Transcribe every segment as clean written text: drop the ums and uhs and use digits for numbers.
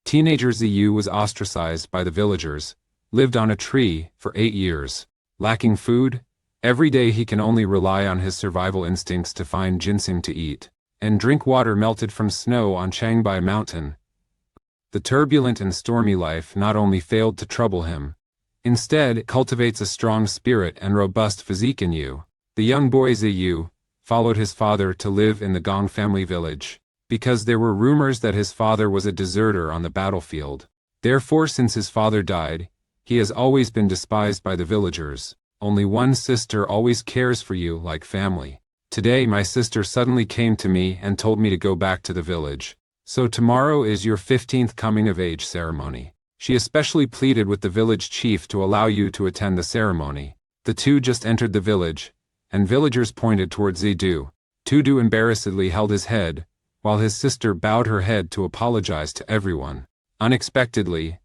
Teenager Ziyu was ostracized by the villagers, lived on a tree for 8 years. Lacking food, every day he can only rely on his survival instincts to find ginseng to eat, and drink water melted from snow on Changbai Mountain. The turbulent and stormy life not only failed to trouble him, instead it cultivates a strong spirit and robust physique in you. The young boy Ziyu followed his father to live in the Gong family village, because there were rumors that his father was a deserter on the battlefield. Therefore, since his father died, he has always been despised by the villagers. Only one sister always cares for you like family. Today my sister suddenly came to me and told me to go back to the village. So tomorrow is your 15th coming-of-age ceremony. She especially pleaded with the village chief to allow you to attend the ceremony. The two just entered the village, and villagers pointed towards Zidu. Tudu embarrassedly held his head, while his sister bowed her head to apologize to everyone. Unexpectedly,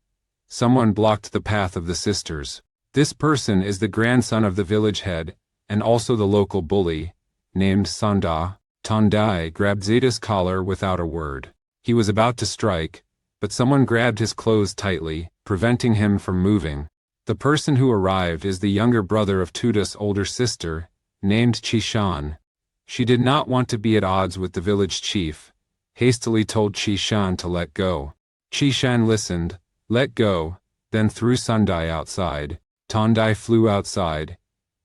someone blocked the path of the sisters. This person is the grandson of the village head, and also the local bully, named Sanda. Tandai grabbed Zidu's collar without a word. He was about to strike, but someone grabbed his clothes tightly, preventing him from moving. The person who arrived is the younger brother of Tuda's older sister, named Chishan. She did not want to be at odds with the village chief, hastily told Chishan to let go. Chishan listened, let go, then threw Sandai outside. Tandai flew outside,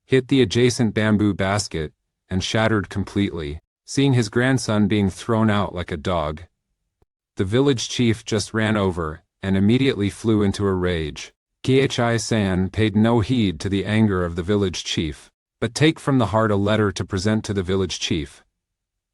hit the adjacent bamboo basket, and shattered completely. Seeing his grandson being thrown out like a dog, the village chief just ran over and immediately flew into a rage. Kiechai-san paid no heed to the anger of the village chief, but take from the heart a letter to present to the village chief,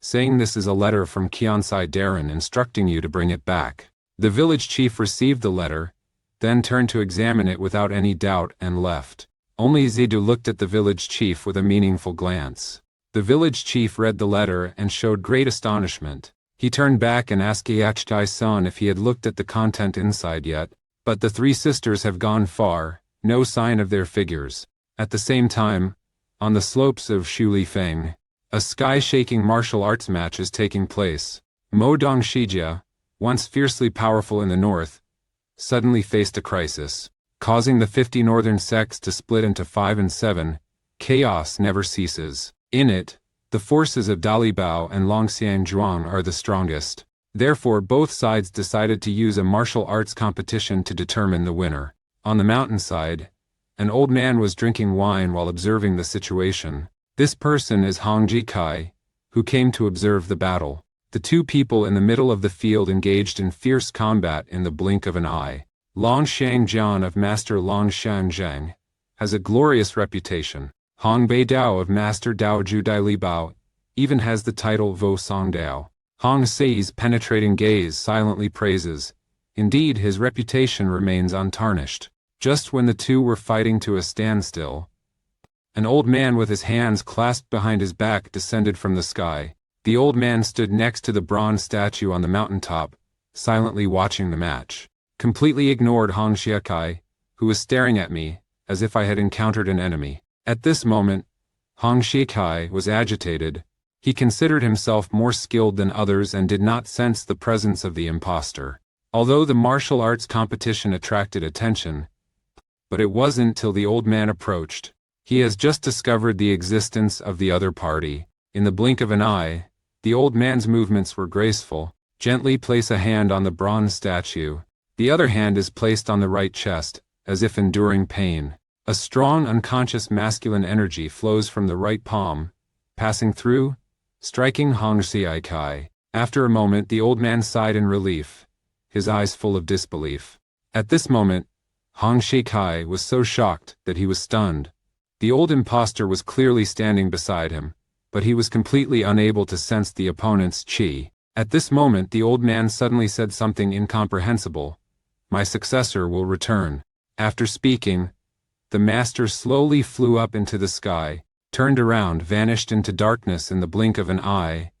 saying this is a letter from Kionsai Darren instructing you to bring it back. The village chief received the letter, then turned to examine it without any doubt and left. Only Zidu looked at the village chief with a meaningful glance. The village chief read the letter and showed great astonishment. He turned back and asked Kiachtai-san if he had looked at the content inside yet, but the three sisters have gone far, no sign of their figures. At the same time, on the slopes of Shulifeng, a sky-shaking martial arts match is taking place. Modong Shijia, once fiercely powerful in the north, suddenly faced a crisis, causing the 50 northern sects to split into 5 and 7. Chaos never ceases. In it, the forces of Dalibao and Longxiang Zhuang are the strongest. Therefore, both sides decided to use a martial arts competition to determine the winner. On the mountainside, an old man was drinking wine while observing the situation. This person is Hong Ji-kai, who came to observe the battle. The two people in the middle of the field engaged in fierce combat in the blink of an eye. Long Shangjian of Master Long Shangzheng has a glorious reputation. Hong Beidao of Master Dao Judai Li Bao even has the title Vo Song Dao. Hong Sei's penetrating gaze silently praises. Indeed, his reputation remains untarnished. Just when the two were fighting to a standstill, an old man with his hands clasped behind his back descended from the sky. The old man stood next to the bronze statue on the mountaintop, silently watching the match. Completely ignored Hong Xiakai, who was staring at me, as if I had encountered an enemy. At this moment, Hong Xiakai was agitated. He considered himself more skilled than others and did not sense the presence of the impostor. Although the martial arts competition attracted attention, but it wasn't till the old man approached. He has just discovered the existence of the other party. In the blink of an eye, the old man's movements were graceful. Gently place a hand on the bronze statue. The other hand is placed on the right chest, as if enduring pain. A strong unconscious masculine energy flows from the right palm, passing through, striking Hong Xiakai. After a moment the old man sighed in relief, his eyes full of disbelief. At this moment, Hong Xiakai was so shocked that he was stunned. The old impostor was clearly standing beside him, but he was completely unable to sense the opponent's qi. At this moment the old man suddenly said something incomprehensible. My successor will return. After speaking, the master slowly flew up into the sky, turned around, vanished into darkness in the blink of an eye,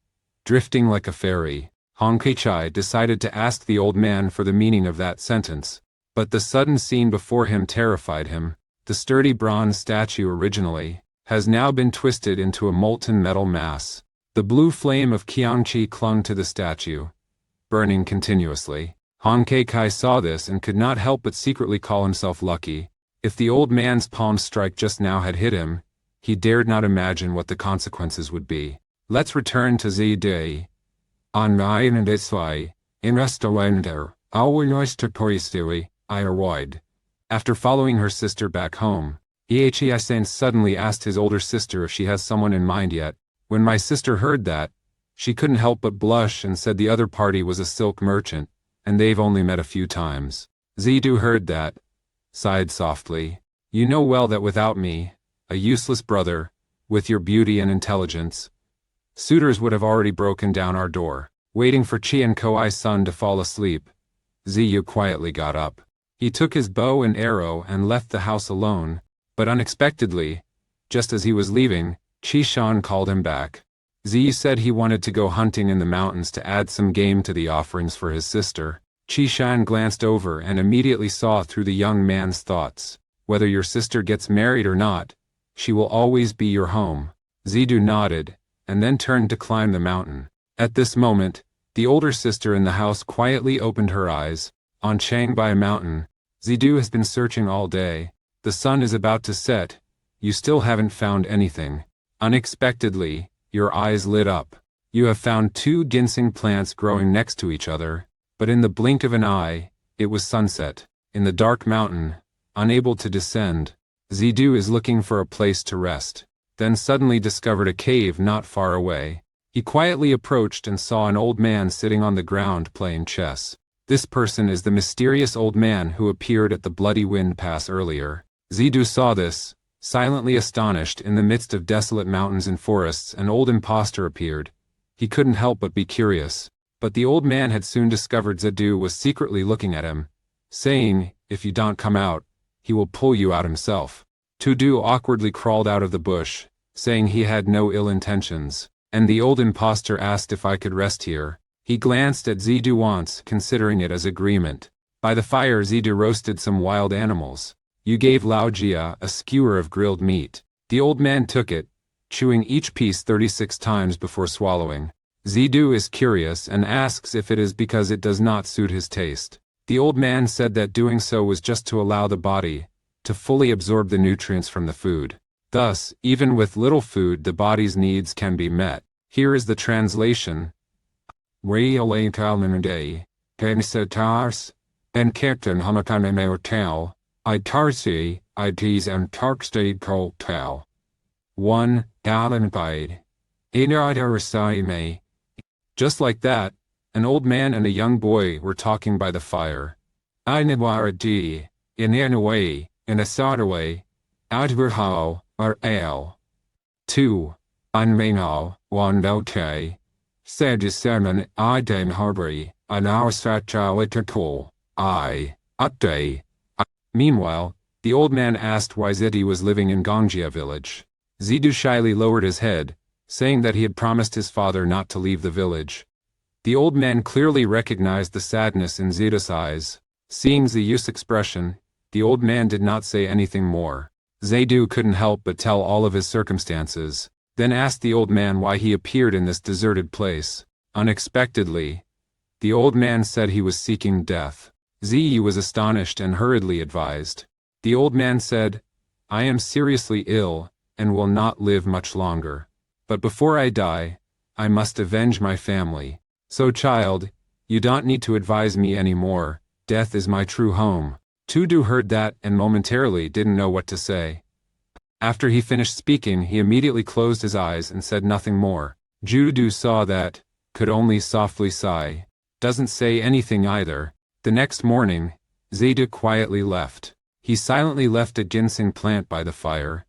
drifting like a fairy. Hong Keichai decided to ask the old man for the meaning of that sentence, but the sudden scene before him terrified him. The sturdy bronze statue originally has now been twisted into a molten metal mass. The blue flame of Qiangqi clung to the statue, burning continuously. Han Keikai saw this and could not help but secretly call himself lucky. If the old man's palm strike just now had hit him, he dared not imagine what the consequences would be. Let's return to Zidu. On mine and its way, in restaurander, our oyster poistui, I avoid. After following her sister back home, Ehisen suddenly asked his older sister if she has someone in mind yet. When my sister heard that, she couldn't help but blush and said the other party was a silk merchant, and they've only met a few times. Zidu heard that, sighed softly. You know well that without me, a useless brother, with your beauty and intelligence, suitors would have already broken down our door. Waiting for Chi and Koai's son to fall asleep, Ziyu quietly got up. He took his bow and arrow and left the house alone, but unexpectedly, just as he was leaving, Chi-shan called him back. Ziyu said he wanted to go hunting in the mountains to add some game to the offerings for his sister. Chi-shan glanced over and immediately saw through the young man's thoughts. Whether your sister gets married or not, she will always be your home. Zidu nodded, and then turned to climb the mountain. At this moment, the older sister in the house quietly opened her eyes. On Changbai Mountain, Zidu has been searching all day. The sun is about to set. You still haven't found anything. Unexpectedly, your eyes lit up. You have found 2 ginseng plants growing next to each other, but in the blink of an eye, it was sunset. In the dark mountain, unable to descend, Zidu is looking for a place to rest, then suddenly discovered a cave not far away. He quietly approached and saw an old man sitting on the ground playing chess. This person is the mysterious old man who appeared at the Bloody Wind Pass earlier. Zidu saw this. Silently astonished, in the midst of desolate mountains and forests, an old impostor appeared. He couldn't help but be curious. But the old man had soon discovered Zidu was secretly looking at him, saying, if you don't come out, he will pull you out himself. Tudu awkwardly crawled out of the bush, saying he had no ill intentions, and the old impostor asked if I could rest here. He glanced at Zidu once, considering it as agreement. By the fire Zidu roasted some wild animals. You gave Lao Jia a skewer of grilled meat. The old man took it, chewing each piece 36 times before swallowing. Zidu is curious and asks if it is because it does not suit his taste. The old man said that doing so was just to allow the body to fully absorb the nutrients from the food. Thus, even with little food, the body's needs can be met. Here is the translation. Wei kalminade, pensatars, and captain hamakane hotel, I tarsi, I tease and tarkstade koltel. 1. Galenbide. Inardarasai. Just like that, an old man and a young boy were talking by the fire. I nidwaradi, in anaway, in a sodaway, adverhao, or ale. 2. Unmainal, wandote. Sadisaman, I dame harbori, an awsatchalitakul, I, upday. Meanwhile, the old man asked why Zidi was living in Gongjia village. Zidu shyly lowered his head, saying that he had promised his father not to leave the village. The old man clearly recognized the sadness in Zidu's eyes. Seeing Ziyu's expression, the old man did not say anything more. Zidu couldn't help but tell all of his circumstances, then asked the old man why he appeared in this deserted place. Unexpectedly, the old man said he was seeking death. Ziyu was astonished and hurriedly advised. The old man said, I am seriously ill and will not live much longer. But before I die, I must avenge my family. So child, you don't need to advise me anymore. Death is my true home. Tudu heard that and momentarily didn't know what to say. After he finished speaking, he immediately closed his eyes and said nothing more. Judu saw that, could only softly sigh. Doesn't say anything either. The next morning, Zidu quietly left. He silently left a ginseng plant by the fire.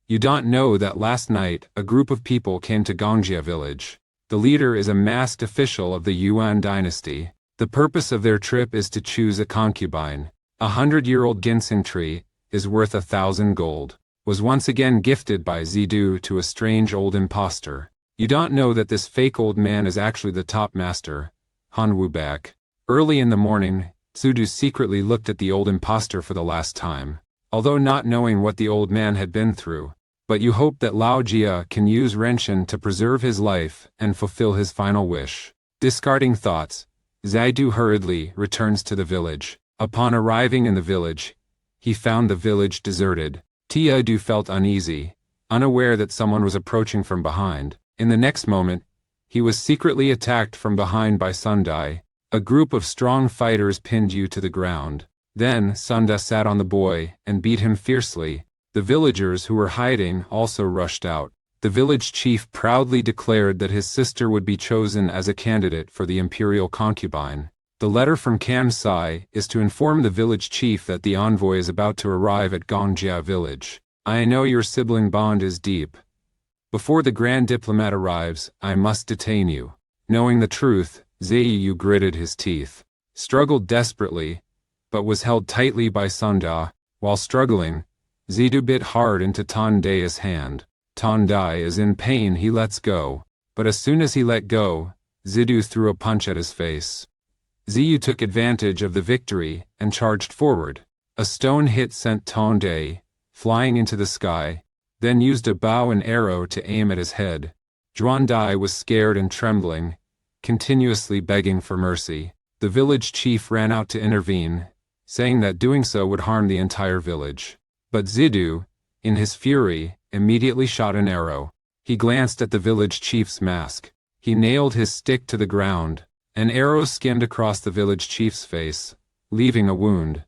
You don't know that last night a group of people came to Gongjia village. The leader is a masked official of the Yuan dynasty. The purpose of their trip is to choose a concubine. 100-year-old ginseng tree is worth 1,000 gold. Was once again gifted by Zidu to a strange old impostor. You don't know that this fake old man is actually the top master, Han Wubak. Early in the morning, Zidu secretly looked at the old impostor for the last time, although not knowing what the old man had been through. But you hope that Lao Jia can use Renshin to preserve his life and fulfill his final wish. Discarding thoughts, Zidu hurriedly returns to the village. Upon arriving in the village, he found the village deserted. Zidu felt uneasy, unaware that someone was approaching from behind. In the next moment, he was secretly attacked from behind by Sundai. A group of strong fighters pinned you to the ground. Then Sunda sat on the boy and beat him fiercely. The villagers who were hiding also rushed out. The village chief proudly declared that his sister would be chosen as a candidate for the imperial concubine. The letter from Kansai is to inform the village chief that the envoy is about to arrive at Gongjia village. I know your sibling bond is deep. Before the grand diplomat arrives, I must detain you. Knowing the truth, Ziyu gritted his teeth, struggled desperately, but was held tightly by Sunda. While struggling, Zidu bit hard into Tandai's hand. Tandai is in pain. He lets go, but as soon as he let go, Zidu threw a punch at his face. Ziyu took advantage of the victory and charged forward. A stone hit sent Tandai flying into the sky, then used a bow and arrow to aim at his head. Zhuandai was scared and trembling, continuously begging for mercy. The village chief ran out to intervene, saying that doing so would harm the entire village. But Zidu, in his fury, immediately shot an arrow. He glanced at the village chief's mask. He nailed his stick to the ground. An arrow skimmed across the village chief's face, leaving a wound.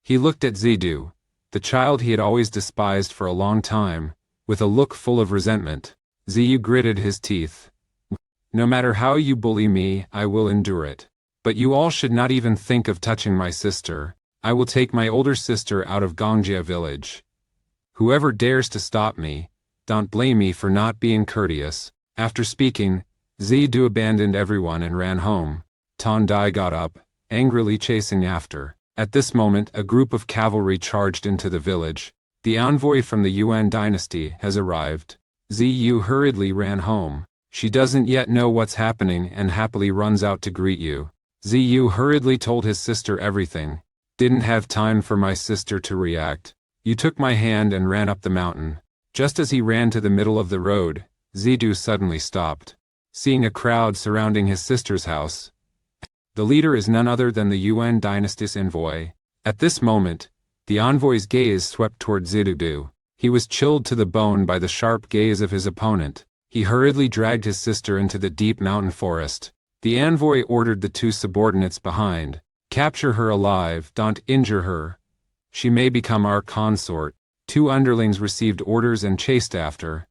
He looked at Zidu, the child he had always despised for a long time, with a look full of resentment. Ziyu gritted his teeth. No matter how you bully me, I will endure it. But you all should not even think of touching my sister. I will take my older sister out of Gongjia village. Whoever dares to stop me, don't blame me for not being courteous. After speaking, Zidu abandoned everyone and ran home. Tandai got up, angrily chasing after. At this moment, a group of cavalry charged into the village. The envoy from the Yuan dynasty has arrived. Ziyu hurriedly ran home. She doesn't yet know what's happening and happily runs out to greet you. Ziyu hurriedly told his sister everything. Didn't have time for my sister to react. You took my hand and ran up the mountain. Just as he ran to the middle of the road, Zidu suddenly stopped. Seeing a crowd surrounding his sister's house. The leader is none other than the Yuan dynasty's envoy. At this moment, the envoy's gaze swept toward Zidu. He was chilled to the bone by the sharp gaze of his opponent. He hurriedly dragged his sister into the deep mountain forest. The envoy ordered the two subordinates behind. Capture her alive, don't injure her. She may become our consort. Two underlings received orders and chased after.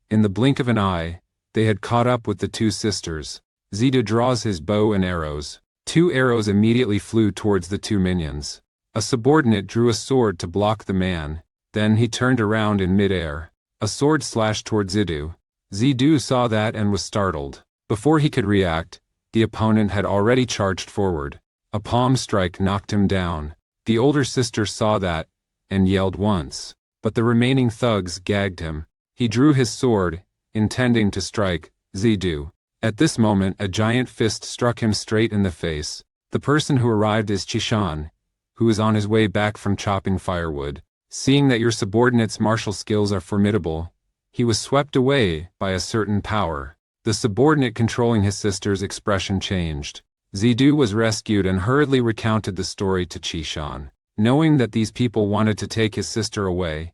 In the blink of an eye, they had caught up with the two sisters. Zidu draws his bow and arrows. Two arrows immediately flew towards the two minions. A subordinate drew a sword to block the man. Then he turned around in midair. A sword slashed toward Zidu. Zidu saw that and was startled. Before he could react, the opponent had already charged forward. A palm strike knocked him down. The older sister saw that, and yelled once. But the remaining thugs gagged him. He drew his sword, intending to strike Zidu. At this moment, a giant fist struck him straight in the face. The person who arrived is Chishan, who is on his way back from chopping firewood. Seeing that your subordinate's martial skills are formidable, he was swept away by a certain power. The subordinate controlling his sister's expression changed. Zidu was rescued and hurriedly recounted the story to Chishan. Knowing that these people wanted to take his sister away,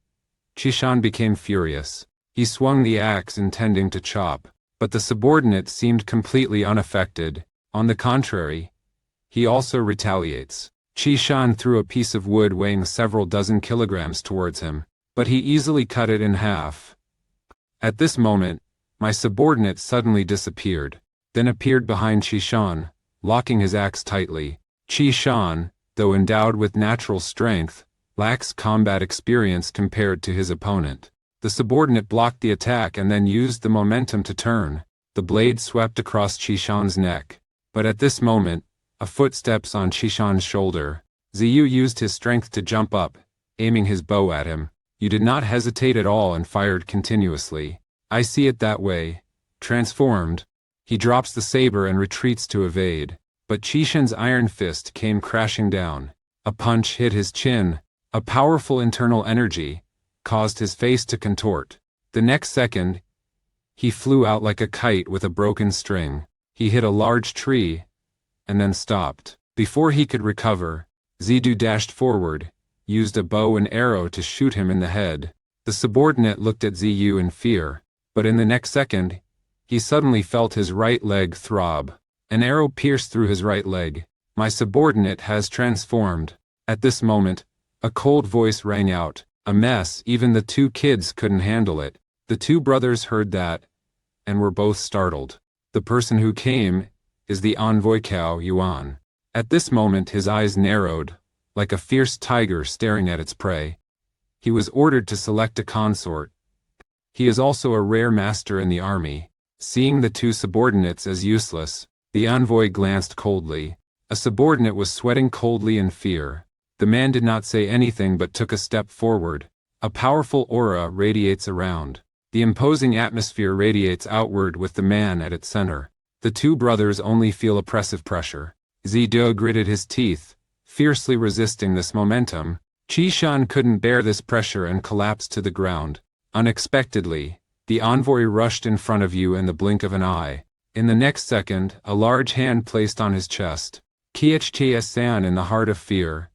Chishan became furious. He swung the axe intending to chop, but the subordinate seemed completely unaffected. On the contrary, he also retaliates. Chishan threw a piece of wood weighing several dozen kilograms towards him, but he easily cut it in half. At this moment, my subordinate suddenly disappeared, then appeared behind Chishan, locking his axe tightly. Chishan, though endowed with natural strength, lacks combat experience compared to his opponent. The subordinate blocked the attack and then used the momentum to turn. The blade swept across Chishan's neck. But at this moment, a footsteps on Chishan's shoulder. Ziyu used his strength to jump up, aiming his bow at him. You did not hesitate at all and fired continuously. I see it that way. Transformed. He drops the saber and retreats to evade. But Chishan's iron fist came crashing down. A punch hit his chin. A powerful internal energy caused his face to contort. The next second, he flew out like a kite with a broken string. He hit a large tree and then stopped. Before he could recover, Zidu dashed forward, used a bow and arrow to shoot him in the head. The subordinate looked at Zidu in fear, but in the next second, he suddenly felt his right leg throb. An arrow pierced through his right leg. My subordinate has transformed. At this moment, a cold voice rang out. A mess, even the two kids couldn't handle it. The two brothers heard that, and were both startled. The person who came is the envoy Cao Yuan. At this moment his eyes narrowed, like a fierce tiger staring at its prey. He was ordered to select a consort. He is also a rare master in the army. Seeing the two subordinates as useless, the envoy glanced coldly. A subordinate was sweating coldly in fear. The man did not say anything but took a step forward. A powerful aura radiates around. The imposing atmosphere radiates outward with the man at its center. The two brothers only feel oppressive pressure. Zidu gritted his teeth, fiercely resisting this momentum. Qishan couldn't bear this pressure and collapsed to the ground. Unexpectedly, the envoy rushed in front of you in the blink of an eye. In the next second, a large hand placed on his chest. Qichia-san in the heart of fear.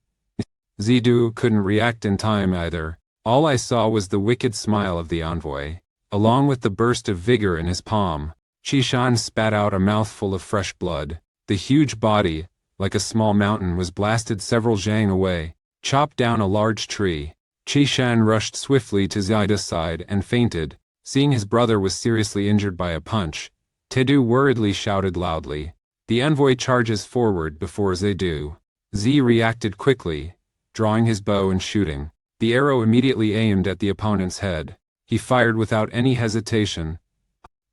Zidu couldn't react in time either. All I saw was the wicked smile of the envoy, along with the burst of vigor in his palm. Qishan spat out a mouthful of fresh blood. The huge body, like a small mountain, was blasted several zhang away, chopped down a large tree. Qishan rushed swiftly to Zidu's side and fainted. Seeing his brother was seriously injured by a punch, Zidu worriedly shouted loudly. The envoy charges forward before Zidu. Z reacted quickly, drawing his bow and shooting. The arrow immediately aimed at the opponent's head. He fired without any hesitation.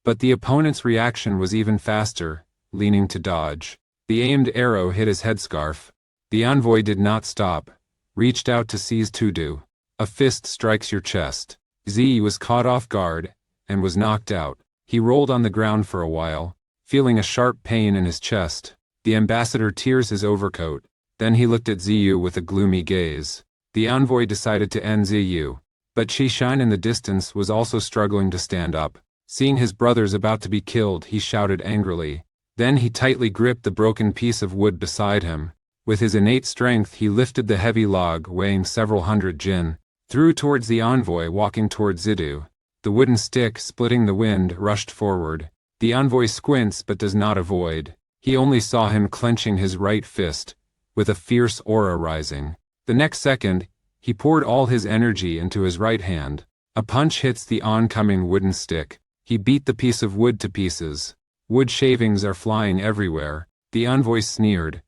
But the opponent's reaction was even faster, leaning to dodge. The aimed arrow hit his headscarf. The envoy did not stop, reached out to seize Zidu. A fist strikes your chest. Z was caught off guard, and was knocked out. He rolled on the ground for a while, feeling a sharp pain in his chest. The ambassador tears his overcoat. Then he looked at Ziyu with a gloomy gaze. The envoy decided to end Ziyu. But Qishan in the distance was also struggling to stand up. Seeing his brothers about to be killed, he shouted angrily. Then he tightly gripped the broken piece of wood beside him. With his innate strength he lifted the heavy log weighing several hundred jin, threw towards the envoy walking towards Zidu. The wooden stick, splitting the wind, rushed forward. The envoy squints but does not avoid. He only saw him clenching his right fist, with a fierce aura rising. The next second, he poured all his energy into his right hand. A punch hits the oncoming wooden stick. He beat the piece of wood to pieces. Wood shavings are flying everywhere. The envoy sneered.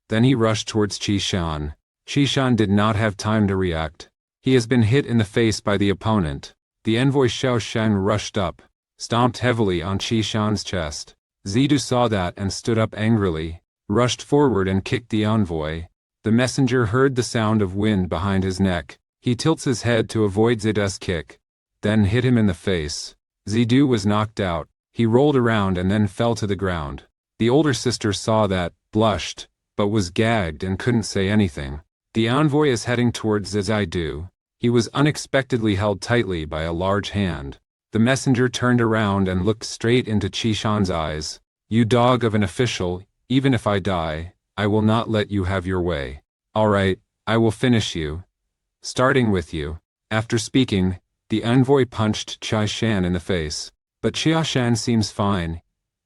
Then he rushed towards Qishan. Qishan did not have time to react. He has been hit in the face by the opponent. The envoy Xiao Sheng rushed up, stomped heavily on Qishan's chest. Zidu saw that and stood up angrily, rushed forward and kicked the envoy. The messenger heard the sound of wind behind his neck. He tilts his head to avoid Zidu's kick, then hit him in the face. Zidu was knocked out. He rolled around and then fell to the ground. The older sister saw that, blushed, but was gagged and couldn't say anything. The envoy is heading towards Zidu. He was unexpectedly held tightly by a large hand. The messenger turned around and looked straight into Qishan's eyes. You dog of an official, even if I die, I will not let you have your way. All right, I will finish you. Starting with you. After speaking, the envoy punched Qishan in the face. But Qishan seems fine.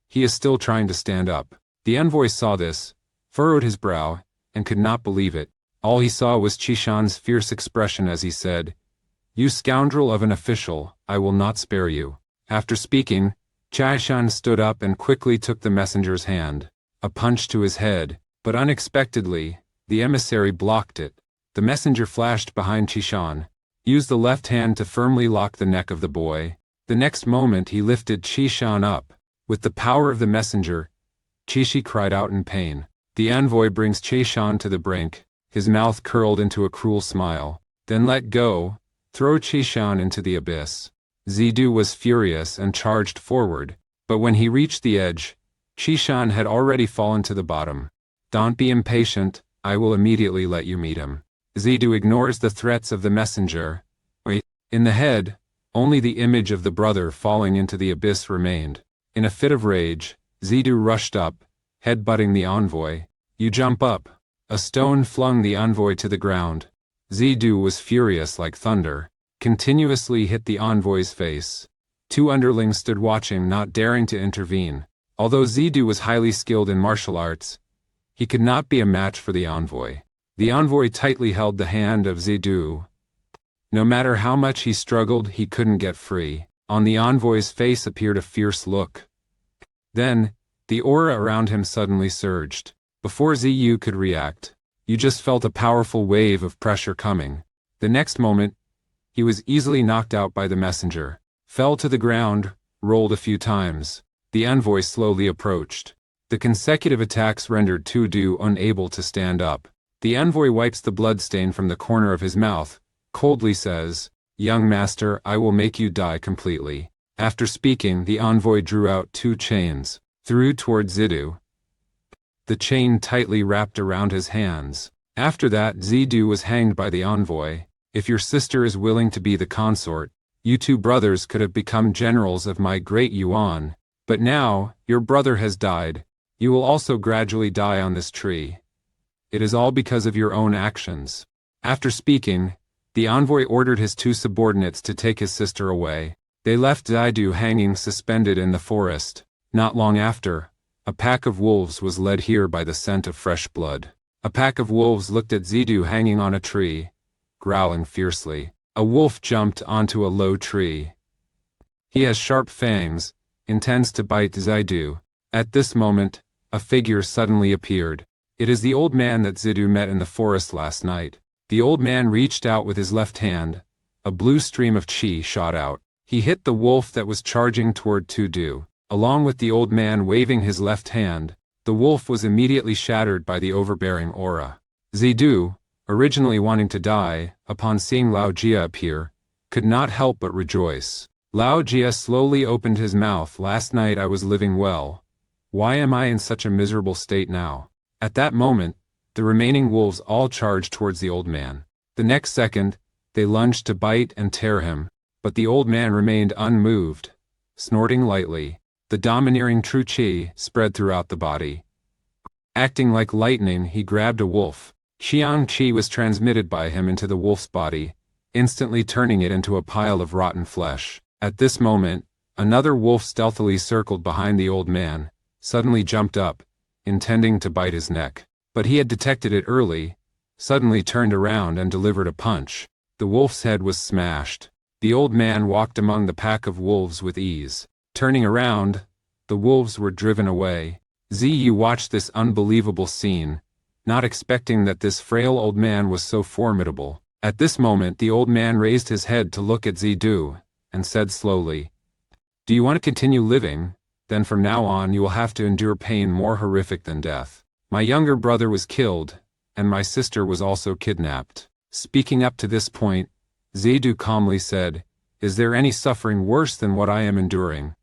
He is still trying to stand up. The envoy saw this, furrowed his brow, and could not believe it. All he saw was Qishan's fierce expression as he said, You scoundrel of an official, I will not spare you. After speaking, Qishan stood up and quickly took the messenger's hand. A punch to his head, but unexpectedly, the emissary blocked it. The messenger flashed behind Qishan, used the left hand to firmly lock the neck of the boy. The next moment he lifted Qishan up. With the power of the messenger, Qishi cried out in pain. The envoy brings Qishan to the brink, his mouth curled into a cruel smile. Then let go, throw Qishan into the abyss. Zidu was furious and charged forward, but when he reached the edge, Qishan had already fallen to the bottom. Don't be impatient, I will immediately let you meet him. Zidu ignores the threats of the messenger. In the head, only the image of the brother falling into the abyss remained. In a fit of rage, Zidu rushed up, headbutting the envoy. You jump up. A stone flung the envoy to the ground. Zidu was furious like thunder, continuously hit the envoy's face. Two underlings stood watching, not daring to intervene. Although Zidu was highly skilled in martial arts, he could not be a match for the envoy. The envoy tightly held the hand of Zidu. No matter how much he struggled, he couldn't get free. On the envoy's face appeared a fierce look. Then, the aura around him suddenly surged. Before Ziyu could react, you just felt a powerful wave of pressure coming. The next moment, he was easily knocked out by the messenger, fell to the ground, rolled a few times. The envoy slowly approached. The consecutive attacks rendered Tudu unable to stand up. The envoy wipes the bloodstain from the corner of his mouth, coldly says, "Young master, I will make you die completely." After speaking, the envoy drew out two chains, threw toward Zidu. The chain tightly wrapped around his hands. After that, Zidu was hanged by the envoy. If your sister is willing to be the consort, you two brothers could have become generals of my great Yuan. But now, your brother has died. You will also gradually die on this tree. It is all because of your own actions. After speaking, the envoy ordered his two subordinates to take his sister away. They left Zidu hanging suspended in the forest. Not long after, a pack of wolves was led here by the scent of fresh blood. A pack of wolves looked at Zidu hanging on a tree, growling fiercely. A wolf jumped onto a low tree. He has sharp fangs, intends to bite Zidu. At this moment, a figure suddenly appeared. It is the old man that Zidu met in the forest last night. The old man reached out with his left hand. A blue stream of chi shot out. He hit the wolf that was charging toward Tudu. Along with the old man waving his left hand, the wolf was immediately shattered by the overbearing aura. Zidu, originally wanting to die, upon seeing Lao Jia appear, could not help but rejoice. Lao Jia slowly opened his mouth. "Last night I was living well. Why am I in such a miserable state now?" At that moment, the remaining wolves all charged towards the old man. The next second, they lunged to bite and tear him, but the old man remained unmoved, snorting lightly. The domineering true qi spread throughout the body. Acting like lightning, he grabbed a wolf. Xiang qi was transmitted by him into the wolf's body, instantly turning it into a pile of rotten flesh. At this moment, another wolf stealthily circled behind the old man, suddenly jumped up, intending to bite his neck. But he had detected it early, suddenly turned around and delivered a punch. The wolf's head was smashed. The old man walked among the pack of wolves with ease. Turning around, the wolves were driven away. Ziyu watched this unbelievable scene, not expecting that this frail old man was so formidable. At this moment, the old man raised his head to look at Zidu, and said slowly, "Do you want to continue living? Then from now on you will have to endure pain more horrific than death. My younger brother was killed, and my sister was also kidnapped." Speaking up to this point, Zidu calmly said, "Is there any suffering worse than what I am enduring?"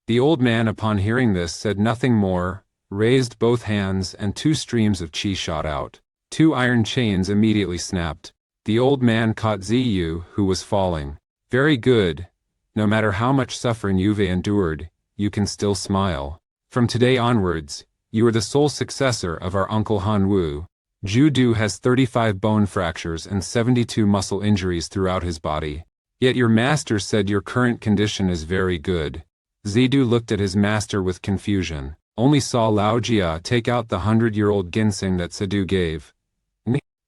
The old man, upon hearing this, said nothing more, raised both hands, and two streams of qi shot out. Two iron chains immediately snapped. The old man caught Ziyu, who was falling. "Very good. No matter how much suffering you've endured, you can still smile. From today onwards, you are the sole successor of our uncle Han Wu. Judu has 35 bone fractures and 72 muscle injuries throughout his body. Yet your master said your current condition is very good." Zidu looked at his master with confusion, only saw Lao Jia take out the 100-year-old ginseng that Zidu gave.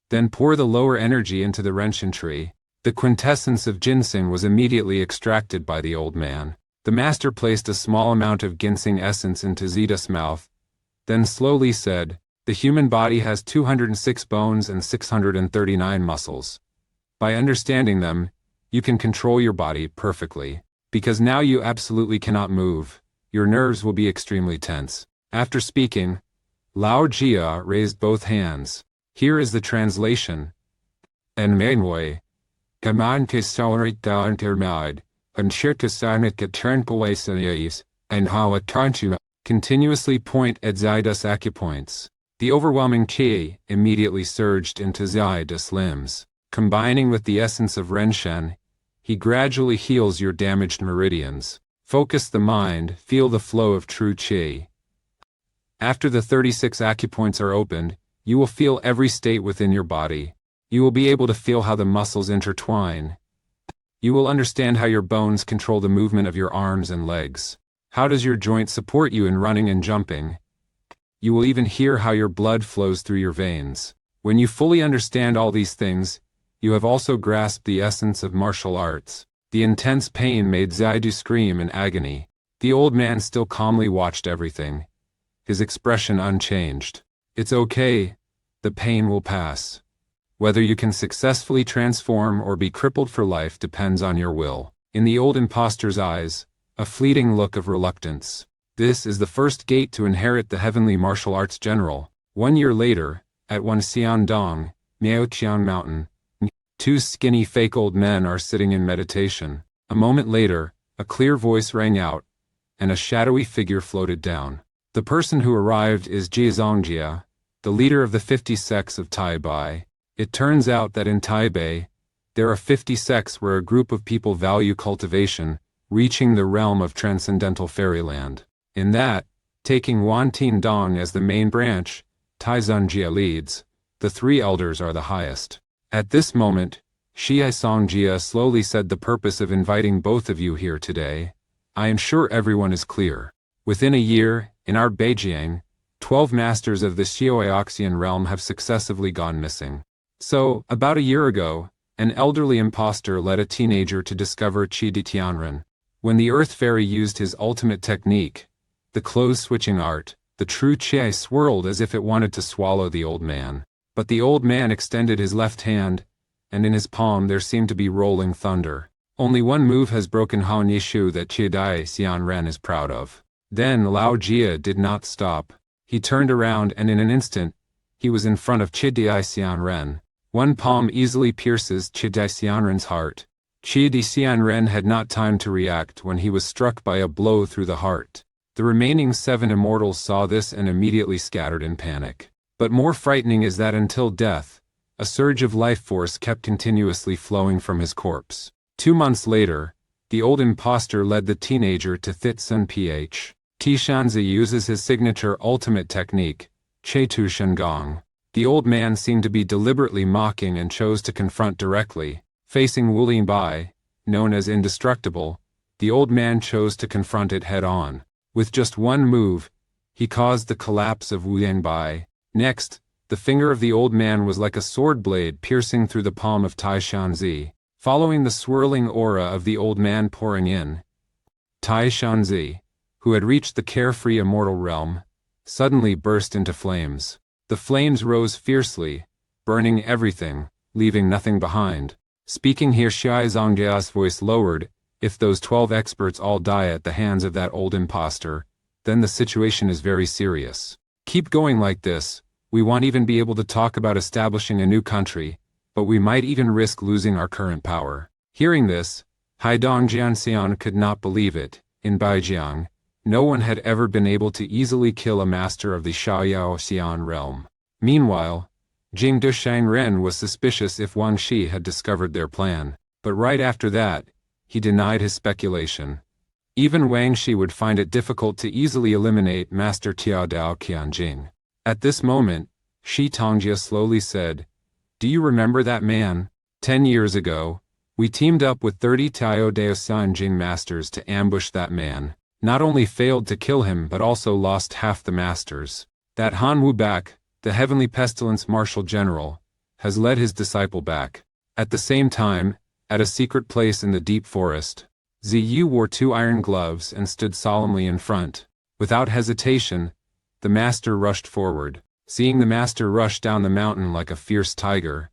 Then pour the lower energy into the Renshin tree. The quintessence of ginseng was immediately extracted by the old man. The master placed a small amount of ginseng essence into Zida's mouth, then slowly said, "The human body has 206 bones and 639 muscles. By understanding them, you can control your body perfectly. Because now you absolutely cannot move, your nerves will be extremely tense." After speaking, Lao Jia raised both hands. Here is the translation. En Manhwa, Gaman Kisarit da Intermad, and Shirkasanit Katernpawasanias, and Hawatanchua, continuously point at Zida's acupoints. The overwhelming qi immediately surged into Zida's limbs. Combining with the essence of Renshen, he gradually heals your damaged meridians. Focus the mind, feel the flow of true qi. After the 36 acupoints are opened, you will feel every state within your body. You will be able to feel how the muscles intertwine. You will understand how your bones control the movement of your arms and legs. How does your joint support you in running and jumping? You will even hear how your blood flows through your veins. When you fully understand all these things, you have also grasped the essence of martial arts. The intense pain made Zidu scream in agony. The old man still calmly watched everything, his expression unchanged. It's okay. The pain will pass. Whether you can successfully transform or be crippled for life depends on your will. In the old impostor's eyes, a fleeting look of reluctance. This is the first gate to inherit the heavenly martial arts general. 1 year later, at Xiandong, Miaoqiang Mountain, two skinny fake old men are sitting in meditation. A moment later, a clear voice rang out, and a shadowy figure floated down. The person who arrived is Jiazongjia, the leader of the 50 sects of Taipei. It turns out that in Taipei, there are 50 sects where a group of people value cultivation, reaching the realm of transcendental fairyland. In that, taking Wantin Dong as the main branch, Taizungjia leads, the 3 elders are the highest. At this moment, Xie Songjia slowly said, the purpose of inviting both of you here today. I am sure everyone is clear. Within a year, in our Beijing, 12 masters of the Xiaoxian realm have successively gone missing. So, about a year ago, an elderly impostor led a teenager to discover Qi Di Tianren. When the Earth Fairy used his ultimate technique, the clothes-switching art, the true Qi swirled as if it wanted to swallow the old man. But the old man extended his left hand, and in his palm there seemed to be rolling thunder. Only one move has broken Han Yishu that Qi Dai Xianren is proud of. Then Lao Jia did not stop. He turned around and in an instant, he was in front of Qi Dai Xianren. One palm easily pierces Qi Dai Xianren's heart. Qi Dai Xianren had not time to react when he was struck by a blow through the heart. The remaining 7 immortals saw this and immediately scattered in panic. But more frightening is that until death, a surge of life force kept continuously flowing from his corpse. 2 months later, the old impostor led the teenager to Thitsun Ph. Tishanzi uses his signature ultimate technique, Chetu Shengong. The old man seemed to be deliberately mocking and chose to confront directly. Facing Wu Linbai, known as indestructible, the old man chose to confront it head-on. With just one move, he caused the collapse of Wu Linbai. Next, the finger of the old man was like a sword blade piercing through the palm of Tai Shanzi. Following the swirling aura of the old man pouring in, Tai Shanzi, who had reached the carefree immortal realm, suddenly burst into flames. The flames rose fiercely, burning everything, leaving nothing behind. Speaking here, Xie Zongjia's voice lowered. If those 12 experts all die at the hands of that old impostor, then the situation is very serious. Keep going like this. We won't even be able to talk about establishing a new country, but we might even risk losing our current power. Hearing this, Haidong Jianxian could not believe it. In Baijiang, no one had ever been able to easily kill a master of the Xiaoxian realm. Meanwhile, Jing Dushangren was suspicious if Wang Shi had discovered their plan, but right after that, he denied his speculation. Even Wang Shi would find it difficult to easily eliminate Master Tiao Dao Qianjing. At this moment, Shi Tongjia slowly said, "Do you remember that man? 10 years ago, we teamed up with 30 Tiao Dao Qianjing masters to ambush that man. Not only failed to kill him but also lost half the masters. That Han Wu Bak, the heavenly pestilence martial general, has led his disciple back." At the same time, at a secret place in the deep forest, Ziyu wore 2 iron gloves and stood solemnly in front. Without hesitation, the master rushed forward. Seeing the master rush down the mountain like a fierce tiger,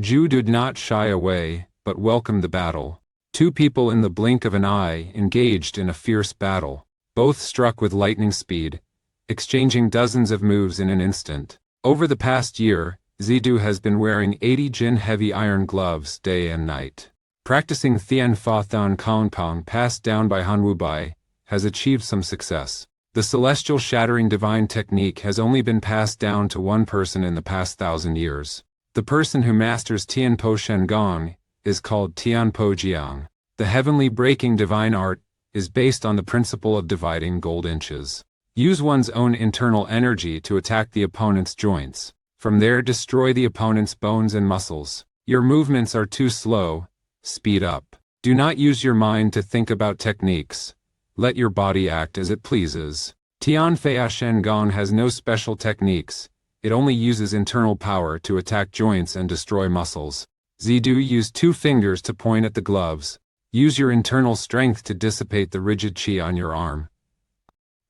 Zhu did not shy away, but welcomed the battle. 2 people in the blink of an eye engaged in a fierce battle. Both struck with lightning speed, exchanging dozens of moves in an instant. Over the past year, Zidu has been wearing 80 Jin heavy iron gloves day and night. Practicing Thian Fa Than Kong Pong passed down by Han Wubai has achieved some success. The celestial shattering divine technique has only been passed down to one person in the past 1,000 years. The person who masters Tianpo Shengong is called Tianpo Jiang. The heavenly breaking divine art is based on the principle of dividing gold inches. Use one's own internal energy to attack the opponent's joints. From there, destroy the opponent's bones and muscles. Your movements are too slow. Speed up. Do not use your mind to think about techniques. Let your body act as it pleases. Tianfei Shen Gong has no special techniques. It only uses internal power to attack joints and destroy muscles. Zidu used 2 fingers to point at the gloves. Use your internal strength to dissipate the rigid qi on your arm.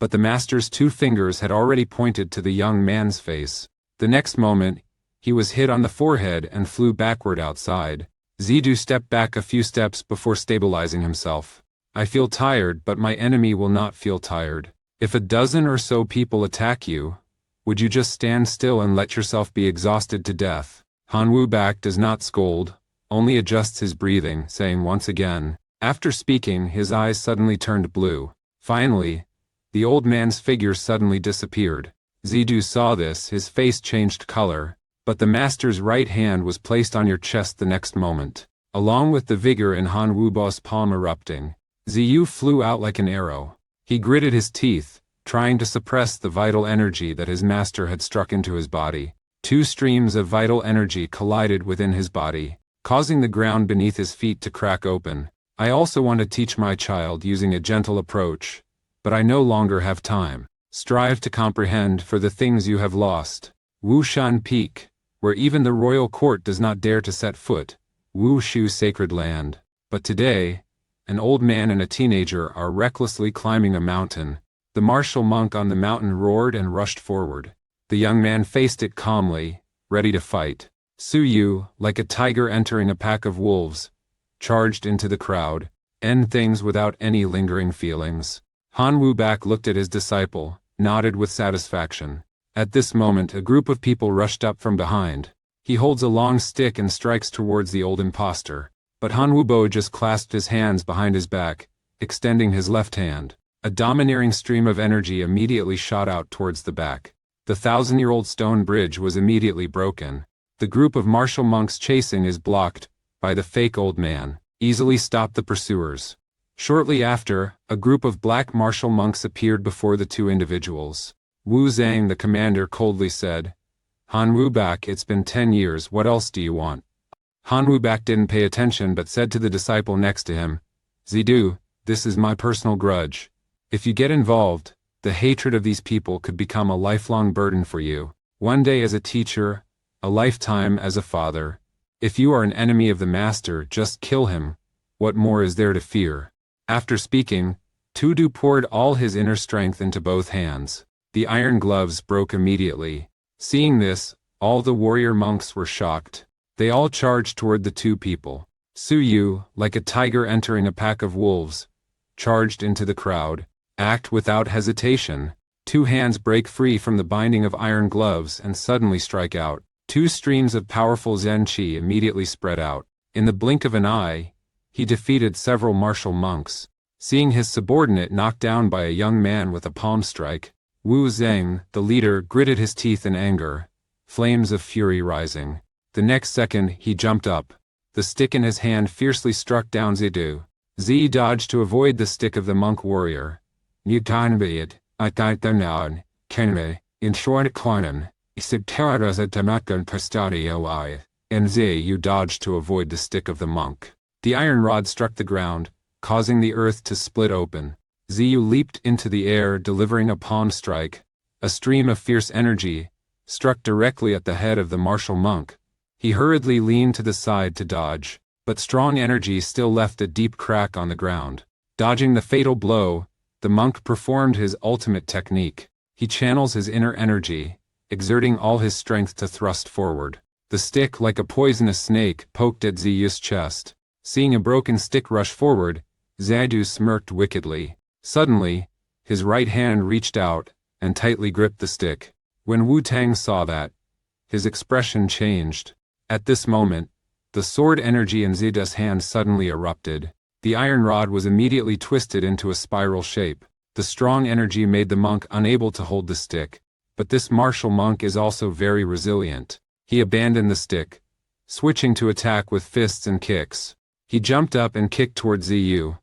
But the master's 2 fingers had already pointed to the young man's face. The next moment, he was hit on the forehead and flew backward outside. Zidu stepped back a few steps before stabilizing himself. I feel tired, but my enemy will not feel tired. If a dozen or so people attack you, would you just stand still and let yourself be exhausted to death? Han Wu Bak does not scold, only adjusts his breathing, saying once again. After speaking, his eyes suddenly turned blue. Finally, the old man's figure suddenly disappeared. Zidu saw this, his face changed color, but the master's right hand was placed on your chest the next moment. Along with the vigor in Han Wubo's palm erupting, Ziyu flew out like an arrow. He gritted his teeth, trying to suppress the vital energy that his master had struck into his body. 2 streams of vital energy collided within his body, causing the ground beneath his feet to crack open. I also want to teach my child using a gentle approach, but I no longer have time. Strive to comprehend for the things you have lost. Wushan Peak, where even the royal court does not dare to set foot. Wushu sacred land. But today, an old man and a teenager are recklessly climbing a mountain. The martial monk on the mountain roared and rushed forward. The young man faced it calmly, ready to fight. Su Yu, like a tiger entering a pack of wolves, charged into the crowd, end things without any lingering feelings. Han Wu Bak looked at his disciple, nodded with satisfaction. At this moment, a group of people rushed up from behind. He holds a long stick and strikes towards the old impostor. But Han Wubo just clasped his hands behind his back, extending his left hand. A domineering stream of energy immediately shot out towards the back. The 1,000-year-old stone bridge was immediately broken. The group of martial monks chasing is blocked by the fake old man. Easily stopped the pursuers. Shortly after, a group of black martial monks appeared before the 2 individuals. Wu Zhang, the commander, coldly said, Han Wu Bak, it's been 10 years, what else do you want? Han Wu Bak didn't pay attention but said to the disciple next to him, Zidu, this is my personal grudge. If you get involved, the hatred of these people could become a lifelong burden for you. One day as a teacher, a lifetime as a father. If you are an enemy of the master, just kill him. What more is there to fear? After speaking, Tudu poured all his inner strength into both hands. The iron gloves broke immediately. Seeing this, all the warrior monks were shocked. They all charged toward the 2 people. Su Yu, like a tiger entering a pack of wolves, charged into the crowd. Act without hesitation. 2 hands break free from the binding of iron gloves and suddenly strike out. 2 streams of powerful Zen Qi immediately spread out. In the blink of an eye, he defeated several martial monks. Seeing his subordinate knocked down by a young man with a palm strike, Wu Zhang, the leader, gritted his teeth in anger, flames of fury rising. The next second, he jumped up. The stick in his hand fiercely struck down Zidu. Zi dodged to avoid the stick of the monk warrior. Mutanbid, Ataitanaan, Kenme, in short Kwanan, Sibtara's a Tamakan Pastadio I, and Zi you dodged to avoid the stick of the monk. The iron rod struck the ground, causing the earth to split open. Ziyu leaped into the air, delivering a palm strike. A stream of fierce energy struck directly at the head of the martial monk. He hurriedly leaned to the side to dodge, but strong energy still left a deep crack on the ground. Dodging the fatal blow, the monk performed his ultimate technique. He channels his inner energy, exerting all his strength to thrust forward. The stick, like a poisonous snake, poked at Ziyu's chest. Seeing a broken stick rush forward, Zidu smirked wickedly. Suddenly, his right hand reached out and tightly gripped the stick. When Wu Tang saw that, his expression changed. At this moment, the sword energy in Zida's hand suddenly erupted. The iron rod was immediately twisted into a spiral shape. The strong energy made the monk unable to hold the stick. But this martial monk is also very resilient. He abandoned the stick, switching to attack with fists and kicks. He jumped up and kicked toward Ziyu.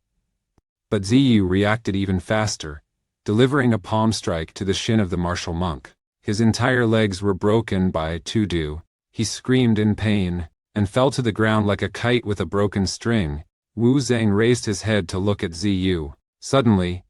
But Ziyu reacted even faster. delivering a palm strike to the shin of the martial monk. His entire legs were broken by Tudu. He screamed in pain, and fell to the ground like a kite with a broken string. Wu Zhang raised his head to look at Ziyu. Suddenly,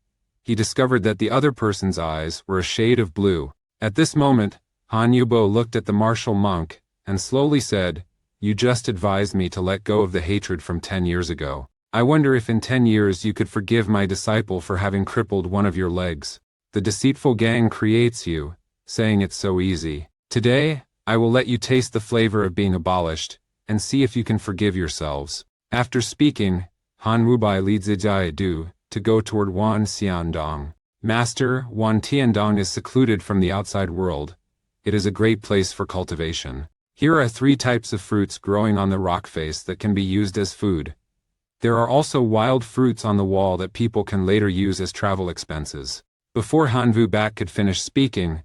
he discovered that the other person's eyes were a shade of blue. At this moment, Han Yubo looked at the martial monk, and slowly said, "You just advised me to let go of the hatred from 10 years ago. I wonder if in 10 years you could forgive my disciple for having crippled one of your legs. The deceitful gang creates you, saying it's so easy. Today, I will let you taste the flavor of being abolished, and see if you can forgive yourselves." After speaking, Han Wubai leads Zidu to go toward Wan Xiandong. Master, Wan Tiandong is secluded from the outside world. It is a great place for cultivation. Here are 3 types of fruits growing on the rock face that can be used as food. There are also wild fruits on the wall that people can later use as travel expenses. Before Han Vu Bak could finish speaking,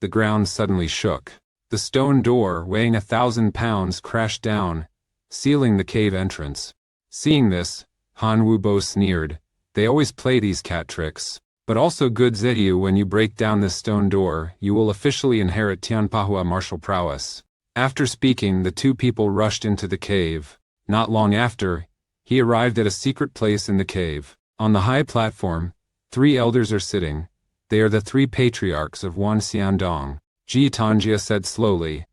the ground suddenly shook. The stone door, weighing 1,000 pounds, crashed down, sealing the cave entrance. Seeing this, Han Wubo sneered. They always play these cat tricks. But also good Zidu, when you break down this stone door, you will officially inherit Tianpahua martial prowess. After speaking, the 2 people rushed into the cave. Not long after, he arrived at a secret place in the cave. On the high platform, 3 elders are sitting. They are the 3 patriarchs of Wan Xiandong. Ji Tanjia said slowly,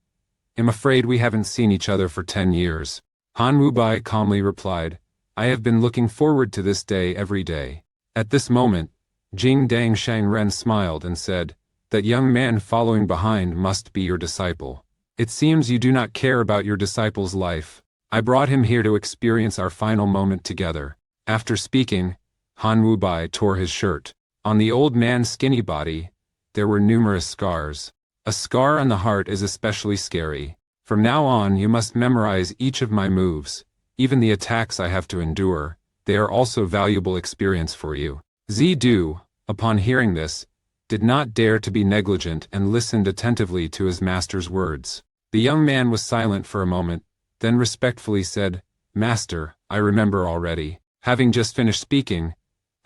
"I'm afraid we haven't seen each other for 10 years. Han Wubai calmly replied, "I have been looking forward to this day every day." At this moment, Jing Dang Shangren smiled and said, "That young man following behind must be your disciple. It seems you do not care about your disciple's life. I brought him here to experience our final moment together." After speaking, Han Wubai tore his shirt. On the old man's skinny body, there were numerous scars. A scar on the heart is especially scary. From now on, you must memorize each of my moves, even the attacks I have to endure. They are also valuable experience for you. Zidu, upon hearing this, did not dare to be negligent and listened attentively to his master's words. The young man was silent for a moment, then respectfully said, "Master, I remember already." Having just finished speaking,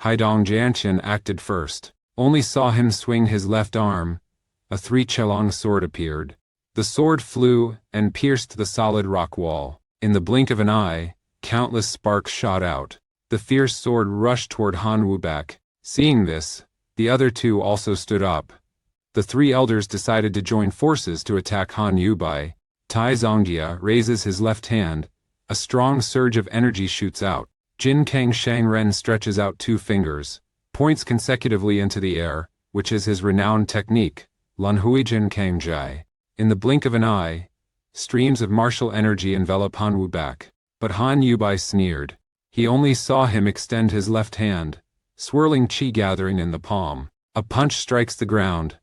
Haidong Jianqian acted first. Only saw him swing his left arm. A 3-chelong sword appeared. The sword flew and pierced the solid rock wall. In the blink of an eye, countless sparks shot out. The fierce sword rushed toward Han Wubak. Seeing this, the other 2 also stood up. The 3 elders decided to join forces to attack Han Yubai. Tai Zongjia raises his left hand. A strong surge of energy shoots out. Jin Kang Shangren stretches out 2 fingers, points consecutively into the air, which is his renowned technique, Lun Hui Jin Kang Jai. In the blink of an eye, streams of martial energy envelop Han Wubak. But Han Yubai sneered. He only saw him extend his left hand, swirling qi gathering in the palm. A punch strikes the ground.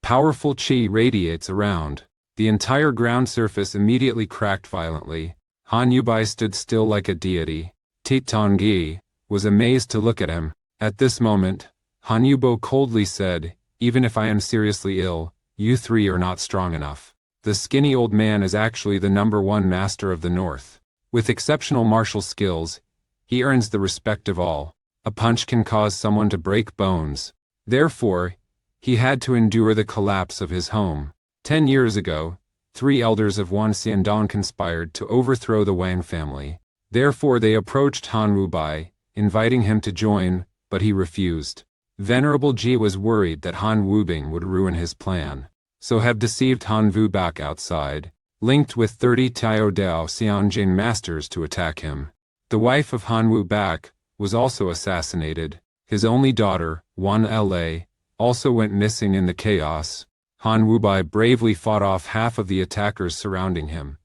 Powerful qi radiates around. The entire ground surface immediately cracked violently. Han Yubai stood still like a deity. Tit Tongyi was amazed to look at him. At this moment, Han Yubo coldly said, "Even if I am seriously ill, you 3 are not strong enough." The skinny old man is actually the #1 master of the North. With exceptional martial skills, he earns the respect of all. A punch can cause someone to break bones. Therefore, he had to endure the collapse of his home. 10 years ago, 3 elders of Wan Xiandong conspired to overthrow the Wang family. Therefore they approached Han Wubai, inviting him to join, but he refused. Venerable Ji was worried that Han Wubing would ruin his plan, so have deceived Han Wubak outside, linked with 30 Tao Dao Xianjing masters to attack him. The wife of Han Wubak was also assassinated. His only daughter, Wan La, also went missing in the chaos. Han Wubai bravely fought off half of the attackers surrounding him,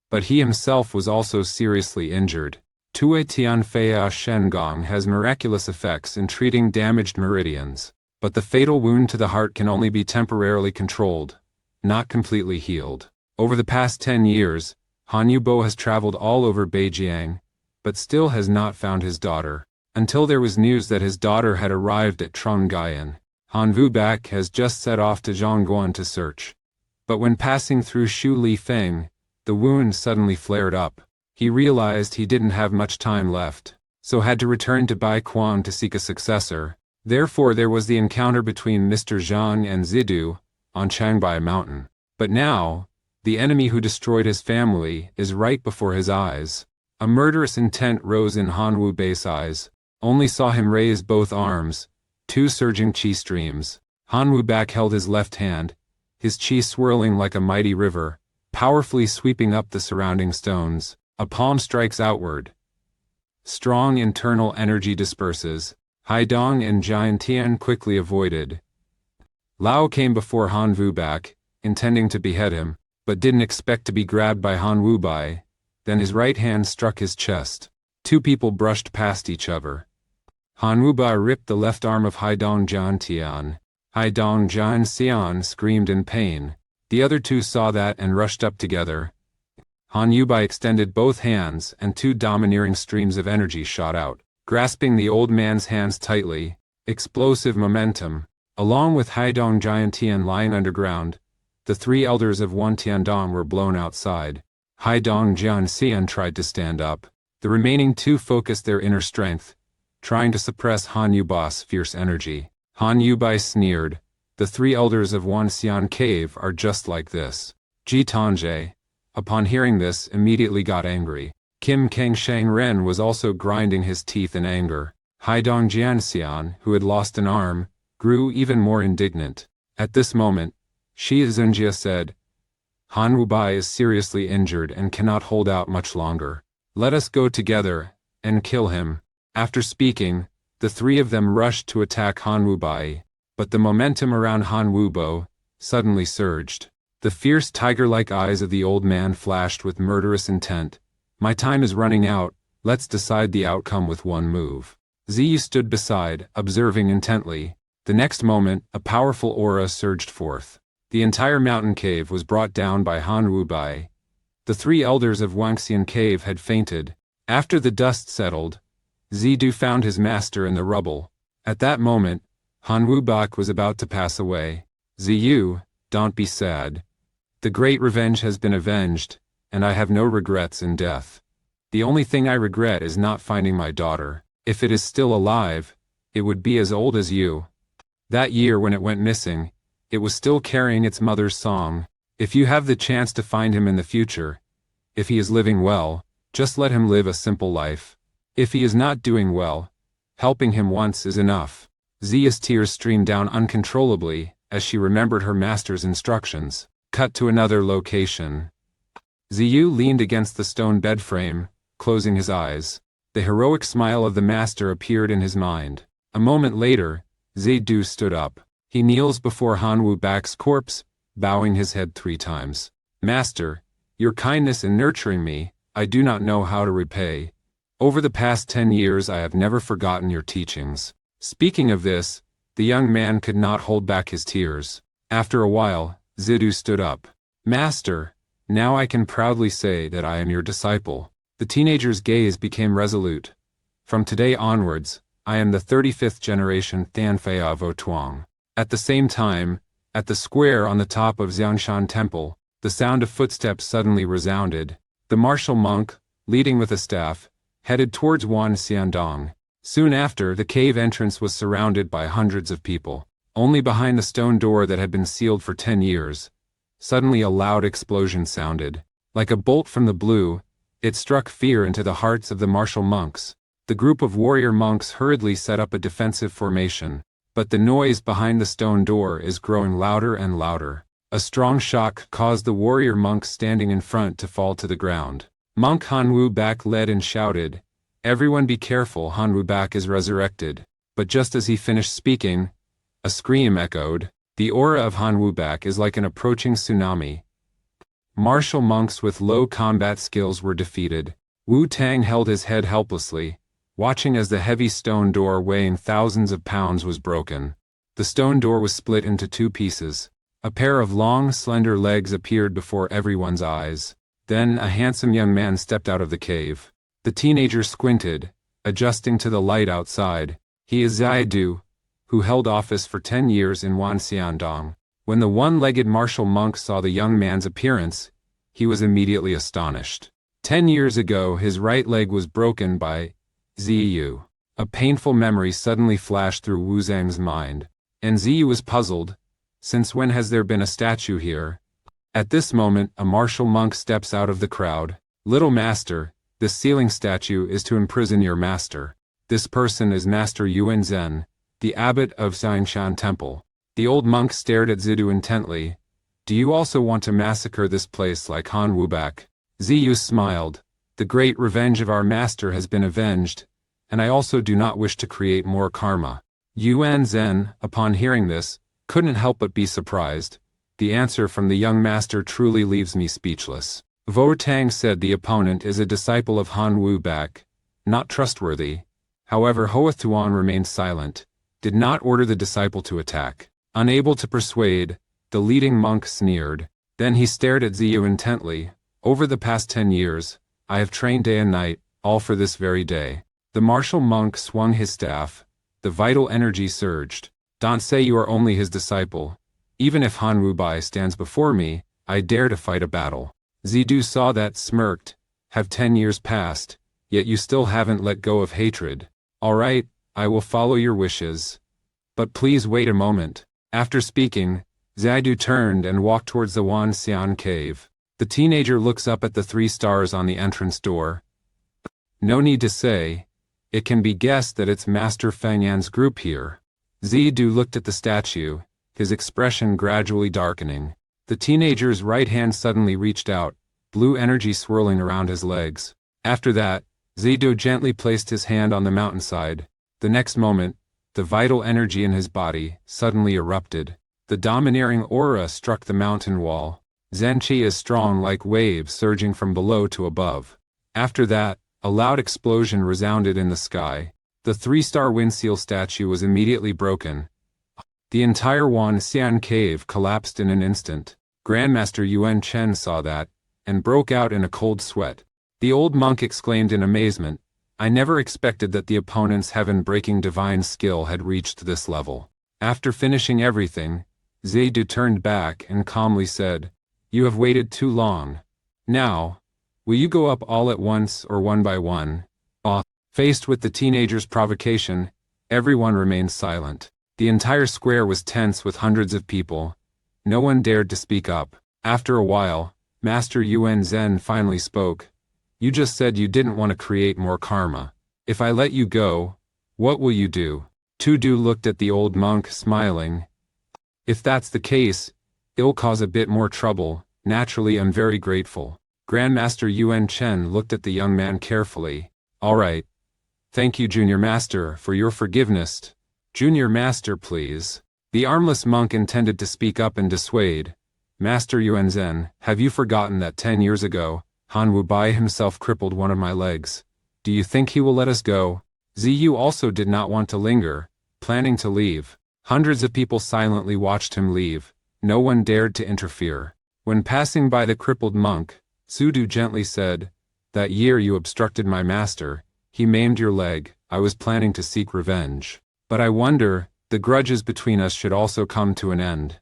but he himself was also seriously injured. Tue Tianfei Shengong has miraculous effects in treating damaged meridians, but the fatal wound to the heart can only be temporarily controlled, not completely healed. Over the past 10 years, Han Yubo has traveled all over Beijing, but still has not found his daughter, until there was news that his daughter had arrived at Tronggayan. Han Wubak has just set off to Zhongguan to search. But when passing through Shu Li Feng, the wound suddenly flared up. He realized he didn't have much time left, so had to return to Baiquan to seek a successor. Therefore there was the encounter between Mr. Zhang and Zidu on Changbai Mountain. But now, the enemy who destroyed his family is right before his eyes. A murderous intent rose in Han Wu Bei's eyes. Only saw him raise both arms, two surging qi streams. Han Wu Bak held his left hand, his qi swirling like a mighty river, powerfully sweeping up the surrounding stones. A palm strikes outward. Strong internal energy disperses. Haidong and Jian Tian quickly avoided. Lao came before Han Wu Bak, intending to behead him, but didn't expect to be grabbed by Han Wu Bai. Then his right hand struck his chest. Two people brushed past each other. Han Wu Bai ripped the left arm of Haidong Jian Tian. Haidong Jian Xian screamed in pain. The other two saw that and rushed up together. Han Wu Bai extended both hands and two domineering streams of energy shot out, grasping the old man's hands tightly. Explosive momentum. Along with Haidong Jian Tian lying underground, the three elders of Wan Tiandong were blown outside. Haidong Jian Xian tried to stand up. The remaining two focused their inner strength, trying to suppress Han Wu Bai's fierce energy. Han Wu Bai sneered, "The three elders of Wan Xian Cave are just like this." Ji Tongje, upon hearing this, immediately got angry. Kim Kang Shang Ren was also grinding his teeth in anger. Haidong Jian Xian, who had lost an arm, grew even more indignant. At this moment, Shi Zunjia said, "Han Wu Bai is seriously injured and cannot hold out much longer. Let us go together and kill him." After speaking, the three of them rushed to attack Han Wu Bai, but the momentum around Han Wu Bo suddenly surged. The fierce tiger-like eyes of the old man flashed with murderous intent. "My time is running out, let's decide the outcome with one move." Ziyu stood beside, observing intently. The next moment, a powerful aura surged forth. The entire mountain cave was brought down by Han Wu Bai. The three elders of Wangxian Cave had fainted. After the dust settled, Zidu found his master in the rubble. At that moment, Han Wu Bak was about to pass away. "Ziyu, don't be sad. The great revenge has been avenged, and I have no regrets in death. The only thing I regret is not finding my daughter. If it is still alive, it would be as old as you. That year when it went missing, it was still carrying its mother's song. If you have the chance to find him in the future, if he is living well, just let him live a simple life. If he is not doing well, helping him once is enough." Zia's tears streamed down uncontrollably as she remembered her master's instructions. Cut to another location. Ziyu leaned against the stone bed frame, closing his eyes. The heroic smile of the master appeared in his mind. A moment later, Zidu stood up. He kneels before Han Wu Bak's corpse, bowing his head 3 times. "Master, your kindness in nurturing me, I do not know how to repay. Over the past 10 years I have never forgotten your teachings." Speaking of this, the young man could not hold back his tears. After a while, Zidu stood up. "Master, now I can proudly say that I am your disciple." The teenager's gaze became resolute. "From today onwards, I am the 35th generation Thanfei Vo Tuang." At the same time, at the square on the top of Xiangshan Temple, the sound of footsteps suddenly resounded. The martial monk, leading with a staff, headed towards Wan Xiandong. Soon after, the cave entrance was surrounded by hundreds of people. Only behind the stone door that had been sealed for 10 years, suddenly a loud explosion sounded. Like a bolt from the blue, it struck fear into the hearts of the martial monks. The group of warrior monks hurriedly set up a defensive formation. But the noise behind the stone door is growing louder and louder. A strong shock caused the warrior monks standing in front to fall to the ground. Monk Han Wu Bak led and shouted, "Everyone be careful, Han Wu Bak is resurrected." But just as he finished speaking, a scream echoed. The aura of Han Wu Bak is like an approaching tsunami. Martial monks with low combat skills were defeated. Wu Tang held his head helplessly, watching as the heavy stone door weighing thousands of pounds was broken. The stone door was split into 2 pieces. A pair of long, slender legs appeared before everyone's eyes. Then a handsome young man stepped out of the cave. The teenager squinted, adjusting to the light outside. He is Zidu, who held office for 10 years in Wan Xiandong. When the one-legged martial monk saw the young man's appearance, he was immediately astonished. 10 years ago his right leg was broken by Ziyu. A painful memory suddenly flashed through Wu Zhang's mind. And Ziyu was puzzled. Since when has there been a statue here? At this moment, a martial monk steps out of the crowd. Little master, this ceiling statue is to imprison your master. This person is Master Yuan Zhen, the abbot of Xiangshan Temple. The old monk stared at Zidu intently. Do you also want to massacre this place like Han Wubak? Ziyu smiled. The great revenge of our master has been avenged, and I also do not wish to create more karma. Yuan Zhen, upon hearing this, couldn't help but be surprised. The answer from the young master truly leaves me speechless. Vo Tang said the opponent is a disciple of Han Wubak, not trustworthy. However, Hoa Tuan remained silent, did not order the disciple to attack. Unable to persuade, the leading monk sneered. Then he stared at Ziyu intently. Over the past 10 years, I have trained day and night, all for this very day. The martial monk swung his staff. The vital energy surged. Don't say you are only his disciple. Even if Han Wubai stands before me, I dare to fight a battle. Zidu saw that, smirked. Have 10 years passed, yet you still haven't let go of hatred. All right, I will follow your wishes. But please wait a moment. After speaking, Zidu turned and walked towards the Wan Xian cave. The teenager looks up at the 3 stars on the entrance door. No need to say, it can be guessed that it's Master Fengyan's group here. Zidu looked at the statue, his expression gradually darkening. The teenager's right hand suddenly reached out, blue energy swirling around his legs. After that, Zidu gently placed his hand on the mountainside. The next moment, the vital energy in his body suddenly erupted. The domineering aura struck the mountain wall. Zenchi is strong like waves surging from below to above. After that, a loud explosion resounded in the sky. The 3-star windseal statue was immediately broken. The entire Wan Xian cave collapsed in an instant. Grandmaster Yuan Chen saw that, and broke out in a cold sweat. The old monk exclaimed in amazement, I never expected that the opponent's heaven-breaking divine skill had reached this level. After finishing everything, Zidu turned back and calmly said, You have waited too long. Now, will you go up all at once or one by one? Faced with the teenager's provocation, everyone remained silent. The entire square was tense with hundreds of people. No one dared to speak up. After a while, Master Yuan Zhen finally spoke. You just said you didn't want to create more karma. If I let you go, what will you do? Tudu looked at the old monk, smiling. If that's the case, it'll cause a bit more trouble. Naturally, I'm very grateful. Grandmaster Yuan Chen looked at the young man carefully. All right. Thank you, Junior Master, for your forgiveness. Junior Master, please. The armless monk intended to speak up and dissuade. Master Yuan Zhen, have you forgotten that 10 years ago, Han Wubai himself crippled one of my legs? Do you think he will let us go? Ziyu also did not want to linger, planning to leave. Hundreds of people silently watched him leave. No one dared to interfere. When passing by the crippled monk, Zidu gently said, That year you obstructed my master. He maimed your leg. I was planning to seek revenge. But I wonder, the grudges between us should also come to an end.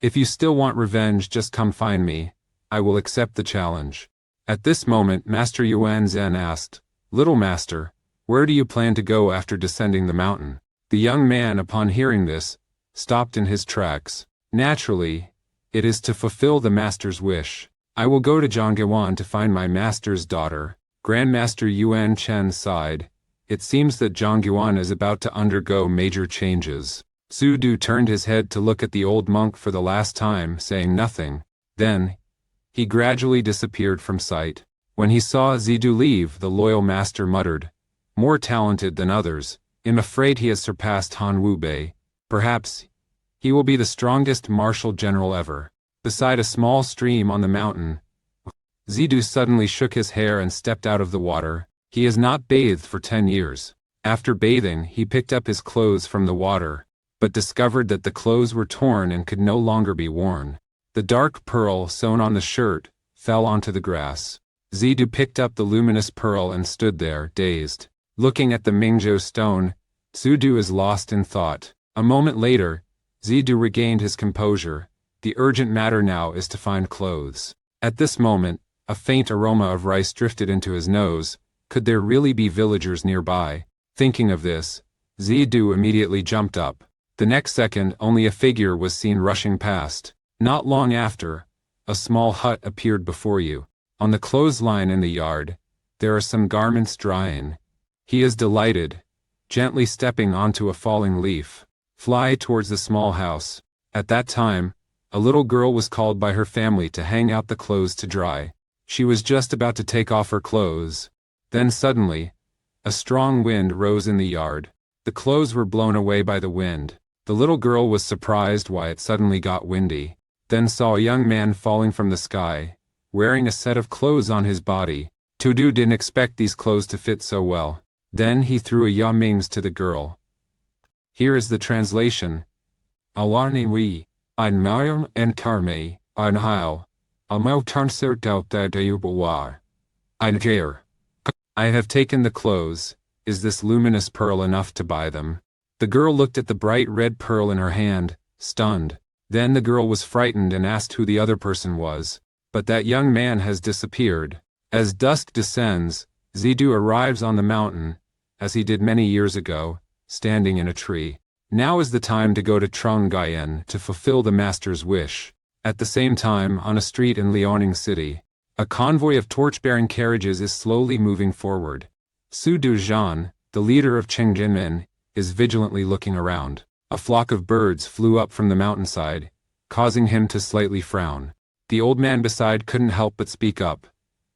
If you still want revenge, just come find me. I will accept the challenge. At this moment, Master Yuan Zhen asked, Little Master, where do you plan to go after descending the mountain? The young man, upon hearing this, stopped in his tracks. Naturally, it is to fulfill the master's wish. I will go to Zhangguan to find my master's daughter. Grandmaster Yuan Chen sighed. It seems that Zhangguan is about to undergo major changes. Zidu turned his head to look at the old monk for the last time, saying nothing. Then, he gradually disappeared from sight. When he saw Zidu leave, the loyal master muttered, More talented than others. I'm afraid he has surpassed Han Wubei. Perhaps he will be the strongest martial general ever. Beside a small stream on the mountain, Zidu suddenly shook his hair and stepped out of the water. He has not bathed for 10 years. After bathing, he picked up his clothes from the water, but discovered that the clothes were torn and could no longer be worn. The dark pearl sewn on the shirt fell onto the grass. Zidu picked up the luminous pearl and stood there, dazed. Looking at the Mingzhou stone, Zidu is lost in thought. A moment later, Zidu regained his composure. The urgent matter now is to find clothes. At this moment, a faint aroma of rice drifted into his nose. Could there really be villagers nearby? Thinking of this, Zidu immediately jumped up. The next second, only a figure was seen rushing past. Not long after, a small hut appeared before you. On the clothesline in the yard, there are some garments drying. He is delighted, gently stepping onto a falling leaf. Fly towards the small house. At that time, a little girl was called by her family to hang out the clothes to dry. She was just about to take off her clothes. Then suddenly, a strong wind rose in the yard. The clothes were blown away by the wind. The little girl was surprised why it suddenly got windy, then saw a young man falling from the sky, wearing a set of clothes on his body. Tudu didn't expect these clothes to fit so well. Then he threw a yamings to the girl. Here is the translation. Alarni we, ein mayam en karme, ein heil, amau tanser dauta deubawar. Ein jair. I have taken the clothes. Is this luminous pearl enough to buy them? The girl looked at the bright red pearl in her hand, stunned. Then the girl was frightened and asked who the other person was. But that young man has disappeared. As dusk descends, Zidu arrives on the mountain, as he did many years ago, standing in a tree. Now is the time to go to Trondheim to fulfill the master's wish. At the same time, on a street in Liaoning City, a convoy of torch-bearing carriages is slowly moving forward. Su Duzhan, the leader of Chengjinmen, is vigilantly looking around. A flock of birds flew up from the mountainside, causing him to slightly frown. The old man beside couldn't help but speak up.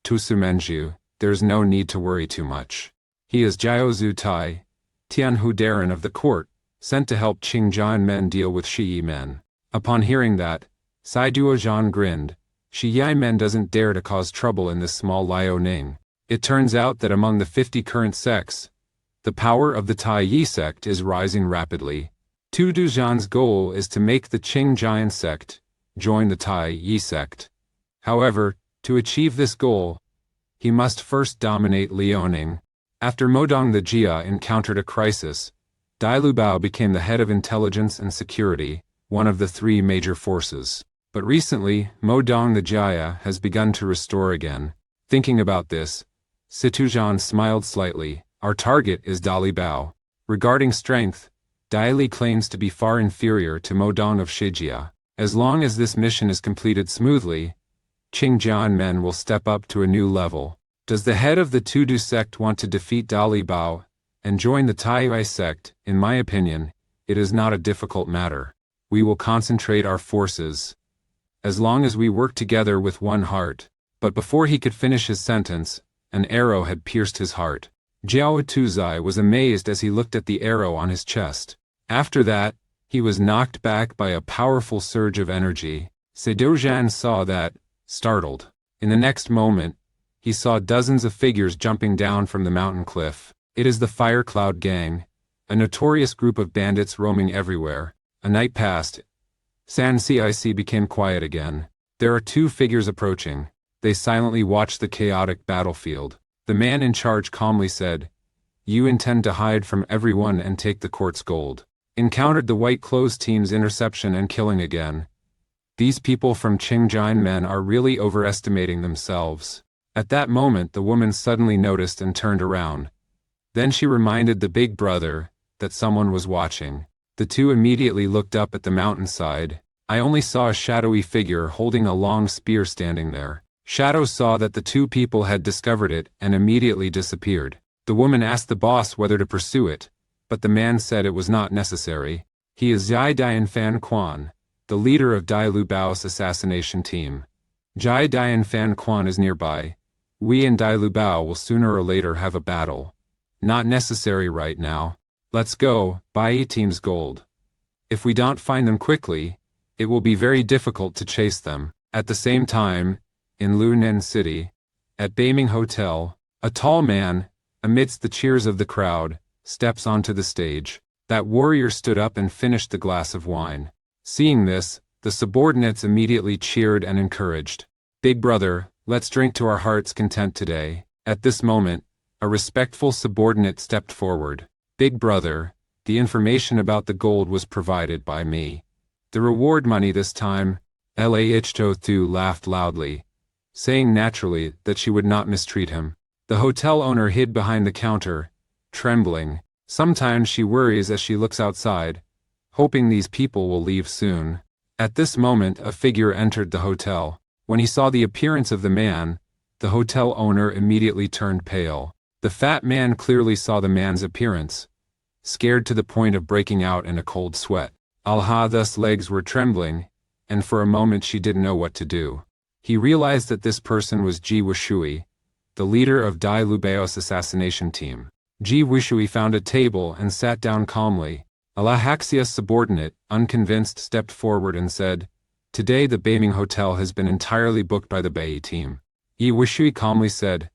Tu Sumenju, there's no need to worry too much. He is Jiaozu Tai, Tianhu Darren of the court, sent to help Qingjian men deal with Shiyi men. Upon hearing that, Sai Duozhan grinned. Shiyi men doesn't dare to cause trouble in this small Liaoning. It turns out that among the 50 current sects, the power of the Tai Yi sect is rising rapidly. Tu Duzhan's goal is to make the Qingjian sect join the Tai Yi sect. However, to achieve this goal, he must first dominate Liaoning. After Modong the Jia encountered a crisis, Dai Lubao became the head of intelligence and security, one of the 3 major forces. But recently, Modong the Jia has begun to restore again. Thinking about this, Situzhan smiled slightly. Our target is Dali Bao. Regarding strength, Dai Li claims to be far inferior to Modong of Shijia. As long as this mission is completed smoothly, Qingjian men will step up to a new level. Does the head of the Tudu sect want to defeat Dali Bao and join the Tai sect? In my opinion, it is not a difficult matter. We will concentrate our forces, as long as we work together with one heart. But before he could finish his sentence, an arrow had pierced his heart. Jiao Tuzai was amazed as he looked at the arrow on his chest. After that, he was knocked back by a powerful surge of energy. Sidozhan saw that, startled. In the next moment, he saw dozens of figures jumping down from the mountain cliff. It is the Fire Cloud Gang, a notorious group of bandits roaming everywhere. A night passed. San Cic became quiet again. There are 2 figures approaching. They silently watched the chaotic battlefield. The man in charge calmly said, "You intend to hide from everyone and take the court's gold." Encountered the white clothes team's interception and killing again. These people from Qingjian men are really overestimating themselves. At that moment the woman suddenly noticed and turned around. Then she reminded the big brother that someone was watching. The 2 immediately looked up at the mountainside. I only saw a shadowy figure holding a long spear standing there. Shadow saw that the 2 people had discovered it and immediately disappeared. The woman asked the boss whether to pursue it, but the man said it was not necessary. He is Zhai Dian Fan Quan, the leader of Dai Lu Bao's assassination team. Zhai Dian Fan Quan is nearby. We and Dai Lu Bao will sooner or later have a battle. Not necessary right now. Let's go, Bai team's gold. If we don't find them quickly, it will be very difficult to chase them. At the same time, in Lunan City, at Beiming Hotel, a tall man, amidst the cheers of the crowd, steps onto the stage. That warrior stood up and finished the glass of wine. Seeing this, the subordinates immediately cheered and encouraged. Big brother, let's drink to our heart's content today. At this moment, a respectful subordinate stepped forward. Big brother, the information about the gold was provided by me. The reward money this time. Lah laughed loudly, saying naturally that she would not mistreat him. The hotel owner hid behind the counter, trembling. Sometimes she worries as she looks outside, hoping these people will leave soon. At this moment a figure entered the hotel. When he saw the appearance of the man, the hotel owner immediately turned pale. The fat man clearly saw the man's appearance, scared to the point of breaking out in a cold sweat. Alhada's legs were trembling, and for a moment she didn't know what to do. He realized that this person was Ji Wushui, the leader of Dai Lubeo's assassination team. Ji Wushui found a table and sat down calmly. Alahaxia's subordinate, unconvinced, stepped forward and said, "Today the Beiming Hotel has been entirely booked by the Bai team." Yi Wushui calmly said,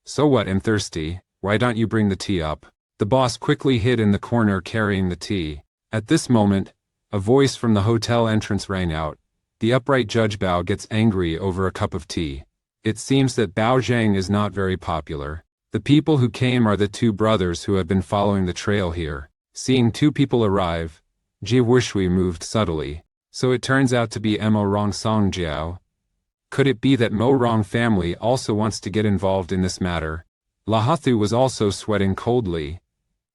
"So what, I'm thirsty, why don't you bring the tea up?" The boss quickly hid in the corner carrying the tea. At this moment, a voice from the hotel entrance rang out. The upright Judge Bao gets angry over a cup of tea. It seems that Bao Zhang is not very popular. The people who came are the two brothers who have been following the trail here. Seeing two people arrive, Ji Wushui moved subtly. So it turns out to be Mo Rong Songjiao. Could it be that Mo Rong family also wants to get involved in this matter? Lahathu was also sweating coldly.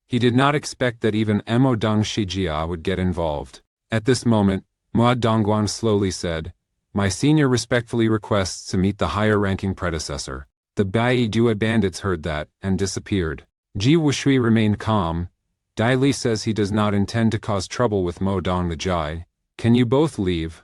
He did not expect that even Mo Dong Shijia would get involved. At this moment, Ma Dongguan slowly said, "My senior respectfully requests to meet the higher-ranking predecessor." The Bai Dua bandits heard that, and disappeared. Ji Wushui remained calm. Dai Li says he does not intend to cause trouble with Mo Dong the Jai. "Can you both leave?"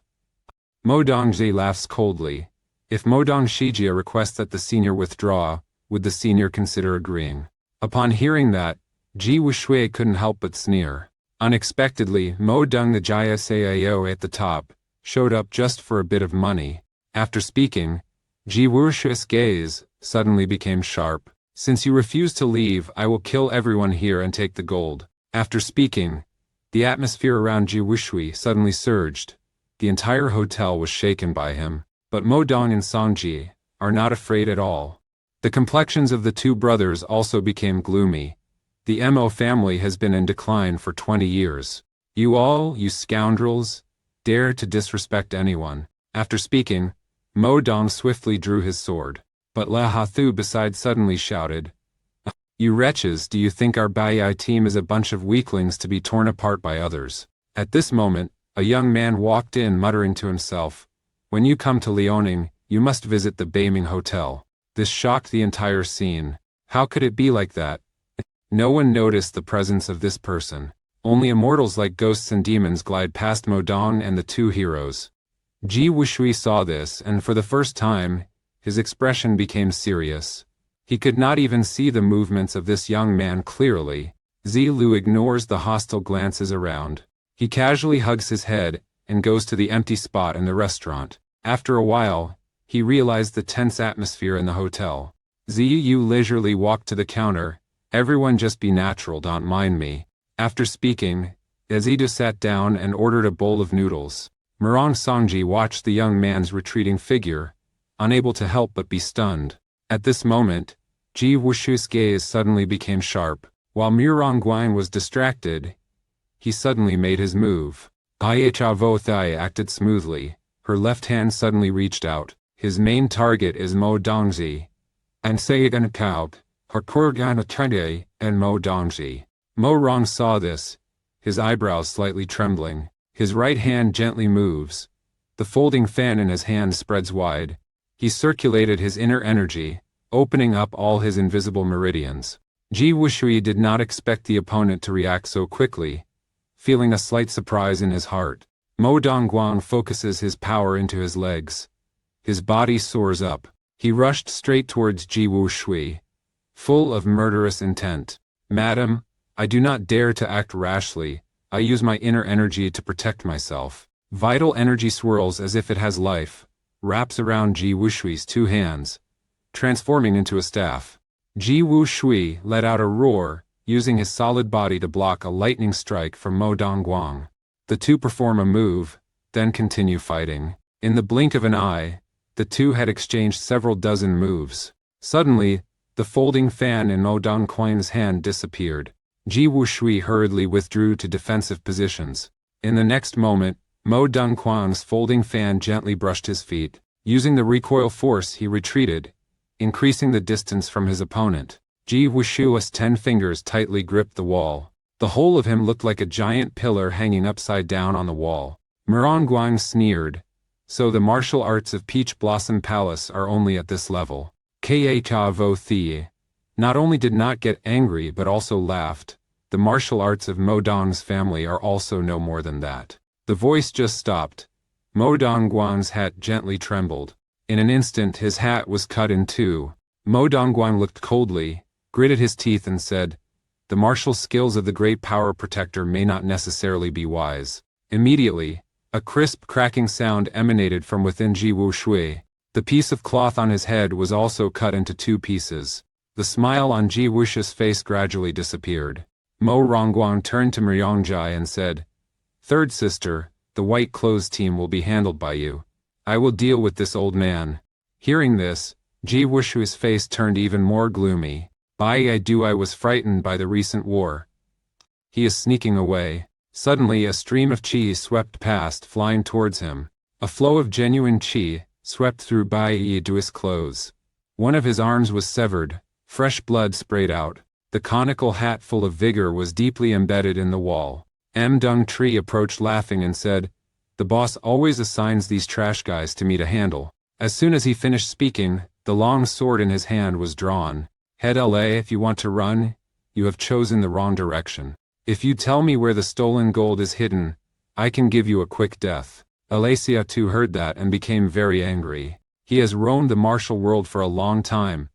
Mo Dongji laughs coldly. If Mo Dong Shijia requests that the senior withdraw, would the senior consider agreeing? Upon hearing that, Ji Wushui couldn't help but sneer. Unexpectedly, Mo Dong the Jaya Sao at the top showed up just for a bit of money. After speaking, Ji Wushui's gaze suddenly became sharp. "Since you refuse to leave, I will kill everyone here and take the gold." After speaking, the atmosphere around Ji Wushui suddenly surged. The entire hotel was shaken by him. But Mo Dong and Songji are not afraid at all. The complexions of the two brothers also became gloomy. The Mo family has been in decline for 20 years. "You all, you scoundrels, dare to disrespect anyone." After speaking, Mo Dong swiftly drew his sword. But La Hathu beside suddenly shouted, "You wretches, do you think our Bai team is a bunch of weaklings to be torn apart by others?" At this moment, a young man walked in muttering to himself, "When you come to Liaoning, you must visit the Beiming Hotel." This shocked the entire scene. How could it be like that? No one noticed the presence of this person. Only immortals like ghosts and demons glide past Mo Dong and the two heroes. Ji Wushui saw this, and for the first time, his expression became serious. He could not even see the movements of this young man clearly. Zilu ignores the hostile glances around. He casually hugs his head and goes to the empty spot in the restaurant. After a while, he realized the tense atmosphere in the hotel. Ziyu leisurely walked to the counter. "Everyone just be natural, don't mind me." After speaking, Zidu sat down and ordered a bowl of noodles. Murong Songji watched the young man's retreating figure, unable to help but be stunned. At this moment, Ji Wushui's gaze suddenly became sharp. While Murong Guan was distracted, he suddenly made his move. Chavo Thai acted smoothly. Her left hand suddenly reached out. His main target is Mo Dongji. And Sagan Kaub, Harkurgan Atende, and Mo Dongji. Mo Rong saw this, his eyebrows slightly trembling. His right hand gently moves. The folding fan in his hand spreads wide. He circulated his inner energy, opening up all his invisible meridians. Ji Wushui did not expect the opponent to react so quickly, feeling a slight surprise in his heart. Mo Dongguan focuses his power into his legs. His body soars up. He rushed straight towards Ji Wushui, full of murderous intent. "Madam, I do not dare to act rashly. I use my inner energy to protect myself." Vital energy swirls as if it has life, wraps around Ji Wushui's two hands, transforming into a staff. Ji Wushui let out a roar, using his solid body to block a lightning strike from Mo Dongguan. The two perform a move, then continue fighting. In the blink of an eye, the two had exchanged several dozen moves. Suddenly, the folding fan in Mo Dongguan's hand disappeared. Ji Wushui hurriedly withdrew to defensive positions. In the next moment, Mo Dongguan's folding fan gently brushed his feet. Using the recoil force, he retreated, increasing the distance from his opponent. Ji Wushua's 10 fingers tightly gripped the wall. The whole of him looked like a giant pillar hanging upside down on the wall. Guang sneered. So the martial arts of Peach Blossom Palace are only at this level. Ka Vo Thie not only did not get angry but also laughed. The martial arts of Mo Dong's family are also no more than that. The voice just stopped. Mo Dongguang's hat gently trembled. In an instant his hat was cut in two. Mo Dongguang looked coldly, gritted his teeth and said, "The martial skills of the great power protector may not necessarily be wise." Immediately, a crisp cracking sound emanated from within Ji Wushui. The piece of cloth on his head was also cut into two pieces. The smile on Ji Wushui's face gradually disappeared. Mo Rongguang turned to Myeongjai and said, "Third sister, the white clothes team will be handled by you. I will deal with this old man." Hearing this, Ji Wushui's face turned even more gloomy. I was frightened by the recent war. He is sneaking away. Suddenly a stream of qi swept past, flying towards him. A flow of genuine qi swept through Bai Du's clothes. One of his arms was severed, fresh blood sprayed out. The conical hat full of vigor was deeply embedded in the wall. Dung Tree approached laughing and said, "The boss always assigns these trash guys to me to handle." As soon as he finished speaking, the long sword in his hand was drawn. "Head LA, if you want to run, you have chosen the wrong direction. If you tell me where the stolen gold is hidden, I can give you a quick death." Alacia too heard that and became very angry. He has roamed the martial world for a long time,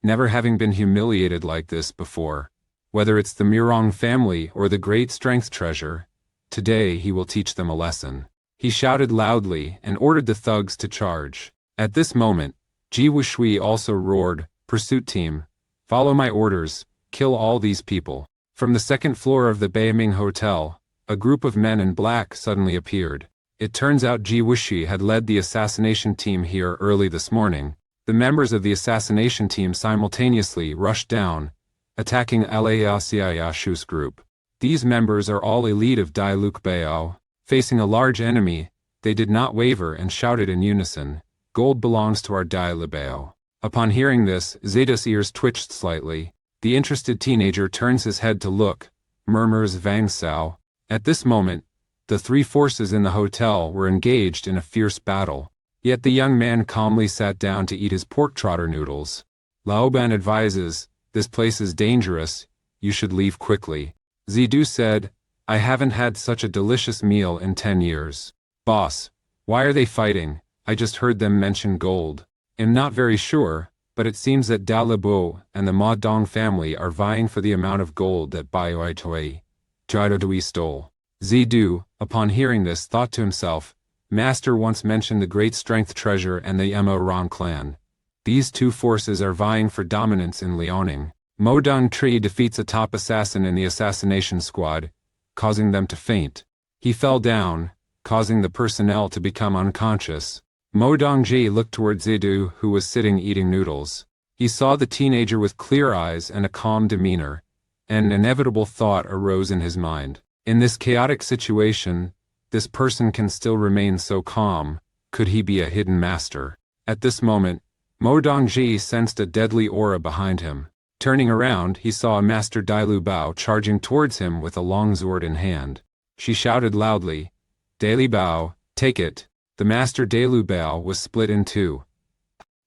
never having been humiliated like this before. Whether it's the Murong family or the great strength treasure, today he will teach them a lesson. He shouted loudly and ordered the thugs to charge. At this moment, Ji Wushui also roared, "Pursuit team, follow my orders, kill all these people." From the second floor of the Beiming Hotel, a group of men in black suddenly appeared. It turns out Ji Wushui had led the assassination team here early this morning. The members of the assassination team simultaneously rushed down, attacking Alaciashu's group. These members are all elite of Dai Luk Bao. Facing a large enemy, they did not waver and shouted in unison, "Gold belongs to our Dai Libao." Upon hearing this, Zidu's ears twitched slightly. The interested teenager turns his head to look, murmurs Vang Sao. At this moment, the three forces in the hotel were engaged in a fierce battle. Yet the young man calmly sat down to eat his pork trotter noodles. Laoban advises, "This place is dangerous, you should leave quickly." Zidu said, "I haven't had such a delicious meal in 10 years. Boss, why are they fighting? I just heard them mention gold." "I'm not very sure, but it seems that Dalabo and the Ma Dong family are vying for the amount of gold that Bai Toi Jadodui stole." Zidu, upon hearing this, thought to himself, "Master once mentioned the great strength treasure and the Mo Ron clan. These two forces are vying for dominance in Liaoning. Mo Dong Tree defeats a top assassin in the assassination squad, causing them to faint. He fell down, causing the personnel to become unconscious." Mo Dongji looked toward Zidu, who was sitting eating noodles. He saw the teenager with clear eyes and a calm demeanor, and an inevitable thought arose in his mind. In this chaotic situation, this person can still remain so calm. Could he be a hidden master? At this moment, Mo Dongji sensed a deadly aura behind him. Turning around, he saw a Master Dailu Bao charging towards him with a long sword in hand. She shouted loudly, "Daily Bao, take it." The Master Dailu Bao was split in two.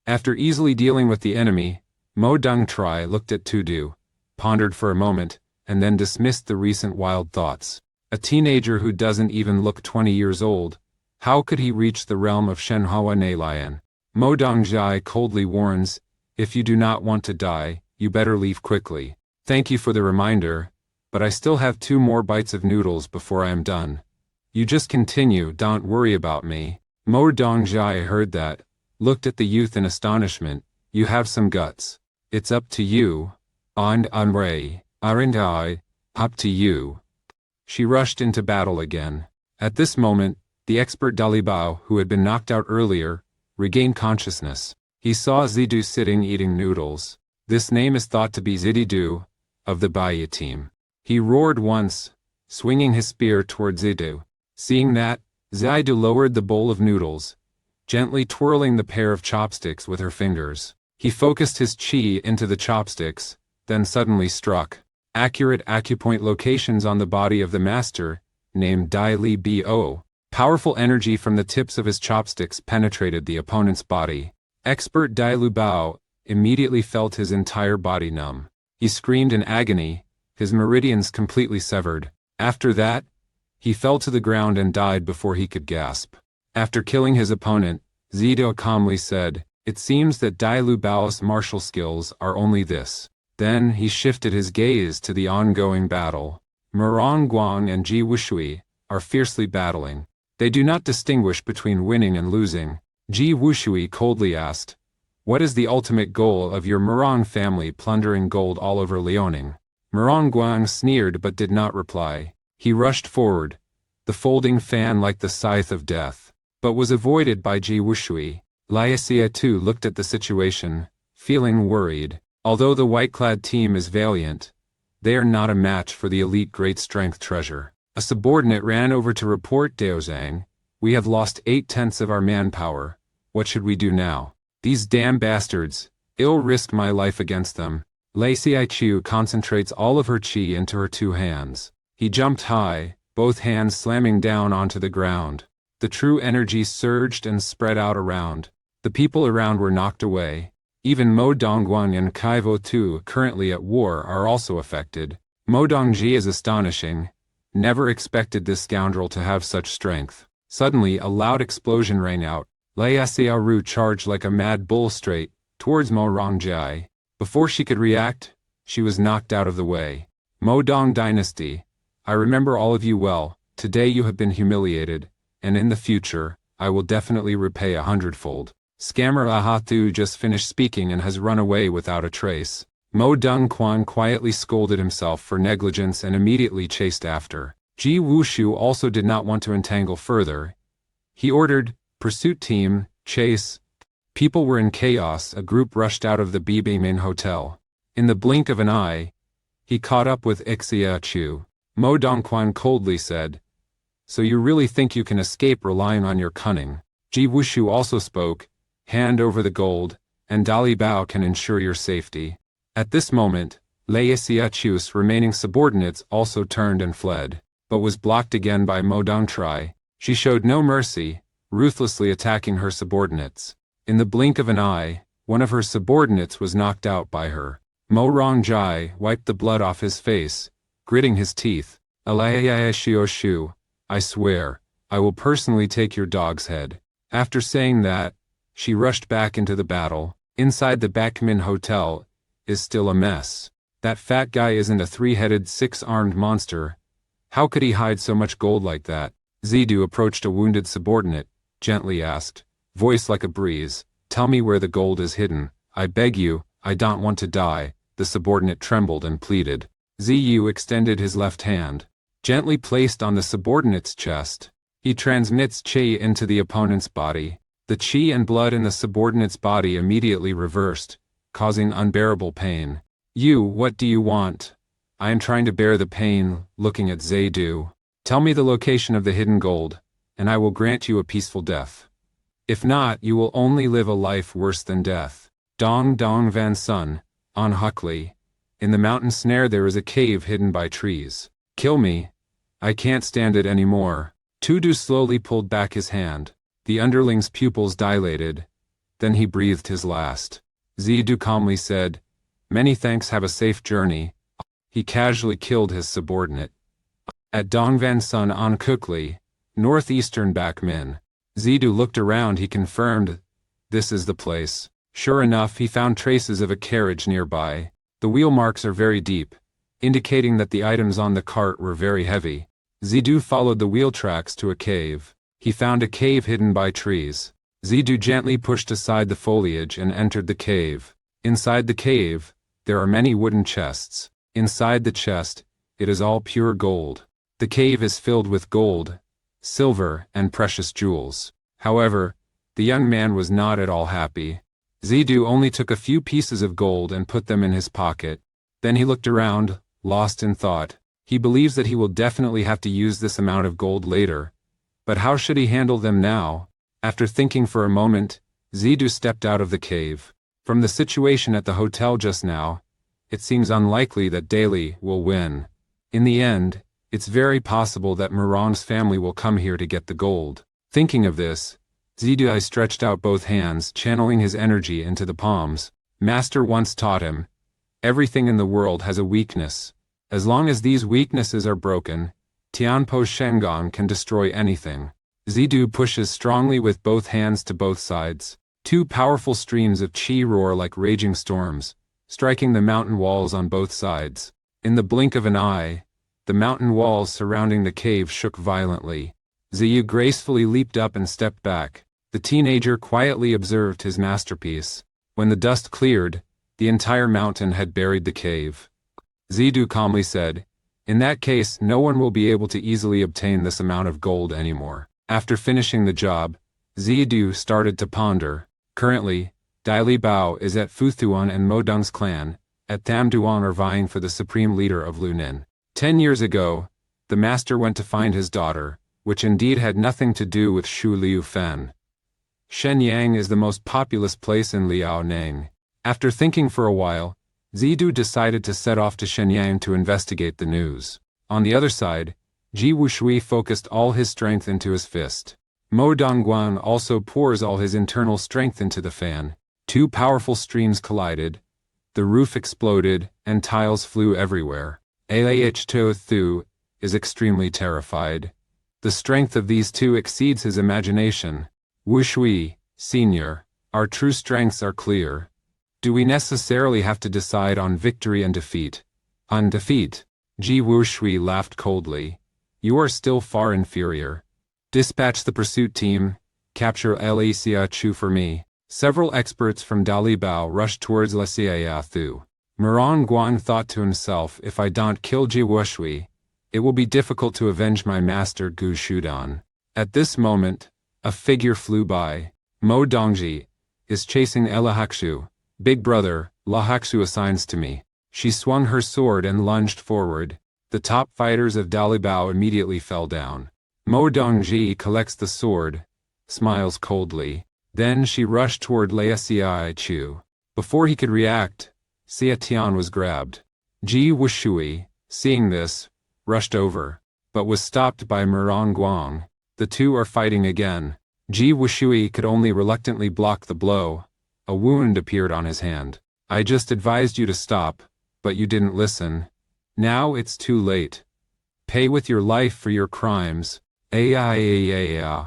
After easily dealing with the enemy, Mo Dong Tri looked at Tudu, pondered for a moment, and then dismissed the recent wild thoughts. A teenager who doesn't even look 20 years old, how could he reach the realm of Shenhua Neilan? Mo Dongjai coldly warns, "If you do not want to die, you better leave quickly." "Thank you for the reminder, but I still have 2 more bites of noodles before I am done. You just continue, don't worry about me." Mo Dongjai heard that, looked at the youth in astonishment. "You have some guts. It's up to you. And Anrei, aren't I? Up to you." She rushed into battle again. At this moment, the expert Dalibao, who had been knocked out earlier, regained consciousness. He saw Zidu sitting eating noodles. This name is thought to be Zidu, of the Baya team. He roared once, swinging his spear toward Zidu. Seeing that, Zidu lowered the bowl of noodles, gently twirling the pair of chopsticks with her fingers. He focused his chi into the chopsticks, then suddenly struck. Accurate acupoint locations on the body of the master, named Dai Li Bo. Powerful energy from the tips of his chopsticks penetrated the opponent's body. Expert Dai Lu Bao immediately felt his entire body numb. He screamed in agony, his meridians completely severed. After that, he fell to the ground and died before he could gasp. After killing his opponent, Zidu calmly said, "It seems that Dai Lu Bao's martial skills are only this." Then he shifted his gaze to the ongoing battle. Murong Guang and Ji Wushui are fiercely battling. They do not distinguish between winning and losing. Ji Wushui coldly asked, "What is the ultimate goal of your Murong family plundering gold all over Liaoning?" Murong Guang sneered but did not reply. He rushed forward, the folding fan like the scythe of death, but was avoided by Ji Wushui. Liasia too looked at the situation, feeling worried. Although the white-clad team is valiant, they are not a match for the elite great strength treasure. A subordinate ran over to report Daozang, "We have lost 8/10 of our manpower. What should we do now? These damn bastards. I'll risk my life against them." Lei Xiaiqiu concentrates all of her qi into her two hands. He jumped high, both hands slamming down onto the ground. The true energy surged and spread out around. The people around were knocked away. Even Mo Dongguan and Kaivo Tu, currently at war, are also affected. Mo Dongji is astonishing. Never expected this scoundrel to have such strength. Suddenly a loud explosion rang out. Lei Xiaoru charged like a mad bull straight towards Mo Rongjai. Before she could react, she was knocked out of the way. Mo Dong Dynasty, I remember all of you well. Today you have been humiliated, and in the future, I will definitely repay 100-fold. Scammer Ahatu just finished speaking and has run away without a trace. Mo Dongquan quietly scolded himself for negligence and immediately chased after. Ji Wushu also did not want to entangle further. He ordered, "Pursuit team, chase." People were in chaos. A group rushed out of the Bibimin hotel. In the blink of an eye, he caught up with Ixia Chu. Mo Dongquan coldly said, "So you really think you can escape relying on your cunning?" Ji Wushu also spoke, "Hand over the gold, and Dali Bao can ensure your safety." At this moment, Lei Xiaochu's remaining subordinates also turned and fled, but was blocked again by Mo Dongtrai. She showed no mercy, ruthlessly attacking her subordinates. In the blink of an eye, one of her subordinates was knocked out by her. Mo Rongjai wiped the blood off his face, gritting his teeth. "Shioshu, I swear, I will personally take your dog's head." After saying that, she rushed back into the battle. Inside the Bakmin Hotel is still a mess. That fat guy isn't a three-headed, six-armed monster. How could he hide so much gold like that? Zidu approached a wounded subordinate, gently asked, voice like a breeze, "Tell me where the gold is hidden. I beg you, I don't want to die." The subordinate trembled and pleaded. Ziyu extended his left hand, gently placed on the subordinate's chest. He transmits qi into the opponent's body. The qi and blood in the subordinate's body immediately reversed, causing unbearable pain. What do you want?" "I am trying to bear the pain," looking at Zidu. "Tell me the location of the hidden gold, and I will grant you a peaceful death. If not, you will only live a life worse than death." Dong Dong Van Sun, on Huckley. In the mountain snare there is a cave hidden by trees. "Kill me. I can't stand it anymore." Tudu slowly pulled back his hand. The underling's pupils dilated. Then he breathed his last. Zidu calmly said, "Many thanks, have a safe journey." He casually killed his subordinate. At Dongvan Sun on Kukli, northeastern Bakmin, Zidu looked around. He confirmed, "This is the place." Sure enough, he found traces of a carriage nearby. The wheel marks are very deep, indicating that the items on the cart were very heavy. Zidu followed the wheel tracks to a cave. He found a cave hidden by trees. Zidu gently pushed aside the foliage and entered the cave. Inside the cave, there are many wooden chests. Inside the chest, it is all pure gold. The cave is filled with gold, silver, and precious jewels. However, the young man was not at all happy. Zidu only took a few pieces of gold and put them in his pocket. Then he looked around, lost in thought. He believes that he will definitely have to use this amount of gold later. But how should he handle them now? After thinking for a moment, Zidu stepped out of the cave. From the situation at the hotel just now, it seems unlikely that Daily will win. In the end, it's very possible that Moran's family will come here to get the gold. Thinking of this, Zidu stretched out both hands, channeling his energy into the palms. Master once taught him, everything in the world has a weakness. As long as these weaknesses are broken, Tianpo Shengon can destroy anything. Zidu pushes strongly with both hands to both sides. Two powerful streams of qi roar like raging storms, striking the mountain walls on both sides. In the blink of an eye, the mountain walls surrounding the cave shook violently. Zidu gracefully leaped up and stepped back. The teenager quietly observed his masterpiece. When the dust cleared, the entire mountain had buried the cave. Zidu calmly said, "In that case, no one will be able to easily obtain this amount of gold anymore." After finishing the job, Zidu started to ponder. Currently, Daili Bao is at Futhuan and Modung's clan, at Thamduan are vying for the supreme leader of Lunin. 10 years ago, the master went to find his daughter, which indeed had nothing to do with Shu Liu Fen. Shenyang is the most populous place in Liaoning. After thinking for a while, Zidu decided to set off to Shenyang to investigate the news. On the other side, Ji Wushui focused all his strength into his fist. Mo Dongguan also pours all his internal strength into the fan. Two powerful streams collided, the roof exploded, and tiles flew everywhere. Alahto Thu is extremely terrified. The strength of these two exceeds his imagination. Wushui, Senior, our true strengths are clear. Do we necessarily have to decide on victory and defeat? On defeat, Ji Wushui laughed coldly. You are still far inferior. Dispatch the pursuit team, capture Alicia Chu for me. Several experts from Dali Bao rushed towards Lesia Thu. Moran Guan thought to himself, if I don't kill Ji Wushui, it will be difficult to avenge my master Gu Shudan. At this moment, a figure flew by. Mo Dongji is chasing Elahakshu. Big brother, Lahakshu assigns to me. She swung her sword and lunged forward. The top fighters of Dalibao immediately fell down. Mo Dongji collects the sword, smiles coldly. Then she rushed toward Lea Xiai Chu. Before he could react, Xia Tian was grabbed. Ji Wushui, seeing this, rushed over, but was stopped by Moran Guang. The two are fighting again. Ji Wushui could only reluctantly block the blow. A wound appeared on his hand. I just advised you to stop, but you didn't listen. Now it's too late. Pay with your life for your crimes. Thu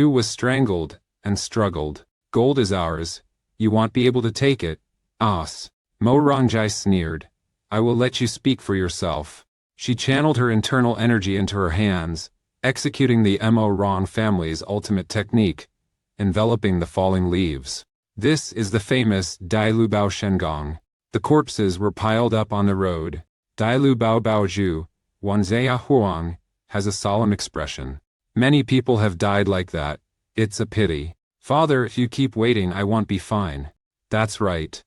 was strangled and struggled. Gold is ours. You won't be able to take it. As. Mo Rangjai sneered. I will let you speak for yourself. She channeled her internal energy into her hands, executing the Mo Ron family's ultimate technique, enveloping the falling leaves. This is the famous Dai Lu Bao Shengong. The corpses were piled up on the road. Dai Lu Bao Bao Zhu, Wanzia Huang, has a solemn expression. Many people have died like that. It's a pity. Father, if you keep waiting, I won't be fine. That's right.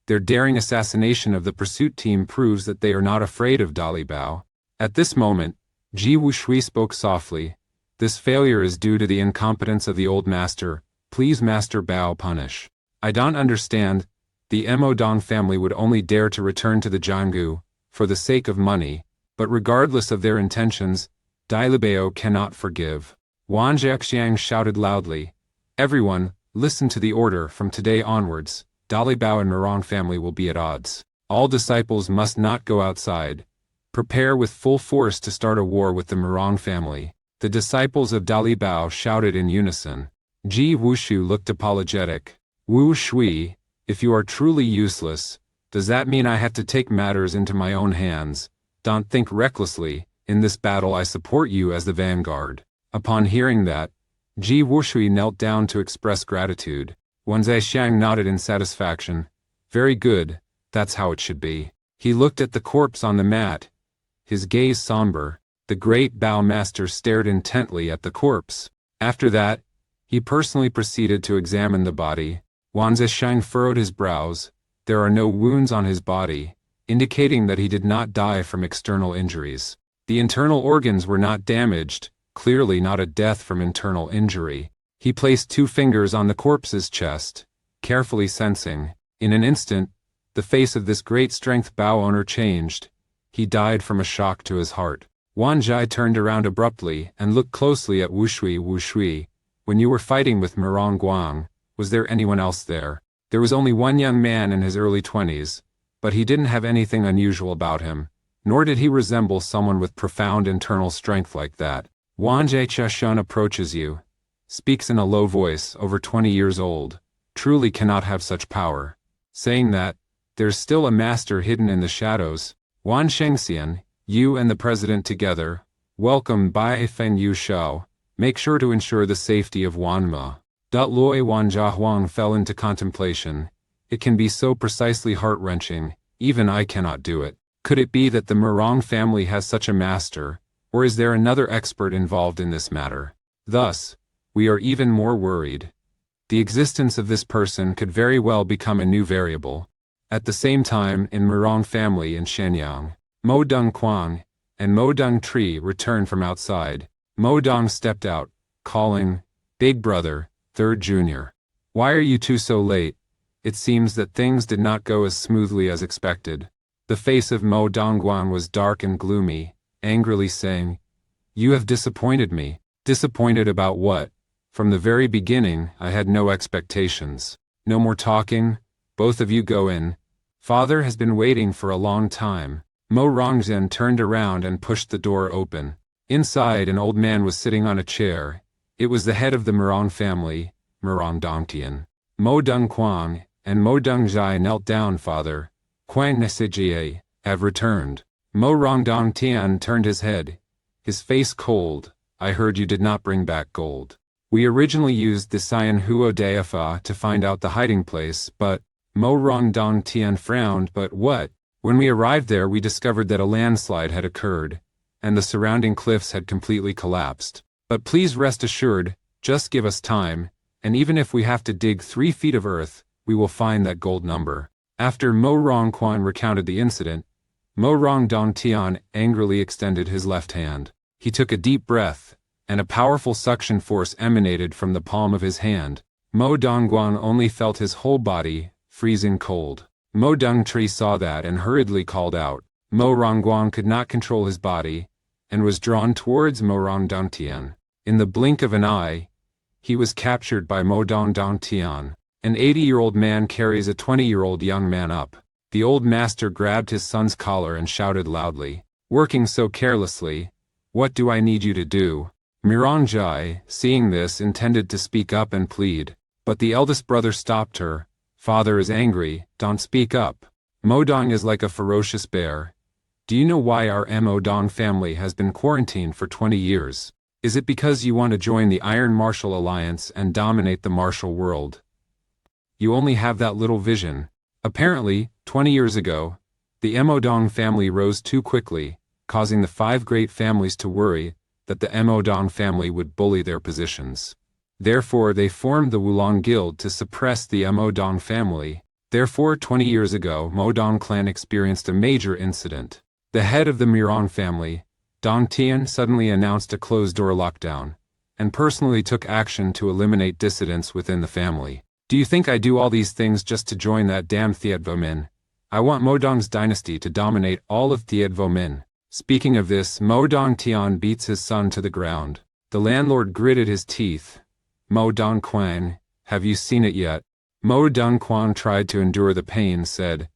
Their daring assassination of the pursuit team proves that they are not afraid of Dali Bao. At this moment, Ji Wushui spoke softly. This failure is due to the incompetence of the old master. Please Master Bao punish. I don't understand. The Mo Dong family would only dare to return to the Jianggu for the sake of money, but regardless of their intentions, Dailibao cannot forgive. Wan Jiaxiang shouted loudly. Everyone, listen to the order. From today onwards, Dalibao and Moran family will be at odds. All disciples must not go outside. Prepare with full force to start a war with the Moran family. The disciples of Dalibao shouted in unison. Ji Wushu looked apologetic. Wu Shui, if you are truly useless, does that mean I have to take matters into my own hands? Don't think recklessly. In this battle I support you as the vanguard. Upon hearing that, Ji Wushui knelt down to express gratitude. Wan Zhexiang nodded in satisfaction. Very good, that's how it should be. He looked at the corpse on the mat, his gaze somber. The great Bao master stared intently at the corpse. After that, he personally proceeded to examine the body. Wan Zhexiang furrowed his brows. There are no wounds on his body, indicating that he did not die from external injuries. The internal organs were not damaged, clearly not a death from internal injury. He placed 2 fingers on the corpse's chest, carefully sensing. In an instant, The face of this great strength Bao owner changed. He died from a shock to his heart. Wan Zhai turned around abruptly and looked closely at Wu Shui. Wu Shui, when you were fighting with Mirong Guang, was there anyone else there? There was only one young man in his early 20s, but he didn't have anything unusual about him, nor did he resemble someone with profound internal strength like that. Wan Zhai Cheshun approaches you, speaks in a low voice, over 20 years old, truly cannot have such power. Saying that, there's still a master hidden in the shadows. Wan Shengxian, you and the president together, welcome Bai Feng Yu Shao, make sure to ensure the safety of Wanma. Loi Wan Jiahuang fell into contemplation. It can be so precisely heart-wrenching, even I cannot do it. Could it be that the Mirong family has such a master, or is there another expert involved in this matter? Thus, we are even more worried. The existence of this person could very well become a new variable. At the same time, in Mirong family in Shenyang, Mo Dong Quang and Mo Dong Tri returned from outside. Mo Dong stepped out, calling, "Big brother, third junior. Why are you two so late?" It seems that things did not go as smoothly as expected. The face of Mo Dongguan was dark and gloomy, angrily saying, "You have disappointed me." Disappointed about what? From the very beginning, I had no expectations. No more talking, both of you go in. Father has been waiting for a long time. Mo Rongzhen turned around and pushed the door open. Inside, an old man was sitting on a chair. It was the head of the Mirong family, Mirong Dongtian. Mo Dong Quang and Mo Dong Zhai knelt down. Father, Quang Nesijie, have returned. Mo Rong Dongtian turned his head, his face cold. I heard you did not bring back gold. We originally used the Cyan Huo Deifa to find out the hiding place, but Mo Rong Dongtian frowned. But what? When we arrived there, we discovered that a landslide had occurred, and the surrounding cliffs had completely collapsed. But please rest assured, just give us time, and even if we have to dig 3 feet of earth, we will find that gold number. After Mo Rong Quan recounted the incident, Mo Rong Dongtian angrily extended his left hand. He took a deep breath, and a powerful suction force emanated from the palm of his hand. Mo Dongguan only felt his whole body freezing cold. Mo Dongtree saw that and hurriedly called out. Mo Rongguan could not control his body, and was drawn towards Mo Rong Dongtian. In the blink of an eye, he was captured by Mo Dong Dongtian. An 80-year-old man carries a 20-year-old young man up. The old master grabbed his son's collar and shouted loudly, "Working so carelessly, what do I need you to do?" Mirong Zhai, seeing this, intended to speak up and plead, but the eldest brother stopped her. "Father is angry, don't speak up. Mo Dong is like a ferocious bear. Do you know why our Mo Dong family has been quarantined for 20 years? Is it because you want to join the Iron Martial Alliance and dominate the martial world? You only have that little vision." Apparently, 20 years ago, the Mo Dong family rose too quickly, causing the 5 great families to worry that the Mo Dong family would bully their positions. Therefore, they formed the Wulong Guild to suppress the Mo Dong family. Therefore, 20 years ago, Mo Dong clan experienced a major incident. The head of the Mirong family, Dong Tian, suddenly announced a closed-door lockdown, and personally took action to eliminate dissidents within the family. Do you think I do all these things just to join that damn Thietvo Min? I want Mo Dong's dynasty to dominate all of Thietvo Min. Speaking of this, Mo Dong Tian beats his son to the ground. The landlord gritted his teeth. Mo Dong Quang, have you seen it yet? Mo Dong Quang tried to endure the pain, said,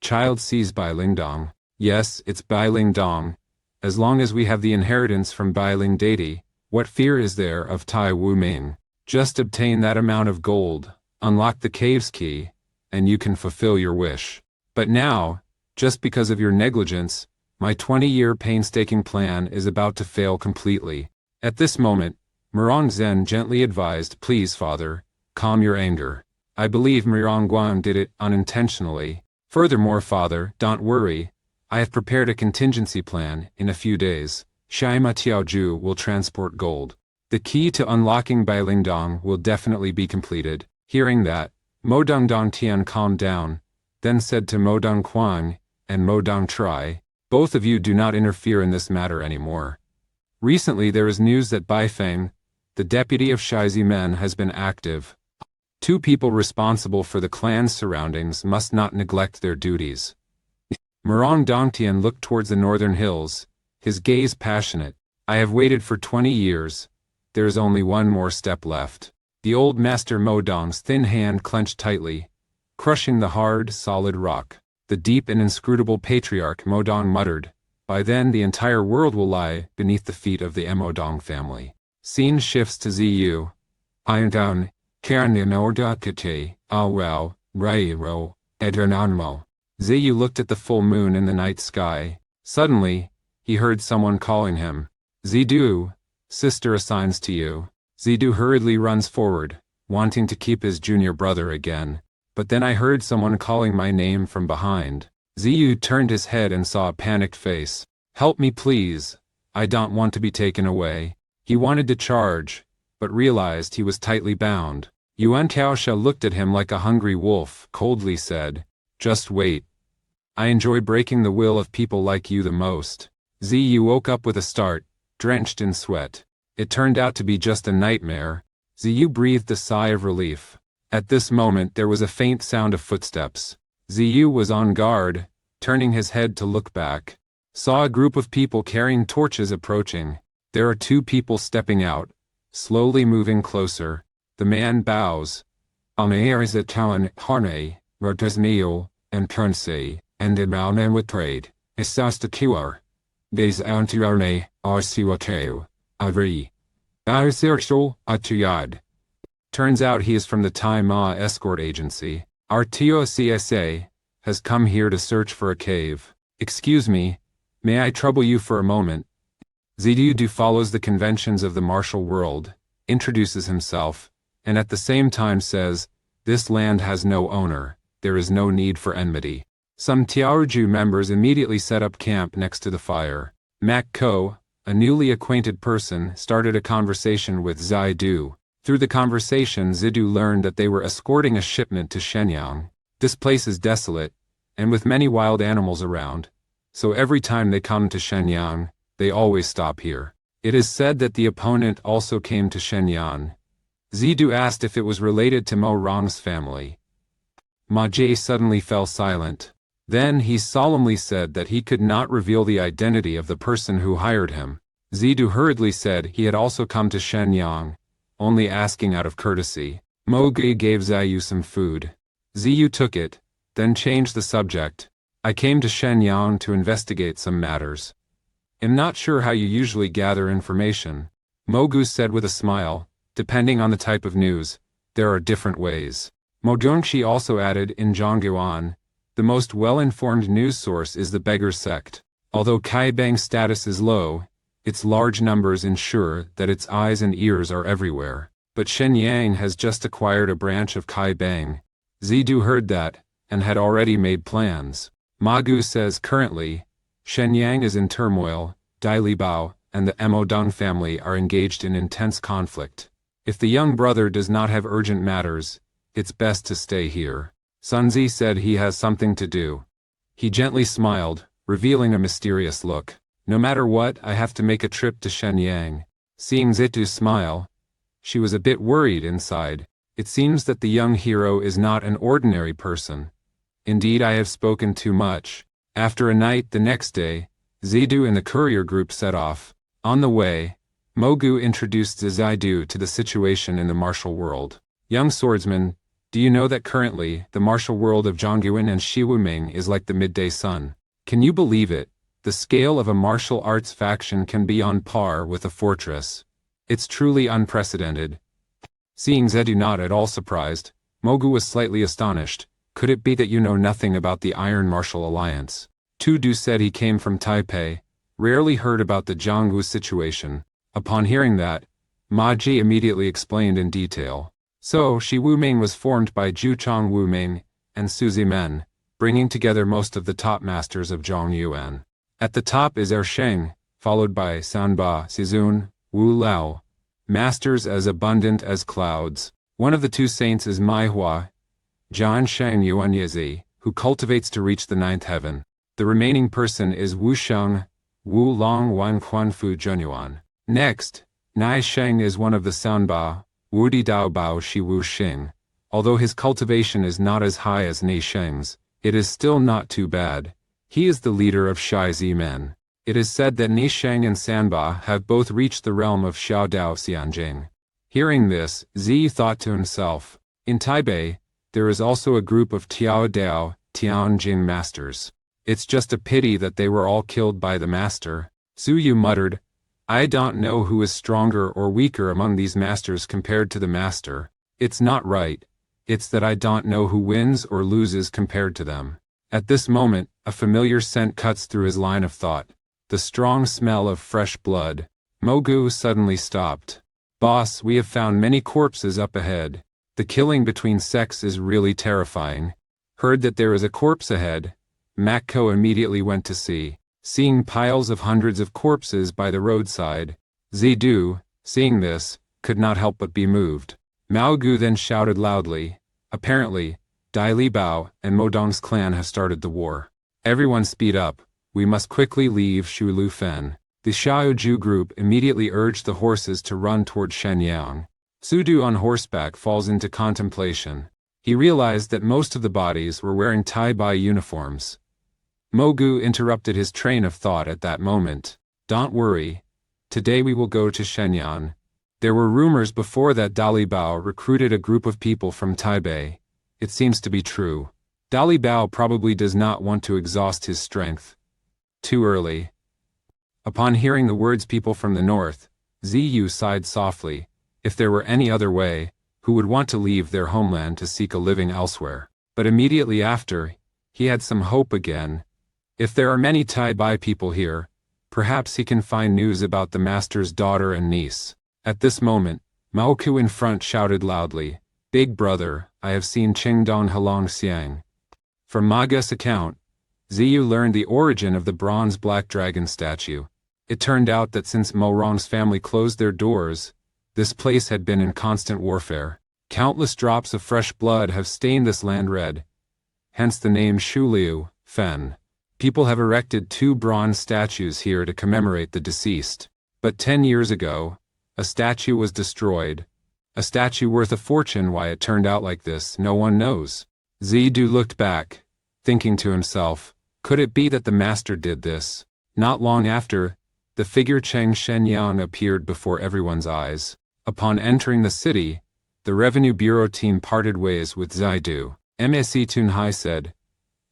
"Child sees Bai Ling Dong." Yes, it's Bai Ling Dong. As long as we have the inheritance from Bai Ling deity, what fear is there of Tai Wu Ming? Just obtain that amount of gold, unlock the cave's key, and you can fulfill your wish. But now, just because of your negligence, my 20-year painstaking plan is about to fail completely. At this moment, Mirong Zhen gently advised, "Please, father, calm your anger. I believe Mirong Guan did it unintentionally. Furthermore, father, don't worry. I have prepared a contingency plan. In a few days, Shaima Tiaoju will transport gold. The key to unlocking Bailing Dong will definitely be completed." Hearing that, Mo Dong Dongtian calmed down, then said to Mo Dong Quang and Mo Dong Tri, "Both of you do not interfere in this matter anymore. Recently there is news that Bai Feng, the deputy of Shizi Men, has been active. Two people responsible for the clan's surroundings must not neglect their duties. Murong Dongtian looked towards the northern hills, his gaze passionate. I have waited for 20 years. There is only one more step left. The old master Modong's thin hand clenched tightly, crushing the hard, solid rock. The deep and inscrutable patriarch Modong muttered, by then the entire world will lie beneath the feet of the Modong family. Scene shifts to Zidu. Iandown, Karanyanordakate, Alwao, Rairo, Edernanmo. Zidu looked at the full moon in the night sky. Suddenly, he heard someone calling him. Zidu, sister assigns to you. Zidu hurriedly runs forward, wanting to keep his junior brother again. But then I heard someone calling my name from behind. Zidu turned his head and saw a panicked face. Help me please. I don't want to be taken away. He wanted to charge, but realized he was tightly bound. Yuan Taosha looked at him like a hungry wolf, coldly said, just wait. I enjoy breaking the will of people like you the most. Zidu woke up with a start, drenched in sweat. It turned out to be just a nightmare. Zidu breathed a sigh of relief. At this moment there was a faint sound of footsteps. Zidu was on guard, turning his head to look back. Saw a group of people carrying torches approaching. There are two people stepping out, slowly moving closer. The man bows. Alnair a Talon Harne, Rotasneo, and Kernse, and Imalne with trade. Isastakuar. Des Antirane, Arsiwateu, Avri. Arsirshul, Atuyad. Turns out he is from the Tai Ma escort agency. Our TOCSA has come here to search for a cave. Excuse me, may I trouble you for a moment? Zidu follows the conventions of the martial world, introduces himself, and at the same time says, this land has no owner, there is no need for enmity. Some Tiaoju members immediately set up camp next to the fire. Mak Ko, a newly acquainted person, started a conversation with Zidu. Through the conversation, Zidu learned that they were escorting a shipment to Shenyang. This place is desolate, and with many wild animals around, so every time they come to Shenyang, they always stop here. It is said that the opponent also came to Shenyang. Zidu asked if it was related to Mo Rong's family. Ma Jie suddenly fell silent. Then he solemnly said that he could not reveal the identity of the person who hired him. Zidu hurriedly said he had also come to Shenyang, only asking out of courtesy. Mo Jie gave Ziyu some food. Ziyu took it, then changed the subject. I came to Shenyang to investigate some matters. I'm not sure how you usually gather information. Mogu said with a smile, depending on the type of news, there are different ways. Modongshi also added in Zhongyuan, the most well-informed news source is the beggar sect. Although Kaibang's status is low, its large numbers ensure that its eyes and ears are everywhere. But Shenyang has just acquired a branch of Kaibang. Zidu heard that, and had already made plans. Magu says currently, Shenyang is in turmoil, Dai Libao and the Modong family are engaged in intense conflict. If the young brother does not have urgent matters, it's best to stay here. Sunzi said he has something to do. He gently smiled, revealing a mysterious look. No matter what, I have to make a trip to Shenyang. Seeing Zitu smile, she was a bit worried inside. It seems that the young hero is not an ordinary person. Indeed, I have spoken too much. After a night the next day, Zidu and the courier group set off. On the way, Mogu introduced Zidu to the situation in the martial world. Young swordsman, do you know that currently, the martial world of Zhongyuan and Shiwuming is like the midday sun? Can you believe it? The scale of a martial arts faction can be on par with a fortress. It's truly unprecedented. Seeing Zidu not at all surprised, Mogu was slightly astonished. Could it be that you know nothing about the Iron Martial Alliance? Tudu said he came from Taipei, rarely heard about the Jiangwu situation. Upon hearing that, Ma Ji immediately explained in detail. So, Shi Wuming was formed by Juchong Wuming and Suzy Men, bringing together most of the top masters of Zhongyuan. At the top is Ersheng, followed by Sanba, Sizun, Wu Lao, masters as abundant as clouds. One of the two saints is Manhwa, Zhan Sheng Yuanyezi, who cultivates to reach the ninth heaven. The remaining person is Wu Sheng, Wu Long Wan Quanfu Junyuan. Next, Nai Sheng is one of the Sanba, Wudi Dao Bao Shi Wu Xing, Although his cultivation is not as high as Nei Sheng's, it is still not too bad. He is the leader of Shai Zi men. It is said that Nei Sheng and Sanba have both reached the realm of Xiaodao Xianjing. Hearing this, Zi thought to himself, in Taipei, there is also a group of Tiaodao Tianjing masters. It's just a pity that they were all killed by the master. Su Yu muttered, I don't know who is stronger or weaker among these masters compared to the master. It's not right. It's that I don't know who wins or loses compared to them. At this moment, a familiar scent cuts through his line of thought. The strong smell of fresh blood. Mogu suddenly stopped. Boss, we have found many corpses up ahead. The killing between sects is really terrifying. Heard that there is a corpse ahead. Makko immediately went to see. Seeing piles of hundreds of corpses by the roadside, Zidu, seeing this, could not help but be moved. Mao Gu then shouted loudly, apparently, Dai Li Bao and Modong's clan have started the war. Everyone speed up, we must quickly leave Shu Lu Fen. The Xiaoju group immediately urged the horses to run toward Shenyang. Sudu on horseback falls into contemplation. He realized that most of the bodies were wearing Tai Bai uniforms. Mogu interrupted his train of thought at that moment. Don't worry. Today we will go to Shenyang. There were rumors before that Dali Bao recruited a group of people from Taipei. It seems to be true. Dali Bao probably does not want to exhaust his strength. Too early. Upon hearing the words people from the north, Ziyu sighed softly. If there were any other way, who would want to leave their homeland to seek a living elsewhere? But immediately after, he had some hope again. If there are many Tai Bai people here, perhaps he can find news about the master's daughter and niece. At this moment, Maoku in front shouted loudly, Big brother, I have seen Qingdong Halong Xiang. From Maga's account, Ziyu learned the origin of the bronze black dragon statue. It turned out that since Mo Rong's family closed their doors, this place had been in constant warfare. Countless drops of fresh blood have stained this land red. Hence the name Shuliu, Fen. People have erected 2 bronze statues here to commemorate the deceased. But 10 years ago, a statue was destroyed. A statue worth a fortune. Why it turned out like this, no one knows. Zidu looked back, thinking to himself, could it be that the master did this? Not long after, the figure Cheng Shenyang appeared before everyone's eyes. Upon entering the city, the Revenue Bureau team parted ways with Zidu. MSC Tunhai said,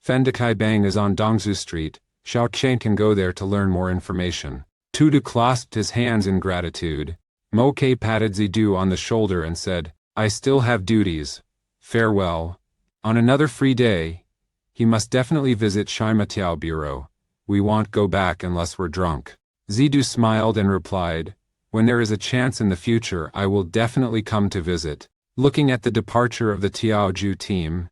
Fendekai Bang is on Dongzu Street. Xiao Chen can go there to learn more information. Tudu clasped his hands in gratitude. Mo Ke patted Zidu on the shoulder and said, I still have duties. Farewell. On another free day, he must definitely visit Shaimatiao Bureau. We won't go back unless we're drunk. Zidu smiled and replied, when there is a chance in the future I will definitely come to visit. Looking at the departure of the Tiaoju team,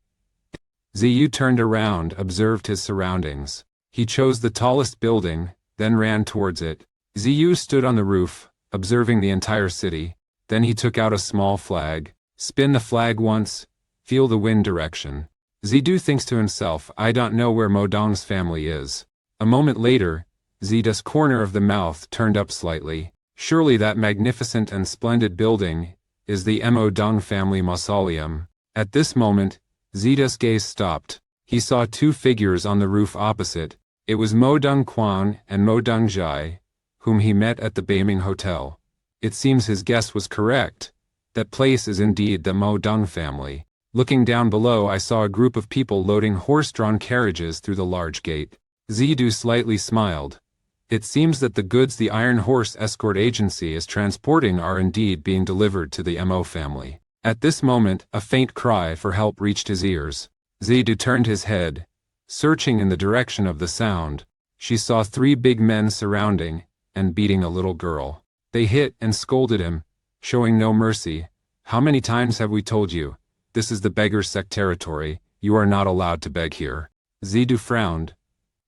Ziyu turned around, observed his surroundings. He chose the tallest building, then ran towards it. Ziyu stood on the roof, observing the entire city. Then he took out a small flag. Spin the flag once, feel the wind direction. Zidu thinks to himself, I don't know where Modong's family is. A moment later, Zida's corner of the mouth turned up slightly. Surely that magnificent and splendid building is the Modong family mausoleum. At this moment, Zida's gaze stopped. He saw 2 figures on the roof opposite. It was Modong Quan and Modong Zhai, whom he met at the Beiming Hotel. It seems his guess was correct. That place is indeed the Modong family. Looking down below, I saw a group of people loading horse-drawn carriages through the large gate. Zidu slightly smiled. It seems that the goods the Iron Horse Escort Agency is transporting are indeed being delivered to the Mo family. At this moment, a faint cry for help reached his ears. Zidu turned his head, searching in the direction of the sound. She saw 3 big men surrounding and beating a little girl. They hit and scolded him, showing no mercy. How many times have we told you? This is the beggar's sect territory. You are not allowed to beg here. Zidu frowned.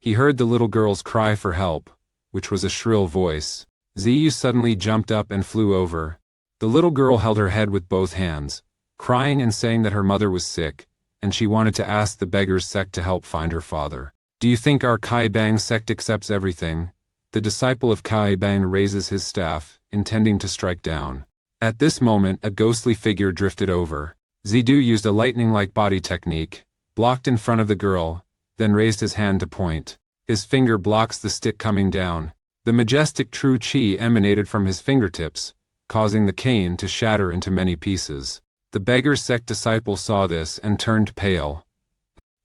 He heard the little girl's cry for help, which was a shrill voice. Ziyu suddenly jumped up and flew over. The little girl held her head with both hands, crying and saying that her mother was sick, and she wanted to ask the beggar's sect to help find her father. Do you think our Kai Bang sect accepts everything? The disciple of Kai Bang raises his staff, intending to strike down. At this moment, a ghostly figure drifted over. Zidu used a lightning-like body technique, blocked in front of the girl, then raised his hand to point. His finger blocks the stick coming down. The majestic true chi emanated from his fingertips, causing the cane to shatter into many pieces. The beggar's sect disciple saw this and turned pale.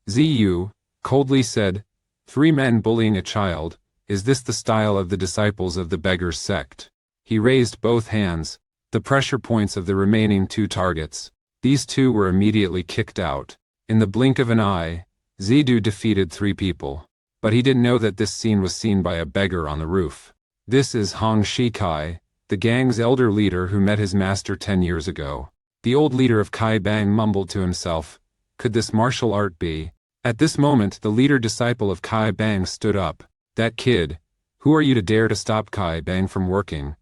Ziyu coldly said, "3 men bullying a child, is this the style of the disciples of the beggar's sect?" He raised both hands, the pressure points of the remaining 2 targets. These 2 were immediately kicked out. In the blink of an eye, Zidu defeated 3 people. But he didn't know that this scene was seen by a beggar on the roof. This is Hong Shikai, the gang's elder leader who met his master 10 years ago. The old leader of Kai Bang mumbled to himself, "Could this martial art be?" At this moment the leader disciple of Kai Bang stood up. "That kid, who are you to dare to stop Kai Bang from working?"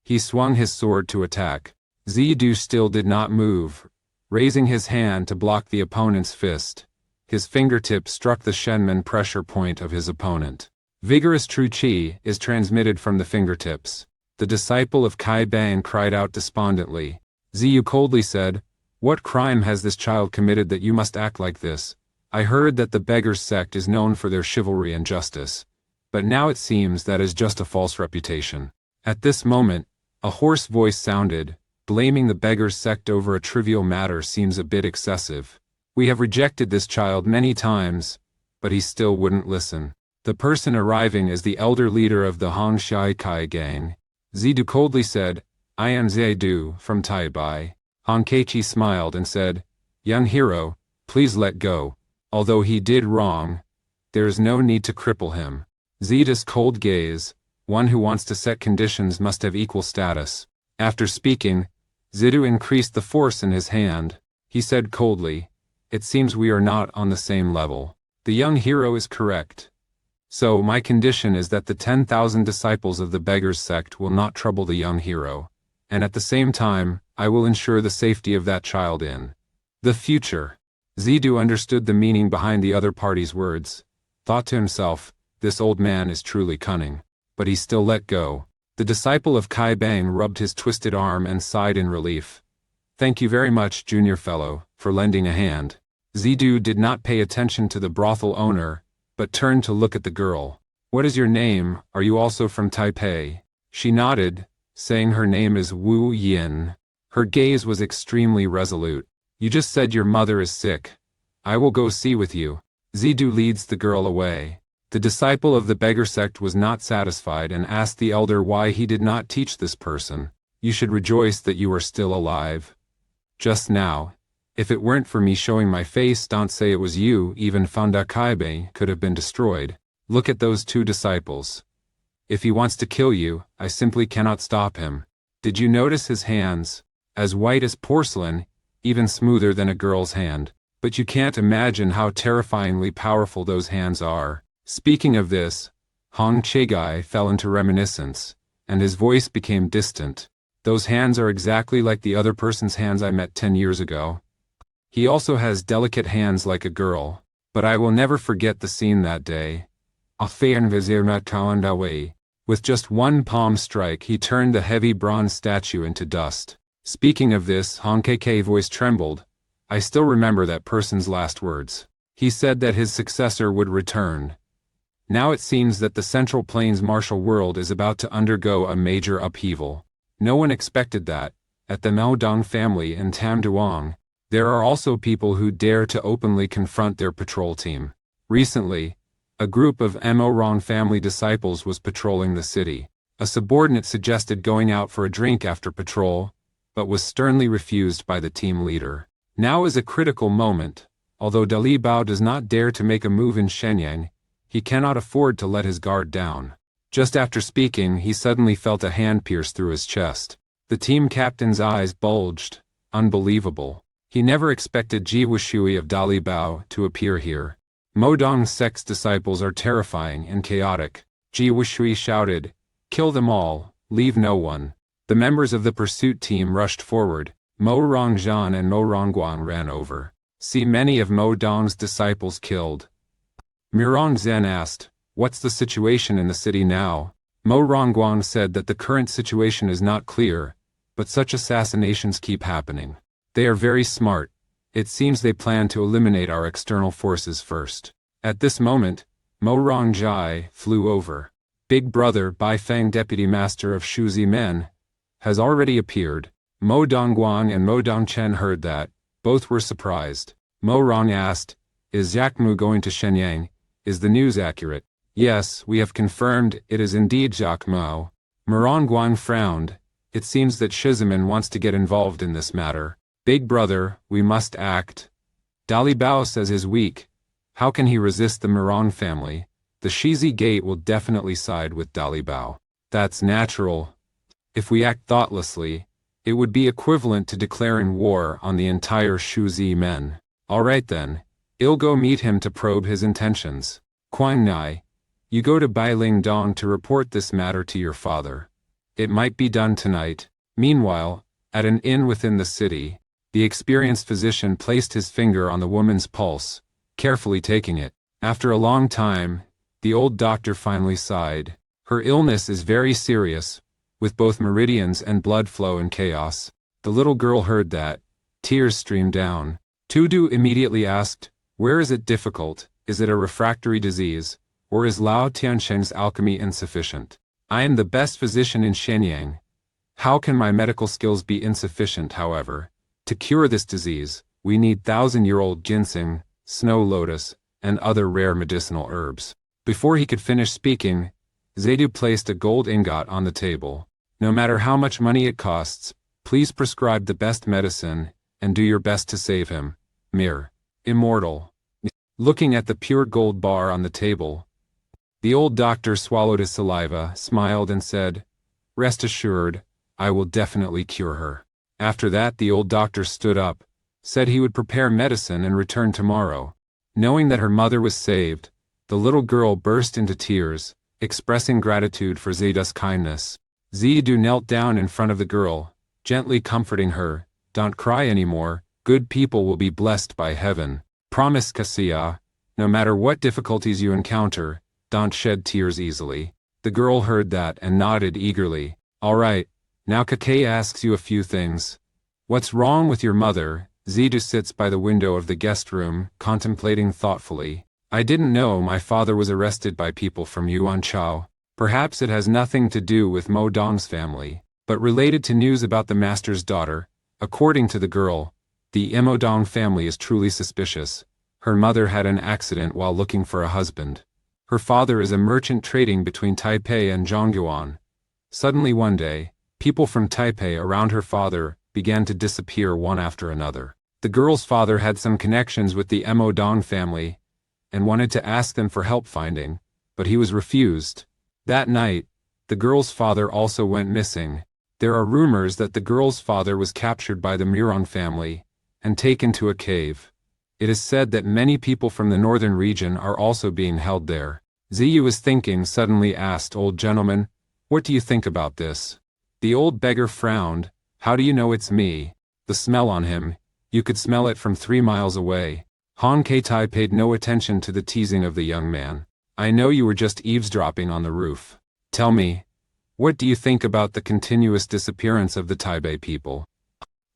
He swung his sword to attack. Zidu still did not move, raising his hand to block the opponent's fist. His fingertip struck the Shenman pressure point of his opponent. Vigorous true chi is transmitted from the fingertips. The disciple of Kai Bang cried out despondently. Ziyu coldly said, "What crime has this child committed that you must act like this? I heard that the beggar's sect is known for their chivalry and justice. But now it seems that is just a false reputation." At this moment, a hoarse voice sounded. "Blaming the beggar's sect over a trivial matter seems a bit excessive. We have rejected this child many times, but he still wouldn't listen." The person arriving is the elder leader of the Hong Shai Kai gang. Zidu coldly said, "I am Zidu from Taibai." Hong Keiichi smiled and said, "Young hero, please let go. Although he did wrong, there is no need to cripple him." Zidu's cold gaze, one who wants to set conditions must have equal status. After speaking, Zidu increased the force in his hand. He said coldly, "It seems we are not on the same level. The young hero is correct. So my condition is that the 10,000 disciples of the beggar's sect will not trouble the young hero, and at the same time, I will ensure the safety of that child in the future." Zidu understood the meaning behind the other party's words, thought to himself, "This old man is truly cunning." But he still let go. The disciple of Kai Bang rubbed his twisted arm and sighed in relief. "Thank you very much, junior fellow, for lending a hand." Zidu did not pay attention to the brothel owner, but turned to look at the girl. "What is your name? Are you also from Taipei?" She nodded, saying her name is Wu Yin. Her gaze was extremely resolute. "You just said your mother is sick. I will go see with you." Zidu leads the girl away. The disciple of the beggar sect was not satisfied and asked the elder why he did not teach this person. "You should rejoice that you are still alive. Just now, if it weren't for me showing my face, don't say it was you, even Fonda Kaibe could have been destroyed. Look at those 2 disciples. If he wants to kill you, I simply cannot stop him. Did you notice his hands? As white as porcelain, even smoother than a girl's hand. But you can't imagine how terrifyingly powerful those hands are." Speaking of this, Hong Chegai fell into reminiscence, and his voice became distant. "Those hands are exactly like the other person's hands I met 10 years ago. He also has delicate hands like a girl, but I will never forget the scene that day. With just one palm strike he turned the heavy bronze statue into dust." Speaking of this, Hong Kei's voice trembled. "I still remember that person's last words. He said that his successor would return. Now it seems that the Central Plains martial world is about to undergo a major upheaval. No one expected that. At the Maodong family in Tamduong, there are also people who dare to openly confront their patrol team. Recently, a group of Morong family disciples was patrolling the city. A subordinate suggested going out for a drink after patrol, but was sternly refused by the team leader. Now is a critical moment. Although Dali Bao does not dare to make a move in Shenyang, he cannot afford to let his guard down. Just after speaking, he suddenly felt a hand pierce through his chest. The team captain's eyes bulged. Unbelievable. He never expected Ji Wushui of Dali Bao to appear here. Modong sect's disciples are terrifying and chaotic. Ji Wushui shouted, "Kill them all, leave no one." The members of the pursuit team rushed forward. Mo Rongzhan and Mo Rongguang ran over. "See many of Mo Dong's disciples killed." Mirong Zhen asked, "What's the situation in the city now?" Mo Rongguang said that the current situation is not clear, but such assassinations keep happening. They are very smart. It seems they plan to eliminate our external forces first. At this moment, Mo Rongjai flew over. Big Brother Bai Feng, Deputy Master of Shuzi Men, has already appeared. Mo Dongguang and Mo Dongchen heard that. Both were surprised. Mo Rong asked, "Is Jiakmu going to Shenyang? Is the news accurate?" "Yes, we have confirmed it is indeed Jiakmu." Morongguang frowned. It seems that Shizaman wants to get involved in this matter. "Big Brother, we must act." Dali Bao says is weak. How can he resist the Morong family? The Shizi Gate will definitely side with Dali Bao. That's natural. If we act thoughtlessly, it would be equivalent to declaring war on the entire Shuzi men. Alright then, I'll go meet him to probe his intentions. Quang Nai, you go to Bailing Dong to report this matter to your father. It might be done tonight. Meanwhile, at an inn within the city, the experienced physician placed his finger on the woman's pulse, carefully taking it. After a long time, the old doctor finally sighed. Her illness is very serious, with both meridians and blood flow in chaos. The little girl heard that. Tears streamed down. Tudu immediately asked, "Where is it difficult? Is it a refractory disease, or is Lao Tiansheng's alchemy insufficient? I am the best physician in Shenyang. How can my medical skills be insufficient, however? To cure this disease, we need 1,000-year-old ginseng, snow lotus, and other rare medicinal herbs." Before he could finish speaking, Zidu placed a gold ingot on the table. "No matter how much money it costs, please prescribe the best medicine, and do your best to save him. Mir. Immortal." Looking at the pure gold bar on the table, the old doctor swallowed his saliva, smiled and said, "Rest assured, I will definitely cure her." After that the old doctor stood up, said he would prepare medicine and return tomorrow. Knowing that her mother was saved, the little girl burst into tears, expressing gratitude for Zidu's kindness. Zidu knelt down in front of the girl, gently comforting her. "Don't cry anymore, good people will be blessed by heaven. Promise, Kasia, no matter what difficulties you encounter, don't shed tears easily." The girl heard that and nodded eagerly. "All right, now Kakei asks you a few things. What's wrong with your mother?" Zidu sits by the window of the guest room, contemplating thoughtfully. "I didn't know my father was arrested by people from Yuanchao. Perhaps it has nothing to do with Mo Dong's family, but related to news about the master's daughter. According to the girl, the Mo Dong family is truly suspicious. Her mother had an accident while looking for a husband. Her father is a merchant trading between Taipei and Zhongyuan. Suddenly one day, people from Taipei around her father began to disappear one after another. The girl's father had some connections with the Mo Dong family and wanted to ask them for help finding, but he was refused. That night, the girl's father also went missing. There are rumors that the girl's father was captured by the Muron family and taken to a cave. It is said that many people from the northern region are also being held there. Ziyu was thinking, suddenly asked, "Old gentleman, what do you think about this?" The old beggar frowned. "How do you know it's me?" "The smell on him. You could smell it from 3 miles away." Han Keitai paid no attention to the teasing of the young man. "I know you were just eavesdropping on the roof. Tell me, what do you think about the continuous disappearance of the Taipei people?"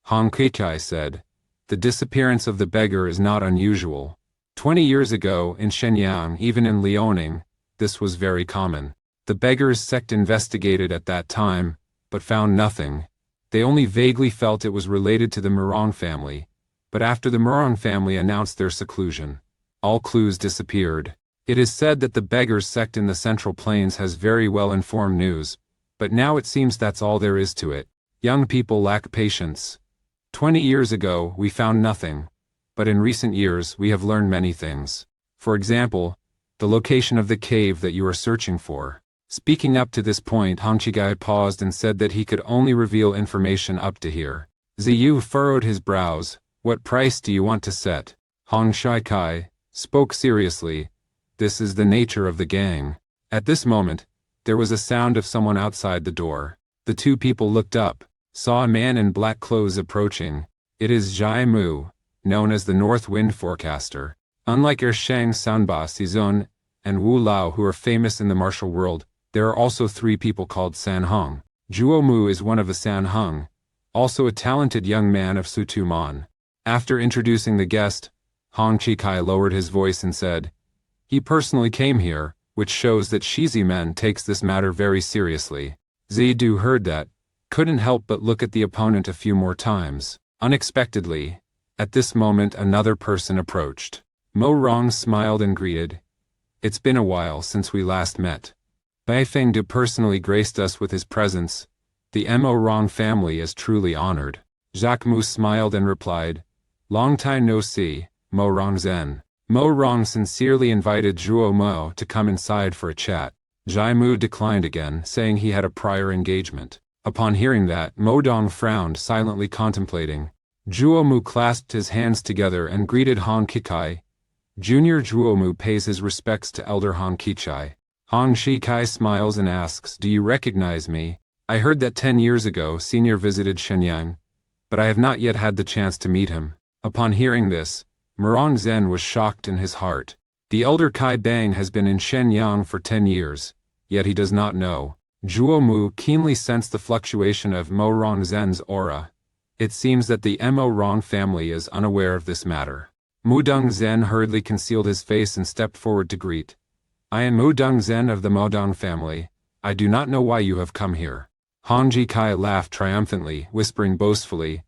Han Keitai said, "The disappearance of the beggar is not unusual. 20 years ago in Shenyang, even in Liaoning, this was very common. The beggar's sect investigated at that time, but found nothing. They only vaguely felt it was related to the Morong family, but after the Morong family announced their seclusion, all clues disappeared. It is said that the beggar's sect in the Central Plains has very well-informed news, but now it seems that's all there is to it. Young people lack patience. 20 years ago, we found nothing, but in recent years, we have learned many things. For example, the location of the cave that you are searching for." Speaking up to this point, Han Chigai paused and said that he could only reveal information up to here. Ziyu furrowed his brows. "What price do you want to set?" Han Shikai spoke seriously. "This is the nature of the gang." At this moment, there was a sound of someone outside the door. The two people looked up, saw a man in black clothes approaching. It is Zhai Mu, known as the North Wind Forecaster. Unlike Ershang Sanba Sizun and Wu Lao, who are famous in the martial world, there are also 3 people called San Hong. Zhuo Mu is one of the San Hong, also a talented young man of Sutuman. After introducing the guest, Hong Chikai lowered his voice and said, "He personally came here, which shows that Shizimen takes this matter very seriously." Zidu heard that, couldn't help but look at the opponent a few more times. Unexpectedly, at this moment another person approached. Mo Rong smiled and greeted, "It's been a while since we last met. Bai Fengdu personally graced us with his presence. The Mo Rong family is truly honored." Jacques Mu smiled and replied, "Long time no see, Mo Rong Zen." Mo Rong sincerely invited Zhuo Mo to come inside for a chat. Jai Mu declined again, saying he had a prior engagement. Upon hearing that, Mo Dong frowned, silently contemplating. Zhuo Mu clasped his hands together and greeted Hong Kikai. Junior Zhuo Mu pays his respects to Elder Hong Kichai. Hong Shikai smiles and asks, "Do you recognize me? I heard that 10 years ago Senior visited Shenyang, but I have not yet had the chance to meet him." Upon hearing this, Murong Zen was shocked in his heart. The elder Kai Bang has been in Shenyang for 10 years, yet he does not know. Zhuo Mu keenly sensed the fluctuation of Mo Rong Zen's aura. It seems that the Mo Rong family is unaware of this matter. Mudong Zen hurriedly concealed his face and stepped forward to greet. "I am Mudong Zen of the Modong family. I do not know why you have come here." Hong Ji Kai laughed triumphantly, whispering boastfully,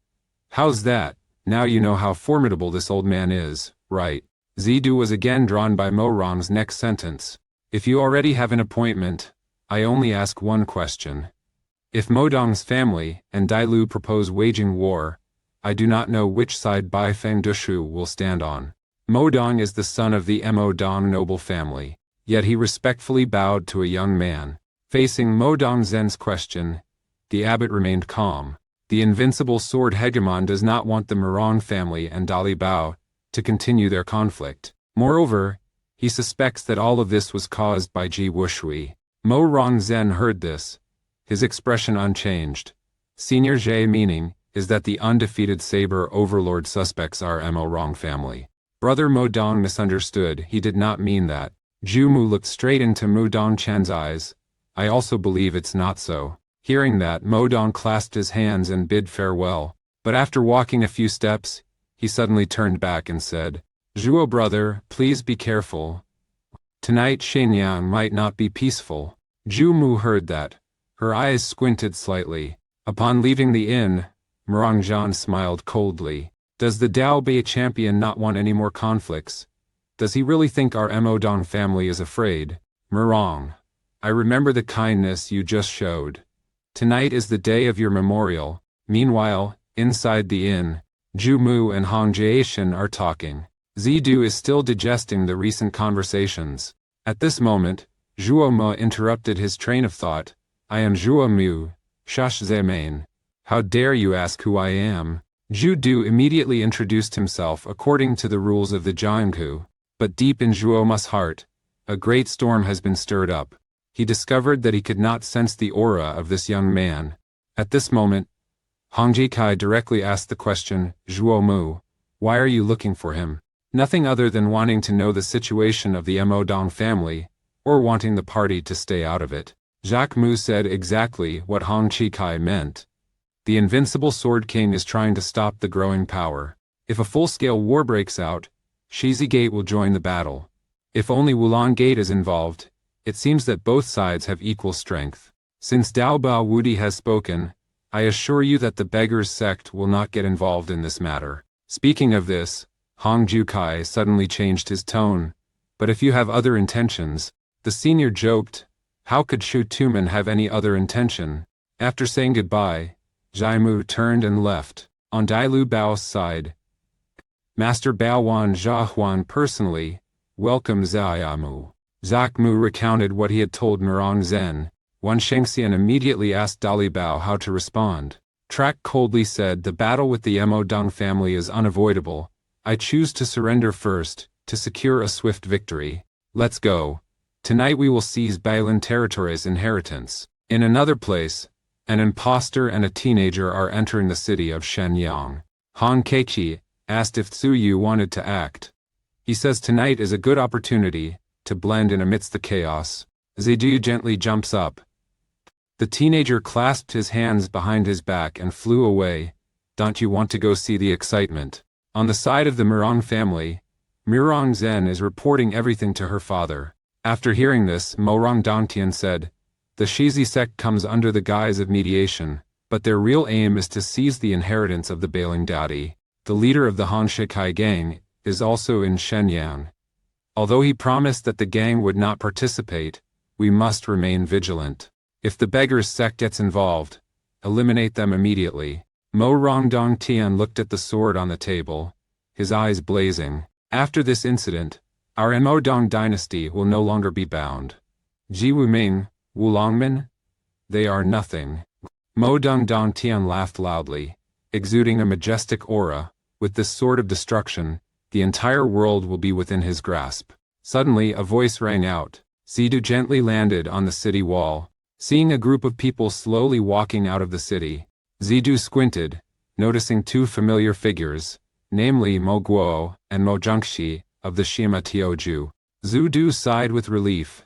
"How's that? Now you know how formidable this old man is, right?" Zidu was again drawn by Mo Rong's next sentence. "If you already have an appointment, I only ask one question. If Modong's family and Dailu propose waging war, I do not know which side Bai Feng Dushu will stand on." Modong is the son of the Modong noble family, yet he respectfully bowed to a young man. Facing Modong Zen's question, the abbot remained calm. The invincible sword hegemon does not want the Murong family and Dali Bao to continue their conflict. Moreover, he suspects that all of this was caused by Ji Wushui. Mo Rong Zen heard this, his expression unchanged. Senior Zhe meaning is that the undefeated saber overlord suspects are Mo Rong family. Brother Mo Dong misunderstood, he did not mean that. Ju Mu looked straight into Mu Dong Chan's eyes. "I also believe it's not so." Hearing that, Mo Dong clasped his hands and bid farewell, but after walking a few steps, he suddenly turned back and said, "Zhuo brother, please be careful. Tonight Shenyang might not be peaceful." Ju Mu heard that. Her eyes squinted slightly. Upon leaving the inn, Murongzhan smiled coldly. "Does the Dao Bei champion not want any more conflicts? Does he really think our Modong family is afraid? Murong, I remember the kindness you just showed. Tonight is the day of your memorial." Meanwhile, inside the inn, Ju Mu and Hong Jiaxian are talking. Zidu is still digesting the recent conversations. At this moment, Zhuo Mo interrupted his train of thought. "I am Zhuo Mu, Shash Zemain. How dare you ask who I am?" Zhu Du immediately introduced himself according to the rules of the Jianghu, but deep in Zhuo Mo's heart, a great storm has been stirred up. He discovered that he could not sense the aura of this young man. At this moment, Hong Ji Kai directly asked the question, "Zhuo Mu, why are you looking for him?" Nothing other than wanting to know the situation of the Modong family, or wanting the party to stay out of it. Jacques Mu said exactly what Hong Chi Kai meant. The Invincible Sword King is trying to stop the growing power. If a full-scale war breaks out, Shizi Gate will join the battle. If only Wulan Gate is involved, it seems that both sides have equal strength. Since Dao Bao Wudi has spoken, I assure you that the Beggar's sect will not get involved in this matter. Speaking of this, Hong Ju Kai suddenly changed his tone. "But if you have other intentions," the senior joked, "how could Shu Tumen have any other intention?" After saying goodbye, Zhai Mu turned and left. On Dailu Bao's side, Master Baowan Zhahuan personally welcomed Zaiamu. Zhak Mu recounted what he had told Murong Zen. Wan Shengxian immediately asked Dali Bao how to respond. Trak coldly said, "The battle with the Modong family is unavoidable. I choose to surrender first, to secure a swift victory. Let's go. Tonight we will seize Bailin territory's inheritance." In another place, an impostor and a teenager are entering the city of Shenyang. Han Keiqi asked if Tsuyu wanted to act. He says tonight is a good opportunity to blend in amidst the chaos. Zidu gently jumps up. The teenager clasped his hands behind his back and flew away. Don't you want to go see the excitement? On the side of the Murong family, Murong Zhen is reporting everything to her father. After hearing this, Morong Dongtian said, the Shizi sect comes under the guise of mediation, but their real aim is to seize the inheritance of the Bailing Daddy. The leader of the Han Shikai gang is also in Shenyang. Although he promised that the gang would not participate, we must remain vigilant. If the beggar's sect gets involved, eliminate them immediately. Mo Rongdong Tian looked at the sword on the table, his eyes blazing. After this incident, our Modong dynasty will no longer be bound. Ji Wuming, Wulongmin? They are nothing. Mo Dong Tian laughed loudly, exuding a majestic aura. With this sword of destruction, the entire world will be within his grasp. Suddenly a voice rang out. Zidu gently landed on the city wall, seeing a group of people slowly walking out of the city. Zidu squinted, noticing two familiar figures, namely Mo Guo and Mo Zhengxi of the Shima Tioju. Zidu sighed with relief.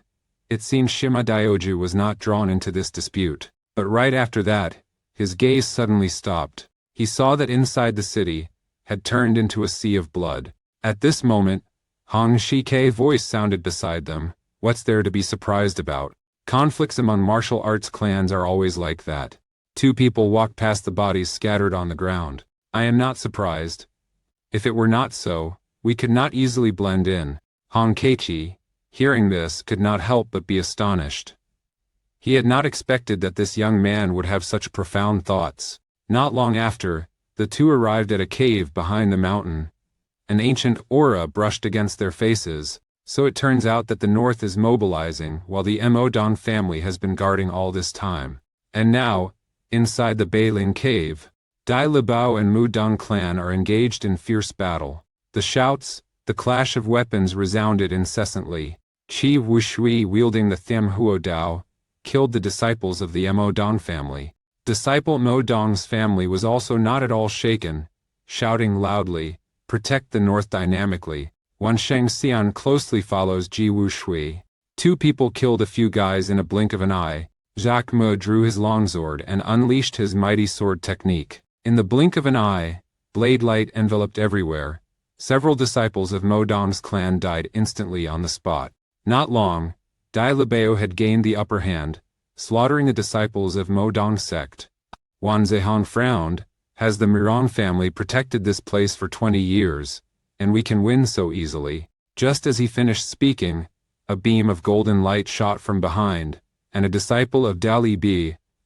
It seemed Shima Dioju was not drawn into this dispute. But right after that, his gaze suddenly stopped. He saw that inside the city had turned into a sea of blood. At this moment, Hong Shike's voice sounded beside them. What's there to be surprised about? Conflicts among martial arts clans are always like that. Two people walked past the bodies scattered on the ground. I am not surprised. If it were not so, we could not easily blend in. Hong Keichi, hearing this, could not help but be astonished. He had not expected that this young man would have such profound thoughts. Not long after, the two arrived at a cave behind the mountain. An ancient aura brushed against their faces, so it turns out that the north is mobilizing while the Modong family has been guarding all this time. And now, inside the Bailing cave, Dai Libao and Mudong clan are engaged in fierce battle. The shouts, the clash of weapons resounded incessantly. Qi Wushui, wielding the Them Huo Dao, killed the disciples of the Modong family. Disciple Modong's family was also not at all shaken, shouting loudly, "Protect the north dynamically." Wan Shengxian closely follows Ji Wushui. Two people killed a few guys in a blink of an eye. Jacques Mo drew his longsword and unleashed his mighty sword technique. In the blink of an eye, blade light enveloped everywhere. Several disciples of Modong's clan died instantly on the spot. Not long, Dai Libao had gained the upper hand, slaughtering the disciples of Modong's sect. Wan Zehan frowned. Has the Murong family protected this place for 20 years, and we can win so easily? Just as he finished speaking, a beam of golden light shot from behind, and a disciple of Dali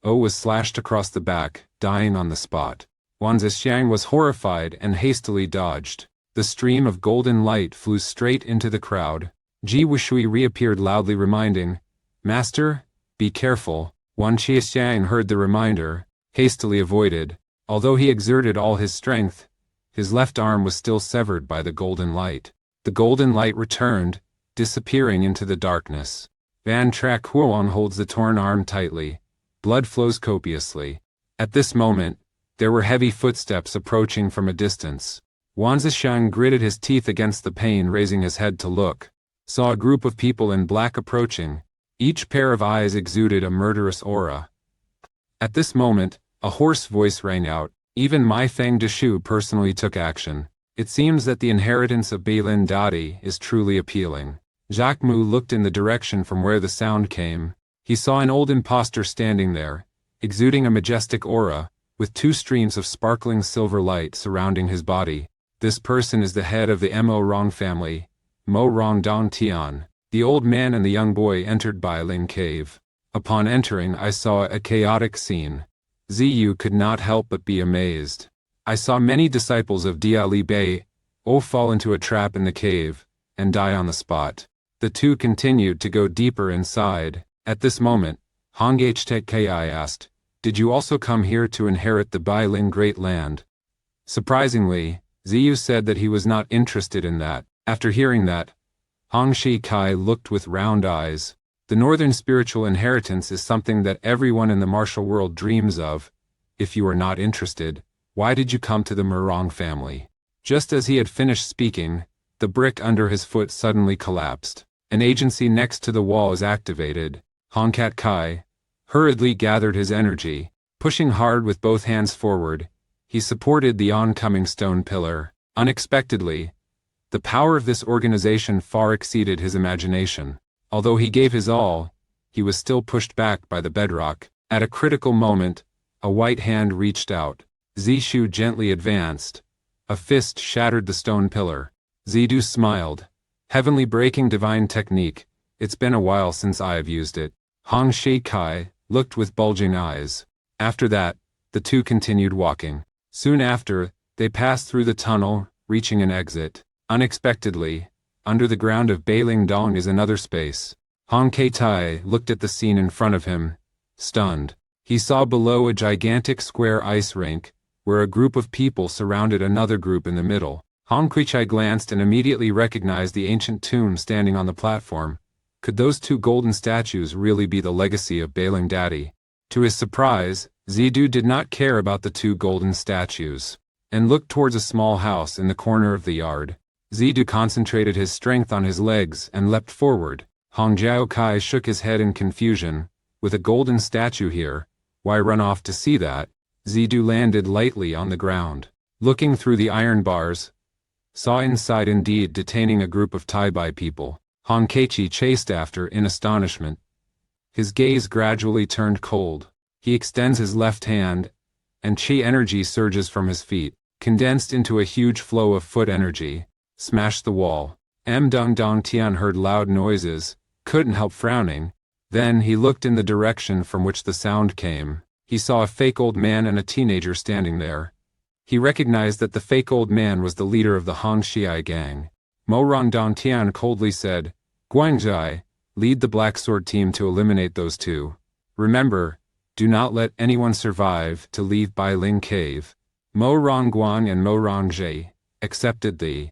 Bo was slashed across the back, dying on the spot. Wan Zxiang was horrified and hastily dodged. The stream of golden light flew straight into the crowd. Ji Wushui reappeared loudly reminding, "Master, be careful." Wan Xiang heard the reminder, hastily avoided. Although he exerted all his strength, his left arm was still severed by the golden light. The golden light returned, disappearing into the darkness. Van Trak Huon holds the torn arm tightly. Blood flows copiously. At this moment, there were heavy footsteps approaching from a distance. Wan Zxiang gritted his teeth against the pain, raising his head to look. Saw a group of people in black approaching. Each pair of eyes exuded a murderous aura. At this moment, a hoarse voice rang out. Even Mai Feng Deshu personally took action. It seems that the inheritance of Bailin Dadi is truly appealing. Jacques Mu looked in the direction from where the sound came. He saw an old impostor standing there, exuding a majestic aura, with two streams of sparkling silver light surrounding his body. This person is the head of the Mo Rong family, Mo Rong Dong Tian. The old man and the young boy entered Bailin Cave. Upon entering, I saw a chaotic scene. Ziyu could not help but be amazed. I saw many disciples of Diali Bei fall into a trap in the cave and die on the spot. The two continued to go deeper inside. At this moment, Honghteki asked, "Did you also come here to inherit the Bailin Great Land?" Surprisingly, Ziyu said that he was not interested in that. After hearing that, Hong Shikai looked with round eyes. The northern spiritual inheritance is something that everyone in the martial world dreams of. If you are not interested, why did you come to the Murong family? Just as he had finished speaking, the brick under his foot suddenly collapsed. An agency next to the wall is activated. Hongkat Kai, hurriedly gathered his energy. Pushing hard with both hands forward, he supported the oncoming stone pillar. Unexpectedly, the power of this organization far exceeded his imagination. Although he gave his all, he was still pushed back by the bedrock. At a critical moment, a white hand reached out. Zishu gently advanced. A fist shattered the stone pillar. Zidu smiled. Heavenly breaking divine technique. It's been a while since I have used it. Hong Shikai looked with bulging eyes. After that, the two continued walking. Soon after, they passed through the tunnel, reaching an exit. Unexpectedly, under the ground of Bailing Dong is another space. Hong Keitai looked at the scene in front of him, stunned. He saw below a gigantic square ice rink, where a group of people surrounded another group in the middle. Hong Keitai glanced and immediately recognized the ancient tomb standing on the platform. Could those two golden statues really be the legacy of Bailing Daddy? To his surprise, Zidu did not care about the two golden statues, and looked towards a small house in the corner of the yard. Zidu concentrated his strength on his legs and leapt forward. Hong Jiaokai shook his head in confusion. With a golden statue here, why run off to see that? Zidu landed lightly on the ground. Looking through the iron bars, saw inside indeed detaining a group of Tai-Bai people. Hong Keichi chased after in astonishment. His gaze gradually turned cold. He extends his left hand, and chi energy surges from his feet, condensed into a huge flow of foot energy. Smashed the wall. Dung Dong Tian heard loud noises, couldn't help frowning. Then he looked in the direction from which the sound came. He saw a fake old man and a teenager standing there. He recognized that the fake old man was the leader of the Hong Shiai gang. Mo Rong Dong Tian coldly said, Guangjai, lead the Black Sword team to eliminate those two. Remember, do not let anyone survive to leave Bailing Cave. Mo Rong Guang and Mo Rong Jie accepted the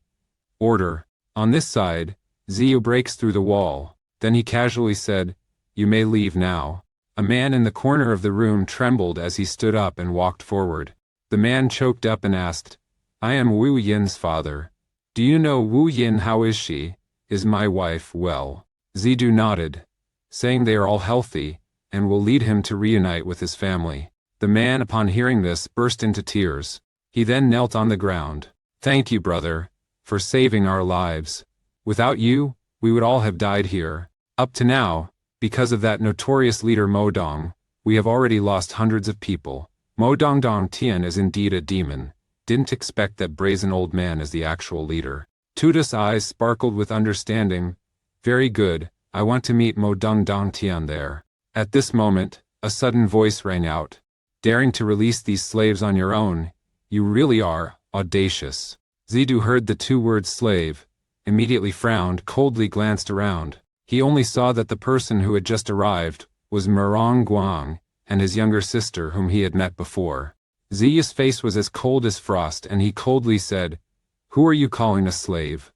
order. On this side, Ziyu breaks through the wall. Then he casually said, You may leave now. A man in the corner of the room trembled as he stood up and walked forward. The man choked up and asked, I am Wu Yin's father. Do you know Wu Yin? How is she? Is my wife well? Zidu nodded, saying they are all healthy, and will lead him to reunite with his family. The man, upon hearing this, burst into tears. He then knelt on the ground. Thank you, brother, for saving our lives. Without you, we would all have died here. Up to now, because of that notorious leader Mo Dong, we have already lost hundreds of people. Mo Dong Dong Tian is indeed a demon. Didn't expect that brazen old man as the actual leader. Tuda's eyes sparkled with understanding. Very good, I want to meet Mo Dong Dong Tian there. At this moment, a sudden voice rang out. Daring to release these slaves on your own, you really are audacious. Zidu heard the two words slave, immediately frowned, coldly glanced around. He only saw that the person who had just arrived was Murong Guang and his younger sister whom he had met before. Ziyu's face was as cold as frost and he coldly said, Who are you calling a slave?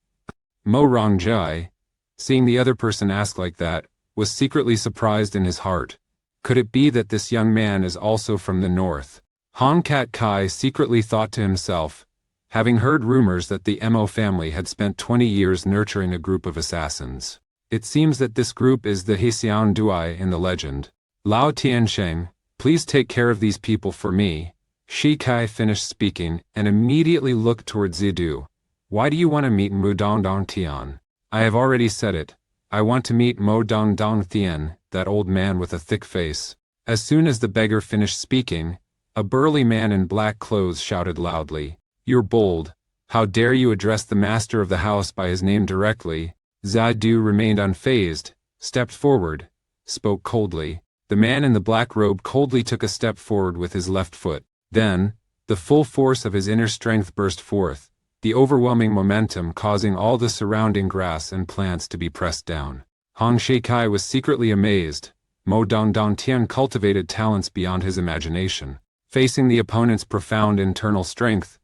Mo Rongjai, seeing the other person ask like that, was secretly surprised in his heart. Could it be that this young man is also from the north? Hong Kat Kai secretly thought to himself, having heard rumors that the Mo family had spent 20 years nurturing a group of assassins. It seems that this group is the Hesian Duai in the legend. Lao Tiansheng, please take care of these people for me. Shi Kai finished speaking and immediately looked toward Zidu. Why do you want to meet Mu Dong Dong Tian? I have already said it. I want to meet Mo Dong Dong Tian, that old man with a thick face. As soon as the beggar finished speaking, a burly man in black clothes shouted loudly, You're bold. How dare you address the master of the house by his name directly? Zidu remained unfazed, stepped forward, spoke coldly. The man in the black robe coldly took a step forward with his left foot. Then, the full force of his inner strength burst forth, the overwhelming momentum causing all the surrounding grass and plants to be pressed down. Hong Shikai was secretly amazed. Mo Dong Dong Tian cultivated talents beyond his imagination. Facing the opponent's profound internal strength,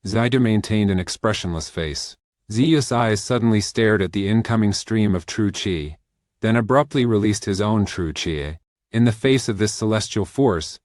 Zidu maintained an expressionless face. Ziyu's eyes suddenly stared at the incoming stream of true qi, then abruptly released his own true qi. In the face of this celestial force,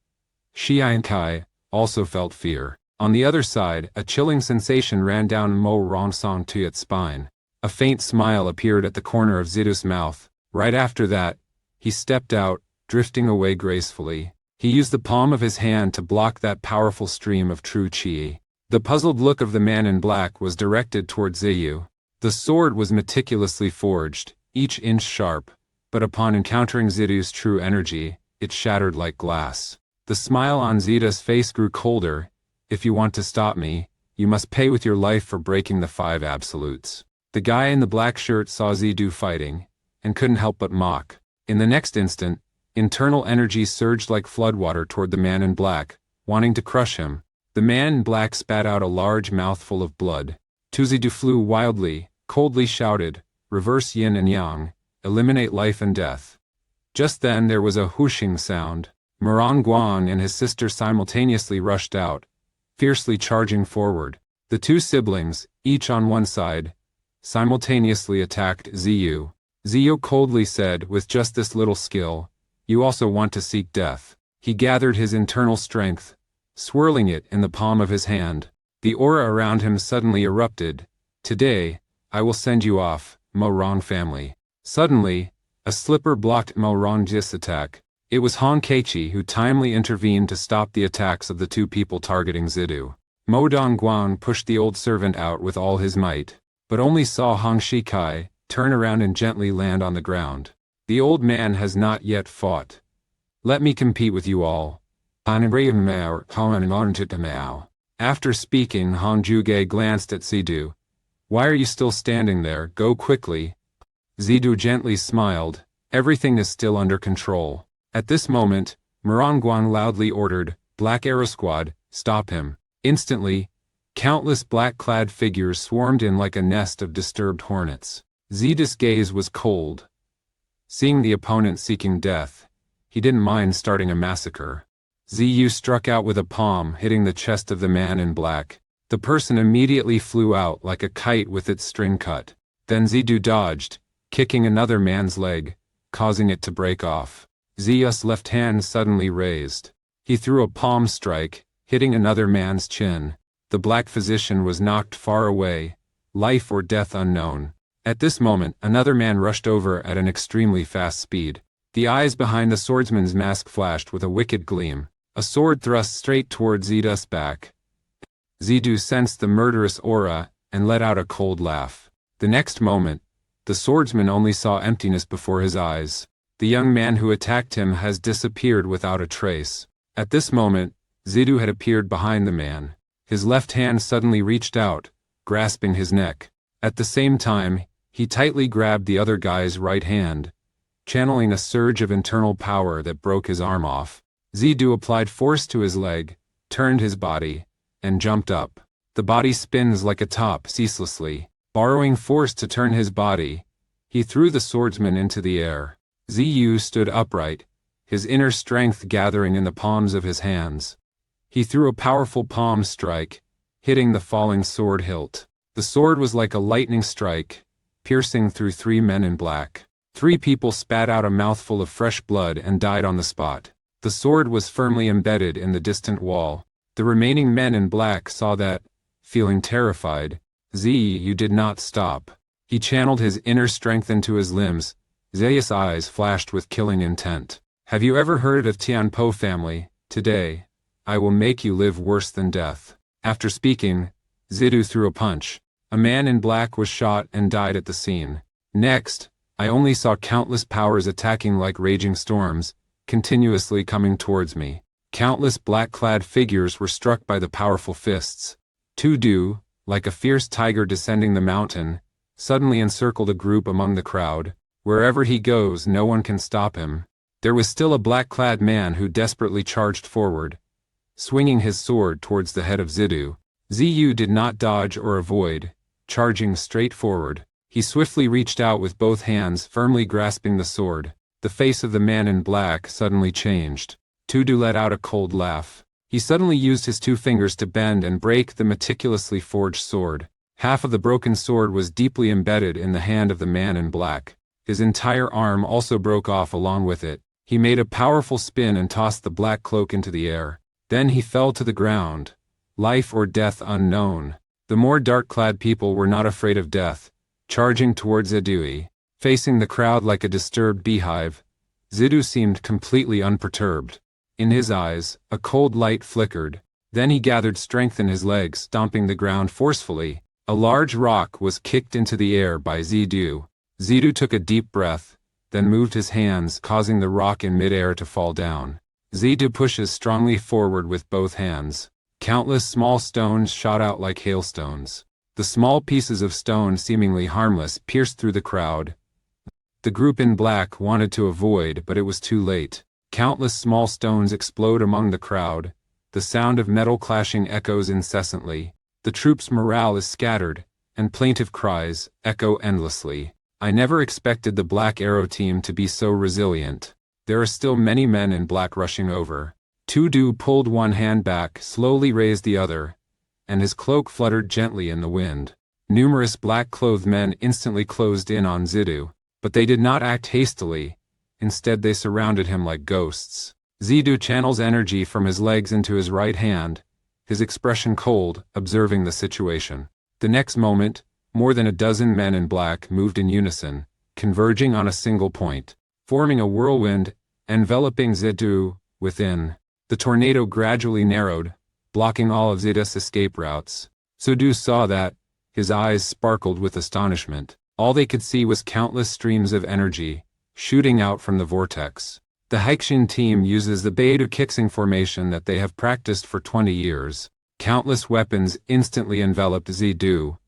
Xiankai also felt fear. On the other side, a chilling sensation ran down Mo Rongsong Tuyat's spine. A faint smile appeared at the corner of Zidu's mouth. Right after that, he stepped out, drifting away gracefully. He used the palm of his hand to block that powerful stream of true chi. The puzzled look of the man in black was directed toward Zidu. The sword was meticulously forged, each inch sharp, but upon encountering Zidu's true energy, it shattered like glass. The smile on Zidu's face grew colder. If you want to stop me, you must pay with your life for breaking the 5 absolutes. The guy in the black shirt saw Zidu fighting, and couldn't help but mock. In the next instant, internal energy surged like floodwater toward the man in black, wanting to crush him. The man in black spat out a large mouthful of blood. Zidu flew wildly, coldly shouted, "Reverse yin and yang, eliminate life and death." Just then there was a whooshing sound. Moran Guan and his sister simultaneously rushed out, fiercely charging forward. The 2 siblings, each on one side, simultaneously attacked Zidu. Zidu coldly said, "With just this little skill, you also want to seek death." He gathered his internal strength, swirling it in the palm of his hand. The aura around him suddenly erupted. "Today, I will send you off, Moran family." Suddenly, a slipper blocked Moran's attack. It was Han Keichi who timely intervened to stop the attacks of the 2 people targeting Zidu. Mo Dongguan pushed the old servant out with all his might, but only saw Hong Shikai turn around and gently land on the ground. "The old man has not yet fought. Let me compete with you all." After speaking, Han Juge glanced at Zidu. "Why are you still standing there? Go quickly." Zidu gently smiled. "Everything is still under control." At this moment, Moranguan loudly ordered, "Black Arrow Squad, stop him." Instantly, countless black-clad figures swarmed in like a nest of disturbed hornets. Zidu's gaze was cold. Seeing the opponent seeking death, he didn't mind starting a massacre. Zidu struck out with a palm, hitting the chest of the man in black. The person immediately flew out like a kite with its string cut. Then Zidu dodged, kicking another man's leg, causing it to break off. Zidu's left hand suddenly raised. He threw a palm strike, hitting another man's chin. The black physician was knocked far away, life or death unknown. At this moment, another man rushed over at an extremely fast speed. The eyes behind the swordsman's mask flashed with a wicked gleam. A sword thrust straight toward Zidu's back. Zidu sensed the murderous aura and let out a cold laugh. The next moment, the swordsman only saw emptiness before his eyes. The young man who attacked him has disappeared without a trace. At this moment, Zidu had appeared behind the man. His left hand suddenly reached out, grasping his neck. At the same time, he tightly grabbed the other guy's right hand, channeling a surge of internal power that broke his arm off. Zidu applied force to his leg, turned his body, and jumped up. The body spins like a top ceaselessly. Borrowing force to turn his body, he threw the swordsman into the air. Zidu stood upright, his inner strength gathering in the palms of his hands. He threw a powerful palm strike, hitting the falling sword hilt. The sword was like a lightning strike, piercing through 3 men in black. 3 people spat out a mouthful of fresh blood and died on the spot. The sword was firmly embedded in the distant wall. The remaining men in black saw that, feeling terrified. Zidu did not stop. He channeled his inner strength into his limbs. Zayas' eyes flashed with killing intent. "Have you ever heard of Tianpo family? Today, I will make you live worse than death." After speaking, Zidu threw a punch. A man in black was shot and died at the scene. Next, I only saw countless powers attacking like raging storms, continuously coming towards me. Countless black-clad figures were struck by the powerful fists. Zidu, like a fierce tiger descending the mountain, suddenly encircled a group among the crowd. Wherever he goes, no one can stop him. There was still a black-clad man who desperately charged forward, swinging his sword towards the head of Zidu. Zidu did not dodge or avoid, charging straight forward. He swiftly reached out with both hands firmly grasping the sword. The face of the man in black suddenly changed. Zidu let out a cold laugh. He suddenly used his 2 fingers to bend and break the meticulously forged sword. Half of the broken sword was deeply embedded in the hand of the man in black. His entire arm also broke off along with it. He made a powerful spin and tossed the black cloak into the air. Then he fell to the ground. Life or death unknown. The more dark-clad people were not afraid of death, charging towards Zidu. Facing the crowd like a disturbed beehive, Zidu seemed completely unperturbed. In his eyes, a cold light flickered. Then he gathered strength in his legs, stomping the ground forcefully. A large rock was kicked into the air by Zidu. Zidu took a deep breath, then moved his hands, causing the rock in midair to fall down. Zidu pushes strongly forward with both hands. Countless small stones shot out like hailstones. The small pieces of stone, seemingly harmless, pierced through the crowd. The group in black wanted to avoid, but it was too late. Countless small stones explode among the crowd. The sound of metal clashing echoes incessantly. The troops' morale is scattered, and plaintive cries echo endlessly. I never expected the Black Arrow team to be so resilient. There are still many men in black rushing over. Zidu pulled one hand back, slowly raised the other, and his cloak fluttered gently in the wind. Numerous black-clothed men instantly closed in on Zidu, but they did not act hastily. Instead, they surrounded him like ghosts. Zidu channels energy from his legs into his right hand, his expression cold, observing the situation. The next moment, more than a dozen men in black moved in unison, converging on a single point, forming a whirlwind, enveloping Zidu within. The tornado gradually narrowed, blocking all of Zidu's escape routes. Zidu saw that. His eyes sparkled with astonishment. All they could see was countless streams of energy, shooting out from the vortex. The Haixin team uses the Beidu kixing formation that they have practiced for 20 years. Countless weapons instantly enveloped Zidu.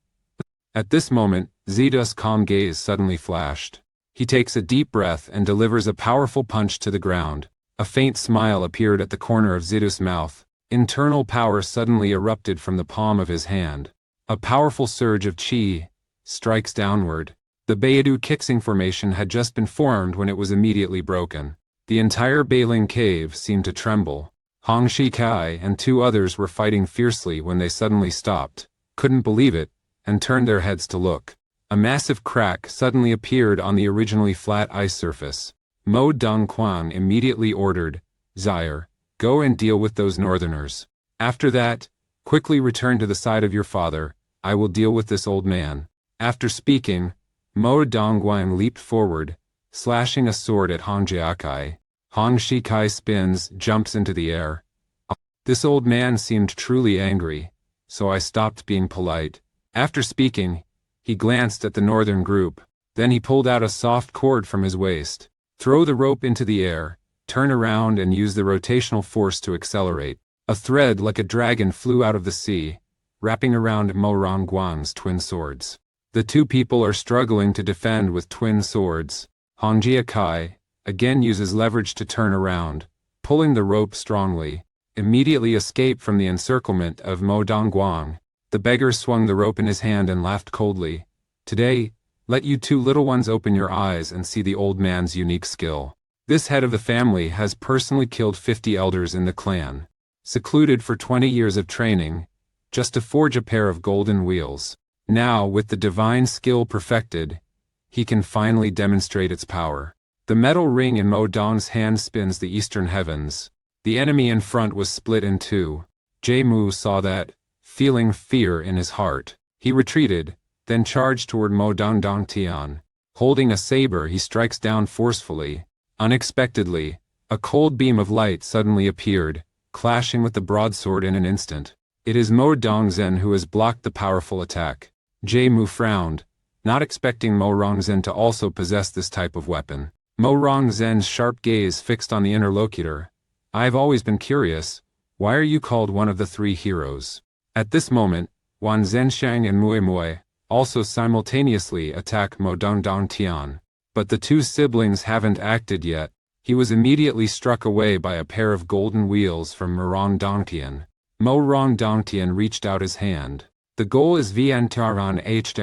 At this moment, Zidu's calm gaze suddenly flashed. He takes a deep breath and delivers a powerful punch to the ground. A faint smile appeared at the corner of Zidu's mouth. Internal power suddenly erupted from the palm of his hand. A powerful surge of chi strikes downward. The Beidu kixing formation had just been formed when it was immediately broken. The entire Bailing cave seemed to tremble. Hong Shikai and two others were fighting fiercely when they suddenly stopped, couldn't believe it, and turned their heads to look. A massive crack suddenly appeared on the originally flat ice surface. Mo Dongquan immediately ordered, "Zaire, go and deal with those northerners. After that, quickly return to the side of your father. I will deal with this old man." After speaking, Mo Dongguan leaped forward, slashing a sword at Hong Jiakai. Hong Shikai spins, jumps into the air. This old man seemed truly angry, so I stopped being polite. After speaking, he glanced at the northern group. Then he pulled out a soft cord from his waist. Throw the rope into the air, turn around and use the rotational force to accelerate. A thread like a dragon flew out of the sea, wrapping around Mo Rongguang's twin swords. The two people are struggling to defend with twin swords. Hong Jiakai again uses leverage to turn around, pulling the rope strongly. Immediately escape from the encirclement of Mo Dongguang. The beggar swung the rope in his hand and laughed coldly. "Today, let you two little ones open your eyes and see the old man's unique skill. This head of the family has personally killed 50 elders in the clan. Secluded for 20 years of training, just to forge a pair of golden wheels. Now, with the divine skill perfected, he can finally demonstrate its power." The metal ring in Mo Dong's hand spins the eastern heavens. The enemy in front was split in two. Mu saw that, feeling fear in his heart. He retreated, then charged toward Mo Dongtian. Holding a saber, he strikes down forcefully. Unexpectedly, a cold beam of light suddenly appeared, clashing with the broadsword in an instant. It is Mo Dongzhen who has blocked the powerful attack. Mu frowned, not expecting Mo Rongzhen to also possess this type of weapon. Mo Rongzhen's sharp gaze fixed on the interlocutor. "I've always been curious, why are you called one of the three heroes?" At this moment, Wan Zhenxiang and Mui Mui also simultaneously attack Mo Dongtian. But the two siblings haven't acted yet. He was immediately struck away by a pair of golden wheels from Morong Dongtian. Mo Rongdongtian reached out his hand. "The goal is Viantaran H.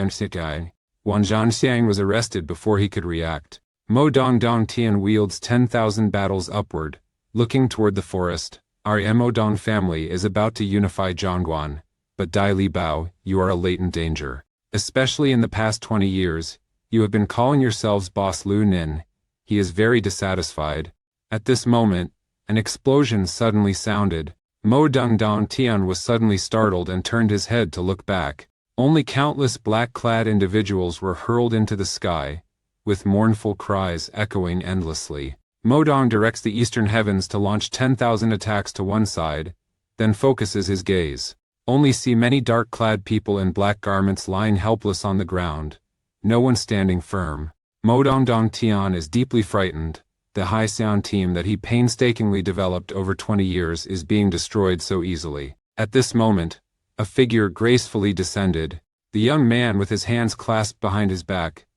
Wan Zhenxiang was arrested before he could react. Mo Dongtian wields 10,000 battles upward, looking toward the forest. Our Emodong family is about to unify Zhongguan, but Dai Li Bao, you are a latent danger. Especially in the past 20 years, you have been calling yourselves Boss Lu Nin." He is very dissatisfied. At this moment, an explosion suddenly sounded. Mo Dongtian was suddenly startled and turned his head to look back. Only countless black-clad individuals were hurled into the sky, with mournful cries echoing endlessly. Modong directs the eastern heavens to launch 10,000 attacks to one side, then focuses his gaze. Only see many dark-clad people in black garments lying helpless on the ground, no one standing firm. Modong Dongtian is deeply frightened. The Hai Xian team that he painstakingly developed over 20 years is being destroyed so easily. At this moment, a figure gracefully descended. The young man with his hands clasped behind his back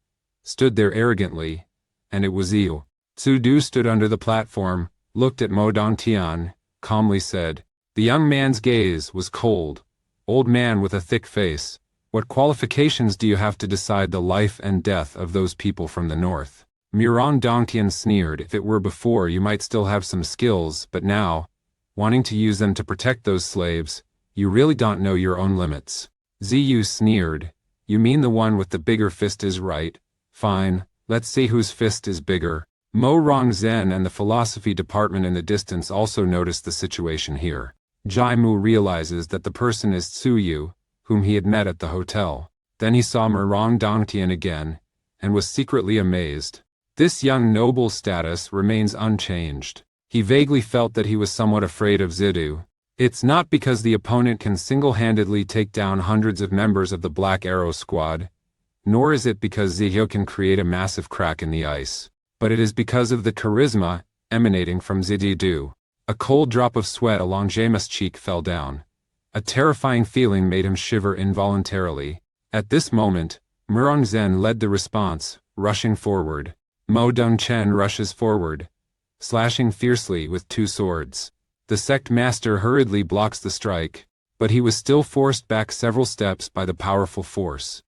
stood there arrogantly, and it was Zidu. Zidu stood under the platform, looked at Modong Tian, calmly said. The young man's gaze was cold. Old man with a thick face, what qualifications do you have to decide the life and death of those people from the north? Modong Dongtian sneered. If it were before, you might still have some skills, but now, wanting to use them to protect those slaves, you really don't know your own limits. Zidu sneered. You mean the one with the bigger fist is right? Fine, let's see whose fist is bigger. Mo Rongzhen and the philosophy department in the distance also noticed the situation here. Jai Mu realizes that the person is Tsuyu, whom he had met at the hotel. Then he saw Modong Dongtian again, and was secretly amazed. This young noble's status remains unchanged. He vaguely felt that he was somewhat afraid of Zidu. It's not because the opponent can single-handedly take down hundreds of members of the Black Arrow squad, nor is it because Zidu can create a massive crack in the ice, but it is because of the charisma emanating from Zidu. A cold drop of sweat along Jame's cheek fell down. A terrifying feeling made him shiver involuntarily. At this moment, Murongzhen led the response, rushing forward. Mo Dongchen rushes forward, slashing fiercely with two swords. The sect master hurriedly blocks the strike, but he was still forced back several steps by the powerful force.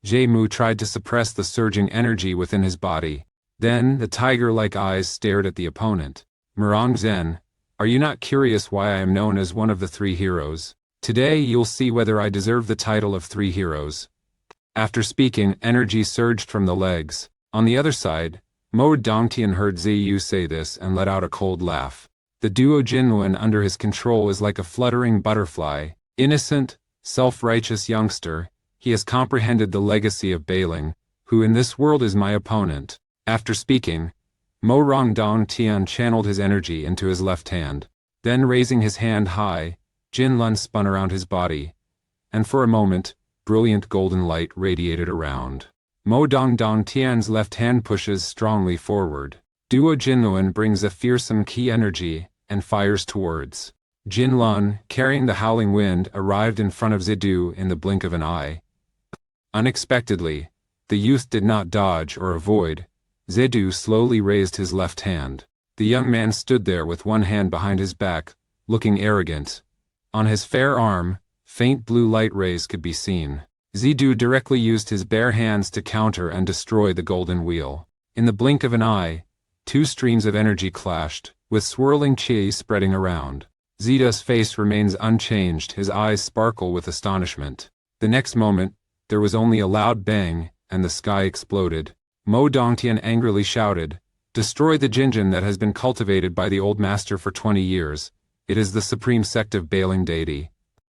Jaimu tried to suppress the surging energy within his body. Then the tiger-like eyes stared at the opponent. Murongzhen, are you not curious why I am known as one of the three heroes? Today you'll see whether I deserve the title of three heroes. After speaking, energy surged from the legs. On the other side, Mo Dongtian heard Ziyu say this and let out a cold laugh. The duo Jinlun under his control is like a fluttering butterfly. Innocent, self-righteous youngster, he has comprehended the legacy of Bailing, who in this world is my opponent. After speaking, Modong Dongtian channeled his energy into his left hand. Then raising his hand high, Jinlun spun around his body, and for a moment, brilliant golden light radiated around. Modong Dongtian's left hand pushes strongly forward. Duo Jinlun brings a fearsome ki energy and fires towards. Jinlun, carrying the howling wind, arrived in front of Zidu in the blink of an eye. Unexpectedly, the youth did not dodge or avoid. Zidu slowly raised his left hand. The young man stood there with one hand behind his back, looking arrogant. On his fair arm, faint blue light rays could be seen. Zidu directly used his bare hands to counter and destroy the golden wheel. In the blink of an eye, two streams of energy clashed, with swirling chi spreading around. Zidu's face remains unchanged, his eyes sparkle with astonishment. The next moment, there was only a loud bang, and the sky exploded. Mo Dongtian angrily shouted, "Destroy the Jinjin that has been cultivated by the old master for 20 years. It is the supreme sect of Bailing deity.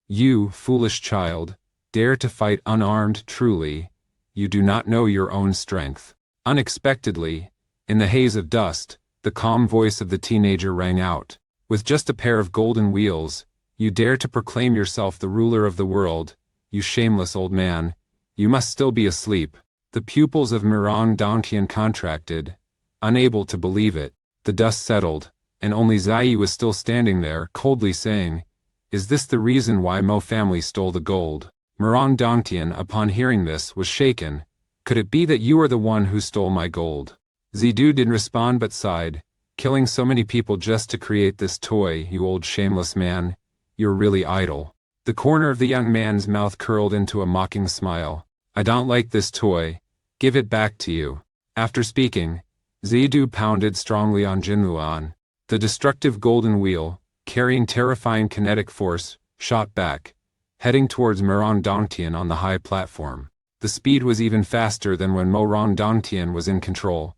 You, foolish child, dare to fight unarmed truly. You do not know your own strength." Unexpectedly, in the haze of dust, the calm voice of the teenager rang out. "With just a pair of golden wheels, you dare to proclaim yourself the ruler of the world. You shameless old man, you must still be asleep." The pupils of Modong Dongtian contracted, unable to believe it. The dust settled, and only Ziyu was still standing there, coldly saying, "Is this the reason why Mo family stole the gold?" Modong Dongtian, upon hearing this, was shaken. "Could it be that you are the one who stole my gold?" Zidu didn't respond but sighed. "Killing so many people just to create this toy, you old shameless man. You're really idle." The corner of the young man's mouth curled into a mocking smile. "I don't like this toy. Give it back to you." After speaking, Zidu pounded strongly on Jinluan. The destructive golden wheel, carrying terrifying kinetic force, shot back, heading towards Modong Dongtian on the high platform. The speed was even faster than when Modong Dongtian was in control.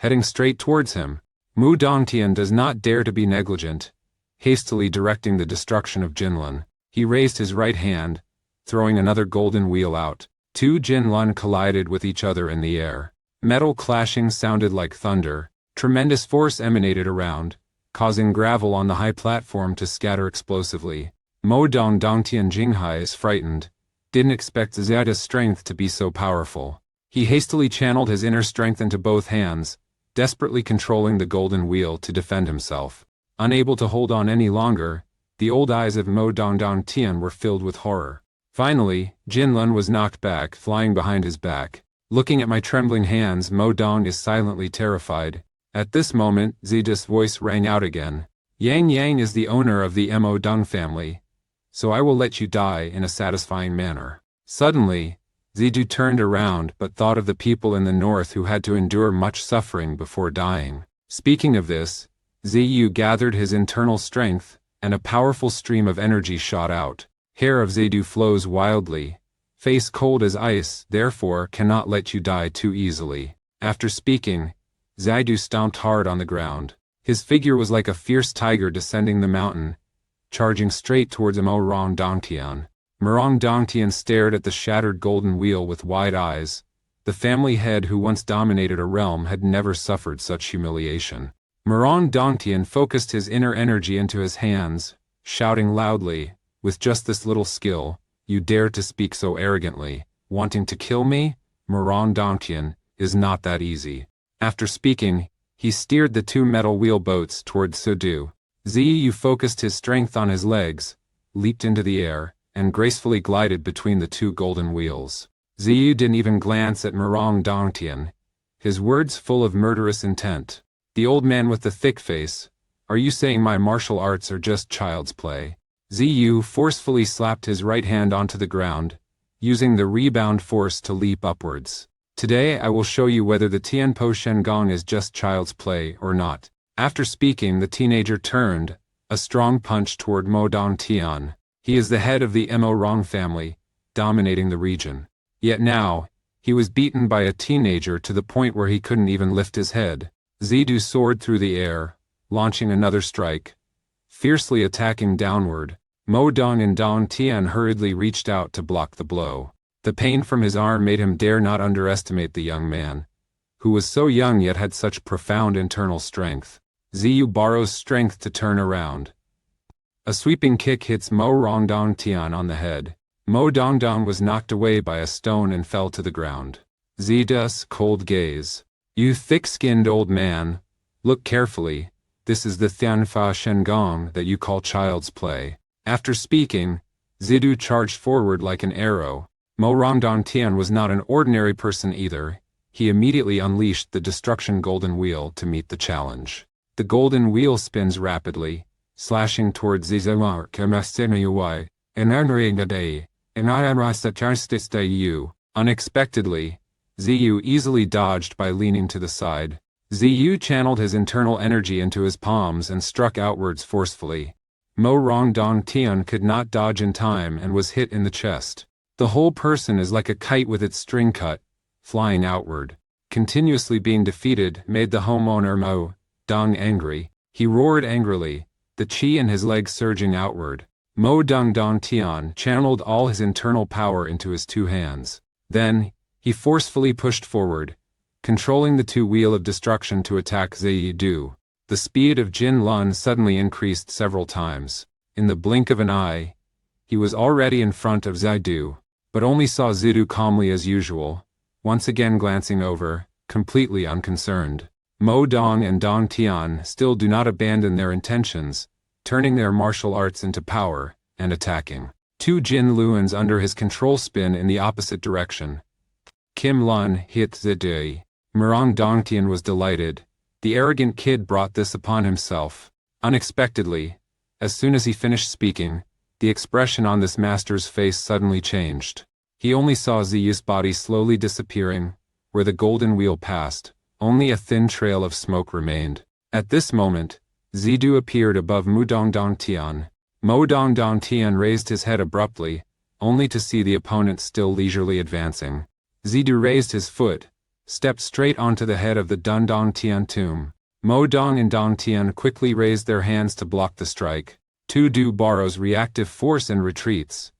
Heading straight towards him, Mu Dongtian does not dare to be negligent. Hastily directing the destruction of Jinlun, he raised his right hand, throwing another golden wheel out. Two Jinlun collided with each other in the air. Metal clashing sounded like thunder. Tremendous force emanated around, causing gravel on the high platform to scatter explosively. Mo Dong Dongtian Jinghai is frightened, didn't expect Zidu's strength to be so powerful. He hastily channeled his inner strength into both hands, desperately controlling the golden wheel to defend himself. Unable to hold on any longer, the old eyes of Mo Dong Dongtian were filled with horror. Finally, Jin Lun was knocked back, flying behind his back. Looking at my trembling hands, Mo Dong is silently terrified. At this moment, Zidu's voice rang out again. Yang Yang is the owner of the Mo Dong family, so I will let you die in a satisfying manner. Suddenly, Zidu turned around but thought of the people in the north who had to endure much suffering before dying. Speaking of this, Zidu gathered his internal strength, and a powerful stream of energy shot out. Hair of Zidu flows wildly, face cold as ice, therefore cannot let you die too easily. After speaking, Zidu stomped hard on the ground. His figure was like a fierce tiger descending the mountain, charging straight towards Morong Dongtian. Morong Dongtian stared at the shattered golden wheel with wide eyes. The family head who once dominated a realm had never suffered such humiliation. Morong Dongtian focused his inner energy into his hands, shouting loudly, "With just this little skill, you dare to speak so arrogantly. Wanting to kill me? Morong Dongtian, is not that easy." After speaking, he steered the two metal wheel boats towards Zidu. Zidu focused his strength on his legs, leaped into the air, and gracefully glided between the two golden wheels. Zidu didn't even glance at Morong Dongtian, his words full of murderous intent. The old man with the thick face, "Are you saying my martial arts are just child's play?" Zidu forcefully slapped his right hand onto the ground, using the rebound force to leap upwards. "Today I will show you whether the Tianpo Shengong is just child's play or not." After speaking, the teenager turned, a strong punch toward Mo Dongtian. He is the head of the Mo Rong family, dominating the region. Yet now, he was beaten by a teenager to the point where he couldn't even lift his head. Zidu soared through the air, launching another strike, fiercely attacking downward. Mo Dong and Dongtian hurriedly reached out to block the blow. The pain from his arm made him dare not underestimate the young man, who was so young yet had such profound internal strength. Zidu borrows strength to turn around. A sweeping kick hits Mo Rong Dongtian on the head. Mo Dongdong was knocked away by a stone and fell to the ground. Zidu's cold gaze. "You thick-skinned old man, look carefully. This is the Tianfa Shengong that you call child's play." After speaking, Zidu charged forward like an arrow. Mo Rong Dongtian was not an ordinary person either. He immediately unleashed the destruction golden wheel to meet the challenge. The golden wheel spins rapidly, slashing towards Zidu. Unexpectedly, Zidu easily dodged by leaning to the side. Zidu channeled his internal energy into his palms and struck outwards forcefully. Mo Rong Dongtian could not dodge in time and was hit in the chest. The whole person is like a kite with its string cut, flying outward. Continuously being defeated made the homeowner Mo Dong angry. He roared angrily, the chi in his legs surging outward. Mo Dongtian channeled all his internal power into his two hands. Then, he forcefully pushed forward, controlling the two wheel of destruction to attack Zidu. The speed of Jin Lun suddenly increased several times. In the blink of an eye, he was already in front of Zidu, but only saw Zidu calmly as usual, once again glancing over, completely unconcerned. Mo Dong and Dongtian still do not abandon their intentions, turning their martial arts into power, and attacking. Two Jin Luans under his control spin in the opposite direction. Kim Lun hit Zidu. Morong Dongtian was delighted. The arrogant kid brought this upon himself. Unexpectedly, as soon as he finished speaking, the expression on this master's face suddenly changed. He only saw Zidu's body slowly disappearing. Where the golden wheel passed, only a thin trail of smoke remained. At this moment, Zidu appeared above Mo Dongtian. Mo Dongtian raised his head abruptly, only to see the opponent still leisurely advancing. Zidu raised his foot, stepped straight onto the head of the Dongtian tomb. Mo Dong and Dongtian quickly raised their hands to block the strike. Du borrows reactive force and retreats.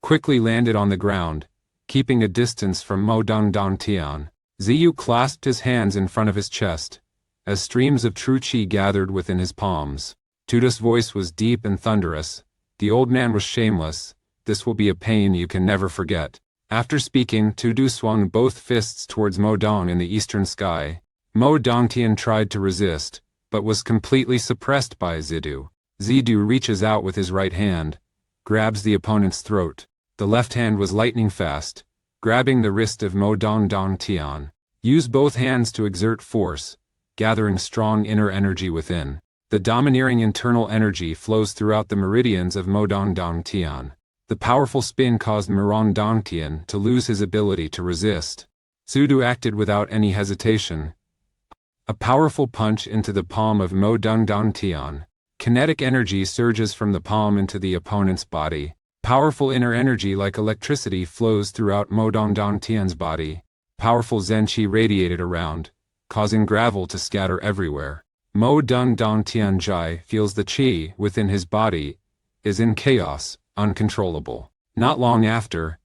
Quickly landed on the ground, keeping a distance from Mo Dongtian. Zidu clasped his hands in front of his chest, as streams of true chi gathered within his palms. Tuda's voice was deep and thunderous. The old man was shameless. This will be a pain you can never forget. After speaking, Tudu swung both fists towards Mo Dong in the eastern sky. Mo Dongtian tried to resist, but was completely suppressed by Zidu. Zidu reaches out with his right hand, grabs the opponent's throat. The left hand was lightning fast, grabbing the wrist of Mo Dongtian. Use both hands to exert force, gathering strong inner energy within. The domineering internal energy flows throughout the meridians of Mo Dongtian. The powerful spin caused Mo Dongtian to lose his ability to resist. Zidu acted without any hesitation. A powerful punch into the palm of Mo Dongtian. Kinetic energy surges from the palm into the opponent's body. Powerful inner energy like electricity flows throughout Mo Dongtian's body. Powerful Zen Qi radiated around, causing gravel to scatter everywhere. Mo Dongtian Jai feels the Qi within his body is in chaos, uncontrollable. Not long after,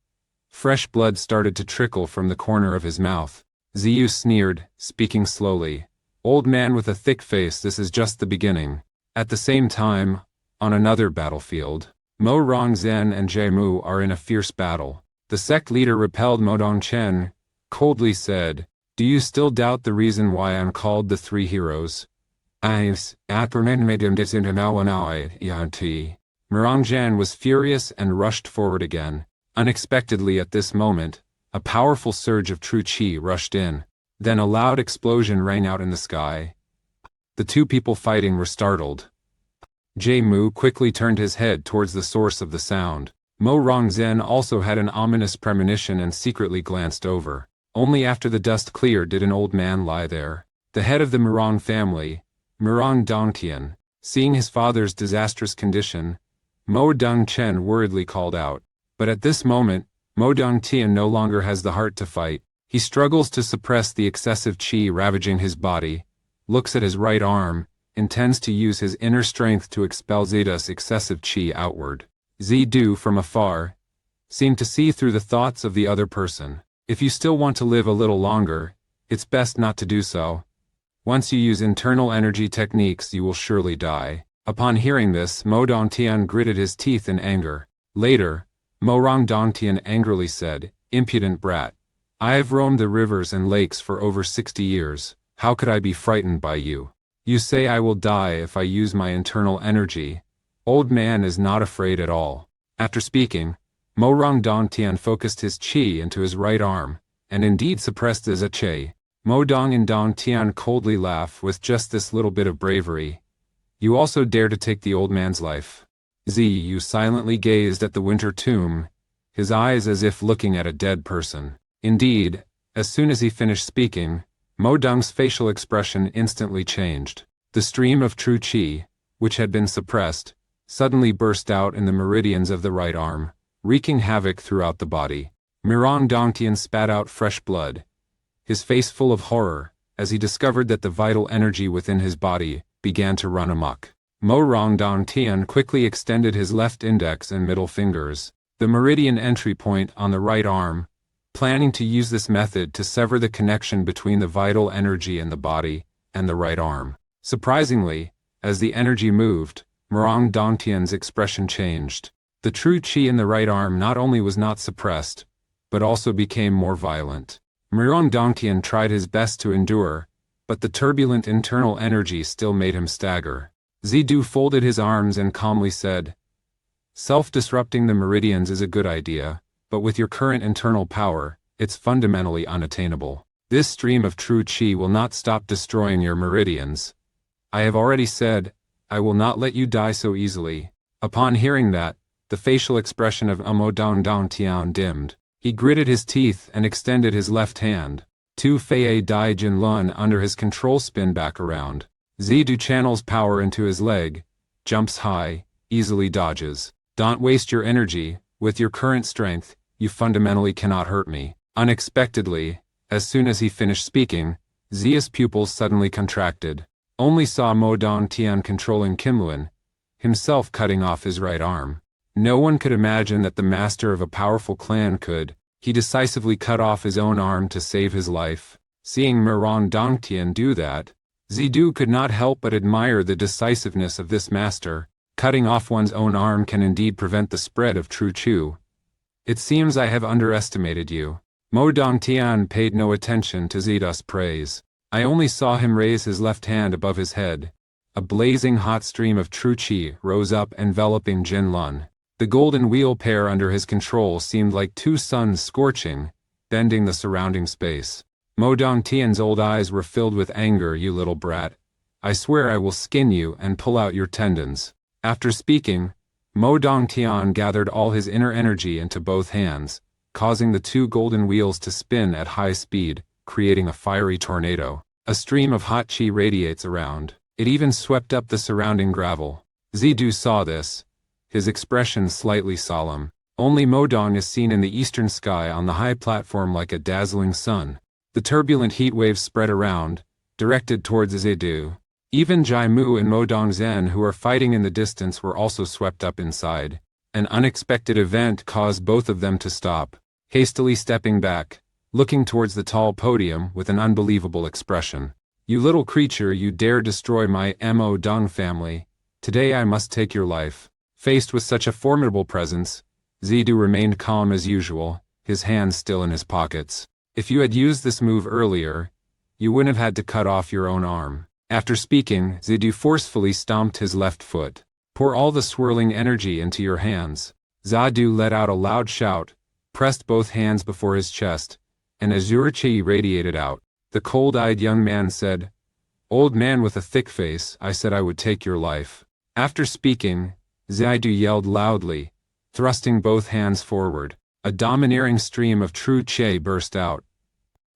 fresh blood started to trickle from the corner of his mouth. Ziyu sneered, speaking slowly. Old man with a thick face, this is just the beginning. At the same time, on another battlefield, Mo Rongzhen and Jie Mu are in a fierce battle. The sect leader repelled Mo Dongchen, coldly said, "Do you still doubt the reason why I'm called the Three Heroes?" Morongzhen was furious and rushed forward again. Unexpectedly at this moment, a powerful surge of true chi rushed in. Then a loud explosion rang out in the sky. The two people fighting were startled. Jie Mu quickly turned his head towards the source of the sound. Mo Rongzhen also had an ominous premonition and secretly glanced over. Only after the dust cleared did an old man lie there. The head of the Morong family, Morong Dongtian, seeing his father's disastrous condition, Mo Dongchen worriedly called out. But at this moment, Mo Dongtian no longer has the heart to fight. He struggles to suppress the excessive qi ravaging his body, looks at his right arm, intends to use his inner strength to expel Zidu's excessive qi outward. Zidu, from afar, seemed to see through the thoughts of the other person. If you still want to live a little longer, it's best not to do so. Once you use internal energy techniques, you will surely die. Upon hearing this, Mo Dongtian gritted his teeth in anger. Later, Mo Dongtian angrily said, "Impudent brat. I have roamed the rivers and lakes for over 60 years. How could I be frightened by you? You say I will die if I use my internal energy. Old man is not afraid at all." After speaking, Mo Dongtian focused his qi into his right arm, and indeed suppressed his qi. Mo Dong and Dongtian coldly laugh with just this little bit of bravery. You also dare to take the old man's life. Ziyu silently gazed at the winter tomb, his eyes as if looking at a dead person. Indeed, as soon as he finished speaking, Mo Dong's facial expression instantly changed. The stream of true qi, which had been suppressed, suddenly burst out in the meridians of the right arm, wreaking havoc throughout the body. Morong Dongtian spat out fresh blood, his face full of horror, as he discovered that the vital energy within his body began to run amok. Mo Dongtian quickly extended his left index and middle fingers, the meridian entry point on the right arm, planning to use this method to sever the connection between the vital energy in the body and the right arm. Surprisingly, as the energy moved, Morong Dongtian's expression changed. The true qi in the right arm not only was not suppressed, but also became more violent. Morong Dongtian tried his best to endure, but the turbulent internal energy still made him stagger. Zidu folded his arms and calmly said, "Self-disrupting the meridians is a good idea, but with your current internal power, it's fundamentally unattainable. This stream of true qi will not stop destroying your meridians. I have already said, I will not let you die so easily." Upon hearing that, the facial expression of Mo Dongtian dimmed. He gritted his teeth and extended his left hand. Tu Fei Dai Jin Lun under his control spin back around. Zidu channels power into his leg, jumps high, easily dodges. Don't waste your energy. With your current strength, you fundamentally cannot hurt me. Unexpectedly, as soon as he finished speaking, Zia's pupils suddenly contracted. Only saw Mo Dongtian controlling Kimlin, himself cutting off his right arm. No one could imagine that the master of a powerful clan could. He decisively cut off his own arm to save his life. Seeing Morong Dongtian do that, Zidu could not help but admire the decisiveness of this master. Cutting off one's own arm can indeed prevent the spread of true Chu. It seems I have underestimated you. Mo Dongtian paid no attention to Zidu's praise. I only saw him raise his left hand above his head. A blazing hot stream of true qi rose up, enveloping Jin Lun. The golden wheel pair under his control seemed like two suns scorching, bending the surrounding space. Mo Dongtian's old eyes were filled with anger. You little brat. I swear I will skin you and pull out your tendons. After speaking, Mo Dongtian gathered all his inner energy into both hands, causing the two golden wheels to spin at high speed, creating a fiery tornado. A stream of hot qi radiates around. It even swept up the surrounding gravel. Zidu saw this, his expression slightly solemn. Only Modong is seen in the eastern sky on the high platform like a dazzling sun. The turbulent heat waves spread around, directed towards Zidu. Even Jai Mu and Modong Zhen, who are fighting in the distance, were also swept up inside. An unexpected event caused both of them to stop, hastily stepping back, looking towards the tall podium with an unbelievable expression. You little creature, you dare destroy my Mo Dong family. Today I must take your life. Faced with such a formidable presence, Zidu remained calm as usual, his hands still in his pockets. If you had used this move earlier, you wouldn't have had to cut off your own arm. After speaking, Zidu forcefully stomped his left foot. Pour all the swirling energy into your hands. Zidu let out a loud shout, pressed both hands before his chest, and azure qi radiated out. The cold-eyed young man said, Old man with a thick face, I said I would take your life. After speaking, Zidu yelled loudly, thrusting both hands forward. A domineering stream of true qi burst out,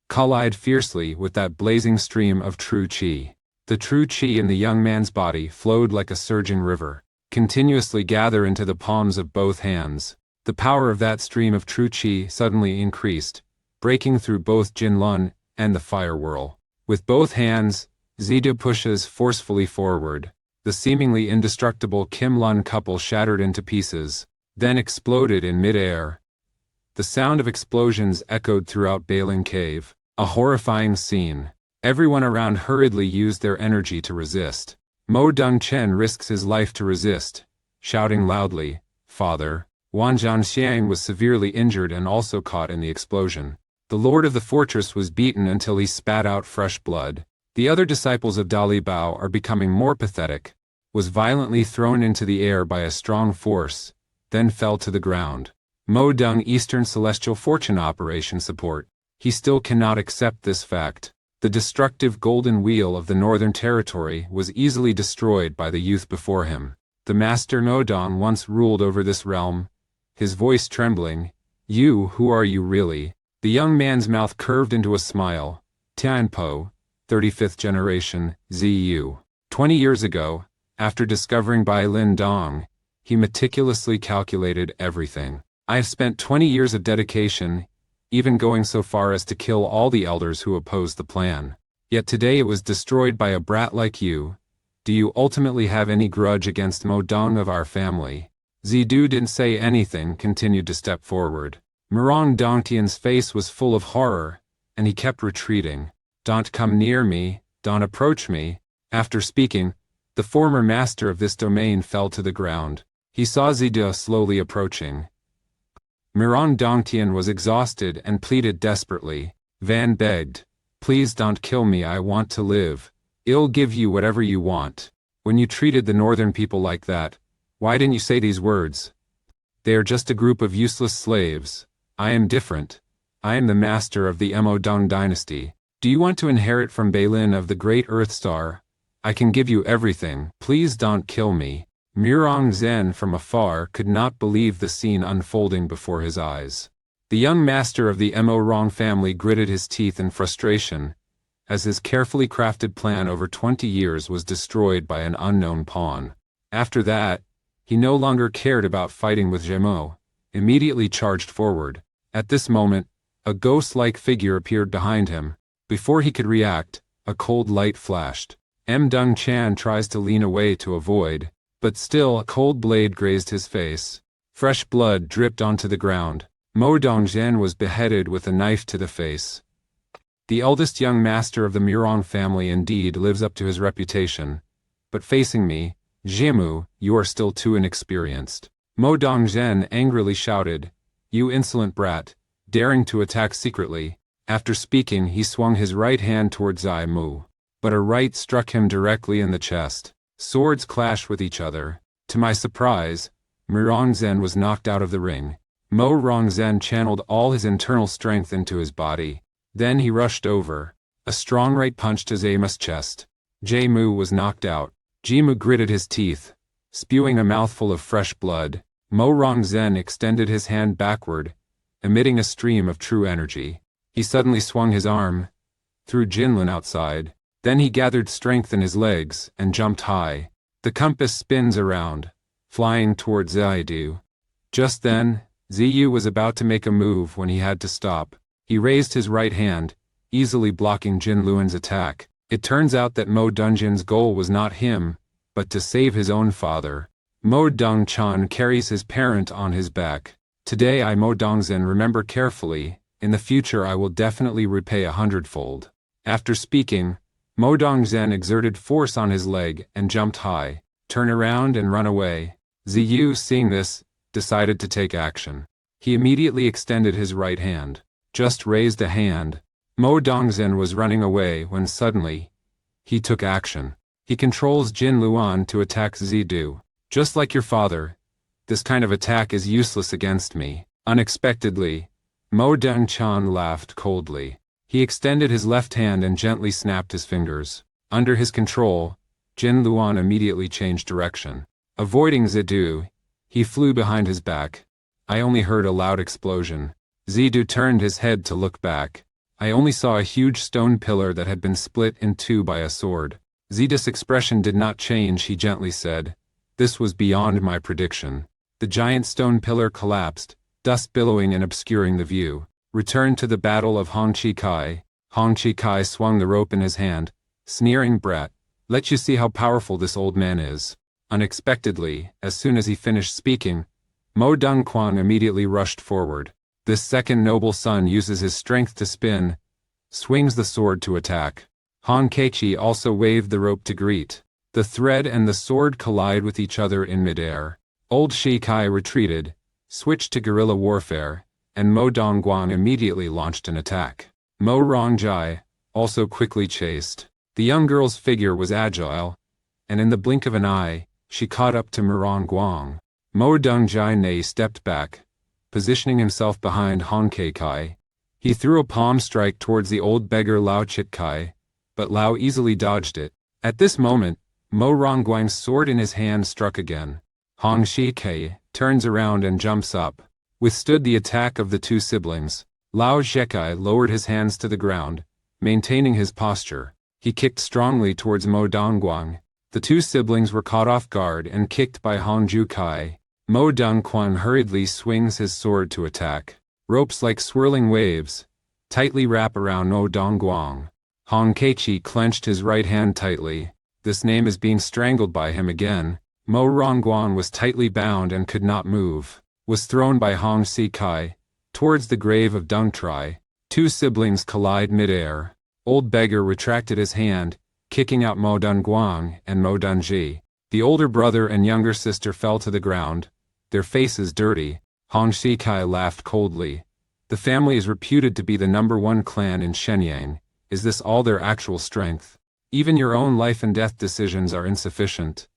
collided fiercely with that blazing stream of true qi. The true qi in the young man's body flowed like a surging river, continuously gather into the palms of both hands. The power of that stream of true qi suddenly increased, breaking through both Jin Lun and the fire whirl. With both hands, Zidu pushes forcefully forward. The seemingly indestructible Kim Lun couple shattered into pieces, then exploded in mid-air. The sound of explosions echoed throughout Bailing Cave. A horrifying scene. Everyone around hurriedly used their energy to resist. Mo Dongchen risks his life to resist, shouting loudly, Father. Wan Zhanxiang was severely injured and also caught in the explosion. The lord of the fortress was beaten until he spat out fresh blood. The other disciples of Dali Bao are becoming more pathetic. Was violently thrown into the air by a strong force, then fell to the ground. Mo Dong Eastern Celestial Fortune Operation Support. He still cannot accept this fact. The destructive golden wheel of the Northern Territory was easily destroyed by the youth before him. The Master Modong once ruled over this realm, his voice trembling. You, who are you really? The young man's mouth curved into a smile. Tianpo, 35th generation, ZU. 20 years ago, after discovering Bai Lin Dong, he meticulously calculated everything. I have spent 20 years of dedication, even going so far as to kill all the elders who opposed the plan. Yet today it was destroyed by a brat like you. Do you ultimately have any grudge against Mo Dong of our family? Zidu didn't say anything, continued to step forward. Murong Dongtian's face was full of horror, and he kept retreating. Don't come near me, don't approach me. After speaking, the former master of this domain fell to the ground. He saw Zidu slowly approaching. Murong Dongtian was exhausted and pleaded desperately. Van begged, Please don't kill me, I want to live. I'll give you whatever you want. When you treated the northern people like that, why didn't you say these words? They are just a group of useless slaves. I am different. I am the master of the Mo Dong dynasty. Do you want to inherit from Bailin of the great Earth Star? I can give you everything. Please don't kill me. Murong Zhen from afar could not believe the scene unfolding before his eyes. The young master of the Mo Rong family gritted his teeth in frustration, as his carefully crafted plan over 20 years was destroyed by an unknown pawn. After that, he no longer cared about fighting with Zhemo, immediately charged forward. At this moment, a ghost-like figure appeared behind him. Before he could react, a cold light flashed. M. Dung Chan tries to lean away to avoid, but still a cold blade grazed his face. Fresh blood dripped onto the ground. Mo Dongzhen was beheaded with a knife to the face. The eldest young master of the Murong family indeed lives up to his reputation. But facing me, Jimu, you are still too inexperienced. Mo Dongzhen angrily shouted, "You insolent brat, daring to attack secretly." After speaking, he swung his right hand toward Zai Mu. But a right struck him directly in the chest. Swords clashed with each other. To my surprise, Murongzhen was knocked out of the ring. Mo Rongzhen channeled all his internal strength into his body. Then he rushed over. A strong right punched his Amos chest. Jimu was knocked out. Jimu gritted his teeth, spewing a mouthful of fresh blood. Mo Rongzhen extended his hand backward, emitting a stream of true energy. He suddenly swung his arm, threw Jinlin outside. Then he gathered strength in his legs and jumped high. The compass spins around, flying towards Zidu. Just then, Ziyu was about to make a move when he had to stop. He raised his right hand, easily blocking Jin Luan's attack. It turns out that Mo Dongzhen's goal was not him, but to save his own father. Mo Dongchan carries his parent on his back. Today I, Mo Dongzhen, remember carefully. In the future I will definitely repay 100-fold. After speaking, Mo Dongzhen exerted force on his leg and jumped high. Turn around and run away. Ziyu, seeing this, decided to take action. He immediately extended his right hand. Just raised a hand. Mo Dongzhen was running away when suddenly, he took action. He controls Jin Luan to attack Zidu. Just like your father, this kind of attack is useless against me. Unexpectedly, Mo Dongchan laughed coldly. He extended his left hand and gently snapped his fingers. Under his control, Jin Luan immediately changed direction. Avoiding Zidu, he flew behind his back. I only heard a loud explosion. Zidu turned his head to look back. I only saw a huge stone pillar that had been split in two by a sword. Zidu's expression did not change. He gently said, "This was beyond my prediction." The giant stone pillar collapsed, dust billowing and obscuring the view. Return to the battle of Hong Chi Kai. Hong Chi Kai swung the rope in his hand, sneering, "Brat, let you see how powerful this old man is." Unexpectedly, as soon as he finished speaking, Mo Dongquan immediately rushed forward. This second noble son uses his strength to spin, swings the sword to attack. Han Keichi also waved the rope to greet. The thread and the sword collide with each other in midair. Old Shi Kai retreated, switched to guerrilla warfare, and Mo Dongguan immediately launched an attack. Mo Rongjai also quickly chased. The young girl's figure was agile, and in the blink of an eye, she caught up to Murong Guang. Mo Dongjai Nei stepped back, positioning himself behind Han Keikai. He threw a palm strike towards the old beggar Lao Chitkai, but Lao easily dodged it. At this moment, Mo Rongguang's sword in his hand struck again. Hong Shikai turns around and jumps up, withstood the attack of the two siblings. Lao Zhekai lowered his hands to the ground, maintaining his posture. He kicked strongly towards Mo Dongguang. The two siblings were caught off guard and kicked by Hong Jukai. Mo Dongquan hurriedly swings his sword to attack. Ropes like swirling waves tightly wrap around Mo Dongguang. Hong Keichi clenched his right hand tightly. This name is being strangled by him again. Mo Rongguan was tightly bound and could not move. Was thrown by Hong Sikai towards the grave of Dung Tri. Two siblings collide midair. Old beggar retracted his hand, kicking out Mo Dongguang and Mo Dongji. The older brother and younger sister fell to the ground, their faces dirty. Hong Shikai laughed coldly. The family is reputed to be the #1 clan in Shenyang. Is this all their actual strength? Even your own life and death decisions are insufficient.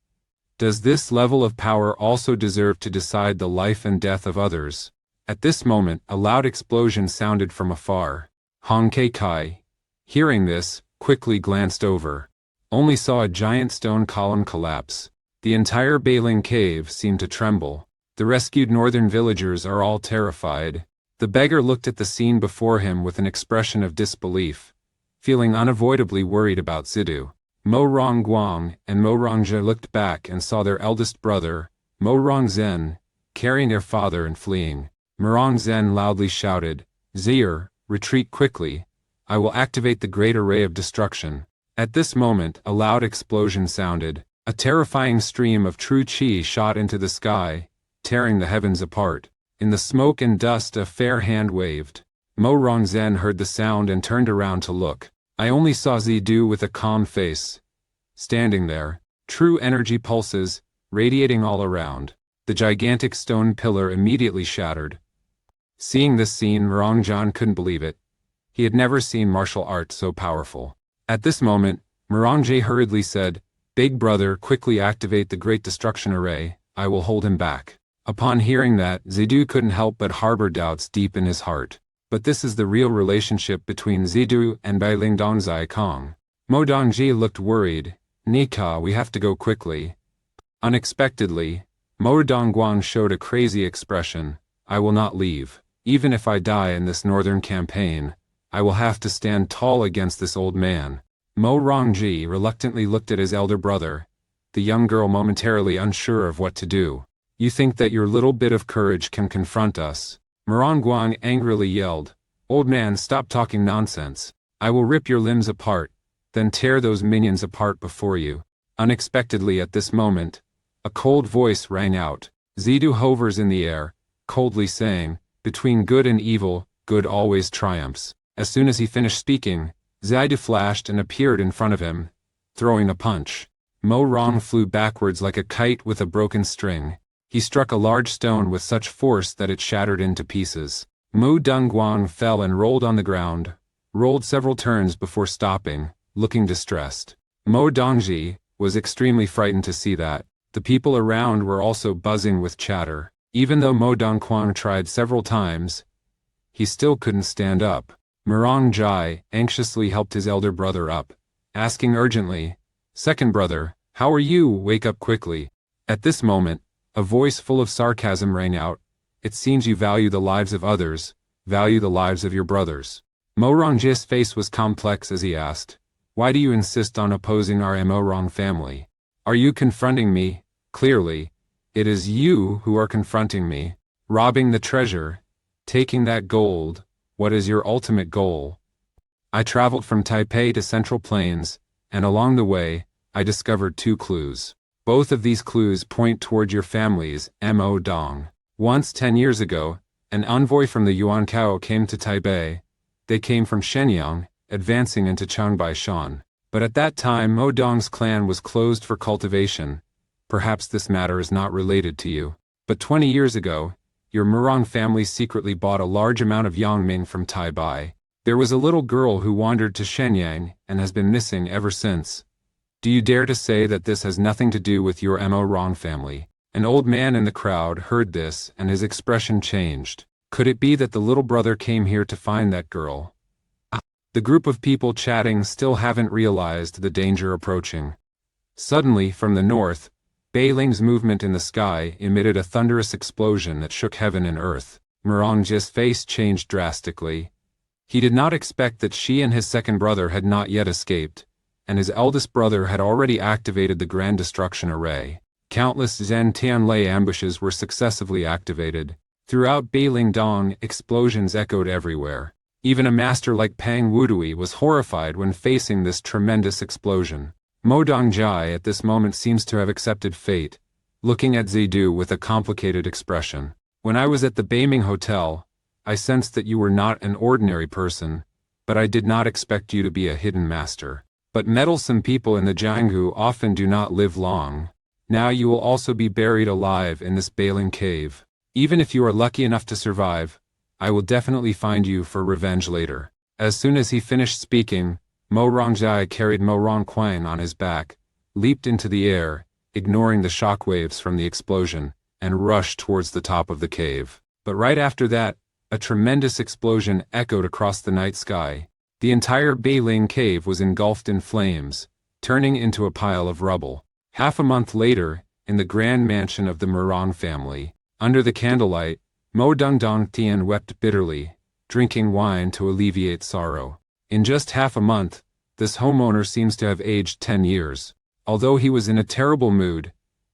Does this level of power also deserve to decide the life and death of others? At this moment, a loud explosion sounded from afar. Hong Keikai, hearing this, quickly glanced over. Only saw a giant stone column collapse. The entire Bailing cave seemed to tremble. The rescued northern villagers are all terrified. The beggar looked at the scene before him with an expression of disbelief, feeling unavoidably worried about Zidu. Mo Rongguang and Mo Rongzhe looked back and saw their eldest brother, Mo Rongzhen, carrying their father and fleeing. Mo Rongzhen loudly shouted, "Zir, retreat quickly. I will activate the great array of destruction." At this moment, a loud explosion sounded. A terrifying stream of true chi shot into the sky, tearing the heavens apart. In the smoke and dust, a fair hand waved. Mo Rongzhen heard the sound and turned around to look. I only saw Zidu with a calm face, standing there, true energy pulses, radiating all around. The gigantic stone pillar immediately shattered. Seeing this scene, Rongzhen couldn't believe it. He had never seen martial arts so powerful. At this moment, Morangje hurriedly said, "Big brother, quickly activate the Great Destruction Array, I will hold him back." Upon hearing that, Zidu couldn't help but harbor doubts deep in his heart. But this is the real relationship between Zidu and Bailing Dongzai Kong. Mo Dongji looked worried. "Nika, we have to go quickly." Unexpectedly, Mo Dongguang showed a crazy expression. "I will not leave. Even if I die in this northern campaign, I will have to stand tall against this old man." Mo Rongji reluctantly looked at his elder brother, the young girl momentarily unsure of what to do. "You think that your little bit of courage can confront us?" Morangguang angrily yelled. "Old man, stop talking nonsense. I will rip your limbs apart, then tear those minions apart before you." Unexpectedly at this moment, a cold voice rang out. Zidu hovers in the air, coldly saying, "Between good and evil, good always triumphs." As soon as he finished speaking, Zidu flashed and appeared in front of him, throwing a punch. Mo Rong flew backwards like a kite with a broken string. He struck a large stone with such force that it shattered into pieces. Mo Dongguang fell and rolled on the ground, rolled several turns before stopping, looking distressed. Mo Dongji was extremely frightened to see that. The people around were also buzzing with chatter. Even though Mo Dongguang tried several times, he still couldn't stand up. Murong Jai anxiously helped his elder brother up, asking urgently, "Second brother, how are you? Wake up quickly." At this moment, a voice full of sarcasm rang out. "It seems you value the lives of others, value the lives of your brothers." Mo Rongji's face was complex as he asked, "Why do you insist on opposing our Mo Rong family? Are you confronting me? Clearly, it is you who are confronting me. Robbing the treasure, taking that gold, what is your ultimate goal?" "I traveled from Taipei to Central Plains, and along the way, I discovered 2 clues. Both of these clues point toward your family's Mo Dong. Once 10 years ago, an envoy from the Yuan Cao came to Taipei. They came from Shenyang, advancing into Changbai Shan. But at that time Mo Dong's clan was closed for cultivation. Perhaps this matter is not related to you. But 20 years ago, your Murong family secretly bought a large amount of Yangming from Taipei. There was a little girl who wandered to Shenyang and has been missing ever since. Do you dare to say that this has nothing to do with your Mo Rong family?" An old man in the crowd heard this and his expression changed. Could it be that the little brother came here to find that girl? The group of people chatting still haven't realized the danger approaching. Suddenly, from the north, Beiling's movement in the sky emitted a thunderous explosion that shook heaven and earth. Murongji's face changed drastically. He did not expect that she and his second brother had not yet escaped, and his eldest brother had already activated the Grand Destruction Array. Countless Zhen Tianlei ambushes were successively activated. Throughout Beiling Dong, explosions echoed everywhere. Even a master like Pang Wudui was horrified when facing this tremendous explosion. Mo Dongjai at this moment seems to have accepted fate, looking at Zidu with a complicated expression. "When I was at the Beiming Hotel, I sensed that you were not an ordinary person, but I did not expect you to be a hidden master. But meddlesome people in the Jianghu often do not live long. Now you will also be buried alive in this Bailing cave. Even if you are lucky enough to survive, I will definitely find you for revenge later." As soon as he finished speaking, Mo Rongjai carried Mo Rongquang on his back, leaped into the air, ignoring the shockwaves from the explosion, and rushed towards the top of the cave. But right after that, a tremendous explosion echoed across the night sky. The entire Beiling cave was engulfed in flames, turning into a pile of rubble. Half a month later, in the grand mansion of the Murong family, under the candlelight, Mo Dongdong Tian wept bitterly, drinking wine to alleviate sorrow. In just half a month, this homeowner seems to have aged 10 years. Although he was in a terrible mood,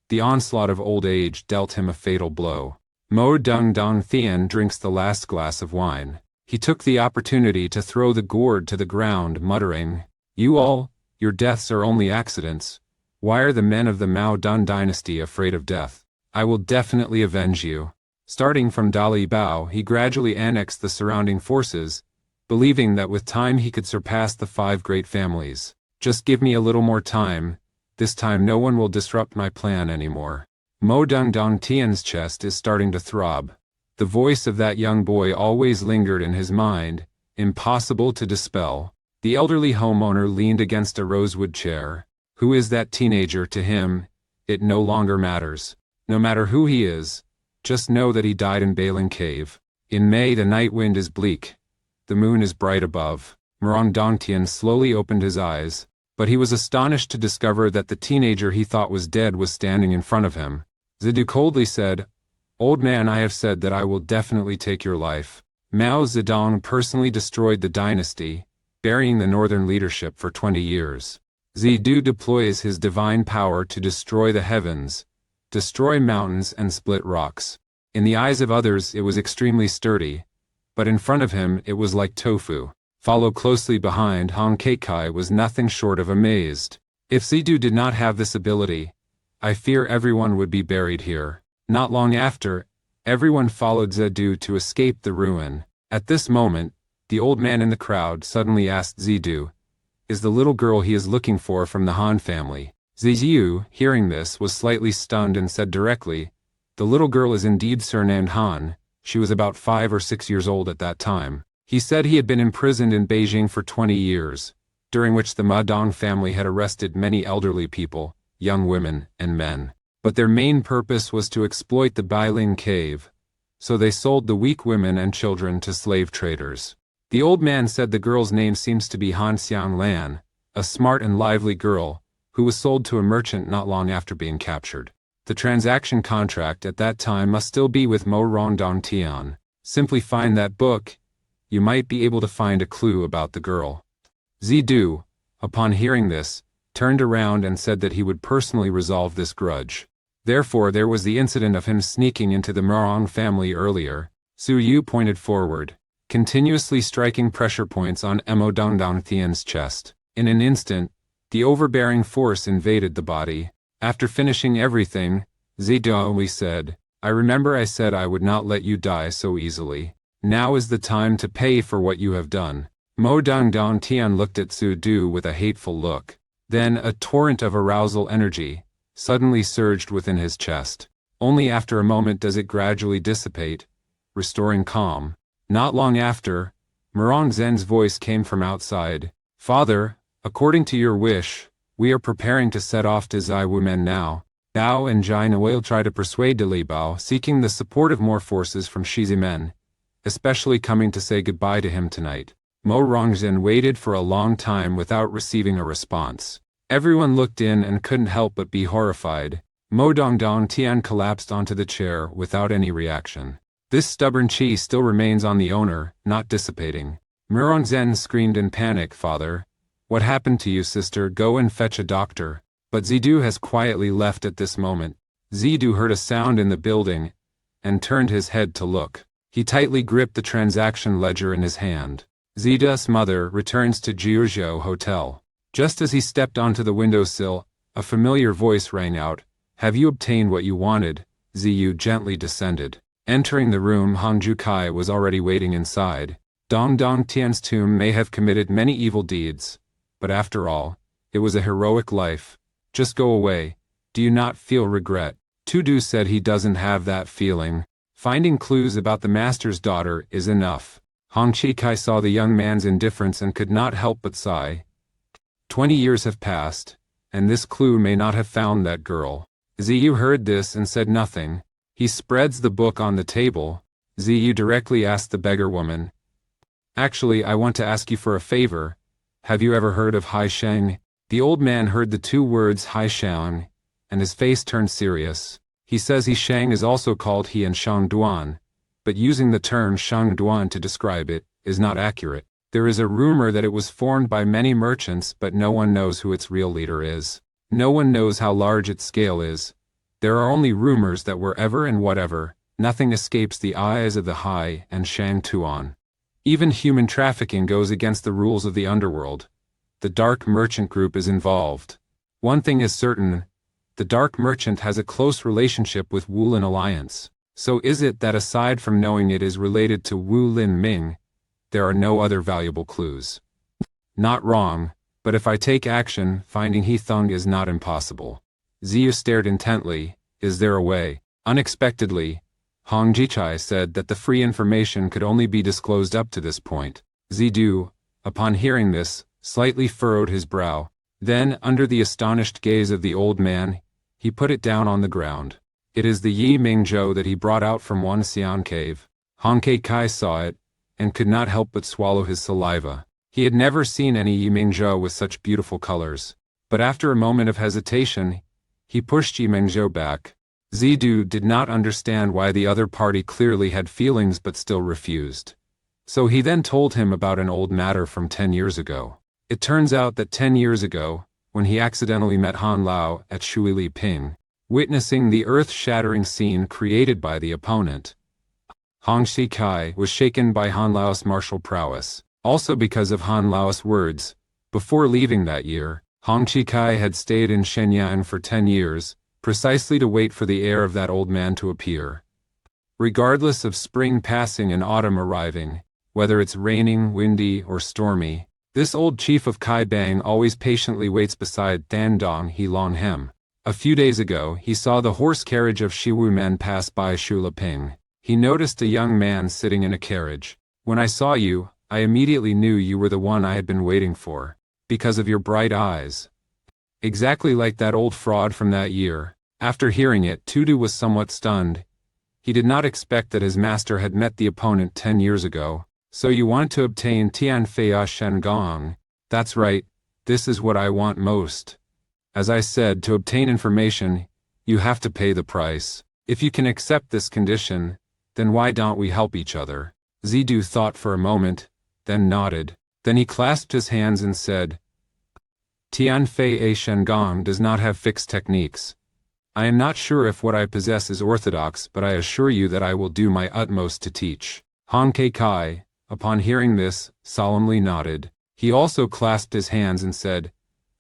the onslaught of old age dealt him a fatal blow. Mo Dongdong Tian drinks the last glass of wine. He took the opportunity to throw the gourd to the ground, muttering, "You all, your deaths are only accidents. Why are the men of the Mao Dun dynasty afraid of death? I will definitely avenge you." Starting from Dali Bao, he gradually annexed the surrounding forces, believing that with time he could surpass the 5 great families. Just give me a little more time, this time no one will disrupt my plan anymore. Mo Dongdong Tian's chest is starting to throb. The voice of that young boy always lingered in his mind, impossible to dispel. The elderly homeowner leaned against a rosewood chair. Who is that teenager to him? It no longer matters. No matter who he is, just know that he died in Bailing Cave. In May the night wind is bleak. The moon is bright above. Murong Dongtian slowly opened his eyes, but he was astonished to discover that the teenager he thought was dead was standing in front of him. Zidu coldly said, "Old man, I have said that I will definitely take your life." Mao Zedong personally destroyed the dynasty, burying the northern leadership for 20 years. Zidu deploys his divine power to destroy the heavens, destroy mountains and split rocks. In the eyes of others it was extremely sturdy, but in front of him it was like tofu. Followed closely behind, Han Keikai was nothing short of amazed. If Zidu did not have this ability, I fear everyone would be buried here. Not long after, everyone followed Zidu to escape the ruin. At this moment, the old man in the crowd suddenly asked Zidu, "Is the little girl he is looking for from the Han family?" Zidu, hearing this, was slightly stunned and said directly, "The little girl is indeed surnamed Han. She was about 5 or 6 years old at that time." He said he had been imprisoned in Beijing for 20 years, during which the Ma Dong family had arrested many elderly people, young women, and men. But their main purpose was to exploit the Bailing Cave, so they sold the weak women and children to slave traders. The old man said the girl's name seems to be Han Xianglan, a smart and lively girl, who was sold to a merchant not long after being captured. The transaction contract at that time must still be with Mo Rongdong Tian. Simply find that book. You might be able to find a clue about the girl. Zidu, upon hearing this, turned around and said that he would personally resolve this grudge. Therefore there was the incident of him sneaking into the Murong family earlier. Su Yu pointed forward, continuously striking pressure points on Mo Dongdong Tian's chest. In an instant, the overbearing force invaded the body. After finishing everything, Zidu only said, "I remember I said I would not let you die so easily. Now is the time to pay for what you have done." Mo Dongdong Tian looked at Su Du with a hateful look. Then a torrent of arousal energy suddenly surged within his chest. Only after a moment does it gradually dissipate, restoring calm. Not long after, Murong Zhen's voice came from outside. "Father, according to your wish, we are preparing to set off to Zaiwumen now." Bao and Jai will try to persuade Li Bao, seeking the support of more forces from Shizimen, especially coming to say goodbye to him tonight. Mo Rongzhen waited for a long time without receiving a response. Everyone looked in and couldn't help but be horrified. Mo Dongdong Tian collapsed onto the chair without any reaction. This stubborn qi still remains on the owner, not dissipating. Murongzhen screamed in panic, "Father, what happened to you, sister? Go and fetch a doctor." But Zidu has quietly left at this moment. Zidu heard a sound in the building and turned his head to look. He tightly gripped the transaction ledger in his hand. Zida's mother returns to Jiuzhou Hotel. Just as he stepped onto the windowsill, a familiar voice rang out, "Have you obtained what you wanted?" Ziyu gently descended. Entering the room, Hangju Kai was already waiting inside. Dongdong Tian's tomb may have committed many evil deeds, but after all, it was a heroic life. Just go away. Do you not feel regret? Tudu said he doesn't have that feeling. Finding clues about the master's daughter is enough. Hong Chikai saw the young man's indifference and could not help but sigh. 20 years have passed, and this clue may not have found that girl. Ziyu heard this and said nothing. He spreads the book on the table. Ziyu directly asked the beggar woman, "Actually, I want to ask you for a favor. Have you ever heard of Hai Sheng?" The old man heard the 2 words Hai Sheng, and his face turned serious. He says He Sheng is also called He and Shang Duan, but using the term Shang Duan to describe it is not accurate. There is a rumor that it was formed by many merchants, but no one knows who its real leader is. No one knows how large its scale is. There are only rumors that wherever and whatever, nothing escapes the eyes of the Hai and Shang Tuan. Even human trafficking goes against the rules of the underworld. The dark merchant group is involved. One thing is certain, the dark merchant has a close relationship with Wulin Alliance. So is it that aside from knowing it is related to Wu Lin Ming, there are no other valuable clues? Not wrong, but if I take action, finding He Thung is not impossible. Ziyu stared intently. Is there a way? Unexpectedly, Hong Jichai said that the free information could only be disclosed up to this point. Zidu, upon hearing this, slightly furrowed his brow. Then, under the astonished gaze of the old man, he put it down on the ground. It is the Yi Mingzhou that he brought out from Wanxian cave. Hong Kai saw it, and could not help but swallow his saliva. He had never seen any Yi Mingzhou with such beautiful colors. But after a moment of hesitation, he pushed Yi Mingzhou back. Zidu did not understand why the other party clearly had feelings but still refused. So he then told him about an old matter from 10 years ago. It turns out that 10 years ago, when he accidentally met Han Lao at Shuili Ping, witnessing the earth-shattering scene created by the opponent, Hong Kai was shaken by Han Lao's martial prowess. Also because of Han Lao's words, before leaving that year, Hong Kai had stayed in Shenyang for 10 years, precisely to wait for the heir of that old man to appear. Regardless of spring passing and autumn arriving, whether it's raining, windy, or stormy, this old chief of Kai Bang always patiently waits beside Dandong He Long Hem. A few days ago, he saw the horse carriage of Shiwu men pass by Shulaping. He noticed a young man sitting in a carriage. When I saw you, I immediately knew you were the one I had been waiting for, because of your bright eyes. Exactly like that old fraud from that year. After hearing it, Tudu was somewhat stunned. He did not expect that his master had met the opponent 10 years ago. So you want to obtain Tianfei Shengong? That's right, this is what I want most. As I said, to obtain information, you have to pay the price. If you can accept this condition, then why don't we help each other? Zidu thought for a moment, then nodded. Then he clasped his hands and said, Tianfei Shengong does not have fixed techniques. I am not sure if what I possess is orthodox, but I assure you that I will do my utmost to teach. Hong Kai, upon hearing this, solemnly nodded. He also clasped his hands and said,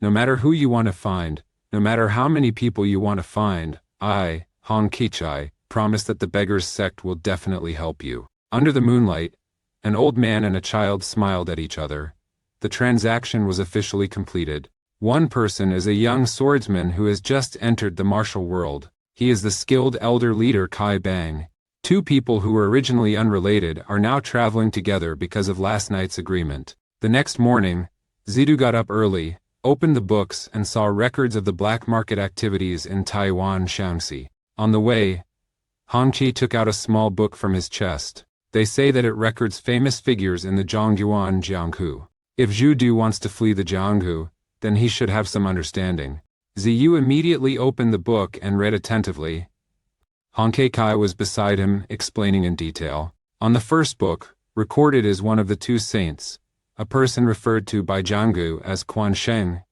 no matter who you want to find, no matter how many people you want to find, I, Hong Kichai, promise that the beggar's sect will definitely help you. Under the moonlight, an old man and a child smiled at each other. The transaction was officially completed. One person is a young swordsman who has just entered the martial world. He is the skilled elder leader Kai Bang. Two people who were originally unrelated are now traveling together because of last night's agreement. The next morning, Zidu got up early, opened the books and saw records of the black market activities in Taiwan Shaanxi. On the way, Hongqi took out a small book from his chest. They say that it records famous figures in the Zhongyuan Jianghu. If Zhu Du wants to flee the Jianghu, then he should have some understanding. Ziyu immediately opened the book and read attentively. Hong Kai was beside him, explaining in detail. On the first book, recorded is one of the two saints, a person referred to by Jianghu as Quan Sheng,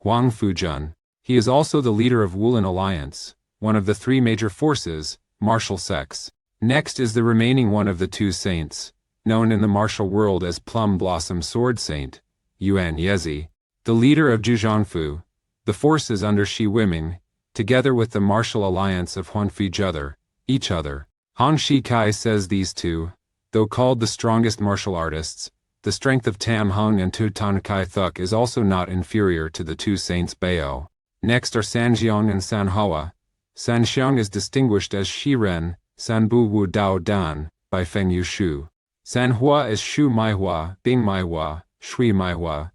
Huang Fujun. He is also the leader of Wulin Alliance, one of the three major forces, martial sects. Next is the remaining one of the two saints, known in the martial world as Plum Blossom Sword Saint, Yuan Yezi, the leader of Zhuzhongfu, the forces under Shi Wiming, together with the martial alliance of Huanfu each other. Hong Kai says these two, though called the strongest martial artists, the strength of Tam Hung and Tu Tan Kai Thuk is also not inferior to the two saints Bao. Next are Sanjiang and Sanhua. Sanxiang is distinguished as Shiren, Sanbu Wu Dao Dan, by Feng Yushu. Sanhua is Shu Maihua, Bing Maihua, Shui Maihua.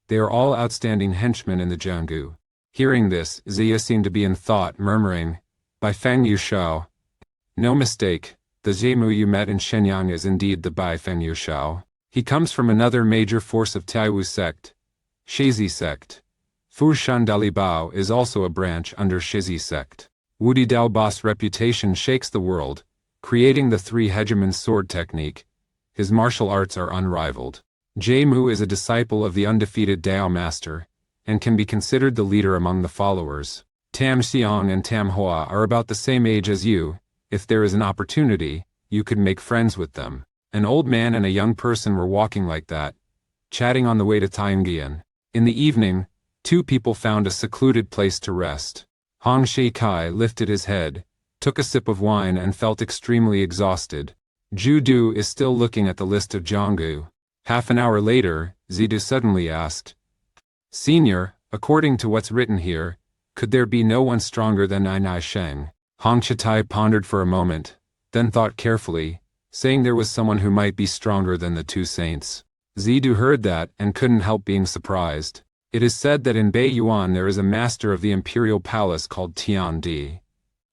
They are all outstanding henchmen in the Jianghu. Hearing this, Ziya seemed to be in thought, murmuring, by Feng Yushao. No mistake, the Zimu you met in Shenyang is indeed the Bai Feng Yushao. He comes from another major force of Taiwu sect, Shizi sect. Fu Shandalibao is also a branch under Shizi sect. Wudi Dalbos' reputation shakes the world, creating the three hegemon sword technique. His martial arts are unrivaled. Jie Mu is a disciple of the undefeated Dao master, and can be considered the leader among the followers. Tam Xiang and Tam Hua are about the same age as you. If there is an opportunity, you could make friends with them. An old man and a young person were walking like that, chatting on the way to Tiangian. In the evening, two people found a secluded place to rest. Hong Kai lifted his head, took a sip of wine and felt extremely exhausted. Zidu is still looking at the list of Jianggu. Half an hour later, Zidu suddenly asked, "Senior, according to what's written here, could there be no one stronger than Nai Sheng?" Hong Chitai pondered for a moment, then thought carefully, saying there was someone who might be stronger than the two saints. Zidu heard that and couldn't help being surprised. It is said that in Beiyuan there is a master of the imperial palace called Tian Di.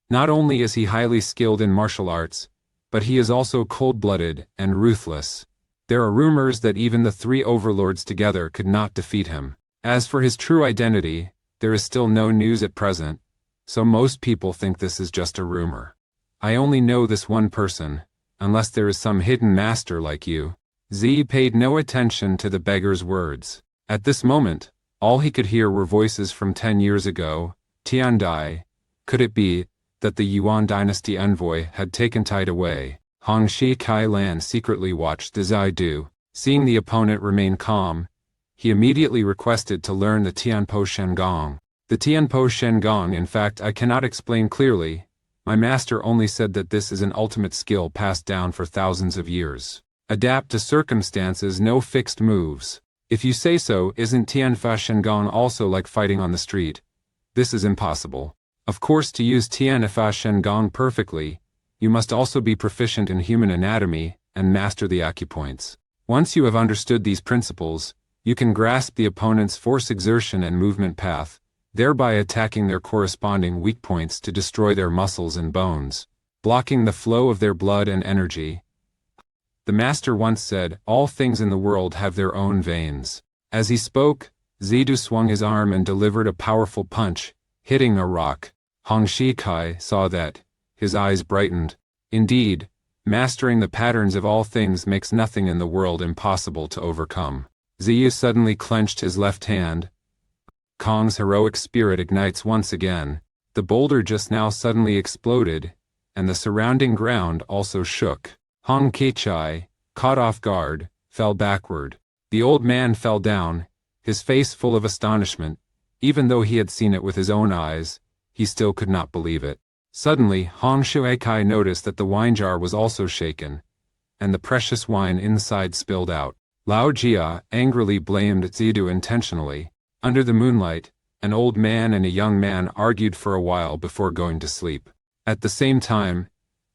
Not only is he highly skilled in martial arts, but he is also cold-blooded and ruthless. There are rumors that even the three overlords together could not defeat him. As for his true identity, there is still no news at present, so most people think this is just a rumor. I only know this one person, unless there is some hidden master like you. Zi paid no attention to the beggar's words. At this moment, all he could hear were voices from 10 years ago. Tian Dai. Could it be that the Yuan dynasty envoy had taken Tide away? Hong Shi Kai Lan secretly watched the Zidu. Seeing the opponent remain calm, he immediately requested to learn the Tianpo Shengong. The Tianpo Shengong, in fact, I cannot explain clearly. My master only said that this is an ultimate skill passed down for thousands of years. Adapt to circumstances, no fixed moves. If you say so, isn't Tianfa Shengong also like fighting on the street? This is impossible. Of course, to use Tianfa Shengong perfectly, you must also be proficient in human anatomy and master the acupoints. Once you have understood these principles, you can grasp the opponent's force exertion and movement path, thereby attacking their corresponding weak points to destroy their muscles and bones, blocking the flow of their blood and energy. The master once said, "All things in the world have their own veins." As he spoke, Zidu swung his arm and delivered a powerful punch, hitting a rock. Hong Shi Kai saw that. His eyes brightened. Indeed, mastering the patterns of all things makes nothing in the world impossible to overcome. Ziyu suddenly clenched his left hand. Kong's heroic spirit ignites once again. The boulder just now suddenly exploded, and the surrounding ground also shook. Hong Kei-chai, caught off guard, fell backward. The old man fell down, his face full of astonishment. Even though he had seen it with his own eyes, he still could not believe it. Suddenly, Hong Shuai-kai noticed that the wine jar was also shaken, and the precious wine inside spilled out. Lao Jia angrily blamed Zidu intentionally. Under the moonlight, an old man and a young man argued for a while before going to sleep. At the same time,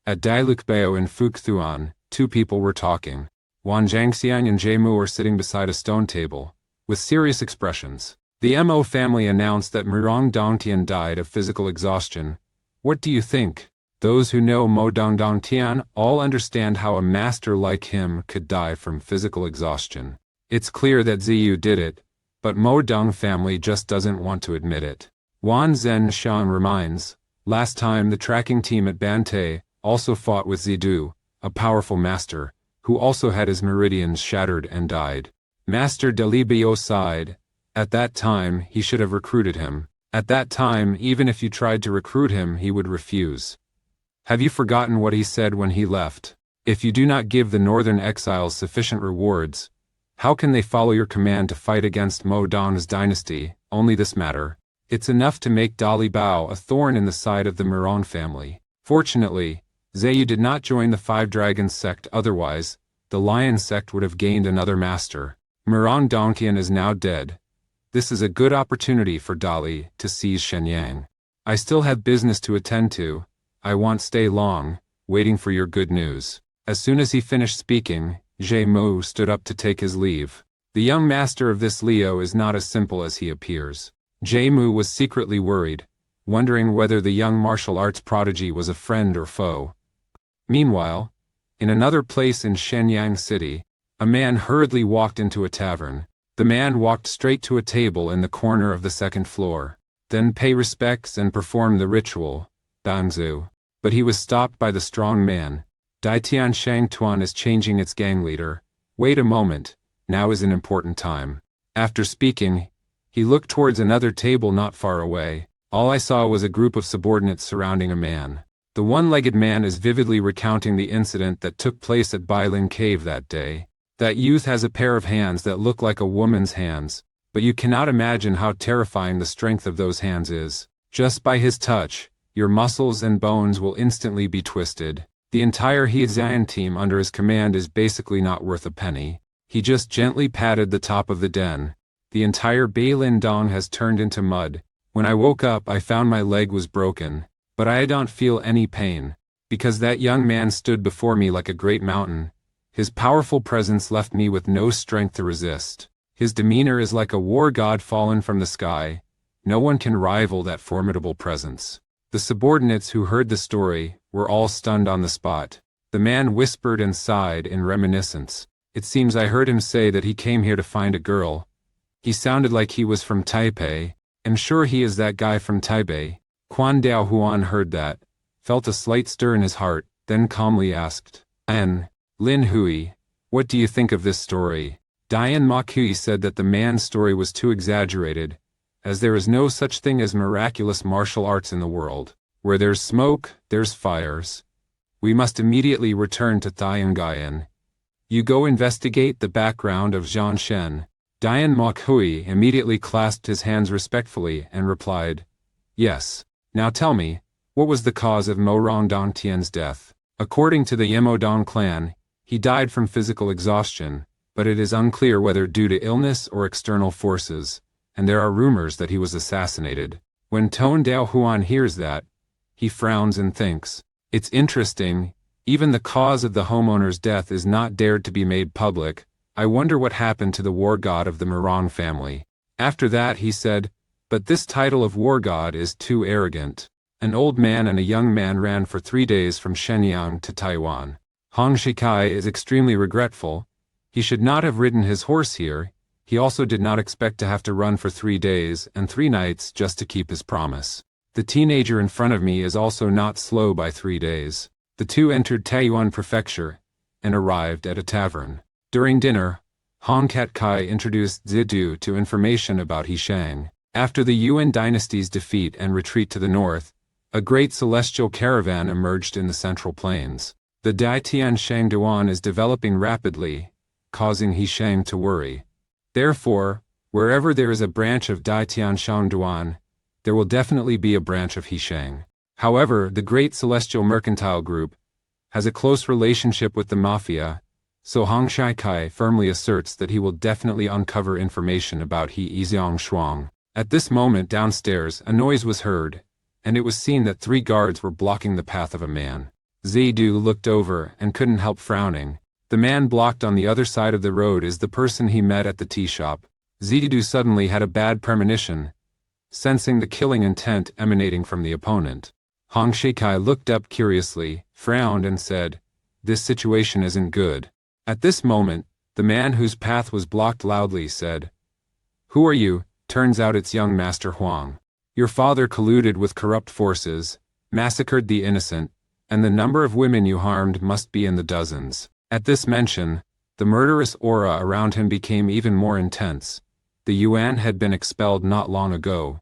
at Dailukbeo in Fukthuan, two people were talking. Wan Zhangxiang and Jemu were sitting beside a stone table, with serious expressions. The Mo family announced that Murong Dongtian died of physical exhaustion. What do you think? Those who know Mo Dongtian all understand how a master like him could die from physical exhaustion. It's clear that Ziyu did it, but Mo Dong family just doesn't want to admit it. Wan Zhen Xiang reminds, last time the tracking team at Bante also fought with Zidu, a powerful master, who also had his meridians shattered and died. Master Delibio sighed. At that time, he should have recruited him. At that time, even if you tried to recruit him, he would refuse. Have you forgotten what he said when he left? If you do not give the northern exiles sufficient rewards, how can they follow your command to fight against Mo Dong's dynasty? Only this matter. It's enough to make Dali Bao a thorn in the side of the Murong family. Fortunately, Zayu did not join the Five Dragons sect, otherwise, the Lion sect would have gained another master. Murong Dongtian is now dead. This is a good opportunity for Dali to seize Shenyang. I still have business to attend to. I won't stay long, waiting for your good news. As soon as he finished speaking, Zhe Mu stood up to take his leave. The young master of this Leo is not as simple as he appears. Zhe Mu was secretly worried, wondering whether the young martial arts prodigy was a friend or foe. Meanwhile, in another place in Shenyang City, a man hurriedly walked into a tavern. The man walked straight to a table in the corner of the second floor, then pay respects and perform the ritual, Bangzu. But he was stopped by the strong man. Daitian Shangtuan is changing its gang leader. Wait a moment, now is an important time. After speaking, he looked towards another table not far away. All I saw was a group of subordinates surrounding a man. The one-legged man is vividly recounting the incident that took place at Bailin Cave that day. That youth has a pair of hands that look like a woman's hands, but you cannot imagine how terrifying the strength of those hands is. Just by his touch, your muscles and bones will instantly be twisted. The entire Hezian team under his command is basically not worth a penny. He just gently patted the top of the den. The entire Bailin Dong has turned into mud. When I woke up, I found my leg was broken, but I don't feel any pain, because that young man stood before me like a great mountain. His powerful presence left me with no strength to resist. His demeanor is like a war god fallen from the sky. No one can rival that formidable presence. The subordinates who heard the story were all stunned on the spot. The man whispered and sighed in reminiscence. It seems I heard him say that he came here to find a girl. He sounded like he was from Taipei. I'm sure he is that guy from Taipei. Quan Dao Huan heard that, felt a slight stir in his heart, then calmly asked, Lin Hui, what do you think of this story? Dian Mokhui said that the man's story was too exaggerated, as there is no such thing as miraculous martial arts in the world. Where there's smoke, there's fires. We must immediately return to Thiangayan. You go investigate the background of Zhang Shen. Dian Mokhui immediately clasped his hands respectfully and replied, Yes. Now tell me, what was the cause of Mo Rongdong Tian's death? According to the Yemodong clan, he died from physical exhaustion, but it is unclear whether due to illness or external forces, and there are rumors that he was assassinated. When Tone Dao Huan hears that, he frowns and thinks, it's interesting, even the cause of the homeowner's death is not dared to be made public. I wonder what happened to the war god of the Morong family. After that he said, but this title of war god is too arrogant. An old man and a young man ran for 3 days from Shenyang to Taiwan. Hong Shikai is extremely regretful. He should not have ridden his horse here. He also did not expect to have to run for 3 days and 3 nights just to keep his promise. The teenager in front of me is also not slow by 3 days. The two entered Taiyuan Prefecture and arrived at a tavern. During dinner, Hong Kat Kai introduced Zidu to information about Hishang. After the Yuan dynasty's defeat and retreat to the north, a great celestial caravan emerged in the central plains. The Daitian Shangduan is developing rapidly, causing Hishang to worry. Therefore, wherever there is a branch of Daitian Shangduan, there will definitely be a branch of Hishang. However, the great celestial mercantile group has a close relationship with the mafia, so Hong Shikai firmly asserts that he will definitely uncover information about He Yixiang Shuang. At this moment downstairs, a noise was heard, and it was seen that 3 guards were blocking the path of a man. Zidu looked over and couldn't help frowning. The man blocked on the other side of the road is the person he met at the tea shop. Zidu suddenly had a bad premonition, sensing the killing intent emanating from the opponent. Hong Shikai looked up curiously, frowned and said, This situation isn't good. At this moment, the man whose path was blocked loudly said, Who are you? Turns out it's young Master Huang. Your father colluded with corrupt forces, massacred the innocent, and the number of women you harmed must be in the dozens. At this mention, the murderous aura around him became even more intense. The Yuan had been expelled not long ago.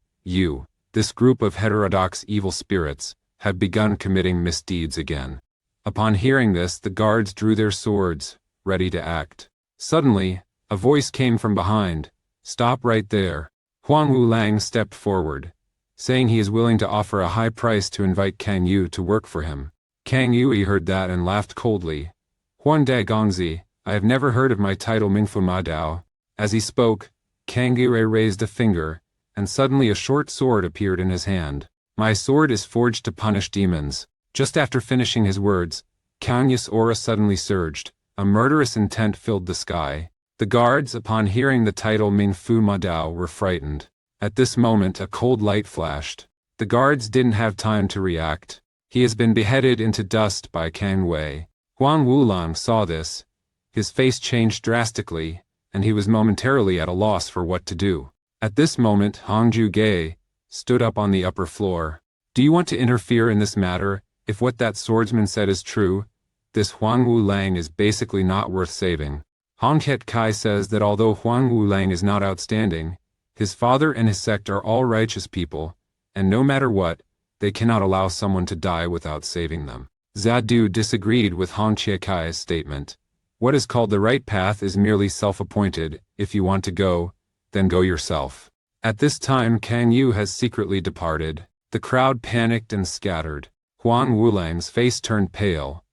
This group of heterodox evil spirits, had begun committing misdeeds again. Upon hearing this, the guards drew their swords, ready to act. Suddenly, a voice came from behind. Stop right there. Huang Wulang stepped forward, saying he is willing to offer a high price to invite Kang Yu to work for him. Kang Yui heard that and laughed coldly. Huang Da Gongzi, I have never heard of my title Mingfu Ma Dao. As he spoke, Kang Yue raised a finger, and suddenly a short sword appeared in his hand. My sword is forged to punish demons. Just after finishing his words, Kang Yu's aura suddenly surged. A murderous intent filled the sky. The guards, upon hearing the title Mingfu Ma Dao, were frightened. At this moment a cold light flashed. The guards didn't have time to react. He has been beheaded into dust by Kang Wei. Huang Wulang saw this. His face changed drastically, and he was momentarily at a loss for what to do. At this moment Hongju Ge stood up on the upper floor. Do you want to interfere in this matter? If what that swordsman said is true, this Huang Wulang is basically not worth saving. Hong Het Kai says that although Huang Wulang is not outstanding, his father and his sect are all righteous people, and no matter what, they cannot allow someone to die without saving them. Zidu disagreed with Hong Chiekai's statement. What is called the right path is merely self-appointed. If you want to go, then go yourself. At this time Kang Yu has secretly departed. The crowd panicked and scattered. Huang Wulang's face turned pale,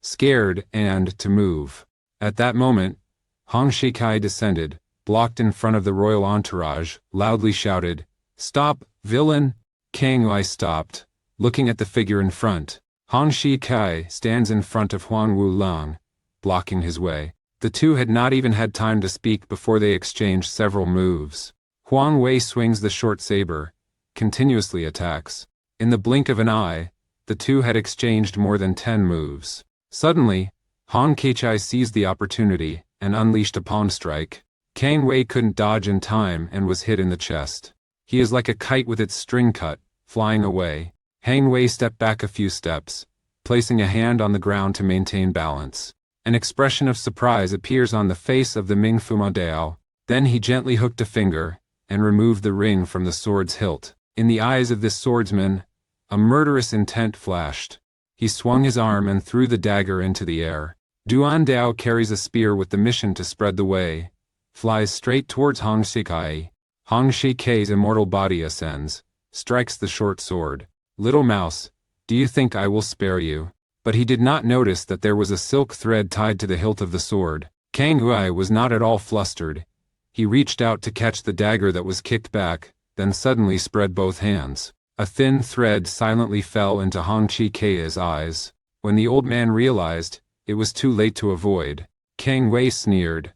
scared and to move. At that moment, Hong Shikai descended, blocked in front of the royal entourage, loudly shouted, "Stop, villain!" Kang Wei stopped, looking at the figure in front. Hong Shikai stands in front of Huang Wulang, blocking his way. The two had not even had time to speak before they exchanged several moves. Huang Wei swings the short saber, continuously attacks. In the blink of an eye, the two had exchanged more than 10 moves. Suddenly, Hong Keichai seized the opportunity and unleashed a palm strike. Kang Wei couldn't dodge in time and was hit in the chest. He is like a kite with its string cut, flying away. Hang Wei stepped back a few steps, placing a hand on the ground to maintain balance. An expression of surprise appears on the face of the Ming Fu Ma Dao. Then he gently hooked a finger and removed the ring from the sword's hilt. In the eyes of this swordsman, a murderous intent flashed. He swung his arm and threw the dagger into the air. Duan Dao carries a spear with the mission to spread the way, flies straight towards Hong Shikai. Hong Shikai's immortal body ascends, strikes the short sword. "Little mouse, do you think I will spare you?" But he did not notice that there was a silk thread tied to the hilt of the sword. Kang Wei was not at all flustered. He reached out to catch the dagger that was kicked back, then suddenly spread both hands. A thin thread silently fell into Hong Shikai's eyes. When the old man realized, it was too late to avoid. Kang Wei sneered,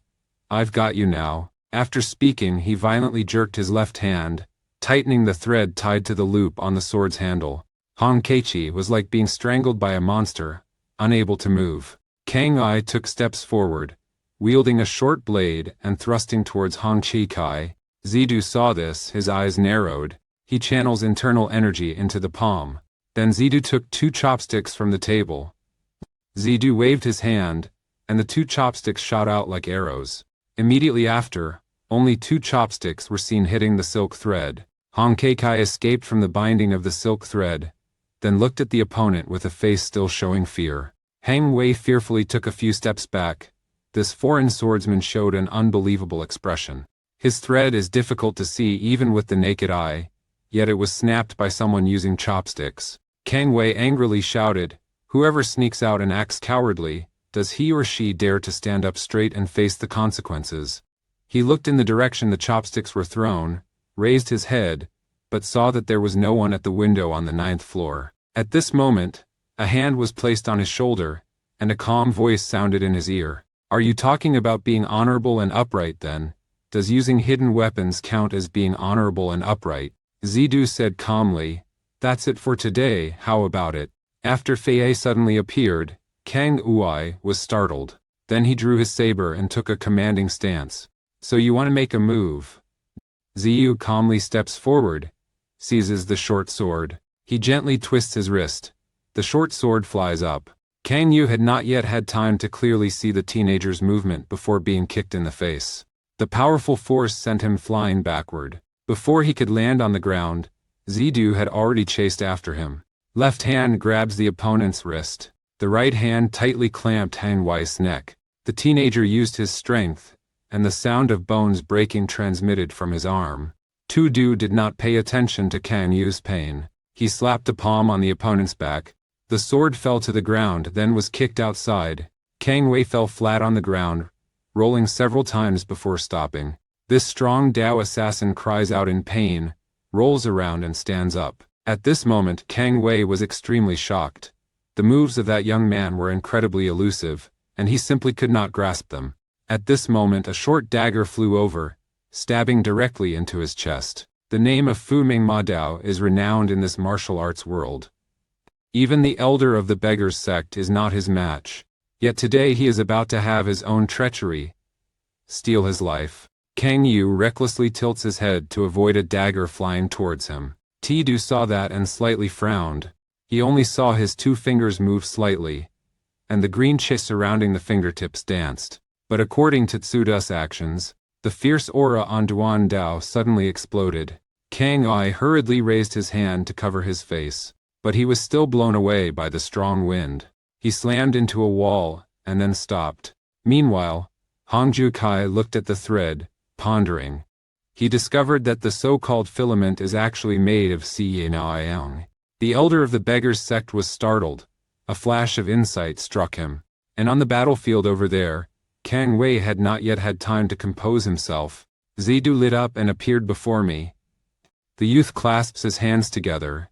"I've got you now." After speaking, he violently jerked his left hand, tightening the thread tied to the loop on the sword's handle. Hong Keichi was like being strangled by a monster, unable to move. Kang Wei took steps forward, wielding a short blade and thrusting towards Hong Shikai. Zidu saw this, his eyes narrowed. He channels internal energy into the palm. Then Zidu took 2 chopsticks from the table. Zidu waved his hand, and the 2 chopsticks shot out like arrows. Immediately after, only 2 chopsticks were seen hitting the silk thread. Hong Keikai escaped from the binding of the silk thread, then looked at the opponent with a face still showing fear. Hang Wei fearfully took a few steps back. This foreign swordsman showed an unbelievable expression. His thread is difficult to see even with the naked eye, yet it was snapped by someone using chopsticks. Kang Wei angrily shouted, "Whoever sneaks out and acts cowardly, does he or she dare to stand up straight and face the consequences?" He looked in the direction the chopsticks were thrown, raised his head, but saw that there was no one at the window on the 9th floor. At this moment, a hand was placed on his shoulder, and a calm voice sounded in his ear. "Are you talking about being honorable and upright then? Does using hidden weapons count as being honorable and upright?" Zidu said calmly, "That's it for today, how about it?" After Fei suddenly appeared, Kang Wei was startled. Then he drew his saber and took a commanding stance. "So you want to make a move?" Ziyu calmly steps forward, seizes the short sword. He gently twists his wrist. The short sword flies up. Kang Yu had not yet had time to clearly see the teenager's movement before being kicked in the face. The powerful force sent him flying backward. Before he could land on the ground, Zidu had already chased after him. Left hand grabs the opponent's wrist. The right hand tightly clamped Hang Wei's neck. The teenager used his strength, and the sound of bones breaking transmitted from his arm. Tu Du did not pay attention to Kang Yu's pain. He slapped a palm on the opponent's back. The sword fell to the ground, then was kicked outside. Kang Wei fell flat on the ground, rolling several times before stopping. This strong Dao assassin cries out in pain, rolls around and stands up. At this moment, Kang Wei was extremely shocked. The moves of that young man were incredibly elusive, and he simply could not grasp them. At this moment, a short dagger flew over, stabbing directly into his chest. The name of Fu Ming Ma Dao is renowned in this martial arts world. Even the elder of the Beggars sect is not his match. Yet today he is about to have his own treachery, steal his life. Kang Yu recklessly tilts his head to avoid a dagger flying towards him. Tidu saw that and slightly frowned. He only saw his 2 fingers move slightly, and the green chi surrounding the fingertips danced. But according to Tsuda's actions, the fierce aura on Duan Dao suddenly exploded. Kang Wei hurriedly raised his hand to cover his face, but he was still blown away by the strong wind. He slammed into a wall, and then stopped. Meanwhile, Hong Ju Kai looked at the thread, pondering. he discovered that the so-called filament is actually made of Yin. The elder of the beggars' sect was startled. A flash of insight struck him. And on the battlefield over there, Kang Wei had not yet had time to compose himself. Zidu lit up and appeared before me. The youth clasps his hands together,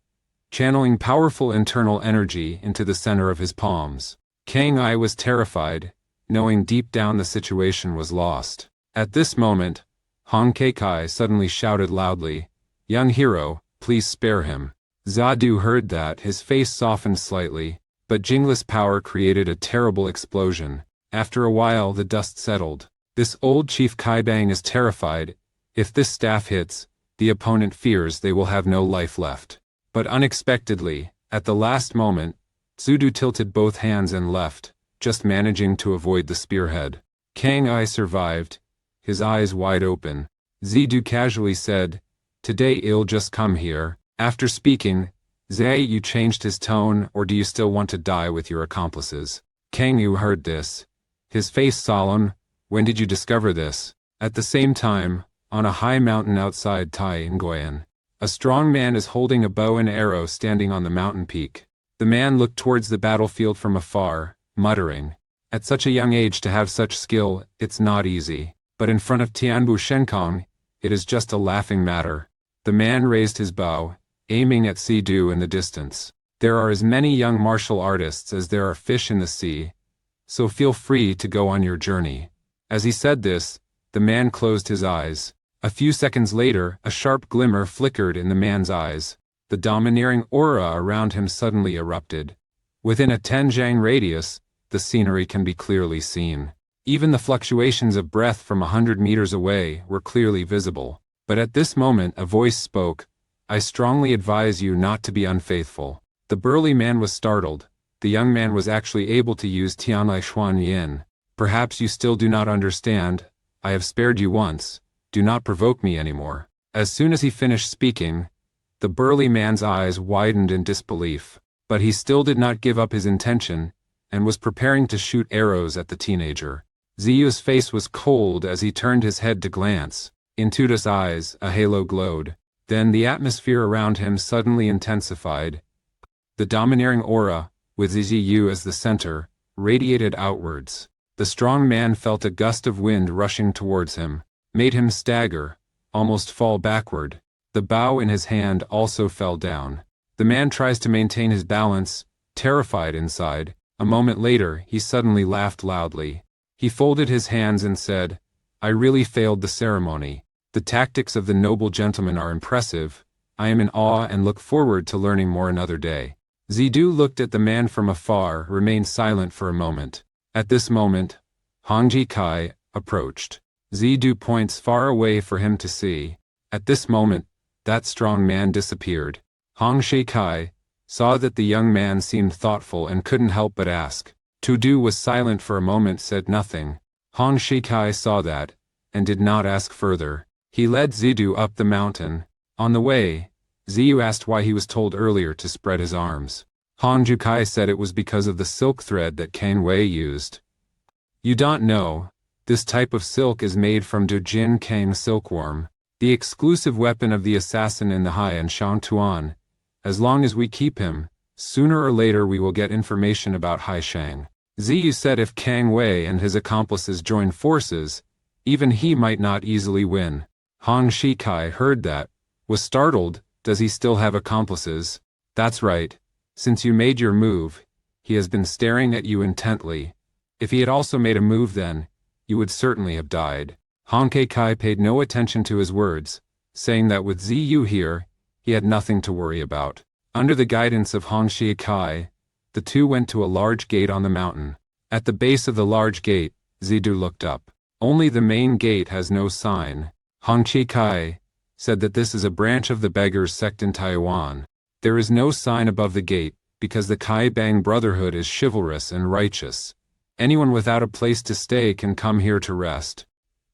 channeling powerful internal energy into the center of his palms. Kang I was terrified, knowing deep down the situation was lost. At this moment, Hong Keikai suddenly shouted loudly, "Young hero, please spare him." Zidu heard that, his face softened slightly, but Jingla's power created a terrible explosion. After a while the dust settled. This old Chief Kaibang is terrified. If this staff hits, the opponent fears they will have no life left. But unexpectedly, at the last moment, Zidu tilted both hands and left, just managing to avoid the spearhead. Kang I survived, his eyes wide open. Zidu casually said, "Today I'll just come here." After speaking, Zidu changed his tone. "Or do you still want to die with your accomplices?" Kang Yu heard this, his face solemn. "When did you discover this?" At the same time, on a high mountain outside Tai Nguyen, a strong man is holding a bow and arrow standing on the mountain peak. The man looked towards the battlefield from afar, muttering, "At such a young age to have such skill, it's not easy. But in front of Tianbu Shenkong, it is just a laughing matter." The man raised his bow, aiming at Zidu in the distance. "There are as many young martial artists as there are fish in the sea, so feel free to go on your journey." As he said this, the man closed his eyes. A few seconds later, a sharp glimmer flickered in the man's eyes. The domineering aura around him suddenly erupted. Within a 10-jang radius, the scenery can be clearly seen. Even the fluctuations of breath from 100 meters away were clearly visible. But at this moment a voice spoke, "I strongly advise you not to be unfaithful." The burly man was startled. The young man was actually able to use Tianlai Xuan Yin. "Perhaps you still do not understand. I have spared you once. Do not provoke me anymore." As soon as he finished speaking, the burly man's eyes widened in disbelief. But he still did not give up his intention, and was preparing to shoot arrows at the teenager. Ziyu's face was cold as he turned his head to glance. In Tuda's eyes, a halo glowed. Then the atmosphere around him suddenly intensified. The domineering aura, with Ziyu as the center, radiated outwards. The strong man felt a gust of wind rushing towards him, made him stagger, almost fall backward. The bow in his hand also fell down. The man tries to maintain his balance, terrified inside. A moment later, he suddenly laughed loudly. He folded his hands and said, "I really failed the ceremony. The tactics of the noble gentleman are impressive. I am in awe and look forward to learning more another day." Zidu looked at the man from afar, remained silent for a moment. At this moment, Hongji Kai approached. Zidu points far away for him to see. At this moment, that strong man disappeared. Hong Kai saw that the young man seemed thoughtful and couldn't help but ask. Tudu was silent for a moment, said nothing. Hong Kai saw that, and did not ask further. He led Zidu up the mountain. On the way, Ziyu asked why he was told earlier to spread his arms. Hong Kai said it was because of the silk thread that Kang Wei used. "You don't know, this type of silk is made from Dujin Kang silkworm, the exclusive weapon of the assassin in the Haiyan Shangtuan. As long as we keep him, sooner or later we will get information about Haishang." Ziyu said if Kang Wei and his accomplices join forces, even he might not easily win. Hong Shikai heard that, was startled. "Does he still have accomplices?" "That's right. Since you made your move, he has been staring at you intently. If he had also made a move then, you would certainly have died." Hong Kai paid no attention to his words, saying that with Ziyu here, he had nothing to worry about. Under the guidance of Hong Shikai, the two went to a large gate on the mountain. At the base of the large gate, Zidu looked up. Only the main gate has no sign. Hong Shikai said that this is a branch of the beggars' sect in Taiwan. There is no sign above the gate, because the Kai Bang Brotherhood is chivalrous and righteous. Anyone without a place to stay can come here to rest.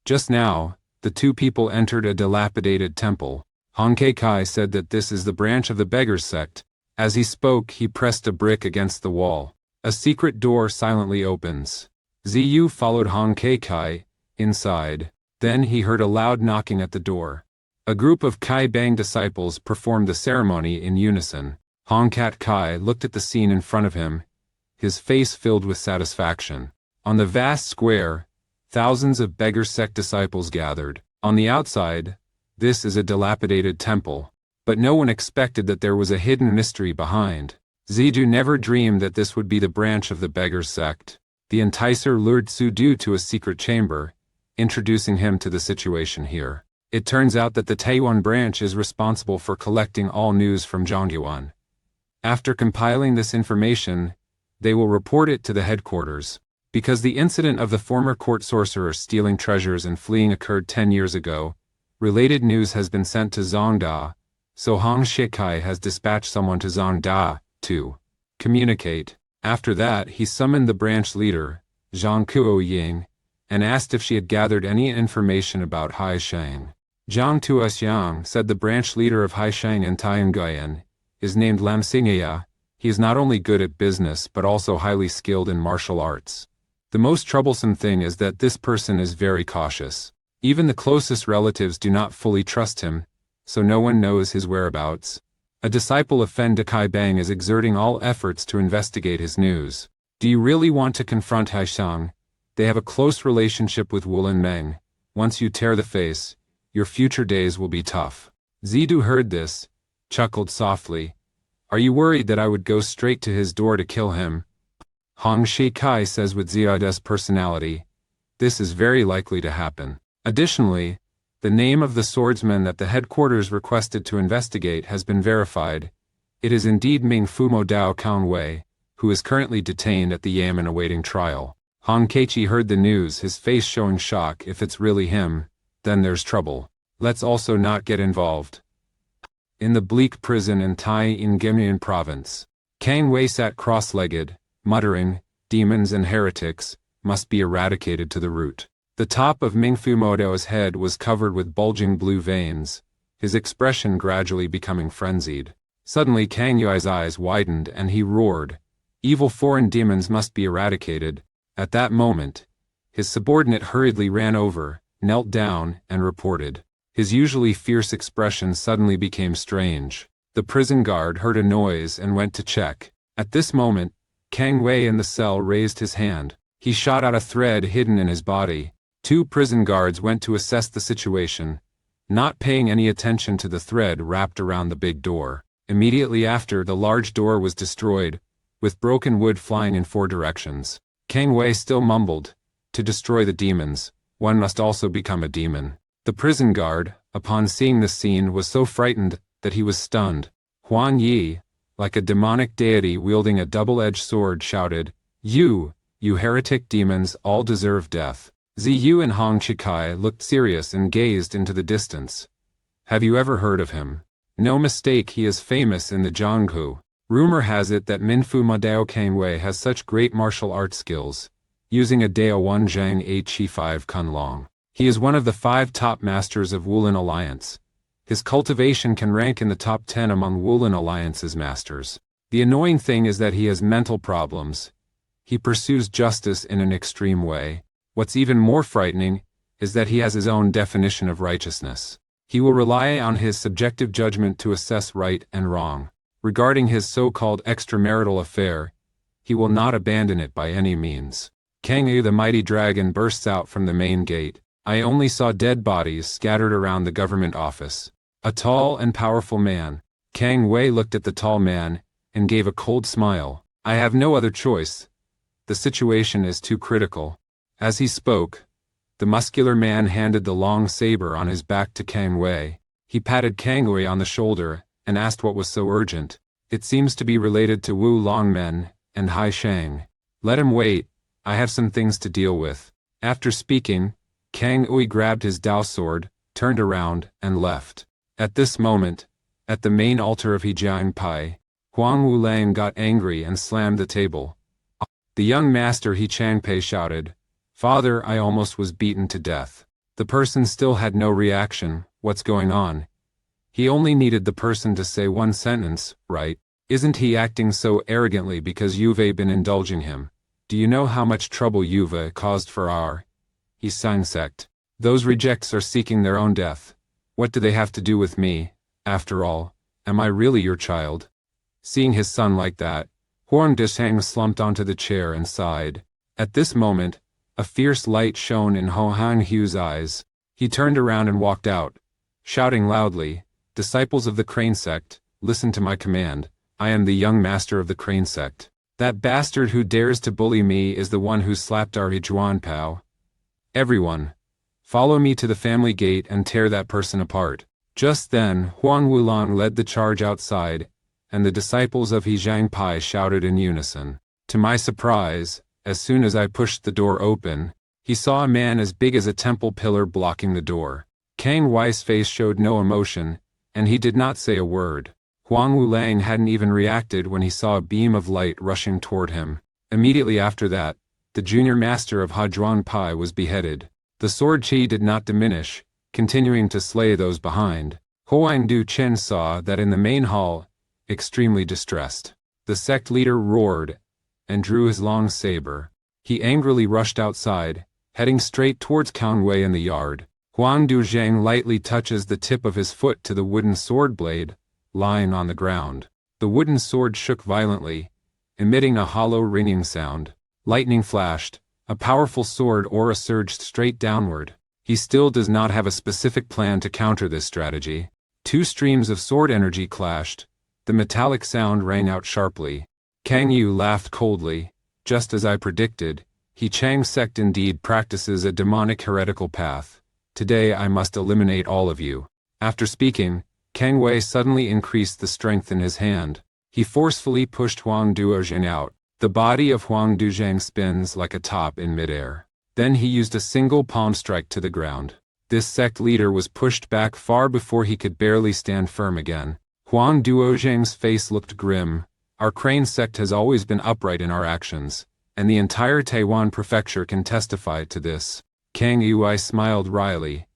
Just now, the two people entered a dilapidated temple. Hong Kai said that this is the branch of the beggars' sect. As he spoke, he pressed a brick against the wall. A secret door silently opens. Ziyu followed Hong Kai inside. Then he heard a loud knocking at the door. A group of Kai Bang disciples performed the ceremony in unison. Hong Kat Kai looked at the scene in front of him, his face filled with satisfaction. On the vast square, thousands of beggar sect disciples gathered. On the outside, this is a dilapidated temple, but no one expected that there was a hidden mystery behind. Zidu never dreamed that this would be the branch of the beggar sect. The enticer lured Zidu to a secret chamber, introducing him to the situation here. It turns out that the Taiyuan branch is responsible for collecting all news from Zhongyuan. After compiling this information, they will report it to the headquarters. Because the incident of the former court sorcerer stealing treasures and fleeing occurred 10 years ago, related news has been sent to Zongda, so Hong Shikai has dispatched someone to Zongda to communicate. After that, he summoned the branch leader, Zhang Kuo-ying, and asked if she had gathered any information about Haisheng. Zhang Tuoxiang said the branch leader of Haisheng and Tianguyen is named Lam Xingya. He is not only good at business but also highly skilled in martial arts. The most troublesome thing is that this person is very cautious. Even the closest relatives do not fully trust him, so no one knows his whereabouts. A disciple of Fen Dekai Bang is exerting all efforts to investigate his news. Do you really want to confront Haisheng? They have a close relationship with Wulin Meng. Once you tear the face, your future days will be tough. Zidu heard this, chuckled softly. Are you worried that I would go straight to his door to kill him? Hong Shikai says with Ziada's personality, this is very likely to happen. Additionally, the name of the swordsman that the headquarters requested to investigate has been verified. It is indeed Ming Fumo Dao Kaunwei, who is currently detained at the Yamen awaiting trial. Hong Keiichi heard the news, his face showing shock. If it's really him, then there's trouble. Let's also not get involved. In the bleak prison in Tai Ngemian province, Kang Wei sat cross-legged, muttering, demons and heretics must be eradicated to the root. The top of Ming Fumodo's head was covered with bulging blue veins, his expression gradually becoming frenzied. Suddenly Kang Yui's eyes widened and he roared, evil foreign demons must be eradicated. At that moment, his subordinate hurriedly ran over, knelt down, and reported. His usually fierce expression suddenly became strange. The prison guard heard a noise and went to check. At this moment, Kang Wei in the cell raised his hand. He shot out a thread hidden in his body. 2 prison guards went to assess the situation, not paying any attention to the thread wrapped around the big door. Immediately after, the large door was destroyed, with broken wood flying in 4 directions. Kang Wei still mumbled, to destroy the demons, one must also become a demon. The prison guard, upon seeing the scene, was so frightened that he was stunned. Huan Yi, like a demonic deity wielding a double-edged sword, shouted, You heretic demons, all deserve death. Ziyu and Hong Chikai looked serious and gazed into the distance. Have you ever heard of him? No mistake, he is famous in the Jianghu. Rumor has it that Minfu Madao Kangwei has such great martial arts skills, using a Dao 1 Zhang Chi 5 Kunlong. He is one of the 5 top masters of Wulin Alliance. His cultivation can rank in the top 10 among Wulin Alliance's masters. The annoying thing is that he has mental problems. He pursues justice in an extreme way. What's even more frightening is that he has his own definition of righteousness. He will rely on his subjective judgment to assess right and wrong. Regarding his so-called extramarital affair, he will not abandon it by any means. Kang Yu the mighty dragon bursts out from the main gate. I only saw dead bodies scattered around the government office. A tall and powerful man. Kang Wei looked at the tall man and gave a cold smile. I have no other choice. The situation is too critical. As he spoke, the muscular man handed the long saber on his back to Kang Wei. He patted Kang Wei on the shoulder and asked what was so urgent. It seems to be related to Wu Longmen and Hai Shang. Let him wait. I have some things to deal with. After speaking, Kang Ui grabbed his Dao sword, turned around, and left. At this moment, at the main altar of Hejiang Pai, Huang Wulang got angry and slammed the table. The young master He Changpei shouted, Father, I almost was beaten to death. The person still had no reaction. What's going on? He only needed the person to say one sentence, right? Isn't he acting so arrogantly because you've been indulging him? Do you know how much trouble you've caused for our He Sang sect? Those rejects are seeking their own death. What do they have to do with me? After all, am I really your child? Seeing his son like that, Huang Desheng slumped onto the chair and sighed. At this moment, a fierce light shone in Ho Han Hu's eyes. He turned around and walked out, shouting loudly, "Disciples of the Crane sect, listen to my command. I am the young master of the Crane sect. That bastard who dares to bully me is the one who slapped our Juan Pao. Everyone, follow me to the family gate and tear that person apart." Just then, Huang Wulang led the charge outside, and the disciples of He Zhang Pai shouted in unison. To my surprise, as soon as I pushed the door open, he saw a man as big as a temple pillar blocking the door. Kang Wei's face showed no emotion, and he did not say a word. Huang Wulang hadn't even reacted when he saw a beam of light rushing toward him. Immediately after that, the junior master of Zhuan Pai was beheaded. The sword chi did not diminish, continuing to slay those behind. Huang Du Chen saw that in the main hall, extremely distressed. The sect leader roared and drew his long saber. He angrily rushed outside, heading straight towards Kang Wei in the yard. Huang Duzhang lightly touches the tip of his foot to the wooden sword blade, lying on the ground. The wooden sword shook violently, emitting a hollow ringing sound. Lightning flashed. A powerful sword aura surged straight downward. He still does not have a specific plan to counter this strategy. Two streams of sword energy clashed. The metallic sound rang out sharply. Kang Yu laughed coldly. Just as I predicted, He Chang sect indeed practices a demonic heretical path. Today I must eliminate all of you. After speaking, Kang Wei suddenly increased the strength in his hand. He forcefully pushed Huang Duozheng out. The body of Huang Duzhang spins like a top in midair. Then he used a single palm strike to the ground. This sect leader was pushed back far before he could barely stand firm again. Huang Duozheng's face looked grim. Our Crane sect has always been upright in our actions, and the entire Taiwan prefecture can testify to this. Kang Yui smiled wryly.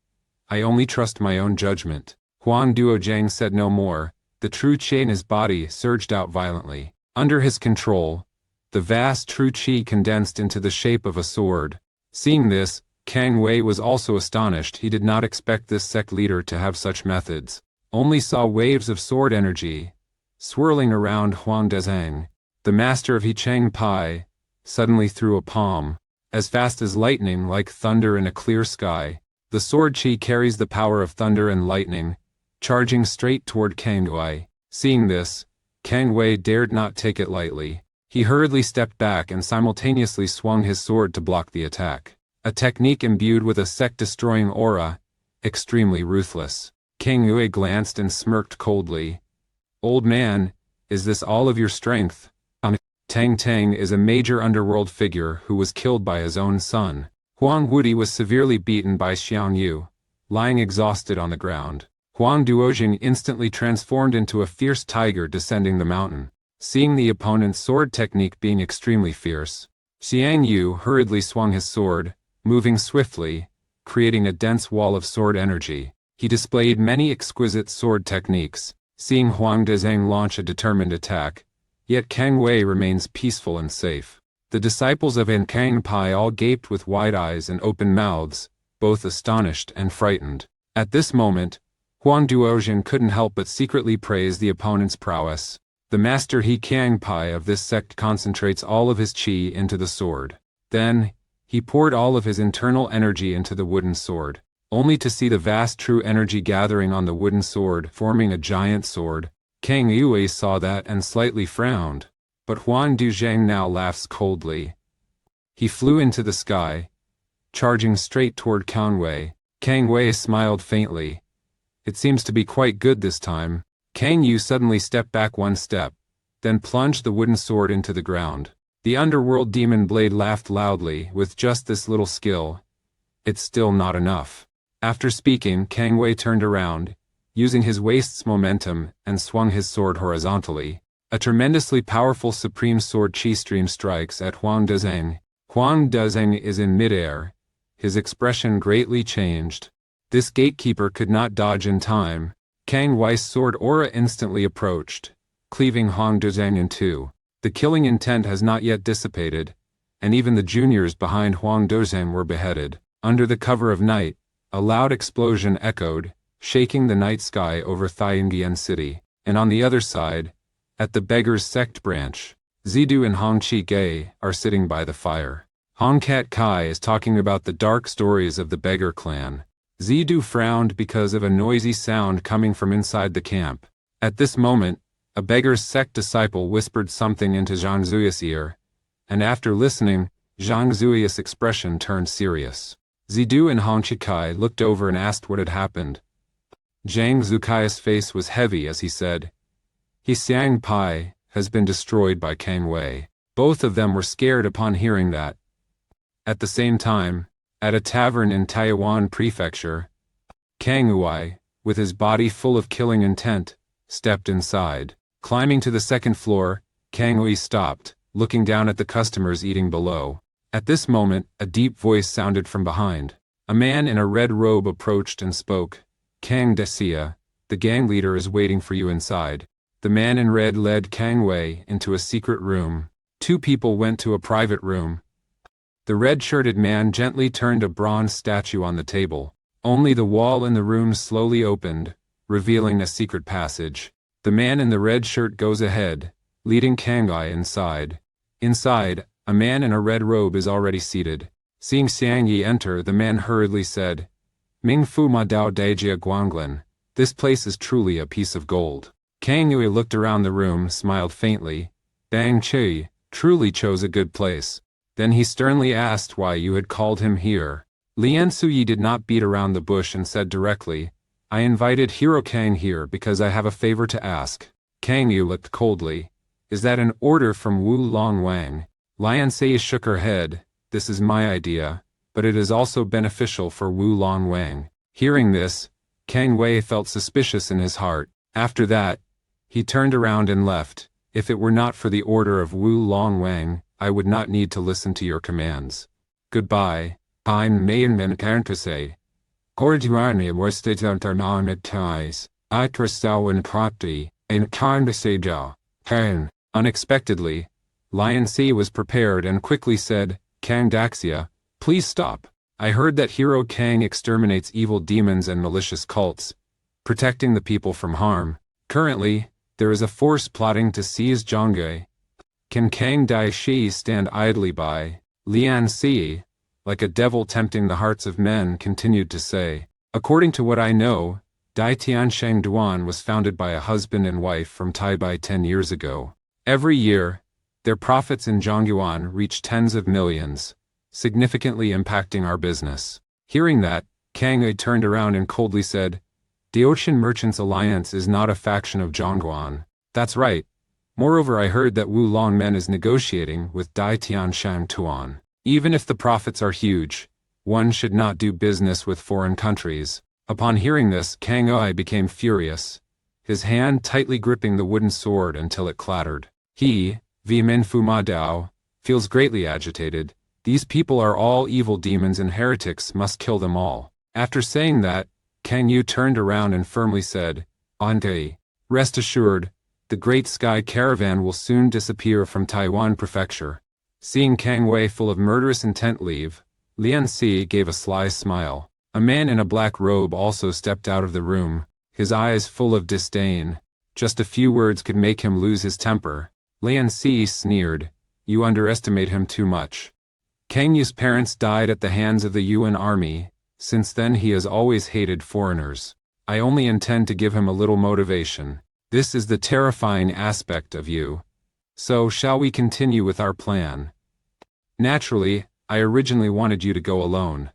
I only trust my own judgment. Huang Duozheng said no more. The true chi in his body surged out violently. Under his control, the vast true chi condensed into the shape of a sword. Seeing this, Kang Wei was also astonished. He did not expect this sect leader to have such methods. Only saw waves of sword energy swirling around Huang Dezhang. The master of He Chang Pai suddenly threw a palm. As fast as lightning, like thunder in a clear sky, the sword chi carries the power of thunder and lightning, charging straight toward Kang Wei. Seeing this, Kang Wei dared not take it lightly. He hurriedly stepped back and simultaneously swung his sword to block the attack. A technique imbued with a sect-destroying aura, extremely ruthless. Kang Wei glanced and smirked coldly. Old man, is this all of your strength? Tang Tang is a major underworld figure who was killed by his own son. Huang Wudi was severely beaten by Xiang Yu, lying exhausted on the ground. Huang Duozheng instantly transformed into a fierce tiger descending the mountain. Seeing the opponent's sword technique being extremely fierce, Xiang Yu hurriedly swung his sword, moving swiftly, creating a dense wall of sword energy. He displayed many exquisite sword techniques. Seeing Huang Dezhang launch a determined attack, yet Kang Wei remains peaceful and safe. The disciples of He Chang Pai all gaped with wide eyes and open mouths, both astonished and frightened. At this moment, Huang Duozheng couldn't help but secretly praise the opponent's prowess. The master He Chang Pai of this sect concentrates all of his qi into the sword. Then, he poured all of his internal energy into the wooden sword, only to see the vast true energy gathering on the wooden sword, forming a giant sword. Kang Yui saw that and slightly frowned, but Huang Duzhang now laughs coldly. He flew into the sky, charging straight toward Kang Wei. Kang Wei smiled faintly. It seems to be quite good this time. Kang Yu suddenly stepped back one step, then plunged the wooden sword into the ground. The underworld demon blade laughed loudly. With just this little skill, it's still not enough. After speaking, Kang Wei turned around, using his waist's momentum, and swung his sword horizontally. A tremendously powerful supreme sword chi stream strikes at Huang Dezhang. Huang Dezhang is in midair. His expression greatly changed. This gatekeeper could not dodge in time. Kang Wei's sword aura instantly approached, cleaving Huang Dezhang in two. The killing intent has not yet dissipated, and even the juniors behind Huang Dezhang were beheaded. Under the cover of night, A loud explosion echoed, shaking the night sky over Thiangian City, and on the other side, at the beggar's sect branch, Zidu and Hong Chi-ge are sitting by the fire. Hong Kat Kai is talking about the dark stories of the beggar clan. Zidu frowned because of a noisy sound coming from inside the camp. At this moment, a beggar's sect disciple whispered something into Zhang Zui's ear, and after listening, Zhang Zui's expression turned serious. Zidu and Hong Chi-kai looked over and asked what had happened. Zhang Zukai's face was heavy as he said, "He Xiang Pai has been destroyed by Kang Wei." Both of them were scared upon hearing that. At the same time, at a tavern in Taiyuan Prefecture, Kang Wei, with his body full of killing intent, stepped inside. Climbing to the second floor, Kang Wei stopped, looking down at the customers eating below. At this moment, a deep voice sounded from behind. A man in a red robe approached and spoke. "Kang Desia, the gang leader is waiting for you inside." The man in red led Kang Wei into a secret room. Two people went to a private room. The red-shirted man gently turned a bronze statue on the table. Only the wall in the room slowly opened, revealing a secret passage. The man in the red shirt goes ahead, leading Kang Wei inside. Inside, a man in a red robe is already seated. Seeing Xiang Yi enter, the man hurriedly said, "Ming Fu Ma Dao Daijia Guanglin, this place is truly a piece of gold." Kang Yui looked around the room, smiled faintly. "Bang Chi truly chose a good place." Then he sternly asked why you had called him here. Lian Suyi did not beat around the bush and said directly, "I invited Hero Kang here because I have a favor to ask." Kang Yu looked coldly. "Is that an order from Wu Long Wang?" Lian Suyi shook her head. "This is my idea, but it is also beneficial for Wu Long Wang." Hearing this, Kang Wei felt suspicious in his heart. After that, he turned around and left. "If it were not for the order of Wu Long Wang, I would not need to listen to your commands. Goodbye. I'm Mayan Menkantase. Cordiani was the Tarnamitais. I Trastawan Prati, and Kandaseja. Kang. Unexpectedly, Lion C was prepared and quickly said, "Kang Daxia, please stop. I heard that Hero Kang exterminates evil demons and malicious cults, protecting the people from harm. Currently, there is a force plotting to seize Zhonghe. Can Kang Daishi stand idly by?" Lian Si, like a devil tempting the hearts of men, continued to say, "According to what I know, Dai Tiansheng Duan was founded by a husband and wife from Taibai 10 years ago. Every year, their profits in Zhongyuan reach tens of millions, significantly impacting our business." Hearing that, Kang Wei turned around and coldly said, "The Ocean Merchants Alliance is not a faction of Zhongguan." "That's right. Moreover, I heard that Wu Longmen is negotiating with Dai Tianshang Tuan. Even if the profits are huge, one should not do business with foreign countries." Upon hearing this, Kang Wei became furious, his hand tightly gripping the wooden sword until it clattered. He, Vimin Fu Ma Dao, feels greatly agitated. These people are all evil demons and heretics, must kill them all. After saying that, Kang Yu turned around and firmly said, "Ante, rest assured, the Great Sky Caravan will soon disappear from Taiwan Prefecture." Seeing Kang Wei full of murderous intent leave, Lian Si gave a sly smile. A man in a black robe also stepped out of the room, his eyes full of disdain. Just a few words could make him lose his temper. Lian Si sneered, "You underestimate him too much. Kang Yu's parents died at the hands of the Yuan army. Since then he has always hated foreigners. I only intend to give him a little motivation. This is the terrifying aspect of you. So shall we continue with our plan? Naturally, I originally wanted you to go alone.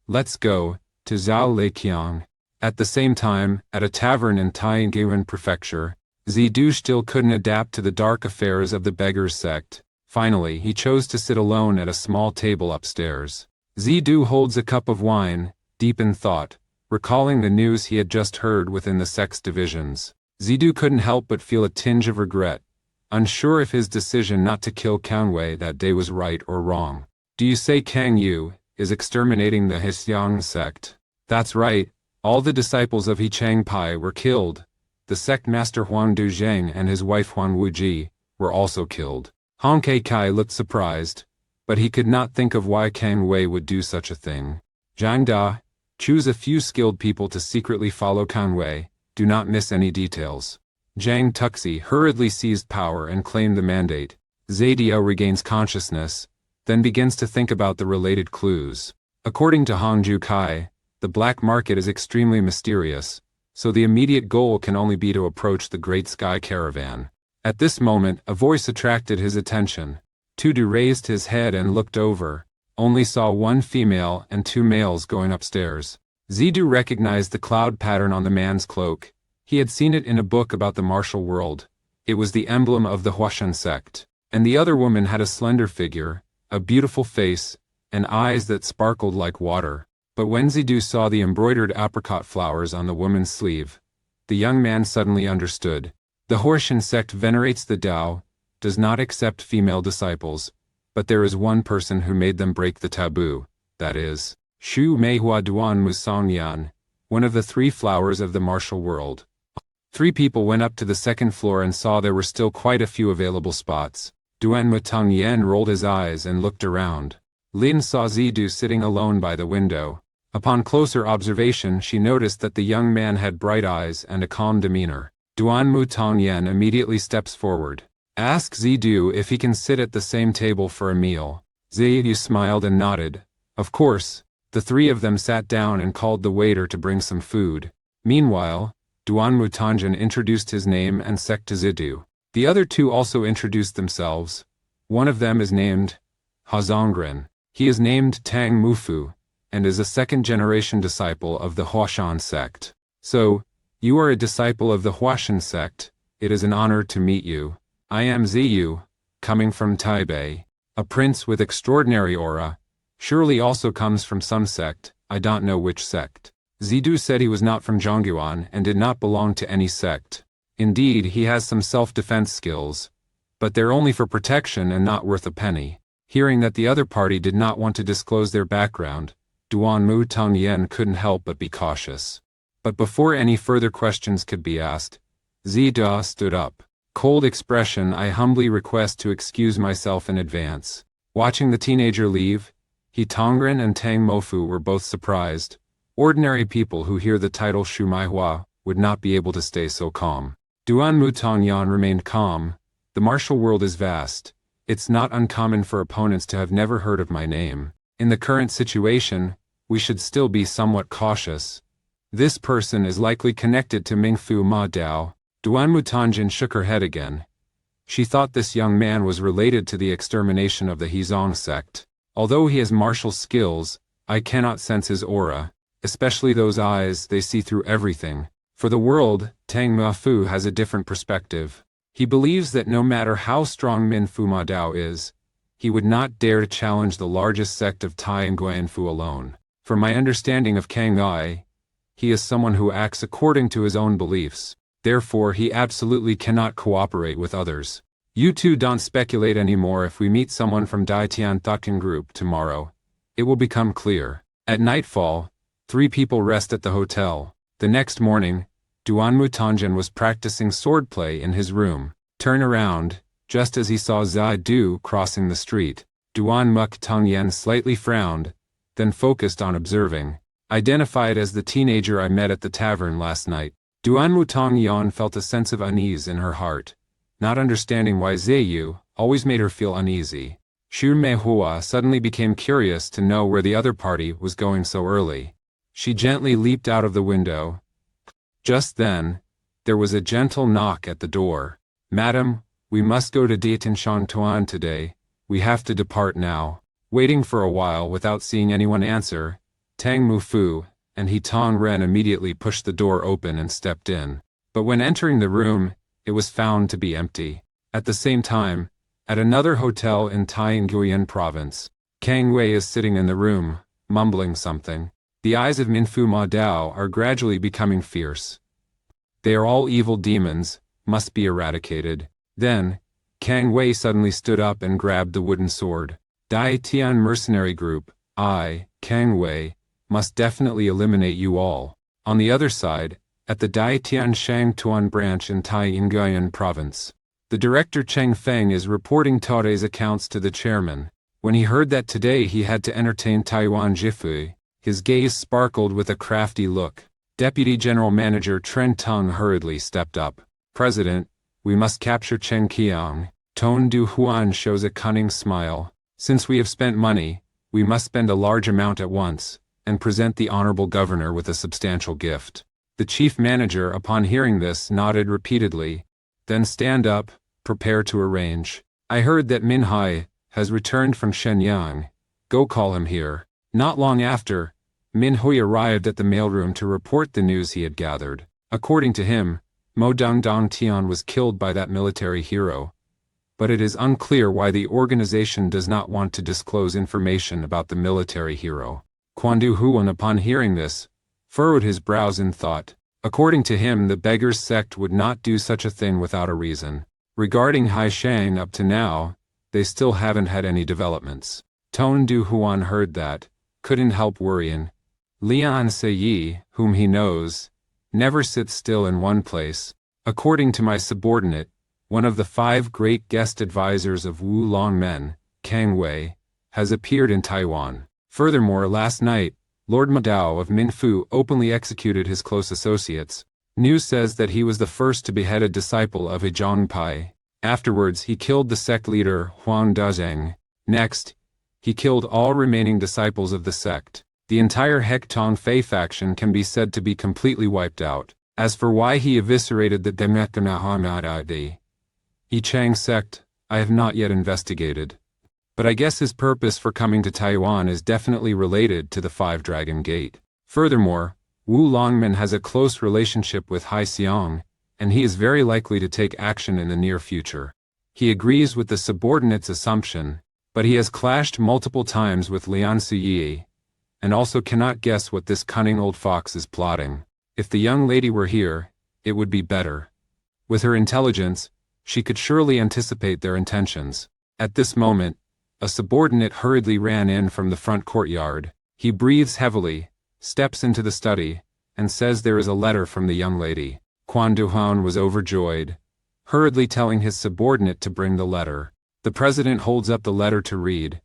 Let's go to Zhao Leiqiang." At the same time, at a tavern in Taiyuan Prefecture, Zidu still couldn't adapt to the dark affairs of the beggar's sect. Finally, he chose to sit alone at a small table upstairs. Zidu holds a cup of wine, deep in thought, recalling the news he had just heard within the sect's divisions. Zidu couldn't help but feel a tinge of regret, unsure if his decision not to kill Kang Wei that day was right or wrong. "Do you say Kang Yu is exterminating the Hexiang sect?" "That's right. All the disciples of He Chang Pai were killed. The sect master Huang Duzheng and his wife Huang Wuji were also killed." Hong Kai looked surprised, but he could not think of why Kang Wei would do such a thing. "Zhang Da, Choose a few skilled people to secretly follow Kang Wei. Do not miss any details. Zhang Tuxi hurriedly seized power and claimed the mandate. Zidu regains consciousness, then begins to think about the related clues. According to Hongju Kai, the black market is extremely mysterious, so the immediate goal can only be to approach the Great Sky Caravan. At this moment, a voice attracted his attention. Tudu raised his head and looked over, only saw one female and two males going upstairs. Zidu recognized the cloud pattern on the man's cloak. He had seen it in a book about the martial world. It was the emblem of the Huashan sect. And the other woman had a slender figure, a beautiful face, and eyes that sparkled like water. But when Zidu saw the embroidered apricot flowers on the woman's sleeve, the young man suddenly understood. The Huashan sect venerates the Tao, does not accept female disciples, but there is one person who made them break the taboo, that is, Shu Meihua Duan Musangyan, one of the three flowers of the martial world. 3 people went up to the second floor and saw there were still quite a few available spots. Duan Mutangyan rolled his eyes and looked around. Lin saw Zidu sitting alone by the window. Upon closer observation, she noticed that the young man had bright eyes and a calm demeanor. Duan Mutangyan immediately steps forward. Asks Zidu if he can sit at the same table for a meal. Zidu smiled and nodded. Of course. The 3 of them sat down and called the waiter to bring some food. Meanwhile, Duan Mutangyan introduced his name and sect to Zidu. The other 2 also introduced themselves. One of them is named Hazongren. He is named Tang Mufu, and is a second-generation disciple of the Huashan sect. So, you are a disciple of the Huashan sect. It is an honor to meet you. I am Ziyu, coming from Taipei, a prince with extraordinary aura. Surely also comes from some sect, I don't know which sect. Zidu said he was not from Zhongyuan and did not belong to any sect. Indeed, he has some self-defense skills, but they're only for protection and not worth a penny. Hearing that the other party did not want to disclose their background, Duan Mutangyan couldn't help but be cautious. But before any further questions could be asked, Zidu stood up. Cold expression, I humbly request to excuse myself in advance. Watching the teenager leave, he Tongren and Tang Mofu were both surprised. Ordinary people who hear the title Shumaihua would not be able to stay so calm. Duan Mutangyan remained calm. The martial world is vast. It's not uncommon for opponents to have never heard of my name. In the current situation, we should still be somewhat cautious. This person is likely connected to Mingfu Ma Dao. Duan Mutangyan shook her head again. She thought this young man was related to the extermination of the Hezong sect. Although he has martial skills, I cannot sense his aura. Especially those eyes, they see through everything. For the world, Tang Mafu has a different perspective. He believes that no matter how strong Min Fu Ma Dao is, he would not dare to challenge the largest sect of Tai and Guanfu alone. From my understanding of Kang Ai, he is someone who acts according to his own beliefs. Therefore, he absolutely cannot cooperate with others. You two don't speculate anymore. If we meet someone from Dai Tian Thukin Group tomorrow, it will become clear. At nightfall, 3 people rest at the hotel. The next morning, Duan Mutangyan was practicing swordplay in his room. Turn around, just as he saw Zidu crossing the street. Duan Mutangyan slightly frowned, then focused on observing. Identified as the teenager I met at the tavern last night. Duan Mutangyan felt a sense of unease in her heart, not understanding why Ziyu always made her feel uneasy. Xu Meihua suddenly became curious to know where the other party was going so early. She gently leaped out of the window. Just then, there was a gentle knock at the door. Madam, we must go to Dietinshan Tuan today. We have to depart now. Waiting for a while without seeing anyone answer, Tang Mufu and He Tong Ren immediately pushed the door open and stepped in. But when entering the room, it was found to be empty. At the same time, at another hotel in Taiyuan province, Kang Wei is sitting in the room, mumbling something. The eyes of Minfu Ma Dao are gradually becoming fierce. They are all evil demons, must be eradicated. Then, Kang Wei suddenly stood up and grabbed the wooden sword. Dai Tian Mercenary Group, I, Kang Wei, must definitely eliminate you all. On the other side, at the Dai Tian Shang Tuan branch in Taiyuan province, the director Cheng Feng is reporting Taore's accounts to the chairman. When he heard that today he had to entertain Taiwan Jifui, His gaze sparkled with a crafty look. Deputy General Manager Tren Tung hurriedly stepped up. President, we must capture Chen Qiang. Tone Du Huan shows a cunning smile. Since we have spent money, we must spend a large amount at once, and present the honorable governor with a substantial gift. The chief manager, upon hearing this, nodded repeatedly. Then stand up, prepare to arrange. I heard that Min Hai has returned from Shenyang. Go call him here. Not long after, Min Hui arrived at the mailroom to report the news he had gathered. According to him, Mo Dong Dong Tian was killed by that military hero. But it is unclear why the organization does not want to disclose information about the military hero. Quan Du Huan, upon hearing this, furrowed his brows in thought. According to him, the beggar's sect would not do such a thing without a reason. Regarding Hai Shang, up to now, they still haven't had any developments. Tone Du Huan heard that, couldn't help worrying. Lian Seiyi, whom he knows, never sits still in one place. According to my subordinate, one of the 5 great guest advisors of Wu Longmen, Kang Wei, has appeared in Taiwan. Furthermore, last night, Lord Madao of Minfu openly executed his close associates. News says that he was the first to behead a disciple of Zhang Pai. Afterwards, he killed the sect leader Huang Dazheng. Next, he killed all remaining disciples of the sect. The entire Hek Tong Fei faction can be said to be completely wiped out. As for why he eviscerated the Demetanahamadadi Yi Chang sect, I have not yet investigated. But I guess his purpose for coming to Taiwan is definitely related to the 5-Dragon Gate. Furthermore, Wu Longmen has a close relationship with Hai Xiong, and he is very likely to take action in the near future. He agrees with the subordinate's assumption, but he has clashed multiple times with Lian Suyi, and also cannot guess what this cunning old fox is plotting. If the young lady were here, it would be better. With her intelligence, she could surely anticipate their intentions. At this moment, a subordinate hurriedly ran in from the front courtyard. He breathes heavily, steps into the study, and says there is a letter from the young lady. Quan Du Huan was overjoyed, hurriedly telling his subordinate to bring the letter. The president holds up the letter to read.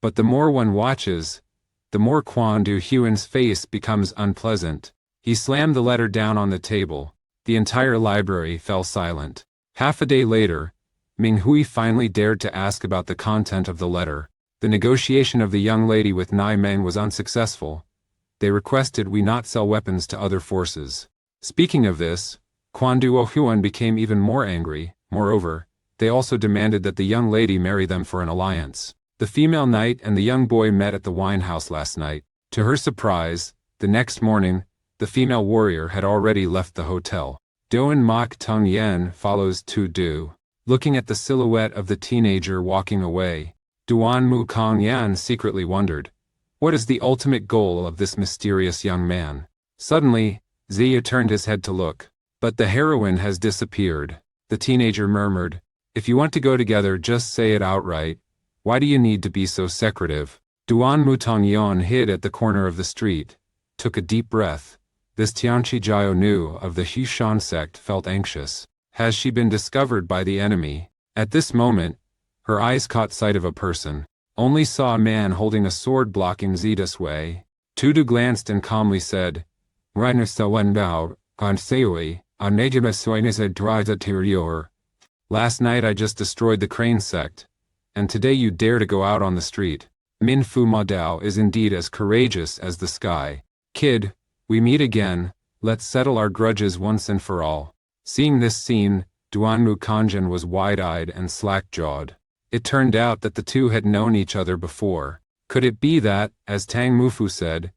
But the more one watches, the more Quan Du Huan's face becomes unpleasant. He slammed the letter down on the table. The entire library fell silent. Half a day later, Ming Hui finally dared to ask about the content of the letter. The negotiation of the young lady with Nai Meng was unsuccessful. They requested we not sell weapons to other forces. Speaking of this, Quan Du Huan became even more angry. Moreover, they also demanded that the young lady marry them for an alliance. The female knight and the young boy met at the wine house last night. To her surprise, the next morning, the female warrior had already left the hotel. Doan Mok Tung Yen follows Tu Du. Looking at the silhouette of the teenager walking away, Duan Mu Kong Yan secretly wondered, what is the ultimate goal of this mysterious young man? Suddenly, Ziya turned his head to look. But the heroine has disappeared. The teenager murmured, if you want to go together, just say it outright. Why do you need to be so secretive? Duan Mu Tong Yan hid at the corner of the street, took a deep breath. This Tianchi Jiao Nu of the Hushan sect felt anxious. Has she been discovered by the enemy? At this moment, her eyes caught sight of a person. Only saw a man holding a sword blocking Zida's way. Tudu glanced and calmly said, Reiner Sawen Bao, on Seui, on Nejima Soinisa Driza Terior. Last night I just destroyed the Crane sect, and today you dare to go out on the street. Min Fu Ma Dao is indeed as courageous as the sky. Kid, we meet again, let's settle our grudges once and for all. Seeing this scene, Duan Mu Kanjan was wide-eyed and slack-jawed. It turned out that the two had known each other before. Could it be that, as Tang Mufu said,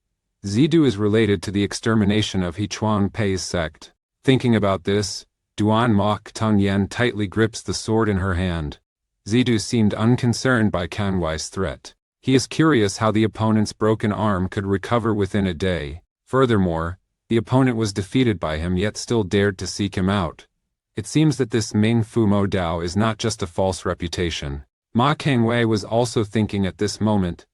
Zidu is related to the extermination of Hichuan Pei's sect? Thinking about this, Duan Mok Tung Yen tightly grips the sword in her hand. Zidu seemed unconcerned by Kanwai's threat. He is curious how the opponent's broken arm could recover within a day. Furthermore, the opponent was defeated by him yet still dared to seek him out. It seems that this Ming Fu Mo Dao is not just a false reputation. Ma Kangwei was also thinking at this moment.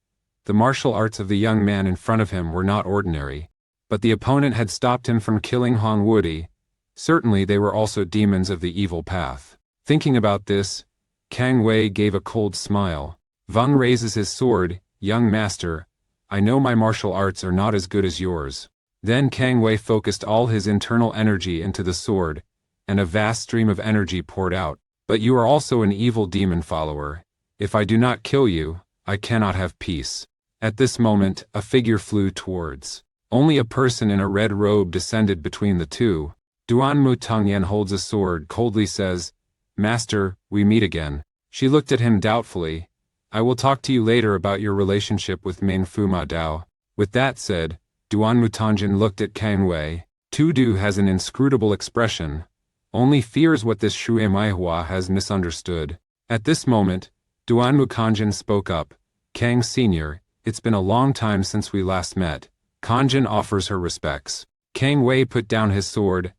The martial arts of the young man in front of him were not ordinary, but the opponent had stopped him from killing Hong Woody. Certainly they were also demons of the evil path. Thinking about this, Kang Wei gave a cold smile. Vung raises his sword, young master, I know my martial arts are not as good as yours. Then Kang Wei focused all his internal energy into the sword, and a vast stream of energy poured out. But you are also an evil demon follower. If I do not kill you, I cannot have peace. At this moment, a figure flew towards. Only a person in a red robe descended between the two. Duan Mu Tongyan holds a sword, coldly says, Master, we meet again. She looked at him doubtfully. I will talk to you later about your relationship with Main Fu Ma Dao. With that said, Duan Mu Tongyan looked at Kang Wei. Tu Du has an inscrutable expression. Only fears what this Shui Manhwa has misunderstood. At this moment, Duan Mu Tongyan spoke up. Kang Sr., it's been a long time since we last met. Tongyan offers her respects. Kang Wei put down his sword,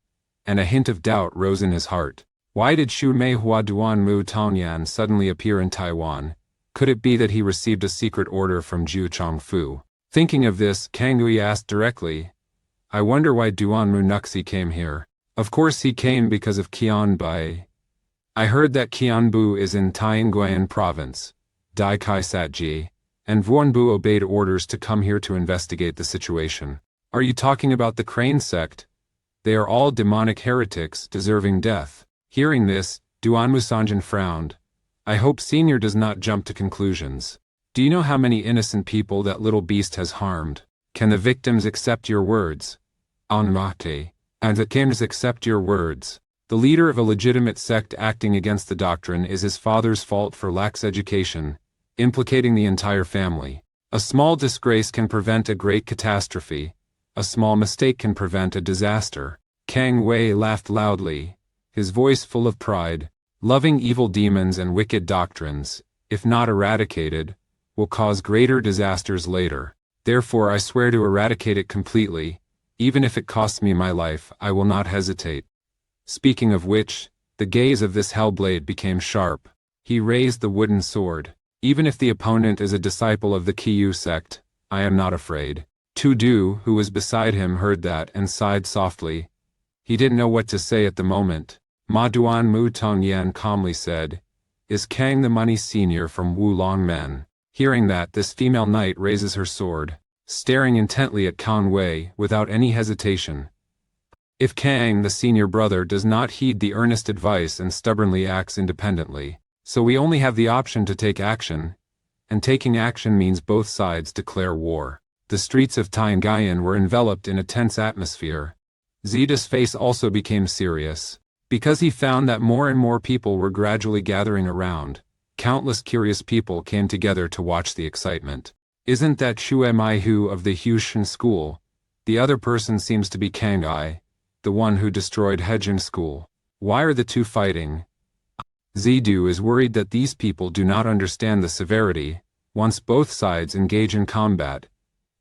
and a hint of doubt rose in his heart. Why did Shui Manhwa Duan Mu Tongyan suddenly appear in Taiwan? Could it be that he received a secret order from Zhu Chongfu? Thinking of this, Kang Wei asked directly, I wonder why Duan Mu Nuxi came here. Of course he came because of Qian Bai. I heard that Qianbu is in Taiyuan province, Dai Kai Satji, and Vuanbu obeyed orders to come here to investigate the situation. Are you talking about the Crane sect? They are all demonic heretics deserving death. Hearing this, Duan Musanjan frowned. I hope Senior does not jump to conclusions. Do you know how many innocent people that little beast has harmed? Can the victims accept your words? Anmate. And the kings accept your words. The leader of a legitimate sect acting against the doctrine is his father's fault for lax education, implicating the entire family. A small disgrace can prevent a great catastrophe. A small mistake can prevent a disaster. Kang Wei laughed loudly, his voice full of pride. Loving evil demons and wicked doctrines, if not eradicated, will cause greater disasters later. Therefore I swear to eradicate it completely. Even if it costs me my life, I will not hesitate. Speaking of which, the gaze of this hellblade became sharp. He raised the wooden sword. Even if the opponent is a disciple of the Qiyu sect, I am not afraid. Tu Du, who was beside him, heard that and sighed softly. He didn't know what to say at the moment. Ma Duan Mu Tongyan calmly said, Is Kang the money senior from Wulong Men? Hearing that, this female knight raises her sword, staring intently at Kang Wei without any hesitation. If Kang, the senior brother, does not heed the earnest advice and stubbornly acts independently, so we only have the option to take action, and taking action means both sides declare war. The streets of Tiangayan were enveloped in a tense atmosphere. Zidu's face also became serious, because he found that more and more people were gradually gathering around. Countless curious people came together to watch the excitement. Isn't that Shui Maihu of the Hushan school? The other person seems to be Kang Ai, the one who destroyed Hejin school. Why are the two fighting? Zidu is worried that these people do not understand the severity. Once both sides engage in combat,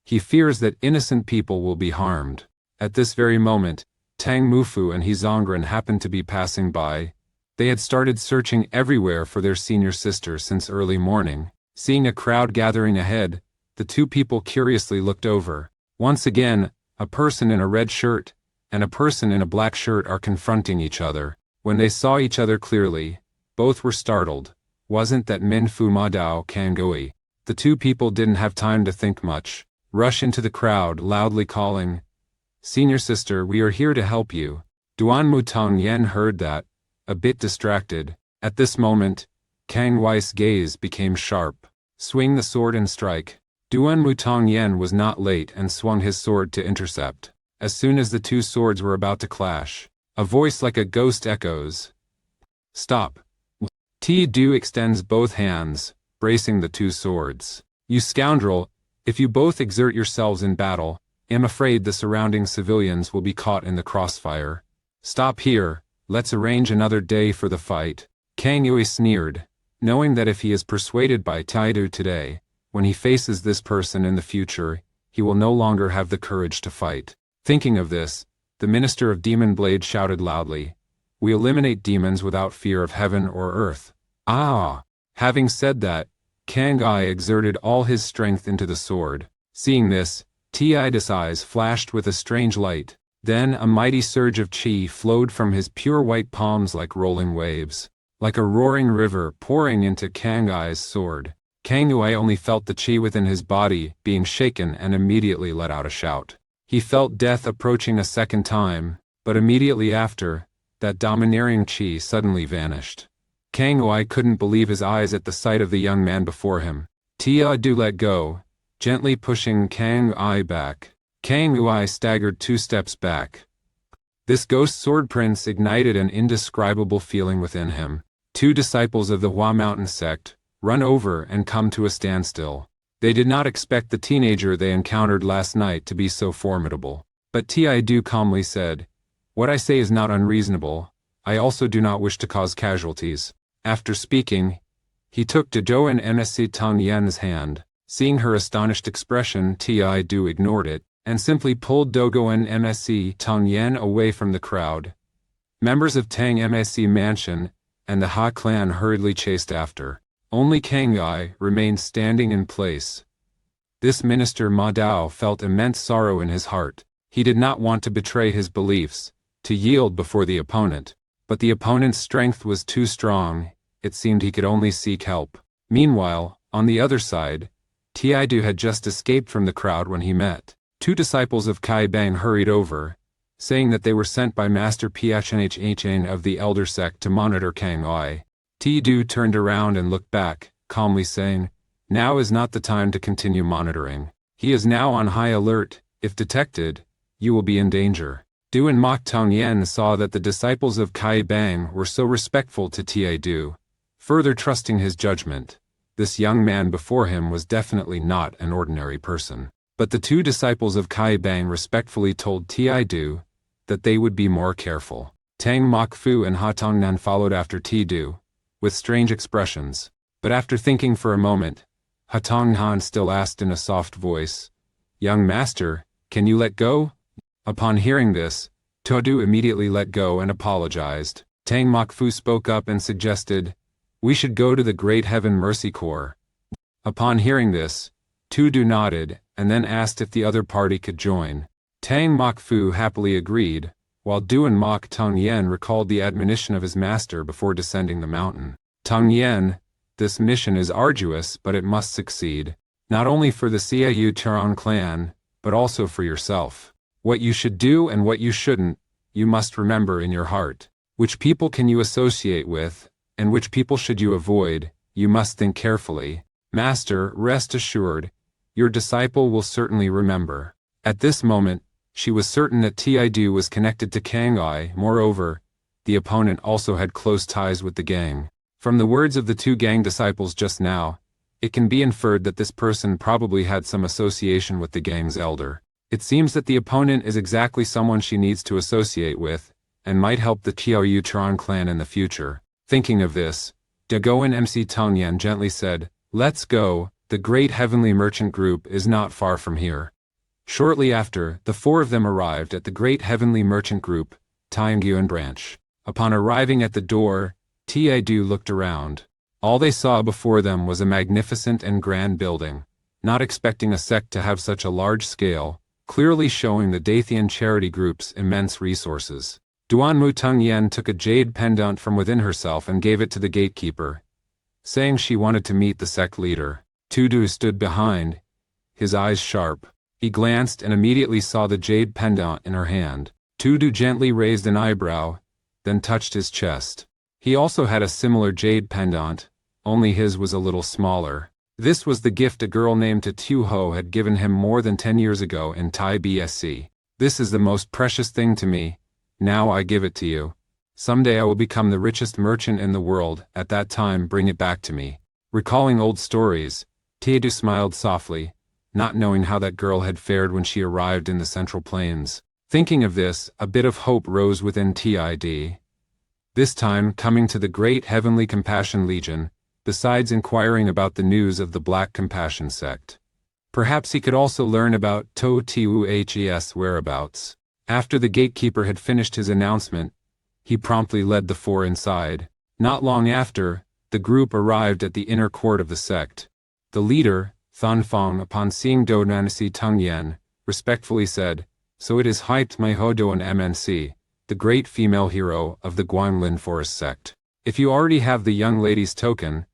he fears that innocent people will be harmed. At this very moment, Tang Mufu and Hezongren happened to be passing by. They had started searching everywhere for their senior sister since early morning. Seeing a crowd gathering ahead, the two people curiously looked over. Once again, a person in a red shirt and a person in a black shirt are confronting each other. When they saw each other clearly, both were startled. Wasn't that Min Fu Ma Dao Kangui? The two people didn't have time to think much. Rush into the crowd, loudly calling, Senior sister, we are here to help you. Duan Mu Tongyan heard that, a bit distracted. At this moment, Kang Wei's gaze became sharp. Swing the sword and strike. Duan Mu Tongyan was not late and swung his sword to intercept. As soon as the two swords were about to clash, a voice like a ghost echoes. Stop. Tu Du extends both hands, bracing the two swords. You scoundrel, if you both exert yourselves in battle, I'm afraid the surrounding civilians will be caught in the crossfire. Stop here, let's arrange another day for the fight. Kang Yui sneered, knowing that if he is persuaded by Taidu today, when he faces this person in the future, he will no longer have the courage to fight. Thinking of this, the Minister of Demon Blade shouted loudly, We eliminate demons without fear of heaven or earth. Ah! Having said that, Kang Ai exerted all his strength into the sword. Seeing this, Ti's eyes flashed with a strange light. Then a mighty surge of chi flowed from his pure white palms like rolling waves. Like a roaring river pouring into Kang Ai's sword. Kang Ui only felt the chi within his body being shaken and immediately let out a shout. He felt death approaching a second time, but immediately after, that domineering chi suddenly vanished. Kang Ui couldn't believe his eyes at the sight of the young man before him. Tia do let go, gently pushing Kang Ui back. Kang Ui staggered 2 steps back. This ghost sword prince ignited an indescribable feeling within him. 2 disciples of the Hua Mountain sect run over and come to a standstill. They did not expect the teenager they encountered last night to be so formidable. But Ti Du calmly said, "What I say is not unreasonable. I also do not wish to cause casualties." After speaking, he took Dodo and NSC Tang Yen's hand. Seeing her astonished expression, Ti Du ignored it, and simply pulled Dogo and MSC Tang Yen away from the crowd. Members of Tang MSC Mansion and the Ha clan hurriedly chased after. Only Kang Ui remained standing in place. This minister Ma Dao felt immense sorrow in his heart. He did not want to betray his beliefs, to yield before the opponent. But the opponent's strength was too strong, it seemed he could only seek help. Meanwhile, on the other side, Tiaidu had just escaped from the crowd when he met. 2 disciples of Kai Bang hurried over, saying that they were sent by Master Phnhn of the Elder Sect to monitor Kang Ui. Tiaidu turned around and looked back, calmly saying, "Now is not the time to continue monitoring. He is now on high alert. If detected, you will be in danger." Du and Mok Tong Yen saw that the disciples of Kai Bang were so respectful to Tiaidu, further trusting his judgment. This young man before him was definitely not an ordinary person. But the 2 disciples of Kai Bang respectfully told Tiaidu that they would be more careful. Tang Mok Fu and Ha Tong Nan followed after Tiaidu, with strange expressions. But after thinking for a moment, Ha Tong Nan still asked in a soft voice, "Young master, can you let go?" Upon hearing this, Todo immediately let go and apologized. Tang Mok Fu spoke up and suggested, "We should go to the Great Heaven Mercy Corps." Upon hearing this, Todo nodded and then asked if the other party could join. Tang Mok Fu happily agreed, while Du and Mok Tong Yen recalled the admonition of his master before descending the mountain. "Tong Yen, this mission is arduous, but it must succeed, not only for the Xiaoyu Charon clan, but also for yourself. What you should do and what you shouldn't, you must remember in your heart. Which people can you associate with, and which people should you avoid, you must think carefully. Master, rest assured, your disciple will certainly remember." At this moment, she was certain that Tiaidu was connected to Kang Ui. Moreover, the opponent also had close ties with the gang. From the words of the 2 gang disciples just now, it can be inferred that this person probably had some association with the gang's elder. It seems that the opponent is exactly someone she needs to associate with, and might help the Qiaoyu Charon clan in the future. Thinking of this, Dago and MC Tongyan gently said, "Let's go, the great heavenly merchant group is not far from here." Shortly after, the 4 of them arrived at the great heavenly merchant group, Taiyuan branch. Upon arriving at the door, Tiaidu looked around. All they saw before them was a magnificent and grand building, not expecting a sect to have such a large scale, clearly showing the Dathian charity group's immense resources. Duan Mu Tung Yen took a jade pendant from within herself and gave it to the gatekeeper, saying she wanted to meet the sect leader. Tudu stood behind, his eyes sharp. He glanced and immediately saw the jade pendant in her hand. Tudu gently raised an eyebrow, then touched his chest. He also had a similar jade pendant, only his was a little smaller. This was the gift a girl named Tu Ho had given him more than 10 years ago in Tai BSC. "This is the most precious thing to me. Now I give it to you. Someday I will become the richest merchant in the world. At that time, bring it back to me." Recalling old stories, Tiaidu smiled softly, not knowing how that girl had fared when she arrived in the Central Plains. Thinking of this, a bit of hope rose within Tid. This time, coming to the Great Heavenly Compassion Legion, besides inquiring about the news of the Black Compassion sect. Perhaps he could also learn about To Tu's whereabouts. After the gatekeeper had finished his announcement, he promptly led the 4 inside. Not long after, the group arrived at the inner court of the sect. The leader, Thun Fong, upon seeing Do Nancy Tung Yen, respectfully said, "So it is hyped my Hodo and MNC, the great female hero of the Guanlin Forest sect. If you already have the young lady's token,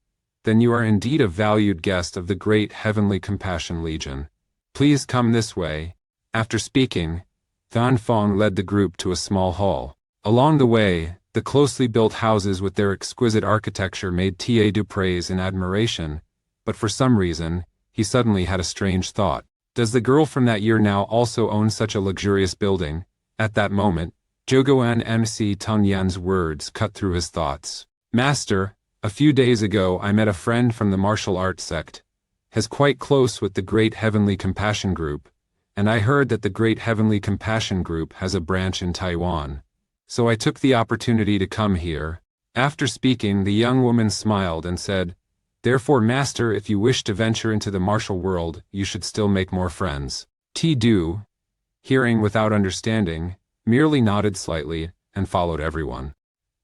Then you are indeed a valued guest of the great Heavenly Compassion Legion. Please come this way. After speaking, Van Fong led the group to a small hall. Along the way, the closely built houses with their exquisite architecture made Tiedu praise and admiration, but for some reason, he suddenly had a strange thought. Does the girl from that year now also own such a luxurious building? At that moment, Jogoan MC Tang Yan's words cut through his thoughts. Master, a few days ago I met a friend from the martial arts sect, has quite close with the Great Heavenly Compassion Group, and I heard that the Great Heavenly Compassion Group has a branch in Taiwan. So I took the opportunity to come here. After speaking, the young woman smiled and said, Therefore, Master, if you wish to venture into the martial world, you should still make more friends. Ti-Du, hearing without understanding, merely nodded slightly and followed everyone.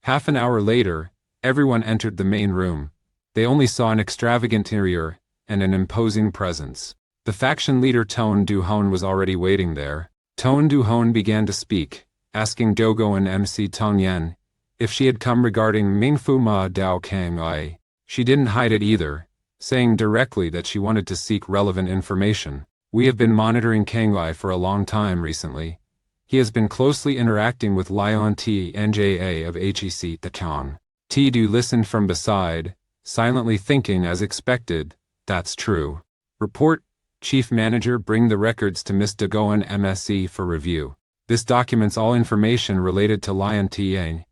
Half an hour later, everyone entered the main room. They only saw an extravagant interior and an imposing presence. The faction leader Tone Du-hon was already waiting there. Tone Du-hon began to speak, asking Dogo and MC Tong Yen if she had come regarding Mingfu Ma Dao Kang Ai. She didn't hide it either, saying directly that she wanted to seek relevant information. We have been monitoring Kang Ai for a long time recently. He has been closely interacting with Lion T NJA of HEC Takang. Ti-Du listened from beside, silently thinking as expected, that's true. Report, Chief Manager, bring the records to Miss Dagoan MSC for review. This documents all information related to Lion T and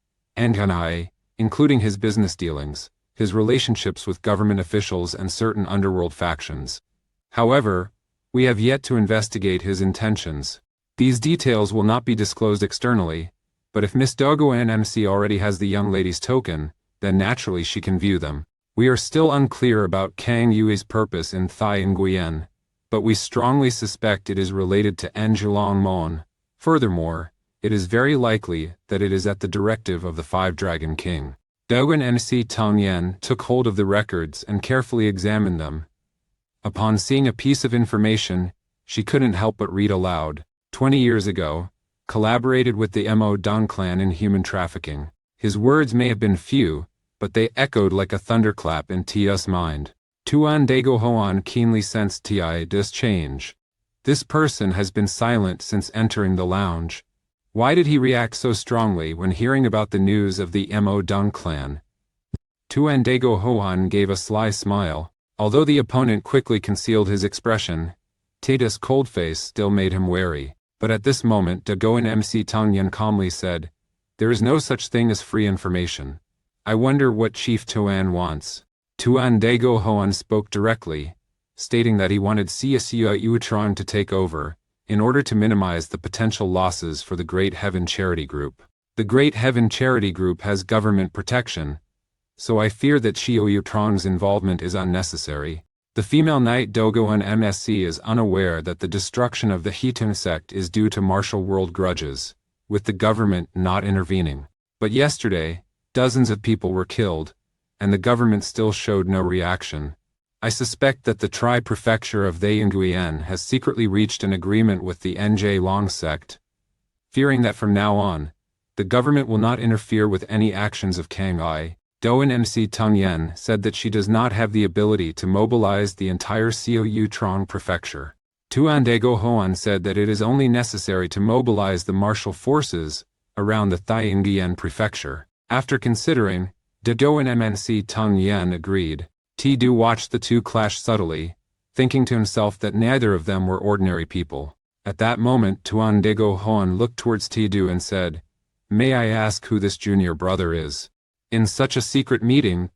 Kanai, including his business dealings, his relationships with government officials and certain underworld factions. However, we have yet to investigate his intentions. These details will not be disclosed externally, but if Miss Dogoan MC already has the young lady's token, then naturally she can view them. We are still unclear about Kang Yui's purpose in Thai Nguyen, but we strongly suspect it is related to Anjulong Mon. Furthermore, it is very likely that it is at the directive of the Five Dragon King. Dogon MC Tong Yen took hold of the records and carefully examined them. Upon seeing a piece of information, she couldn't help but read aloud. 20 years ago, collaborated with the Mo Dong clan in human trafficking. His words may have been few, but they echoed like a thunderclap in Tia's mind. Tuan Dago Hoan keenly sensed Tia's change. This person has been silent since entering the lounge. Why did he react so strongly when hearing about the news of the Mo Dong clan? Tuan Dago Hoan gave a sly smile. Although the opponent quickly concealed his expression, Tia's cold face still made him wary. But at this moment, Dagoan MC Tong Yen calmly said, There is no such thing as free information. I wonder what Chief Tuan wants. Tuan Dago Hoan spoke directly, stating that he wanted CSU Yuatron to take over, in order to minimize the potential losses for the Great Heaven Charity Group. The Great Heaven Charity Group has government protection, so I fear that Shio Yutrong's involvement is unnecessary. The female knight Dogoan MSC is unaware that the destruction of the Hitun sect is due to martial world grudges, with the government not intervening. But yesterday, dozens of people were killed, and the government still showed no reaction. I suspect that the Tri-Prefecture of the Nguyen has secretly reached an agreement with the NJ Long sect, fearing that from now on, the government will not interfere with any actions of Kang Ai. Doan MC Tong Yen said that she does not have the ability to mobilize the entire Ciu Trong Prefecture. Tuan Dago Hoan said that it is only necessary to mobilize the martial forces around the Thai Nguyen Prefecture. After considering, Doan MNC Tong Yen agreed. Ti-Du watched the two clash subtly, thinking to himself that neither of them were ordinary people. At that moment, Tuan Dago Hoan looked towards Ti-Du and said, May I ask who this junior brother is? In such a secret meeting,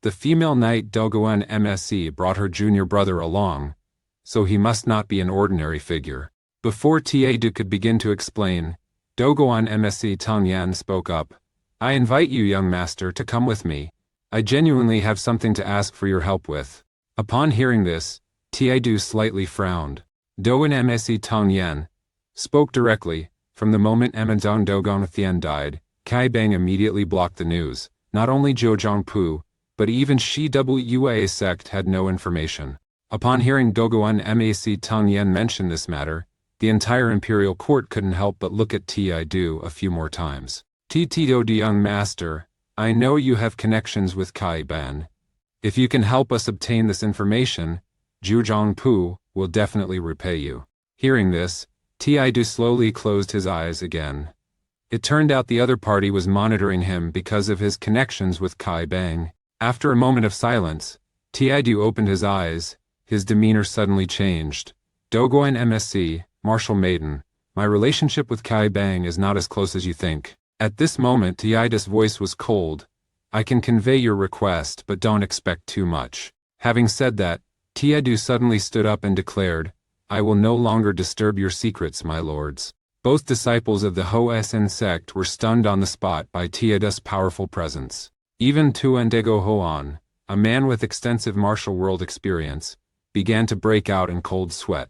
the female knight Dogoan MSC brought her junior brother along, so he must not be an ordinary figure. Before Ti-Du could begin to explain, Dogoan MSC Tong Yan spoke up. I invite you, young master, to come with me. I genuinely have something to ask for your help with. Upon hearing this, Ti-Du slightly frowned. Doan MSC Tong Yan spoke directly. From the moment Emenzong Dogon Thien died, Kai Bang immediately blocked the news. Not only Zhou Zhongpu, but even Shi Wua sect had no information. Upon hearing Dogoan MAC Tong Yen mention this matter, the entire imperial court couldn't help but look at Ti-Du a few more times. Ti-Do, young master, I know you have connections with Kai Ban. If you can help us obtain this information, Zhuzhongpu will definitely repay you. Hearing this, Tiidu slowly closed his eyes again. It turned out the other party was monitoring him because of his connections with Kai Bang. After a moment of silence, Tiidu opened his eyes, his demeanor suddenly changed. Doguan MSC, Martial Maiden, my relationship with Kai Bang is not as close as you think. At this moment Tiidu's voice was cold. I can convey your request, but don't expect too much. Having said that, Tiidu suddenly stood up and declared, I will no longer disturb your secrets, my lords. Both disciples of the Hosen sect were stunned on the spot by Tiidu's powerful presence. Even Tuandego Hoan, a man with extensive martial world experience, began to break out in cold sweat.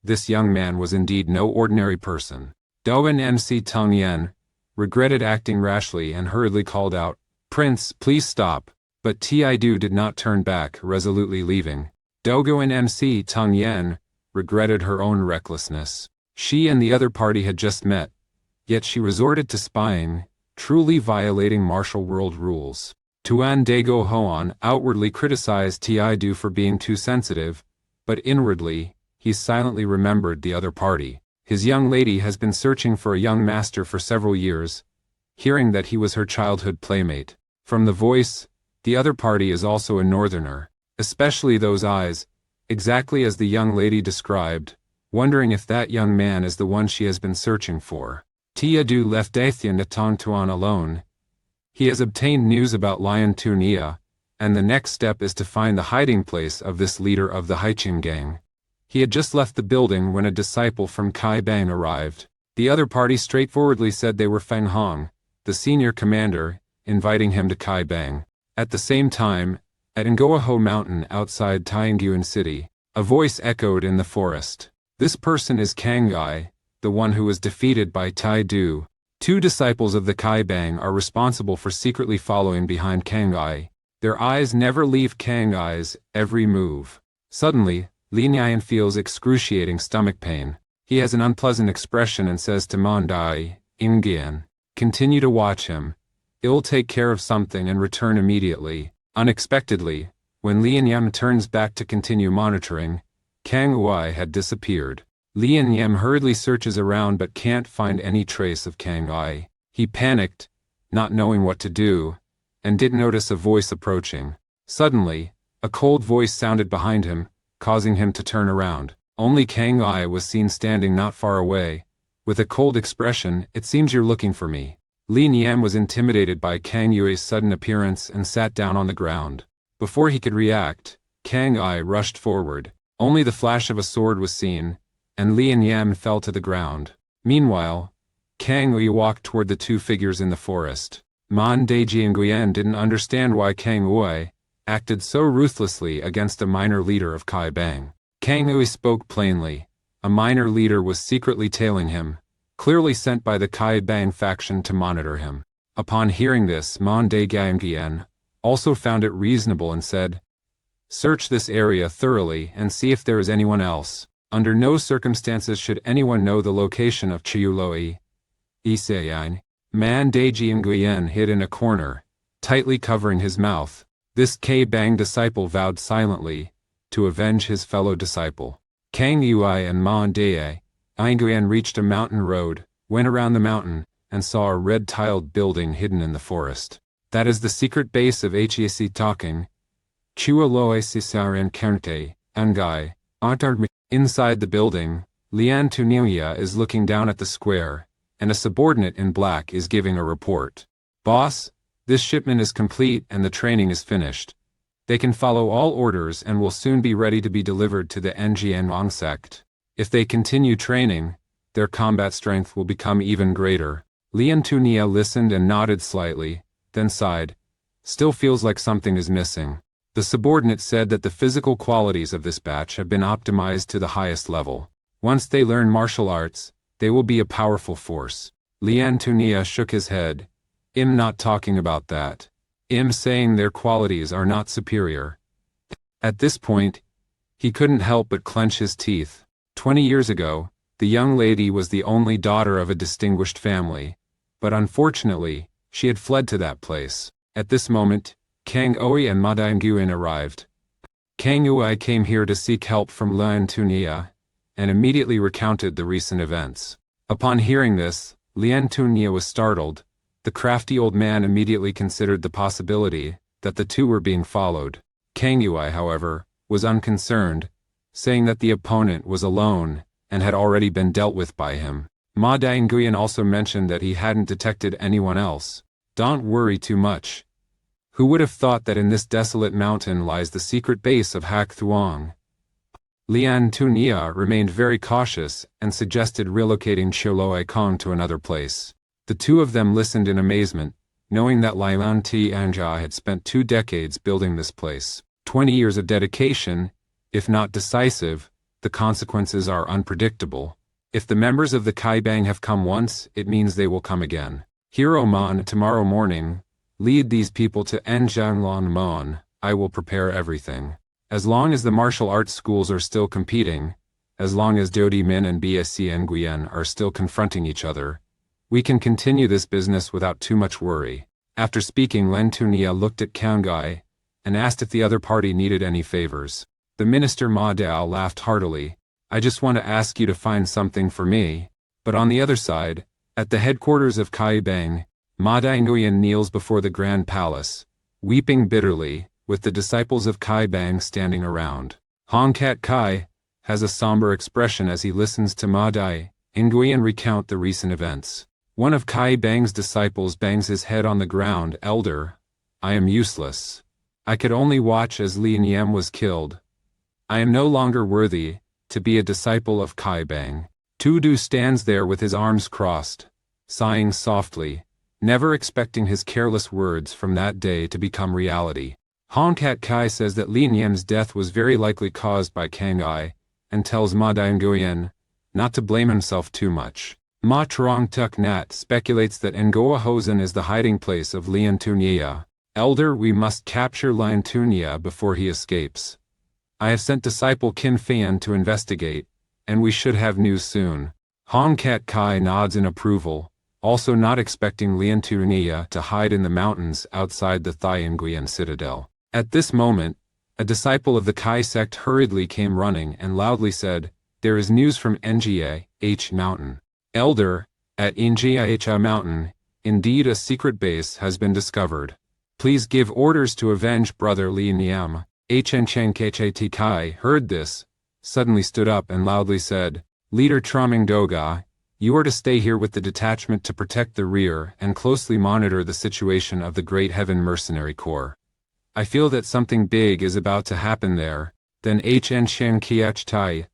This young man was indeed no ordinary person. Doan MC Tong Yen regretted acting rashly and hurriedly called out, Prince, please stop. But Tiidu did not turn back, resolutely leaving. Doguan MC Tong Yen regretted her own recklessness. She and the other party had just met, yet she resorted to spying, truly violating martial world rules. Tuan Dago Hoan outwardly criticized Tiidu for being too sensitive, but inwardly, he silently remembered the other party. His young lady has been searching for a young master for several years, hearing that he was her childhood playmate. From the voice, the other party is also a northerner, especially those eyes, exactly as the young lady described, wondering if that young man is the one she has been searching for. Tiidu left Dathian Tuan alone. He has obtained news about Lion Tunia, and the next step is to find the hiding place of this leader of the Haiqing gang. He had just left the building when a disciple from Kai Bang arrived. The other party straightforwardly said they were Feng Hong, the senior commander, inviting him to Kai Bang. At the same time, at Ngoaho Mountain outside Tianguan City, a voice echoed in the forest. This person is Kang Ai, the one who was defeated by Tai Du. Two disciples of the Kai Bang are responsible for secretly following behind Kang Ai. Their eyes never leave Kang Ai's every move. Suddenly, Lin Yan feels excruciating stomach pain. He has an unpleasant expression and says to Mondai, Ingian, continue to watch him. He'll take care of something and return immediately. Unexpectedly, when Lin Yan turns back to continue monitoring, Kang Ai had disappeared. Lin Yan hurriedly searches around but can't find any trace of Kang Ai. He panicked, not knowing what to do, and did notice a voice approaching. Suddenly, a cold voice sounded behind him, causing him to turn around. Only Kang Ai was seen standing not far away. With a cold expression, it seems you're looking for me. Lin Yan was intimidated by Kang Yui's sudden appearance and sat down on the ground. Before he could react, Kang Ai rushed forward. Only the flash of a sword was seen, and Lin Yan fell to the ground. Meanwhile, Kang Ui walked toward the two figures in the forest. Man Deji and Guyan didn't understand why Kang Ui acted so ruthlessly against a minor leader of Kai Bang. Kang Ui spoke plainly. A minor leader was secretly tailing him, clearly sent by the Kai Bang faction to monitor him. Upon hearing this, Man Deji also found it reasonable and said, search this area thoroughly and see if there is anyone else. Under no circumstances should anyone know the location of Chiuloi. Isayan. Man Deji and Guyen hid in a corner, tightly covering his mouth. This Kai Bang disciple vowed silently to avenge his fellow disciple. Kang Ui and Man Dae Nguyen reached a mountain road, went around the mountain, and saw a red-tiled building hidden in the forest. That is the secret base of HEC Talking. Chua Loe Sisaran Kernte, Angai, Antarg. Inside the building, Lian Tunia is looking down at the square, and a subordinate in black is giving a report. Boss, this shipment is complete and the training is finished. They can follow all orders and will soon be ready to be delivered to the Njianwang sect. If they continue training, their combat strength will become even greater. Lian Tunia listened and nodded slightly, then sighed. Still feels like something is missing. The subordinate said that the physical qualities of this batch have been optimized to the highest level. Once they learn martial arts, they will be a powerful force. Lian Tunia shook his head. I'm not talking about that. I'm saying their qualities are not superior. At this point, he couldn't help but clench his teeth. 20 years ago, the young lady was the only daughter of a distinguished family, but unfortunately, she had fled to that place. At this moment, Kang Oi and Ma Nguyen arrived. Kang Oi came here to seek help from Lian Tunia, and immediately recounted the recent events. Upon hearing this, Lian Tunia was startled. The crafty old man immediately considered the possibility that the two were being followed. Kang Ui, however, was unconcerned, saying that the opponent was alone and had already been dealt with by him. Ma Nguyen also mentioned that he hadn't detected anyone else. Don't worry too much. Who would have thought that in this desolate mountain lies the secret base of Hak Thuong? Lian Tunia remained very cautious and suggested relocating Choloi Kong to another place. The two of them listened in amazement, knowing that Lian Tianja had spent 2 decades building this place. 20 years of dedication, if not decisive, the consequences are unpredictable. If the members of the Kai Bang have come once, it means they will come again. Hero Mon, tomorrow morning, lead these people to Enjanglon Mon. I will prepare everything. As long as the martial arts schools are still competing, as long as Dodi Min and BSC Nguyen are still confronting each other, we can continue this business without too much worry. After speaking, Len Tunia looked at Kangai and asked if the other party needed any favors. The minister Ma Dao laughed heartily. I just want to ask you to find something for me. But on the other side, at the headquarters of Kai Bang, Ma Dai Nguyen kneels before the Grand Palace, weeping bitterly, with the disciples of Kai Bang standing around. Hong Kat Kai has a somber expression as he listens to Ma Dai Nguyen recount the recent events. One of Kai Bang's disciples bangs his head on the ground. Elder, I am useless. I could only watch as Li Niem was killed. I am no longer worthy to be a disciple of Kai Bang. Tudu stands there with his arms crossed, sighing softly, never expecting his careless words from that day to become reality. Hong Kat Kai says that Li Niem's death was very likely caused by Kang Ai, and tells Ma Nguyen not to blame himself too much. Ma Trong Tuk Nat speculates that Ngoa Hosen is the hiding place of Lian Tunia. Elder, we must capture Lian Tunia before he escapes. I have sent disciple Kin Fan to investigate, and we should have news soon. Hong Kat Kai nods in approval, also not expecting Lian Tunia to hide in the mountains outside the Thai Nguyen citadel. At this moment, a disciple of the Kai sect hurriedly came running and loudly said, There is news from Nga H Mountain. Elder, at Nga H Mountain, indeed a secret base has been discovered. Please give orders to avenge brother Li Niam. Chen Cheng Khat Kai heard this, suddenly stood up and loudly said, Leader Traming Doga, you are to stay here with the detachment to protect the rear and closely monitor the situation of the Great Heaven Mercenary Corps. I feel that something big is about to happen there. Then Chen Cheng Khat Tai.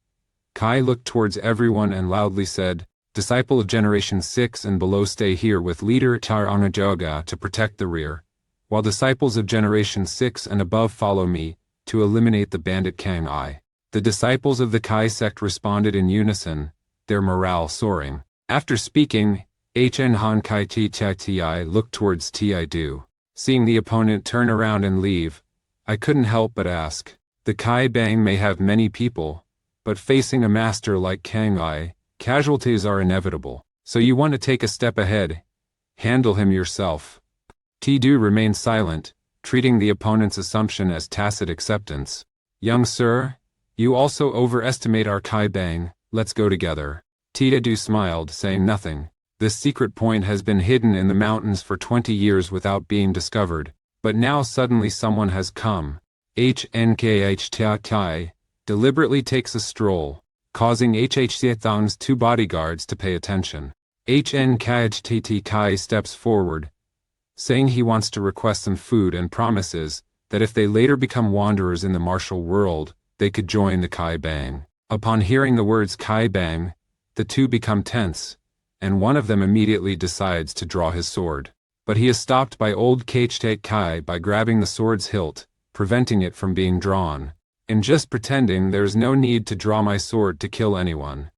Kai looked towards everyone and loudly said, Disciple of Generation 6 and below stay here with Leader Tar Anajoga to protect the rear, while disciples of Generation 6 and above follow me to eliminate the bandit Kang Ai. The disciples of the Kai sect responded in unison, their morale soaring. After speaking, Hn Han Kai Ti looked towards Ti Du. Seeing the opponent turn around and leave, I couldn't help but ask. The Kai Bang may have many people, but facing a master like Kang Ai, casualties are inevitable. So you want to take a step ahead. Handle him yourself. Ti Du remained silent, treating the opponent's assumption as tacit acceptance. Young sir, you also overestimate our Kai Bang, let's go together. Ti Du smiled, saying nothing. This secret point has been hidden in the mountains for 20 years without being discovered, but now suddenly someone has come. HNKH Tai deliberately takes a stroll, causing HH Thong's 2 bodyguards to pay attention. HNKH Kai steps forward, saying he wants to request some food and promises that if they later become wanderers in the martial world, they could join the Kai Bang. Upon hearing the words Kai Bang, the two become tense, and one of them immediately decides to draw his sword. But he is stopped by old Kht Kai by grabbing the sword's hilt, preventing it from being drawn. In just pretending there's no need to draw my sword to kill anyone.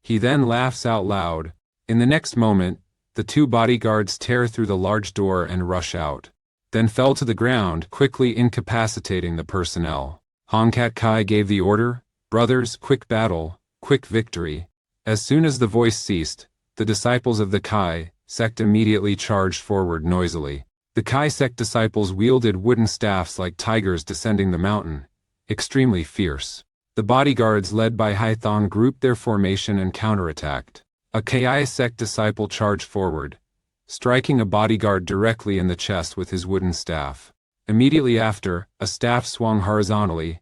He then laughs out loud. In the next moment, the 2 bodyguards tear through the large door and rush out, then fell to the ground, quickly incapacitating the personnel. Hong Kat Kai gave the order, Brothers, quick battle, quick victory. As soon as the voice ceased, the disciples of the Kai sect immediately charged forward noisily. The Kai sect disciples wielded wooden staffs like tigers descending the mountain, extremely fierce. The bodyguards led by Haithong grouped their formation and counterattacked. A Kai sect disciple charged forward, striking a bodyguard directly in the chest with his wooden staff. Immediately after, a staff swung horizontally,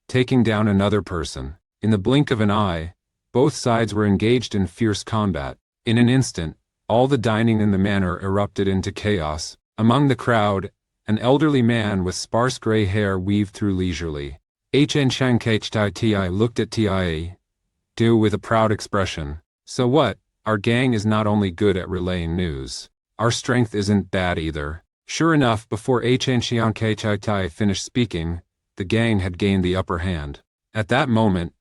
taking down another person. In the blink of an eye, both sides were engaged in fierce combat. In an instant, all the dining in the manor erupted into chaos. Among the crowd, an elderly man with sparse gray hair weaved through leisurely. Hn Shankh looked at Tie Do with a proud expression. So what? Our gang is not only good at relaying news. Our strength isn't bad either. Sure enough, before Hn Shankh finished speaking, the gang had gained the upper hand. At that moment,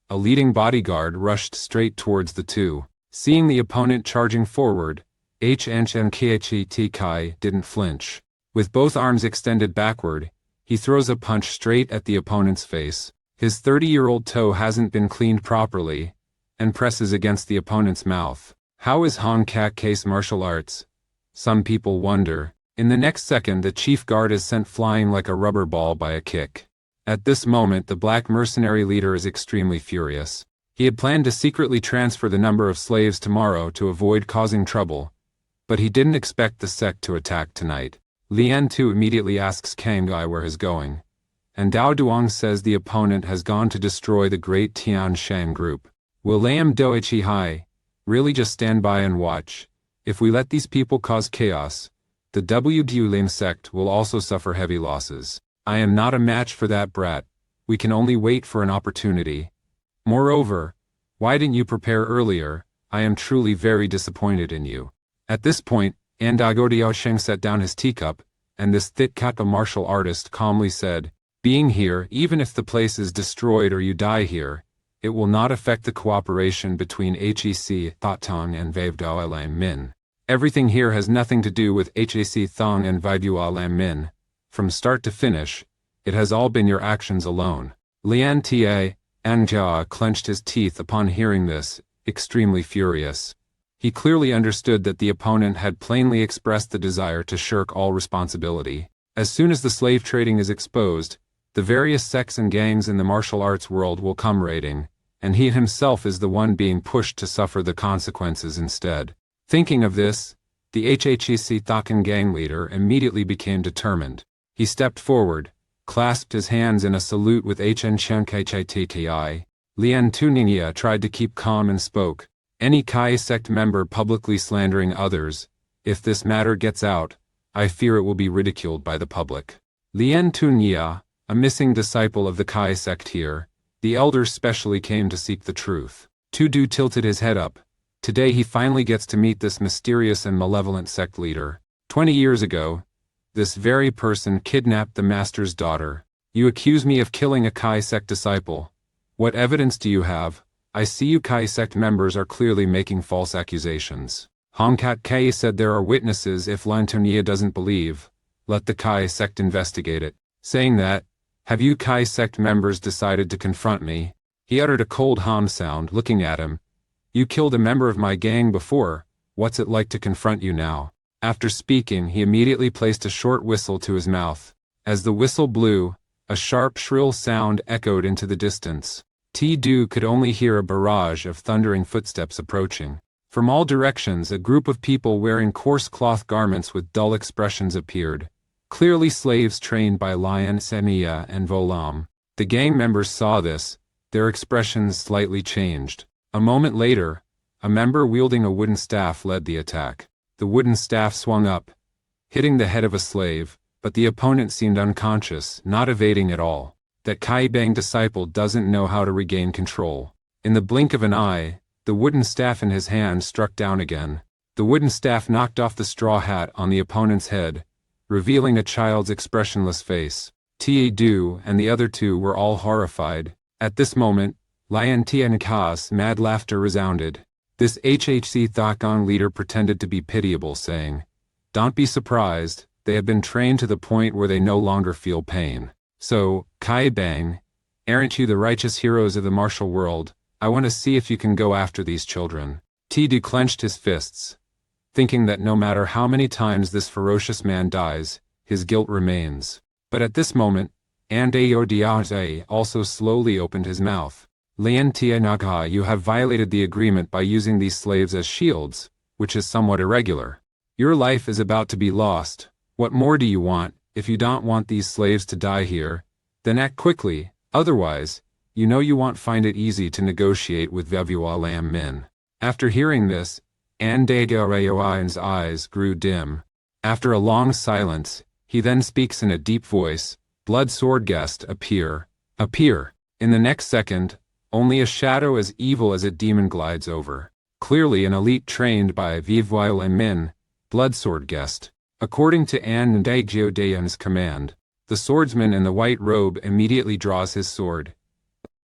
a leading bodyguard rushed straight towards the two. Seeing the opponent charging forward, Hn Shankh didn't flinch. With both arms extended backward, he throws a punch straight at the opponent's face. His 30-year-old toe hasn't been cleaned properly, and presses against the opponent's mouth. How is Hong Kak's martial arts? Some people wonder. In the next second, the chief guard is sent flying like a rubber ball by a kick. At this moment, the black mercenary leader is extremely furious. He had planned to secretly transfer the number of slaves tomorrow to avoid causing trouble, but he didn't expect the sect to attack tonight. Lian Tu immediately asks Kang Gai where he's going, and Dao Duong says the opponent has gone to destroy the great Tian Shan group. Will Lam Doichi Hai really just stand by and watch? If we let these people cause chaos, the WDU Lam sect will also suffer heavy losses. I am not a match for that brat. We can only wait for an opportunity. Moreover, why didn't you prepare earlier? I am truly very disappointed in you. At this point, Andago Diaosheng set down his teacup, and this Thitkapa martial artist calmly said, being here, even if the place is destroyed or you die here, it will not affect the cooperation between HEC Thong and Vaivdao Lam Min. Everything here has nothing to do with HEC Thong and Vaivdao Lam Min. From start to finish, it has all been your actions alone. Lian Ta Anjia clenched his teeth upon hearing this, extremely furious. He clearly understood that the opponent had plainly expressed the desire to shirk all responsibility. As soon as the slave trading is exposed, the various sects and gangs in the martial arts world will come raiding, and he himself is the one being pushed to suffer the consequences instead. Thinking of this, the HHEC Thokan gang leader immediately became determined. He stepped forward, clasped his hands in a salute with HN Shankh. Lian Tuningya tried to keep calm and spoke. Any Kai sect member publicly slandering others, if this matter gets out, I fear it will be ridiculed by the public. Lian Tunye, a missing disciple of the Kai sect here, the elder specially came to seek the truth. Tudu tilted his head up. Today he finally gets to meet this mysterious and malevolent sect leader. 20 years ago, this very person kidnapped the master's daughter. You accuse me of killing a Kai sect disciple. What evidence do you have? I see you Kai sect members are clearly making false accusations. Hongkat Kai said there are witnesses. If Lantonia doesn't believe, let the Kai sect investigate it. Saying that, have you Kai sect members decided to confront me? He uttered a cold hum sound, looking at him. You killed a member of my gang before, what's it like to confront you now? After speaking, he immediately placed a short whistle to his mouth. As the whistle blew, a sharp, shrill sound echoed into the distance. T-Du could only hear a barrage of thundering footsteps approaching. From all directions, a group of people wearing coarse cloth garments with dull expressions appeared. Clearly slaves trained by Lion Semia and Volam. The gang members saw this. Their expressions slightly changed. A moment later, a member wielding a wooden staff led the attack. The wooden staff swung up, hitting the head of a slave, but the opponent seemed unconscious, not evading at all. That Kai Bang disciple doesn't know how to regain control. In the blink of an eye, the wooden staff in his hand struck down again. The wooden staff knocked off the straw hat on the opponent's head, revealing a child's expressionless face. T-Du and the other two were all horrified. At this moment, Lian Tianka's mad laughter resounded. This HHC Thakong leader pretended to be pitiable, saying, "Don't be surprised, they have been trained to the point where they no longer feel pain. So, Kai Bang, aren't you the righteous heroes of the martial world? I want to see if you can go after these children." T-Du clenched his fists. thinking that no matter how many times this ferocious man dies, his guilt remains. But at this moment, Andayo also slowly opened his mouth. Lian Tianagha, you have violated the agreement by using these slaves as shields, which is somewhat irregular. Your life is about to be lost. What more do you want? If you don't want these slaves to die here, then act quickly, otherwise, you know you won't find it easy to negotiate with Vevua Lam Min. After hearing this, Andayo's eyes grew dim. After a long silence, he then speaks in a deep voice, Blood Sword Guest, appear. Appear. In the next second, only a shadow as evil as a demon glides over. Clearly an elite trained by Vevua Lam Min, Blood Sword Guest. According to Andayo's command, the swordsman in the white robe immediately draws his sword.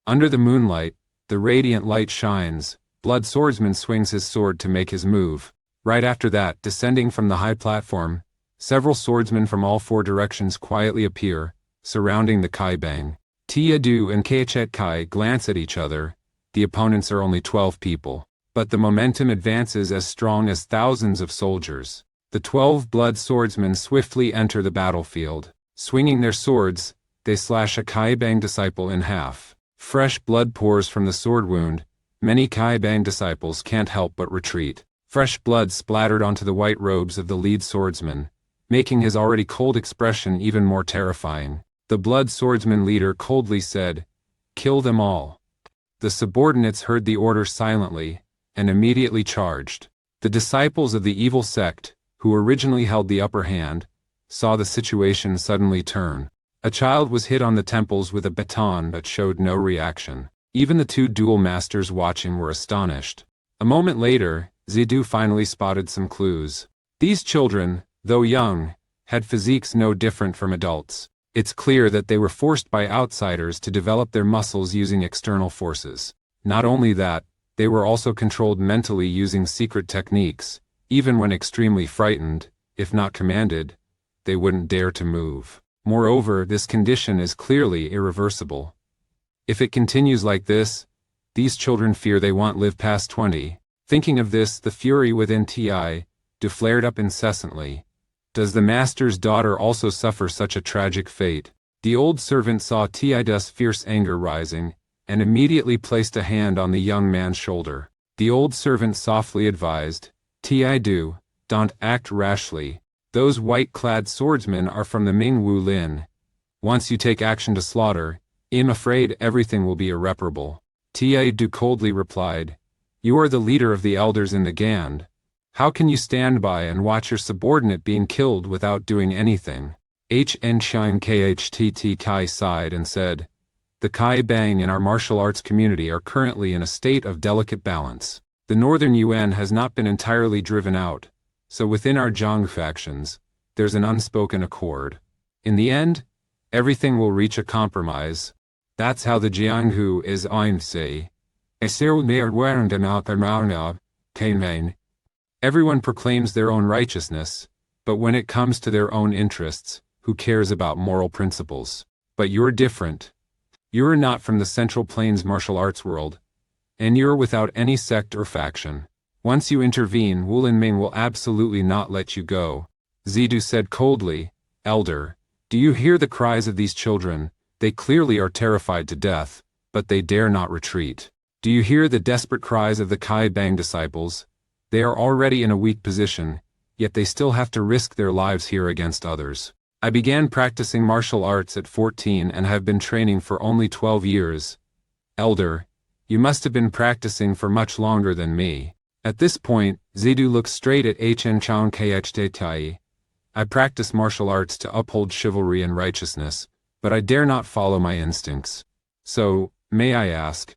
Under the moonlight, the radiant light shines. Blood Swordsman swings his sword to make his move. Right after that, descending from the high platform, several swordsmen from all four directions quietly appear, surrounding the Kai Bang. Zidu and Kai glance at each other. The opponents are only 12 people, but the momentum advances as strong as thousands of soldiers. The 12 blood swordsmen swiftly enter the battlefield. Swinging their swords, they slash a Kai Bang disciple in half. Fresh blood pours from the sword wound. Many Kai Bang disciples can't help but retreat. Fresh blood splattered onto the white robes of the lead swordsman, making his already cold expression even more terrifying. The blood swordsman leader coldly said, "Kill them all." The subordinates heard the order silently, and immediately charged. The disciples of the evil sect, who originally held the upper hand, saw the situation suddenly turn. A child was hit on the temples with a baton but showed no reaction. Even the two duel masters watching were astonished. A moment later, Zidu finally spotted some clues. These children, though young, had physiques no different from adults. It's clear that they were forced by outsiders to develop their muscles using external forces. Not only that, they were also controlled mentally using secret techniques. Even when extremely frightened, if not commanded, they wouldn't dare to move. Moreover, this condition is clearly irreversible. If it continues like this, these children fear they won't live past 20. Thinking of this, the fury within Ti flared up incessantly. Does the master's daughter also suffer such a tragic fate? The old servant saw Ti's fierce anger rising, and immediately placed a hand on the young man's shoulder. The old servant softly advised, Tidu, don't act rashly. Those white-clad swordsmen are from the Ming Wu Lin. Once you take action to slaughter, I'm afraid everything will be irreparable. Tidu coldly replied, You are the leader of the elders in the Gand. How can you stand by and watch your subordinate being killed without doing anything? Hn Shine Kht Kai sighed and said, The Kai Bang in our martial arts community are currently in a state of delicate balance. The Northern Yuan has not been entirely driven out, so within our Zhang factions, there's an unspoken accord. In the end, everything will reach a compromise. That's how the Jianghu is say. Everyone proclaims their own righteousness, but when it comes to their own interests, who cares about moral principles? But you're different. You're not from the Central Plains martial arts world, and you're without any sect or faction. Once you intervene, Wulinming will absolutely not let you go. Zidu said coldly, Elder, do you hear the cries of these children? They clearly are terrified to death, but they dare not retreat. Do you hear the desperate cries of the Kai Bang disciples? They are already in a weak position, yet they still have to risk their lives here against others. I began practicing martial arts at 14 and have been training for only 12 years. Elder, you must have been practicing for much longer than me. At this point, Zidu looked straight at Hn Chang Kht. I practice martial arts to uphold chivalry and righteousness, but I dare not follow my instincts. So, may I ask,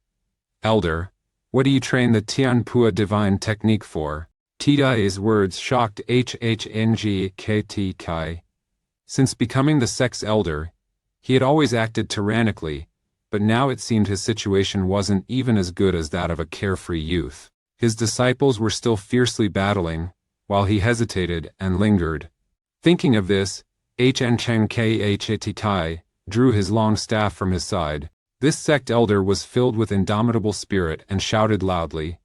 Elder, what do you train the Tianpua divine technique for? Ti's words shocked Hng Kt Kai. Since becoming the sect's elder, he had always acted tyrannically, but now it seemed his situation wasn't even as good as that of a carefree youth. His disciples were still fiercely battling, while he hesitated and lingered. Thinking of this, Hn Chang Kht drew his long staff from his side. This sect elder was filled with indomitable spirit and shouted loudly,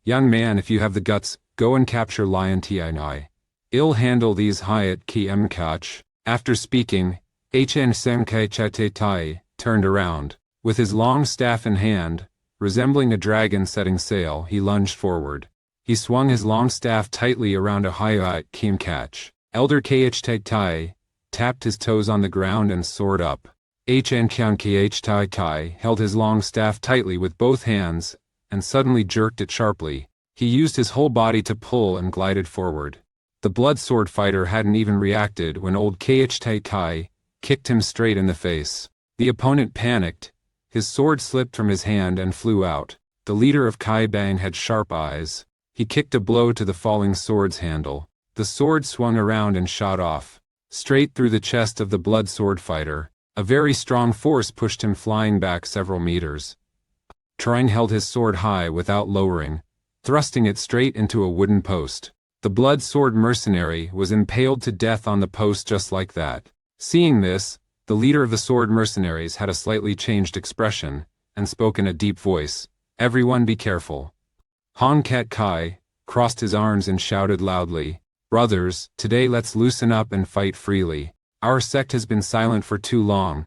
Young man, if you have the guts, Go and capture Lion Ti. I'll handle these Hayat Ki Mkach. After speaking, Hn Semkai Chate Tai turned around. With his long staff in hand, resembling a dragon setting sail, he lunged forward. He swung his long staff tightly around a Hayat Ki Mkach. Elder Kh Tai tapped his toes on the ground and soared up. Hn Kyang Kh Tai held his long staff tightly with both hands and suddenly jerked it sharply. He used his whole body to pull and glided forward. The blood sword fighter hadn't even reacted when old Kh Tai kicked him straight in the face. The opponent panicked. His sword slipped from his hand and flew out. The leader of Kai Bang had sharp eyes. He kicked a blow to the falling sword's handle. The sword swung around and shot off, straight through the chest of the blood sword fighter. A very strong force pushed him flying back several meters. Trang held his sword high without lowering, thrusting it straight into a wooden post. The blood sword mercenary was impaled to death on the post just like that. Seeing this, the leader of the sword mercenaries had a slightly changed expression, and spoke in a deep voice. Everyone be careful. Han Kat Kai crossed his arms and shouted loudly, Brothers, today let's loosen up and fight freely. Our sect has been silent for too long,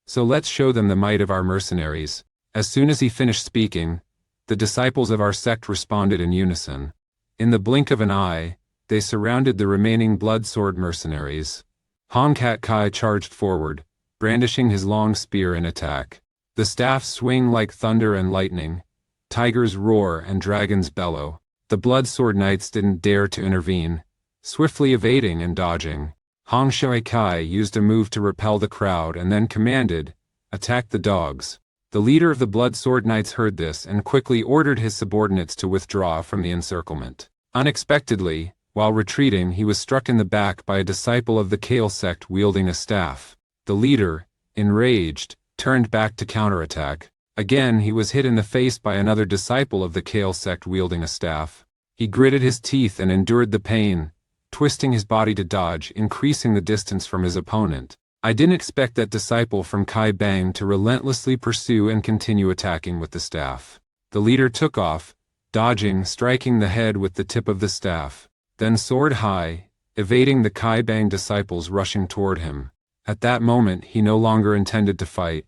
so let's show them the might of our mercenaries. As soon as he finished speaking, the disciples of our sect responded in unison. In the blink of an eye, they surrounded the remaining blood sword mercenaries. Han Kat Kai charged forward, brandishing his long spear in attack. The staffs swing like thunder and lightning. Tigers roar and dragons bellow. The blood sword knights didn't dare to intervene, swiftly evading and dodging. Han Shui Kai used a move to repel the crowd and then commanded, Attack the dogs. The leader of the blood sword knights heard this and quickly ordered his subordinates to withdraw from the encirclement. Unexpectedly, while retreating, he was struck in the back by a disciple of the Kale sect wielding a staff. The leader, enraged, turned back to counterattack. Again, he was hit in the face by another disciple of the Kale sect wielding a staff. He gritted his teeth and endured the pain, twisting his body to dodge, increasing the distance from his opponent. I didn't expect that disciple from Kai Bang to relentlessly pursue and continue attacking with the staff. The leader took off, dodging, striking the head with the tip of the staff, then soared high, evading the Kai Bang disciples rushing toward him. At that moment he no longer intended to fight,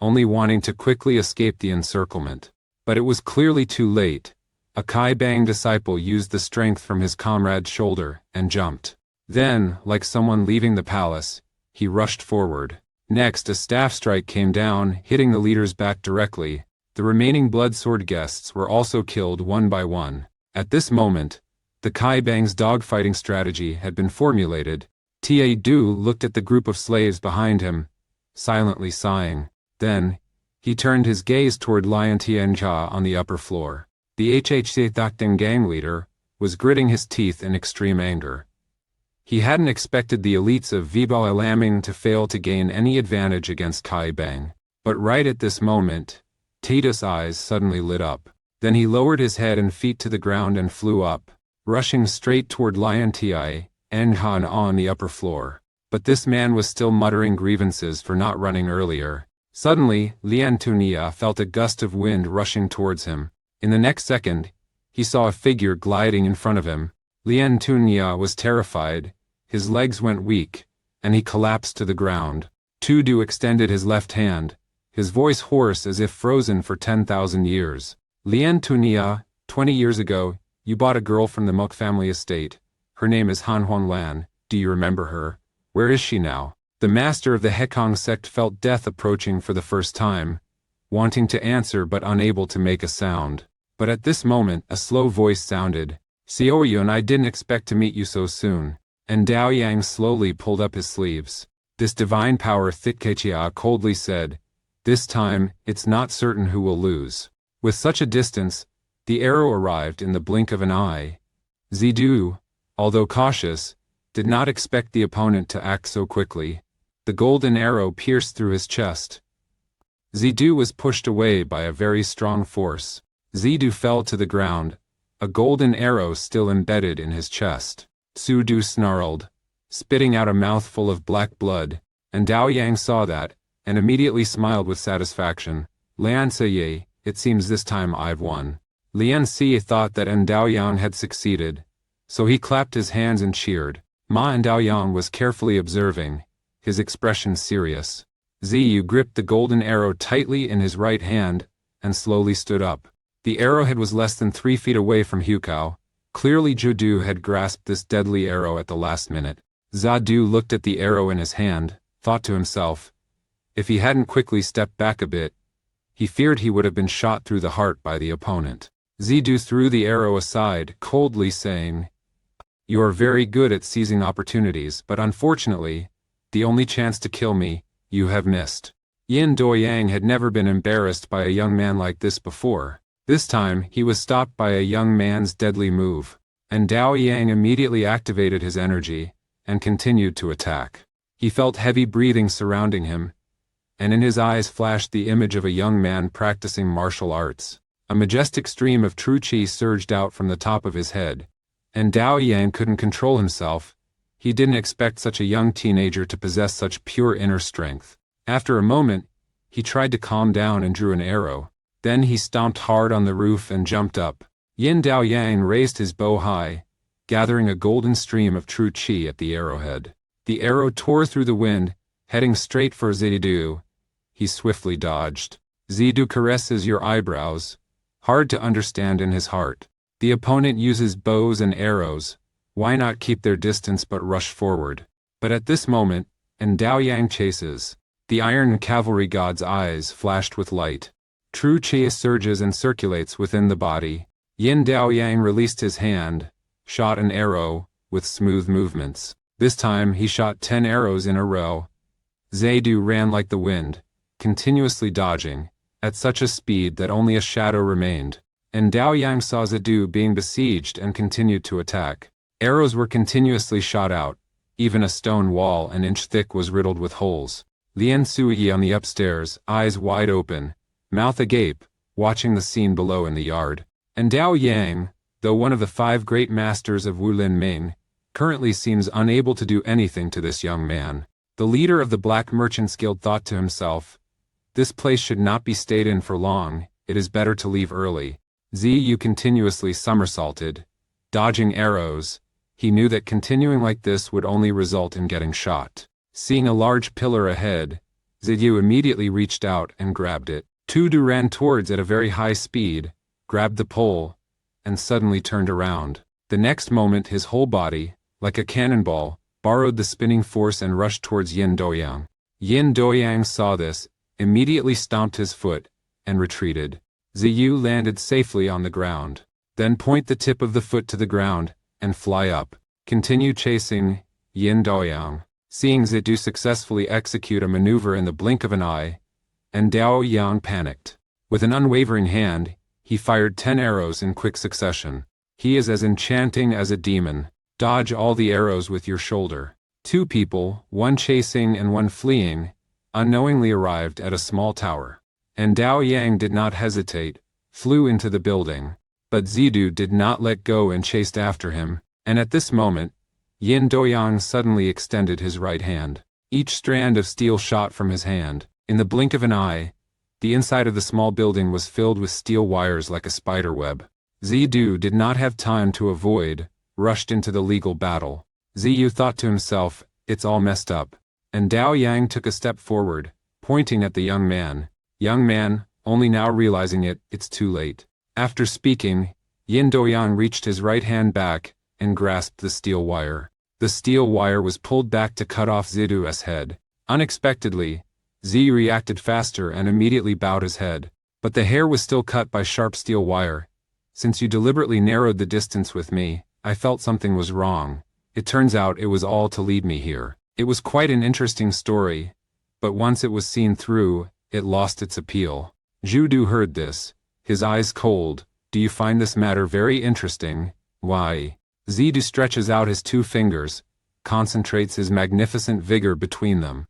only wanting to quickly escape the encirclement. But it was clearly too late. A Kai Bang disciple used the strength from his comrade's shoulder and jumped. Then, like someone leaving the palace, he rushed forward. Next, a staff strike came down, hitting the leader's back directly. The remaining blood sword guests were also killed one by one. At this moment, the Kai Bang's dogfighting strategy had been formulated. Ta Du looked at the group of slaves behind him, silently sighing. Then, he turned his gaze toward Lion Tianjia on the upper floor. The HHC Thakding gang leader was gritting his teeth in extreme anger. He hadn't expected the elites of Vibao Laming to fail to gain any advantage against Kai Bang. But right at this moment, Tata's eyes suddenly lit up. Then he lowered his head and feet to the ground and flew up, rushing straight toward Lion Ti and Han on the upper floor. But this man was still muttering grievances for not running earlier. Suddenly, Lian Tunia felt a gust of wind rushing towards him. In the next second, he saw a figure gliding in front of him. Lian Tunia was terrified, his legs went weak, and he collapsed to the ground. Tudu extended his left hand, his voice hoarse as if frozen for 10,000 years. Lian Tunia, 20 years ago, you bought a girl from the Muk family estate. Her name is Han Huanglan. Do you remember her? Where is she now? The master of the Hekong sect felt death approaching for the first time, wanting to answer but unable to make a sound. But at this moment, a slow voice sounded. Xiaoyun, I didn't expect to meet you so soon. And Dao Yang slowly pulled up his sleeves. This divine power, Thitkechia coldly said, this time, it's not certain who will lose. With such a distance, the arrow arrived in the blink of an eye. Zidu, although cautious, did not expect the opponent to act so quickly. The golden arrow pierced through his chest. Zidu was pushed away by a very strong force. Zidu fell to the ground, a golden arrow still embedded in his chest. Sudu snarled, spitting out a mouthful of black blood, and Dao Yang saw that, and immediately smiled with satisfaction. Lian Seye, it seems this time I've won. Lian Si thought that Daoyang had succeeded, so he clapped his hands and cheered. Ma Daoyang was carefully observing, his expression serious. Ziyu gripped the golden arrow tightly in his right hand and slowly stood up. The arrowhead was less than 3 feet away from Hukao. Clearly Zidu had grasped this deadly arrow at the last minute. Zidu looked at the arrow in his hand, thought to himself, if he hadn't quickly stepped back a bit, he feared he would have been shot through the heart by the opponent. Zidu threw the arrow aside, coldly saying, "You are very good at seizing opportunities, but unfortunately, the only chance to kill me, you have missed." Yin Doyang had never been embarrassed by a young man like this before. This time, he was stopped by a young man's deadly move, and Dao Yang immediately activated his energy and continued to attack. He felt heavy breathing surrounding him, and in his eyes flashed the image of a young man practicing martial arts. A majestic stream of true qi surged out from the top of his head, and Dao Yang couldn't control himself. He didn't expect such a young teenager to possess such pure inner strength. After a moment, he tried to calm down and drew an arrow. Then he stomped hard on the roof and jumped up. Yin Dao Yang raised his bow high, gathering a golden stream of true qi at the arrowhead. The arrow tore through the wind, heading straight for Zidu. He swiftly dodged. Zidu caresses your eyebrows. Hard to understand in his heart. The opponent uses bows and arrows. Why not keep their distance but rush forward? But at this moment, Dao Yang chases. The iron cavalry god's eyes flashed with light. True qi surges and circulates within the body. Yin Dao Yang released his hand, shot an arrow, with smooth movements. This time he shot 10 arrows in a row. Zidu ran like the wind, continuously dodging, at such a speed that only a shadow remained. And Dao Yang saw Zidu being besieged and continued to attack. Arrows were continuously shot out. Even a stone wall an inch thick was riddled with holes. Lian Suyi on the upstairs, eyes wide open, mouth agape, watching the scene below in the yard. And Dao Yang, though one of the 5 great masters of Wulin Ming, currently seems unable to do anything to this young man. The leader of the Black Merchants Guild thought to himself, this place should not be stayed in for long, it is better to leave early. Ziyu continuously somersaulted, dodging arrows. He knew that continuing like this would only result in getting shot. Seeing a large pillar ahead, Zidu immediately reached out and grabbed it. Tudu ran towards at a very high speed, grabbed the pole, and suddenly turned around. The next moment his whole body, like a cannonball, borrowed the spinning force and rushed towards Yin Doyang. Yin Doyang saw this, immediately stomped his foot, and retreated. Ziyu landed safely on the ground. Then point the tip of the foot to the ground, and fly up. Continue chasing Yin Doyang. Seeing Zidu successfully execute a maneuver in the blink of an eye, and Dao Yang panicked. With an unwavering hand, he fired 10 arrows in quick succession. He is as enchanting as a demon. Dodge all the arrows with your shoulder. 2 people, one chasing and one fleeing, unknowingly arrived at a small tower. And Dao Yang did not hesitate, flew into the building. But Zidu did not let go and chased after him, and at this moment, Yin Doyang suddenly extended his right hand. Each strand of steel shot from his hand. In the blink of an eye, the inside of the small building was filled with steel wires like a spider web. Zidu did not have time to avoid, rushed into the legal battle. Ziyu thought to himself, it's all messed up. And Dao Yang took a step forward, pointing at the young man. Young man, only now realizing it, it's too late. After speaking, Yin Doyang reached his right hand back and grasped the steel wire. The steel wire was pulled back to cut off Zidu's head. Unexpectedly, Ziyu reacted faster and immediately bowed his head. But the hair was still cut by sharp steel wire. Since you deliberately narrowed the distance with me, I felt something was wrong. It turns out it was all to lead me here. It was quite an interesting story, but once it was seen through, it lost its appeal. Zidu heard this, his eyes cold. Do you find this matter very interesting? Why? Zidu stretches out his 2 fingers, concentrates his magnificent vigor between them.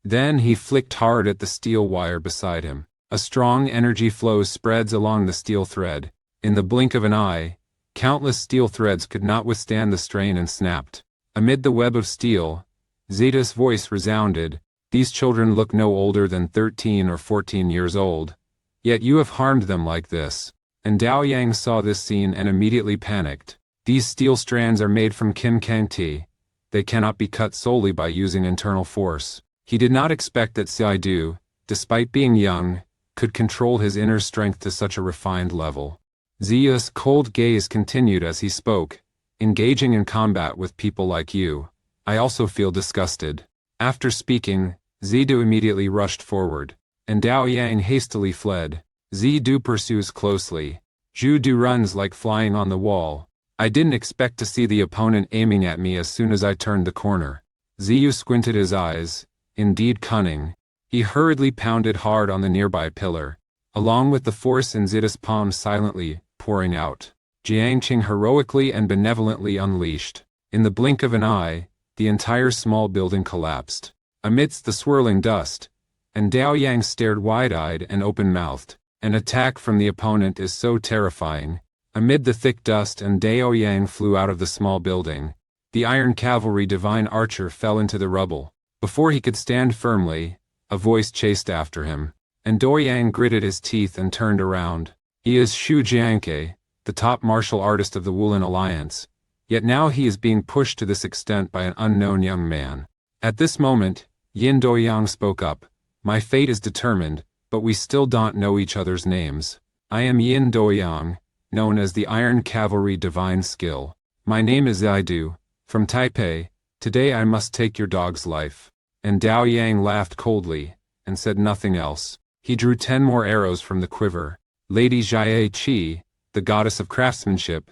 Then he flicked hard at the steel wire beside him. A strong energy flow spreads along the steel thread. In the blink of an eye, countless steel threads could not withstand the strain and snapped. Amid the web of steel, Zidu's voice resounded. These children look no older than 13 or 14 years old. Yet you have harmed them like this. and Dao Yang saw this scene and immediately panicked. These steel strands are made from Kim Kang Ti. They cannot be cut solely by using internal force. He did not expect that Zidu, despite being young, could control his inner strength to such a refined level. Ziya's cold gaze continued as he spoke, engaging in combat with people like you. I also feel disgusted. After speaking, Zidu immediately rushed forward, and Dao Yang hastily fled. Zidu pursues closely. Zhudu runs like flying on the wall. I didn't expect to see the opponent aiming at me as soon as I turned the corner. Ziyu squinted his eyes, indeed cunning. He hurriedly pounded hard on the nearby pillar, along with the force in Zida's palm silently pouring out. Jiangqing heroically and benevolently unleashed. In the blink of an eye, the entire small building collapsed. Amidst the swirling dust, and Dao Yang stared wide-eyed and open-mouthed. An attack from the opponent is so terrifying. Amid the thick dust and Dao Yang flew out of the small building. The Iron Cavalry Divine Archer fell into the rubble. Before he could stand firmly, a voice chased after him, and Dao Yang gritted his teeth and turned around. He is Xu Jianke, the top martial artist of the Wulin Alliance, yet now he is being pushed to this extent by an unknown young man. At this moment, Yin Doyang spoke up. My fate is determined, but we still don't know each other's names. I am Yin Doyang, known as the Iron Cavalry Divine Skill. My name is Zidu, from Taipei. Today I must take your dog's life. And Dao Yang laughed coldly, and said nothing else. He drew 10 more arrows from the quiver. Lady Jie Qi, the goddess of craftsmanship,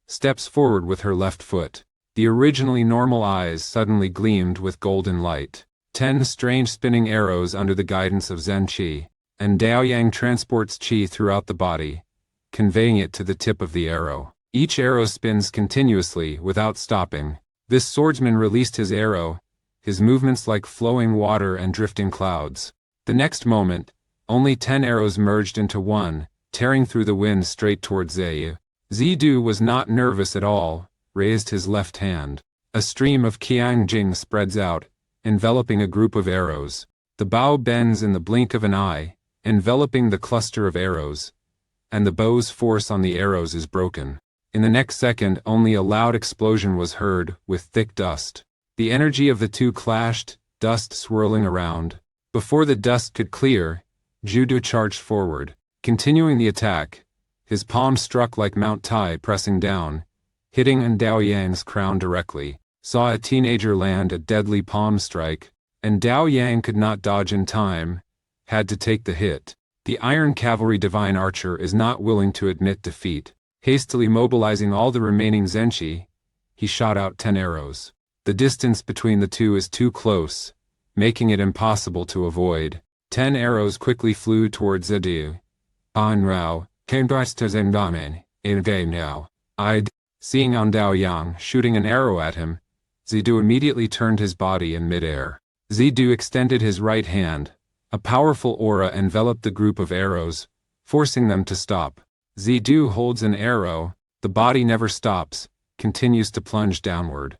steps forward with her left foot. The originally normal eyes suddenly gleamed with golden light. 10 strange spinning arrows under the guidance of Zen Qi, and Dao Yang transports Qi throughout the body, conveying it to the tip of the arrow. Each arrow spins continuously without stopping. This swordsman released his arrow, his movements like flowing water and drifting clouds. The next moment, only 10 arrows merged into one, tearing through the wind straight towards Ziyu. Zidu was not nervous at all, raised his left hand. A stream of Qiangjing spreads out, enveloping a group of arrows. The bow bends in the blink of an eye, enveloping the cluster of arrows, and the bow's force on the arrows is broken. In the next second, only a loud explosion was heard, with thick dust. The energy of the two clashed, dust swirling around. Before the dust could clear, Zhudu charged forward, continuing the attack. His palm struck like Mount Tai pressing down, hitting Dao Yang's crown directly. Saw a teenager land a deadly palm strike, and Dao Yang could not dodge in time, had to take the hit. The Iron Cavalry Divine Archer is not willing to admit defeat. Hastily mobilizing all the remaining Zenshi, he shot out 10 arrows. The distance between the two is too close, making it impossible to avoid. 10 arrows quickly flew towards Zidu. An Rao, came to Zendamen, in vain now. Seeing Dao Yang shooting an arrow at him, Zidu immediately turned his body in midair. Zidu extended his right hand. A powerful aura enveloped the group of arrows, forcing them to stop. Zidu holds an arrow, the body never stops, continues to plunge downward.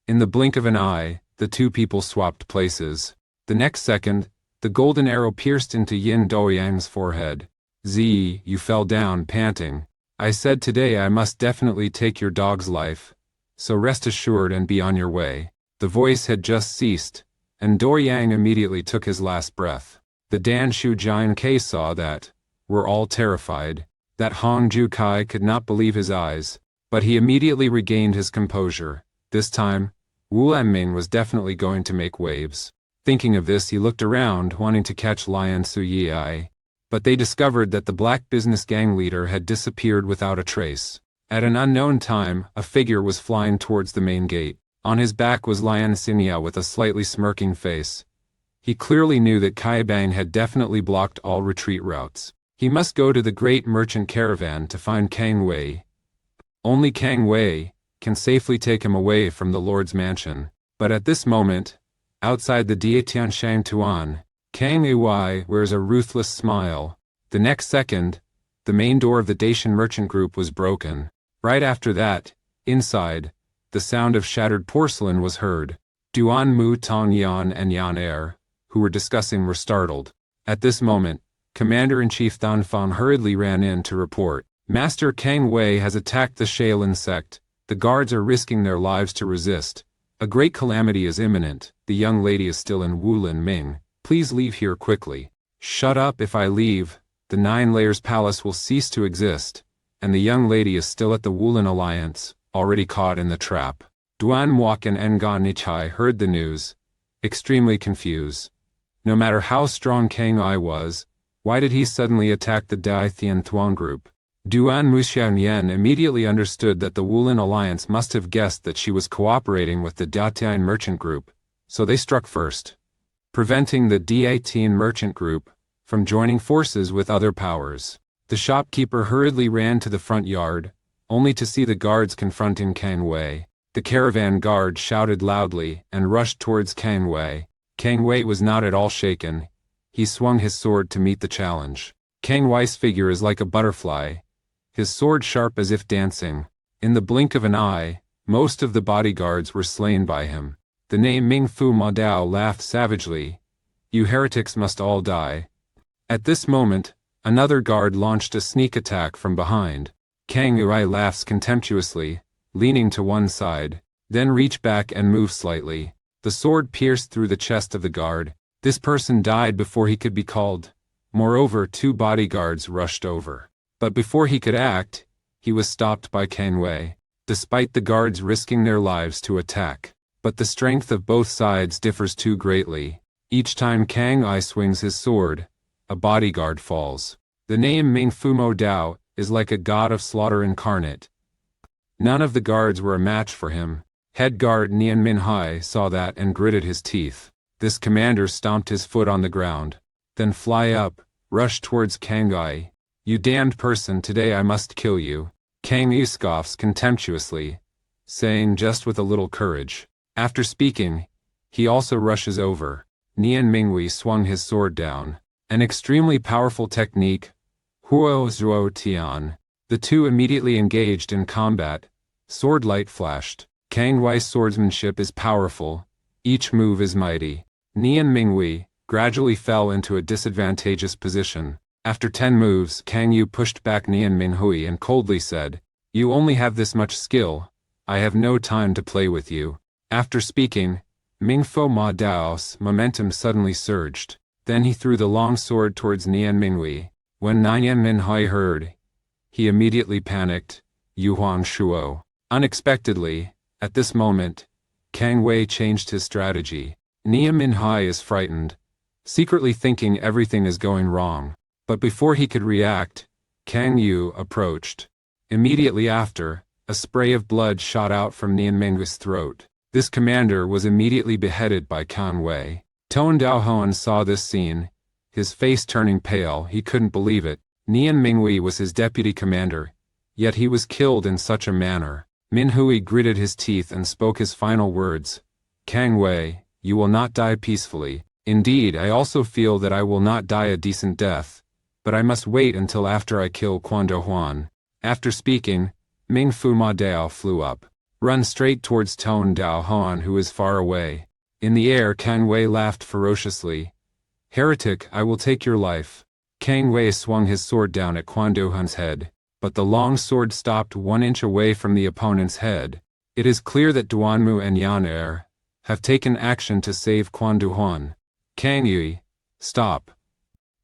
In the blink of an eye, the two people swapped places. The next second, the golden arrow pierced into Yin Doyang's forehead. Zi, you fell down, panting. I said today I must definitely take your dog's life, so rest assured and be on your way. The voice had just ceased, and Doyang immediately took his last breath. The Danshu Jian saw that. Were all terrified. That Hong Ju Kai could not believe his eyes, but he immediately regained his composure. This time, Wu Enming was definitely going to make waves. Thinking of this, he looked around, wanting to catch Lian Suyai, but they discovered that the black business gang leader had disappeared without a trace. At an unknown time, a figure was flying towards the main gate. On his back was Lian Xinia with a slightly smirking face. He clearly knew that Kaibang had definitely blocked all retreat routes. He must go to the great merchant caravan to find Kang Wei. Only Kang Wei can safely take him away from the Lord's mansion. But at this moment, outside the Dietianshang Tuan, Kang Wei wears a ruthless smile. The next second, the main door of the Dacian merchant group was broken. Right after that, inside, the sound of shattered porcelain was heard. Duan Mu Tong Yan and Yan Er, who were discussing, were startled. At this moment, Commander-in-Chief Dan Fang hurriedly ran in to report. Master Kang Wei has attacked the Shaolin sect. The guards are risking their lives to resist. A great calamity is imminent. The young lady is still in Wulin Ming. Please leave here quickly. Shut up. If I leave, the 9 Layers Palace will cease to exist. And the young lady is still at the Wulin Alliance, already caught in the trap. Duan Muok and Nga Nichai heard the news, extremely confused. No matter how strong Kang I was, why did he suddenly attack the Dai Thien Thuan group? Duan Muxianyan immediately understood that the Wulin Alliance must have guessed that she was cooperating with the Datian merchant group, so they struck first, preventing the Datian merchant group from joining forces with other powers. The shopkeeper hurriedly ran to the front yard, only to see the guards confronting Kang Wei. The caravan guard shouted loudly and rushed towards Kang Wei. Kang Wei was not at all shaken. He swung his sword to meet the challenge. Kang Wei's figure is like a butterfly, his sword sharp as if dancing. In the blink of an eye, most of the bodyguards were slain by him. The name Ming Fu Ma Dao laughed savagely. You heretics must all die. At this moment, another guard launched a sneak attack from behind. Kang Ui laughs contemptuously, leaning to one side, then reached back and moved slightly. The sword pierced through the chest of the guard. This person died before he could be called. Moreover, 2 bodyguards rushed over. But before he could act, he was stopped by Kang Wei, despite the guards risking their lives to attack. But the strength of both sides differs too greatly. Each time Kang I swings his sword, a bodyguard falls. The name Ming Fu Mo Dao is like a god of slaughter incarnate. None of the guards were a match for him. Head guard Nian Min Hai saw that and gritted his teeth. This commander stomped his foot on the ground, then fly up, rushed towards Kang I. You damned person, today I must kill you. Kang Yu scoffs contemptuously, saying just with a little courage. After speaking, he also rushes over. Nian Mingwei swung his sword down. An extremely powerful technique, Huo Zhuo Tian. The two immediately engaged in combat. Sword light flashed. Kang Wei's swordsmanship is powerful. Each move is mighty. Nian Mingwei gradually fell into a disadvantageous position. After 10 moves, Kang Yu pushed back Nian Minghui and coldly said, You only have this much skill. I have no time to play with you. After speaking, Ming Fu Ma Dao's momentum suddenly surged. Then he threw the long sword towards Nian Minghui. When Nian Minghui heard, he immediately panicked. Yuhuan Shuo. Unexpectedly, at this moment, Kang Wei changed his strategy. Nian Minghui is frightened, secretly thinking everything is going wrong. But before he could react, Kang Yu approached. Immediately after, a spray of blood shot out from Nian Minghui's throat. This commander was immediately beheaded by Kang Wei. Tone Daohuan saw this scene, his face turning pale. He couldn't believe it. Nian Minghui was his deputy commander, yet he was killed in such a manner. Minhui gritted his teeth and spoke his final words. Kang Wei, you will not die peacefully. Indeed, I also feel that I will not die a decent death. But I must wait until after I kill Quan Daohuan. After speaking, Ming Fu Ma Dao flew up. Run straight towards Tone Daohuan, who is far away. In the air, Kang Wei laughed ferociously. Heretic, I will take your life. Kang Wei swung his sword down at Quan Daohuan's head, but the long sword stopped 1 inch away from the opponent's head. It is clear that Duanmu and Yan Er have taken action to save Quan Daohuan. Kang Yu, stop.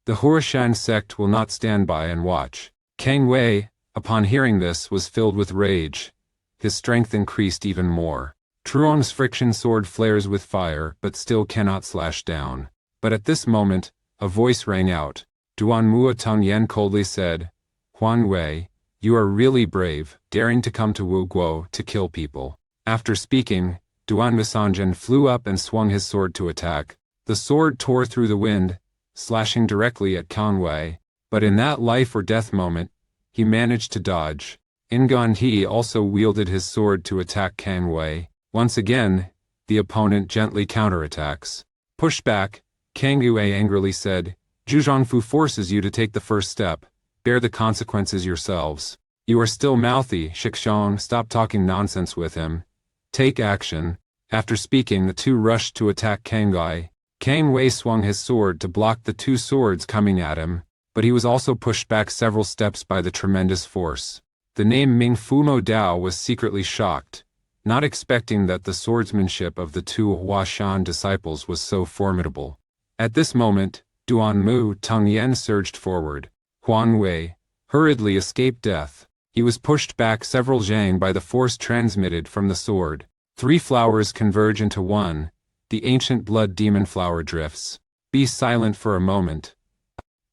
The Horashan sect will not stand by and watch. Kang Wei, upon hearing this, was filled with rage. His strength increased even more. Truong's friction sword flares with fire but still cannot slash down. But at this moment, a voice rang out. Duan Muatong Yen coldly said, Huan Wei, you are really brave, daring to come to Wu Guo to kill people. After speaking, Duan Musanjan flew up and swung his sword to attack. The sword tore through the wind, slashing directly at Kang Wei, but in that life or death moment, he managed to dodge. Ngan He also wielded his sword to attack Kang Wei. Once again, the opponent gently counterattacks. Push back, Kang Wei angrily said, Zhuzhongfu forces you to take the first step. Bear the consequences yourselves. You are still mouthy, Shikshong, stop talking nonsense with him. Take action. After speaking, the two rushed to attack Kang Wei. Kang Wei swung his sword to block the 2 swords coming at him. but he was also pushed back several steps by the tremendous force. The name Ming Fumo Dao was secretly shocked, not expecting that the swordsmanship of the two Huashan disciples was so formidable. At this moment, Duan Mu Tong Yen surged forward. Huang Wei hurriedly escaped death. He was pushed back several zhang by the force transmitted from the sword. 3 flowers converge into one. The ancient blood demon flower drifts. Be silent for a moment.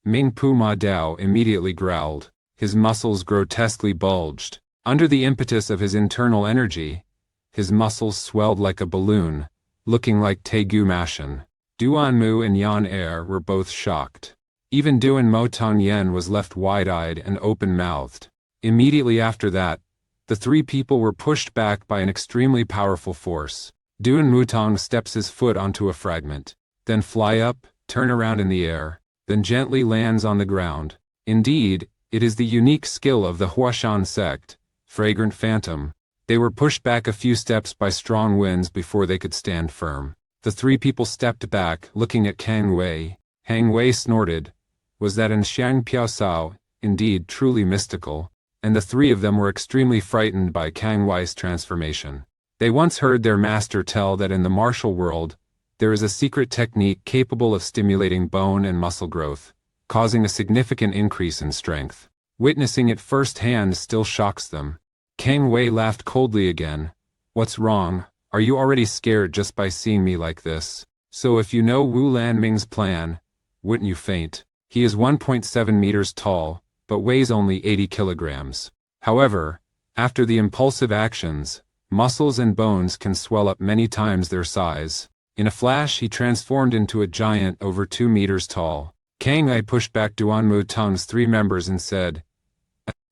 Ming Pu Ma Dao immediately growled. His muscles grotesquely bulged. Under the impetus of his internal energy, his muscles swelled like a balloon, looking like Tegu Mashin. Duan Mu and Yan Er were both shocked. Even Duan Mo Tong Yen was left wide-eyed and open-mouthed. Immediately after that, the 3 people were pushed back by an extremely powerful force. Duan Mutong steps his foot onto a fragment, then fly up, turn around in the air, then gently lands on the ground. Indeed, it is the unique skill of the Huashan sect, Fragrant Phantom. They were pushed back a few steps by strong winds before they could stand firm. The 3 people stepped back, looking at Kang Wei. Hang Wei snorted. Was that in Xiang Piao Sao, indeed truly mystical? And the 3 of them were extremely frightened by Kang Wei's transformation. They once heard their master tell that in the martial world, there is a secret technique capable of stimulating bone and muscle growth, causing a significant increase in strength. Witnessing it firsthand still shocks them. Kang Wei laughed coldly again. What's wrong? Are you already scared just by seeing me like this? So if you know Wu Lanming's plan, wouldn't you faint? He is 1.7 meters tall, but weighs only 80 kilograms. However, after the impulsive actions, muscles and bones can swell up many times their size. In a flash he transformed into a giant over 2 meters tall. Kang Ai pushed back Duan Mu Tong's 3 members and said,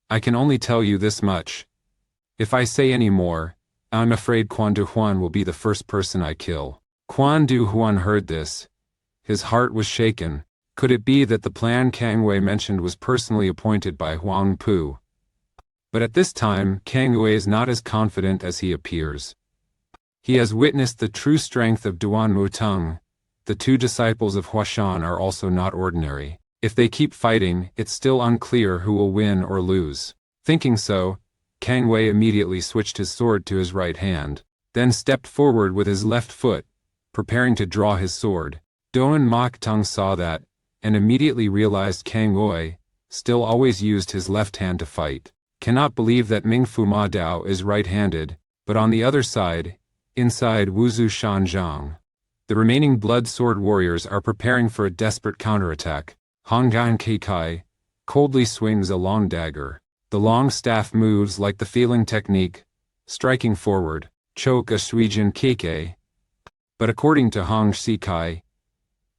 I can only tell you this much. If I say any more, I'm afraid Quan Du Huan will be the first person I kill. Quan Du Huan heard this. His heart was shaken. Could it be that the plan Kang Wei mentioned was personally appointed by Huang Pu? But at this time, Kang Wei is not as confident as he appears. He has witnessed the true strength of Duan Mu Tong. The 2 disciples of Huashan are also not ordinary. If they keep fighting, it's still unclear who will win or lose. Thinking so, Kang Wei immediately switched his sword to his right hand, then stepped forward with his left foot, preparing to draw his sword. Duan Mok Tong saw that, and immediately realized Kang Wei still always used his left hand to fight. Cannot believe that Ming Fu Ma Dao is right-handed, but on the other side, inside Wuzhu Shanzhang, the remaining blood sword warriors are preparing for a desperate counterattack. Honggan Keikai coldly swings a long dagger. The long staff moves like the feeling technique, striking forward, choke a Suijin Keike. But according to Hong Shikai,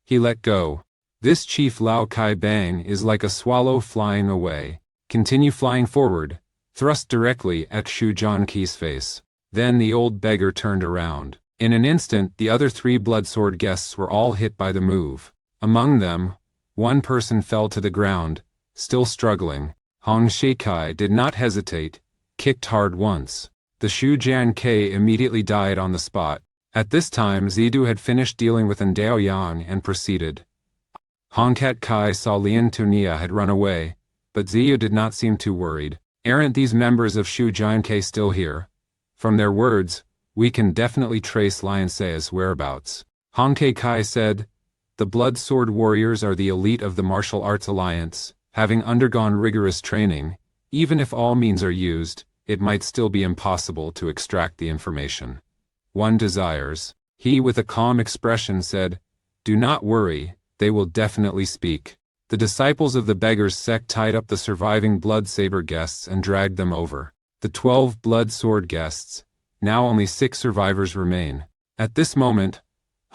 he let go. This chief Lao Kai Bang is like a swallow flying away. Continue flying forward, thrust directly at Shu Jianqi's face. Then the old beggar turned around. In an instant the other 3 bloodsword guests were all hit by the move. Among them, 1 person fell to the ground, still struggling. Hong Shikai did not hesitate, kicked hard once. The Shu Jianqi immediately died on the spot. At this time Zidu had finished dealing with Ndao Yang and proceeded. Hongkat Kai saw Lian Tunia had run away, but Ziyu did not seem too worried. Aren't these members of Shu Jianqi still here? From their words, we can definitely trace Lian Sea's whereabouts. Hongke Kai said, the blood sword warriors are the elite of the martial arts alliance, having undergone rigorous training. Even if all means are used, it might still be impossible to extract the information one desires. He with a calm expression said, do not worry, they will definitely speak. The disciples of the beggar's sect tied up the surviving blood saber guests and dragged them over. The 12 blood sword guests, now only 6 survivors remain. At this moment,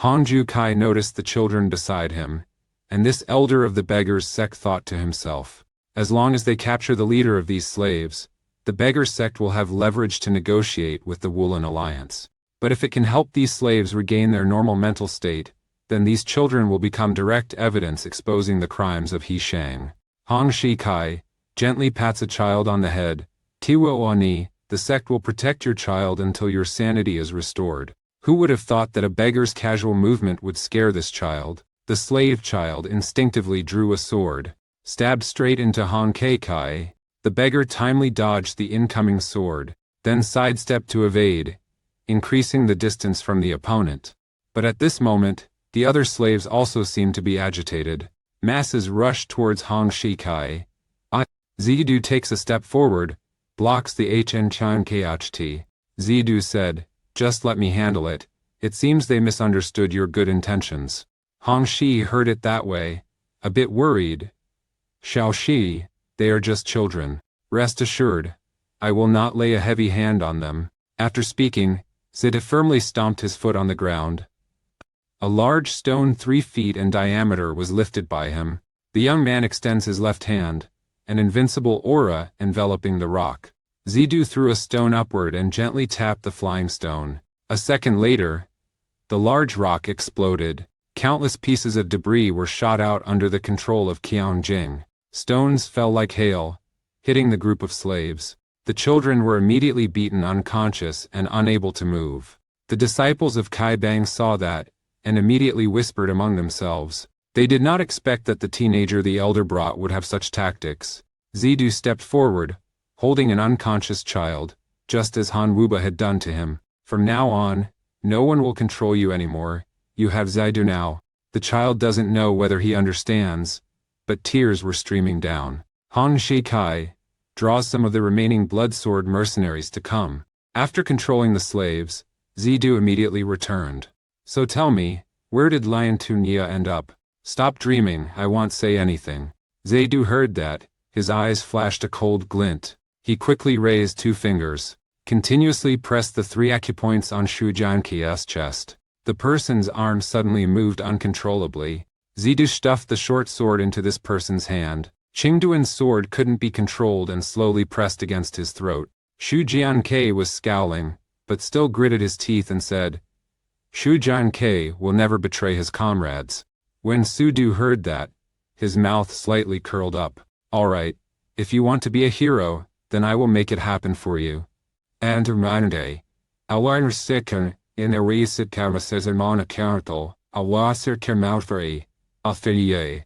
Hongju Kai noticed the children beside him, and this elder of the beggar's sect thought to himself, as long as they capture the leader of these slaves, the beggar's sect will have leverage to negotiate with the Woolen alliance. But if it can help these slaves regain their normal mental state, then these children will become direct evidence exposing the crimes of He Shang. Hong Shi Kai gently pats a child on the head. Tiwo Oni, the sect will protect your child until your sanity is restored. Who would have thought that a beggar's casual movement would scare this child? The slave child instinctively drew a sword. stabbed straight into Han Kai. The beggar timely dodged the incoming sword, then sidestepped to evade, increasing the distance from the opponent. But at this moment, the other slaves also seemed to be agitated. Masses rushed towards Han Shikai. Zidu takes a step forward, blocks the HN Chan KHT. Zidu said, "Just let me handle it. It seems they misunderstood your good intentions." Han Shi heard it that way, a bit worried. "Xiao Shi, they are just children. Rest assured, I will not lay a heavy hand on them." After speaking, Zidu firmly stomped his foot on the ground. A large stone 3 feet in diameter was lifted by him. The young man extends his left hand, an invincible aura enveloping the rock. Zidu threw a stone upward and gently tapped the flying stone. A second later, the large rock exploded. Countless pieces of debris were shot out under the control of Qiang Jing. Stones fell like hail, hitting the group of slaves. The children were immediately beaten unconscious and unable to move. The disciples of Kai Bang saw that, and immediately whispered among themselves. They did not expect that the teenager the elder brought would have such tactics. Zidu stepped forward, holding an unconscious child, just as Han Wuba had done to him. "From now on, no one will control you anymore. You have Zidu now." The child doesn't know whether he understands, but tears were streaming down. Han Shikai draws some of the remaining blood sword mercenaries to come. After controlling the slaves, Zidu immediately returned. "So tell me, where did Lion Tunia end up?" "Stop dreaming, I won't say anything." Zidu heard that, his eyes flashed a cold glint. He quickly raised 2 fingers, continuously pressed the 3 acupoints on Shu Jianqi's chest. The person's arm suddenly moved uncontrollably. Zidu stuffed the short sword into this person's hand. Qingduan's sword couldn't be controlled and slowly pressed against his throat. Shu Jianqi was scowling, but still gritted his teeth and said, "Shu Jianqi will never betray his comrades." When Sudu heard that, his mouth slightly curled up. "All right, if you want to be a hero, then I will make it happen for you." And Monday, Alar Sikan, in a recent Kamasazamana Cartel, Awasir Kermautfari, Athiriye.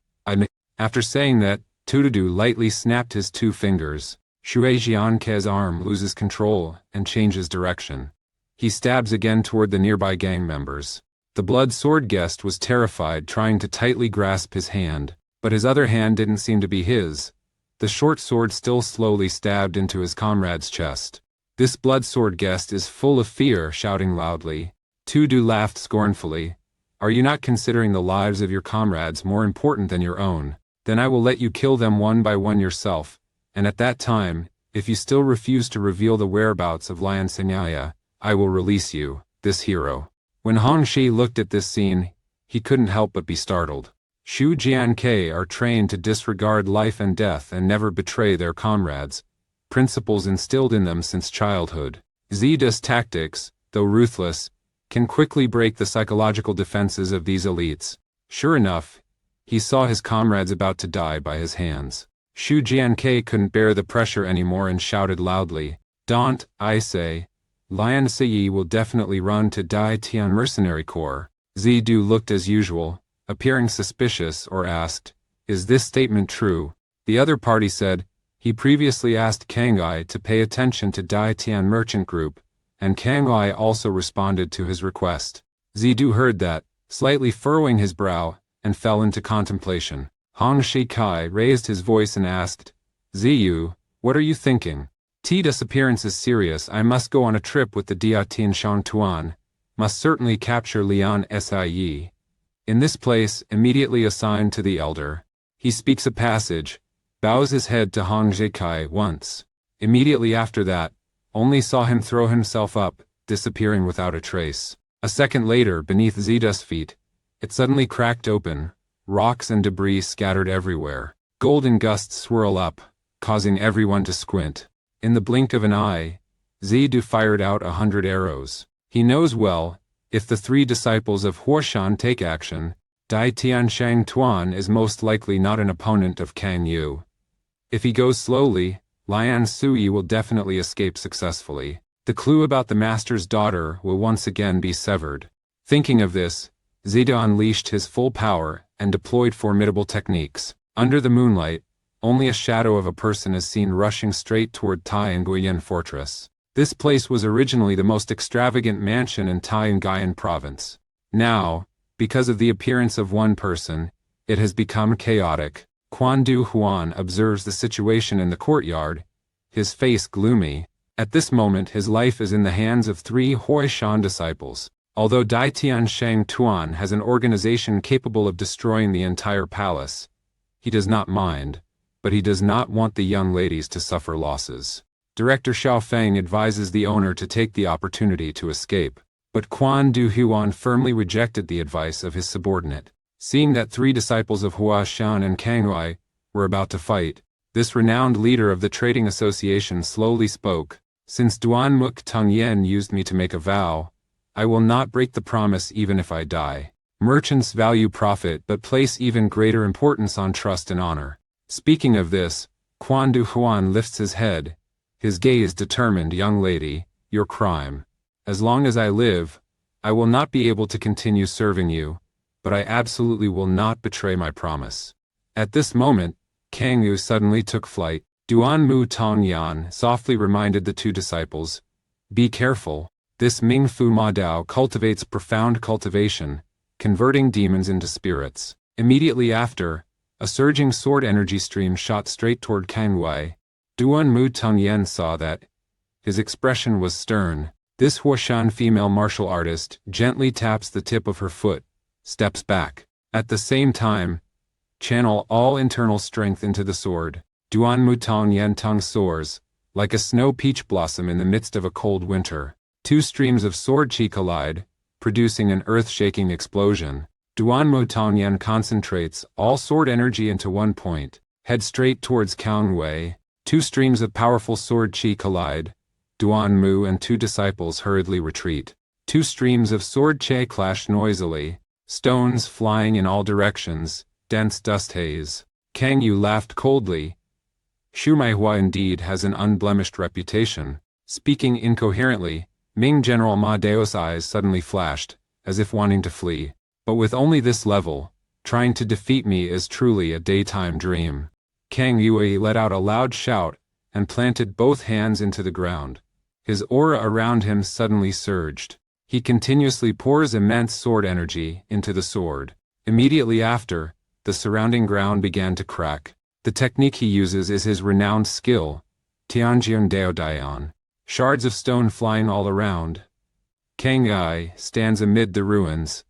After saying that, Tududu lightly snapped his 2 fingers. Shui Jianke's arm loses control and changes direction. He stabs again toward the nearby gang members. The blood sword guest was terrified, trying to tightly grasp his hand, but his other hand didn't seem to be his. The short sword still slowly stabbed into his comrade's chest. This blood sword guest is full of fear, shouting loudly. Tudu laughed scornfully. "Are you not considering the lives of your comrades more important than your own? Then I will let you kill them one by one yourself, and at that time, if you still refuse to reveal the whereabouts of Lion Senyaya, I will release you, this hero." When Han Shi looked at this scene, he couldn't help but be startled. Shu Jianke are trained to disregard life and death and never betray their comrades, principles instilled in them since childhood. Zidu's tactics, though ruthless, can quickly break the psychological defenses of these elites. Sure enough, he saw his comrades about to die by his hands. Shu Jianke couldn't bear the pressure anymore and shouted loudly, "Don't, I say. Lion Siyi will definitely run to Dai Tian Mercenary Corps." Zidu looked as usual, appearing suspicious, or asked, "Is this statement true?" The other party said, he previously asked Kangai to pay attention to Dai Tian Merchant Group, and Kangai also responded to his request. Zidu heard that, slightly furrowing his brow, and fell into contemplation. Han Shikai raised his voice and asked, "Ziyu, what are you thinking?" "Tida's appearance is serious. I must go on a trip with the Diatin Shangtuan. Must certainly capture Lian Siyi. In this place, immediately assigned to the elder. He speaks a passage, bows his head to Han Shikai once. Immediately after that, only saw him throw himself up, disappearing without a trace. A second later, beneath Zida's feet, it suddenly cracked open, rocks and debris scattered everywhere. Golden gusts swirl up, causing everyone to squint. In the blink of an eye, Zidu fired out 100 arrows. He knows well, if the 3 disciples of Huoshan take action, Dai Tian Shang Tuan is most likely not an opponent of Kang Yu. If he goes slowly, Lian Sui will definitely escape successfully. The clue about the master's daughter will once again be severed. Thinking of this, Zidu unleashed his full power and deployed formidable techniques. Under the moonlight, only a shadow of a person is seen rushing straight toward Taiyuan Fortress. This place was originally the most extravagant mansion in Taiyuan Province. Now, because of the appearance of one person, it has become chaotic. Quan Du Huan observes the situation in the courtyard, his face gloomy. At this moment his life is in the hands of 3 Hui Shan disciples. Although Dai Tian Shang Tuan has an organization capable of destroying the entire palace, he does not mind, but he does not want the young ladies to suffer losses. Director Xiao Feng advises the owner to take the opportunity to escape, but Quan Du Huan firmly rejected the advice of his subordinate. Seeing that 3 disciples of Hua Shan and Kang Wei were about to fight, this renowned leader of the trading association slowly spoke. Since Duan Muk Tung Yen used me to make a vow, I will not break the promise even if I die. Merchants value profit but place even greater importance on trust and honor. Speaking of this, Quan Du Huan lifts his head, his gaze determined. Young lady, your crime. As long as I live, I will not be able to continue serving you, but I absolutely will not betray my promise. At this moment, Kang Yu suddenly took flight. Duan Mu Tong Yan softly reminded the 2 disciples, be careful. This Ming Fu Ma Dao cultivates profound cultivation, converting demons into spirits. Immediately after, a surging sword energy stream shot straight toward Kang Wei. Duan Mu Tong Yan saw that. His expression was stern. This Huashan female martial artist gently taps the tip of her foot, steps back. At the same time, channel all internal strength into the sword. Duan Mu Tong Yan tongue soars, like a snow peach blossom in the midst of a cold winter. 2 streams of sword chi collide, producing an earth-shaking explosion. Duan Mu Tong Yan concentrates all sword energy into one point, head straight towards Kang Wei. 2 streams of powerful sword chi collide. Duan Mu and 2 disciples hurriedly retreat. 2 streams of sword chi clash noisily, stones flying in all directions, dense dust haze. Kang Yu laughed coldly. Xu Maihua indeed has an unblemished reputation. Speaking incoherently, Ming General Ma Dao's eyes suddenly flashed, as if wanting to flee. But with only this level, trying to defeat me is truly a daytime dream. Kang Yue let out a loud shout, and planted both hands into the ground. His aura around him suddenly surged. He continuously pours immense sword energy into the sword. Immediately after, the surrounding ground began to crack. The technique he uses is his renowned skill, Tianjian Dao Daian. Shards of stone flying all around. Kang Ai stands amid the ruins,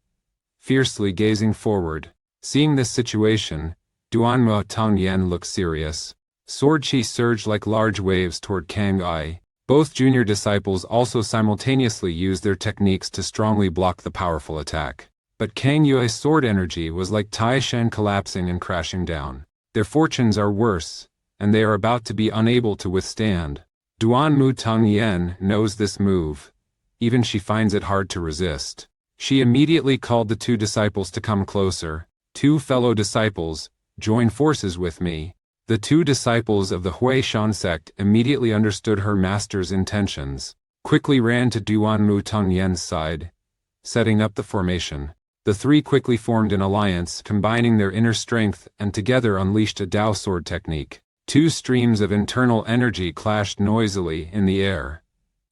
fiercely gazing forward. Seeing this situation, Duan Mu Tong Yen looks serious. Sword chi surged like large waves toward Kang Ai. Both junior disciples also simultaneously used their techniques to strongly block the powerful attack. But Kang Yue's sword energy was like Taishan collapsing and crashing down. Their fortunes are worse, and they are about to be unable to withstand. Duan Mu Tong Yen knows this move. Even she finds it hard to resist. She immediately called the 2 disciples to come closer. 2 fellow disciples, join forces with me. The 2 disciples of the Hui Shan sect immediately understood her master's intentions, quickly ran to Duan Mu Tong Yen's side, setting up the formation. The 3 quickly formed an alliance, combining their inner strength and together unleashed a Dao sword technique. 2 streams of internal energy clashed noisily in the air.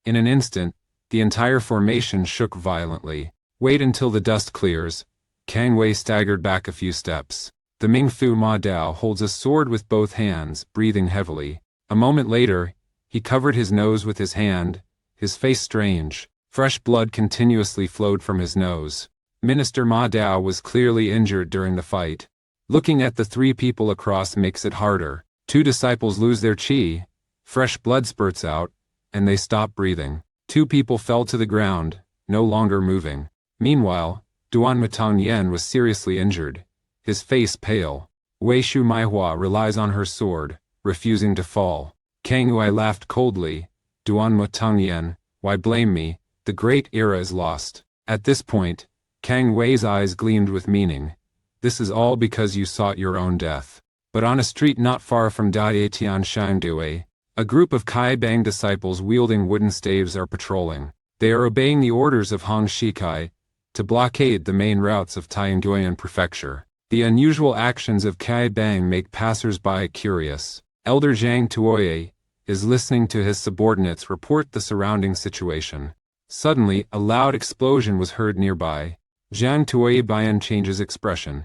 In an instant, the entire formation shook violently. Wait until the dust clears. Kang Wei staggered back a few steps. The Ming Fu Ma Dao holds a sword with both hands, breathing heavily. A moment later, he covered his nose with his hand, his face strange. Fresh blood continuously flowed from his nose. Minister Ma Dao was clearly injured during the fight. Looking at the 3 people across makes it harder. 2 disciples lose their chi, fresh blood spurts out, and they stop breathing. 2 people fell to the ground, no longer moving. Meanwhile, Duan Mu Tong Yen was seriously injured, his face pale. Wei Shu Maihua relies on her sword, refusing to fall. Kang Yue laughed coldly. Duan Mu Tong Yen, why blame me? The great era is lost. At this point, Kang Wei's eyes gleamed with meaning. This is all because you sought your own death. But on a street not far from Daitian Shangdue, a group of Kai Bang disciples wielding wooden staves are patrolling. They are obeying the orders of Hong Shikai to blockade the main routes of Taiyuan Prefecture. The unusual actions of Kai Bang make passers-by curious. Elder Zhang Tuoye is listening to his subordinates report the surrounding situation. Suddenly, a loud explosion was heard nearby. Zhang Tuoye Bian changes expression.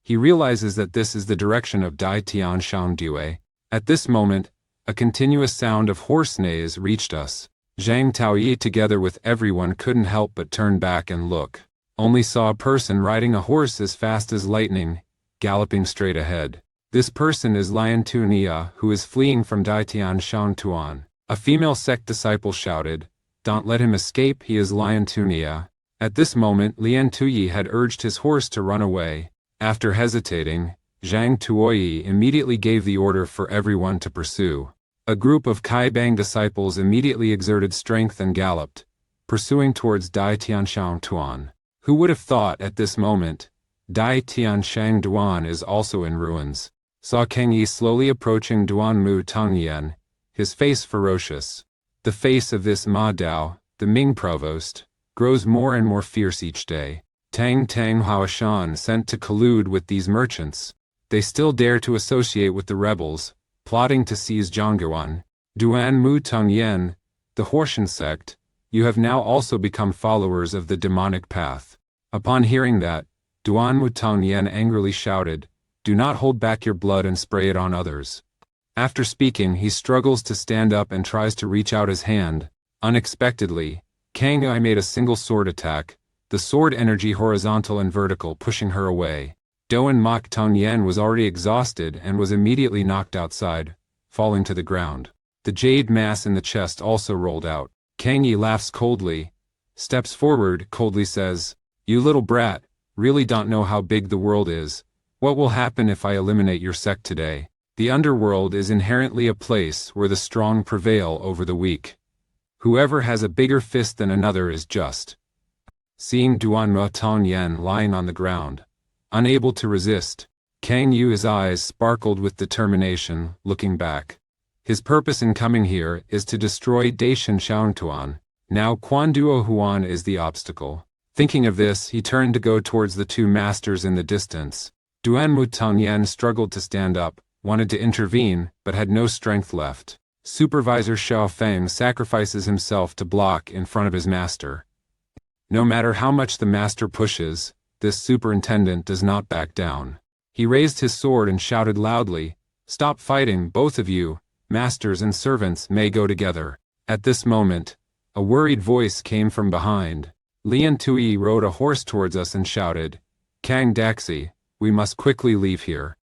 He realizes that this is the direction of Dai Tian Shangdue. At this moment, a continuous sound of horse neighs reached us. Zhang Taoyi together with everyone couldn't help but turn back and look. Only saw a person riding a horse as fast as lightning, galloping straight ahead. This person is Lian Tunia, who is fleeing from Daitian Shangtuan. A female sect disciple shouted, "Don't let him escape, he is Lian Tunia." At this moment Lian Tuyi had urged his horse to run away. After hesitating, Zhang Tuoyi immediately gave the order for everyone to pursue. A group of Kai Bang disciples immediately exerted strength and galloped, pursuing towards Dai Tianshang Tuan. Who would have thought at this moment, Dai Tianshang Duan is also in ruins. Saw Kang Yi slowly approaching Duan Mu Tongyan, his face ferocious. The face of this Ma Dao, the Ming provost, grows more and more fierce each day. Tang Haoshan sent to collude with these merchants. They still dare to associate with the rebels, plotting to seize Zhongguan. Duan Mu Tongyan, the Hortian sect, you have now also become followers of the demonic path. Upon hearing that, Duan Mu Tongyan angrily shouted, "Do not hold back your blood and spray it on others." After speaking, he struggles to stand up and tries to reach out his hand. Unexpectedly, Kang Yi made a single sword attack, the sword energy horizontal and vertical pushing her away. Doan Mok Tongyan was already exhausted and was immediately knocked outside, falling to the ground. The jade mass in the chest also rolled out. Kang Yi laughs coldly, steps forward, coldly says, "You little brat, really don't know how big the world is. What will happen if I eliminate your sect today? The underworld is inherently a place where the strong prevail over the weak. Whoever has a bigger fist than another is just." Seeing Duan Mu Tongyan lying on the ground, unable to resist, Kang Yu's eyes sparkled with determination, looking back. His purpose in coming here is to destroy Daishan Shangtuan. Now Quan Duo Huan is the obstacle. Thinking of this, he turned to go towards the two masters in the distance. Duan Mu Tongyan struggled to stand up, wanted to intervene, but had no strength left. Supervisor Xiao Feng sacrifices himself to block in front of his master. No matter how much the master pushes, this superintendent does not back down. He raised his sword and shouted loudly, "Stop fighting, both of you. Masters and servants may go together." At this moment, a worried voice came from behind. Lian Tui rode a horse towards us and shouted, "Kang Daxi, we must quickly leave here."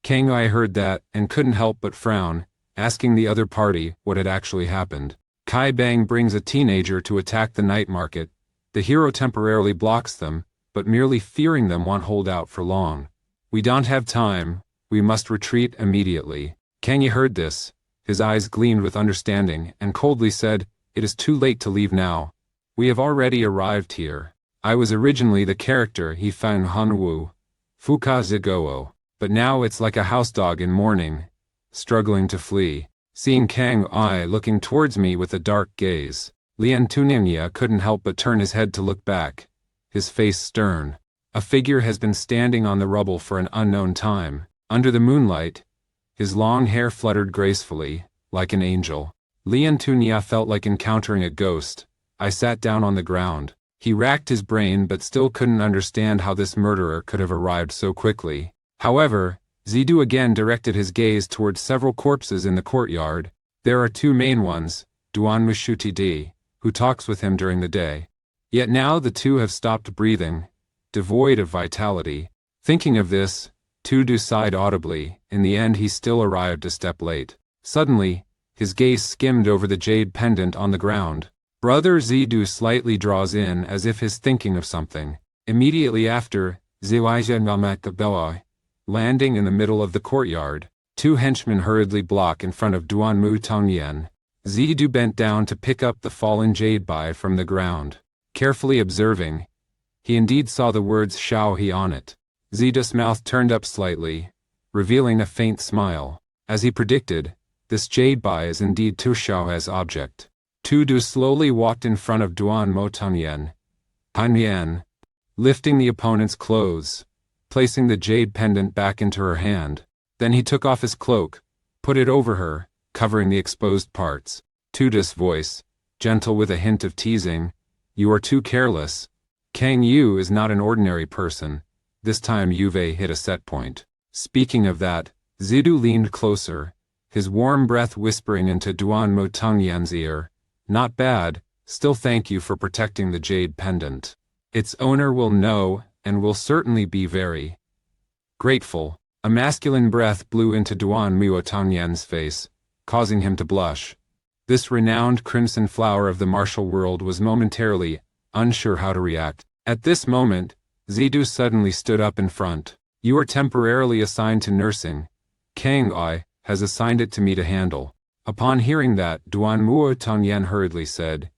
Kang Ai heard that and couldn't help but frown, asking the other party what had actually happened. Kai Bang brings a teenager to attack the night market. The hero temporarily blocks them, but merely fearing them won't hold out for long. "We don't have time, we must retreat immediately." Kang Yi heard this. His eyes gleamed with understanding and coldly said, "It is too late to leave now. We have already arrived here. I was originally the character he found Hanwu, Fuka Zigoo, but now it's like a house dog in mourning, struggling to flee." Seeing Kang Ai looking towards me with a dark gaze, Lian Tuningya couldn't help but turn his head to look back, his face stern. A figure has been standing on the rubble for an unknown time. Under the moonlight, his long hair fluttered gracefully, like an angel. Lian Tuningya felt like encountering a ghost. I sat down on the ground. He racked his brain but still couldn't understand how this murderer could have arrived so quickly. However, Zidu again directed his gaze towards several corpses in the courtyard. There are two main ones, Duan Mushuti Di, who talks with him during the day. Yet now the two have stopped breathing, devoid of vitality. Thinking of this, Tudu sighed audibly. In the end he still arrived a step late. Suddenly, his gaze skimmed over the jade pendant on the ground. Brother Zidu slightly draws in as if he's thinking of something. Immediately after, Ziwaija Namakabelai, landing in the middle of the courtyard, two henchmen hurriedly block in front of Duan Mu Tongyan. Zidu bent down to pick up the fallen jade bai from the ground. Carefully observing, he indeed saw the words Shao He on it. Zidu's mouth turned up slightly, revealing a faint smile. As he predicted, this jade bai is indeed Tu Shao's object. Tudu slowly walked in front of Duan Mo Tongyan, lifting the opponent's clothes. placing the jade pendant back into her hand. Then he took off his cloak, put it over her, covering the exposed parts. Tuda's voice, gentle with a hint of teasing, "You are too careless. Kang Yu is not an ordinary person." This time Yuve hit a set point. Speaking of that, Zidu leaned closer, his warm breath whispering into Duan Motungyan's ear. "Not bad, still thank you for protecting the jade pendant. Its owner will know, and will certainly be very grateful." A masculine breath blew into Duan Motungyan's face, causing him to blush. This renowned crimson flower of the martial world was momentarily unsure how to react. At this moment, Zidu suddenly stood up in front. "You are temporarily assigned to nursing. Kang Ai has assigned it to me to handle." Upon hearing that, Duan Motungyan hurriedly said,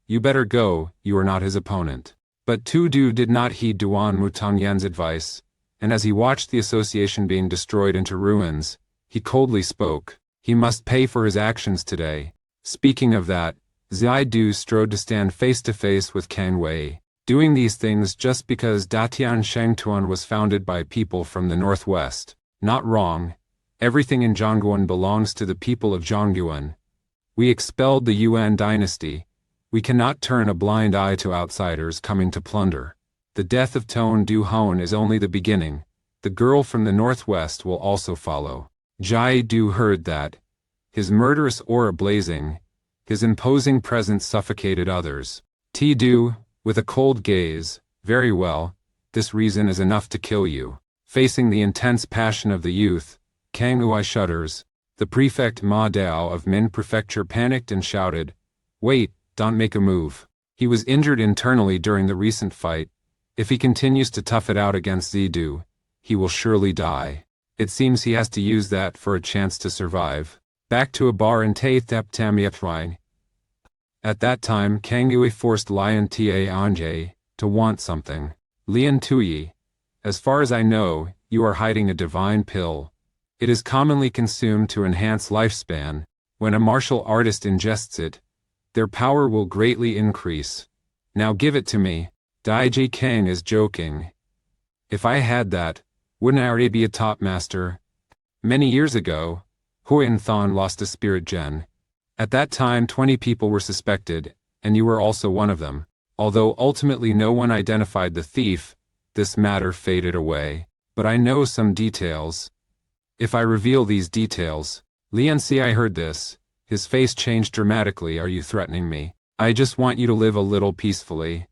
"You better go, you are not his opponent." But Tudu did not heed Duan Motungyan's advice, and as he watched the association being destroyed into ruins, he coldly spoke, "He must pay for his actions today." Speaking of that, Zidu strode to stand face to face with Kang Wei, doing these things just because Datian Shangtuan was founded by people from the northwest. Not wrong. Everything in Zhongyuan belongs to the people of Zhongyuan. We expelled the Yuan dynasty. We cannot turn a blind eye to outsiders coming to plunder. The death of Tone Du Hon is only the beginning. The girl from the northwest will also follow. Jai Du heard that, his murderous aura blazing, his imposing presence suffocated others. Ti Du, with a cold gaze, "Very well, this reason is enough to kill you." Facing the intense passion of the youth, Kang Uai shudders. The prefect Ma Dao of Min Prefecture panicked and shouted, "Wait, don't make a move." He was injured internally during the recent fight. If he continues to tough it out against Zidu, he will surely die. It seems he has to use that for a chance to survive. Back to a bar in Taithep Tamiathwine. At that time, Kang Yui forced Lian Ta Anje to want something. "Lian Tuyi, as far as I know, you are hiding a divine pill. It is commonly consumed to enhance lifespan. When a martial artist ingests it, their power will greatly increase. Now give it to me." Daiji Kang is joking. "If I had that, wouldn't I already be a top master?" Many years ago, Huyen Thon lost a spirit gen. At that time 20 people were suspected, and you were also one of them. Although ultimately no one identified the thief, this matter faded away. But I know some details. If I reveal these details, Lian Ci heard this. His face changed dramatically. "Are you threatening me? I just want you to live a little peacefully."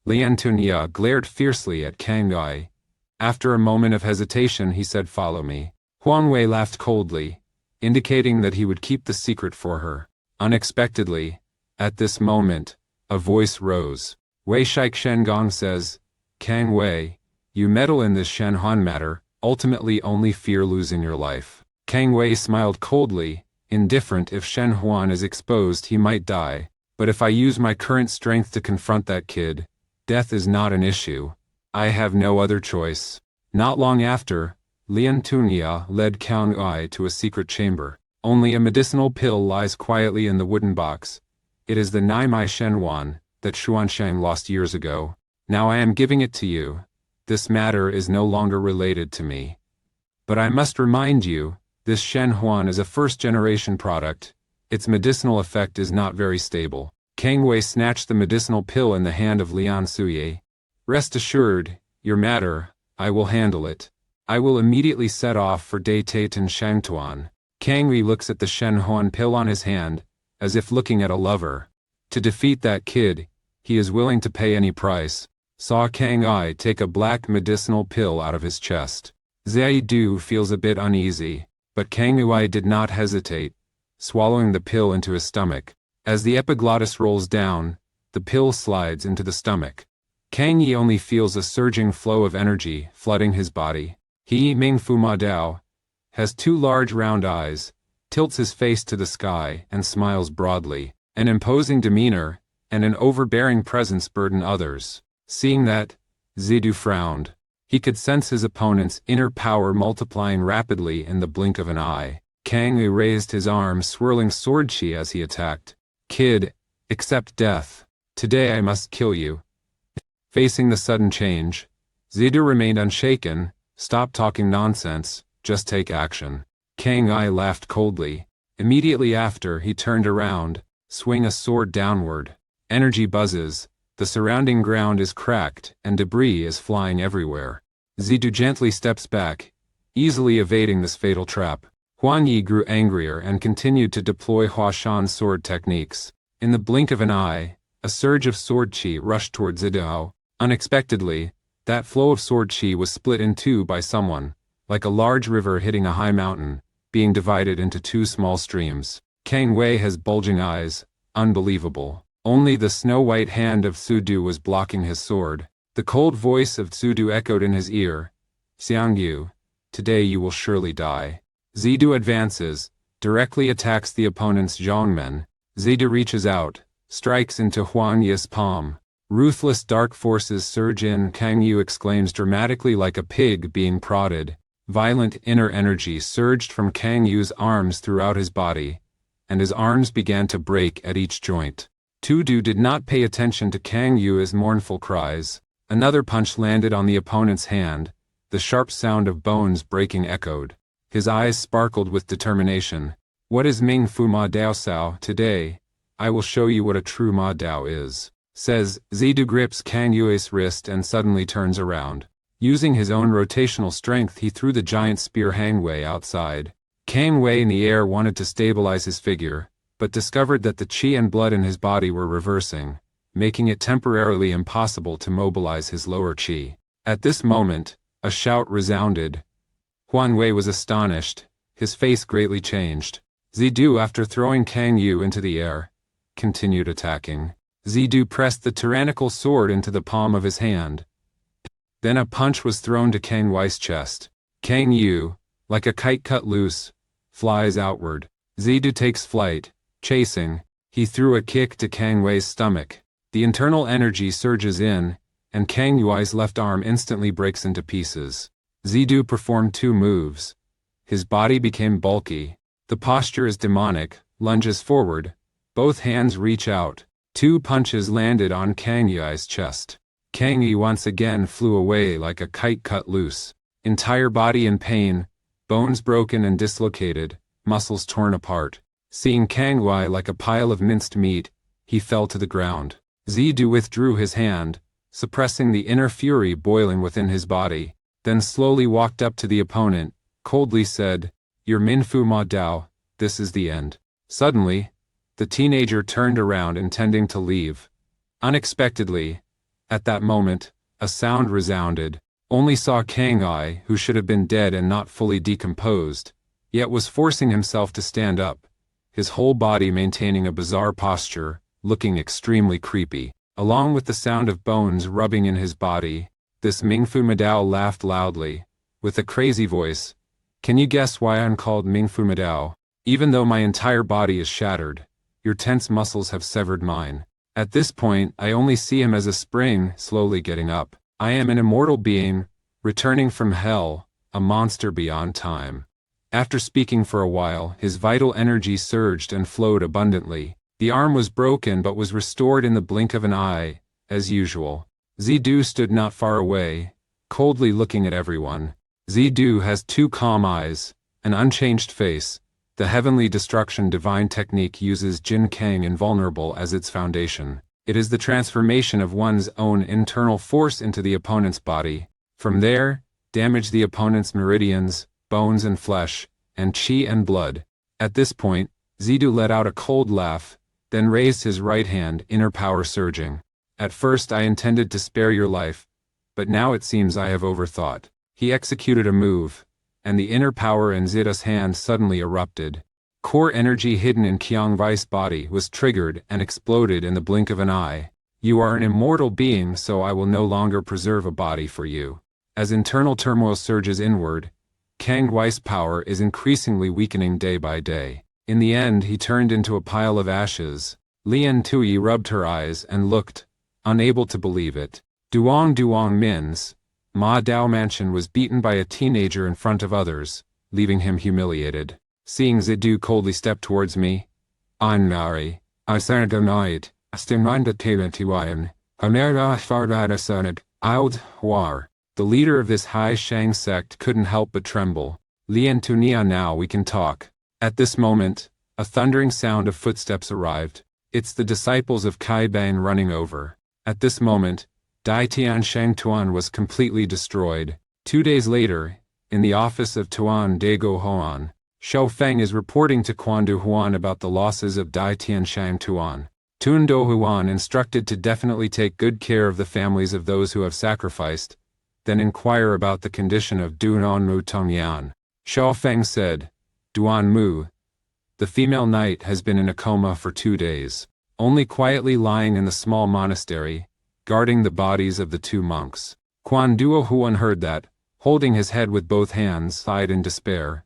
Lian Tunya glared fiercely at Kang Ai. After a moment of hesitation he said, "Follow me." Huang Wei laughed coldly, indicating that he would keep the secret for her. Unexpectedly, at this moment, a voice rose. Wei Shaik Shengong says, "Kang Wei, you meddle in this Shenhuan matter, ultimately only fear losing your life." Kang Wei smiled coldly, indifferent. If Shen Huan is exposed he might die, but if I use my current strength to confront that kid, death is not an issue. I have no other choice. Not long after, Lian Tunya led Kang Ai to a secret chamber. Only a medicinal pill lies quietly in the wooden box. It is the Nai Mai Shenhuan that Xuansheng lost years ago. Now I am giving it to you. This matter is no longer related to me. But I must remind you, this Shenhuan is a first-generation product. Its medicinal effect is not very stable. Kang Wei snatched the medicinal pill in the hand of Lian Suye. "Rest assured, your matter, I will handle it. I will immediately set off for Daytaten Shangtuan." Kang Wei looks at the Shenhuan pill on his hand, as if looking at a lover. To defeat that kid, he is willing to pay any price. Saw Kang Ai take a black medicinal pill out of his chest. Zidu feels a bit uneasy, but Kang Ai did not hesitate, swallowing the pill into his stomach. As the epiglottis rolls down, the pill slides into the stomach. Kang Yi only feels a surging flow of energy flooding his body. He, Ming Fu Ma Dao, has two large round eyes, tilts his face to the sky, and smiles broadly. An imposing demeanor and an overbearing presence burden others. Seeing that, Zidu frowned. He could sense his opponent's inner power multiplying rapidly in the blink of an eye. Kang Yi raised his arm, swirling sword chi as he attacked. "Kid, accept death. Today I must kill you." Facing the sudden change, Zidu remained unshaken. Stop talking nonsense, just take action. Kang Ai laughed coldly. Immediately after, he turned around, swing a sword downward. Energy buzzes, the surrounding ground is cracked, and debris is flying everywhere. Zidu gently steps back, easily evading this fatal trap. Huan Yi grew angrier and continued to deploy Hua Shan's sword techniques. In the blink of an eye, a surge of sword chi rushed toward Zidu. Unexpectedly, that flow of sword chi was split in two by someone, like a large river hitting a high mountain, being divided into two small streams. Kang Wei has bulging eyes, unbelievable. Only the snow-white hand of Zidu was blocking his sword. The cold voice of Zidu echoed in his ear. Xiang Yu, today you will surely die. Zidu advances, directly attacks the opponent's Zhongmen. Zidu reaches out, strikes into Huan Yi's palm. Ruthless dark forces surge in. Kang Yu exclaims dramatically like a pig being prodded. Violent inner energy surged from Kang Yu's arms throughout his body, and his arms began to break at each joint. Tudu did not pay attention to Kang Yu's mournful cries. Another punch landed on the opponent's hand. The sharp sound of bones breaking echoed. His eyes sparkled with determination. What is Ming Fu Ma Dao Sao? Today, I will show you what a true Ma Dao is, says. Zidu grips Kang Yu's wrist and suddenly turns around. Using his own rotational strength, he threw the giant spear Hang Wei outside. Kang Wei in the air wanted to stabilize his figure, but discovered that the qi and blood in his body were reversing, making it temporarily impossible to mobilize his lower qi. At this moment, a shout resounded. Huan Wei was astonished, his face greatly changed. Zidu, after throwing Kang Yu into the air, continued attacking. Zidu pressed the tyrannical sword into the palm of his hand. Then a punch was thrown to Kang Wei's chest. Kang Yu, like a kite cut loose, flies outward. Zidu takes flight, chasing. He threw a kick to Kang Wei's stomach. The internal energy surges in, and Kang Yui's left arm instantly breaks into pieces. Zidu performed two moves. His body became bulky. The posture is demonic, lunges forward. Both hands reach out. Two punches landed on Kang Yui's chest. Kang Yu once again flew away like a kite cut loose. Entire body in pain, bones broken and dislocated, muscles torn apart. Seeing Kang Wei like a pile of minced meat, he fell to the ground. Zidu withdrew his hand, suppressing the inner fury boiling within his body, then slowly walked up to the opponent, coldly said, "Your Min Fu Ma Dao, this is the end." Suddenly, the teenager turned around intending to leave. Unexpectedly, at that moment, a sound resounded. Only saw Kang Ai, who should have been dead and not fully decomposed, yet was forcing himself to stand up, his whole body maintaining a bizarre posture, looking extremely creepy. Along with the sound of bones rubbing in his body, this Mingfu Madao laughed loudly, with a crazy voice. "Can you guess why I'm called Mingfu Madao? Even though my entire body is shattered, your tense muscles have severed mine." At this point, I only see him as a spring, slowly getting up. I am an immortal being, returning from hell, a monster beyond time. After speaking for a while, his vital energy surged and flowed abundantly. The arm was broken but was restored in the blink of an eye, as usual. Zidu stood not far away, coldly looking at everyone. Zidu has two calm eyes, an unchanged face. The heavenly destruction divine technique uses Jin Kang invulnerable as its foundation. It is the transformation of one's own internal force into the opponent's body. From there, damage the opponent's meridians, bones and flesh, and qi and blood. At this point, Zidu let out a cold laugh, then raised his right hand, inner power surging. "At first I intended to spare your life, but now it seems I have overthought." He executed a move, and the inner power in Zida's hand suddenly erupted. Core energy hidden in Qiang Wei's body was triggered and exploded in the blink of an eye. "You are an immortal being, so I will no longer preserve a body for you." As internal turmoil surges inward, Kang Wei's power is increasingly weakening day by day. In the end, he turned into a pile of ashes. Lian Tui rubbed her eyes and looked, unable to believe it. Duong Min's Ma Dao mansion was beaten by a teenager in front of others, leaving him humiliated. Seeing Zidu coldly step towards me, "I'm Nari, I said annoyed, Stimanda Tilan Tiwayan, Hanera Farada Sanad, Aud War." The leader of this Hai Shang sect couldn't help but tremble. Lian Tunia, now we can talk. At this moment, a thundering sound of footsteps arrived. It's the disciples of Kai Bang running over. At this moment, Dai Tian Shang Tuan was completely destroyed. 2 days later, in the office of Tuan Dago Huan, Shou Feng is reporting to Quan Du Huan about the losses of Dai Tian Shang Tuan. Tuan Do Huan instructed to definitely take good care of the families of those who have sacrificed, then inquire about the condition of Duan Mu Tongyan. Shou Feng said, Duan Mu, the female knight has been in a coma for 2 days, only quietly lying in the small monastery, guarding the bodies of the 2 monks. Quan Duo Huan heard that, holding his head with both hands, sighed in despair.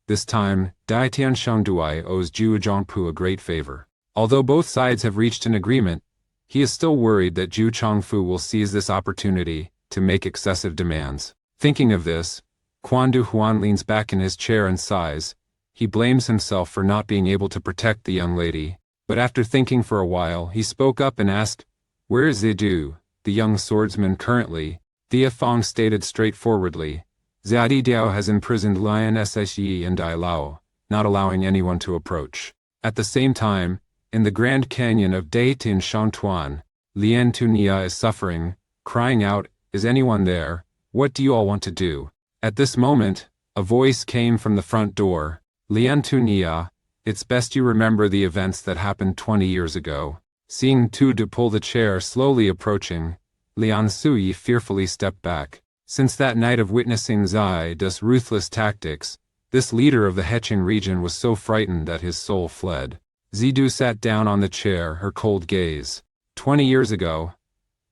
This time, Dai Tian Shangduai owes Zhu Zhongpu a great favor. Although both sides have reached an agreement, he is still worried that Zhu Chongfu will seize this opportunity to make excessive demands. Thinking of this, Quan Du Huan leans back in his chair and sighs. He blames himself for not being able to protect the young lady, but after thinking for a while, he spoke up and asked, Where is Zidu, the young swordsman currently? Thea Fong stated straightforwardly, Ziadi Diao has imprisoned Lion Sse and Dai Lao, not allowing anyone to approach. At the same time, in the Grand Canyon of Daitin Shangtuan, Lian Tunia is suffering, crying out, Is anyone there? What do you all want to do? At this moment, a voice came from the front door. Lian Tunia, it's best you remember the events that happened 20 years ago. Seeing Tu De pull the chair slowly approaching, Lian Suyi fearfully stepped back. Since that night of witnessing Zidu's ruthless tactics, this leader of the Heching region was so frightened that his soul fled. Zidu sat down on the chair, her cold gaze. 20 years ago.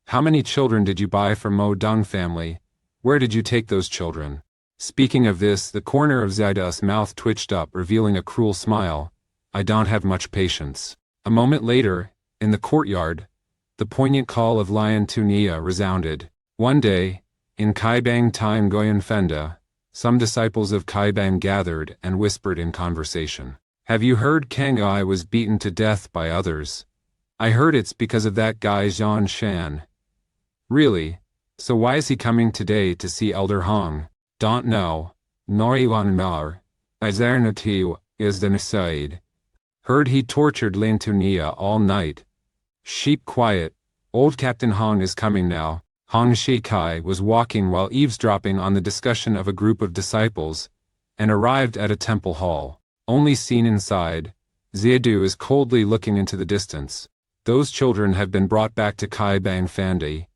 How many children did you buy from Mo Dong family? Where did you take those children? Speaking of this, the corner of Zidu's mouth twitched up, revealing a cruel smile. I don't have much patience. A moment later, in the courtyard, the poignant call of Lian Tunia resounded. One day, in Kaibang Time Goyan Fenda, some disciples of Kaibang gathered and whispered in conversation. Have you heard Kang Ai was beaten to death by others? I heard it's because of that guy Zhan Shan. Really? So why is he coming today to see Elder Hong? Don't know. Noriwan Mar. Izernati is the Nasaid. Heard he tortured Lin Tunia all night. Sheep quiet. Old Captain Hong is coming now. Hong Shikai was walking while eavesdropping on the discussion of a group of disciples, and arrived at a temple hall. Only seen inside, Zidu is coldly looking into the distance. Those children have been brought back to Kai Bang Fandi.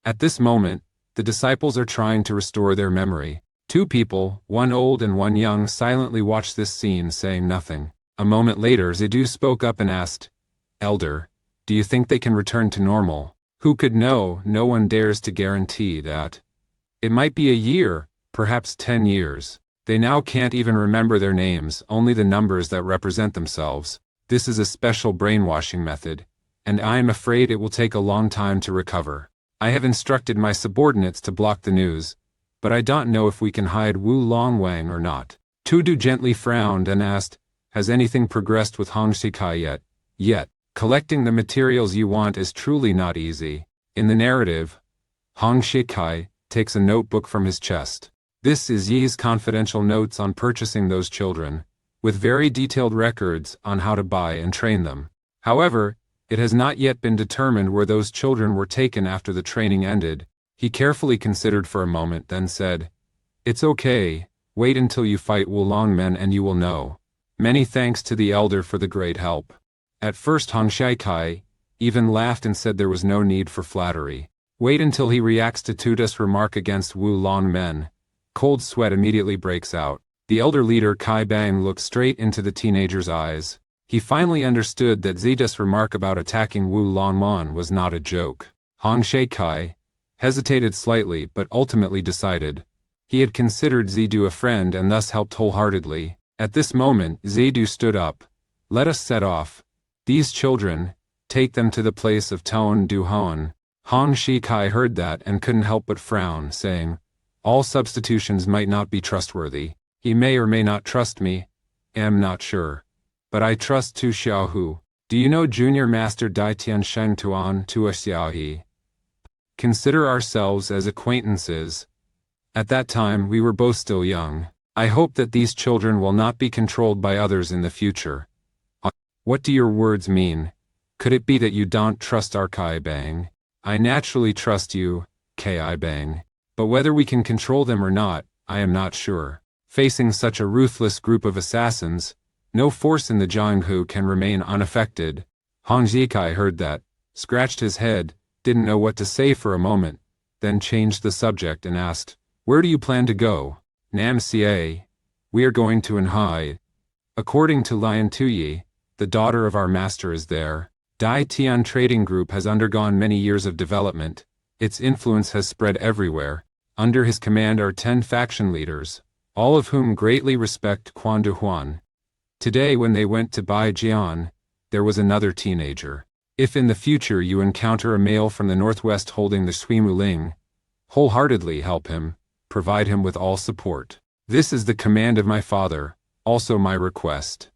At this moment, the disciples are trying to restore their memory. 2 people, one old and one young, silently watch this scene, saying nothing. A moment later, Zidu spoke up and asked, Elder, do you think they can return to normal? Who could know? No one dares to guarantee that. It might be a year, perhaps 10 years. They now can't even remember their names, only the numbers that represent themselves. This is a special brainwashing method, and I am afraid it will take a long time to recover. I have instructed my subordinates to block the news, but I don't know if we can hide Wu Longwang or not. Tudu gently frowned and asked, Has anything progressed with Hong Shikai yet? Yet. Collecting the materials you want is truly not easy. In the narrative, Hong Shikai takes a notebook from his chest. This is Yi's confidential notes on purchasing those children, with very detailed records on how to buy and train them. However, it has not yet been determined where those children were taken after the training ended. He carefully considered for a moment, then said, It's okay, wait until you fight Wulong men and you will know. Many thanks to the elder for the great help. At first Hong Shikai even laughed and said there was no need for flattery. Wait until he reacts to Tuda's remark against Wulong men. Cold sweat immediately breaks out. The elder leader Kai Bang looked straight into the teenager's eyes. He finally understood that Zidu's remark about attacking Wu Longmon was not a joke. Hong Shikai hesitated slightly but ultimately decided. He had considered Zidu a friend and thus helped wholeheartedly. At this moment, Zidu stood up. Let us set off. These children, take them to the place of Taon Du Hoan. Hong Shikai heard that and couldn't help but frown, saying, All substitutions might not be trustworthy. He may or may not trust me. Am not sure. But I trust Tu Xiaohu. Do you know Junior Master Dai Tian Sheng Tuan Tua Xiaohi? Consider ourselves as acquaintances. At that time we were both still young. I hope that these children will not be controlled by others in the future. What do your words mean? Could it be that you don't trust our Kai Bang? I naturally trust you, Kai Bang. But whether we can control them or not, I am not sure. Facing such a ruthless group of assassins, no force in the Jianghu can remain unaffected. Hong Zikai heard that, scratched his head, didn't know what to say for a moment, then changed the subject and asked, "Where do you plan to go?" "Nam Xie. We are going to Anhai. According to Lian Tuyi, the daughter of our master is there. Dai Tian Trading Group has undergone many years of development. Its influence has spread everywhere. Under his command are 10 faction leaders, all of whom greatly respect Quan Du Huan. Today when they went to Bai Jian, there was another teenager. If in the future you encounter a male from the northwest holding the Shui Mu Ling, wholeheartedly help him, provide him with all support. This is the command of my father, also my request.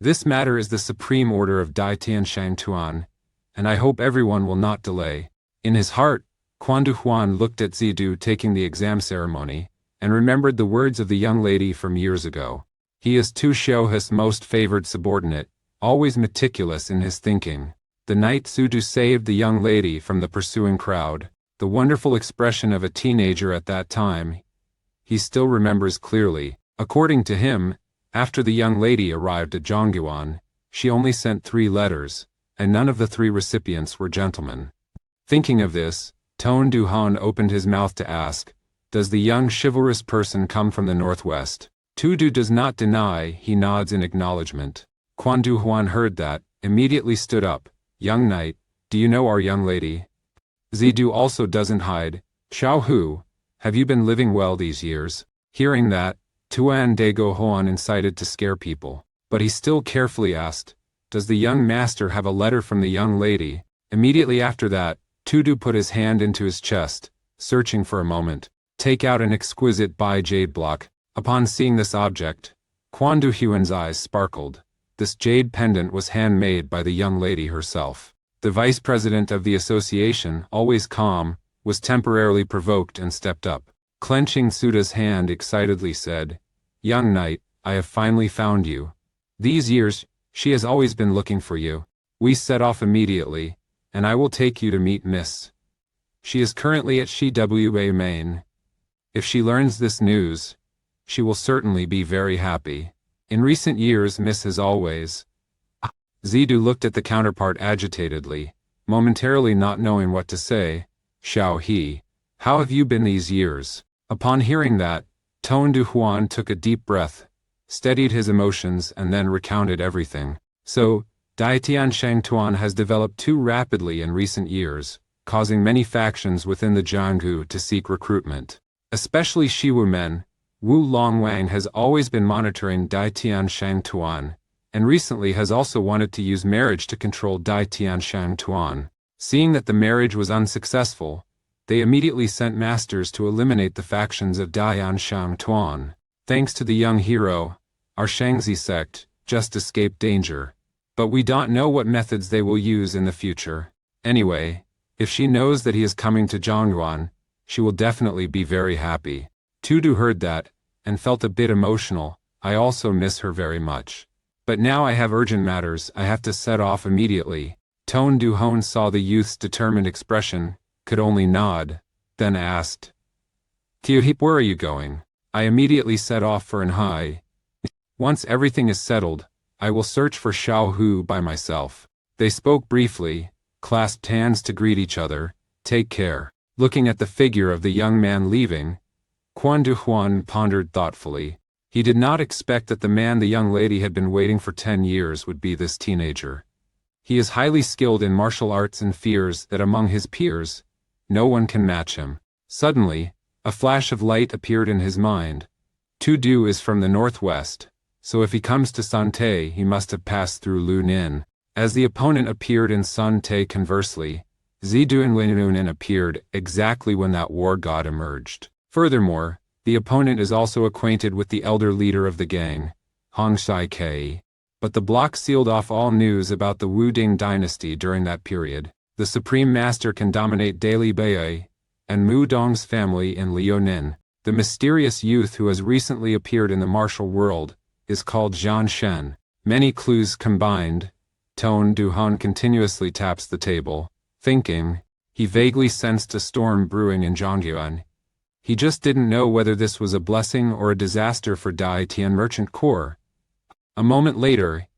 This matter is the supreme order of Dai Tian Shang Tuan, and I hope everyone will not delay." In his heart, Quan Du Huan looked at Zidu taking the exam ceremony, and remembered the words of the young lady from years ago. He is Tu Xiuhe's most favored subordinate, always meticulous in his thinking. The night Zidu saved the young lady from the pursuing crowd, the wonderful expression of a teenager at that time, he still remembers clearly. According to him, after the young lady arrived at Zhongyuan, she only sent 3 letters, and none of the 3 recipients were gentlemen. Thinking of this, Tone Du Han opened his mouth to ask, "Does the young chivalrous person come from the northwest?" Tu Du does not deny, he nods in acknowledgement. Quan Du Huan heard that, immediately stood up. "Young knight, do you know our young lady?" Zidu also doesn't hide. "Xiao Hu, have you been living well these years?" Hearing that, Tuan Dago Huan incited to scare people, but he still carefully asked, "Does the young master have a letter from the young lady?" Immediately after that, Tudu put his hand into his chest, searching for a moment, take out an exquisite Bai jade block. Upon seeing this object, Quan Du Huan's eyes sparkled. This jade pendant was handmade by the young lady herself. The vice president of the association, always calm, was temporarily provoked and stepped up. Clenching Suda's hand excitedly said, "Young knight, I have finally found you. These years, she has always been looking for you. We set off immediately, and I will take you to meet Miss. She is currently at Shiwa Main. If she learns this news, she will certainly be very happy. In recent years Miss has always—" Zidu looked at the counterpart agitatedly, momentarily not knowing what to say. "Xiao He, how have you been these years?" Upon hearing that, Tone Du Huan took a deep breath, steadied his emotions and then recounted everything. "So, Dai Tian Shang Tuan has developed too rapidly in recent years, causing many factions within the Jianghu to seek recruitment. Especially Shiwu men. Wu Longwang has always been monitoring Dai Tian Shang Tuan, and recently has also wanted to use marriage to control Dai Tian Shang Tuan. Seeing that the marriage was unsuccessful, they immediately sent masters to eliminate the factions of Daiyan Shang Tuan. Thanks to the young hero, our Shangzi sect just escaped danger. But we don't know what methods they will use in the future. Anyway, if she knows that he is coming to Zhongyuan, she will definitely be very happy." Tudu heard that, and felt a bit emotional. "I also miss her very much. But now I have urgent matters, I have to set off immediately." Tone Du Hon saw the youth's determined expression, could only nod, then asked, "Tiuhip, where are you going?" "I immediately set off for Anhai. Once everything is settled, I will search for Xiao Hu by myself." They spoke briefly, clasped hands to greet each other. "Take care." Looking at the figure of the young man leaving, Quan Du Huan pondered thoughtfully. He did not expect that the man the young lady had been waiting for 10 years would be this teenager. He is highly skilled in martial arts and fears that among his peers, no one can match him. Suddenly, a flash of light appeared in his mind. Tu Du is from the northwest, so if he comes to Sun Te he must have passed through Lu Nin. As the opponent appeared in Sun Te conversely, Zidu and Lu Nin appeared exactly when that war god emerged. Furthermore, the opponent is also acquainted with the elder leader of the gang, Hong Shai Kei. But the block sealed off all news about the Wu Ding dynasty during that period. The Supreme Master can dominate Daily Baye and Mu Dong's family in Liaonin. The mysterious youth who has recently appeared in the martial world is called Zhan Shen. Many clues combined. Tone Duhan continuously taps the table, thinking. He vaguely sensed a storm brewing in Zhongyuan. He just didn't know whether this was a blessing or a disaster for Dai Tian Merchant Corps. A moment later,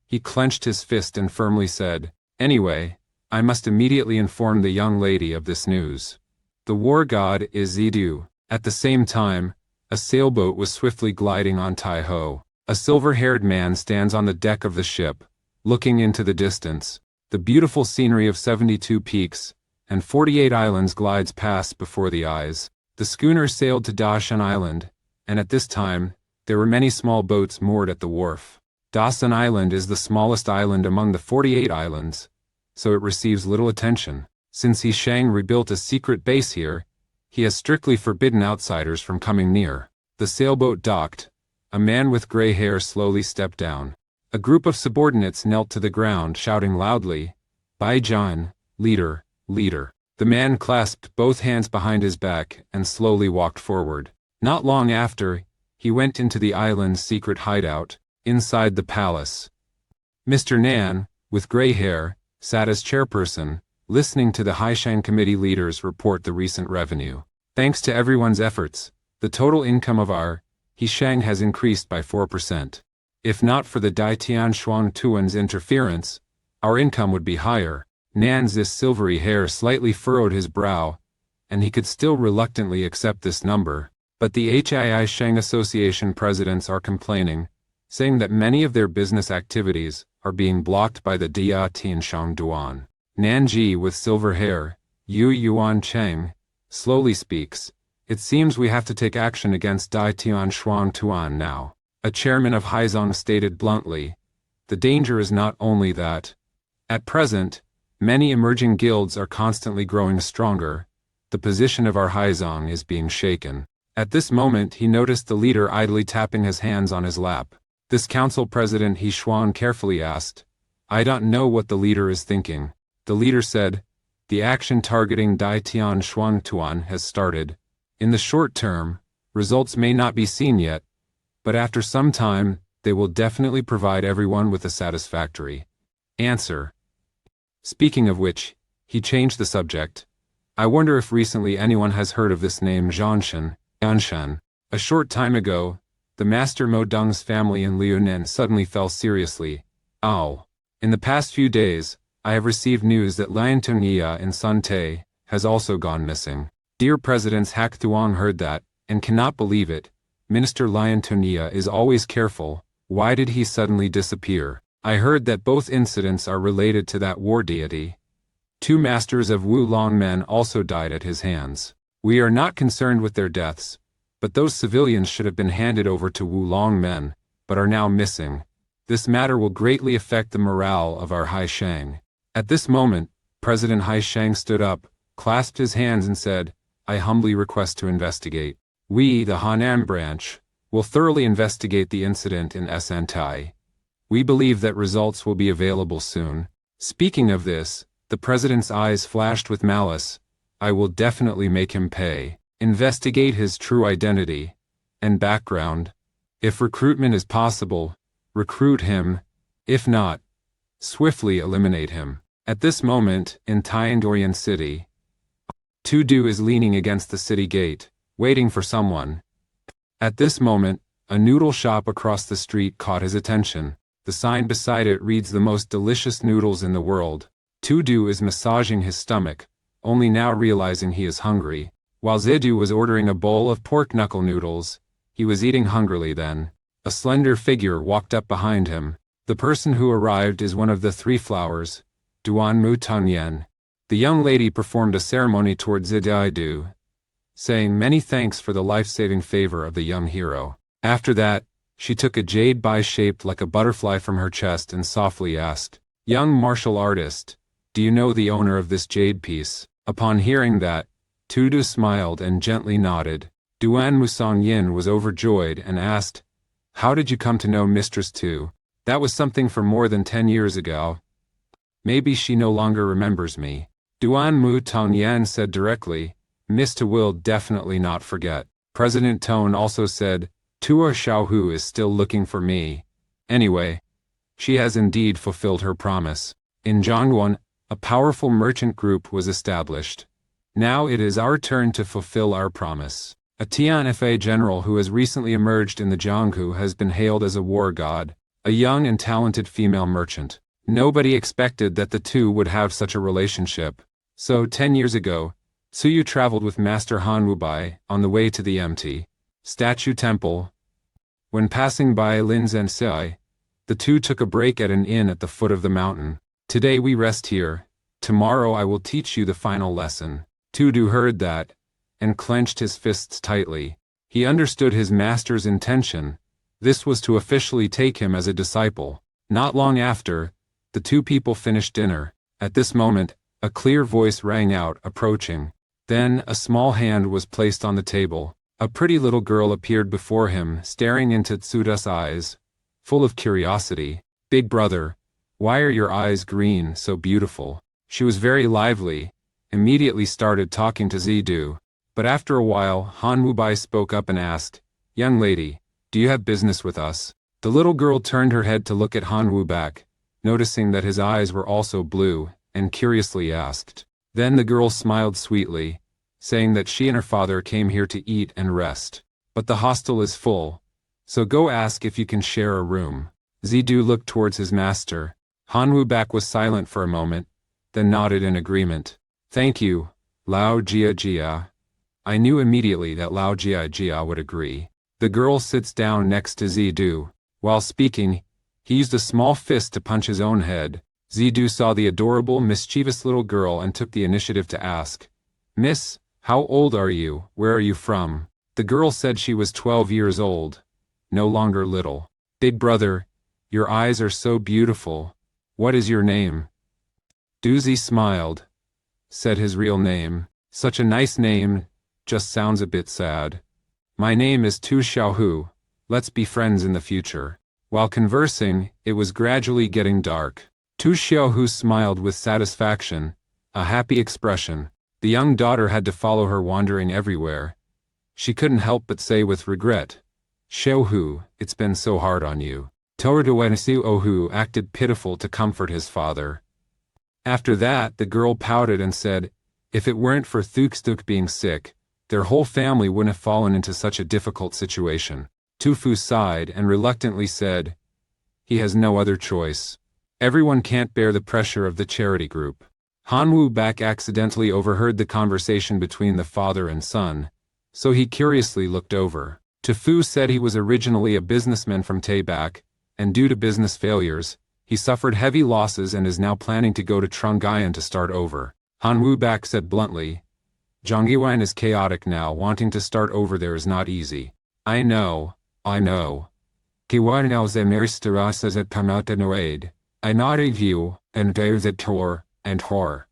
he clenched his fist and firmly said, "Anyway, I must immediately inform the young lady of this news. The war god is Zidu." At the same time, a sailboat was swiftly gliding on Taiho. A silver-haired man stands on the deck of the ship, looking into the distance. The beautiful scenery of 72 peaks and 48 islands glides past before the eyes. The schooner sailed to Dashan Island, and at this time, there were many small boats moored at the wharf. Dashan Island is the smallest island among the 48 islands, so it receives little attention. Since He Shang rebuilt a secret base here, he has strictly forbidden outsiders from coming near. The sailboat docked. A man with gray hair slowly stepped down. A group of subordinates knelt to the ground, shouting loudly, "Bai Jian, leader, leader." The man clasped both hands behind his back and slowly walked forward. Not long after, he went into the island's secret hideout, inside the palace. Mr. Nan, with gray hair, sat as chairperson, listening to the Haishang Committee leaders report the recent revenue. Thanks to everyone's efforts, the total income of our Haishang has increased by 4%. If not for the Daitian Shuang Tuan's interference, our income would be higher. Nan's silvery hair slightly furrowed his brow, and he could still reluctantly accept this number. But the Haishang Association presidents are complaining, saying that many of their business activities are being blocked by the Dia Tian Shang Duan. Nanji with silver hair, Yu Yuan Cheng, slowly speaks. "It seems we have to take action against Dai Tian Shuang Tuan now." A chairman of Haizong stated bluntly, "The danger is not only that. At present, many emerging guilds are constantly growing stronger. The position of our Haizong is being shaken." At this moment he noticed the leader idly tapping his hands on his lap. This council president He Xuan carefully asked, "I don't know what the leader is thinking." The leader said, "The action targeting Dai Tian Shuang Tuan has started. In the short term, results may not be seen yet, but after some time, they will definitely provide everyone with a satisfactory answer." Speaking of which, he changed the subject. "I wonder if recently anyone has heard of this name Zhanshan, Yanshan." A short time ago, the Master Mo Dong's family in Liaonin suddenly fell seriously. Ow. In the past few days, I have received news that Lian Tongya in Sun Te has also gone missing. Dear Presidents Hak Thuong heard that, and cannot believe it. Minister Lian Tongya is always careful. Why did he suddenly disappear? I heard that both incidents are related to that war deity. 2 masters of Wu Long men also died at his hands. We are not concerned with their deaths, but those civilians should have been handed over to Wu Long men, but are now missing. This matter will greatly affect the morale of our Haishang. At this moment, President Haishang stood up, clasped his hands and said, "I humbly request to investigate. We, the Hanan branch, will thoroughly investigate the incident in Santai. We believe that results will be available soon." Speaking of this, the president's eyes flashed with malice. "I will definitely make him pay. Investigate his true identity and background. If recruitment is possible, recruit him. If not, swiftly eliminate him." At this moment, in Tiandorian City, Tudu is leaning against the city gate, waiting for someone. At this moment, a noodle shop across the street caught his attention. The sign beside it reads "The most delicious noodles in the world." Tudu is massaging his stomach, only now realizing he is hungry. While Zidu was ordering a bowl of pork knuckle noodles, he was eating hungrily then. A slender figure walked up behind him. The person who arrived is one of the 3 flowers, Duan Mu Tanyan. The young lady performed a ceremony toward Zidu, saying many thanks for the life-saving favor of the young hero. After that, she took a jade bai shaped like a butterfly from her chest and softly asked, "Young martial artist, do you know the owner of this jade piece?" Upon hearing that, Tudu smiled and gently nodded. Duan Musang Yin was overjoyed and asked, "How did you come to know Mistress Tu?" "That was something for more than 10 years ago. Maybe she no longer remembers me. Duan Mu Tongyan said directly, Miss Tu will definitely not forget. President Tone also said, Tua Xiaohu is still looking for me. Anyway, she has indeed fulfilled her promise. In Zhongguan, a powerful merchant group was established. Now it is our turn to fulfill our promise. A Tianfa general who has recently emerged in the Jianghu has been hailed as a war god, a young and talented female merchant. Nobody expected that the two would have such a relationship. So 10 years ago, Suyu traveled with Master Han Wubai on the way to the empty statue temple. When passing by Lin Zhensai, the two took a break at an inn at the foot of the mountain. Today we rest here. Tomorrow I will teach you the final lesson. Tudu heard that, and clenched his fists tightly. He understood his master's intention. This was to officially take him as a disciple. Not long after, the two people finished dinner. At this moment, a clear voice rang out, approaching. Then, a small hand was placed on the table. A pretty little girl appeared before him, staring into Tsuda's eyes, full of curiosity. Big brother, why are your eyes green, so beautiful? She was very lively, immediately started talking to Zidu. But after a while, Han Wubai spoke up and asked, Young lady, do you have business with us? The little girl turned her head to look at Han Wubai, noticing that his eyes were also blue, and curiously asked. Then the girl smiled sweetly, saying that she and her father came here to eat and rest. But the hostel is full, so go ask if you can share a room. Zidu looked towards his master. Han Wubai was silent for a moment, then nodded in agreement. Thank you, Lao Jia Jia. I knew immediately that Lao Jia Jia would agree. The girl sits down next to Zidu. While speaking, he used a small fist to punch his own head. Zidu saw the adorable, mischievous little girl and took the initiative to ask, Miss, how old are you? Where are you from? The girl said she was 12 years old, no longer little. Big brother, your eyes are so beautiful. What is your name? Duzi smiled, said his real name. Such a nice name, just sounds a bit sad. My name is Tu Xiaohu. Let's be friends in the future. While conversing, it was gradually getting dark. Tu Xiaohu smiled with satisfaction, a happy expression. The young daughter had to follow her wandering everywhere. She couldn't help but say with regret, Xiaohu, it's been so hard on you. Toruduensu Ohu acted pitiful to comfort his father. After that, the girl pouted and said, if it weren't for Thukstuk being sick, their whole family wouldn't have fallen into such a difficult situation. Tufu sighed and reluctantly said, he has no other choice. Everyone can't bear the pressure of the charity group. Han Wubai accidentally overheard the conversation between the father and son, so he curiously looked over. Tufu said he was originally a businessman from Taebak, and due to business failures, he suffered heavy losses and is now planning to go to Trunggayan to start over. Han Wubai said bluntly, Zhongguan is chaotic now, wanting to start over there is not easy. I know. Kiwan elze meristera says it pamata noade. I not a view, and there's a tor, and hor.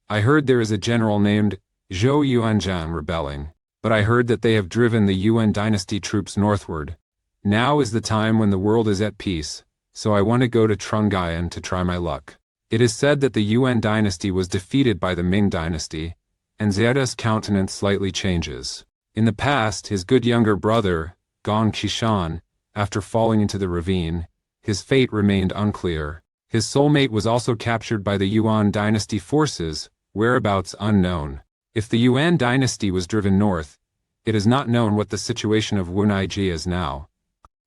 I heard there is a general named Zhou Yuanzhan rebelling, but I heard that they have driven the Yuan dynasty troops northward. Now is the time when the world is at peace, so I want to go to Trunggayan to try my luck. It is said that the Yuan dynasty was defeated by the Ming dynasty, and Zeta's countenance slightly changes. In the past, his good younger brother, Gong Qishan, after falling into the ravine, his fate remained unclear. His soulmate was also captured by the Yuan dynasty forces, whereabouts unknown. If the Yuan dynasty was driven north, it is not known what the situation of Wunaiji is now.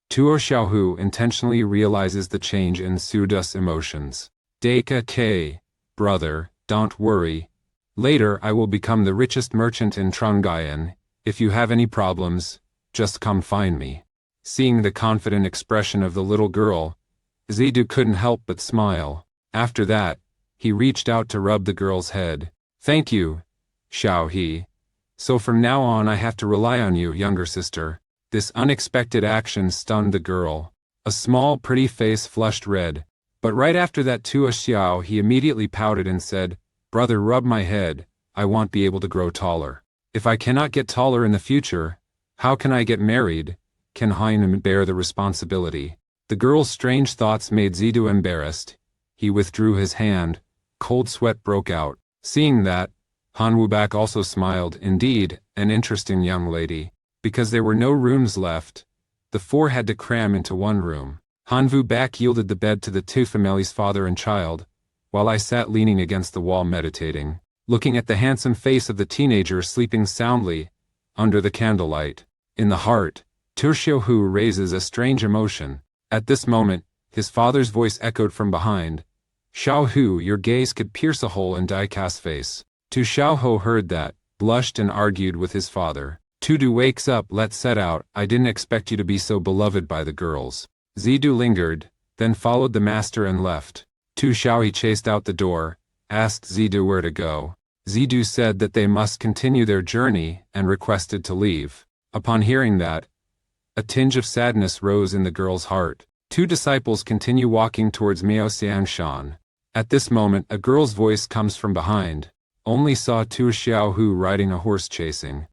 Tuo Xiaohu intentionally realizes the change in Suda's emotions. Deka K, brother, don't worry. Later I will become the richest merchant in Trunggayan. If you have any problems, just come find me. Seeing the confident expression of the little girl, Zidu couldn't help but smile. After that, he reached out to rub the girl's head. Thank you, Xiao He. So from now on I have to rely on you, younger sister. This unexpected action stunned the girl. A small, pretty face flushed red. But right after that to a Xiao he immediately pouted and said, Brother, rub my head. I won't be able to grow taller. If I cannot get taller in the future, how can I get married? Can Hainan bear the responsibility? The girl's strange thoughts made Zidu embarrassed. He withdrew his hand, cold sweat broke out. Seeing that, Han Wubak also smiled. Indeed, an interesting young lady. Because there were no rooms left, the four had to cram into one room. Han Wubak yielded the bed to the two families, father and child, while I sat leaning against the wall meditating, looking at the handsome face of the teenager sleeping soundly under the candlelight. In the heart, Tu Xiaohu raises a strange emotion. At this moment, his father's voice echoed from behind. Xiaohu, your gaze could pierce a hole in Daika's face. Tu Xiaohu heard that, blushed and argued with his father. Tudu wakes up, let's set out, I didn't expect you to be so beloved by the girls. Zidu lingered, then followed the master and left. Tu Xiaohui chased out the door, asked Zidu where to go. Zidu said that they must continue their journey and requested to leave. Upon hearing that, a tinge of sadness rose in the girl's heart. Two disciples continue walking towards Miao Xiangshan. At this moment a girl's voice comes from behind. Only saw Tu Xiaohu riding a horse chasing.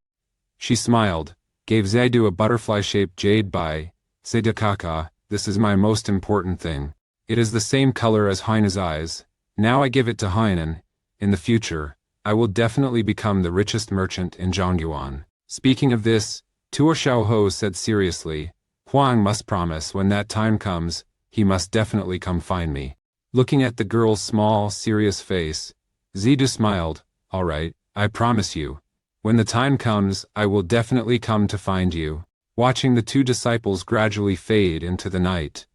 She smiled, gave Zidu a butterfly-shaped jade by Sedakaka. This is my most important thing. It is the same color as Haine's eyes. Now I give it to Hainen. In the future, I will definitely become the richest merchant in Zhongyuan. Speaking of this, Tu Xiaohu said seriously, Huang must promise when that time comes, he must definitely come find me. Looking at the girl's small, serious face, Zidu smiled, all right, I promise you. When the time comes, I will definitely come to find you. Watching the two disciples gradually fade into the night,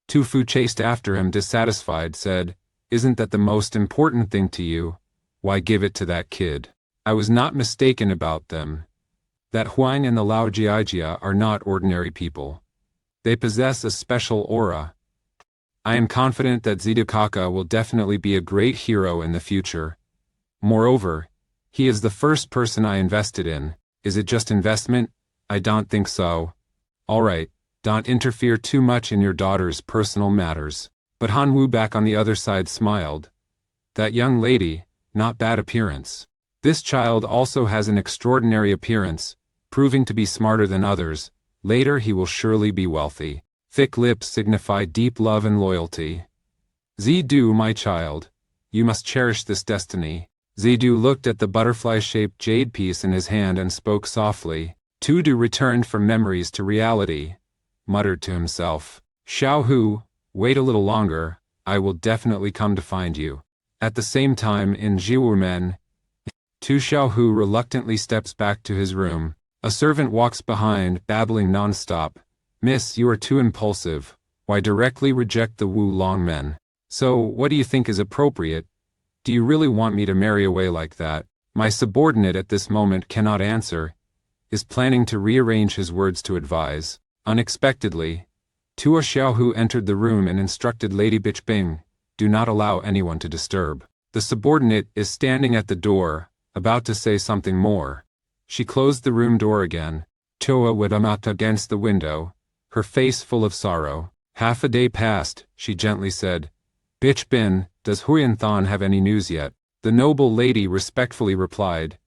Tu Fu chased after him dissatisfied, said, isn't that the most important thing to you? Why give it to that kid? I was not mistaken about them. That Huang and the Lao Jiajia are not ordinary people. They possess a special aura. I am confident that Zidu Kaka will definitely be a great hero in the future. Moreover, he is the first person I invested in. Is it just investment? I don't think so. All right, don't interfere too much in your daughter's personal matters. But Han Wubak on the other side smiled. That young lady, not bad appearance. This child also has an extraordinary appearance, proving to be smarter than others. Later he will surely be wealthy. Thick lips signify deep love and loyalty. Zidu, my child, you must cherish this destiny. Zidu looked at the butterfly-shaped jade piece in his hand and spoke softly. Tudu returned from memories to reality, muttered to himself, Xiaohu, wait a little longer, I will definitely come to find you. At the same time in Jiwumen, Tu Xiaohu reluctantly steps back to his room. A servant walks behind, babbling non-stop. Miss, you are too impulsive. Why directly reject the Wu Long men? So, what do you think is appropriate? Do you really want me to marry away like that? My subordinate at this moment cannot answer, is planning to rearrange his words to advise. Unexpectedly, Tu Xiaohu entered the room and instructed Lady Bichbing, do not allow anyone to disturb. The subordinate is standing at the door, about to say something more. She closed the room door again. Choa Wedamata against the window, her face full of sorrow. Half a day passed, she gently said. Bichbin, does Huyan Than have any news yet? The noble lady respectfully replied.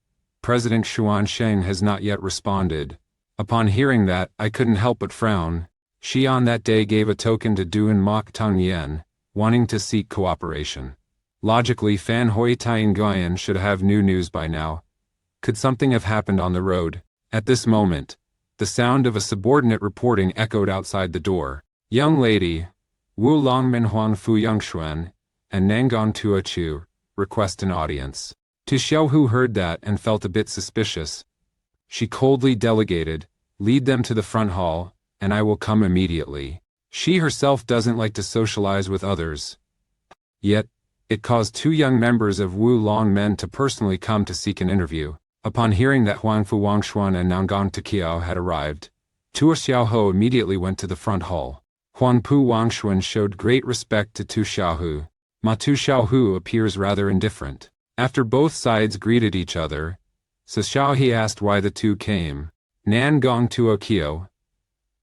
President Xuan Sheng has not yet responded. Upon hearing that, I couldn't help but frown. She on that day gave a token to Duan Mok Tang Yen, wanting to seek cooperation. Logically, Fan Hoi Tien Guyan should have new news by now. Could something have happened on the road? At this moment, the sound of a subordinate reporting echoed outside the door. Young lady, Wu Long Minhuan Fu Yangxuan, and Nangon Tua Chu, request an audience. Tu Xiaohu heard that and felt a bit suspicious. She coldly delegated, lead them to the front hall, and I will come immediately. She herself doesn't like to socialize with others. Yet, it caused two young members of Wu Long men to personally come to seek an interview. Upon hearing that Huangfu Wangshuan and Nangang Tekiao had arrived, Tu Xiaohu immediately went to the front hall. Huangpu Wangshuan showed great respect to Tu Xiaohu. Ma Tu Xiaohu appears rather indifferent. After both sides greeted each other, Sa Xiaohe asked why the two came. Nangang Tuokio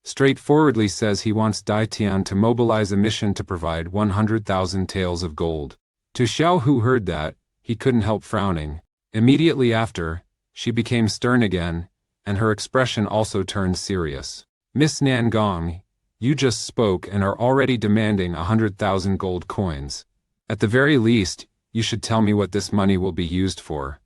straightforwardly says he wants Dai Tian to mobilize a mission to provide 100,000 taels of gold. Tu Xiaohu heard that, he couldn't help frowning. Immediately after, she became stern again, and her expression also turned serious. Miss Nangang, you just spoke and are already demanding 100,000 gold coins. At the very least, you should tell me what this money will be used for.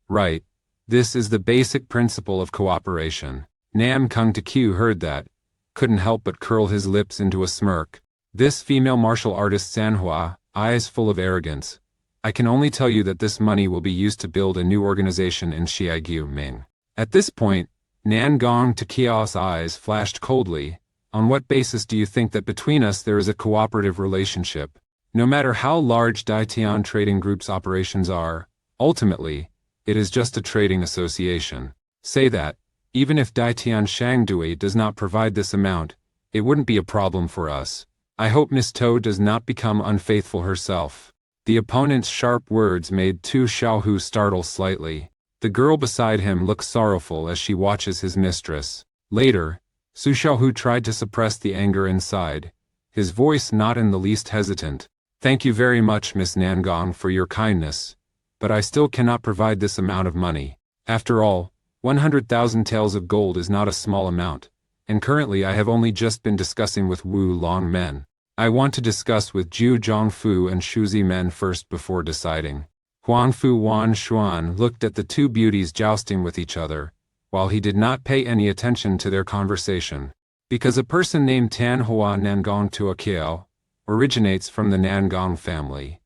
Right. This is the basic principle of cooperation. Nam Kung Taku heard that, couldn't help but curl his lips into a smirk. This female martial artist Manhwa, eyes full of arrogance. I can only tell you that this money will be used to build a new organization in Xiaigyu Ming. At this point, Nan Gong Takiao's eyes flashed coldly. On what basis do you think that between us there is a cooperative relationship? No matter how large Daitian Trading Group's operations are, ultimately, it is just a trading association. Say that, even if Daitian Shangdui does not provide this amount, it wouldn't be a problem for us. I hope Miss To does not become unfaithful herself. The opponent's sharp words made Tu Xiaohu startle slightly. The girl beside him looks sorrowful as she watches his mistress. Later, Su Xiaohu tried to suppress the anger inside, his voice not in the least hesitant. Thank you very much, Miss Nangong, for your kindness, but I still cannot provide this amount of money. After all, 100,000 taels of gold is not a small amount, and currently I have only just been discussing with Wu Long Men. I want to discuss with Zhu Zhongfu and Shu Zimen first before deciding. Huangfu Wan Xuan looked at the two beauties jousting with each other, while he did not pay any attention to their conversation. Because a person named Tan Hua Nangong Tuakiao originates from the Nangong family.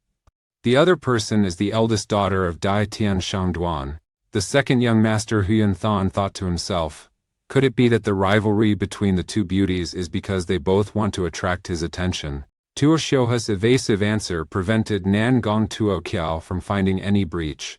The other person is the eldest daughter of Dai Tian Shangduan. The second young master Huyan Than thought to himself, could it be that the rivalry between the two beauties is because they both want to attract his attention? Tuo Xiuha's evasive answer prevented Nangong Tuo Kiao from finding any breach.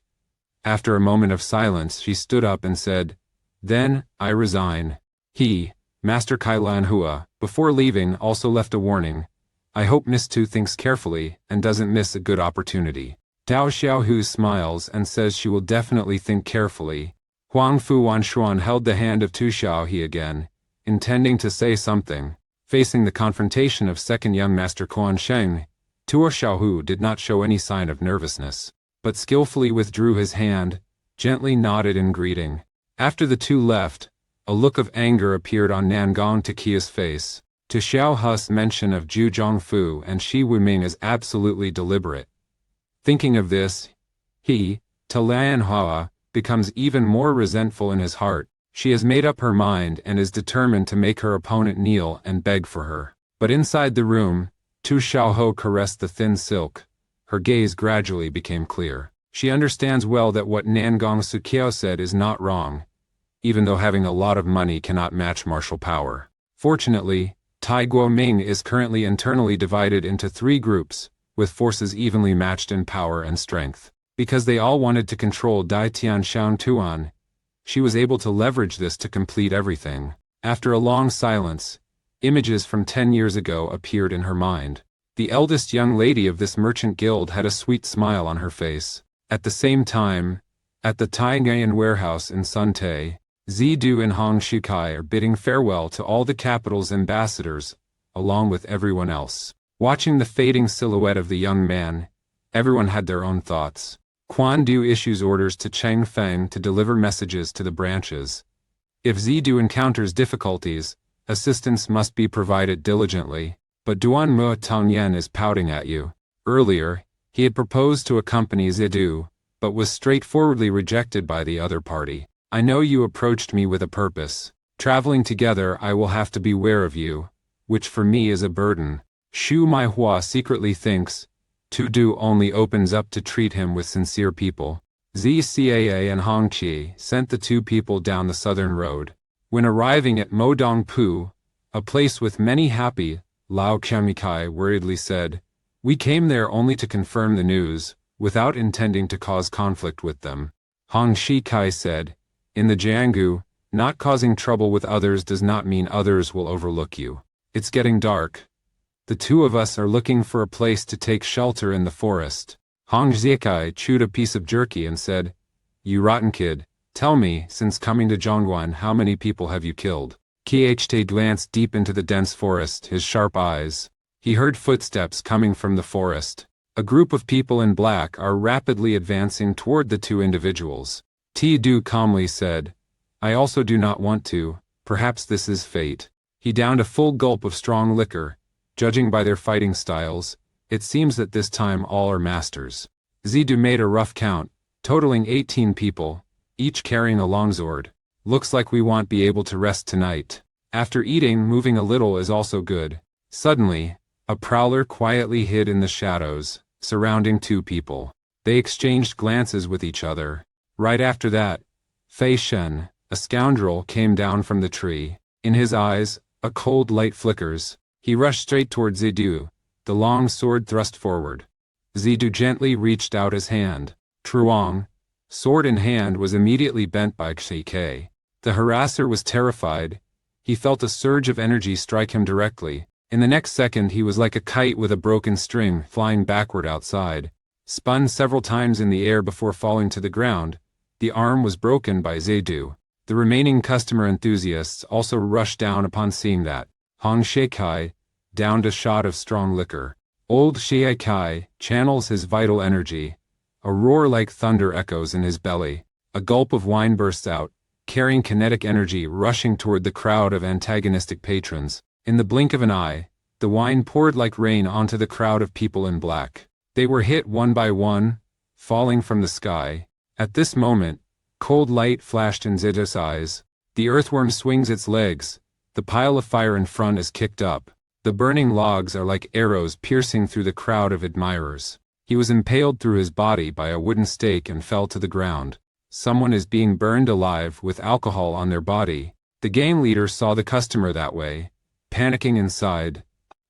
After a moment of silence, she stood up and said, Then, I resign. He, Master Kailan Hua, before leaving also left a warning. I hope Miss Tu thinks carefully and doesn't miss a good opportunity. Tao Xiaohu smiles and says she will definitely think carefully. Huangfu Wanshuan held the hand of Tu Xiaohe again, intending to say something. Facing the confrontation of second young master Quan Sheng, Tuo Xiaohu did not show any sign of nervousness, but skillfully withdrew his hand, gently nodded in greeting. After the two left, a look of anger appeared on Nangong Takia's face. To Xiao Hu's mention of Zhu Zhongfu and Shi Wuming is absolutely deliberate. Thinking of this, he, Lian Hua, becomes even more resentful in his heart. She has made up her mind and is determined to make her opponent kneel and beg for her. But inside the room, Tu Xiaoho caressed the thin silk. Her gaze gradually became clear. She understands well that what Nangong Sukiao said is not wrong, even though having a lot of money cannot match martial power. Fortunately, Tai Guoming is currently internally divided into 3 groups, with forces evenly matched in power and strength. Because they all wanted to control Dai Tian Shan Tuan, she was able to leverage this to complete everything. After a long silence, images from 10 years ago appeared in her mind. The eldest young lady of this merchant guild had a sweet smile on her face. At the same time, at the Taingayan warehouse in Suntae, Zidu and Hong Shukai are bidding farewell to all the capital's ambassadors, along with everyone else. Watching the fading silhouette of the young man, everyone had their own thoughts. Quan Du issues orders to Cheng Feng to deliver messages to the branches. If Zidu encounters difficulties, assistance must be provided diligently, but Duan Mo Tangyan is pouting at you. Earlier, he had proposed to accompany Zidu, but was straightforwardly rejected by the other party. I know you approached me with a purpose. Traveling together, I will have to beware of you, which for me is a burden. Shu Maihua secretly thinks, Tu Du only opens up to treat him with sincere people. ZCAA and Hongqi sent the two people down the southern road. When arriving at Modongpu, a place with many happy, Lao Qiamikai worriedly said, We came there only to confirm the news, without intending to cause conflict with them. Hong Shikai said, In the Jianggu, not causing trouble with others does not mean others will overlook you. It's getting dark. The two of us are looking for a place to take shelter in the forest. Hong Zikai chewed a piece of jerky and said, You rotten kid, tell me, since coming to Zhongguan, how many people have you killed? Kht glanced deep into the dense forest, his sharp eyes. He heard footsteps coming from the forest. A group of people in black are rapidly advancing toward the two individuals. Du calmly said, I also do not want to, perhaps this is fate. He downed a full gulp of strong liquor. Judging by their fighting styles, it seems that this time all are masters. Zidu made a rough count, totaling 18 people, each carrying a longsword. Looks like we won't be able to rest tonight. After eating, moving a little is also good. Suddenly, a prowler quietly hid in the shadows, surrounding two people. They exchanged glances with each other. Right after that, Fei Shen, a scoundrel, came down from the tree. In his eyes, a cold light flickers. He rushed straight toward Zidu, the long sword thrust forward. Zidu gently reached out his hand. Truong, sword in hand, was immediately bent by Xike. The harasser was terrified. He felt a surge of energy strike him directly. In the next second he was like a kite with a broken string, flying backward outside. Spun several times in the air before falling to the ground. The arm was broken by Zidu. The remaining customer enthusiasts also rushed down upon seeing that. Hong Sheikai downed a shot of strong liquor. Old Sheikai channels his vital energy. A roar like thunder echoes in his belly. A gulp of wine bursts out, carrying kinetic energy rushing toward the crowd of antagonistic patrons. In the blink of an eye, the wine poured like rain onto the crowd of people in black. They were hit one by one, falling from the sky. At this moment, cold light flashed in Zidu's eyes. The earthworm swings its legs. The pile of fire in front is kicked up. The burning logs are like arrows piercing through the crowd of admirers. He was impaled through his body by a wooden stake and fell to the ground. Someone is being burned alive with alcohol on their body. The gang leader saw the customer that way, panicking inside.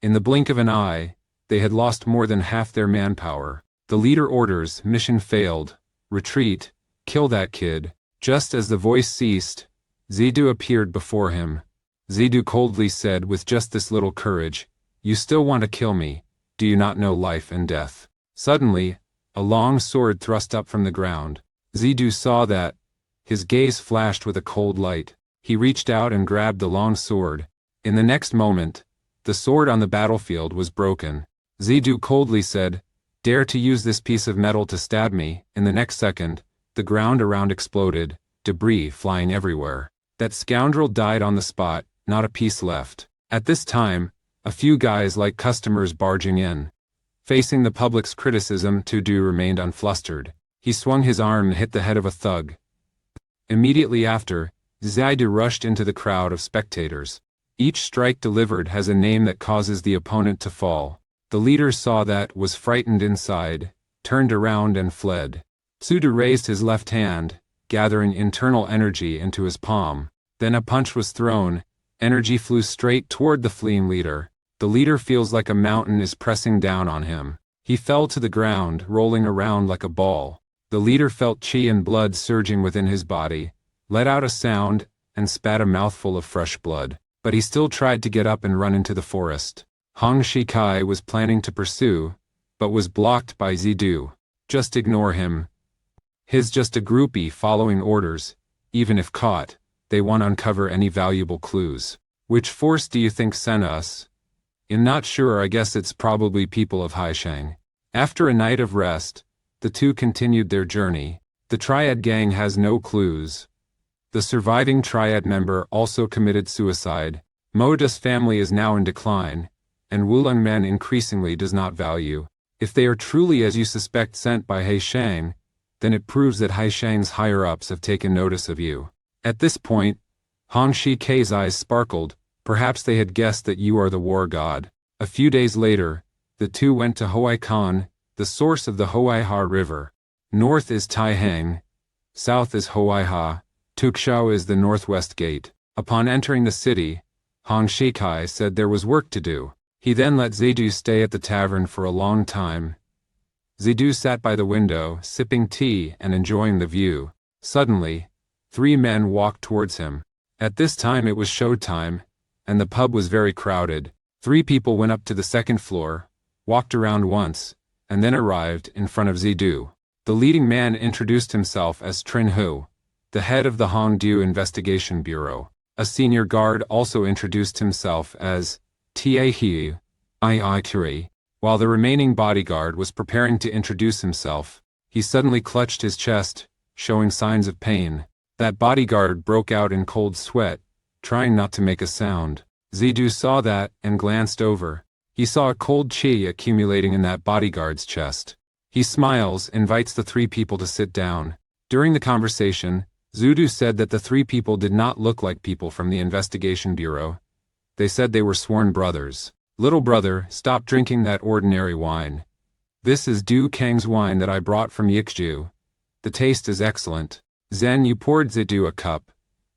In the blink of an eye, they had lost more than half their manpower. The leader orders, mission failed. Retreat, kill that kid. Just as the voice ceased, Zidu appeared before him. Zidu coldly said, with just this little courage, "You still want to kill me? Do you not know life and death?" Suddenly, a long sword thrust up from the ground. Zidu saw that. His gaze flashed with a cold light. He reached out and grabbed the long sword. In the next moment, the sword on the battlefield was broken. Zidu coldly said, "Dare to use this piece of metal to stab me." In the next second, the ground around exploded, debris flying everywhere. That scoundrel died on the spot, not a piece left. At this time, a few guys like customers barging in. Facing the public's criticism, Zidu remained unflustered. He swung his arm and hit the head of a thug. Immediately after, Zidu rushed into the crowd of spectators. Each strike delivered has a name that causes the opponent to fall. The leader saw that, was frightened inside, turned around and fled. Zidu raised his left hand, gathering internal energy into his palm. Then a punch was thrown. Energy flew straight toward the fleeing leader. The leader feels like a mountain is pressing down on him. He fell to the ground, rolling around like a ball. The leader felt chi and blood surging within his body, let out a sound, and spat a mouthful of fresh blood. But he still tried to get up and run into the forest. Hong Shikai was planning to pursue, but was blocked by Zidu. Just ignore him. He's just a groupie following orders. Even if caught, they won't uncover any valuable clues. Which force do you think sent us? I'm not sure. I guess it's probably people of Haishang. After a night of rest, the two continued their journey. The Triad gang has no clues. The surviving Triad member also committed suicide. Moda's family is now in decline, and Wulong Men increasingly does not value. If they are truly as you suspect sent by Haishang, then it proves that Haishang's higher-ups have taken notice of you. At this point, Hong Shikai's eyes sparkled. Perhaps they had guessed that you are the war god. A few days later, the two went to Hoai-Kan, the source of the Hoai-Ha River. North is Taihang, south is Hoai-Ha, Tukshaw is the northwest gate. Upon entering the city, Hong Shikai said there was work to do. He then let Zidu stay at the tavern for a long time. Zidu sat by the window, sipping tea and enjoying the view. Suddenly, 3 men walked towards him. At this time it was showtime, and the pub was very crowded. 3 people went up to the second floor, walked around once, and then arrived in front of Zidu. The leading man introduced himself as Trin Hu, the head of the Hongdu Investigation Bureau. A senior guard also introduced himself as Tiehiu Iikuri. While the remaining bodyguard was preparing to introduce himself, he suddenly clutched his chest, showing signs of pain. That bodyguard broke out in cold sweat, trying not to make a sound. Zidu saw that and glanced over. He saw a cold chi accumulating in that bodyguard's chest. He smiles, invites the three people to sit down. During the conversation, Zidu said that the three people did not look like people from the investigation bureau. They said they were sworn brothers. Little brother, stop drinking that ordinary wine. This is Du Kang's wine that I brought from Yikju. The taste is excellent. Zen, you poured Zidu a cup.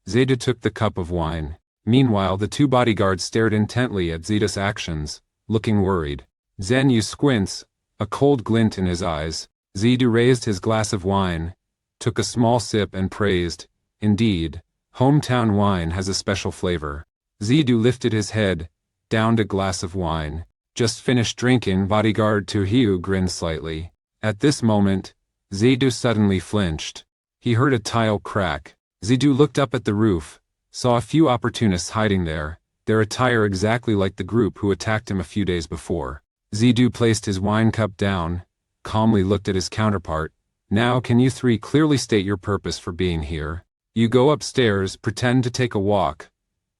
Zidu took the cup of wine. Meanwhile, the two bodyguards stared intently at Zidu's actions, looking worried. Zen, you squints, a cold glint in his eyes. Zidu raised his glass of wine, took a small sip and praised, indeed, hometown wine has a special flavor. Zidu lifted his head, downed a glass of wine. Just finished drinking. Bodyguard Tuhiu grinned slightly. At this moment, Zidu suddenly flinched. He heard a tile crack. Zidu looked up at the roof, saw a few opportunists hiding there, their attire exactly like the group who attacked him a few days before. Zidu placed his wine cup down, calmly looked at his counterpart. Now can you three clearly state your purpose for being here? You go upstairs, pretend to take a walk,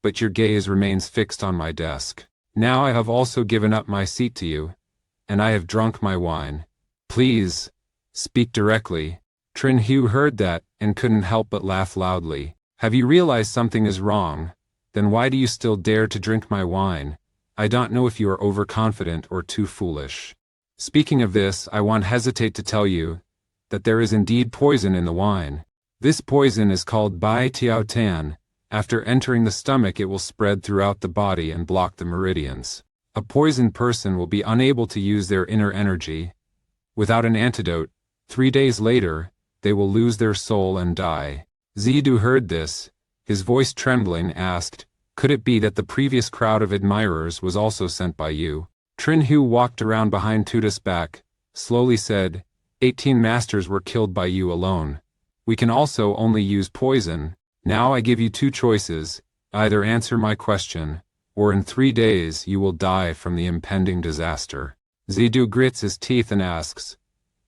but your gaze remains fixed on my desk. Now I have also given up my seat to you, and I have drunk my wine. Please, speak directly. Trin Hu heard that, and couldn't help but laugh loudly. Have you realized something is wrong? Then why do you still dare to drink my wine? I don't know if you are overconfident or too foolish. Speaking of this, I won't hesitate to tell you that there is indeed poison in the wine. This poison is called Bai Tiao Tan. After entering the stomach, it will spread throughout the body and block the meridians. A poisoned person will be unable to use their inner energy. Without an antidote, 3 days later, they will lose their soul and die. Zidu heard this, his voice trembling, asked, could it be that the previous crowd of admirers was also sent by you? Trin Hu walked around behind Tuda's back, slowly said, 18 masters were killed by you alone. We can also only use poison. Now I give you two choices, either answer my question, or in 3 days you will die from the impending disaster. Zidu grits his teeth and asks,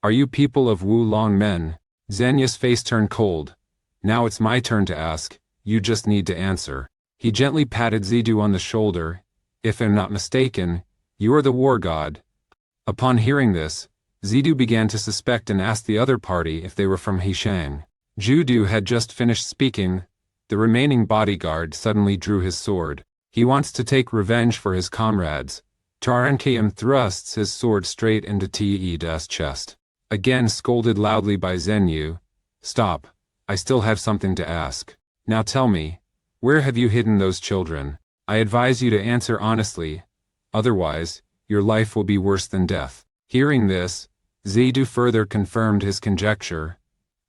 are you people of Wulong men? Zenya's face turned cold. Now it's my turn to ask, you just need to answer. He gently patted Zidu on the shoulder. If I'm not mistaken, you are the war god. Upon hearing this, Zidu began to suspect and asked the other party if they were from Hishang. Judu had just finished speaking. The remaining bodyguard suddenly drew his sword. He wants to take revenge for his comrades. Tarankiam thrusts his sword straight into Teda's chest. Again scolded loudly by Zenyu. Stop. I still have something to ask. Now tell me, where have you hidden those children? I advise you to answer honestly. Otherwise, your life will be worse than death. Hearing this, Zidu further confirmed his conjecture.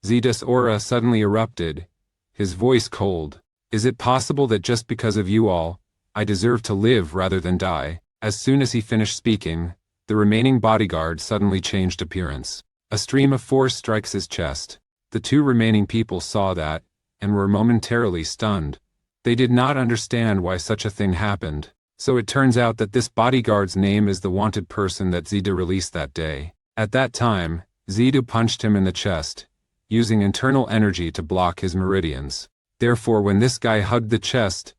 Zidu's aura suddenly erupted, his voice cold. Is it possible that just because of you all, I deserve to live rather than die? As soon as he finished speaking, the remaining bodyguard suddenly changed appearance. A stream of force strikes his chest. The two remaining people saw that, and were momentarily stunned. They did not understand why such a thing happened. So it turns out that this bodyguard's name is the wanted person that Zidu released that day. At that time, Zidu punched him in the chest, using internal energy to block his meridians. Therefore, when this guy hugged the chest,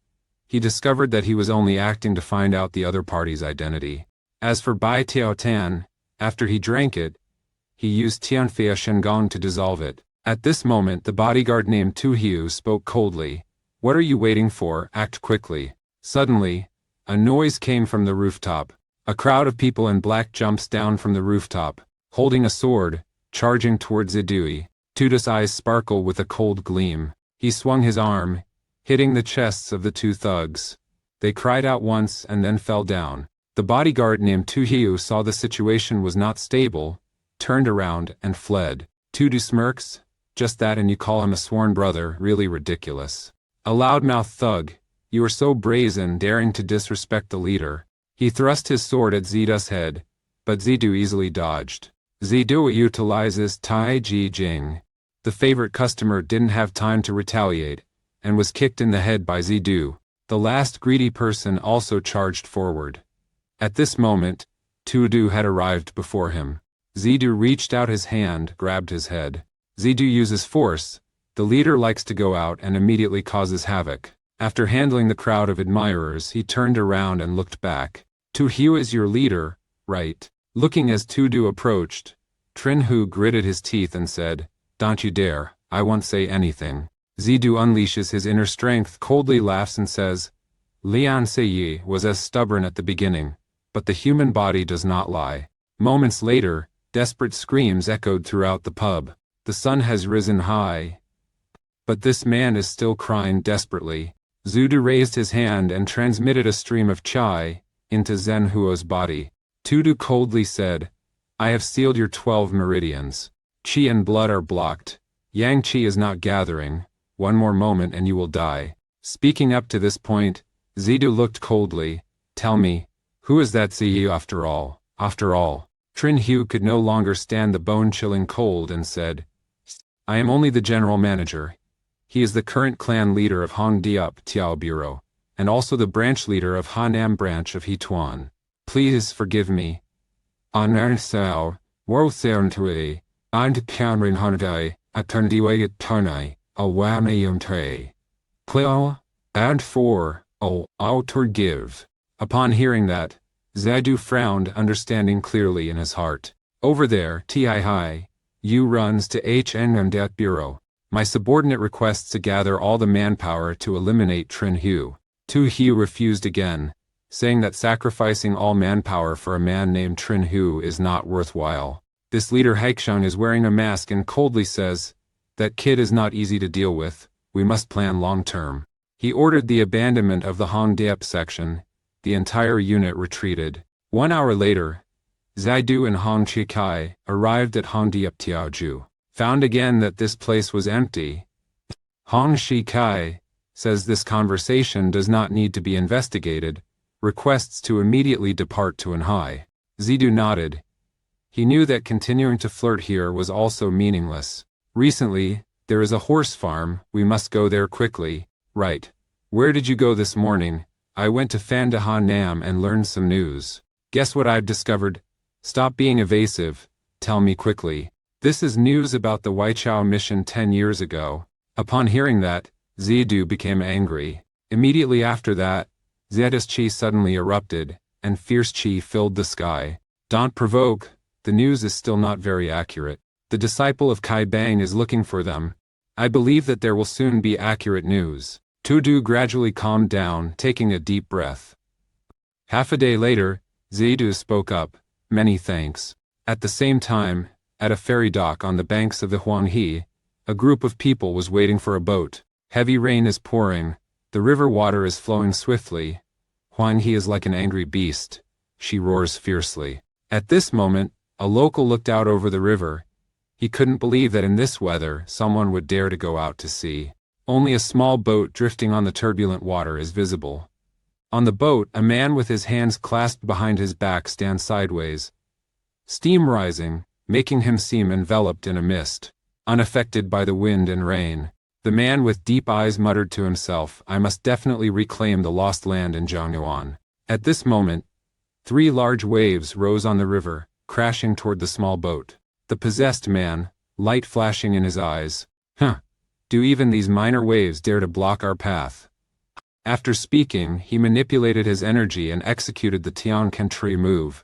he discovered that he was only acting to find out the other party's identity. As for Bai Tiao Tan, after he drank it, he used Tianfei Shengong to dissolve it. At this moment, the bodyguard named Tu Hiu spoke coldly. What are you waiting for? Act quickly. Suddenly, a noise came from the rooftop. A crowd of people in black jumps down from the rooftop, holding a sword, charging towards Zidui. Tuda's eyes sparkle with a cold gleam. He swung his arm, hitting the chests of the two thugs. They cried out once and then fell down. The bodyguard named Tu Hiu saw the situation was not stable, turned around and fled. Tudu smirks, just that, and you call him a sworn brother, really ridiculous. A loudmouth thug, you are so brazen, daring to disrespect the leader. He thrust his sword at Zidu's head, but Zidu easily dodged. Zidu utilizes Tai Ji Jing. The favorite customer didn't have time to retaliate, and was kicked in the head by Zidu. The last greedy person also charged forward. At this moment, Tudu had arrived before him. Zidu reached out his hand, grabbed his head. Zidu uses force. The leader likes to go out and immediately causes havoc. After handling the crowd of admirers, he turned around and looked back. Tu Hiu is your leader, right? Looking as Tudu approached, Trin Hu gritted his teeth and said, "Don't you dare, I won't say anything." Zidu unleashes his inner strength, coldly laughs and says, "Lian Seiyi was as stubborn at the beginning, but the human body does not lie." Moments later, desperate screams echoed throughout the pub. The sun has risen high, but this man is still crying desperately. Zidu raised his hand and transmitted a stream of chai into Zhenhuo's body. Tudu coldly said, "I have sealed your 12 meridians. Qi and blood are blocked. Yang Qi is not gathering. One more moment and you will die." Speaking up to this point, Zidu looked coldly. "Tell me, who is that Ziyu after all?" After all, Trin Hu could no longer stand the bone-chilling cold and said, "I am only the general manager. He is the current clan leader of Hong Diop Tiao Bureau, and also the branch leader of Hanam branch of Hituan. Please forgive me." "Anar sao, wo seon tui, and Cameron Honday, atundiwe tarnai, awamayum tre. Pleo, and for, I'll forgive." Upon hearing that, Zidu frowned, understanding clearly in his heart. "Over there, Ti Yu runs to HNM Bureau. My subordinate requests to gather all the manpower to eliminate Trin Hu." Tu Hu refused again, saying that sacrificing all manpower for a man named Trin Hu is not worthwhile. This leader Haikshang is wearing a mask and coldly says, "That kid is not easy to deal with, we must plan long-term." He ordered the abandonment of the Hongdaep section. The entire unit retreated. 1 hour later, Zidu and Hong Chikai arrived at Hongdaep Tiaoju, found again that this place was empty. Hong Shikai says this conversation does not need to be investigated, requests to immediately depart to Anhai. Zidu nodded. He knew that continuing to flirt here was also meaningless. "Recently, there is a horse farm, we must go there quickly." "Right. Where did you go this morning?" "I went to Fandahan Nam and learned some news." "Guess what I've discovered?" "Stop being evasive. Tell me quickly." "This is news about the Waichao mission 10 years ago." Upon hearing that, Zidu became angry. Immediately after that, Zeta's chi suddenly erupted, and fierce chi filled the sky. "Don't provoke. The news is still not very accurate. The disciple of Kai Bang is looking for them. I believe that there will soon be accurate news." Tudu gradually calmed down, taking a deep breath. Half a day later, Zidu spoke up, "Many thanks." At the same time, at a ferry dock on the banks of the Huanghe, a group of people was waiting for a boat. Heavy rain is pouring, the river water is flowing swiftly. Huanghe is like an angry beast. She roars fiercely. At this moment, a local looked out over the river. He couldn't believe that in this weather, someone would dare to go out to sea. Only a small boat drifting on the turbulent water is visible. On the boat, a man with his hands clasped behind his back stands sideways. Steam rising, making him seem enveloped in a mist, unaffected by the wind and rain. The man with deep eyes muttered to himself, "I must definitely reclaim the lost land in Zhangyuan." At this moment, 3 large waves rose on the river, crashing toward the small boat. The possessed man, light flashing in his eyes. Do even these minor waves dare to block our path?" After speaking, he manipulated his energy and executed the Tian Kentri move,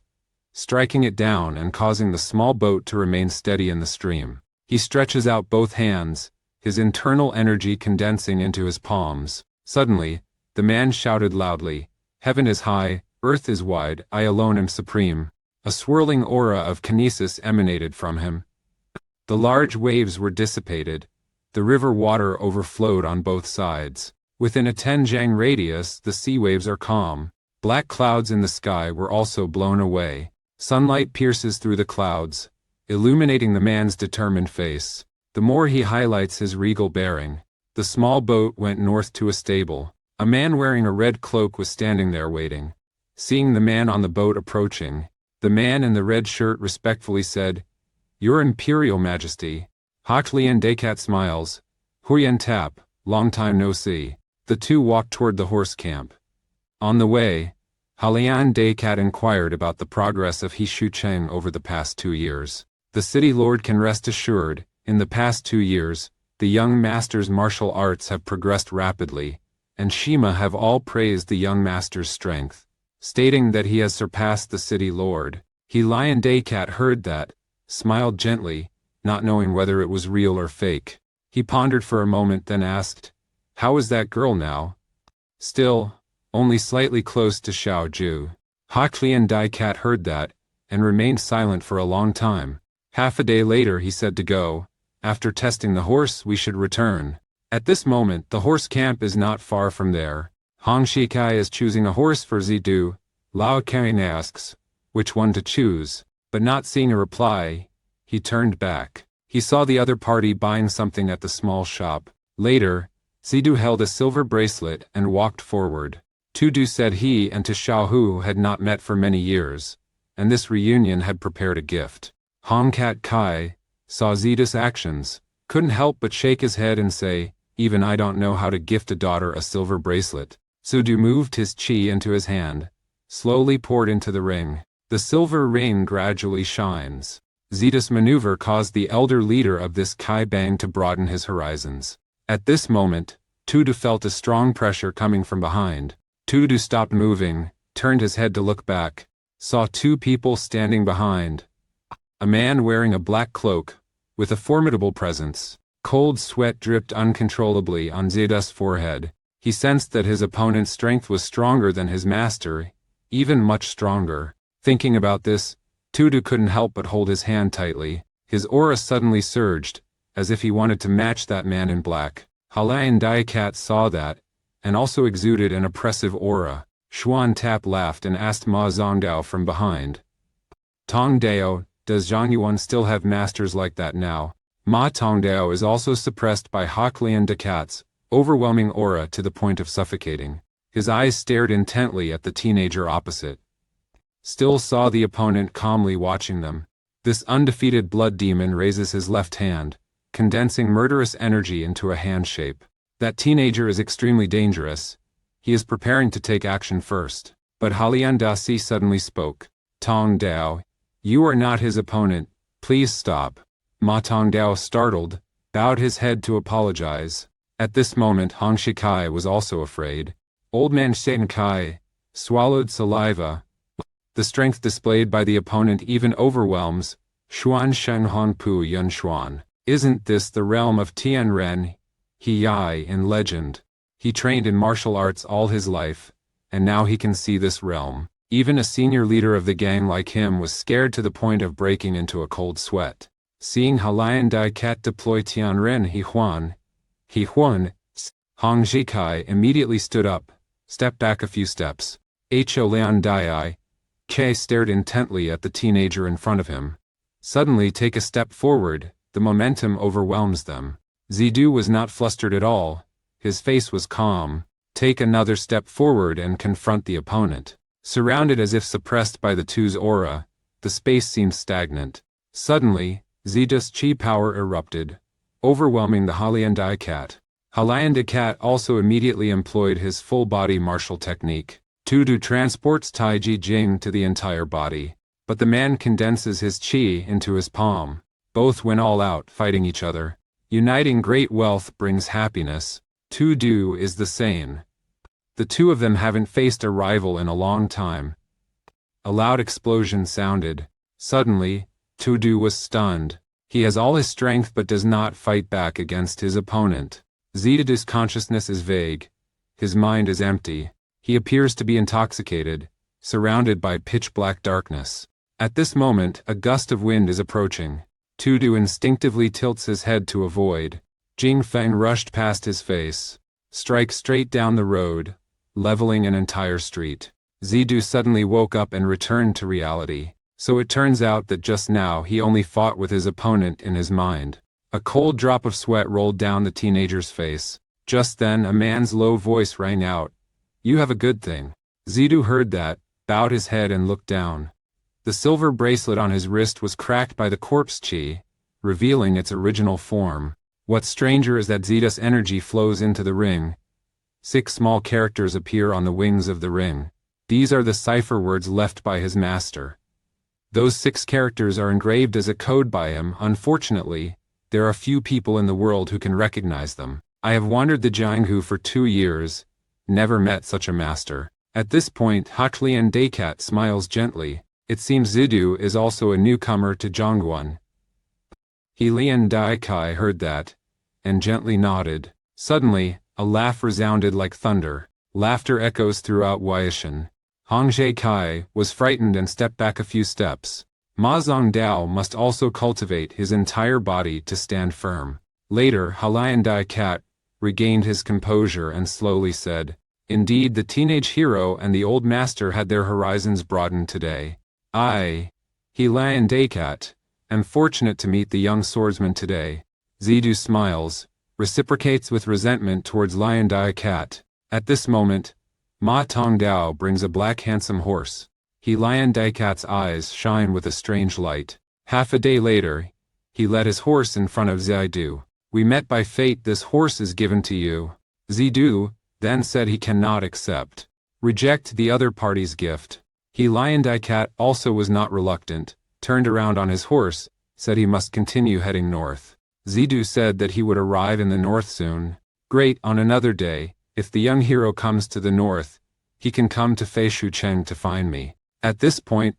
striking it down and causing the small boat to remain steady in the stream. He stretches out both hands, his internal energy condensing into his palms. Suddenly, the man shouted loudly, "Heaven is high, earth is wide, I alone am supreme." A swirling aura of kinesis emanated from him. The large waves were dissipated. The river water overflowed on both sides. Within a 10 jang radius, the sea waves are calm. Black clouds in the sky were also blown away. Sunlight pierces through the clouds, illuminating the man's determined face. The more he highlights his regal bearing. The small boat went north to a stable. A man wearing a red cloak was standing there waiting. Seeing the man on the boat approaching, the man in the red shirt respectfully said, "Your Imperial Majesty." Hoklian Dekat smiles. "Huyen Tap, long time no see." The two walked toward the horse camp. On the way, Halian Dekat inquired about the progress of Hishu Cheng over the past 2 years. The city lord can rest assured, in the past 2 years, the young master's martial arts have progressed rapidly, and Shima have all praised the young master's strength, stating that he has surpassed the city lord. Halian Dekat heard that, smiled gently, not knowing whether it was real or fake. He pondered for a moment, then asked, "How is that girl now?" "Still, only slightly close to Xiao Ju." Hak Lian Dai Cat heard that, and remained silent for a long time. Half a day later he said to go, "After testing the horse we should return. At this moment the horse camp is not far from there. Hong Shikai is choosing a horse for Zidu." Lao Kang asks, which one to choose, but not seeing a reply, he turned back. He saw the other party buying something at the small shop. Later, Zidu held a silver bracelet and walked forward. Tudu said he and Xiaohu had not met for many years, and this reunion had prepared a gift. Hong Kat Kai saw Zidu's actions, couldn't help but shake his head and say, "Even I don't know how to gift a daughter a silver bracelet." Zidu moved his chi into his hand, slowly poured into the ring. The silver ring gradually shines. Zidu's maneuver caused the elder leader of this Kai Bang to broaden his horizons. At this moment, Tudu felt a strong pressure coming from behind. Tudu stopped moving, turned his head to look back, saw two people standing behind. A man wearing a black cloak, with a formidable presence. Cold sweat dripped uncontrollably on Zidu's forehead. He sensed that his opponent's strength was stronger than his master, even much stronger. Thinking about this, Tudu couldn't help but hold his hand tightly. His aura suddenly surged, as if he wanted to match that man in black. Halayan Dai Cat saw that, and also exuded an oppressive aura. Xuan Tap laughed and asked Ma Zongdao from behind, "Tong Dao, does Zhang Yuan still have masters like that now?" Ma Tongdao is also suppressed by Hak Lian Da Cat's overwhelming aura to the point of suffocating. His eyes stared intently at the teenager opposite. Still saw the opponent calmly watching them. This undefeated blood demon raises his left hand, condensing murderous energy into a hand shape. That teenager is extremely dangerous. He is preparing to take action first. But Halian Dasi suddenly spoke. "Tong Dao, you are not his opponent. Please stop." Ma Tong Dao, startled, bowed his head to apologize. At this moment Hong Shikai was also afraid. Old man Satan Kai swallowed saliva. The strength displayed by the opponent even overwhelms Xuan Sheng Hong Pu Yun Xuan. Isn't this the realm of Tian Ren, He Yai in legend? He trained in martial arts all his life, and now he can see this realm. Even a senior leader of the gang like him was scared to the point of breaking into a cold sweat. Seeing Halayan Dai Cat deploy Tian Ren He Huan, Hong Shikai immediately stood up, stepped back a few steps. Ho Lian Dai K stared intently at the teenager in front of him. Suddenly take a step forward, the momentum overwhelms them. Zidu was not flustered at all, his face was calm. Take another step forward and confront the opponent. Surrounded as if suppressed by the two's aura, the space seemed stagnant. Suddenly, Zidu's chi power erupted, overwhelming the Halian Dai Cat. Halian Dai Cat also immediately employed his full-body martial technique. Tudu transports Tai Ji Jing to the entire body, but the man condenses his chi into his palm. Both went all out, fighting each other. Uniting great wealth brings happiness. Tudu is the same. The two of them haven't faced a rival in a long time. A loud explosion sounded. Suddenly, Tudu was stunned. He has all his strength but does not fight back against his opponent. Zidu's consciousness is vague. His mind is empty. He appears to be intoxicated, surrounded by pitch-black darkness. At this moment, a gust of wind is approaching. Tudu instinctively tilts his head to avoid. Jing Feng rushed past his face, strike straight down the road, leveling an entire street. Zidu suddenly woke up and returned to reality. So it turns out that just now he only fought with his opponent in his mind. A cold drop of sweat rolled down the teenager's face. Just then a man's low voice rang out. "You have a good thing." Zidu heard that, bowed his head and looked down. The silver bracelet on his wrist was cracked by the corpse chi, revealing its original form. What's stranger is that Zidu's energy flows into the ring. 6 small characters appear on the wings of the ring. These are the cipher words left by his master. Those 6 characters are engraved as a code by him. Unfortunately, there are few people in the world who can recognize them. I have wandered the Jianghu for 2 years, never met such a master. At this point, Hak Lian Dai Cat smiles gently. It seems Zidu is also a newcomer to Zhongguan. He Lian Daikai heard that, and gently nodded. Suddenly, a laugh resounded like thunder. Laughter echoes throughout Weishan. Hong Kai was frightened and stepped back a few steps. Ma Zhongdao must also cultivate his entire body to stand firm. Later, Halian Dai Cat regained his composure and slowly said, "Indeed, the teenage hero and the old master had their horizons broadened today. Lian Dai Cat, am fortunate to meet the young swordsman today." Zidu smiles, reciprocates with resentment towards Lian Dai Cat. At this moment, Ma Tongdao brings a black handsome horse. Lian Dai Cat's eyes shine with a strange light. Half a day later, he led his horse in front of Zidu. "We met by fate, this horse is given to you." Zidu then said he cannot reject the other party's gift. Lian Dai Cat also was not reluctant, turned around on his horse, said he must continue heading north. Zidu said that he would arrive in the north soon. Great, on another day, if the young hero comes to the north, he can come to Fei Shucheng to find me. At this point,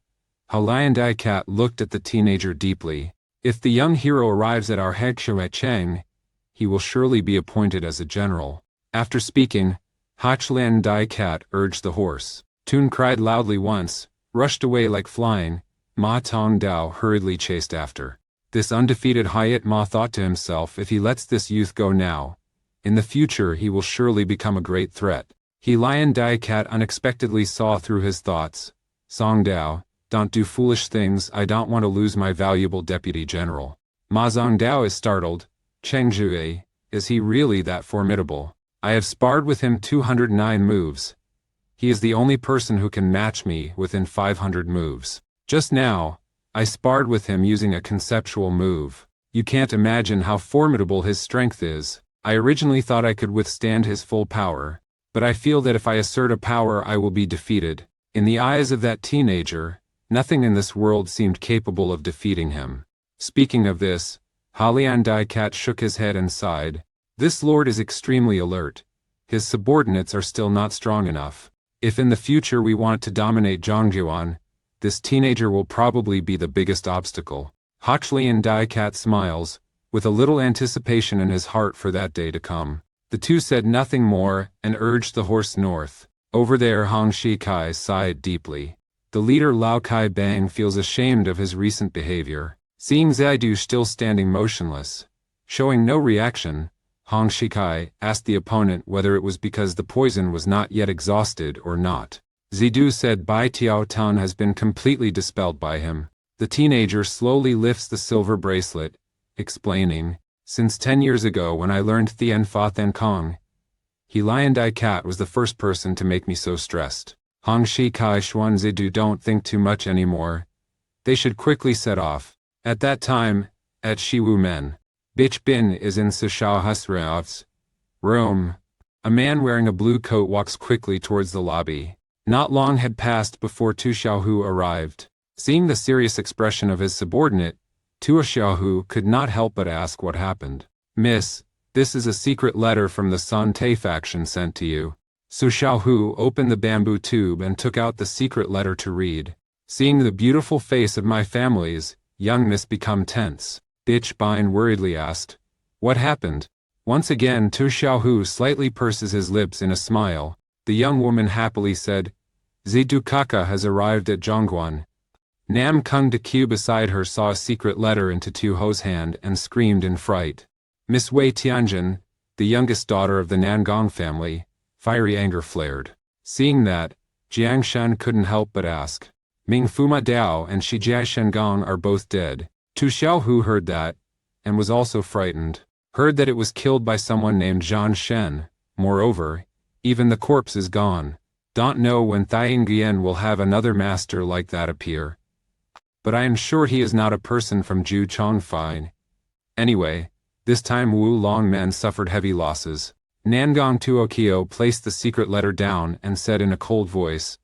Lian Dai Cat looked at the teenager deeply. If the young hero arrives at our Hegshuecheng, he will surely be appointed as a general. After speaking, Lian Dai Cat urged the horse. Tun cried loudly once, rushed away like flying. Ma Tongdao hurriedly chased after. This undefeated Hayat Ma thought to himself, if he lets this youth go now, in the future he will surely become a great threat. Lian Dai Cat unexpectedly saw through his thoughts. Songdao, don't do foolish things, I don't want to lose my valuable deputy general. Ma Zhongdao is startled. Cheng Zhui, is he really that formidable? I have sparred with him 209 moves. He is the only person who can match me within 500 moves. Just now, I sparred with him using a conceptual move. You can't imagine how formidable his strength is. I originally thought I could withstand his full power, but I feel that if I assert a power I will be defeated. In the eyes of that teenager, nothing in this world seemed capable of defeating him. Speaking of this, Lian Dai Cat shook his head and sighed. This lord is extremely alert. His subordinates are still not strong enough. If in the future we want to dominate Zhongguan, this teenager will probably be the biggest obstacle. Lian Dai Cat smiles, with a little anticipation in his heart for that day to come. The two said nothing more and urged the horse north. Over there Hong Shikai sighed deeply. The leader Lao Kai Bang feels ashamed of his recent behavior. Seeing Zidu still standing motionless, showing no reaction, Hong Shikai asked the opponent whether it was because the poison was not yet exhausted or not. Zidu said Bai Tiao Tan has been completely dispelled by him. The teenager slowly lifts the silver bracelet, explaining, since 10 years ago when I learned Thien Fa Then Kong, Lian Dai Cat was the first person to make me so stressed. Hong Shikai Xuan Zidu don't think too much anymore. They should quickly set off. At that time, at Shiwu Men, Bitch Bin is in Sushao Husraov's room. A man wearing a blue coat walks quickly towards the lobby. Not long had passed before Tu Xiaohu arrived. Seeing the serious expression of his subordinate, Tu Xiaohu could not help but ask what happened. "Miss, this is a secret letter from the San Te faction sent to you." Su Xiaohu opened the bamboo tube and took out the secret letter to read. Seeing the beautiful face of my families, young miss become tense. Bitch Bin worriedly asked, "What happened?" Once again Tu Xiaohu slightly purses his lips in a smile. The young woman happily said, "Zidu Kaka has arrived at Zhongguan." Nam Kung De Q beside her saw a secret letter into Tu Ho's hand and screamed in fright. Miss Wei Tianjin, the youngest daughter of the Nangong family, fiery anger flared. Seeing that, Jiang Shen couldn't help but ask, "Ming Fuma Dao and Shi Jia Shengong are both dead." Tu Xiaohu heard that, and was also frightened. Heard that it was killed by someone named Zhang Shen. Moreover, even the corpse is gone. Don't know when Thiengian will have another master like that appear. But I am sure he is not a person from Ju Chongfine. Anyway, this time Wu Long men suffered heavy losses. Nangong Tuokio placed the secret letter down and said in a cold voice,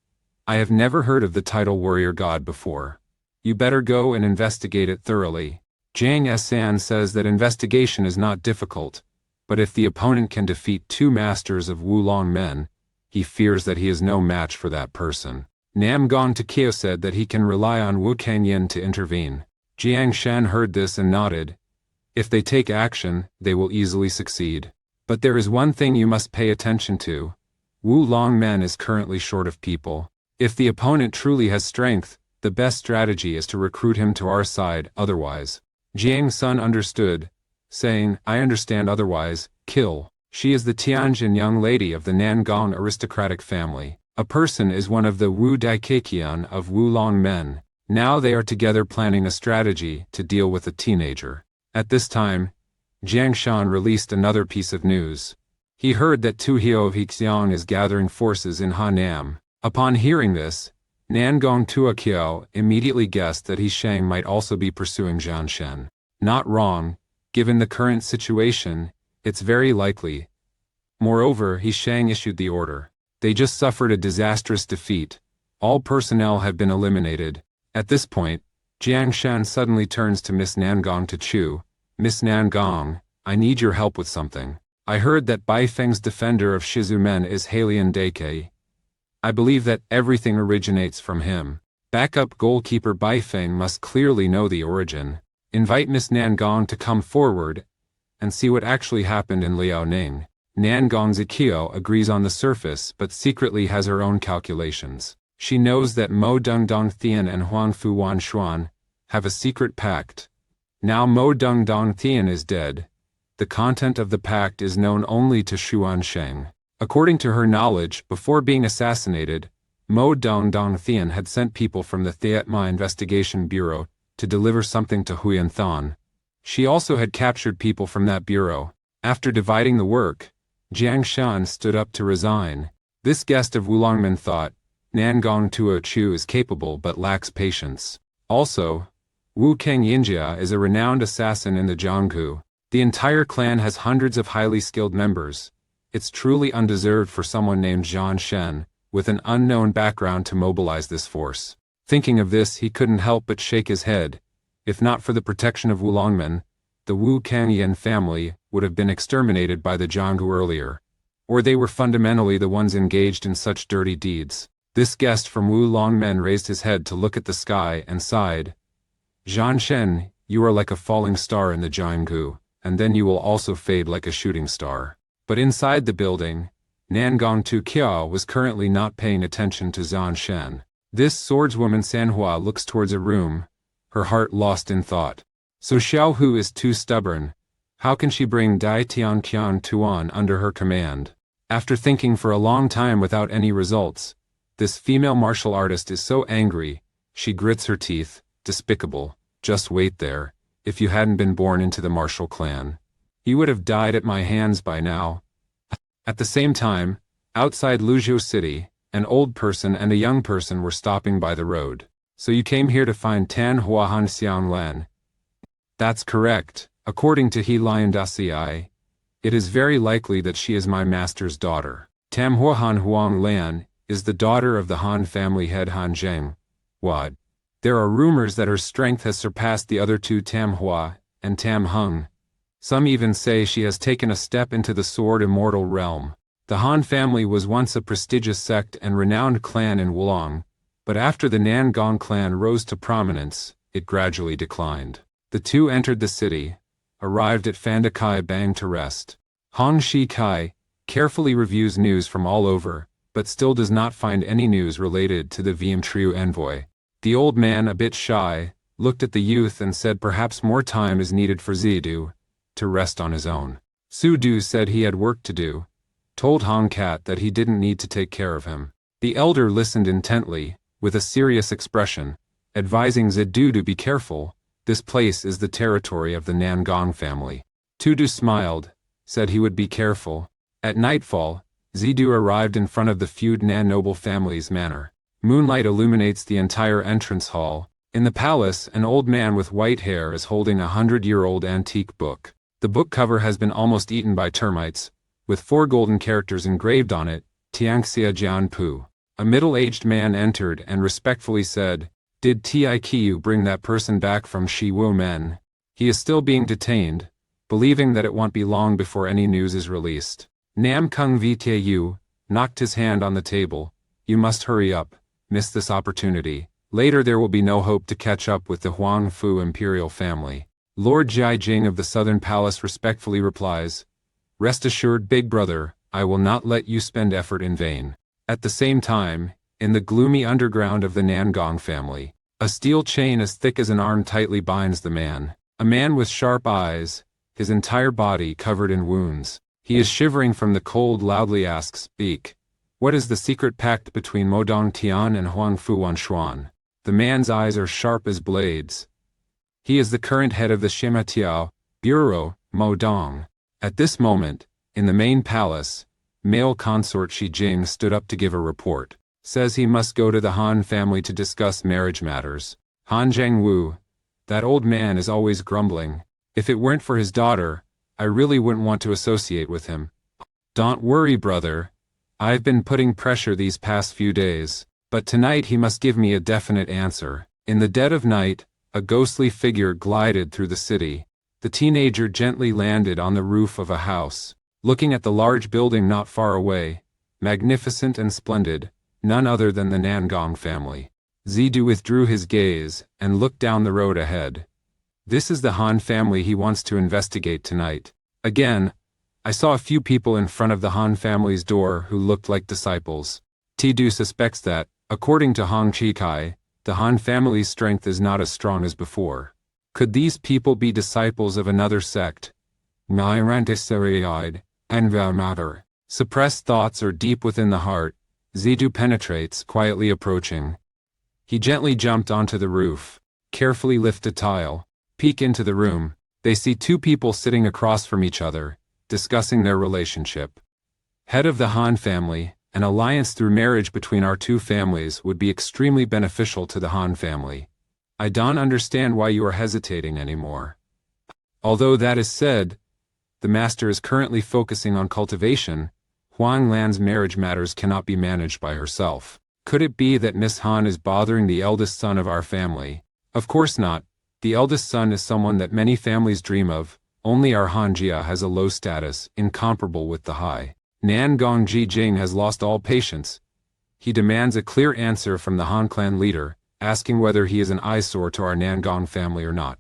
"I have never heard of the title warrior god before. You better go and investigate it thoroughly." Jiang San says that investigation is not difficult, but if the opponent can defeat 2 masters of Wulong men, he fears that he is no match for that person. Nam Gong Takeo said that he can rely on Wu Kangyin to intervene. Jiang Shan heard this and nodded. If they take action, they will easily succeed. But there is one thing you must pay attention to. Wu Longmen is currently short of people. If the opponent truly has strength, the best strategy is to recruit him to our side, otherwise. Jiang Sun understood, saying, I understand otherwise, kill. She is the Tianjin young lady of the Nangong aristocratic family. A person is one of the Wu Daikekian of Wu Longmen. Now they are together planning a strategy to deal with a teenager. At this time, Jiang Shan released another piece of news. He heard that Tu Hio of Hixiang is gathering forces in Hanam. Upon hearing this, Nangong Tuakiao immediately guessed that He Shang might also be pursuing Jiang Shen. Not wrong, given the current situation, it's very likely. Moreover, He Shang issued the order. They just suffered a disastrous defeat. All personnel have been eliminated. At this point, Jiang Shan suddenly turns to Miss Nangong to Chu. Miss Nangong, I need your help with something. I heard that Bai Feng's defender of Shizumen is Halian Deke. I believe that everything originates from him. Backup goalkeeper Bai Feng must clearly know the origin. Invite Miss Nangong to come forward and see what actually happened in Liaoning. Nangong Ziqiao agrees on the surface but secretly has her own calculations. She knows that Mo Dongdong Thian and Huang Fu Wan Xuan have a secret pact. Now Mo Dongdong Thian is dead. The content of the pact is known only to Xuan Sheng. According to her knowledge, before being assassinated, Mo Dongdong Thian had sent people from the Thietma Investigation Bureau to deliver something to Huyan Than. She also had captured people from that bureau. After dividing the work, Jiang Shan stood up to resign. This guest of Wulongmen thought, Nangong Tuo Chu is capable but lacks patience. Also, Wu Kang Yinjia is a renowned assassin in the Jianghu. The entire clan has hundreds of highly skilled members. It's truly undeserved for someone named Zhang Shen, with an unknown background to mobilize this force. Thinking of this, he couldn't help but shake his head. If not for the protection of Wulongmen, the Wu Kangyan family would have been exterminated by the Jianghu earlier. Or they were fundamentally the ones engaged in such dirty deeds. This guest from Wu Longmen raised his head to look at the sky and sighed. Zhang Shen, you are like a falling star in the Jianghu, and then you will also fade like a shooting star. But inside the building, Nangong Tu Kiao was currently not paying attention to Zhang Shen. This swordswoman Sanhua looks towards a room, her heart lost in thought. So Xiao Hu is too stubborn. How can she bring Dai Tian Qian Tuan under her command? After thinking for a long time without any results, this female martial artist is so angry, she grits her teeth. Despicable. Just wait there. If you hadn't been born into the martial clan, you would have died at my hands by now. At the same time, outside Luzhou City, an old person and a young person were stopping by the road. So you came here to find Tan Huahan Xianglan? That's correct. According to He Lion Dasi, it is very likely that she is my master's daughter. Tam Huahan Huang Lan is the daughter of the Han family head Han Zheng. What? There are rumors that her strength has surpassed the other two Tam Hua and Tam Hung. Some even say she has taken a step into the sword immortal realm. The Han family was once a prestigious sect and renowned clan in Wulong, but after the Nangong clan rose to prominence, it gradually declined. The two entered the city, arrived at Fandakai Bang to rest. Hong Shi Kai carefully reviews news from all over, but still does not find any news related to the VM Trio envoy. The old man, a bit shy, looked at the youth and said perhaps more time is needed for Zidu to rest on his own. Su Du said he had work to do, told Hong Cat that he didn't need to take care of him. The elder listened intently, with a serious expression, advising Zidu to be careful. This place is the territory of the Nangong family. Tudu smiled, said he would be careful. At nightfall, Zidu arrived in front of the feud Nan noble family's manor. Moonlight illuminates the entire entrance hall. In the palace, an old man with white hair is holding a 100-year-old antique book. The book cover has been almost eaten by termites, with 4 golden characters engraved on it, Tiangxia Jianpu. A middle-aged man entered and respectfully said, "Did Tiqiu bring that person back from Shi Wu Men? He is still being detained," believing that it won't be long before any news is released. Nam Kung Vtu knocked his hand on the table. "You must hurry up. miss this opportunity. Later there will be no hope to catch up with the Huang Fu imperial family. Lord Jia Jing of the Southern Palace respectfully replies, "Rest assured, big brother, I will not let you spend effort in vain." At the same time, in the gloomy underground of the Nangong family, a steel chain as thick as an arm tightly binds the man. A man with sharp eyes, his entire body covered in wounds. He is shivering from the cold, loudly asks, "Speak. What is the secret pact between Modong Tian and Huang Fu Wanshuan?" The man's eyes are sharp as blades. He is the current head of the Shimatiao Bureau, Modong. At this moment, in the main palace, male consort Shi Jing stood up to give a report. Says he must go to the Han family to discuss marriage matters. Han Zhengwu, that old man is always grumbling. If it weren't for his daughter, I really wouldn't want to associate with him. Don't worry, brother. I've been putting pressure these past few days, but tonight he must give me a definite answer. In the dead of night, a ghostly figure glided through the city. The teenager gently landed on the roof of a house. Looking at the large building not far away, magnificent and splendid, none other than the Nangong family. Zidu withdrew his gaze and looked down the road ahead. This is the Han family he wants to investigate tonight. Again, I saw a few people in front of the Han family's door who looked like disciples. Tidu suspects that, according to Hong Chikai, the Han family's strength is not as strong as before. Could these people be disciples of another sect? Suppressed thoughts are deep within the heart. Zidu penetrates, quietly approaching. He gently jumped onto the roof, carefully lift a tile, peek into the room. They see two people sitting across from each other, discussing their relationship. Head of the Han family, an alliance through marriage between our two families would be extremely beneficial to the Han family. I don't understand why you are hesitating anymore. Although that is said, the master is currently focusing on cultivation. Huang Lan's marriage matters cannot be managed by herself. Could it be that Miss Han is bothering the eldest son of our family? Of course not. The eldest son is someone that many families dream of. Only our Han Jia has a low status, incomparable with the high. Nangong Ji Jing has lost all patience. He demands a clear answer from the Han clan leader, asking whether he is an eyesore to our Nangong family or not.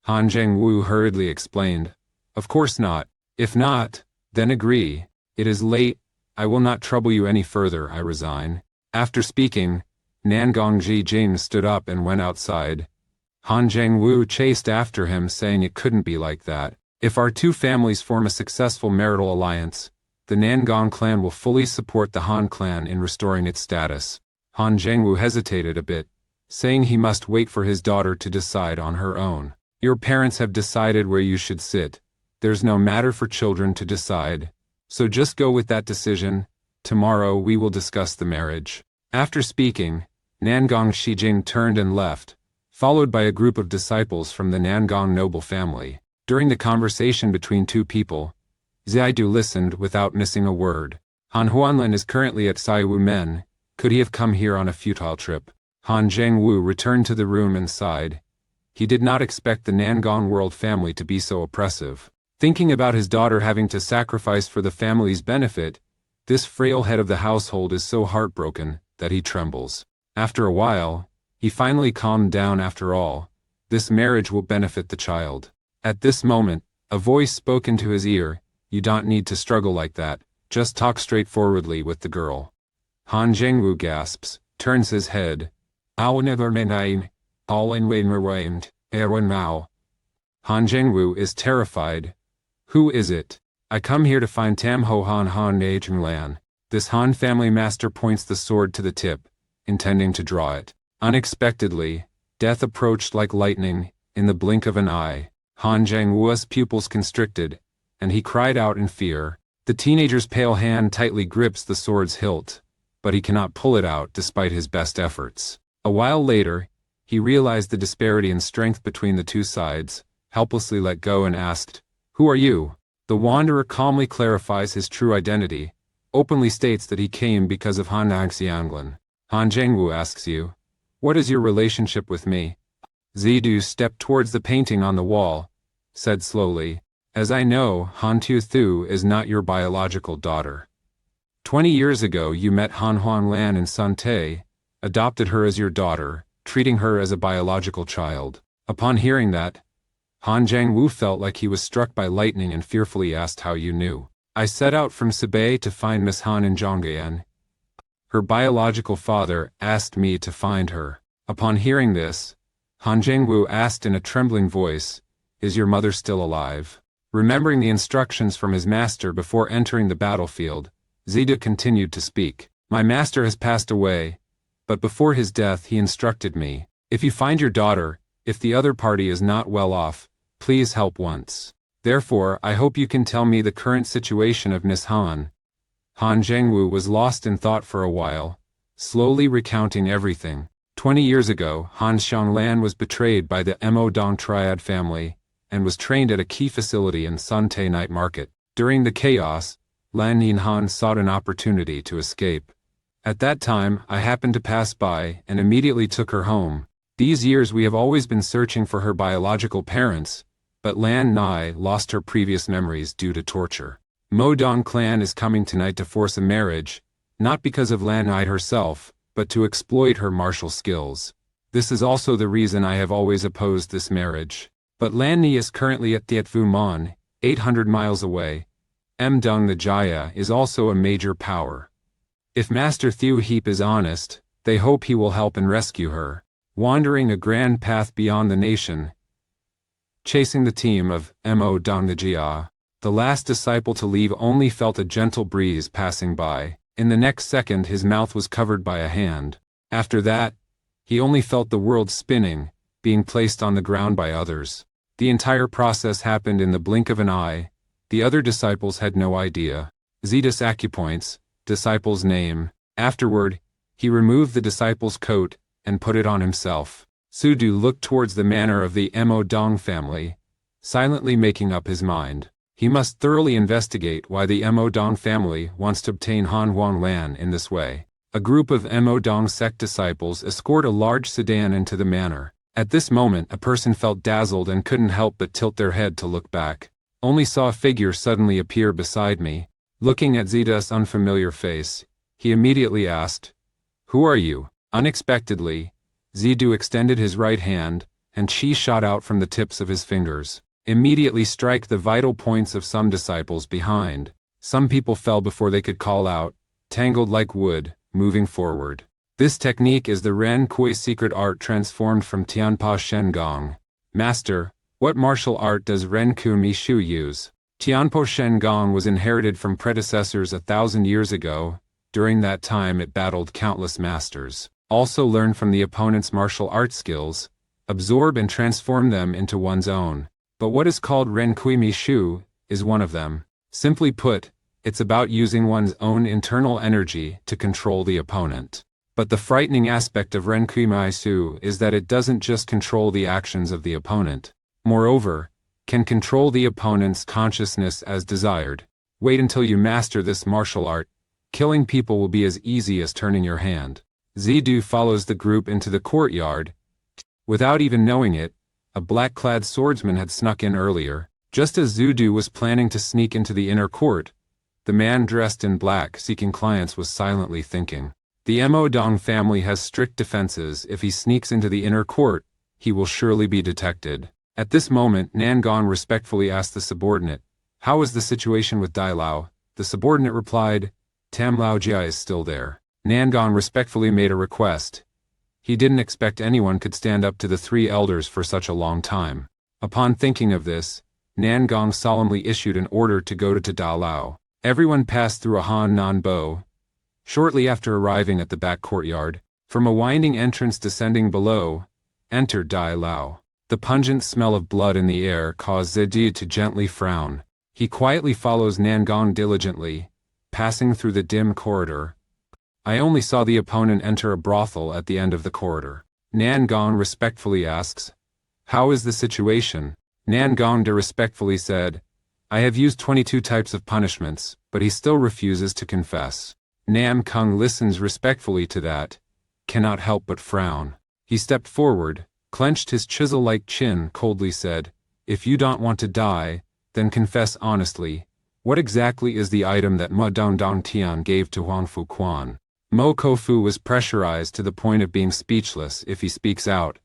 Han Zhengwu hurriedly explained, "Of course not. If not, then agree. It is late. I will not trouble you any further, I resign." After speaking, Nangong Ji Jing stood up and went outside. Han Zhengwu chased after him, saying it couldn't be like that. If our two families form a successful marital alliance, the Nangong clan will fully support the Han clan in restoring its status. Han Zhengwu hesitated a bit, saying he must wait for his daughter to decide on her own. Your parents have decided where you should sit. There's no matter for children to decide. So just go with that decision. Tomorrow we will discuss the marriage. After speaking, Nangong Shijing turned and left, followed by a group of disciples from the Nangong noble family. During the conversation between two people, Zidu listened without missing a word. Han Huanlin is currently at Saiwu Men. Could he have come here on a futile trip? Han Zhengwu returned to the room and sighed. He did not expect the Nangong world family to be so oppressive. Thinking about his daughter having to sacrifice for the family's benefit, this frail head of the household is so heartbroken that he trembles. After a while, he finally calmed down. After all, this marriage will benefit the child. At this moment, a voice spoke into his ear. You don't need to struggle like that. Just talk straightforwardly with the girl. Han Zhengwu gasps, turns his head. I'll never name. All in Wainmerwained, Erwin Mao. Han Zhengwu is terrified. Who is it? I come here to find Tam Ho Han Han Lan. This Han family master points the sword to the tip, intending to draw it. Unexpectedly, death approached like lightning, in the blink of an eye. Han Zhengwu's pupils constricted, and he cried out in fear. The teenager's pale hand tightly grips the sword's hilt, but he cannot pull it out despite his best efforts. A while later, he realized the disparity in strength between the two sides, helplessly let go and asked, "Who are you?" The wanderer calmly clarifies his true identity, openly states that he came because of Han Xianglin. Han Zhengwu asks you, "What is your relationship with me?" Zidu stepped towards the painting on the wall, said slowly, "As I know, Han Tu Thu is not your biological daughter. 20 years ago you met Han Huanglan in Sante, adopted her as your daughter, treating her as a biological child. Upon hearing that, Han Jiangwu felt like he was struck by lightning and fearfully asked how you knew. I set out from Sibei to find Miss Han in Zhongyan. Her biological father asked me to find her. Upon hearing this, Han Jiangwu asked in a trembling voice, "Is your mother still alive?" Remembering the instructions from his master before entering the battlefield, Zidu continued to speak. "My master has passed away, but before his death he instructed me, if you find your daughter, if the other party is not well off, please help once. Therefore, I hope you can tell me the current situation of Miss Han." Han Jiangwu was lost in thought for a while, slowly recounting everything. 20 years ago, Han Xianglan was betrayed by the Mo Dong Triad family and was trained at a key facility in Suntae Night Market. During the chaos, Lan Yinhan sought an opportunity to escape. At that time, I happened to pass by and immediately took her home. These years we have always been searching for her biological parents, but Lan Nai lost her previous memories due to torture. Mo Dong clan is coming tonight to force a marriage, not because of Lan Nai herself, but to exploit her martial skills. This is also the reason I have always opposed this marriage. But Lan Ni is currently at Tietfu Mon, 800 miles away. Dung the Jaya is also a major power. If Master Thieu Heap is honest, they hope he will help and rescue her. Wandering a grand path beyond the nation, chasing the team of Mo Dong the Jia, the last disciple to leave only felt a gentle breeze passing by. In the next second his mouth was covered by a hand. After that, he only felt the world spinning, being placed on the ground by others. The entire process happened in the blink of an eye. The other disciples had no idea. Zedus acupoints, disciple's name. Afterward, he removed the disciple's coat and put it on himself. Sudu looked towards the manor of the Mo Dong family, silently making up his mind. He must thoroughly investigate why the Mo Dong family wants to obtain Han Huanglan in this way. A group of Mo Dong sect disciples escort a large sedan into the manor. At this moment a person felt dazzled and couldn't help but tilt their head to look back. Only saw a figure suddenly appear beside me. Looking at Zida's unfamiliar face, he immediately asked, "Who are you?" Unexpectedly, Zidu extended his right hand, and chi shot out from the tips of his fingers. Immediately strike the vital points of some disciples behind. Some people fell before they could call out, tangled like wood, moving forward. This technique is the Ren Kui secret art transformed from Tianpa Shen Gong. Master, what martial art does Ren Kui Mi Shu use? Tianpo Shen Gong was inherited from predecessors 1,000 years ago. During that time it battled countless masters. Also learn from the opponent's martial art skills, absorb and transform them into one's own. But what is called Ren Kui Mi Shu is one of them. Simply put, it's about using one's own internal energy to control the opponent. But the frightening aspect of Ren Kui Mi Shu is that it doesn't just control the actions of the opponent. Moreover, can control the opponent's consciousness as desired. Wait until you master this martial art. Killing people will be as easy as turning your hand. Zidu follows the group into the courtyard. Without even knowing it, a black-clad swordsman had snuck in earlier. Just as Zidu was planning to sneak into the inner court, the man dressed in black seeking clients was silently thinking. The Mo Dong family has strict defenses. If he sneaks into the inner court, he will surely be detected. At this moment, Nangon respectfully asked the subordinate, "How is the situation with Dai Lao?" The subordinate replied, "Tam Lao Jia is still there." Nangon respectfully made a request. He didn't expect anyone could stand up to the three elders for such a long time. Upon thinking of this, Nangon solemnly issued an order to go to Da Lao. Everyone passed through a Han Nan Bo. Shortly after arriving at the back courtyard, from a winding entrance descending below, entered Dai Lao. The pungent smell of blood in the air caused Zidu to gently frown. He quietly follows Nangon diligently, passing through the dim corridor. I only saw the opponent enter a brothel at the end of the corridor. Nangon respectfully asks, "How is the situation?" Nangon respectfully said, "I have used 22 types of punishments, but he still refuses to confess." Nam Kung listens respectfully to that, cannot help but frown. He stepped forward, clenched his chisel-like chin, coldly said, "If you don't want to die, then confess honestly. What exactly is the item that Ma Dong Dong Tian gave to Huang Fu Quan?" Mo Kofu was pressurized to the point of being speechless. If he speaks out,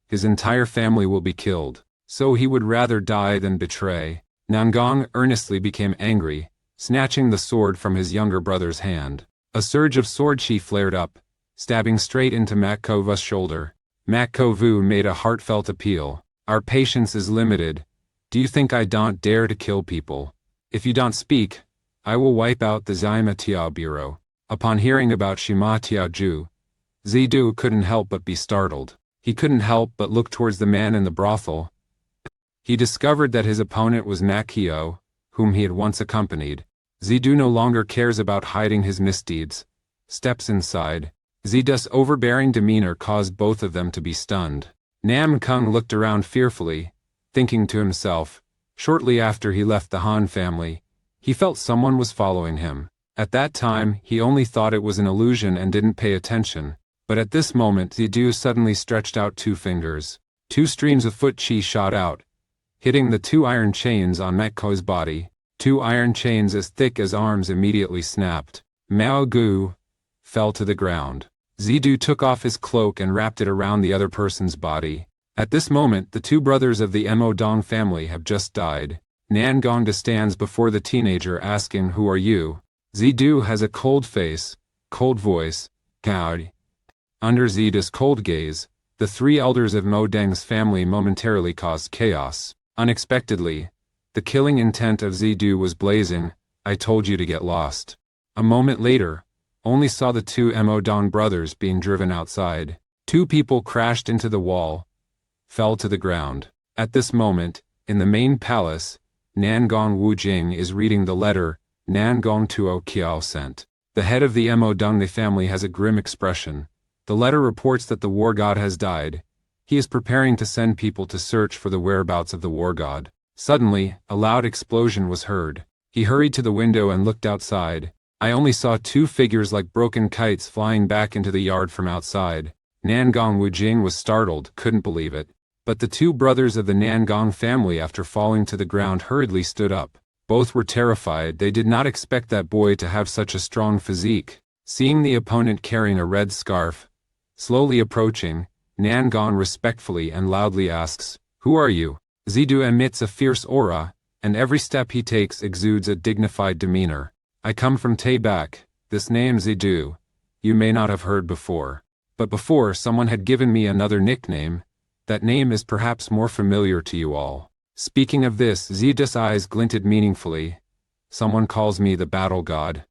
his entire family will be killed, so he would rather die than betray. Nangong earnestly became angry, snatching the sword from his younger brother's hand. A surge of sword chi flared up, stabbing straight into Mak Kovu's shoulder. Mak Kovu made a heartfelt appeal. Our patience is limited. Do you think I don't dare to kill people? If you don't speak, I will wipe out the Zaima Tiao Bureau. Upon hearing about Shima Tiaoju, Zidu couldn't help but be startled. He couldn't help but look towards the man in the brothel. He discovered that his opponent was Makio, whom he had once accompanied. Zidu no longer cares about hiding his misdeeds. Steps inside. Zidu's overbearing demeanor caused both of them to be stunned. Nam Kung looked around fearfully, thinking to himself, shortly after he left the Han family, he felt someone was following him. At that time, he only thought it was an illusion and didn't pay attention. But at this moment, Zidu suddenly stretched out 2 fingers. 2 streams of foot chi shot out, hitting the 2 iron chains on Mekko's body. 2 iron chains as thick as arms immediately snapped. Mao Gu fell to the ground. Zidu took off his cloak and wrapped it around the other person's body. At this moment, the 2 brothers of the Mo Dong family have just died. Nangong stands before the teenager asking, "Who are you?" Zidu has a cold face, cold voice, cowed. Under Zidu's cold gaze, the 3 elders of Mo Deng's family momentarily caused chaos. Unexpectedly, the killing intent of Zidu was blazing. "I told you to get lost." A moment later, only saw the 2 Mo Dong brothers being driven outside. 2 people crashed into the wall, fell to the ground. At this moment, in the main palace, Nangong Wu Jing is reading the letter Nangong Tuo Kiao sent. The head of the Mo Dong family has a grim expression. The letter reports that the war god has died. He is preparing to send people to search for the whereabouts of the war god. Suddenly, a loud explosion was heard. He hurried to the window and looked outside. I only saw 2 figures like broken kites flying back into the yard from outside. Nangong Wu Jing was startled, couldn't believe it. But the 2 brothers of the Nangong family, after falling to the ground, hurriedly stood up. Both were terrified. They did not expect that boy to have such a strong physique. Seeing the opponent carrying a red scarf, slowly approaching, Nangong respectfully and loudly asks, "Who are you?" Zidu emits a fierce aura, and every step he takes exudes a dignified demeanor. "I come from Taebak. This name Zidu, you may not have heard before. But before, someone had given me another nickname. That name is perhaps more familiar to you all." Speaking of this, Zidu's eyes glinted meaningfully. "Someone calls me the battle god."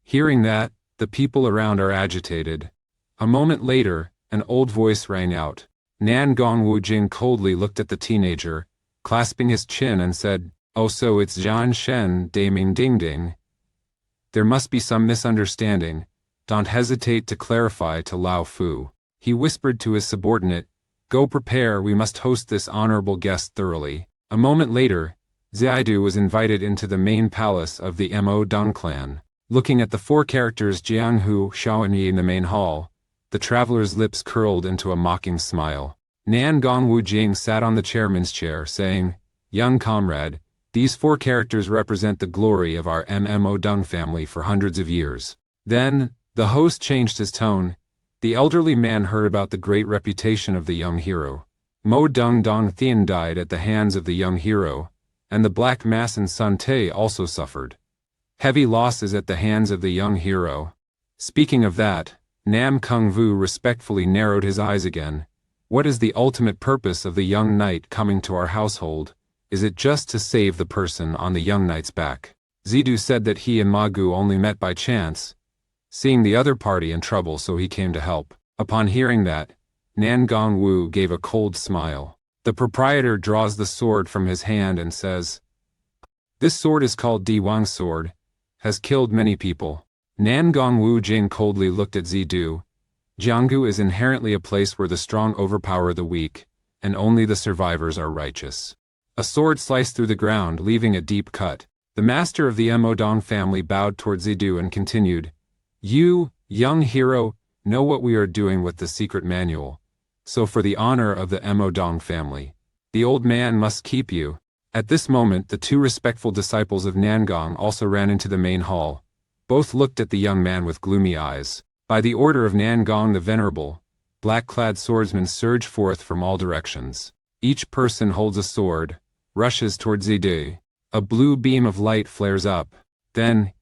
Hearing that, the people around are agitated. A moment later, an old voice rang out. Nangong Wu Jing coldly looked at the teenager, clasping his chin, and said, "Oh, so it's Zhan Shen Daming Ding Ding. There must be some misunderstanding. Don't hesitate to clarify to Lao Fu." He whispered to his subordinate, "Go prepare, we must host this honorable guest thoroughly." A moment later, Zidu was invited into the main palace of the Mo Dong clan. Looking at the 4 characters Jianghu, Shaoyi in the main hall, the traveler's lips curled into a mocking smile. Nangong Wu Jing sat on the chairman's chair, saying, "Young comrade, these 4 characters represent the glory of our Mo Dong family for hundreds of years." Then, the host changed his tone. The elderly man heard about the great reputation of the young hero. Mo Dong Dong Thien died at the hands of the young hero, and the Black Mass and Sun Te also suffered heavy losses at the hands of the young hero. Speaking of that, Nam Kung Vu respectfully narrowed his eyes again. "What is the ultimate purpose of the young knight coming to our household? Is it just to save the person on the young knight's back?" Zidu said that he and Magu only met by chance, seeing the other party in trouble, so he came to help. Upon hearing that, Nangong Wu gave a cold smile. The proprietor draws the sword from his hand and says, "This sword is called Di Wang's sword, has killed many people." Nangong Wu Jing coldly looked at Zidu. Jianggu is inherently a place where the strong overpower the weak, and only the survivors are righteous. A sword sliced through the ground, leaving a deep cut. The master of the Mo Dong family bowed toward Zidu and continued, "You, young hero, know what we are doing with the secret manual. So for the honor of the Mo Dong family, the old man must keep you." At this moment, the 2 respectful disciples of Nangong also ran into the main hall. Both looked at the young man with gloomy eyes. By the order of Nangong the Venerable, black-clad swordsmen surge forth from all directions. Each person holds a sword, rushes towards Zidu. A blue beam of light flares up. Then,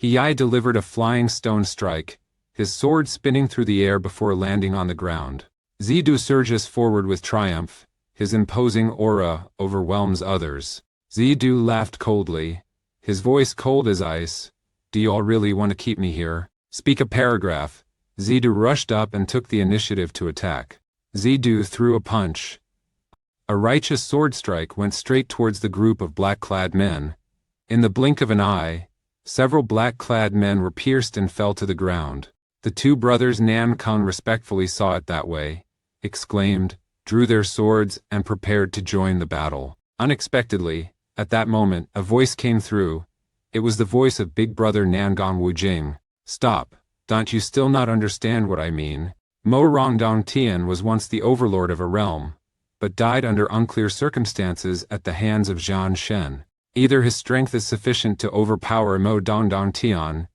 Hiyai delivered a flying stone strike, his sword spinning through the air before landing on the ground. Zidu surges forward with triumph, his imposing aura overwhelms others. Zidu laughed coldly, his voice cold as ice. Do you all really want to keep me here? Speak a paragraph. Zidu rushed up and took the initiative to attack. Zidu threw a punch. A righteous sword strike went straight towards the group of black-clad men. In the blink of an eye, several black-clad men were pierced and fell to the ground. The two brothers Nankang respectfully saw it that way, exclaimed, drew their swords, and prepared to join the battle. Unexpectedly, at that moment, a voice came through. It was the voice of Big Brother Nangong Wujing. Stop, don't you still not understand what I mean? Mo Rongdong Tian was once the overlord of a realm, but died under unclear circumstances at the hands of Zhang Shen. Either his strength is sufficient to overpower Mo Dongdong Tian,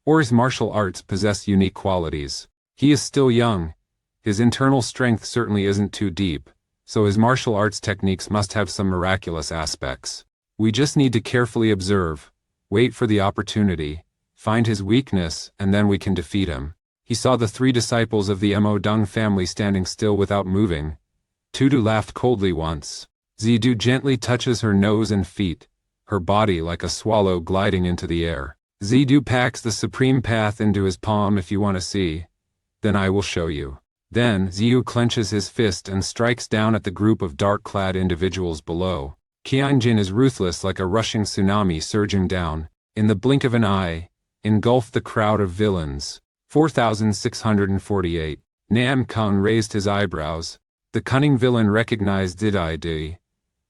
or his martial arts possess unique qualities. He is still young. His internal strength certainly isn't too deep, so his martial arts techniques must have some miraculous aspects. We just need to carefully observe, wait for the opportunity, find his weakness, and then we can defeat him. He saw the three disciples of the Mo Dung family standing still without moving. Tudu laughed coldly once. Zidu gently touches her nose and feet, her body like a swallow gliding into the air. Zidu packs the supreme path into his palm. If you want to see, then I will show you. Then Zidu clenches his fist and strikes down at the group of dark-clad individuals below. Qianjin is ruthless like a rushing tsunami surging down, in the blink of an eye, engulfed the crowd of villains. 4648. Nam Kung raised his eyebrows. The cunning villain recognized Zidu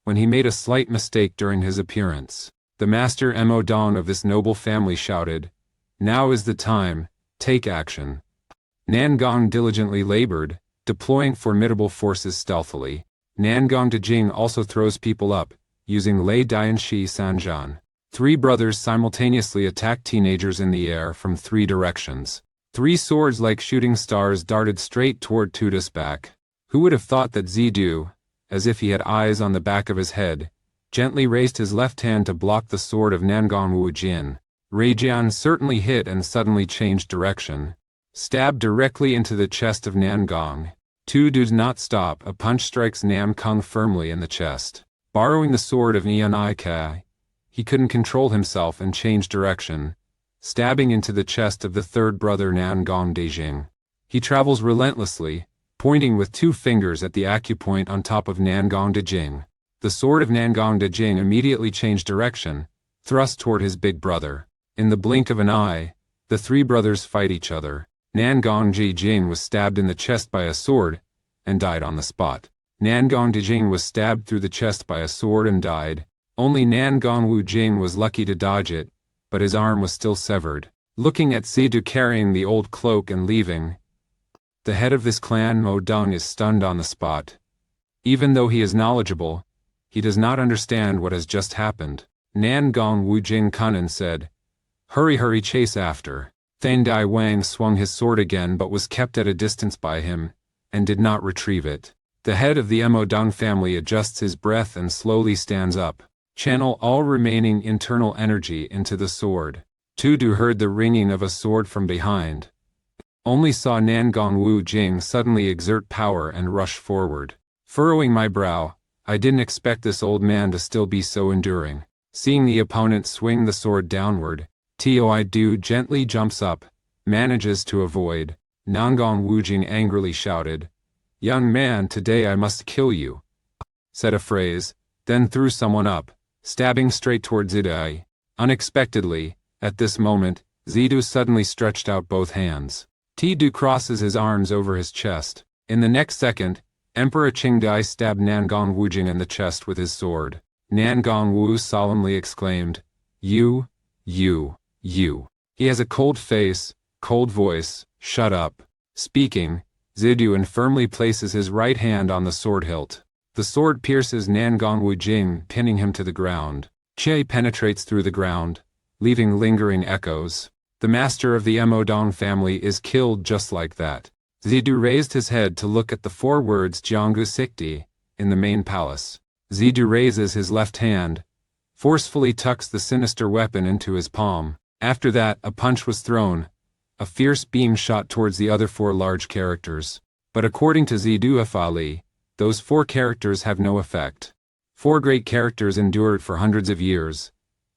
when he made a slight mistake during his appearance. The master Mo Dong of this noble family shouted, "Now is the time, take action." Nangong diligently labored, deploying formidable forces stealthily. Nangong Dejing also throws people up, using Lei Dianshi Sanjan. Three brothers simultaneously attacked teenagers in the air from three directions. Three swords like shooting stars darted straight toward Tuda's back. Who would have thought that Zidu, as if he had eyes on the back of his head, gently raised his left hand to block the sword of Nangong Wujin. Reijian certainly hit and suddenly changed direction, stabbed directly into the chest of Nangong. Tudu does not stop. A punch strikes Nam Kung firmly in the chest. Borrowing the sword of Nian Ikai, he couldn't control himself and changed direction, stabbing into the chest of the third brother Nangong Dejing. He travels relentlessly, pointing with two fingers at the acupoint on top of Nangong Dejing. The sword of Nangong Dejing immediately changed direction, thrust toward his big brother. In the blink of an eye, the three brothers fight each other. Nangong Dejing was stabbed in the chest by a sword and died on the spot. Nangong Dejing was stabbed through the chest by a sword and died. Only Nangong Wujing was lucky to dodge it, but his arm was still severed. Looking at Zidu carrying the old cloak and leaving, the head of this clan Mo Dung is stunned on the spot. Even though he is knowledgeable, he does not understand what has just happened. Nangong Wujing Kunan said, "Hurry, hurry, chase after." Thandai Wang swung his sword again but was kept at a distance by him, and did not retrieve it. The head of the Mo Dung family adjusts his breath and slowly stands up. Channel all remaining internal energy into the sword. Tudu heard the ringing of a sword from behind. Only saw Nangong Wujing suddenly exert power and rush forward. Furrowing my brow, I didn't expect this old man to still be so enduring. Seeing the opponent swing the sword downward, Toidu gently jumps up, manages to avoid. Nangong Wujing angrily shouted, "Young man, today I must kill you," said a phrase, then threw someone up, stabbing straight toward Zidu. Unexpectedly, at this moment, Zidu suddenly stretched out both hands. Tidu crosses his arms over his chest. In the next second, Emperor Qingdai stabbed Nangong Wujing in the chest with his sword. Nangong Wu solemnly exclaimed, You. He has a cold face, cold voice, shut up. Speaking, Zidu firmly places his right hand on the sword hilt. The sword pierces Nangong Wujing, pinning him to the ground. Qi penetrates through the ground, leaving lingering echoes. The master of the Emodong family is killed just like that. Zidu raised his head to look at the 4 words Jianggu Sikti in the main palace. Zidu raises his left hand, forcefully tucks the sinister weapon into his palm. After that, a punch was thrown. A fierce beam shot towards the other 4 large characters. But according to Zidu Afali, those 4 characters have no effect. 4 great characters endured for hundreds of years,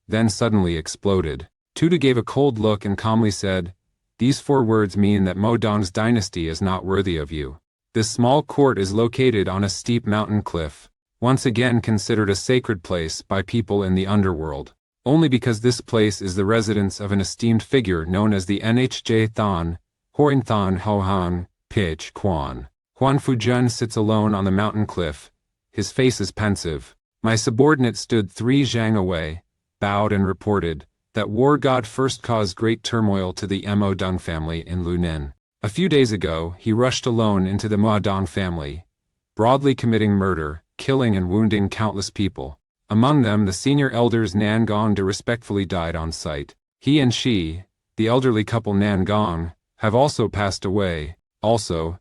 then suddenly exploded. Tuda gave a cold look and calmly said, "These 4 words mean that Modong's dynasty is not worthy of you. This small court is located on a steep mountain cliff, once again considered a sacred place by people in the underworld, only because this place is the residence of an esteemed figure known as the Nhj Than, Hoin Than Hohan, Pitch Quan. Huan Fujun sits alone on the mountain cliff. His face is pensive. My subordinate stood 3 zhang away, bowed and reported that war god first caused great turmoil to the Emodong family in Lunin. A few days ago, he rushed alone into the Modong family, broadly committing murder, killing and wounding countless people. Among them, the senior elders Nangong respectfully died on sight. He and she, the elderly couple Nangong, have also passed away. Also,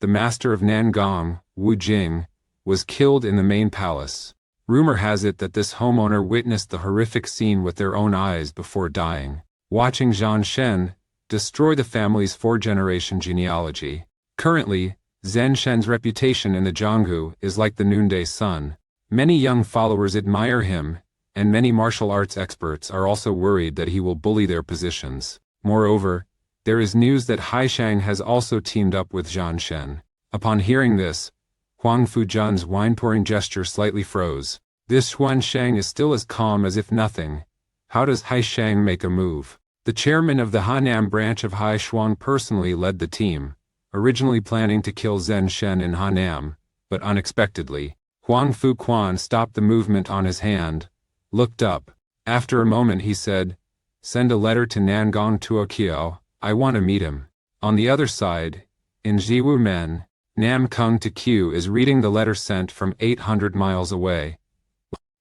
the master of Nangong, Wu Jing, was killed in the main palace. Rumor has it that this homeowner witnessed the horrific scene with their own eyes before dying, watching Zhang Shen destroy the family's 4-generation genealogy. Currently, Zhen Shen's reputation in the Jianghu is like the noonday sun. Many young followers admire him, and many martial arts experts are also worried that he will bully their positions. Moreover, there is news that Haishang has also teamed up with Zhang Shen. Upon hearing this, Huang Fujun's wine-pouring gesture slightly froze. This Xuansheng is still as calm as if nothing. How does Haishang make a move? The chairman of the Hanam branch of Haishuan personally led the team, originally planning to kill Zhen Shen in Hanam, but unexpectedly, Huang Fuquan stopped the movement on his hand, looked up. After a moment he said, "Send a letter to Nangong Tuoqiao, I want to meet him." On the other side, in Jiwu Men, Nam Kung to Q is reading the letter sent from 800 miles away.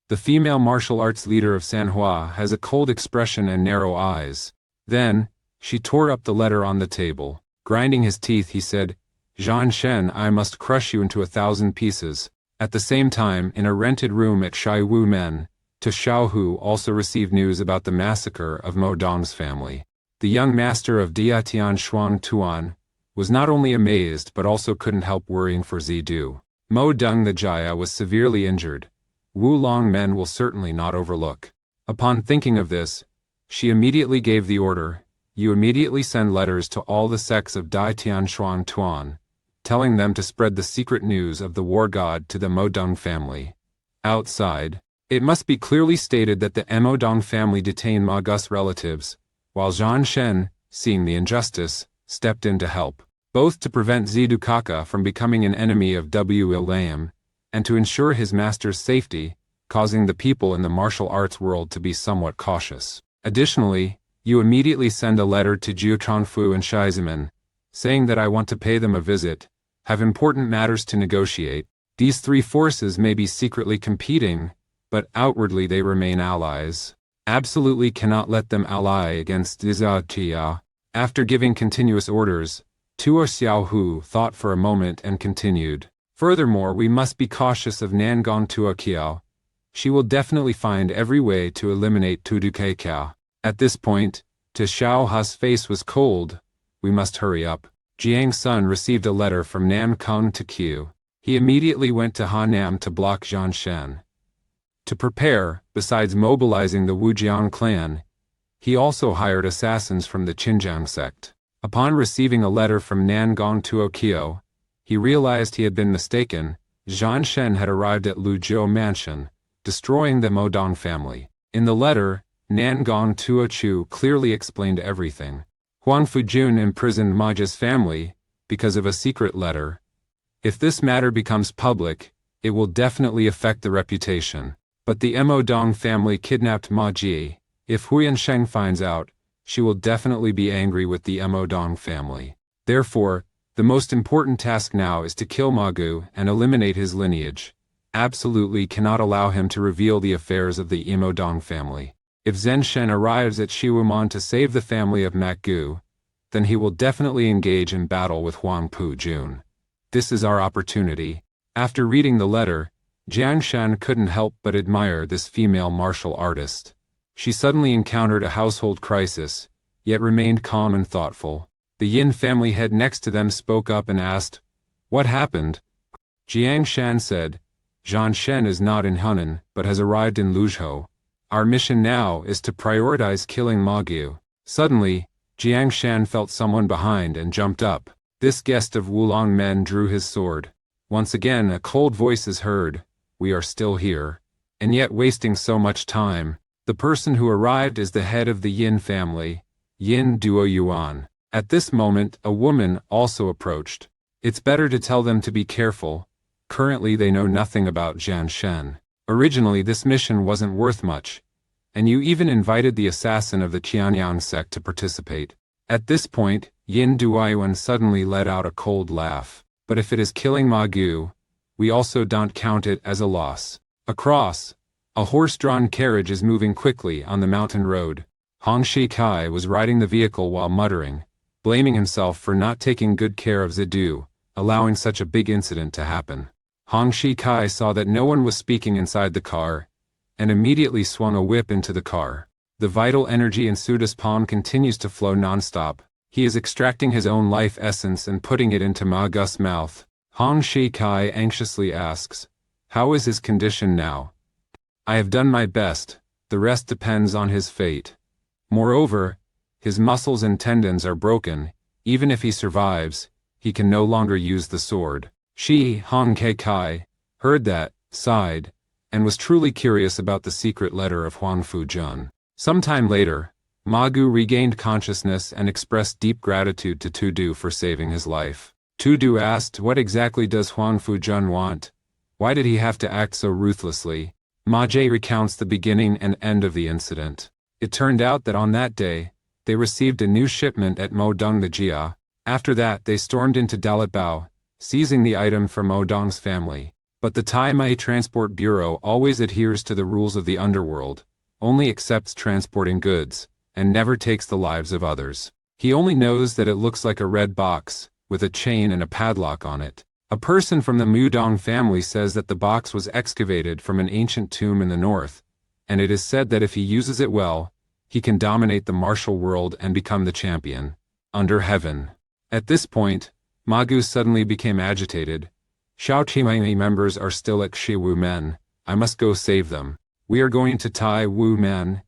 The female martial arts leader of Manhwa has a cold expression and narrow eyes. Then, she tore up the letter on the table. Grinding his teeth, he said, "Zhan Shen, I must crush you into 1,000 pieces." At the same time, in a rented room at Shaiwu Men, To Xiaohu also received news about the massacre of Modong's family. The young master of Diatian Shuang Tuan was not only amazed but also couldn't help worrying for Zidu. Modong the Jaya was severely injured. Wu Long Men will certainly not overlook. Upon thinking of this, she immediately gave the order, "You immediately send letters to all the sects of Diatian Shuang Tuan, telling them to spread the secret news of the war god to the Modong family." Outside, it must be clearly stated that the Emodong family detained Ma Gus relatives, while Zhan Shen, seeing the injustice, stepped in to help, both to prevent Zidu Kaka from becoming an enemy of W. Ilayam, and to ensure his master's safety, causing the people in the martial arts world to be somewhat cautious. Additionally, you immediately send a letter to Jiutranfu and Shizeman, saying that I want to pay them a visit, have important matters to negotiate. These 3 forces may be secretly competing, but outwardly they remain allies. Absolutely cannot let them ally against Zizatia. After giving continuous orders, Tuo Xiaohu thought for a moment and continued. Furthermore, we must be cautious of Nangong Tuoqiao. She will definitely find every way to eliminate Tudukeikia. At this point, To Xiaohu's face was cold. We must hurry up. Jiang Sun received a letter from Nam Kung to Q. He immediately went to Hanam to block Zhan Shen. To prepare, besides mobilizing the Wujiang clan, he also hired assassins from the Xinjiang sect. Upon receiving a letter from Nangong Tuoqiao, he realized he had been mistaken. Zhan Shen had arrived at Luzhou Mansion, destroying the Modong family. In the letter, Nangong Tuoqiao clearly explained everything. Huang Fujun imprisoned Majia's family because of a secret letter. If this matter becomes public, it will definitely affect the reputation. But the Emodong family kidnapped Ma Ji. If Huyan Sheng finds out, she will definitely be angry with the Emodong family. Therefore, the most important task now is to kill Ma Gu and eliminate his lineage. Absolutely cannot allow him to reveal the affairs of the Emodong family. If Zhen Shen arrives at Shiwuman to save the family of Makgu, then he will definitely engage in battle with Huang Pu Jun. This is our opportunity. After reading the letter, Jiang Shan couldn't help but admire this female martial artist. She suddenly encountered a household crisis, yet remained calm and thoughtful. The Yin family head next to them spoke up and asked, "What happened?" Jiang Shan said, "Zhan Shen is not in Hunan, but has arrived in Luzhou. Our mission now is to prioritize killing Ma Gu." Suddenly, Jiang Shan felt someone behind and jumped up. This guest of Wulong men drew his sword. Once again a cold voice is heard, "We are still here. And yet wasting so much time." The person who arrived is the head of the Yin family, Yin Duo Yuan. At this moment a woman also approached. "It's better to tell them to be careful. Currently they know nothing about Zhan Shen. Originally this mission wasn't worth much, and you even invited the assassin of the Qianyang sect to participate." At this point, Yin Duoyuan suddenly let out a cold laugh. "But if it is killing Ma Gu, we also don't count it as a loss." Across, a horse-drawn carriage is moving quickly on the mountain road. Hong Shikai was riding the vehicle while muttering, blaming himself for not taking good care of Zidu, allowing such a big incident to happen. Hong Shikai saw that no one was speaking inside the car, and immediately swung a whip into the car. The vital energy in Suda's palm continues to flow non-stop. He is extracting his own life essence and putting it into Ma Gu's mouth. Hong Shikai anxiously asks, "How is his condition now?" "I have done my best, the rest depends on his fate. Moreover, his muscles and tendons are broken. Even if he survives, he can no longer use the sword." Hong Kai heard that, sighed, and was truly curious about the secret letter of Huang Fu Jun. Sometime later, Ma Gu regained consciousness and expressed deep gratitude to Tudu for saving his life. Tudu asked, "What exactly does Huang Fu Jun want? Why did he have to act so ruthlessly?" Ma Jie recounts the beginning and end of the incident. It turned out that on that day, they received a new shipment at Modong the Jia. After that they stormed into Dalatbao, seizing the item from Modong's family. But the Tai Mai Transport Bureau always adheres to the rules of the underworld, only accepts transporting goods, and never takes the lives of others. He only knows that it looks like a red box, with a chain and a padlock on it. A person from the Mudong family says that the box was excavated from an ancient tomb in the north, and it is said that if he uses it well, he can dominate the martial world and become the champion. Under heaven. At this point, Ma Gu suddenly became agitated. "Xiao Qimai members are still at Shi Wu Men. I must go save them. We are going to Tai Wu Men.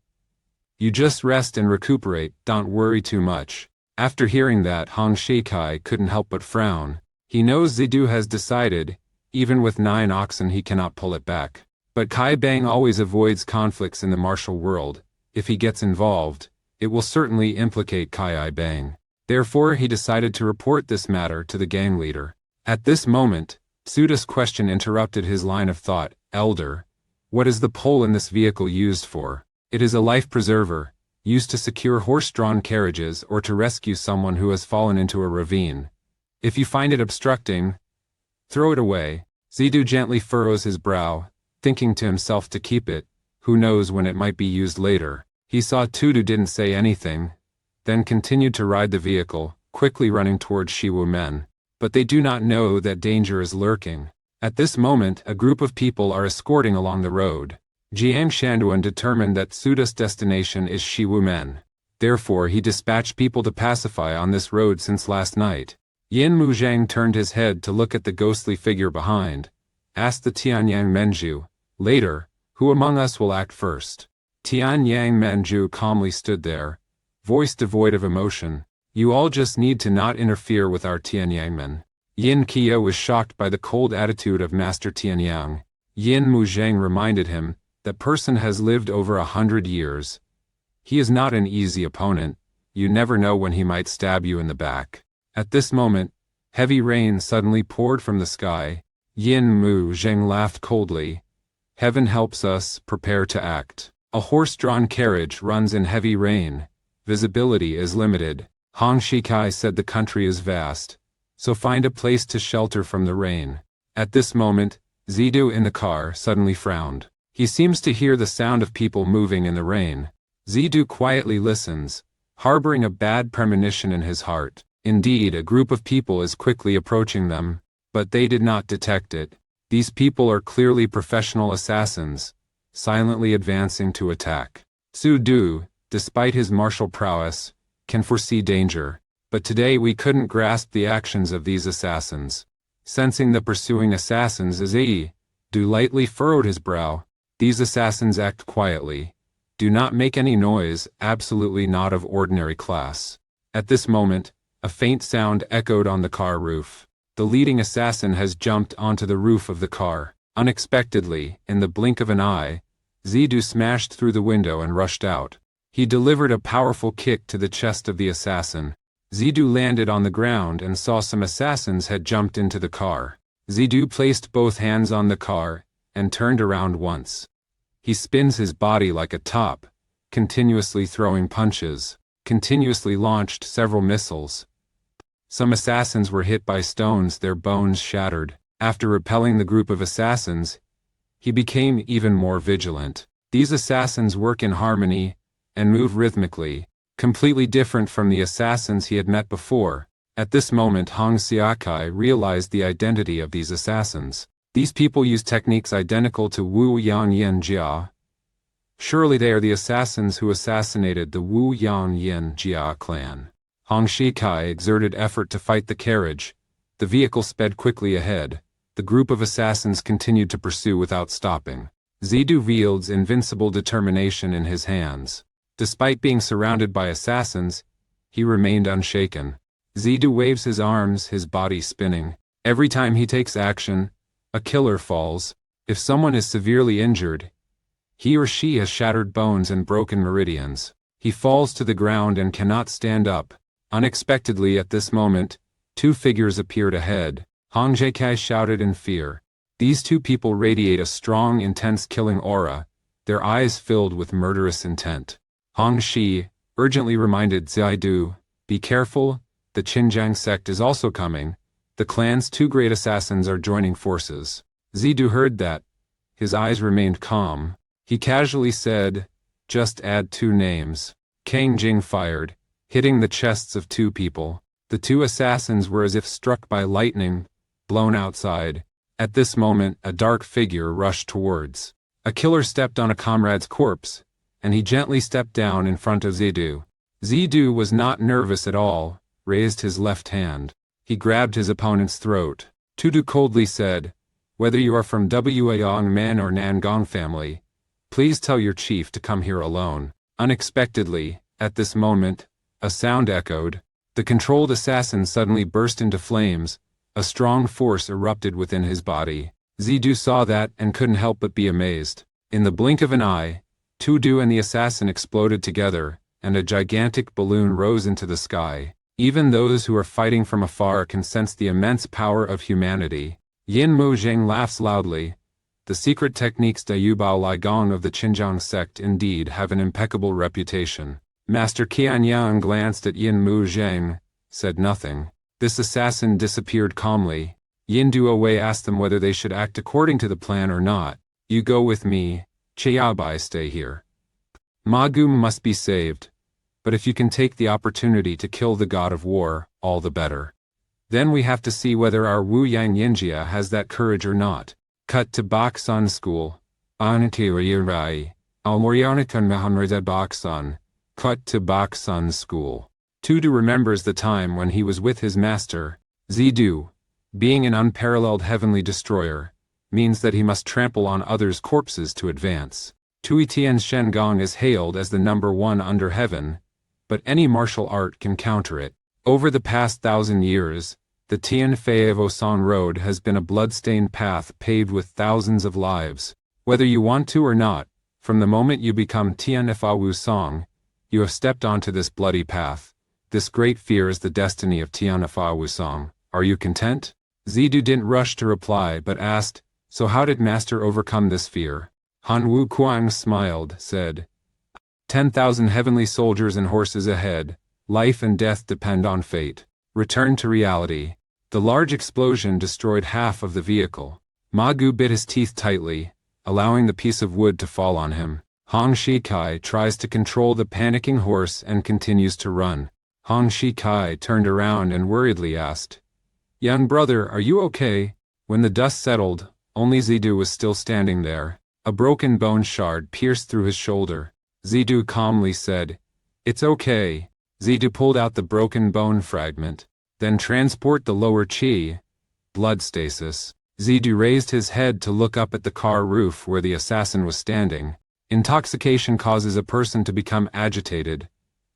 You just rest and recuperate, don't worry too much." After hearing that, Hong Shikai couldn't help but frown. He knows Zidu has decided, even with 9 oxen he cannot pull it back. But Kai Bang always avoids conflicts in the martial world. If he gets involved, it will certainly implicate Kai Bang. Therefore he decided to report this matter to the gang leader. At this moment, Suda's question interrupted his line of thought. "Elder, what is the pole in this vehicle used for?" "It is a life preserver, used to secure horse-drawn carriages or to rescue someone who has fallen into a ravine. If you find it obstructing, throw it away." Zidu gently furrows his brow, thinking to himself to keep it. Who knows when it might be used later. He saw Tudu didn't say anything, then continued to ride the vehicle, quickly running towards Shiwu Men. But they do not know that danger is lurking. At this moment, a group of people are escorting along the road. Jiang Shanduan determined that Suda's destination is Shiwu Men. Therefore he dispatched people to pacify on this road since last night. Yin Muzhang turned his head to look at the ghostly figure behind, asked the Tianyang Menju, later, "Who among us will act first?" Tianyang Menju calmly stood there, voice devoid of emotion. "You all just need to not interfere with our Tianyangmen." Yin Qiu was shocked by the cold attitude of Master Tianyang. Yin Muzhang reminded him, that person has lived over 100 years. He is not an easy opponent, you never know when he might stab you in the back. At this moment, heavy rain suddenly poured from the sky. Yin Muzhang laughed coldly. "Heaven helps us, prepare to act." A horse-drawn carriage runs in heavy rain. Visibility is limited. Hong Shikai said the country is vast, so find a place to shelter from the rain. At this moment, Zidu in the car suddenly frowned. He seems to hear the sound of people moving in the rain. Zidu quietly listens, harboring a bad premonition in his heart. Indeed, a group of people is quickly approaching them, but they did not detect it. These people are clearly professional assassins, silently advancing to attack. Zidu, despite his martial prowess, can foresee danger, but today we couldn't grasp the actions of these assassins. Sensing the pursuing assassins, Zidu lightly furrowed his brow. These assassins act quietly, do not make any noise, absolutely not of ordinary class. At this moment, a faint sound echoed on the car roof. The leading assassin has jumped onto the roof of the car. Unexpectedly, in the blink of an eye, Zidu smashed through the window and rushed out. He delivered a powerful kick to the chest of the assassin. Zidu landed on the ground and saw some assassins had jumped into the car. Zidu placed both hands on the car and turned around once. He spins his body like a top, continuously throwing punches, continuously launched several missiles. Some assassins were hit by stones, their bones shattered. After repelling the group of assassins, he became even more vigilant. These assassins work in harmony and move rhythmically, completely different from the assassins he had met before. At this moment, Hong Xiaokai realized the identity of these assassins. These people use techniques identical to Wu Yan Yin Jia. Surely they are the assassins who assassinated the Wu Yan Yin Jia clan. Hong Xiaokai exerted effort to fight the carriage. The vehicle sped quickly ahead. The group of assassins continued to pursue without stopping. Zidu wields invincible determination in his hands. Despite being surrounded by assassins, he remained unshaken. Zidu waves his arms, his body spinning. Every time he takes action, a killer falls. If someone is severely injured, he or she has shattered bones and broken meridians. He falls to the ground and cannot stand up. Unexpectedly at this moment, two figures appeared ahead. Hong Xiaokai shouted in fear. These two people radiate a strong, intense killing aura, their eyes filled with murderous intent. Hong Shi urgently reminded Zidu, "Be careful, the Xinjiang sect is also coming. The clan's two great assassins are joining forces." Zidu heard that. His eyes remained calm. He casually said, "Just add two names." Kang Jing fired, hitting the chests of two people. The two assassins were as if struck by lightning, blown outside. At this moment, a dark figure rushed towards. A killer stepped on a comrade's corpse, and he gently stepped down in front of Zidu. Zidu was not nervous at all, raised his left hand. He grabbed his opponent's throat. Tudu coldly said, "Whether you are from Wayang men or Nangong family, please tell your chief to come here alone." Unexpectedly, at this moment, a sound echoed. The controlled assassin suddenly burst into flames. A strong force erupted within his body. Zidu saw that and couldn't help but be amazed. In the blink of an eye, Tudu and the assassin exploded together, and a gigantic balloon rose into the sky. Even those who are fighting from afar can sense the immense power of humanity. Yin Mo Zheng laughs loudly. The secret techniques Dayubao Ligong of the Xinjiang sect indeed have an impeccable reputation. Master Qianyang glanced at Yin Mu Zheng, said nothing. This assassin disappeared calmly. Yin Duowei asked them whether they should act according to the plan or not. "You go with me, Chiabai stay here. Ma Gu must be saved, but if you can take the opportunity to kill the god of war, all the better. Then we have to see whether our Wu Yang Yinjia has that courage or not." Cut to Baksan School. Anatirai. Almorianikan Mahanreza Baksan. Cut to Baksan School. Tudu remembers the time when he was with his master, Zidu. Being an unparalleled heavenly destroyer means that he must trample on others' corpses to advance. Tui Tian Shengong is hailed as the #1 under heaven, but any martial art can counter it. Over the past 1,000 years, the Tian Fei Song Road has been a blood-stained path paved with thousands of lives. Whether you want to or not, from the moment you become Tian Fa Wu Song, you have stepped onto this bloody path. This great fear is the destiny of Tian Fa Wu Song. Are you content? Zidu didn't rush to reply but asked, "So how did Master overcome this fear?" Han Wu Kuang smiled, said, 10,000 heavenly soldiers and horses ahead. Life and death depend on fate. Return to reality." The large explosion destroyed half of the vehicle. Ma Gu bit his teeth tightly, allowing the piece of wood to fall on him. Hong Shikai tries to control the panicking horse and continues to run. Hong Shikai turned around and worriedly asked, "Young brother, are you okay?" When the dust settled, only Zidu was still standing there. A broken bone shard pierced through his shoulder. Zidu calmly said, "It's okay." Zidu pulled out the broken bone fragment. Then transport the lower chi. Blood stasis. Zidu raised his head to look up at the car roof where the assassin was standing. Intoxication causes a person to become agitated,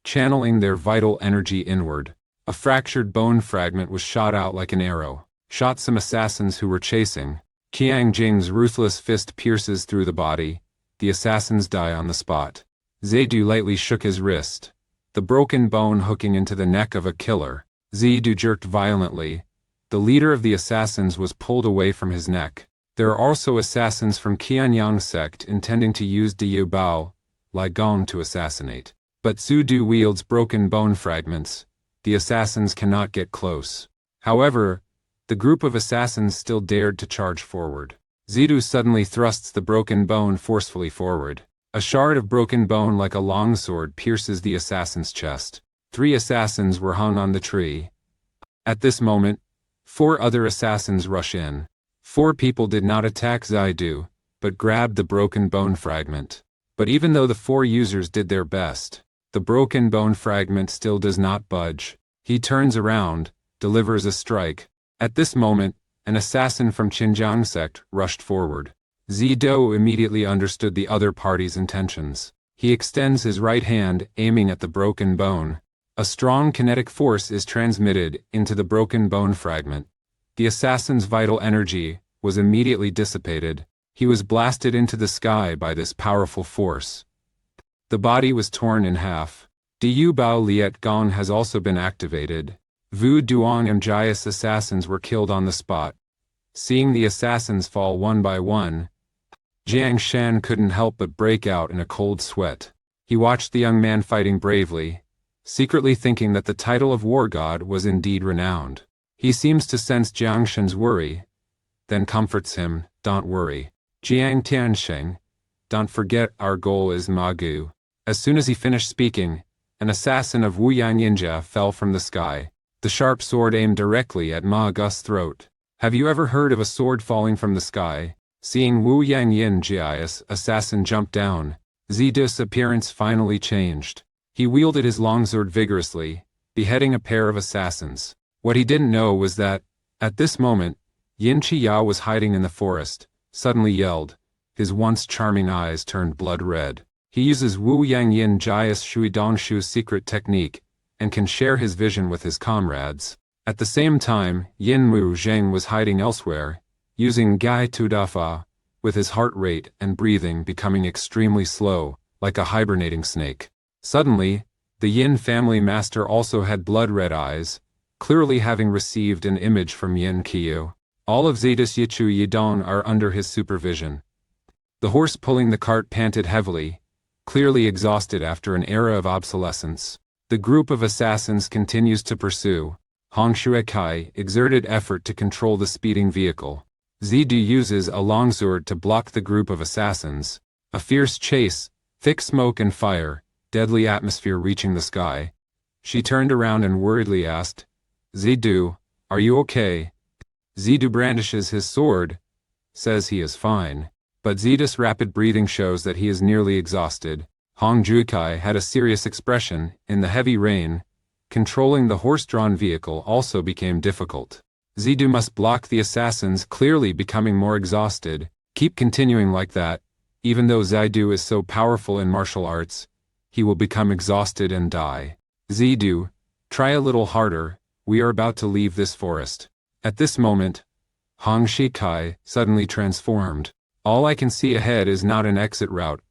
channeling their vital energy inward. A fractured bone fragment was shot out like an arrow, shot some assassins who were chasing. Qiang Jing's ruthless fist pierces through the body. The assassins die on the spot. Zidu lightly shook his wrist, the broken bone hooking into the neck of a killer. Zidu jerked violently. The leader of the assassins was pulled away from his neck. There are also assassins from Qianyang sect intending to use Diyu Bao, Lai Gong to assassinate. But Zidu wields broken bone fragments. The assassins cannot get close. However, the group of assassins still dared to charge forward. Zidu suddenly thrusts the broken bone forcefully forward. A shard of broken bone like a longsword pierces the assassin's chest. 3 assassins were hung on the tree. At this moment, 4 other assassins rush in. 4 people did not attack Zidu, but grabbed the broken bone fragment. But even though the 4 users did their best, the broken bone fragment still does not budge. He turns around, delivers a strike. At this moment, an assassin from Xinjiang sect rushed forward. Zidu immediately understood the other party's intentions. He extends his right hand, aiming at the broken bone. A strong kinetic force is transmitted into the broken bone fragment. The assassin's vital energy was immediately dissipated. He was blasted into the sky by this powerful force. The body was torn in half. Diyu Bao Liet Gong has also been activated. Vu Duan and Jias assassins were killed on the spot. Seeing the assassins fall one by one, Jiang Shan couldn't help but break out in a cold sweat. He watched the young man fighting bravely, secretly thinking that the title of war god was indeed renowned. He seems to sense Jiang Shan's worry, then comforts him, "Don't worry. Jiang Tiansheng, don't forget our goal is Magu." As soon as he finished speaking, an assassin of Wu Yang Yinjia fell from the sky. The sharp sword aimed directly at Ma Gus's throat. Have you ever heard of a sword falling from the sky? Seeing Wu Yang Yinjia's assassin jump down, Zidu's appearance finally changed. He wielded his longsword vigorously, beheading a pair of assassins. What he didn't know was that, at this moment, Yin Qiya was hiding in the forest, suddenly yelled. His once charming eyes turned blood red. He uses Wu Yang Yin Jia's Shuidongshu's secret technique, and can share his vision with his comrades. At the same time, Yin Mu Zheng was hiding elsewhere, using Gai Tudafa, with his heart rate and breathing becoming extremely slow, like a hibernating snake. Suddenly, the Yin family master also had blood-red eyes, clearly having received an image from Yin Qiu. All of Zidu's Yichu Yidong are under his supervision. The horse pulling the cart panted heavily, clearly exhausted after an era of obsolescence. The group of assassins continues to pursue. Hong Shuekai exerted effort to control the speeding vehicle. Zidu uses a longsword to block the group of assassins. A fierce chase, thick smoke and fire, deadly atmosphere reaching the sky. She turned around and worriedly asked, "Zidu, are you okay?" Zidu brandishes his sword, says he is fine, but Zidu's rapid breathing shows that he is nearly exhausted. Hong Jukai had a serious expression. In the heavy rain, controlling the horse-drawn vehicle also became difficult. Zidu must block the assassins, clearly becoming more exhausted. Keep continuing like that. Even though Zidu is so powerful in martial arts, he will become exhausted and die. Zidu, try a little harder. We are about to leave this forest. At this moment, Hong Shikai suddenly transformed. All I can see ahead is not an exit route,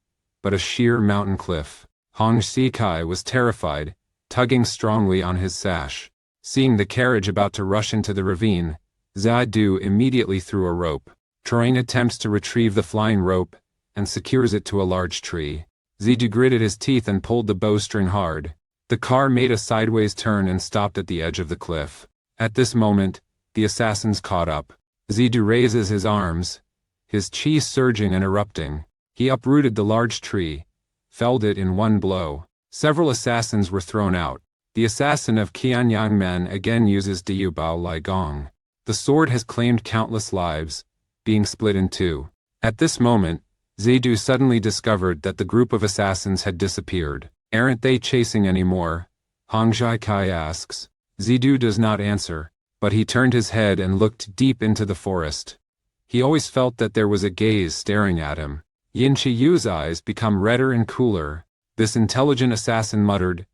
but a sheer mountain cliff. Hong Shikai was terrified, tugging strongly on his sash. Seeing the carriage about to rush into the ravine, Zidu immediately threw a rope. Troyne attempts to retrieve the flying rope and secures it to a large tree. Zidu gritted his teeth and pulled the bowstring hard. The car made a sideways turn and stopped at the edge of the cliff. At this moment, the assassins caught up. Zidu raises his arms, his chi surging and erupting. He uprooted the large tree, felled it in one blow. Several assassins were thrown out. The assassin of Qianyang Men again uses Diyu Bao Lai Gong. The sword has claimed countless lives, being split in two. At this moment, Zidu suddenly discovered that the group of assassins had disappeared. Aren't they chasing anymore? Hong Kai asks. Zidu does not answer, but he turned his head and looked deep into the forest. He always felt that there was a gaze staring at him. Yin Chiyu's eyes become redder and cooler. This intelligent assassin muttered,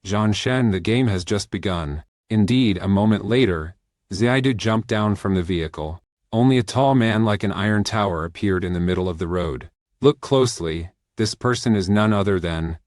"Zhan Shen, the game has just begun." Indeed, a moment later, Zidu jumped down from the vehicle. Only a tall man like an iron tower appeared in the middle of the road. Look closely, this person is none other than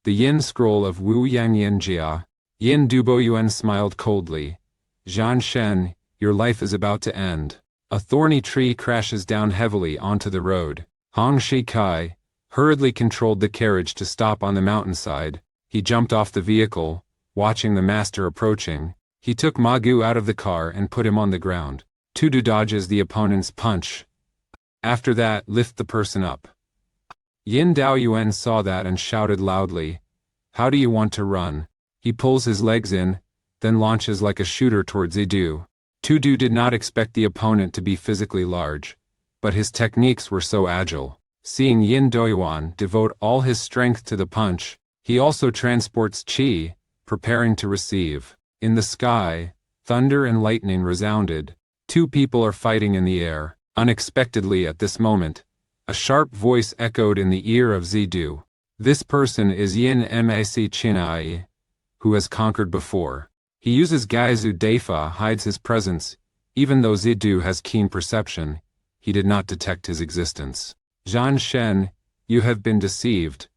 the Yin scroll of Wu Yang Yin Jia. Yin Duboyuan smiled coldly. "Zhan Shen, your life is about to end." A thorny tree crashes down heavily onto the road. Hong Kai hurriedly controlled the carriage to stop on the mountainside. He jumped off the vehicle, watching the master approaching. He took Ma Gu out of the car and put him on the ground. Tudu dodges the opponent's punch. After that, lift the person up. Yin Daoyuan saw that and shouted loudly, "How do you want to run?" He pulls his legs in, then launches like a shooter towards Zidu. Tudu did not expect the opponent to be physically large, but his techniques were so agile. Seeing Yin Daoyuan devote all his strength to the punch, he also transports Qi, preparing to receive. In the sky, thunder and lightning resounded. Two people are fighting in the air. Unexpectedly at this moment, a sharp voice echoed in the ear of Zidu. This person is Yin Mac Chinai, who has conquered before. He uses Gaizu Deifa hides his presence. Even though Zidu has keen perception, he did not detect his existence. "Zhan Shen, you have been deceived."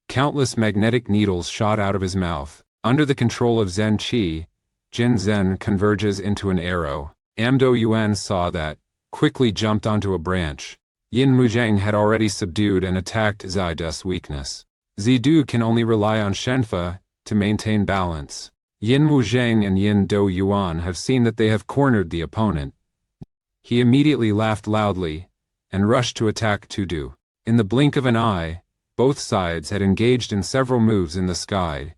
Countless magnetic needles shot out of his mouth. Under the control of Zen Qi, Jin Zen converges into an arrow. Amdo Yuan saw that, quickly jumped onto a branch. Yin Muzheng had already subdued and attacked Zidu's weakness. Zidu can only rely on Shenfa to maintain balance. Yin Muzheng and Yin Do Yuan have seen that they have cornered the opponent. He immediately laughed loudly and rushed to attack Tudu. In the blink of an eye, both sides had engaged in several moves in the sky.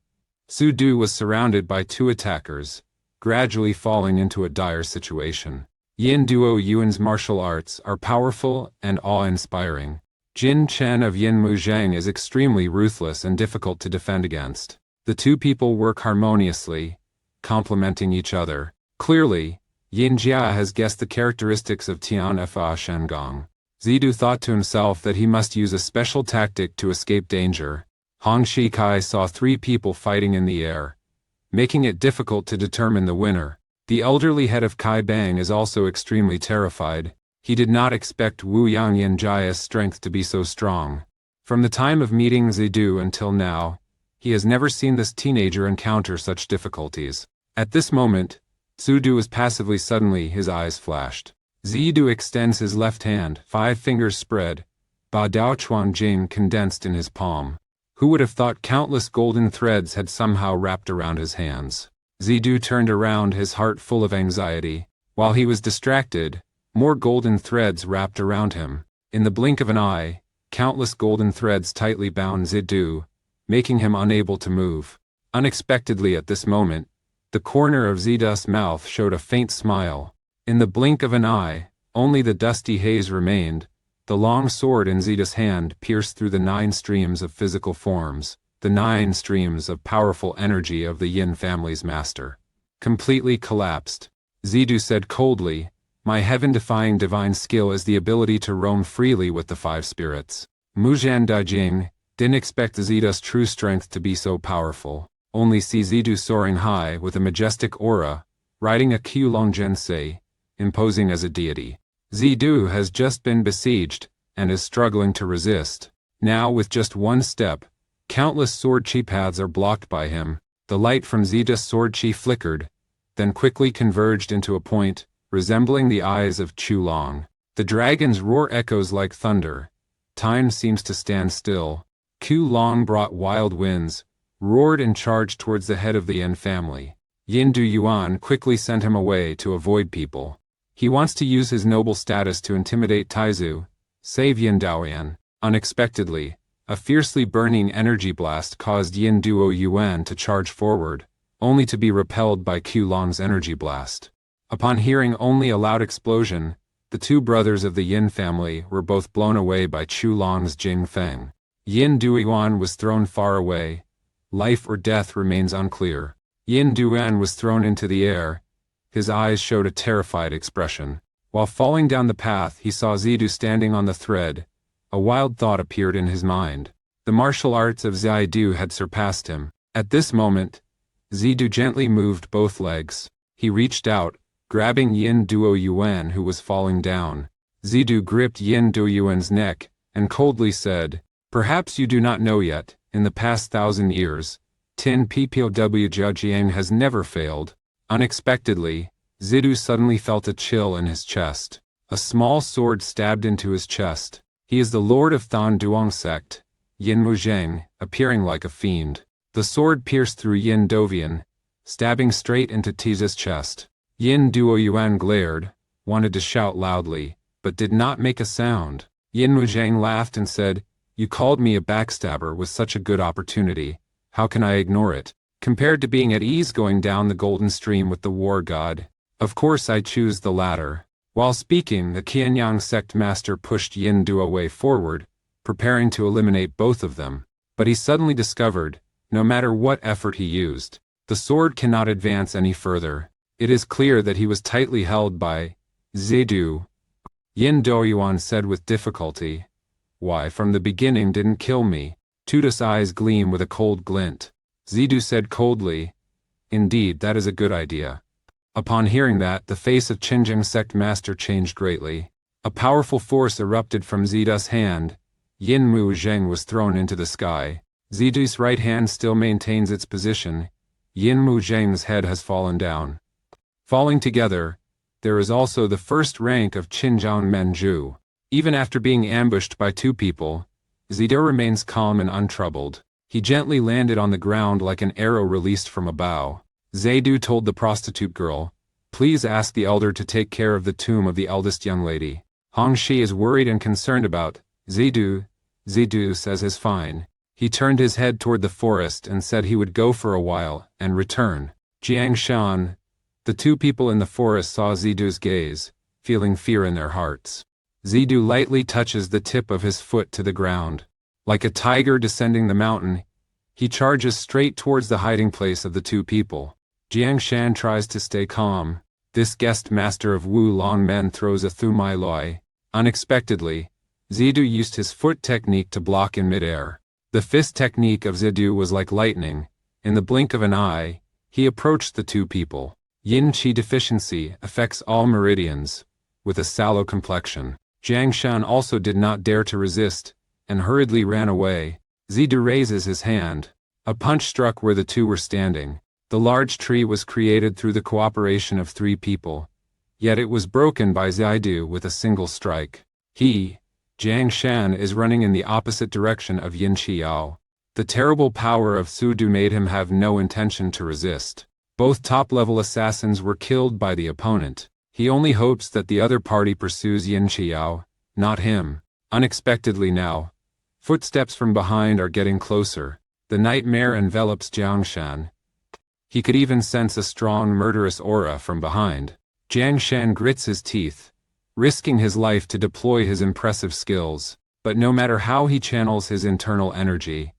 Sudu was surrounded by two attackers, gradually falling into a dire situation. Yin Duo Yuan's martial arts are powerful and awe-inspiring. Jin Chen of Yin Muzheng is extremely ruthless and difficult to defend against. The two people work harmoniously, complementing each other. Clearly, Yin Jia has guessed the characteristics of Tian Fa Shengong. Zidu thought to himself that he must use a special tactic to escape danger. Hong Kai saw three people fighting in the air, making it difficult to determine the winner. The elderly head of Kai Bang is also extremely terrified. He did not expect Wu Yang Yin Jia's strength to be so strong. From the time of meeting Zidu until now, he has never seen this teenager encounter such difficulties. At this moment, Sudu was passively suddenly his eyes flashed. Zidu extends his left hand, 5 fingers spread, Ba Dao Chuan Jing condensed in his palm. Who would have thought countless golden threads had somehow wrapped around his hands? Zidu turned around, his heart full of anxiety. While he was distracted, more golden threads wrapped around him. In the blink of an eye, countless golden threads tightly bound Zidu, making him unable to move. Unexpectedly at this moment, the corner of Zidu's mouth showed a faint smile. In the blink of an eye, only the dusty haze remained. The long sword in Zidu's hand pierced through the 9 streams of physical forms, the 9 streams of powerful energy of the Yin family's master. Completely collapsed, Zidu said coldly, "My heaven-defying divine skill is the ability to roam freely with the 5 spirits." Muzhan Daijing didn't expect Zidu's true strength to be so powerful. Only see Zidu soaring high with a majestic aura, riding a Qulong Jensei, imposing as a deity. Zidu has just been besieged, and is struggling to resist. Now with just one step, countless sword chi paths are blocked by him. The light from Zidu's sword chi flickered, then quickly converged into a point, resembling the eyes of Qulong. The dragon's roar echoes like thunder. Time seems to stand still. Qulong brought wild winds, roared and charged towards the head of the Yin family. Yin Du Yuan quickly sent him away to avoid people. He wants to use his noble status to intimidate Taizu, save Yin Daoyan. Unexpectedly, A fiercely burning energy blast caused Yin Duo Yuan to charge forward, only to be repelled by Qu Long's energy blast. Upon hearing only a loud explosion, the two brothers of the Yin family were both blown away by Qu Long's Jing Feng. Yin Duoyuan was thrown far away. Life or death remains unclear. Yin Duoyuan was thrown into the air. His eyes showed a terrified expression. While falling down the path, he saw Zidu standing on the thread. A wild thought appeared in his mind. The martial arts of Zidu had surpassed him. At this moment, Zidu gently moved both legs. He reached out, grabbing Yin Duoyuan, who was falling down. Zidu gripped Yin Duoyuan's neck and coldly said, "Perhaps you do not know yet, in the past 1,000 years, Tin Ppow Jiajiang has never failed." Unexpectedly, Zidu suddenly felt a chill in his chest. A small sword stabbed into his chest. He is the lord of Than Duong sect, Yin Muzheng, appearing like a fiend. The sword pierced through Yin Dovian, stabbing straight into Tiza's chest. Yin Duoyuan glared, wanted to shout loudly, but did not make a sound. Yin Muzheng laughed and said, "You called me a backstabber with such a good opportunity. How can I ignore it? Compared to being at ease going down the golden stream with the war god, of course I choose the latter." While speaking, the Qianyang sect master pushed Yin Duo forward, preparing to eliminate both of them. But he suddenly discovered, no matter what effort he used, the sword cannot advance any further. It is clear that he was tightly held by Zidu. Yin Doyuan said with difficulty, "Why, from the beginning didn't kill me?" Tuda's eyes gleam with a cold glint. Zidu said coldly, "Indeed, that is a good idea." Upon hearing that, the face of Qingjing sect master changed greatly. A powerful force erupted from Zidu's hand. Yin Mu Zheng was thrown into the sky. Zidu's right hand still maintains its position. Yin Mu Zheng's head has fallen down. Falling together, there is also the first rank of Qinjiang Menju. Even after being ambushed by two people, Zidu remains calm and untroubled. He gently landed on the ground like an arrow released from a bow. Zidu told the prostitute girl, "Please ask the elder to take care of the tomb of the eldest young lady. Hongxi is worried and concerned about Zidu." Zidu says is fine. He turned his head toward the forest and said he would go for a while and return. Jiang Shan. The two people in the forest saw Zidu's gaze, feeling fear in their hearts. Zidu lightly touches the tip of his foot to the ground. Like a tiger descending the mountain, he charges straight towards the hiding place of the two people. Jiang Shan tries to stay calm. This guest master of Wu Long Men throws a Thumai Loi. Unexpectedly, Zidu used his foot technique to block in midair. The fist technique of Zidu was like lightning. In the blink of an eye, he approached the two people. Yin Qi deficiency affects all meridians, with a sallow complexion. Jiang Shan also did not dare to resist, and hurriedly ran away. Zidu raises his hand. A punch struck where the two were standing. The large tree was created through the cooperation of three people, yet it was broken by Zidu with a single strike. He, Jiang Shan, is running in the opposite direction of Yin Qiao. The terrible power of Sudu made him have no intention to resist. Both top-level assassins were killed by the opponent. He only hopes that the other party pursues Yin Qiao, not him. Unexpectedly now, footsteps from behind are getting closer. The nightmare envelops Jiang Shan. He could even sense a strong murderous aura from behind. Jiang Shan grits his teeth, risking his life to deploy his impressive skills. But no matter how he channels his internal energy,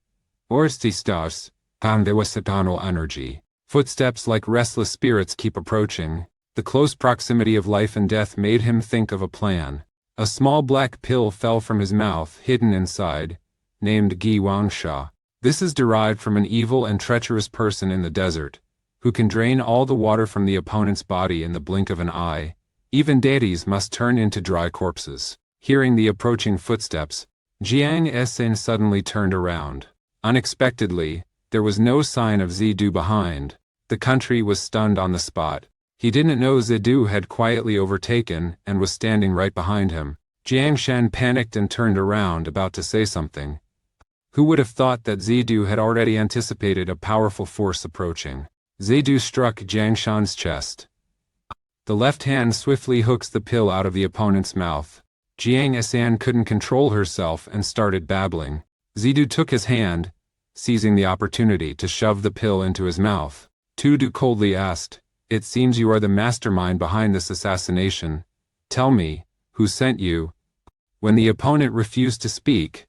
Orstistas, Pandewasatano energy, footsteps like restless spirits keep approaching. The close proximity of life and death made him think of a plan. A small black pill fell from his mouth, hidden inside, named Gi Wangsha. This is derived from an evil and treacherous person in the desert, who can drain all the water from the opponent's body in the blink of an eye. Even deities must turn into dry corpses. Hearing the approaching footsteps, Jiang Sen suddenly turned around. Unexpectedly, there was no sign of Zidu behind. The country was stunned on the spot. He didn't know Zidu had quietly overtaken and was standing right behind him. Jiang Shan panicked and turned around, about to say something. Who would have thought that Zidu had already anticipated a powerful force approaching? Zidu struck Jiang Shan's chest. The left hand swiftly hooks the pill out of the opponent's mouth. Jiang San couldn't control herself and started babbling. Zidu took his hand, seizing the opportunity to shove the pill into his mouth. Tudu coldly asked, "It seems you are the mastermind behind this assassination. Tell me, who sent you?" When the opponent refused to speak,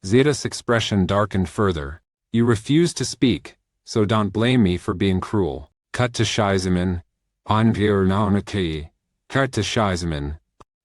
Zida's expression darkened further. "You refuse to speak, so don't blame me for being cruel." Cut to Shizaman. Anvir Naunaki. Cut to Shizaman.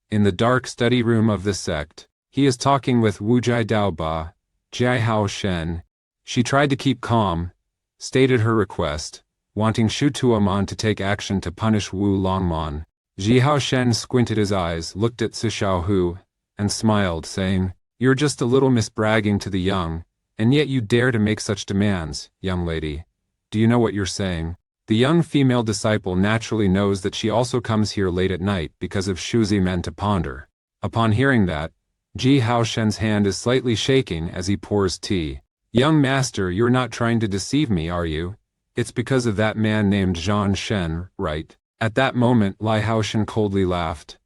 In the dark study room of the sect, he is talking with Wu Jai Daoba, Jai Hao Shen. She tried to keep calm, stated her request, wanting Shu Tuaman to take action to punish Wu Longman. Ji Hao Shen squinted his eyes, looked at Su Xiaohu, and smiled, saying, "You're just a little misbragging to the young, and yet you dare to make such demands, young lady. Do you know what you're saying?" The young female disciple naturally knows that she also comes here late at night because of Shuzi men to ponder. Upon hearing that, Ji Hao Shen's hand is slightly shaking as he pours tea. "Young master, you're not trying to deceive me, are you? It's because of that man named Zhang Shen, right?" At that moment Lai Haoshen coldly laughed.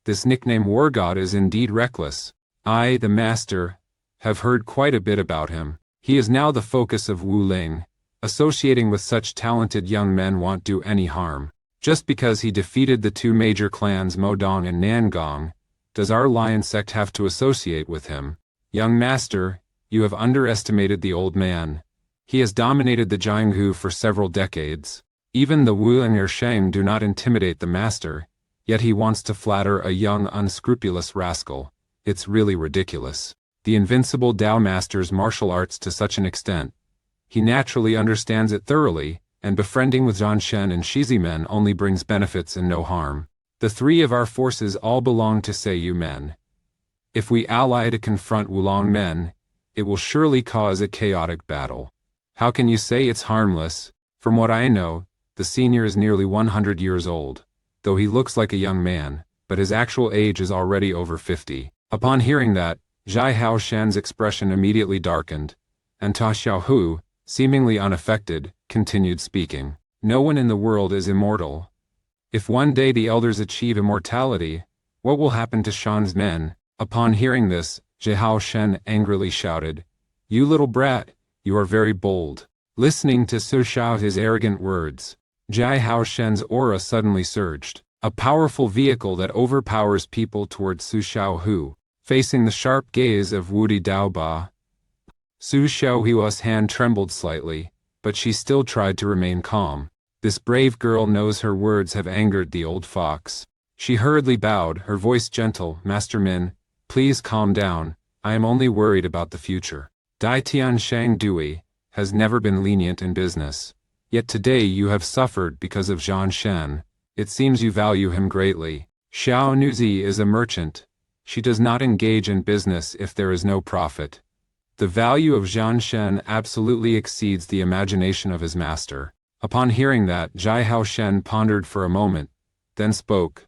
"This nickname war god is indeed reckless. I, the master, have heard quite a bit about him. He is now the focus of Wu Ling. Associating with such talented young men won't do any harm. Just because he defeated the two major clans Modong and Nangong, does our lion sect have to associate with him? Young master, you have underestimated the old man. He has dominated the Jianghu for several decades. Even the Wu and Ersheng do not intimidate the master, yet he wants to flatter a young unscrupulous rascal. It's really ridiculous. The Invincible Dao masters martial arts to such an extent. He naturally understands it thoroughly, and befriending with Zhang Shen and Shizi men only brings benefits and no harm. The three of our forces all belong to Seiyu men. If we ally to confront Wulong men, it will surely cause a chaotic battle. How can you say it's harmless? From what I know, the senior is nearly 100 years old, though he looks like a young man, but his actual age is already over 50. Upon hearing that, Zhai Hao Shen's expression immediately darkened, and Ta Xiaohu, seemingly unaffected, continued speaking. "No one in the world is immortal. If one day the elders achieve immortality, what will happen to Shan's men?" Upon hearing this, Zhihao Shen angrily shouted, "You little brat, you are very bold." Listening to Su Xiao's arrogant words, Zhai Hao Shen's aura suddenly surged, a powerful vehicle that overpowers people towards Su Xiaohu, facing the sharp gaze of Wudi Daoba. Su Xiaohua's hand trembled slightly, but she still tried to remain calm. This brave girl knows her words have angered the old fox. She hurriedly bowed, her voice gentle. "Master Min, please calm down. I am only worried about the future. Dai Tian Shang Dui has never been lenient in business. Yet today you have suffered because of Zhang Shen. It seems you value him greatly. Xiao Nuzi is a merchant. She does not engage in business if there is no profit. The value of Zhang Shen absolutely exceeds the imagination of his master." Upon hearing that, Zhai Hao Shen pondered for a moment, then spoke.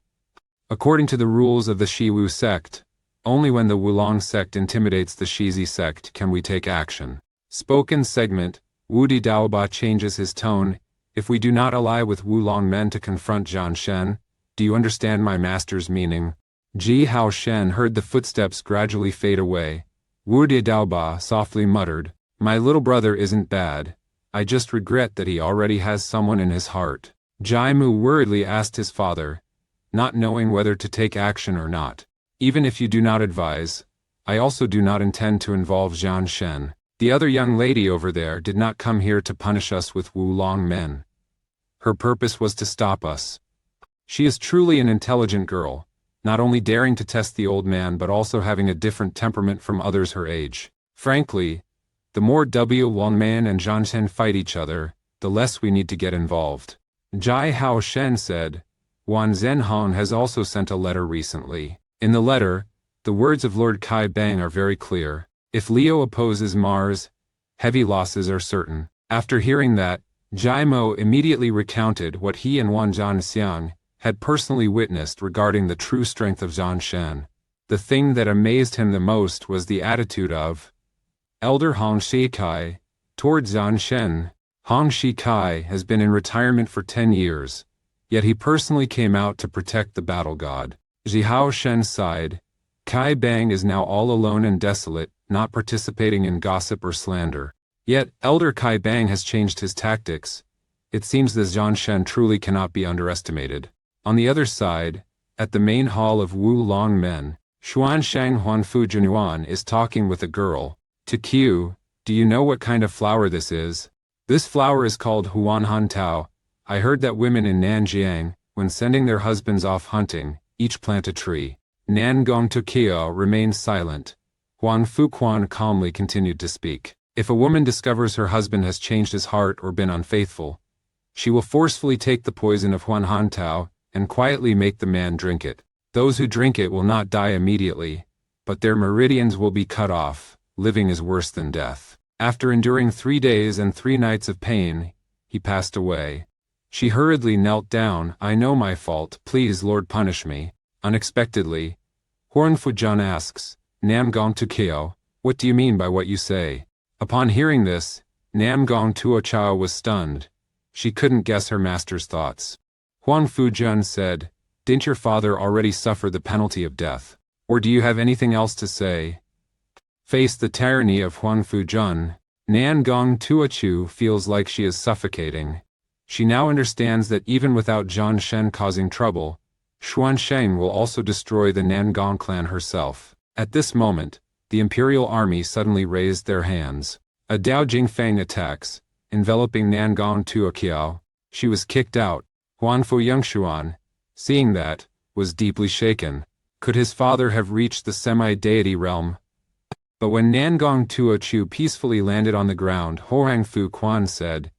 "According to the rules of the Shiwu sect, only when the Wulong sect intimidates the Shizi sect can we take action." Spoken segment, Wudi Daoba changes his tone. "If we do not ally with Wulong men to confront Zhang Shen, do you understand my master's meaning?" Ji Hao Shen heard the footsteps gradually fade away. Wudi Daoba softly muttered, "My little brother isn't bad. I just regret that he already has someone in his heart." Jai Mu worriedly asked his father, not knowing whether to take action or not. "Even if you do not advise, I also do not intend to involve Zhang Shen. The other young lady over there did not come here to punish us with Wulong men. Her purpose was to stop us. She is truly an intelligent girl, not only daring to test the old man but also having a different temperament from others her age. Frankly, the more Wulong man and Zhang Shen fight each other, the less we need to get involved." Jai Hao Shen said, "Wan Zhenhong has also sent a letter recently. In the letter, the words of Lord Kai Bang are very clear. If Liu opposes Mars, heavy losses are certain." After hearing that, Jai Mo immediately recounted what he and Wan Zhanxiang had personally witnessed regarding the true strength of Zhang Shen. The thing that amazed him the most was the attitude of Elder Hong Shikai towards Zhang Shen. Hong Shikai has been in retirement for 10 years, yet he personally came out to protect the battle god. Zhihao Shen sighed. "Kai Bang is now all alone and desolate, not participating in gossip or slander. Yet, Elder Kai Bang has changed his tactics. It seems that Zhang Shen truly cannot be underestimated. On the other side, at the main hall of Wu Long Men, Xuan Shang Huanfu Junyuan is talking with a girl. To Q, do you know what kind of flower this is? This flower is called Huan Han Tao. I heard that women in Nanjiang, when sending their husbands off hunting, each plant a tree. Nan Gong Tukio remained silent. Huan Fuquan calmly continued to speak. If a woman discovers her husband has changed his heart or been unfaithful, she will forcefully take the poison of Huan Han Tao and quietly make the man drink it. Those who drink it will not die immediately, but their meridians will be cut off. Living is worse than death. After enduring 3 days and 3 nights of pain, he passed away. She hurriedly knelt down. I know my fault. Please, Lord, punish me. Unexpectedly, Huan Fujun asks, Nam Gong Tukio, what do you mean by what you say? Upon hearing this, Nam Gong Tuo Chao was stunned. She couldn't guess her master's thoughts. Huan Fujun said, didn't your father already suffer the penalty of death? Or do you have anything else to say? Face the tyranny of Huan Fujun, Nan Gong Tuochu feels like she is suffocating. She now understands that even without Zhang Shen causing trouble, Xuan Sheng will also destroy the Nangong clan herself. At this moment, the imperial army suddenly raised their hands. A Dao Jingfang attacks, enveloping Nangong Tuoqiao. She was kicked out. Huan Fu Yongshuan, seeing that, was deeply shaken. Could his father have reached the semi-deity realm? But when Nangong Tuochu peacefully landed on the ground, Hoang Fu Quan said,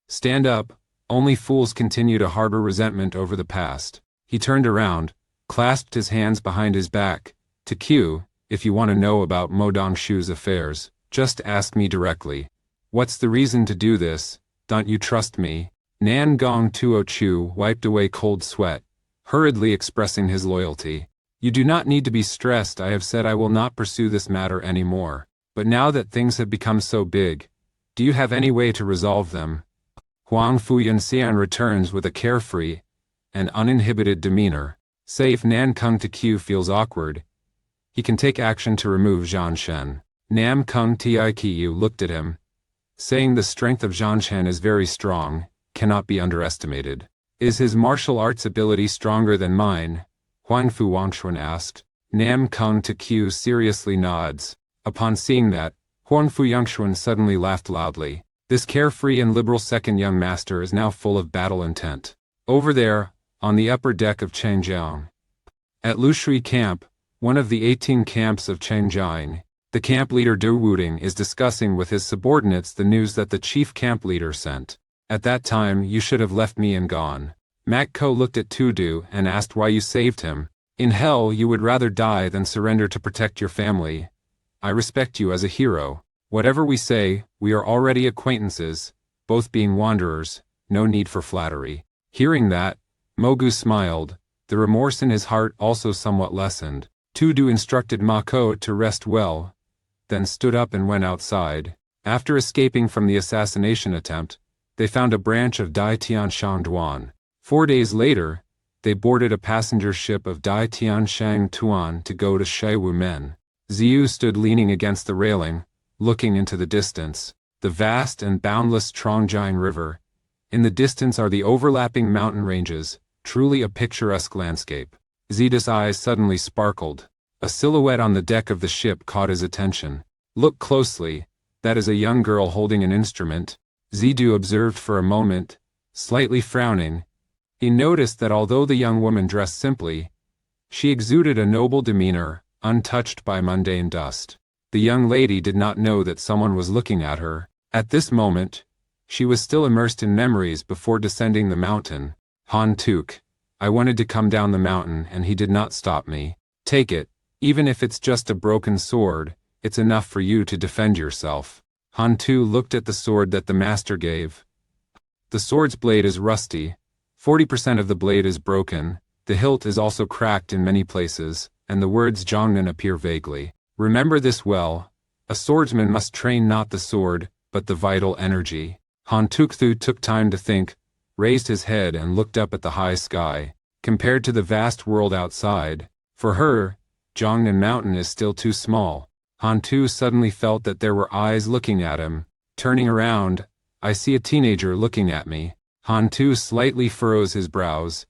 stand up, only fools continue to harbor resentment over the past. He turned around, clasped his hands behind his back. To Q, if you want to know about Mo Dongshu's affairs, just ask me directly. What's the reason to do this? Don't you trust me? Nangong Tuochu wiped away cold sweat, hurriedly expressing his loyalty. You do not need to be stressed. I have said I will not pursue this matter anymore. But now that things have become so big, do you have any way to resolve them? Huang Fuyanxian returns with a carefree and uninhibited demeanor. Say if Nan Kung Tq feels awkward, he can take action to remove Zhang Shen. Nam Kung Tiqiu looked at him, saying the strength of Zhang Shen is very strong, cannot be underestimated. Is his martial arts ability stronger than mine? Huan Fu Wangshuan asked. Nam Kung Tq seriously nods. Upon seeing that, Huan Fu Yangshuan suddenly laughed loudly. This carefree and liberal second young master is now full of battle intent. Over there, on the upper deck of Changjiang. At Lushui Camp, one of the 18 camps of Changjiang, the camp leader Du Wuding is discussing with his subordinates the news that the chief camp leader sent. At that time, you should have left me and gone. Mak Ko looked at Tudu and asked why you saved him. In hell, you would rather die than surrender to protect your family. I respect you as a hero. Whatever we say, we are already acquaintances, both being wanderers, no need for flattery. Hearing that, Mogu smiled, the remorse in his heart also somewhat lessened. Tudu instructed Ma Ko to rest well, then stood up and went outside. After escaping from the assassination attempt, they found a branch of Dai Tian Shangduan. 4 days later, they boarded a passenger ship of Dai Tian Shang Tuan to go to Shaiwu Men. Zidu stood leaning against the railing, looking into the distance. The vast and boundless Trongjiang River. In the distance are the overlapping mountain ranges, truly a picturesque landscape. Zidu's eyes suddenly sparkled. A silhouette on the deck of the ship caught his attention. Look closely, that is a young girl holding an instrument. Zidu observed for a moment, slightly frowning. He noticed that although the young woman dressed simply, she exuded a noble demeanor, untouched by mundane dust. The young lady did not know that someone was looking at her. At this moment, she was still immersed in memories before descending the mountain. Han Tuk, I wanted to come down the mountain and he did not stop me. Take it, even if it's just a broken sword, it's enough for you to defend yourself. Han Tu looked at the sword that the master gave. The sword's blade is rusty. 40% of the blade is broken, the hilt is also cracked in many places, and the words Zhongnan appear vaguely. Remember this well, a swordsman must train not the sword, but the vital energy. Han Tukthu took time to think, raised his head and looked up at the high sky. Compared to the vast world outside, for her, Zhongnan Mountain is still too small. Han-tu suddenly felt that there were eyes looking at him. Turning around, I see a teenager looking at me. Han-tu slightly furrows his brows.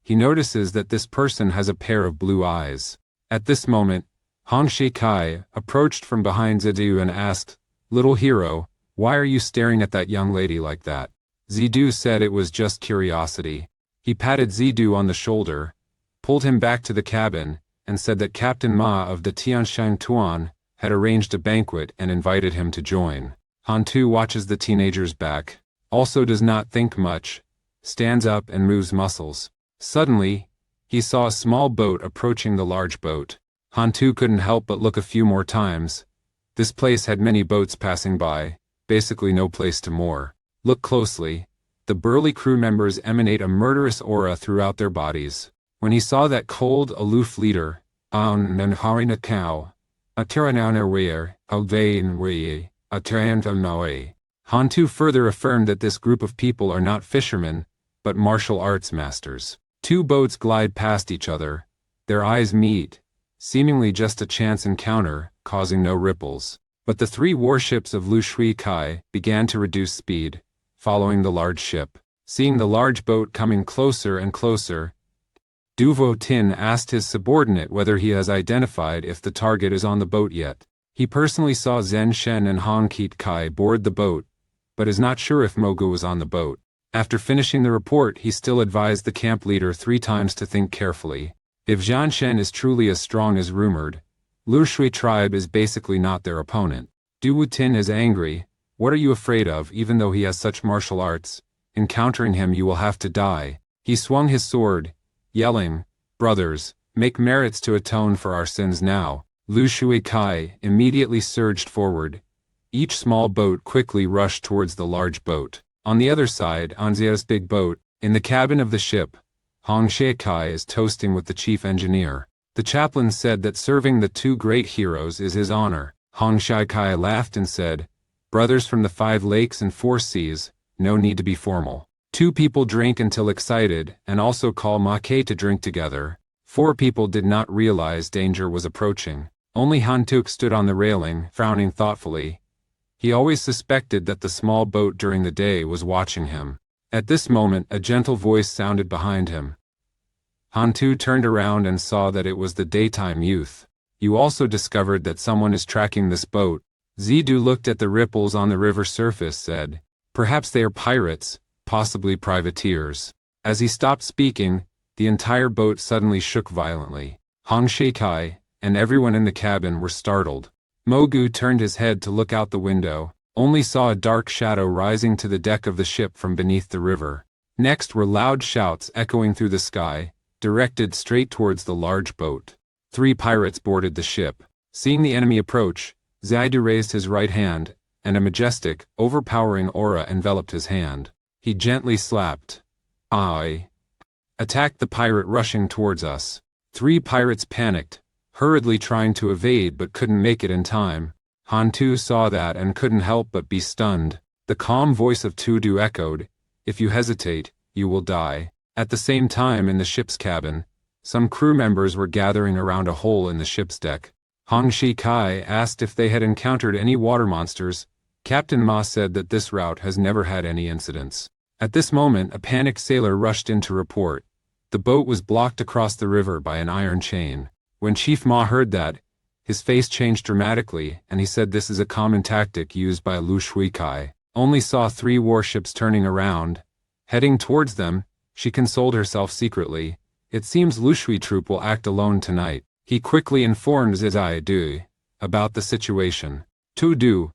He notices that this person has a pair of blue eyes. At this moment, Hong Shikai approached from behind Zidu and asked, "Little hero, why are you staring at that young lady like that?" Zidu said it was just curiosity. He patted Zidu on the shoulder, pulled him back to the cabin, and said that Captain Ma of the Tianshang Tuan had arranged a banquet and invited him to join. Han-tu watches the teenager's back, also does not think much, stands up and moves muscles. Suddenly, he saw a small boat approaching the large boat. Han-tu couldn't help but look a few more times. This place had many boats passing by, basically no place to moor. Look closely. The burly crew members emanate a murderous aura throughout their bodies. When he saw that cold, aloof leader, Nanharina Cow, Atarananaweer, Alvainwee, Atarantamnawe, Han-tu further affirmed that this group of people are not fishermen, but martial arts masters. Two boats glide past each other. Their eyes meet, seemingly just a chance encounter, causing no ripples. But the three warships of Lu Shui Kai began to reduce speed, following the large ship. Seeing the large boat coming closer and closer, Duvo Tin asked his subordinate whether he has identified if the target is on the boat yet. He personally saw Zhen Shen and Hong Keat Kai board the boat, but is not sure if Mogu was on the boat. After finishing the report, he still advised the camp leader 3 times to think carefully. If Zhan Shen is truly as strong as rumored, Lu Shui tribe is basically not their opponent. Du Wutin is angry. What are you afraid of? Even though he has such martial arts, encountering him you will have to die. He swung his sword, yelling, "Brothers, make merits to atone for our sins now." Lu Shui Kai immediately surged forward. Each small boat quickly rushed towards the large boat. On the other side, Anzia's big boat, in the cabin of the ship, Hong Shikai is toasting with the chief engineer. The chaplain said that serving the 2 great heroes is his honor. Hong Shikai laughed and said, "Brothers from the 5 lakes and 4 seas, no need to be formal." 2 people drink until excited and also call Mackay to drink together. 4 people did not realize danger was approaching. Only Han-tuk stood on the railing, frowning thoughtfully. He always suspected that the small boat during the day was watching him. At this moment, a gentle voice sounded behind him. Han-tu turned around and saw that it was the daytime youth. "You also discovered that someone is tracking this boat." Zidu looked at the ripples on the river surface, said, "Perhaps they are pirates, possibly privateers." As he stopped speaking, the entire boat suddenly shook violently. Hong Shikai and everyone in the cabin were startled. Mogu turned his head to look out the window, only saw a dark shadow rising to the deck of the ship from beneath the river. Next were loud shouts echoing through the sky, directed straight towards the large boat. 3 pirates boarded the ship. Seeing the enemy approach, Zidu raised his right hand, and a majestic, overpowering aura enveloped his hand. He gently slapped. "I." Attacked the pirate rushing towards us. 3 pirates panicked, hurriedly trying to evade but couldn't make it in time. Han-tu saw that and couldn't help but be stunned. The calm voice of Tudu echoed, "If you hesitate, you will die." At the same time in the ship's cabin, some crew members were gathering around a hole in the ship's deck. Hong Shikai asked if they had encountered any water monsters. Captain Ma said that this route has never had any incidents. At this moment, a panicked sailor rushed in to report. The boat was blocked across the river by an iron chain. When Chief Ma heard that, his face changed dramatically, and he said this is a common tactic used by Lu Shui Kai. Only saw 3 warships turning around. Heading towards them, she consoled herself secretly. It seems Lu Shui troop will act alone tonight. He quickly informed Zidu about the situation. "Tu Du,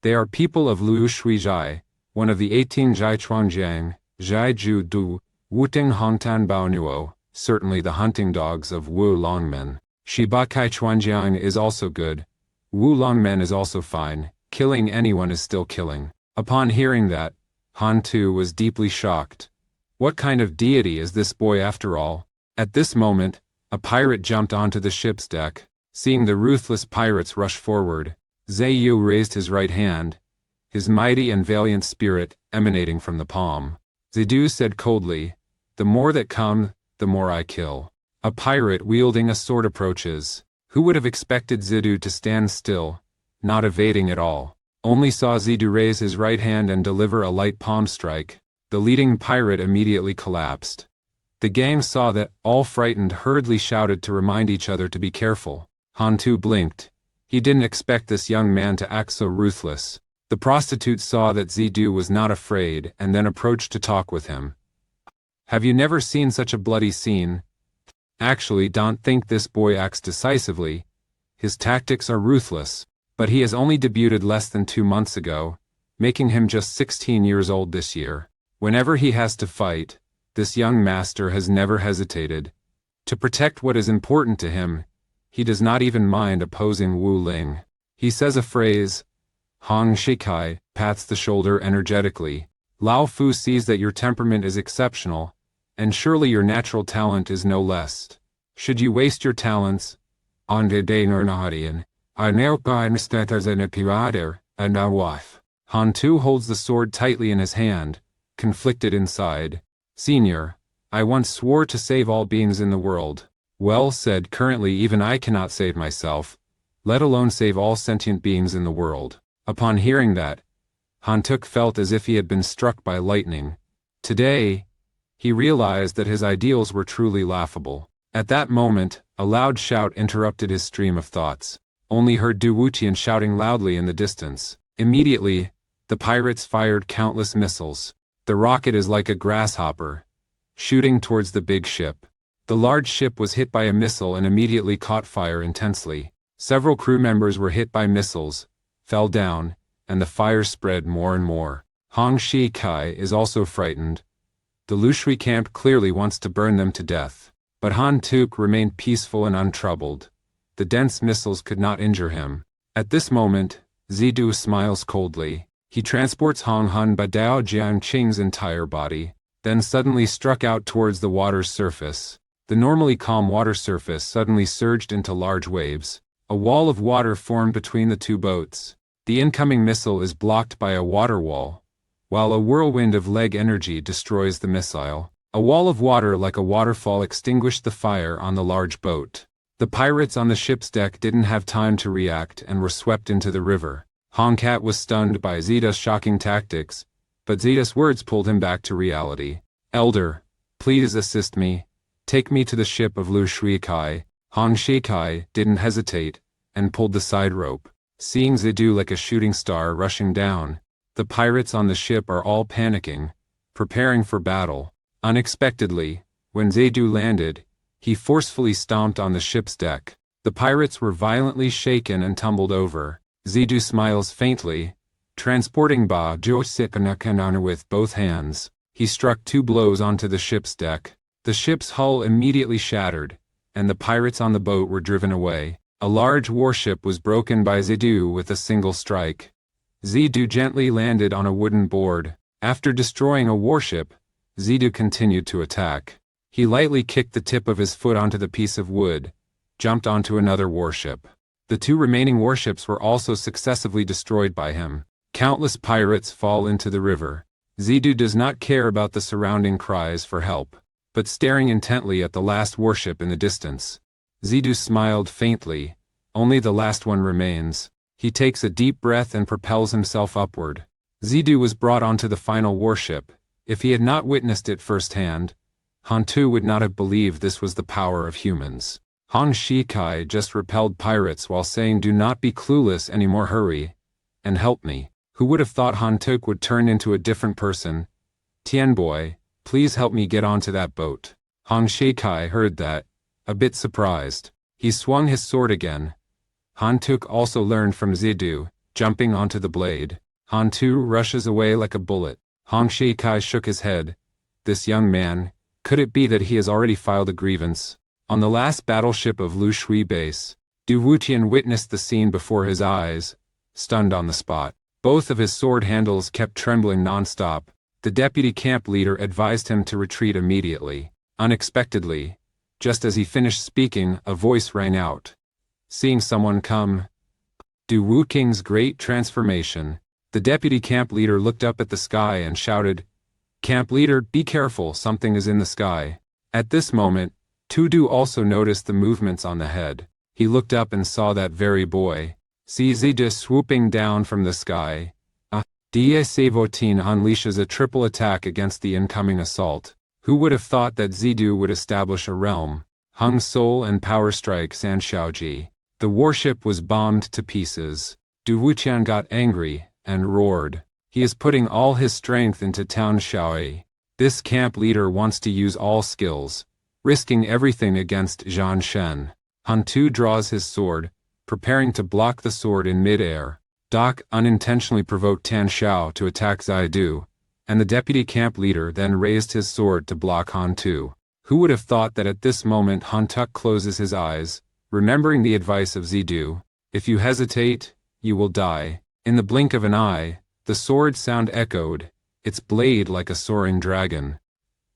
they are people of Lu Shui Zhai, one of the 18 Zhai Chuangjiang, Zhai Ju Du, Wuting Hongtan Bao Nuo, certainly the hunting dogs of Wu Longmen. Shibakai Chuanjiang is also good. Wu Longmen is also fine. Killing anyone is still killing." Upon hearing that, Han-tu was deeply shocked. What kind of deity is this boy after all? At this moment, a pirate jumped onto the ship's deck. Seeing the ruthless pirates rush forward, Ziyu raised his right hand, his mighty and valiant spirit emanating from the palm. Zidu said coldly, "The more that come, the more I kill." A pirate wielding a sword approaches. Who would have expected Zidu to stand still, not evading at all? Only saw Zidu raise his right hand and deliver a light palm strike. The leading pirate immediately collapsed. The gang saw that, all frightened, hurriedly shouted to remind each other to be careful. Hantu blinked. He didn't expect this young man to act so ruthless. The prostitute saw that Zidu was not afraid and then approached to talk with him. Have you never seen such a bloody scene? Actually, don't think this boy acts decisively. His tactics are ruthless, but he has only debuted less than 2 months ago, making him just 16 years old this year. Whenever he has to fight, this young master has never hesitated. To protect what is important to him, he does not even mind opposing Wu Ling. He says a phrase. Hong Shikai pats the shoulder energetically. Lao Fu sees that your temperament is exceptional, and surely your natural talent is no less. Should you waste your talents on the Dainernadian, I now kind status in a pirater, and a wife. Hantu holds the sword tightly in his hand, conflicted inside. Senior, I once swore to save all beings in the world. Well said. Currently even I cannot save myself, let alone save all sentient beings in the world. Upon hearing that, Hantuk felt as if he had been struck by lightning. Today, he realized that his ideals were truly laughable. At that moment, a loud shout interrupted his stream of thoughts. Only heard Du Wutian shouting loudly in the distance. Immediately, the pirates fired countless missiles. The rocket is like a grasshopper, shooting towards the big ship. The large ship was hit by a missile and immediately caught fire intensely. Several crew members were hit by missiles, fell down, and the fire spread more and more. Hong Shi Kai is also frightened. The Lushui camp clearly wants to burn them to death. But Han Tuk remained peaceful and untroubled. The dense missiles could not injure him. At this moment, Zidu smiles coldly. He transports Hong Hun by Dao Jiangqing's entire body, then suddenly struck out towards the water's surface. The normally calm water surface suddenly surged into large waves. A wall of water formed between the two boats. The incoming missile is blocked by a water wall, while a whirlwind of leg energy destroys the missile. A wall of water like a waterfall extinguished the fire on the large boat. The pirates on the ship's deck didn't have time to react and were swept into the river. Hongkat was stunned by Zida's shocking tactics, but Zida's words pulled him back to reality. Elder, please assist me. Take me to the ship of Lu Shuikai. Hong Shikai didn't hesitate, and pulled the side rope. Seeing Zidu like a shooting star rushing down, the pirates on the ship are all panicking, preparing for battle. Unexpectedly, when Zidu landed, he forcefully stomped on the ship's deck. The pirates were violently shaken and tumbled over. Zidu smiles faintly, transporting Ba Josipanakanana with both hands. He struck 2 blows onto the ship's deck. The ship's hull immediately shattered, and the pirates on the boat were driven away. A large warship was broken by Zidu with a single strike. Zidu gently landed on a wooden board. After destroying a warship, Zidu continued to attack. He lightly kicked the tip of his foot onto the piece of wood, jumped onto another warship. The 2 remaining warships were also successively destroyed by him. Countless pirates fall into the river. Zidu does not care about the surrounding cries for help, but staring intently at the last warship in the distance. Zidu smiled faintly. Only the last one remains. He takes a deep breath and propels himself upward. Zidu was brought onto the final warship. If he had not witnessed it firsthand, Hantu would not have believed this was the power of humans. Hong Shikai just repelled pirates while saying, "Do not be clueless anymore, hurry, and help me." Who would have thought Hantuk would turn into a different person? Tianboy, please help me get onto that boat. Hong Shikai heard that, a bit surprised. He swung his sword again. Hantuk also learned from Zidu, jumping onto the blade. Hantu rushes away like a bullet. Hong Shikai shook his head. This young man, could it be that he has already filed a grievance? On the last battleship of Lu Shui base, Du Wutian witnessed the scene before his eyes, stunned on the spot. Both of his sword handles kept trembling non-stop. The deputy camp leader advised him to retreat immediately. Unexpectedly, just as he finished speaking, a voice rang out. Seeing someone come. Du Wuking's great transformation. The deputy camp leader looked up at the sky and shouted, "Camp leader, be careful, something is in the sky." At this moment, Tudu also noticed the movements on the head. He looked up and saw that very boy. Zidu swooping down from the sky. Da-14 unleashes a triple attack against the incoming assault. Who would have thought that Zidu would establish a realm? Hung Soul and Power Strike Shaoji. The warship was bombed to pieces. Du Wuqian got angry and roared. He is putting all his strength into Town Shaoi. This camp leader wants to use all skills, risking everything against Zhan Shen. Han Tu draws his sword, preparing to block the sword in mid-air. Doc unintentionally provoked Tan Shao to attack Zidu, and the deputy camp leader then raised his sword to block Han Tu. Who would have thought that at this moment Han Tuk closes his eyes, remembering the advice of Zidu, if you hesitate, you will die. In the blink of an eye, the sword sound echoed, its blade like a soaring dragon.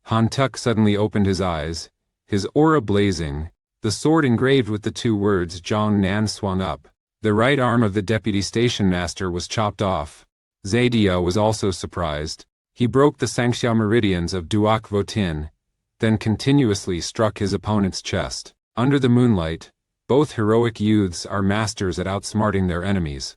Han Tuk suddenly opened his eyes, his aura blazing, the sword engraved with the two words Zhong Nan swung up. The right arm of the deputy station master was chopped off. Zidu was also surprised. He broke the Sangxiao meridians of Duok Votin, then continuously struck his opponent's chest. Under the moonlight, both heroic youths are masters at outsmarting their enemies.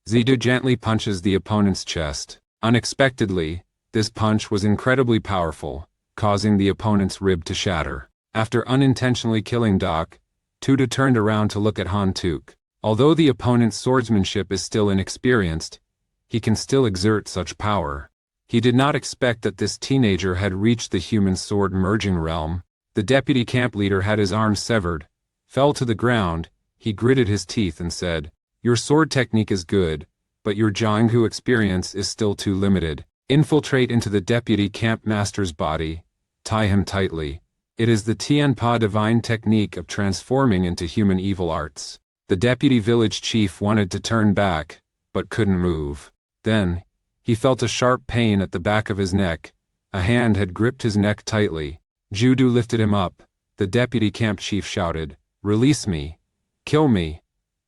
Zidu gently punches the opponent's chest. Unexpectedly, this punch was incredibly powerful, causing the opponent's rib to shatter. After unintentionally killing Doc, Tuda turned around to look at Han Tuk. Although the opponent's swordsmanship is still inexperienced, he can still exert such power. He did not expect that this teenager had reached the human sword merging realm. The deputy camp leader had his arm severed, fell to the ground, he gritted his teeth and said, "Your sword technique is good, but your Jianghu experience is still too limited. Infiltrate into the deputy camp master's body, tie him tightly. It is the Tianpa divine technique of transforming into human evil arts." The deputy village chief wanted to turn back, but couldn't move. Then, he felt a sharp pain at the back of his neck. A hand had gripped his neck tightly. Judu lifted him up. The deputy camp chief shouted, "Release me. Kill me.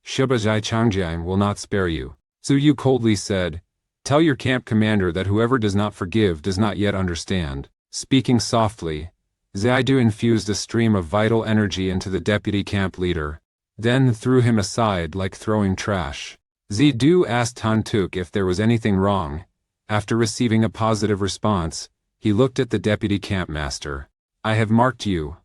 Shibajai Changjiang will not spare you." Zuyu coldly said, "Tell your camp commander that whoever does not forgive does not yet understand." Speaking softly, Zidu infused a stream of vital energy into the deputy camp leader, then threw him aside like throwing trash. Zidu asked Han Tuk if there was anything wrong. After receiving a positive response, he looked at the deputy camp master. "I have marked you.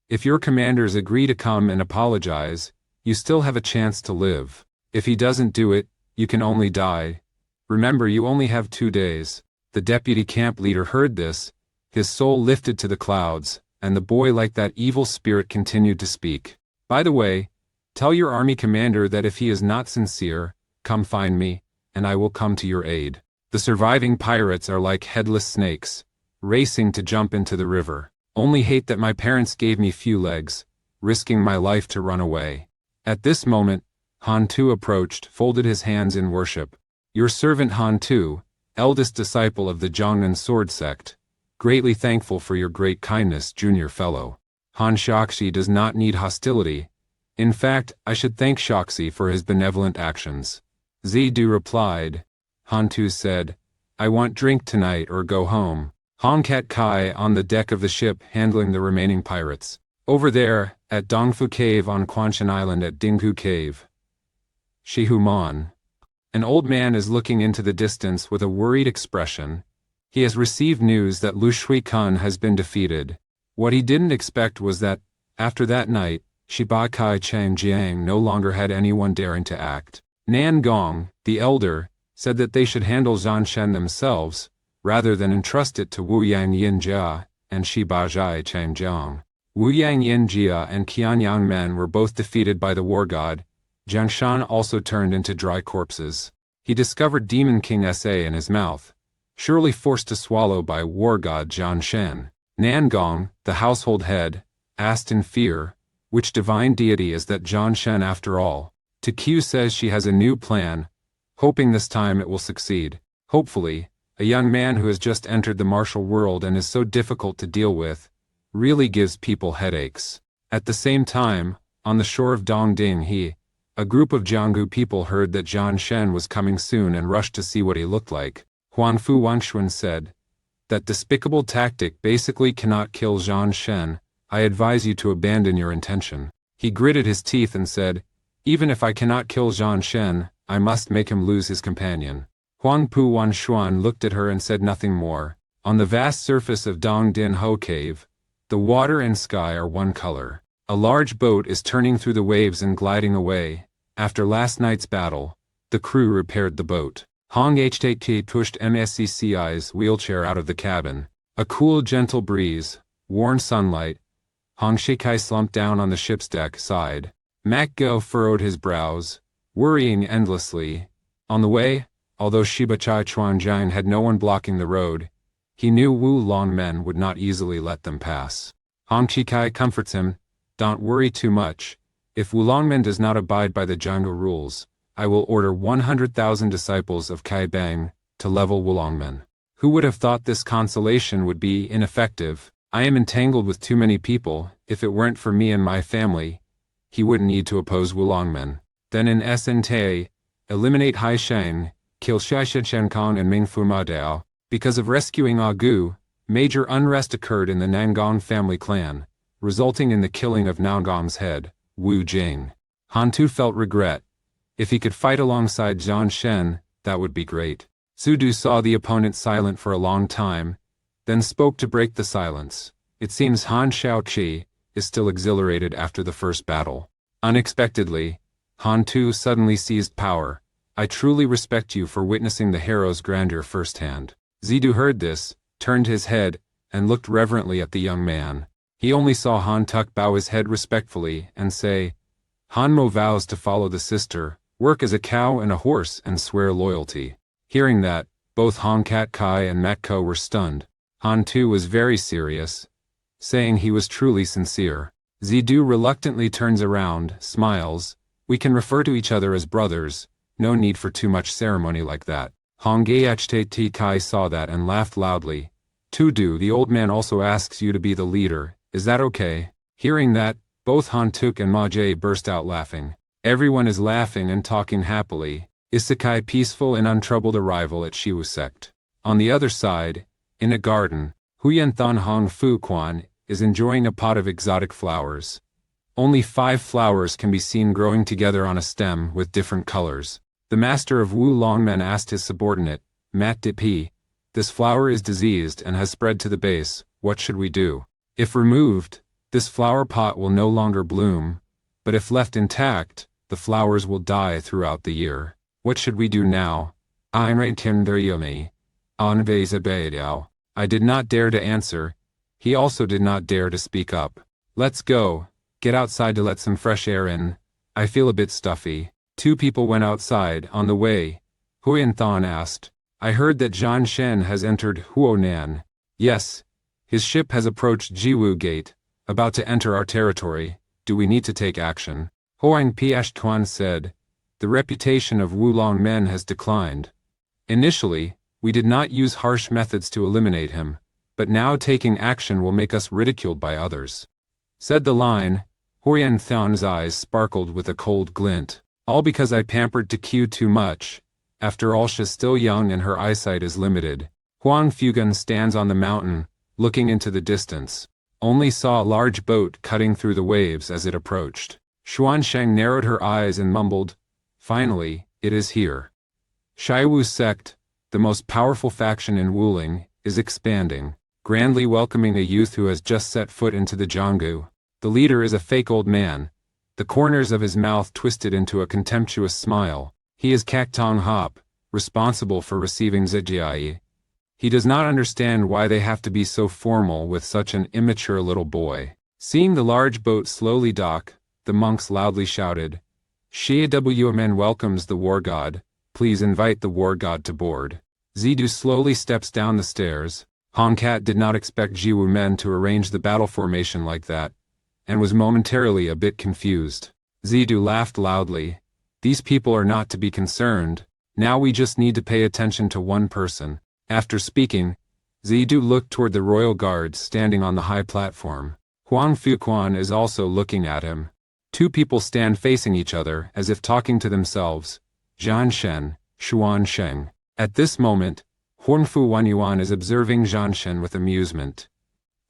If your commanders agree to come and apologize, you still have a chance to live. If he doesn't do it, you can only die. Remember, you only have 2 days." The deputy camp leader heard this, his soul lifted to the clouds, and the boy like that evil spirit continued to speak. "By the way, tell your army commander that if he is not sincere, come find me, and I will come to your aid. The surviving pirates are like headless snakes, racing to jump into the river. Only hate that my parents gave me few legs, risking my life to run away." At this moment, Han Tu approached, folded his hands in worship. "Your servant Han Tu, eldest disciple of the Jiangnan sword sect, greatly thankful for your great kindness, junior fellow. Han Shaoxi does not need hostility. In fact, I should thank Shaoxi for his benevolent actions." Zidu replied. Han Tu said, "I want drink tonight or go home." Han Kat Kai on the deck of the ship handling the remaining pirates. Over there, at Dongfu Cave on Quanshan Island at Dinghu Cave. Shihu Mon. An old man is looking into the distance with a worried expression. He has received news that Lu Shui Kun has been defeated. What he didn't expect was that, after that night, Shiba Kai Chang Jiang no longer had anyone daring to act. Nan Gong, the elder, said that they should handle Zhan Shen themselves, rather than entrust it to Wu Yang Yin Jia and Shiba Zhai Chang Jiang. Wu Yang Yin Jia and Qianyang Men were both defeated by the war god. Jiang Shan also turned into dry corpses. He discovered Demon King S.A. in his mouth, surely forced to swallow by war god Zhan Shen. Nan Gong, the household head, asked in fear, which divine deity is that Zhan Shen after all? Q says she has a new plan, hoping this time it will succeed. Hopefully, a young man who has just entered the martial world and is so difficult to deal with, really gives people headaches. At the same time, on the shore of Dongding a group of Jianghu people heard that Zhan Shen was coming soon and rushed to see what he looked like. Huanfu Wangxuan said, "That despicable tactic basically cannot kill Zhan Shen. I advise you to abandon your intention. He gritted his teeth and said, "Even if I cannot kill Zhang Shen, I must make him lose his companion." Huang Pu Wanshuan looked at her and said nothing more. On the vast surface of Dong Din Ho Cave, the water and sky are one color. A large boat is turning through the waves and gliding away. After last night's battle, the crew repaired the boat. Hong Htt pushed MSCCI's wheelchair out of the cabin. A cool, gentle breeze, warm sunlight. Hong Shikai slumped down on the ship's deck, sighed. Mak Go furrowed his brows, worrying endlessly. On the way, although Shiba Chai Chuanjian had no one blocking the road, he knew Wu Longmen would not easily let them pass. Hong Shikai comforts him, "Don't worry too much. If Wu Longmen does not abide by the jungle rules, I will order 100,000 disciples of Kai Bang to level Wu Longmen." Who would have thought this consolation would be ineffective? I am entangled with too many people. If it weren't for me and my family, he wouldn't need to oppose Wu Longmen. Then in SNTA, eliminate Hai Sheng, kill Xia Shenkong and Ming Fu Ma Dao. Because of rescuing Agu, major unrest occurred in the Nangong family clan, resulting in the killing of Nangong's head, Wu Jing. Han Tu felt regret. If he could fight alongside Zhang Shen, that would be great. Zidu saw the opponent silent for a long time, then spoke to break the silence. It seems Han Shaoqi is still exhilarated after the first battle. Unexpectedly, Han Tu suddenly seized power. "I truly respect you for witnessing the hero's grandeur firsthand." Zidu heard this, turned his head, and looked reverently at the young man. He only saw Han Tuk bow his head respectfully and say, "Han Mo vows to follow the sister, work as a cow and a horse and swear loyalty." Hearing that, both Hong Kat Kai and Mat Ko were stunned. Han Tu was very serious, saying he was truly sincere. Zidu reluctantly turns around, smiles. "We can refer to each other as brothers, no need for too much ceremony like that." Hong Ght Kai saw that and laughed loudly. "Tudu, the old man also asks you to be the leader, is that okay?" Hearing that, both Han Tuk and Ma Jie burst out laughing. Everyone is laughing and talking happily. Isekai peaceful and untroubled arrival at Shiwu sect. On the other side, in a garden, Huyan Than Hong Fu Quan is enjoying a pot of exotic flowers. Only 5 flowers can be seen growing together on a stem with different colors. The master of Wu Longmen asked his subordinate, Mat Dipi, "This flower is diseased and has spread to the base, what should we do? If removed, this flower pot will no longer bloom, but if left intact, the flowers will die throughout the year. What should we do now?" I did not dare to answer. He also did not dare to speak up. "Let's go. Get outside to let some fresh air in. I feel a bit stuffy." 2 people went outside. On the way, Huyan Than asked, "I heard that Zhang Shen has entered Huonan." "Yes. His ship has approached Jiwu Gate, about to enter our territory. Do we need to take action?" Huang Piashtuan said, "The reputation of Wulong men has declined. Initially, we did not use harsh methods to eliminate him, but now taking action will make us ridiculed by others." Said the line. Huyan Than's eyes sparkled with a cold glint. "All because I pampered TQ too much. After all, she's still young and her eyesight is limited." Huang Fugan stands on the mountain, looking into the distance. Only saw a large boat cutting through the waves as it approached. Xuansheng narrowed her eyes and mumbled, "Finally, it is here." Shiwu sect, the most powerful faction in Wuling, is expanding, grandly welcoming a youth who has just set foot into the Jianggu. The leader is a fake old man, the corners of his mouth twisted into a contemptuous smile. He is Kaktong Hop, responsible for receiving Zhejiai. He does not understand why they have to be so formal with such an immature little boy. Seeing the large boat slowly dock, the monks loudly shouted, "Shia Wmen welcomes the war god. Please invite the war god to board." Zidu slowly steps down the stairs. Hong Kat did not expect Jiwu men to arrange the battle formation like that, and was momentarily a bit confused. Zidu laughed loudly. "These people are not to be concerned. Now we just need to pay attention to one person." After speaking, Zidu looked toward the royal guards standing on the high platform. Huang Fuquan is also looking at him. 2 people stand facing each other as if talking to themselves. Zhan Shen, Xuan Sheng. At this moment, Huangfu Wanyuan is observing Zhan Shen with amusement.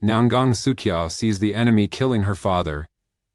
Nangang Suqiao sees the enemy killing her father.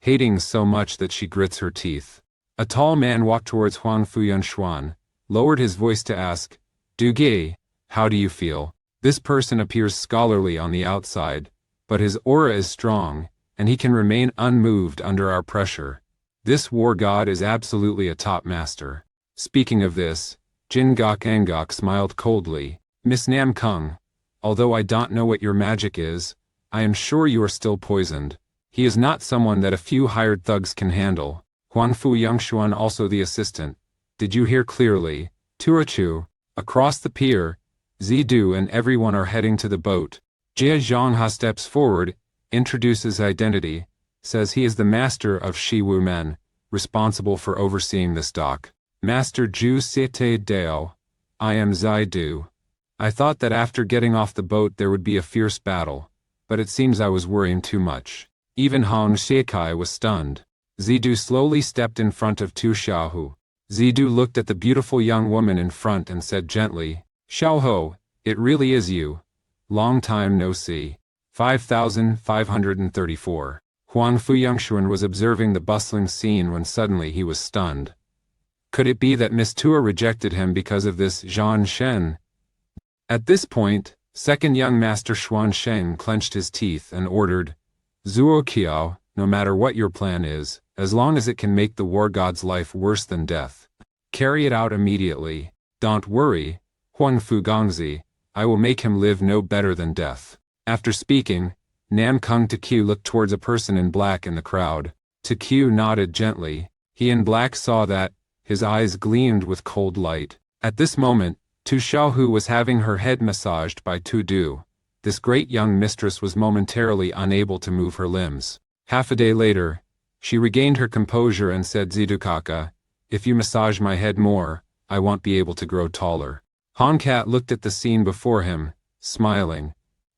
hating so much that she grits her teeth. A tall man walked towards Huang Fuyun Xuan, lowered his voice to ask, Du Ge, how do you feel? This person appears scholarly on the outside, but his aura is strong, and he can remain unmoved under our pressure. This war god is absolutely a top master. Speaking of this, Jin Gok Angok smiled coldly. Miss Nam Kung, although I don't know what your magic is, I am sure you are still poisoned. He is not someone that a few hired thugs can handle. Huan Fu Yongshuan, also the assistant. Did you hear clearly? Turachu, across the pier, Zidu and everyone are heading to the boat. Jia Zhongha steps forward, introduces identity, says he is the master of Shi Wu Men, responsible for overseeing this dock. Master Zhu Site Dao, I am Zidu. I thought that after getting off the boat there would be a fierce battle, but it seems I was worrying too much. Even Hong Shikai was stunned. Zidu slowly stepped in front of Tu Xiaohu. Zidu looked at the beautiful young woman in front and said gently, Xiaohu, it really is you. Long time no see. 5534. Huang Fuyongshuan was observing the bustling scene when suddenly he was stunned. Could it be that Miss Tua rejected him because of this Zhan Shen? At this point, second young master Xuan Sheng clenched his teeth and ordered, Zuo Qiao, no matter what your plan is, as long as it can make the war god's life worse than death, carry it out immediately. Don't worry, Huang Fu Gongzi, I will make him live no better than death. After speaking, Nam Kung Teqiu looked towards a person in black in the crowd. Teqiu nodded gently. He in black saw that, his eyes gleamed with cold light. At this moment, Tu Xiaohu was having her head massaged by Tu Du. This great young mistress was momentarily unable to move her limbs. Half a day later, she regained her composure and said, Zidu Kaka, if you massage my head more, I won't be able to grow taller. Han Cat looked at the scene before him, smiling.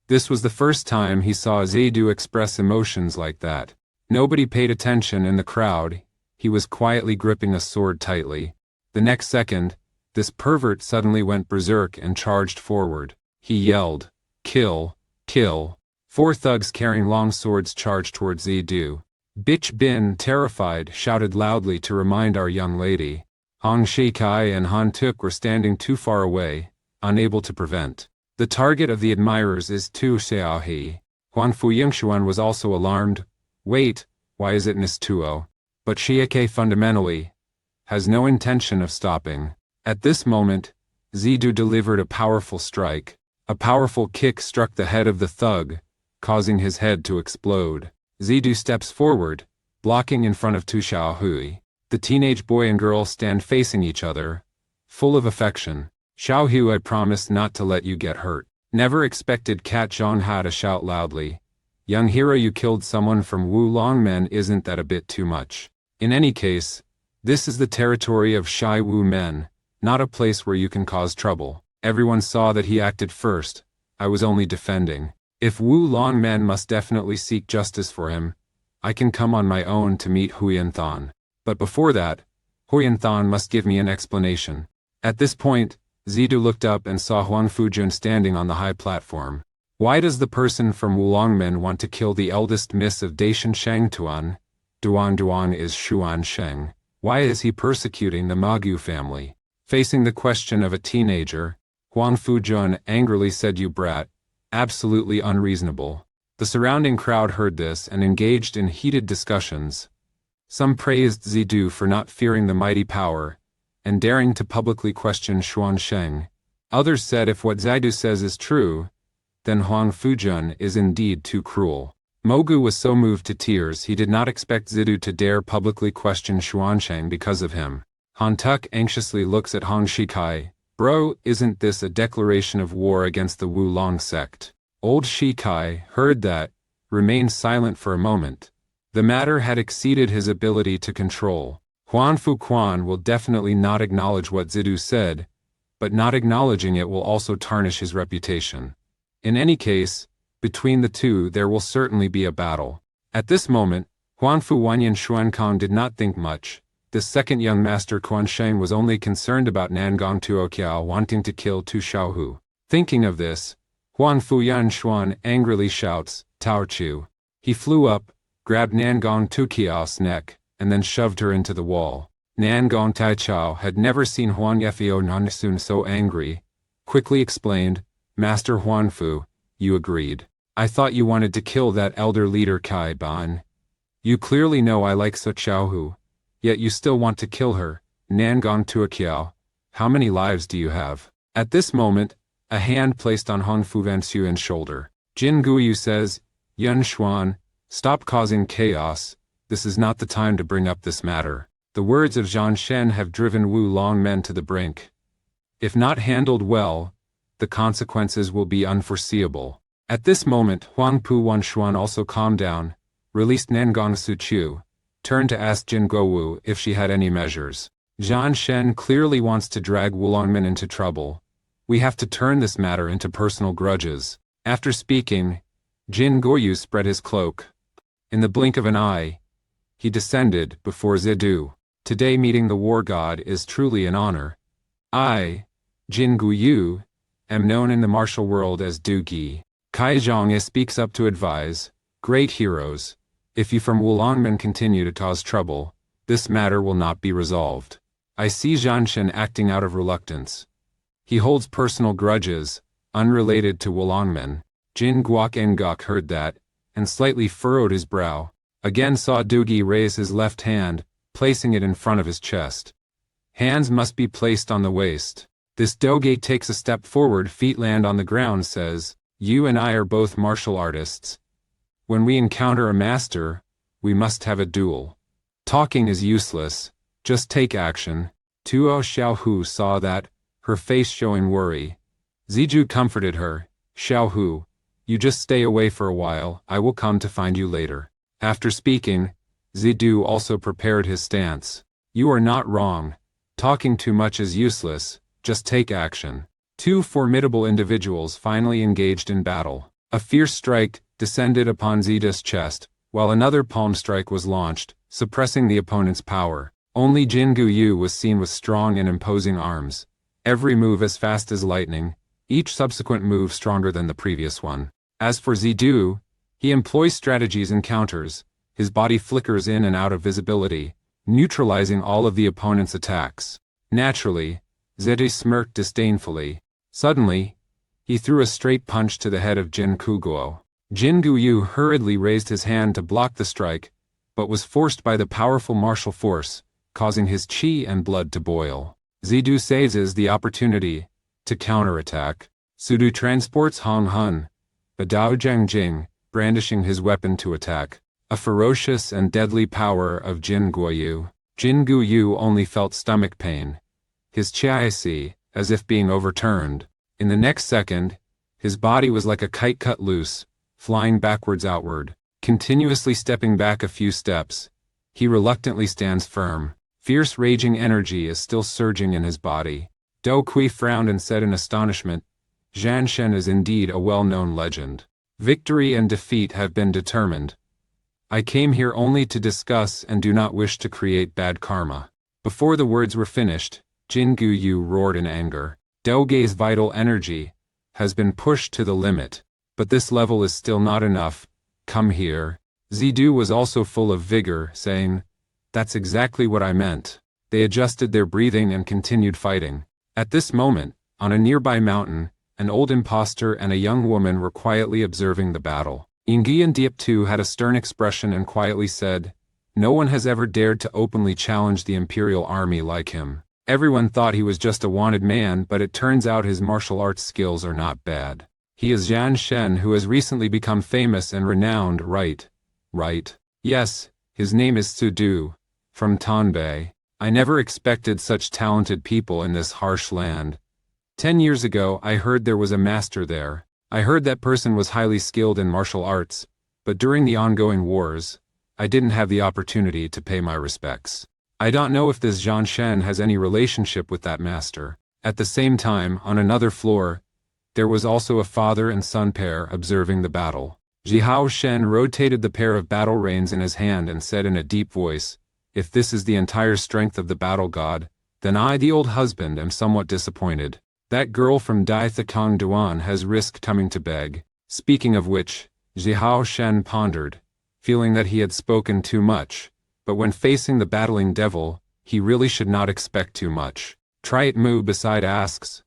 This was the first time he saw Zidu express emotions like that. Nobody paid attention in the crowd. He was quietly gripping a sword tightly. The next second, this pervert suddenly went berserk and charged forward. He yelled, Kill, kill. 4 thugs carrying long swords charged towards Zidu. Bitch Bin, terrified, shouted loudly to remind our young lady. Hong Shikai and Han Tuk were standing too far away, unable to prevent. The target of the admirers is Tu Xiaohe. Huan Fu Yingshuan was also alarmed. Wait, why is it Miss Tuo? But Shiake fundamentally has no intention of stopping. At this moment, Zidu delivered a powerful strike. A powerful kick struck the head of the thug, causing his head to explode. Zidu steps forward, blocking in front of Tu Xiaohui. The teenage boy and girl stand facing each other, full of affection. Xiaohu, I promised not to let you get hurt. Never expected Cat Zhongha to shout loudly. Young hero, you killed someone from Wu Longmen, isn't that a bit too much? In any case, this is the territory of Shai Wu Men, not a place where you can cause trouble. Everyone saw that he acted first. I was only defending. If Wu Longmen must definitely seek justice for him, I can come on my own to meet Huyan Than. But before that, Huyan Than must give me an explanation. At this point, Zidu looked up and saw Huang Fujun standing on the high platform. Why does the person from Wulongmen want to kill the eldest miss of Daishan Shangtuan? Duan is Shuan Sheng. Why is he persecuting the Magu family? Facing the question of a teenager, Huang Fujun angrily said, You brat. Absolutely unreasonable. The surrounding crowd heard this and engaged in heated discussions. Some praised Zidu for not fearing the mighty power and daring to publicly question Xuan Sheng. Others said if what Zidu says is true, then Huang Fujun is indeed too cruel. Mogu was so moved to tears he did not expect Zidu to dare publicly question Xuan Sheng because of him. Han Tuk anxiously looks at Hong Shikai. Bro, isn't this a declaration of war against the Wu Long sect? Old Shikai heard that, remained silent for a moment. The matter had exceeded his ability to control. Huan Fu Quan will definitely not acknowledge what Zidu said, but not acknowledging it will also tarnish his reputation. In any case, between the two there will certainly be a battle. At this moment, Huan Fu Wanyan Xuankong did not think much. The second young master Quan Sheng was only concerned about Nangong Tuoqiao wanting to kill Tu Xiaohu. Thinking of this, Huan Fu Yan Xuan angrily shouts, Tao Chu. He flew up, grabbed Nangong Tuqiao's neck, and then shoved her into the wall. Nangong Taichao had never seen Huan Yefio Nansun so angry, quickly explained, Master Huanfu, you agreed. I thought you wanted to kill that elder leader Kai Ban. You clearly know I like Su Xiaohu, yet you still want to kill her. Nangong Tuqiao, how many lives do you have? At this moment, a hand placed on Huanfu Vanxuan's shoulder. Jin Guyu says, Yun Xuan, stop causing chaos, this is not the time to bring up this matter. The words of Zhang Shen have driven Wu Longmen to the brink. If not handled well, the consequences will be unforeseeable. At this moment, Huangpu Wanshuan also calmed down, released Nangong Suqiu, turned to ask Jin Guowu if she had any measures. Zhang Shen clearly wants to drag Wu Longmen into trouble. We have to turn this matter into personal grudges. After speaking, Jin Guoyu spread his cloak. In the blink of an eye, he descended before Zidu. Today meeting the war god is truly an honor. I, Jin Guoyu, am known in the martial world as Du Gi. Kai Zhong speaks up to advise, great heroes, if you from Wulongmen continue to cause trouble, this matter will not be resolved. I see Zhang Shen acting out of reluctance. He holds personal grudges, unrelated to Wulongmen. Jin Guok Ngok heard that, and slightly furrowed his brow. Again saw Dugi raise his left hand, placing it in front of his chest. Hands must be placed on the waist. This Doge takes a step forward, feet land on the ground, says, you and I are both martial artists. When we encounter a master, we must have a duel. Talking is useless, just take action. Tuo Xiaohu saw that, her face showing worry. Zidu comforted her, Xiaohu, you just stay away for a while, I will come to find you later. After speaking, Zidu also prepared his stance. You are not wrong. Talking too much is useless, just take action. Two formidable individuals finally engaged in battle. A fierce strike descended upon Zida's chest, while another palm strike was launched, suppressing the opponent's power. Only Jin Guyu was seen with strong and imposing arms. Every move as fast as lightning, each subsequent move stronger than the previous one. As for Zidu, he employs strategies and counters. His body flickers in and out of visibility, neutralizing all of the opponent's attacks. Naturally, Zidu smirked disdainfully. Suddenly, he threw a straight punch to the head of Jin Kuguo. Jin Guyu hurriedly raised his hand to block the strike, but was forced by the powerful martial force, causing his qi and blood to boil. Zidu seizes the opportunity to counterattack. Sudu transports Hong Hun, Badao Jiangjing, brandishing his weapon to attack. A ferocious and deadly power of Jin Guoyu. Jin Guyu only felt stomach pain. His qi, as if being overturned. In the next second, his body was like a kite cut loose, flying backwards outward. Continuously stepping back a few steps, he reluctantly stands firm. Fierce raging energy is still surging in his body. Dou Kui frowned and said in astonishment, Zhang Shen is indeed a well-known legend. Victory and defeat have been determined. I came here only to discuss and do not wish to create bad karma. Before the words were finished, Jin Guyu roared in anger. Doge's vital energy has been pushed to the limit, but this level is still not enough. Come here. Zidu was also full of vigor, saying, that's exactly what I meant. They adjusted their breathing and continued fighting. At this moment, on a nearby mountain, an old impostor and a young woman were quietly observing the battle. Yingyi Diep too had a stern expression and quietly said, no one has ever dared to openly challenge the imperial army like him. Everyone thought he was just a wanted man, but it turns out his martial arts skills are not bad. He is Zhang Shen, who has recently become famous and renowned, right? Yes, his name is Sudu, from Tanbei. I never expected such talented people in this harsh land. 10 years ago, I heard there was a master there. I heard that person was highly skilled in martial arts, but during the ongoing wars, I didn't have the opportunity to pay my respects. I don't know if this Zhang Shen has any relationship with that master. At the same time, on another floor, there was also a father and son pair observing the battle. Zhihao Shen rotated the pair of battle reins in his hand and said in a deep voice, if this is the entire strength of the battle god, then I, the old husband, am somewhat disappointed. That girl from Dai Thakong Duan has risked coming to beg. Speaking of which, Zhihao Shen pondered, feeling that he had spoken too much, but when facing the battling devil, he really should not expect too much. Triat Mu beside asks,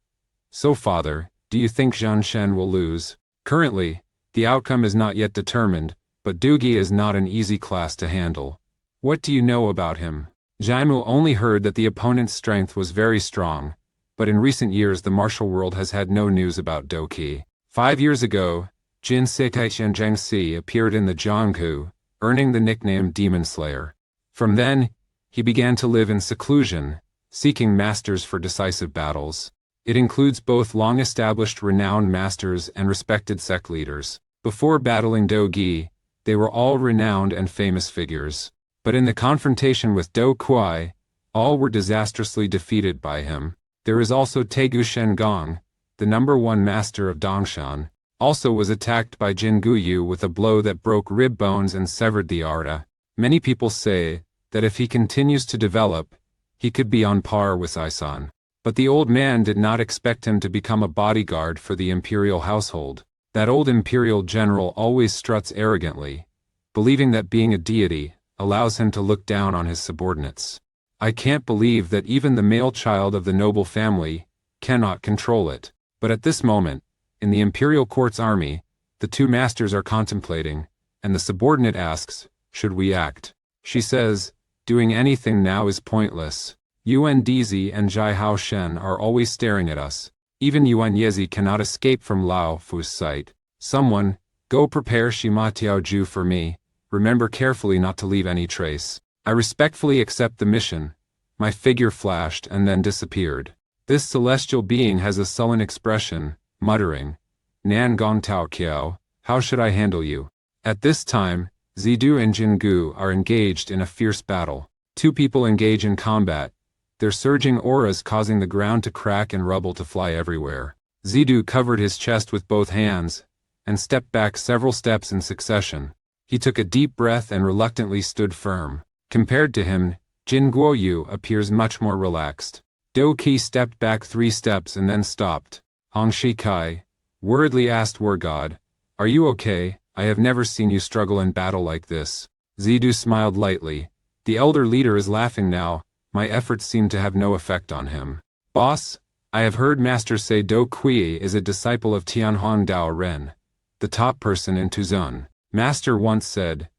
"So father, do you think Zhang Shen will lose?" Currently, the outcome is not yet determined, but Doogie is not an easy class to handle. What do you know about him? Jaimu only heard that the opponent's strength was very strong, but in recent years the martial world has had no news about Doki. 5 years ago, Jin Sekai Zhangxi appeared in the Jianghu, earning the nickname Demon Slayer. From then, he began to live in seclusion, seeking masters for decisive battles. It includes both long-established renowned masters and respected sect leaders. Before battling Do Gi, they were all renowned and famous figures. But in the confrontation with Do Kuai, all were disastrously defeated by him. There is also Tegu Shengong, the #1 master of Dongshan, also was attacked by Jin Guyu with a blow that broke rib bones and severed the aorta. Many people say that if he continues to develop, he could be on par with Isan. But the old man did not expect him to become a bodyguard for the imperial household. That old imperial general always struts arrogantly, believing that being a deity allows him to look down on his subordinates. I can't believe that even the male child of the noble family cannot control it. But at this moment, in the imperial court's army, the two masters are contemplating, and the subordinate asks, "Should we act?" She says, "Doing anything now is pointless. Yuan Dizi and Zhai Hao Shen are always staring at us. Even Yuan Yezi cannot escape from Lao Fu's sight. Someone, go prepare Shima Tiaoju for me. Remember carefully not to leave any trace." I respectfully accept the mission. My figure flashed and then disappeared. This celestial being has a sullen expression, muttering, "Nan Gong Tao Kiao, how should I handle you?" At this time, Zidu and Jingu are engaged in a fierce battle. Two people engage in combat, their surging auras causing the ground to crack and rubble to fly everywhere. Zidu covered his chest with both hands, and stepped back several steps in succession. He took a deep breath and reluctantly stood firm. Compared to him, Jin Guoyu appears much more relaxed. Do Qi stepped back 3 steps and then stopped. Hong Shikai worriedly asked War God, "Are you okay? I have never seen you struggle in battle like this." Zidu smiled lightly. "The elder leader is laughing now. My efforts seem to have no effect on him. Boss, I have heard Master say Do Kui is a disciple of Tianhuang Dao Ren, the top person in Tuzun. Master once said,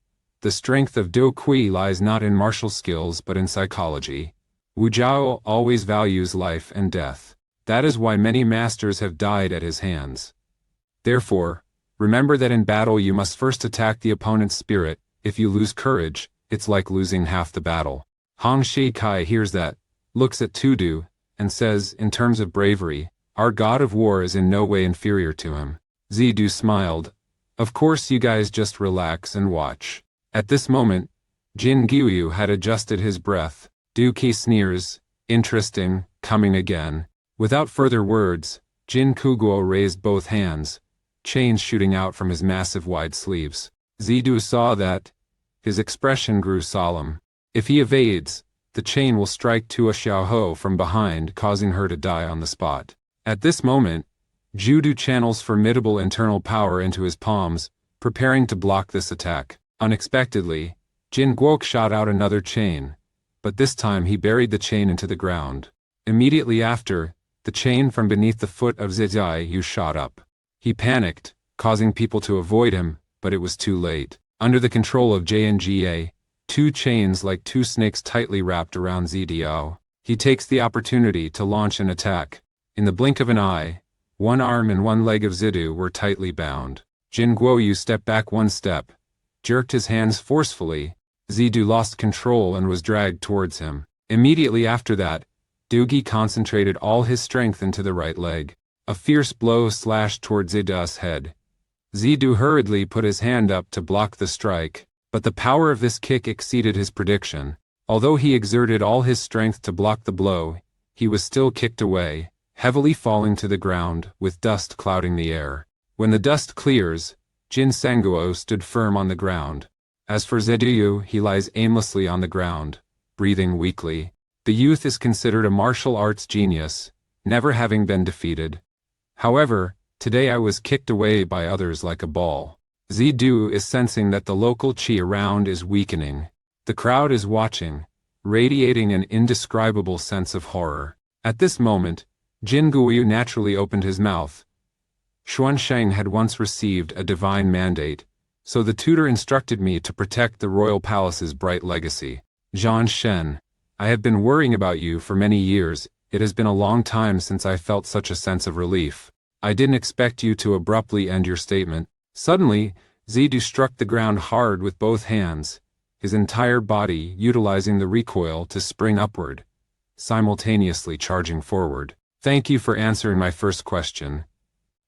the strength of Do Kui lies not in martial skills but in psychology. Wu Jiao always values life and death. That is why many masters have died at his hands. Therefore, remember that in battle you must first attack the opponent's spirit. If you lose courage, it's like losing half the battle." Hong Shikai hears that, looks at Tudu, and says, in terms of bravery, "Our god of war is in no way inferior to him." Zidu smiled. "Of course you guys just relax and watch." At this moment, Jin Guyu had adjusted his breath. Du Qi sneers, "Interesting, coming again." Without further words, Jin Kuguo raised both hands, chains shooting out from his massive wide sleeves. Zidu saw that. His expression grew solemn. If he evades, the chain will strike Tua Xiaoho from behind, causing her to die on the spot. At this moment, Judu channels formidable internal power into his palms, preparing to block this attack. Unexpectedly, Jin Guok shot out another chain, but this time he buried the chain into the ground. Immediately after, the chain from beneath the foot of Ziyu shot up. He panicked, causing people to avoid him, but it was too late. Under the control of JNGA, 2 chains like 2 snakes tightly wrapped around Zidiao. He takes the opportunity to launch an attack. In the blink of an eye, 1 arm and 1 leg of Zidu were tightly bound. Jin Guoyu stepped back 1 step, jerked his hands forcefully. Zidu lost control and was dragged towards him. Immediately after that, Doogie concentrated all his strength into the right leg. A fierce blow slashed toward Zidu's head. Zidu hurriedly put his hand up to block the strike, but the power of this kick exceeded his prediction. Although he exerted all his strength to block the blow, he was still kicked away, heavily falling to the ground, with dust clouding the air. When the dust clears, Jin Sanguo stood firm on the ground. As for Zidu, he lies aimlessly on the ground, breathing weakly. The youth is considered a martial arts genius, never having been defeated. However, today I was kicked away by others like a ball. Zidu is sensing that the local chi around is weakening. The crowd is watching, radiating an indescribable sense of horror. At this moment, Jin Guoyu naturally opened his mouth. Xuansheng had once received a divine mandate, so the tutor instructed me to protect the royal palace's bright legacy. Zhan Shen, I have been worrying about you for many years. It has been a long time since I felt such a sense of relief. I didn't expect you to abruptly end your statement. Suddenly, Zidu struck the ground hard with both hands, his entire body utilizing the recoil to spring upward, simultaneously charging forward. Thank you for answering my first question.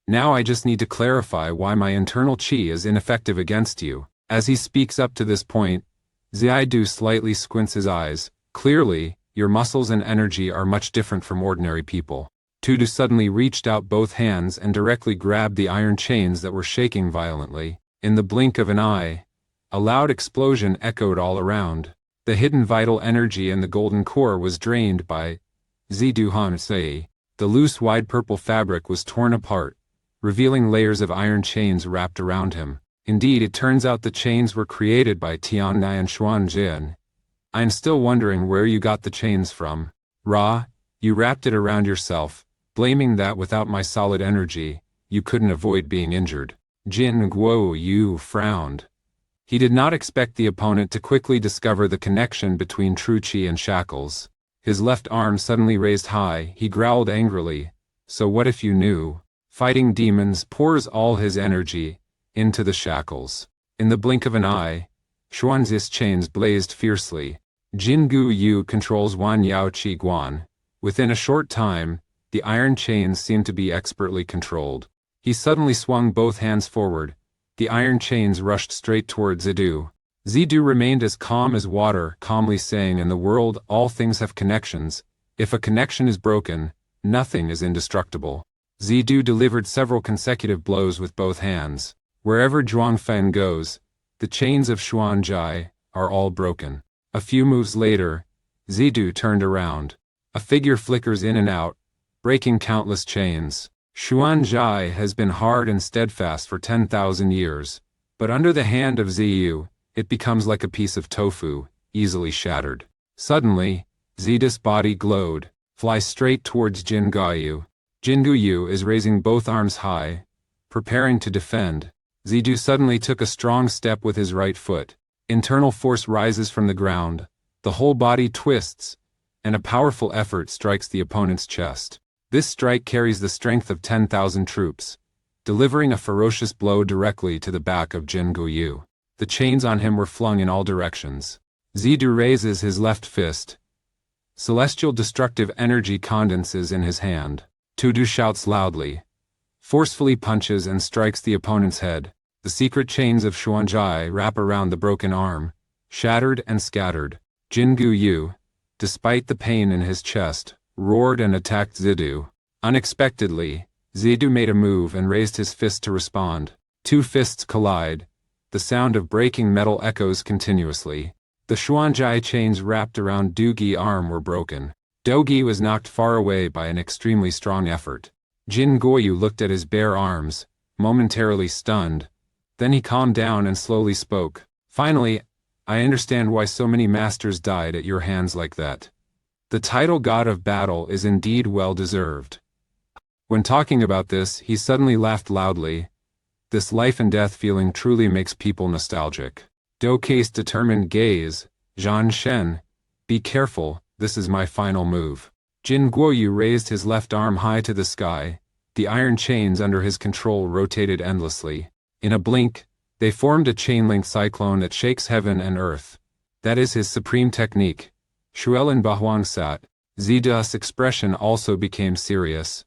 Now I just need to clarify why my internal chi is ineffective against you. As he speaks up to this point, Zidu slightly squints his eyes. Clearly, your muscles and energy are much different from ordinary people. Tudu suddenly reached out both hands and directly grabbed the iron chains that were shaking violently. In the blink of an eye, a loud explosion echoed all around. The hidden vital energy in the golden core was drained by Zidu Hansei. The loose wide purple fabric was torn apart, revealing layers of iron chains wrapped around him. Indeed, it turns out the chains were created by Tianai and Xuanjin. I am still wondering where you got the chains from. Ra, you wrapped it around yourself, blaming that without my solid energy, you couldn't avoid being injured. Jin Guoyu frowned. He did not expect the opponent to quickly discover the connection between true chi and shackles. His left arm suddenly raised high, he growled angrily. So what if you knew? Fighting demons pours all his energy into the shackles. In the blink of an eye, Xuanzi's chains blazed fiercely. Jin Guoyu controls Wan Yao Qi Guan. Within a short time, the iron chains seemed to be expertly controlled. He suddenly swung both hands forward. The iron chains rushed straight toward Zidu. Zidu remained as calm as water, calmly saying, in the world all things have connections. If a connection is broken, nothing is indestructible. Zidu delivered several consecutive blows with both hands. Wherever Zhuangfen goes, the chains of Xuanjai are all broken. A few moves later, Zidu turned around. A figure flickers in and out, breaking countless chains. Xuanjai has been hard and steadfast for 10,000 years, but under the hand of Ziyu, it becomes like a piece of tofu, easily shattered. Suddenly, Zidu's body glowed. Fly straight towards Jin Guoyu. Jin Guoyu is raising both arms high, preparing to defend. Zidu suddenly took a strong step with his right foot. Internal force rises from the ground, the whole body twists, and a powerful effort strikes the opponent's chest. This strike carries the strength of 10,000 troops, delivering a ferocious blow directly to the back of Jin Guoyu. The chains on him were flung in all directions. Zidu raises his left fist. Celestial destructive energy condenses in his hand. Tudu shouts loudly, forcefully punches and strikes the opponent's head. The secret chains of Xuanjai wrap around the broken arm, shattered and scattered. Jin Guoyu, despite the pain in his chest, roared and attacked Zidu. Unexpectedly, Zidu made a move and raised his fist to respond. Two fists collide. The sound of breaking metal echoes continuously. The Xuanjai chains wrapped around Dougi's arm were broken. Dougi was knocked far away by an extremely strong effort. Jin Guoyu looked at his bare arms, momentarily stunned. Then he calmed down and slowly spoke. Finally, I understand why so many masters died at your hands like that. The title God of Battle is indeed well deserved. When talking about this, he suddenly laughed loudly. This life and death feeling truly makes people nostalgic. Dougi's determined gaze, Zhan Shen, be careful, this is my final move. Jin Guoyu raised his left arm high to the sky. The iron chains under his control rotated endlessly. In a blink, they formed a chain-link cyclone that shakes heaven and earth. That is his supreme technique. Shuelin Bahuang sat. Zidu's expression also became serious.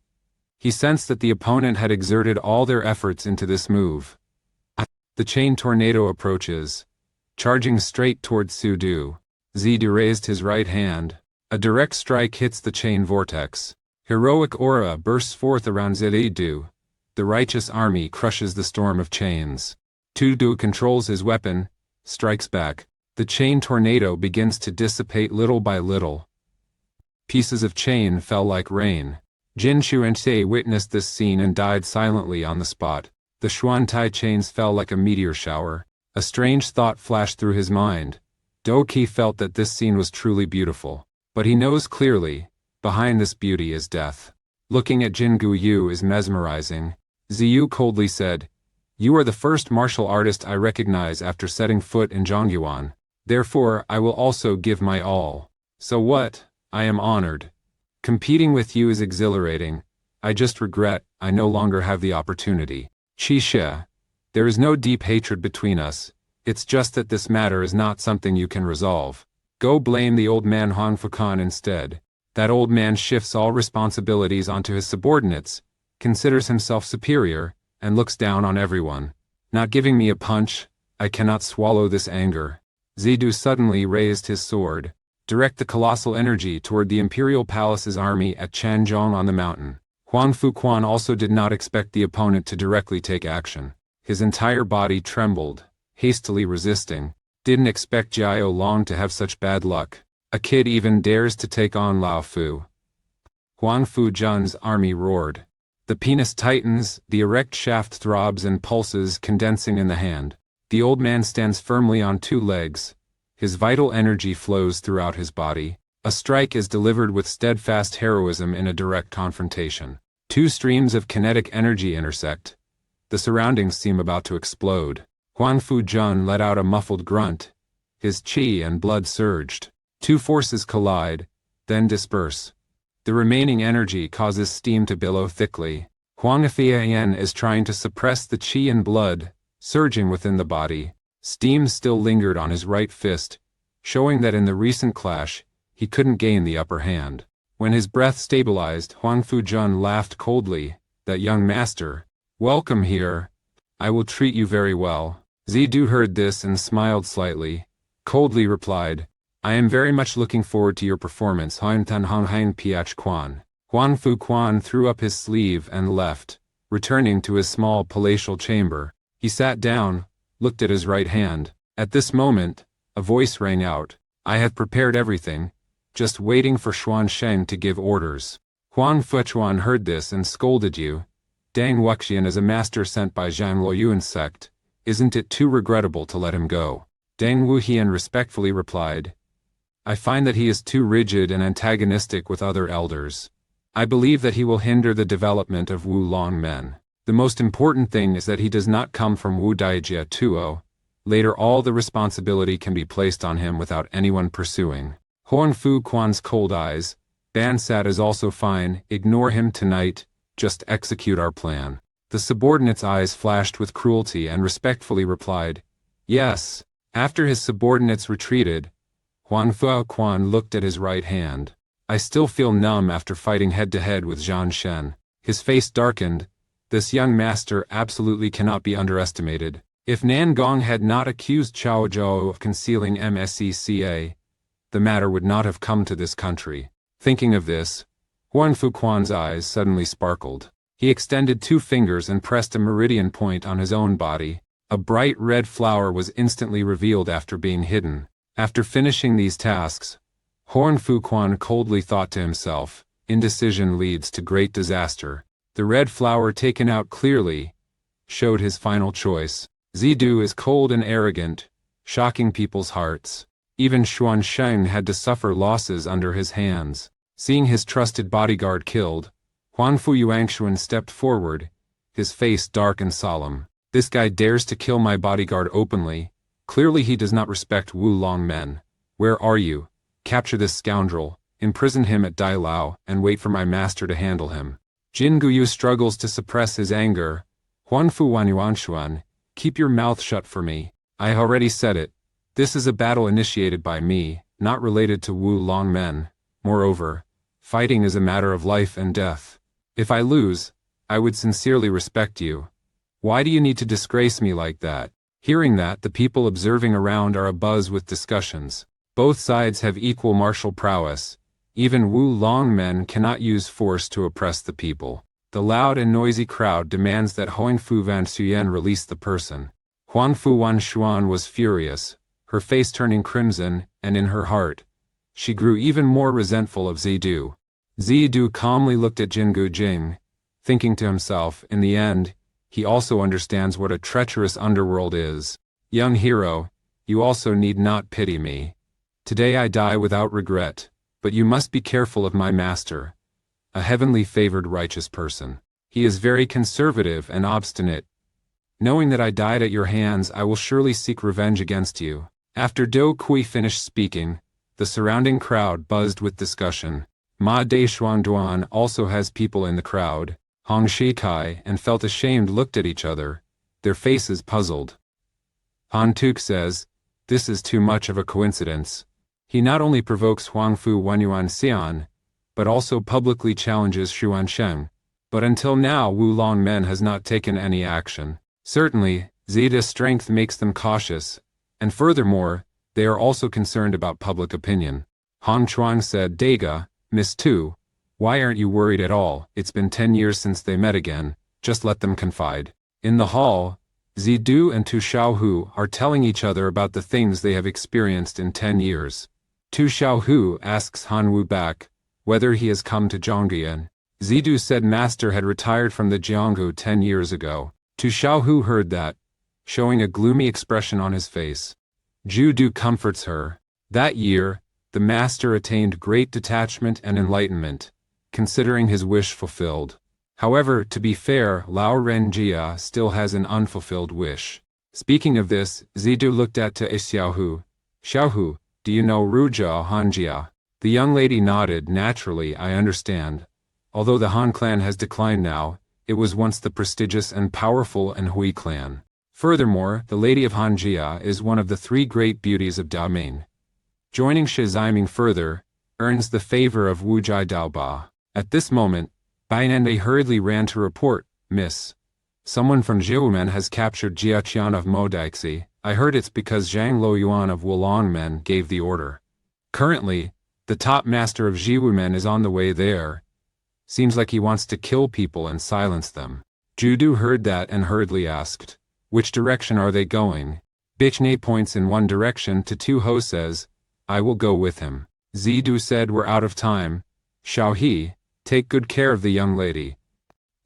He sensed that the opponent had exerted all their efforts into this move. The chain tornado approaches, charging straight towards Zidu. Zidu raised his right hand. A direct strike hits the chain vortex. Heroic aura bursts forth around Zidu. The righteous army crushes the storm of chains. Tudu controls his weapon, strikes back. The chain tornado begins to dissipate little by little. Pieces of chain fell like rain. Jin Xuanxie witnessed this scene and died silently on the spot. The Xuantai chains fell like a meteor shower. A strange thought flashed through his mind. Do Qi felt that this scene was truly beautiful. But he knows clearly, behind this beauty is death. Looking at Jingu Yu is mesmerizing. Ziyu coldly said, "You are the first martial artist I recognize after setting foot in Zhongyuan. Therefore, I will also give my all." "So what? I am honored. Competing with you is exhilarating. I just regret I no longer have the opportunity." "Qi Xie, there is no deep hatred between us. It's just that this matter is not something you can resolve. Go blame the old man Huang Fukan instead. That old man shifts all responsibilities onto his subordinates, considers himself superior, and looks down on everyone. Not giving me a punch, I cannot swallow this anger." Zidu suddenly raised his sword. "Direct the colossal energy toward the Imperial Palace's army at Changzhong on the mountain." Huang Fuquan also did not expect the opponent to directly take action. His entire body trembled, hastily resisting. Didn't expect Jiao Long to have such bad luck. A kid even dares to take on Lao Fu. Huang Fuzhen's army roared. The penis tightens, the erect shaft throbs and pulses condensing in the hand. The old man stands firmly on two legs. His vital energy flows throughout his body. A strike is delivered with steadfast heroism in a direct confrontation. Two streams of kinetic energy intersect. The surroundings seem about to explode. Huang Fuzhen let out a muffled grunt. His qi and blood surged. Two forces collide, then disperse. The remaining energy causes steam to billow thickly. Huang Fian is trying to suppress the qi and blood, surging within the body. Steam still lingered on his right fist, showing that in the recent clash, he couldn't gain the upper hand. When his breath stabilized, Huang Fuzhen laughed coldly. "That young master. Welcome here. I will treat you very well." Zidu heard this and smiled slightly, coldly replied, "I am very much looking forward to your performance." Huang Piach Quan. Huang Fuquan threw up his sleeve and left, returning to his small palatial chamber. He sat down, looked at his right hand. At this moment, a voice rang out. "I have prepared everything, just waiting for Xuan Sheng to give orders." Huang Fuquan heard this and scolded you. "Dang Wuxian is a master sent by Zhang Luoyuan's sect. Isn't it too regrettable to let him go?" Dang Wuxian respectfully replied, "I find that he is too rigid and antagonistic with other elders. I believe that he will hinder the development of Wu Long men. The most important thing is that he does not come from Wu Daijia Tuo. Later all the responsibility can be placed on him without anyone pursuing." Huang Fuquan's cold eyes. "Bansat is also fine, ignore him tonight, just execute our plan." The subordinate's eyes flashed with cruelty and respectfully replied, "Yes." After his subordinates retreated, Huang Fuquan looked at his right hand. "I still feel numb after fighting head-to-head with Zhang Shen." His face darkened. This young master absolutely cannot be underestimated. If Nangong had not accused Chao Zhou of concealing MSECA, the matter would not have come to this country. Thinking of this, Huang Fuquan's eyes suddenly sparkled. He extended two fingers and pressed a meridian point on his own body. A bright red flower was instantly revealed after being hidden. After finishing these tasks, Huang Fuquan coldly thought to himself, indecision leads to great disaster. The red flower taken out clearly showed his final choice. Zidu is cold and arrogant, shocking people's hearts. Even Xuan Sheng had to suffer losses under his hands. Seeing his trusted bodyguard killed, Huang Fuyuangshuan stepped forward, his face dark and solemn. "This guy dares to kill my bodyguard openly. Clearly he does not respect Wu Long men. Where are you? Capture this scoundrel, imprison him at Dai Lao, and wait for my master to handle him." Jin Guyu struggles to suppress his anger. "Huang Fuwanshuan, keep your mouth shut for me. I already said it. This is a battle initiated by me, not related to Wu Long men. Moreover, fighting is a matter of life and death. If I lose, I would sincerely respect you. Why do you need to disgrace me like that?" Hearing that, the people observing around are abuzz with discussions. Both sides have equal martial prowess. Even Wu Long men cannot use force to oppress the people. The loud and noisy crowd demands that Huang Fu Vansuyen release the person. Huang Fu Wanshuan was furious, her face turning crimson, and in her heart, she grew even more resentful of Zidu. Zidu calmly looked at Jingu Jing, thinking to himself, in the end, he also understands what a treacherous underworld is. Young hero, you also need not pity me. Today I die without regret, but you must be careful of my master, a heavenly favored righteous person. He is very conservative and obstinate. Knowing that I died at your hands, I will surely seek revenge against you. After Do Kui finished speaking, the surrounding crowd buzzed with discussion. Ma De Shuangduan also has people in the crowd. Hong Shikai and felt ashamed looked at each other, their faces puzzled. Han Tuk says, this is too much of a coincidence. He not only provokes Huangfu Wenyuan Xian, but also publicly challenges Xuan Sheng. But until now Wu Long Men has not taken any action. Certainly, Zida's strength makes them cautious, and furthermore, they are also concerned about public opinion. Hong Chuang said, Daga, Miss Tu, why aren't you worried at all? It's been 10 years since they met again, just let them confide. In the hall, Zidu and Tu Xiaohu are telling each other about the things they have experienced in 10 years. Tu Xiaohu asks Han Wu back whether he has come to Zhongyan. Zidu said Master had retired from the Jianghu 10 years ago. Tu Xiaohu heard that, showing a gloomy expression on his face. Ju Du comforts her. That year, the Master attained great detachment and enlightenment, considering his wish fulfilled. However, to be fair, Lao Renjia still has an unfulfilled wish. Speaking of this, Zidu looked at to Xiaohu. Xiaohu, do you know Rujia Hanjia? The young lady nodded. Naturally, I understand. Although the Han clan has declined now, it was once the prestigious and powerful Anhui clan. Furthermore, the Lady of Hanjia is one of the 3 great beauties of Daoming. Joining Shi Ziming further, earns the favor of Wu Jai Daoba. At this moment, Bainende hurriedly ran to report, Miss, someone from Jiumen has captured Jia Qian of Modaixi. I heard it's because Zhang Luoyuan of Wulong Men gave the order. Currently, the top master of Jiumen is on the way there. Seems like he wants to kill people and silence them. Judu heard that and hurriedly asked, which direction are they going? Bichne points in one direction to Tu Ho says, I will go with him. Zidu said we're out of time. Xiaohe, take good care of the young lady.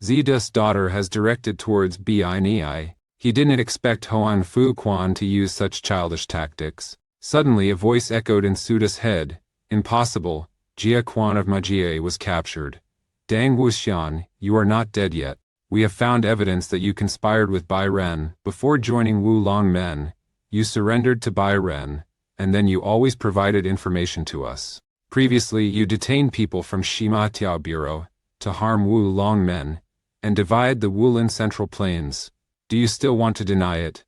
Zida's daughter has directed towards Binei. He didn't expect Hoan Fu Quan to use such childish tactics. Suddenly a voice echoed in Suda's head, impossible, Jia Quan of Majie was captured. Dang Wuxian, you are not dead yet. We have found evidence that you conspired with Bai Ren. Before joining Wu Long Men, you surrendered to Bai Ren, and then you always provided information to us. Previously, you detained people from Shima Tiao Bureau to harm Wu Long Men and divide the Wulin Central Plains. Do you still want to deny it?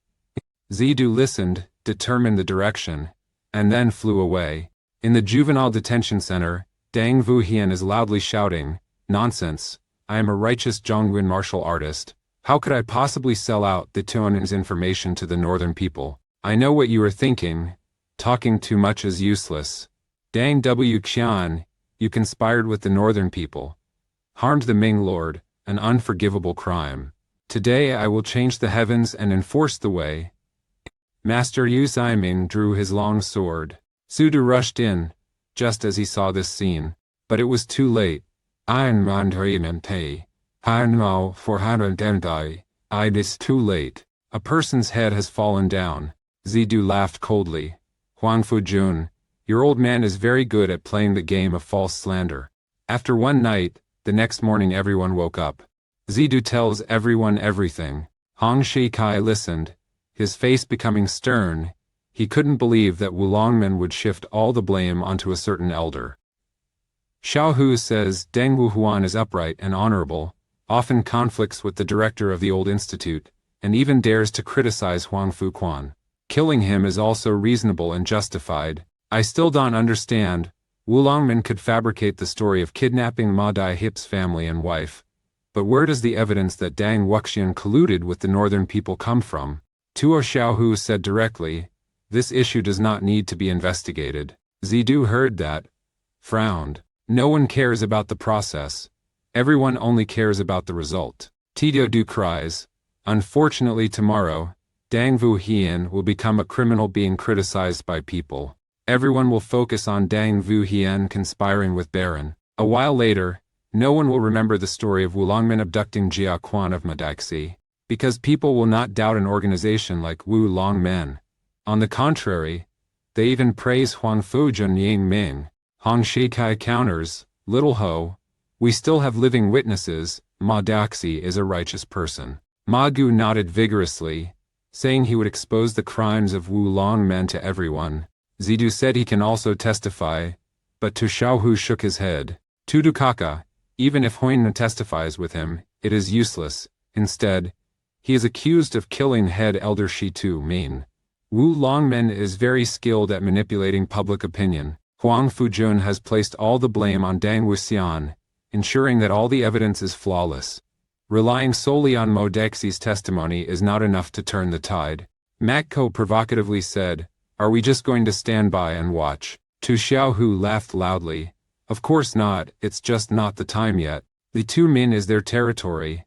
Zidu listened, determined the direction, and then flew away. In the juvenile detention center, Dang Vuhian is loudly shouting, Nonsense, I am a righteous Zhongwen martial artist. How could I possibly sell out the Tuanen's information to the northern people? I know what you are thinking. Talking too much is useless. Dang W. Qian, you conspired with the northern people. Harmed the Ming Lord, an unforgivable crime. Today I will change the heavens and enforce the way. Master Yu Ziming drew his long sword. Sudu rushed in, just as he saw this scene. But it was too late. Ein Mandrimente. Hein Mao 410 It is too late. A person's head has fallen down. Zidu laughed coldly. Huang Fujun, your old man is very good at playing the game of false slander. After one night, the next morning everyone woke up. Zidu tells everyone everything. Hong Shikai listened, his face becoming stern. He couldn't believe that Wulongmen would shift all the blame onto a certain elder. Xiaohu says Deng Wuhuan is upright and honorable, often conflicts with the director of the old institute, and even dares to criticize Huang Fuquan. Killing him is also reasonable and justified. I still don't understand. Wulongmen could fabricate the story of kidnapping Ma Dai Hip's family and wife. But where does the evidence that Dang Wuxian colluded with the northern people come from? Tuo Xiaohu said directly, this issue does not need to be investigated. Zidu heard that, frowned. No one cares about the process. Everyone only cares about the result. Tito Du cries, unfortunately tomorrow, Dang Vuhian will become a criminal being criticized by people. Everyone will focus on Dang Vuhian conspiring with Baron. A while later, no one will remember the story of Wulongmen abducting Jia Quan of Madaxi. because people will not doubt an organization like Wu Longmen. On the contrary, they even praise Huang Fujun Ying Ming. Hong Shikai counters, Little Ho, we still have living witnesses, Ma Daxi is a righteous person. Ma Gu nodded vigorously, saying he would expose the crimes of Wu Longmen to everyone. Zidu said he can also testify, but Tu Xiaohu shook his head. Tudukaka, even if Huina testifies with him, it is useless. Instead, he is accused of killing head elder Shi Tu Min. Wu Longmen is very skilled at manipulating public opinion. Huang Fujun has placed all the blame on Dang Wuxian, ensuring that all the evidence is flawless. Relying solely on Mo Dexi's testimony is not enough to turn the tide. Makko provocatively said, "Are we just going to stand by and watch?" Tu Xiaohu laughed loudly. "Of course not, it's just not the time yet. The Tu Min is their territory.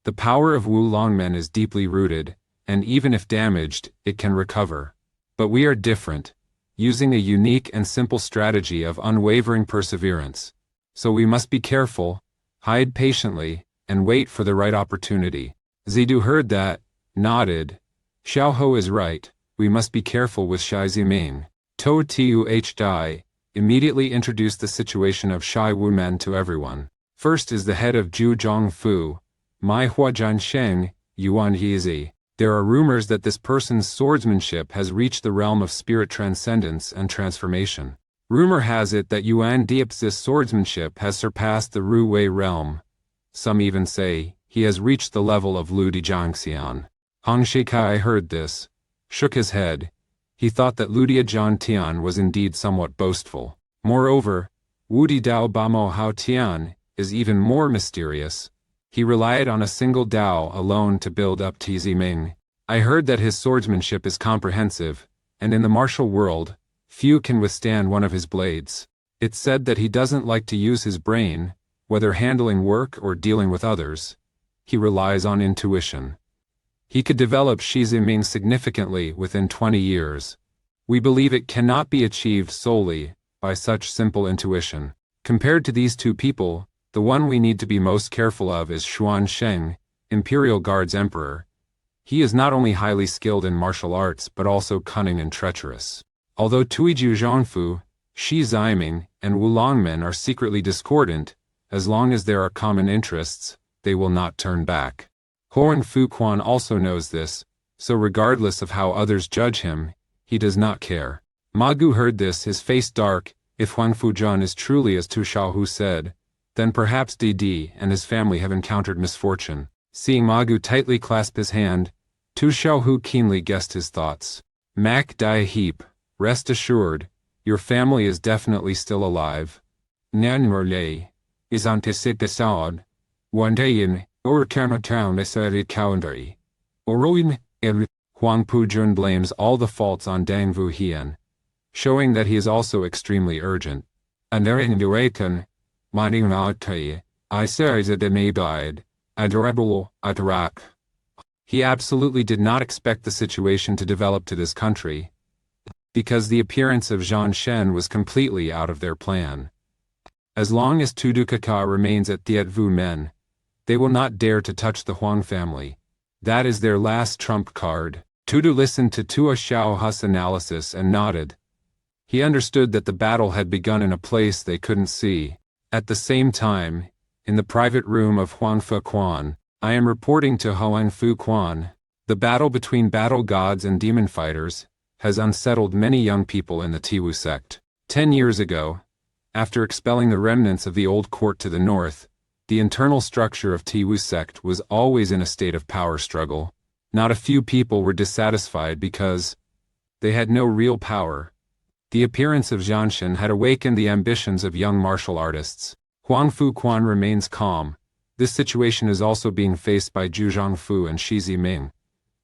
The power of Wu Longmen is deeply rooted, and even if damaged, it can recover. But we are different, using a unique and simple strategy of unwavering perseverance. So we must be careful, hide patiently, and wait for the right opportunity." Zidu heard that, nodded. Xiaoho is right, we must be careful with Shai Ziming. To Tuh Dai immediately introduced the situation of Shai Wumen to everyone. First is the head of Zhu Zhongfu, Mai Huajian Sheng, Yuan Yizi. There are rumors that this person's swordsmanship has reached the realm of spirit transcendence and transformation. Rumor has it that Yuan Diep's swordsmanship has surpassed the Ru Wei realm. Some even say he has reached the level of Lu Dijiangxian. Hong Shikai heard this, shook his head. He thought that Lu Dijiang was indeed somewhat boastful. Moreover, Wu Di Dao Bamo Hao Tian is even more mysterious. He relied on a single Dao alone to build up Tiziming. I heard that his swordsmanship is comprehensive, and in the martial world, few can withstand one of his blades. It's said that he doesn't like to use his brain, whether handling work or dealing with others. He relies on intuition. He could develop Shi Ziming significantly within 20 years. We believe it cannot be achieved solely by such simple intuition. Compared to these two people, the one we need to be most careful of is Xuan Sheng, Imperial Guard's emperor. He is not only highly skilled in martial arts but also cunning and treacherous. Although Tuiju Zhongfu, Shi Ziming, and Wu Longmen are secretly discordant, as long as there are common interests, they will not turn back. Huang Fuquan also knows this, so regardless of how others judge him, he does not care. Ma Gu heard this, his face dark. If Huang Fujun is truly as Tu Xiaohu said, then perhaps Di and his family have encountered misfortune. Seeing Ma Gu tightly clasp his hand, Tu Xiaohu keenly guessed his thoughts. Mak Dai Heap, rest assured, your family is definitely still alive. Nanmurle is anticipated. One day in Orkana town decided calendary. Oroin and Huang Pujun blames all the faults on Dang Vu Hian, showing that he is also extremely urgent. And there in Duakan, Mining Maltai, I say that they may died, adorable, Atarak. He absolutely did not expect the situation to develop to this country, because the appearance of Zhang Shen was completely out of their plan. As long as Tudukaka remains at Thiet Vu Men, they will not dare to touch the Huang family. That is their last trump card. Tudu listened to Tua Xiaohu's analysis and nodded. He understood that the battle had begun in a place they couldn't see. At the same time, in the private room of Huang Fuquan, I am reporting to Huang Fuquan. The battle between battle gods and demon fighters has unsettled many young people in the Tiwu sect. 10 years ago, after expelling the remnants of the old court to the north, the internal structure of Tiwu sect was always in a state of power struggle. Not a few people were dissatisfied because they had no real power. The appearance of Zhanshan had awakened the ambitions of young martial artists. Huang Fuquan remains calm. This situation is also being faced by Zhu Zhongfu and Shi Ziming.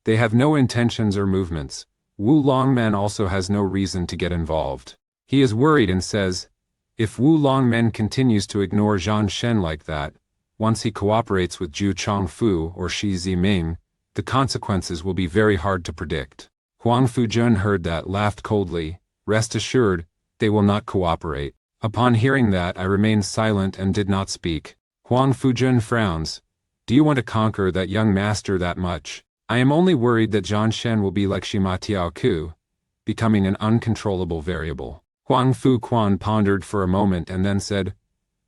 They have no intentions or movements. Wu Longmen also has no reason to get involved. He is worried and says, if Wu Longmen continues to ignore Zhang Shen like that, once he cooperates with Zhu Chongfu or Shi Ziming, the consequences will be very hard to predict. Huang Fujun heard that, laughed coldly. Rest assured, they will not cooperate. Upon hearing that, I remained silent and did not speak. Huang Fujun frowns. Do you want to conquer that young master that much? I am only worried that Zhang Shen will be like Shima Tiaoku, becoming an uncontrollable variable. Huang Fu Quan pondered for a moment and then said,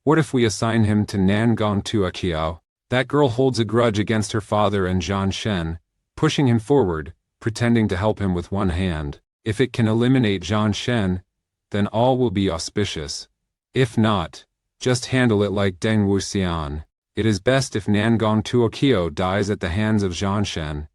what if we assign him to Nangong Tuaqiao? That girl holds a grudge against her father and Zhang Shen, pushing him forward, pretending to help him with one hand. If it can eliminate Zhang Shen, then all will be auspicious. If not, just handle it like Deng Wuxian. It is best if Nangong Tuoqiao dies at the hands of Zhang Shen.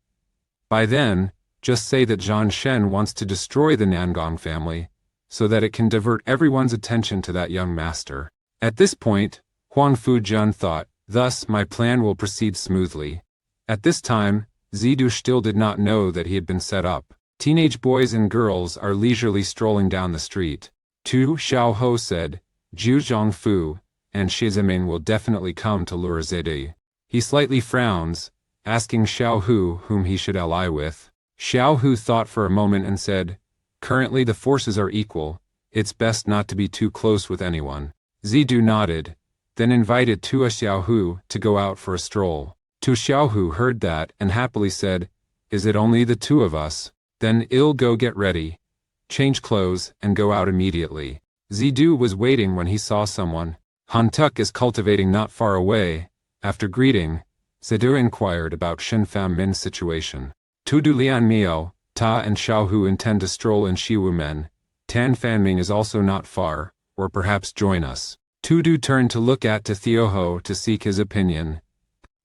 By then, just say that Zhang Shen wants to destroy the Nangong family, so that it can divert everyone's attention to that young master. At this point, Huang Fujun thought, thus my plan will proceed smoothly. At this time, Zidu still did not know that he had been set up. Teenage boys and girls are leisurely strolling down the street. Tu Xiaoho said, Zhu Zhongfu and Shizimin will definitely come to Lurzidi. He slightly frowns, asking Xiaohu whom he should ally with. Xiaohu thought for a moment and said, currently the forces are equal, it's best not to be too close with anyone. Zidu nodded, then invited Tu Xiaohu to go out for a stroll. Tu Xiaohu heard that and happily said, is it only the two of us? Then I'll go get ready, change clothes, and go out immediately. Zidu was waiting when he saw someone. Han Tuk is cultivating not far away. After greeting, Zidu inquired about Shen Fam Min's situation. Tu Du Lian Miao, Ta and Xiaohu intend to stroll in Shiwumen. Tan Fanming is also not far, or perhaps join us. Tu Du turned to look at Tu Thiuho to seek his opinion.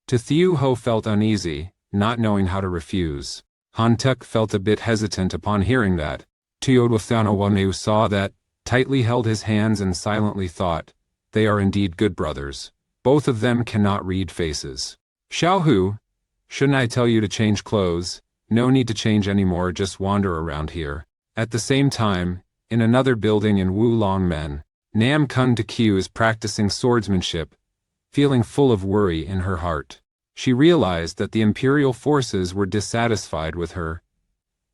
Tu Thiuho felt uneasy, not knowing how to refuse. Han Tuk felt a bit hesitant upon hearing that. Tuodwathanawanu saw that, tightly held his hands and silently thought, they are indeed good brothers. Both of them cannot read faces. Xiaohu, shouldn't I tell you to change clothes? No need to change anymore, just wander around here. At the same time, in another building in Wulongmen, Nam Kung Q is practicing swordsmanship, feeling full of worry in her heart. She realized that the imperial forces were dissatisfied with her.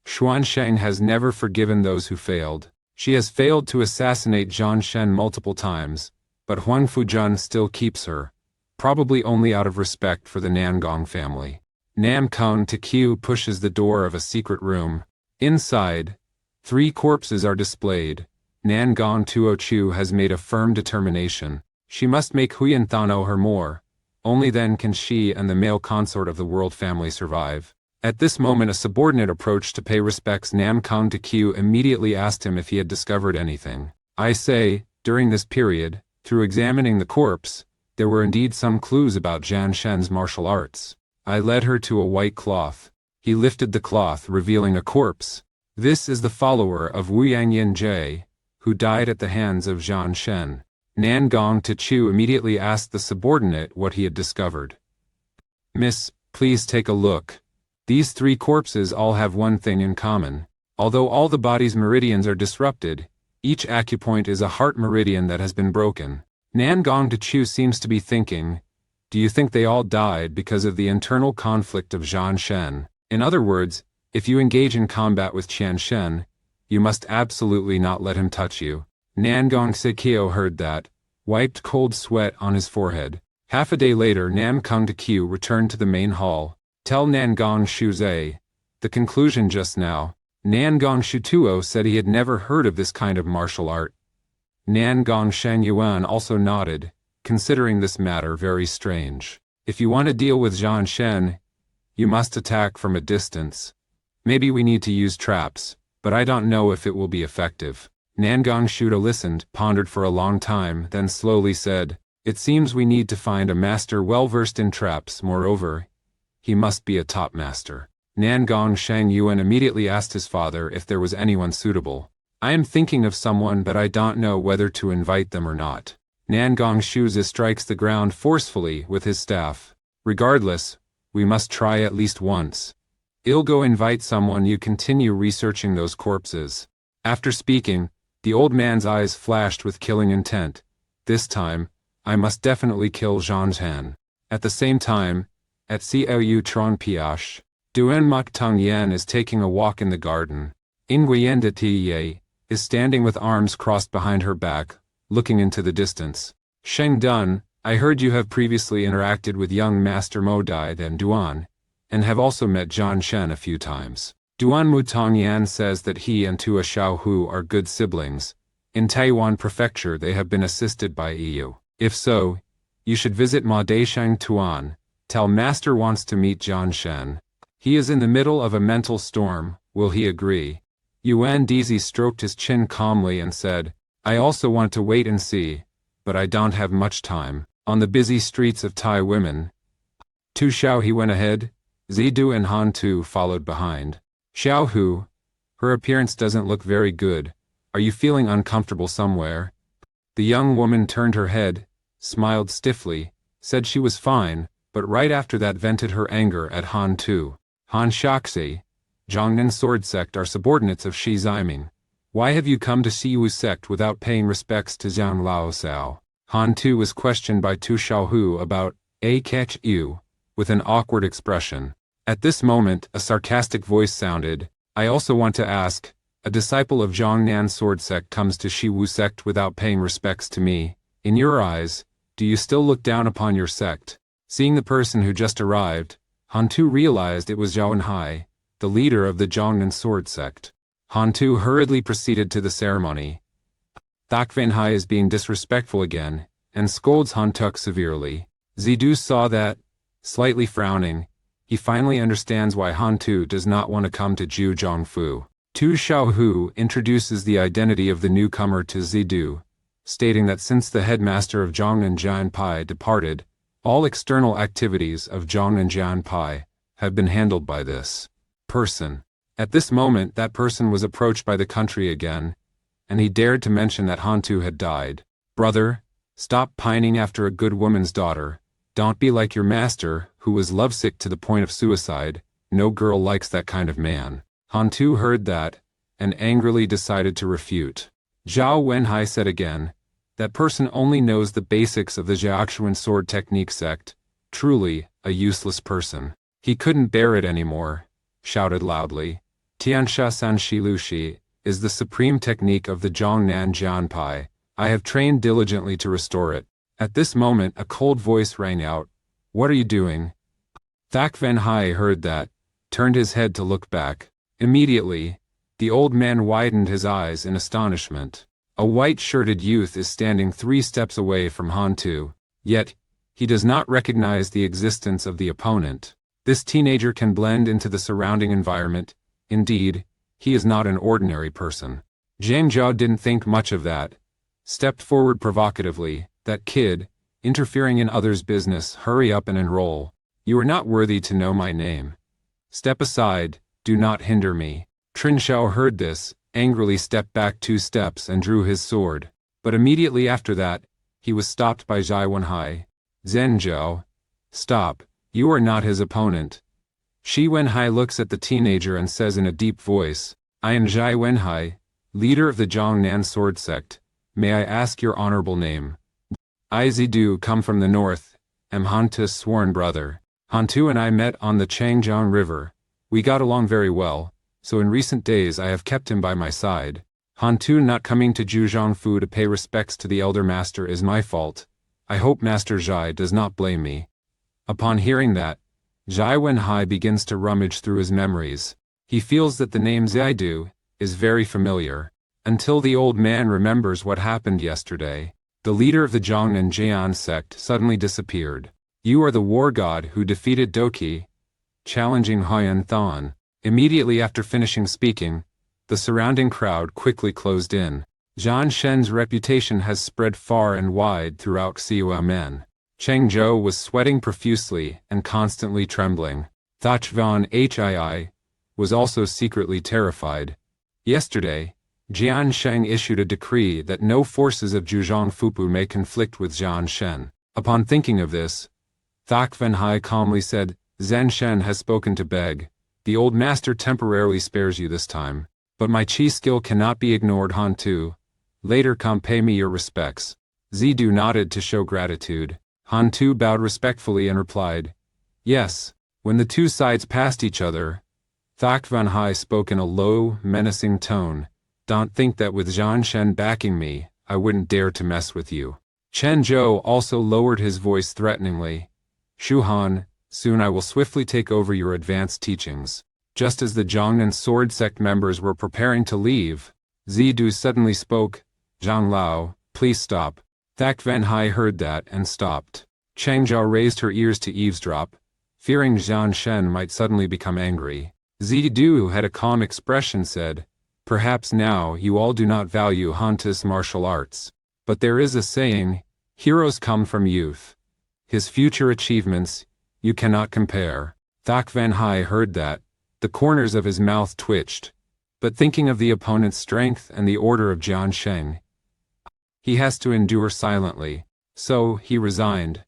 Xuansheng has never forgiven those who failed. She has failed to assassinate Zhang Shen multiple times, but Huang Fujun still keeps her, probably only out of respect for the Nangong family. Nam Kung Q pushes the door of a secret room. Inside, 3 corpses are displayed. Nangong Tuochu has made a firm determination. She must make Huyan Thano her more. Only then can she and the male consort of the world family survive. At this moment a subordinate approached to pay respects. Nam Kung Q immediately asked him if he had discovered anything. I say, during this period, through examining the corpse, there were indeed some clues about Zhang Shen's martial arts. I led her to a white cloth. He lifted the cloth, revealing a corpse. This is the follower of Wu Yangyin Jie, who died at the hands of Zhang Shen. Nangong Tichu immediately asked the subordinate what he had discovered. Miss, please take a look. These 3 corpses all have one thing in common. Although all the body's meridians are disrupted, each acupoint is a heart meridian that has been broken. Nangong Tichu seems to be thinking, do you think they all died because of the internal conflict of Zhang Shen? In other words, if you engage in combat with Qian Shen, you must absolutely not let him touch you. Nangong Sekio heard that, wiped cold sweat on his forehead. Half a day later Nam Kung Q returned to the main hall. Tell Nangong Shuze. The conclusion just now. Nangong Shutuo said he had never heard of this kind of martial art. Nangong Shangyuan also nodded, considering this matter very strange. If you want to deal with Zhang Shen, you must attack from a distance. Maybe we need to use traps, but I don't know if it will be effective. Nangong Shuda listened, pondered for a long time, then slowly said, it seems we need to find a master well-versed in traps. Moreover, he must be a top master. Nangong Shangyuan immediately asked his father if there was anyone suitable. I am thinking of someone, but I don't know whether to invite them or not. Nangong Shuzi strikes the ground forcefully with his staff. Regardless, we must try at least once. I'll go invite someone. You continue researching those corpses. After speaking, the old man's eyes flashed with killing intent. This time, I must definitely kill Zhang Shen. At the same time, at Ciu Trong Piash, Duen Mak Tung Yen is taking a walk in the garden. Nguyen De Tiye is standing with arms crossed behind her back, looking into the distance. Sheng Dun, I heard you have previously interacted with young Master Mo Dai and Duan, and have also met Jian Shen a few times. Duan Mutongyan says that he and Tua Xiaohu are good siblings. In Taiwan Prefecture they have been assisted by EU. If so, you should visit Ma Deishang Tuan. Tell Master wants to meet Jian Shen. He is in the middle of a mental storm, will he agree? Yuan Dizi stroked his chin calmly and said, I also want to wait and see, but I don't have much time. On the busy streets of Tai women. Tu Xiao he went ahead, Zidu and Han Tu followed behind. Xiaohu, her appearance doesn't look very good. Are you feeling uncomfortable somewhere? The young woman turned her head, smiled stiffly, said she was fine, but right after that vented her anger at Han Tu. Han Shaxi, Zhongnan Sword Sect are subordinates of Shi Ziming. Why have you come to Siwu Sect without paying respects to Zhang Lao Sao? Han Tu was questioned by Tu Xiaohu about a catch you, with an awkward expression. At this moment, a sarcastic voice sounded. I also want to ask, a disciple of Zhongnan Sword Sect comes to Shiwu Sect without paying respects to me. In your eyes, do you still look down upon your sect? Seeing the person who just arrived, Han Tu realized it was Zhao Wenhai, the leader of the Zhongnan Sword Sect. Han Tu hurriedly proceeded to the ceremony. Thak Wenhai is being disrespectful again, and scolds Han Tuk severely. Zidu saw that, slightly frowning. He finally understands why Han Tu does not want to come to Ju Zhongfu. Tu Xiaohu introduces the identity of the newcomer to Zidu, stating that since the headmaster of Zhongnan Jianpai departed, all external activities of Zhongnan Jianpai have been handled by this person. At this moment that person was approached by the country again, and he dared to mention that Han Tu had died. Brother, stop pining after a good woman's daughter. Don't be like your master, who was lovesick to the point of suicide. No girl likes that kind of man. Han Tu heard that, and angrily decided to refute. Zhao Wenhai said again, that person only knows the basics of the Jiaxuan sword technique sect, truly, a useless person. He couldn't bear it anymore, shouted loudly. Tiansha Sanshi Lushi is the supreme technique of the Zhongnan Jianpai. I have trained diligently to restore it. At this moment a cold voice rang out. What are you doing? Thak Wenhai heard that, turned his head to look back. Immediately, the old man widened his eyes in astonishment. A white-shirted youth is standing 3 steps away from Han Tu, yet, he does not recognize the existence of the opponent. This teenager can blend into the surrounding environment. Indeed, he is not an ordinary person. Zhang Zhao didn't think much of that. Stepped forward provocatively. That kid, interfering in others' business, hurry up and enroll. You are not worthy to know my name. Step aside, do not hinder me. Trin Xiao heard this, angrily stepped back 2 steps and drew his sword. But immediately after that, he was stopped by Zhai Wenhai. Zhen Zhao, stop, you are not his opponent. Shi Wenhai looks at the teenager and says in a deep voice, I am Zhai Wenhai, leader of the Zhongnan Sword Sect. May I ask your honorable name? I Zidu come from the north, am Han Tu's sworn brother. Han Tu and I met on the Changjiang River. We got along very well, so in recent days I have kept him by my side. Han Tu not coming to Zhuzhongfu to pay respects to the elder master is my fault. I hope Master Zhai does not blame me. Upon hearing that, Zhai Wenhai begins to rummage through his memories. He feels that the name Zidu is very familiar, until the old man remembers what happened yesterday. The leader of the Zhongnan Jian sect suddenly disappeared. You are the war god who defeated Doki, challenging Huyan Than. Immediately after finishing speaking, the surrounding crowd quickly closed in. Zhan Shen's reputation has spread far and wide throughout Xiumen. Cheng Zhou was sweating profusely and constantly trembling. Thachvan Hii was also secretly terrified. Yesterday, Jian Sheng issued a decree that no forces of Zhuzhong Fupu may conflict with Zhan Shen. Upon thinking of this, Thak Wenhai calmly said, Zhen Shen has spoken to beg. The old master temporarily spares you this time. But my chi skill cannot be ignored. Han Tu. Later come pay me your respects. Zidu nodded to show gratitude. Han Tu bowed respectfully and replied, yes. When the 2 sides passed each other, Thak Wenhai spoke in a low, menacing tone. Don't think that with Zhan Shen backing me, I wouldn't dare to mess with you. Chen Zhou also lowered his voice threateningly. Shu Han, soon I will swiftly take over your advanced teachings. Just as the Zhang and Sword Sect members were preparing to leave, Zidu suddenly spoke. Zhang Lao, please stop. Thak Van Hai heard that and stopped. Cheng Zhao raised her ears to eavesdrop, fearing Zhan Shen might suddenly become angry. Zidu, who had a calm expression, said, perhaps now you all do not value Hanta's martial arts. But there is a saying, heroes come from youth. His future achievements, you cannot compare. Thak Van Hai heard that. The corners of his mouth twitched. But thinking of the opponent's strength and the order of Jian Sheng, he has to endure silently. So, he resigned.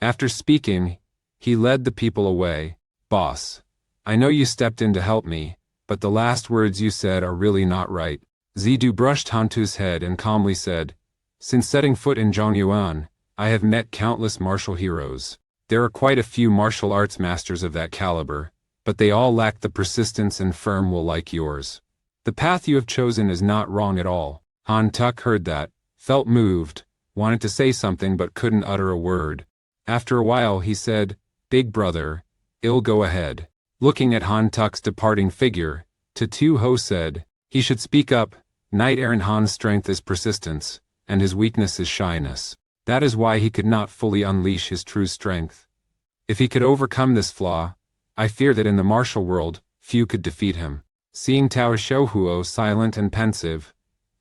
After speaking, he led the people away. Boss, I know you stepped in to help me, but the last words you said are really not right. Zidu brushed Hantu's head and calmly said, since setting foot in Zhongyuan, I have met countless martial heroes. There are quite a few martial arts masters of that caliber, but they all lack the persistence and firm will like yours. The path you have chosen is not wrong at all. Han Tuk heard that, felt moved, wanted to say something but couldn't utter a word. After a while he said, Big brother, I'll go ahead. Looking at Han Tuk's departing figure, Tu Ho said, he should speak up. Knight-errant Han's strength is persistence, and his weakness is shyness. That is why he could not fully unleash his true strength. If he could overcome this flaw, I fear that in the martial world, few could defeat him. Seeing Tao Xiaohuo silent and pensive,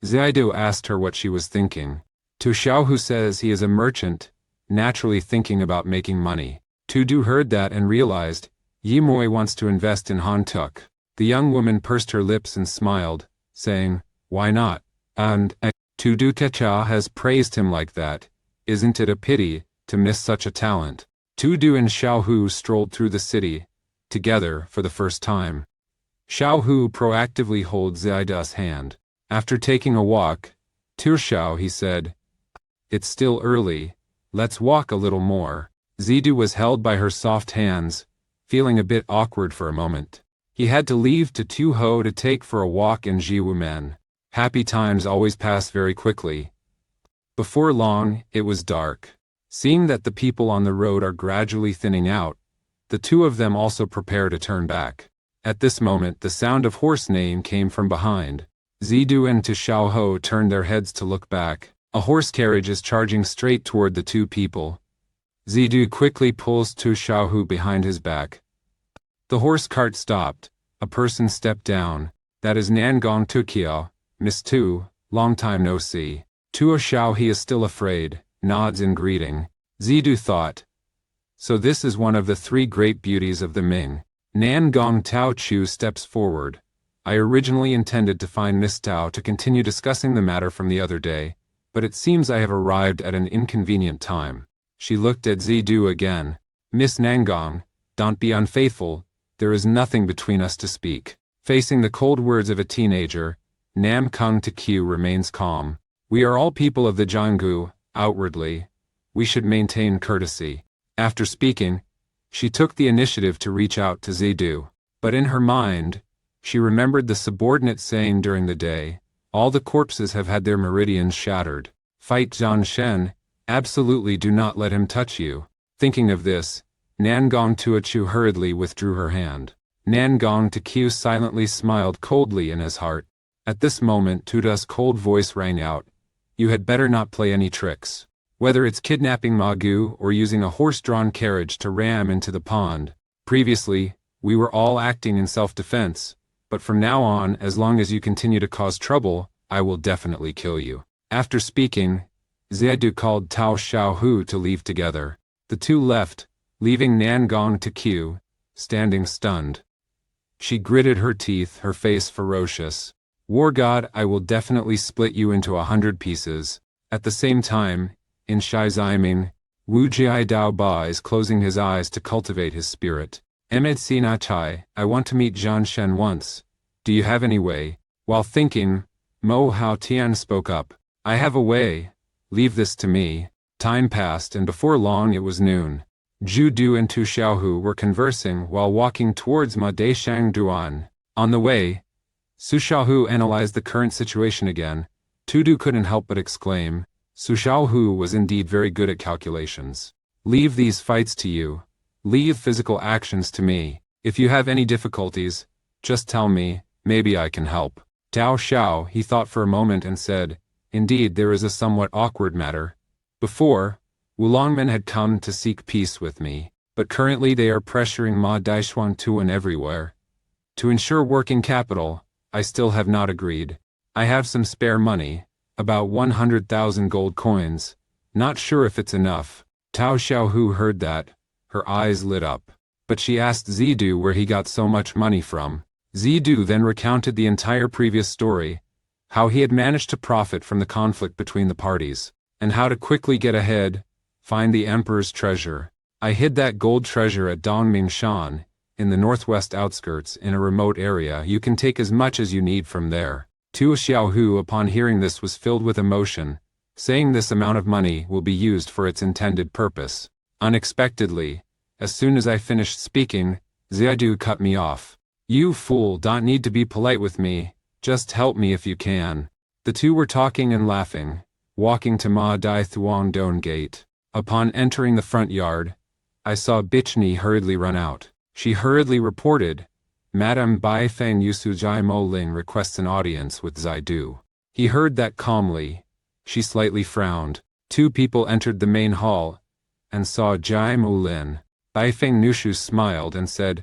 Zidu asked her what she was thinking. Tu Xiaohu says he is a merchant, naturally thinking about making money. Tu Du heard that and realized, Yimoi wants to invest in Han Tuk. The young woman pursed her lips and smiled, saying, why not? And, Tu Du Kecha has praised him like that. Isn't it a pity to miss such a talent? Tu Du and Xiaohu strolled through the city, together for the first time. Xiaohu proactively holds Zidu's hand. After taking a walk, Tu Xiao, he said, it's still early, let's walk a little more. Zidu was held by her soft hands, feeling a bit awkward for a moment. He had to leave to Tu Ho to take for a walk in Jiwumen. Happy times always pass very quickly. Before long, it was dark. Seeing that the people on the road are gradually thinning out, the two of them also prepare to turn back. At this moment, the sound of horse neighing came from behind. Zidu and Tu Xiaoho turned their heads to look back. A horse carriage is charging straight toward the two people. Zidu quickly pulls Tu Xiaohu behind his back. The horse cart stopped. A person stepped down. That is Nangong Tukiao, Miss Tu, long time no see. Tu Xiao, he is still afraid, nods in greeting. Zidu thought, so this is one of the three great beauties of the Ming. Nangong Tao Chu steps forward. I originally intended to find Miss Tao to continue discussing the matter from the other day, but it seems I have arrived at an inconvenient time. She looked at Zidu again. Miss Nangong, don't be unfaithful, there is nothing between us to speak. Facing the cold words of a teenager, Nam Kung Tekyu remains calm. We are all people of the Jianggu, outwardly. We should maintain courtesy. After speaking, she took the initiative to reach out to Zidu. But in her mind, she remembered the subordinate saying during the day, all the corpses have had their meridians shattered. Fight Zhan Shen, absolutely do not let him touch you. Thinking of this, Nangong Tuachu hurriedly withdrew her hand. Nangong Tekyu silently smiled coldly in his heart. At this moment Tuda's cold voice rang out, you had better not play any tricks. Whether it's kidnapping Magu or using a horse-drawn carriage to ram into the pond. Previously, we were all acting in self-defense, but from now on, as long as you continue to cause trouble, I will definitely kill you. After speaking, Zidu called Tao Xiaohu to leave together. The two left, leaving Nangong Tekyu, standing stunned. She gritted her teeth, her face ferocious. War God, I will definitely split you into 100 pieces. At the same time, in Shai Ziming, Wu Jia Dao Ba is closing his eyes to cultivate his spirit. Emed Sina Chai, I want to meet Zhan Shen once. Do you have any way? While thinking, Mo Hao Tian spoke up. I have a way. Leave this to me. Time passed and before long it was noon. Zhu Du and Tu Xiaohu were conversing while walking towards Ma De Shang Duan. On the way, Su Xiaohu analyzed the current situation again. Tu Du couldn't help but exclaim, Su Xiaohu was indeed very good at calculations. Leave these fights to you. Leave physical actions to me. If you have any difficulties, just tell me, maybe I can help. Tao Xiao, he thought for a moment and said, indeed there is a somewhat awkward matter. Before, Wulongmen had come to seek peace with me, but currently they are pressuring Ma Daishuan Tuan everywhere. To ensure working capital, I still have not agreed. I have some spare money, about 100,000 gold coins. Not sure if it's enough. Tao Xiaohu heard that. Her eyes lit up. But she asked Zidu where he got so much money from. Zidu then recounted the entire previous story, how he had managed to profit from the conflict between the parties, and how to quickly get ahead, find the emperor's treasure. I hid that gold treasure at Dongmingshan, in the northwest outskirts in a remote area. You can take as much as you need from there. Tu Xiaohu upon hearing this was filled with emotion, saying this amount of money will be used for its intended purpose. Unexpectedly, as soon as I finished speaking, Zidu cut me off. You fool, don't need to be polite with me, just help me if you can. The two were talking and laughing, walking to Ma Dai Thuong Don Gate. Upon entering the front yard, I saw Bichni hurriedly run out. She hurriedly reported, Madame Bai Feng Yusu Jai Mo Ling requests an audience with Zidu. He heard that calmly. She slightly frowned. Two people entered the main hall and saw Jai Mo Lin. Bai Feng Nushu smiled and said,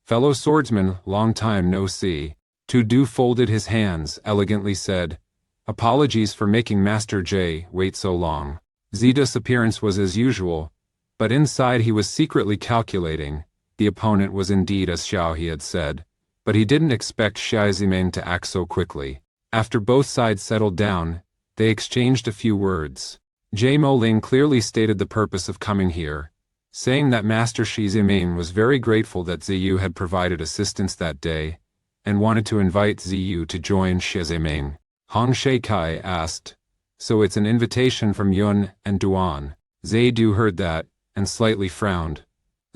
Fellow swordsman, long time no see. Tu Du folded his hands, elegantly said, Apologies for making Master J wait so long. Zidu's appearance was as usual, but inside he was secretly calculating. The opponent was indeed as Xiao he had said, but he didn't expect Xia Zimeng to act so quickly. After both sides settled down, they exchanged a few words. Jie Moling clearly stated the purpose of coming here, saying that Master Xi Zimeng was very grateful that Ziyu had provided assistance that day, and wanted to invite Ziyu to join Xi Zimeng. Hong Sheikai asked, So it's an invitation from Yun and Duan. Zidu heard that, and slightly frowned.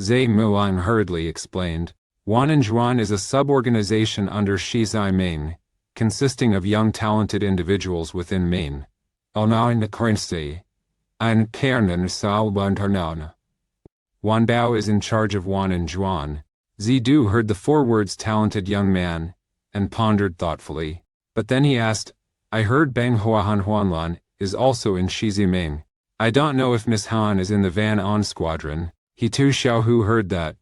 Zhe Muan hurriedly explained, Wananjuan is a sub-organization under Xi Zimeng, consisting of young talented individuals within Maine. Alnain the currency, and Kernan Sao Bantarnan. Wan Bao is in charge of Wananjuan. Zidu heard the four words talented young man, and pondered thoughtfully. But then he asked, I heard Bang Huahan Huanlan is also in Xi Zimeng. I don't know if Miss Han is in the Van On squadron. He Tu Xiaohu heard that.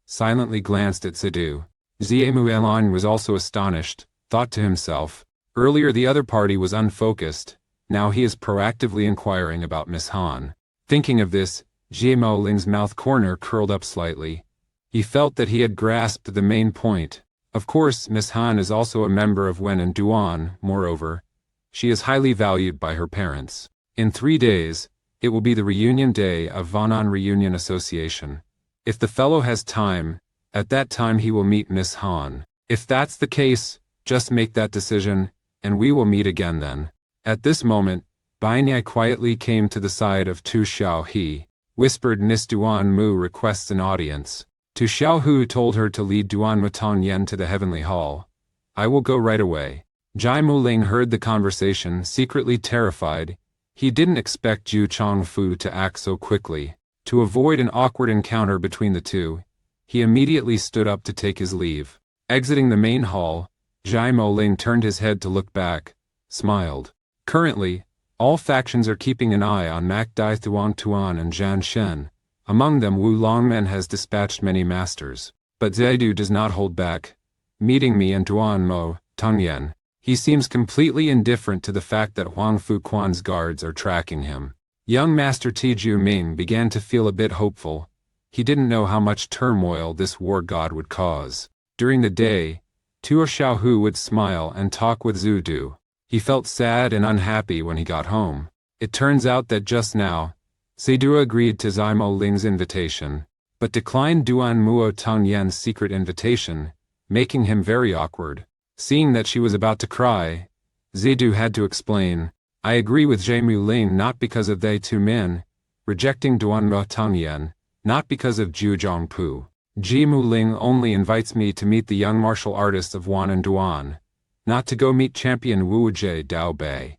Silently glanced at Zidu. Xie Muelan was also astonished, thought to himself, earlier the other party was unfocused, now he is proactively inquiring about Miss Han. Thinking of this, Jie Moling's mouth corner curled up slightly. He felt that he had grasped the main point. Of course, Miss Han is also a member of Wen and Duan, moreover. She is highly valued by her parents. In 3 days, it will be the reunion day of Vanan Reunion Association. If the fellow has time, at that time he will meet Miss Han. If that's the case, just make that decision, and we will meet again then. At this moment, Bai Niai quietly came to the side of Tu Xiaohe, whispered Nis Duan Mu requests an audience. Tu Xiaohu told her to lead Duan Mutong Yen to the heavenly hall. I will go right away. Jai Muling heard the conversation, secretly terrified. He didn't expect Zhu Chongfu to act so quickly. To avoid an awkward encounter between the two, he immediately stood up to take his leave. Exiting the main hall, Jai Moling turned his head to look back, smiled. Currently, all factions are keeping an eye on Mac Dai Thuong Tuan and Zhan Shen. Among them Wu Longmen has dispatched many masters. But Zidu does not hold back, meeting me and Duan Mo, Tongyen. He seems completely indifferent to the fact that Huang Fuquan's guards are tracking him. Young Master Tiju Ming began to feel a bit hopeful. He didn't know how much turmoil this war god would cause. During the day, Tuo Xiaohu would smile and talk with Zidu. He felt sad and unhappy when he got home. It turns out that just now, Zidu agreed to Zimo Ling's invitation, but declined Duan Muo Tongyen's secret invitation, making him very awkward. Seeing that she was about to cry, Zidu had to explain, I agree with Jie Muling not because of they two men, rejecting Duan Muo Tongyen, not because of Zhu Zhongpu. Jie Muling only invites me to meet the young martial artists of Wan and Duan, not to go meet champion Wu Jie Dao Bei.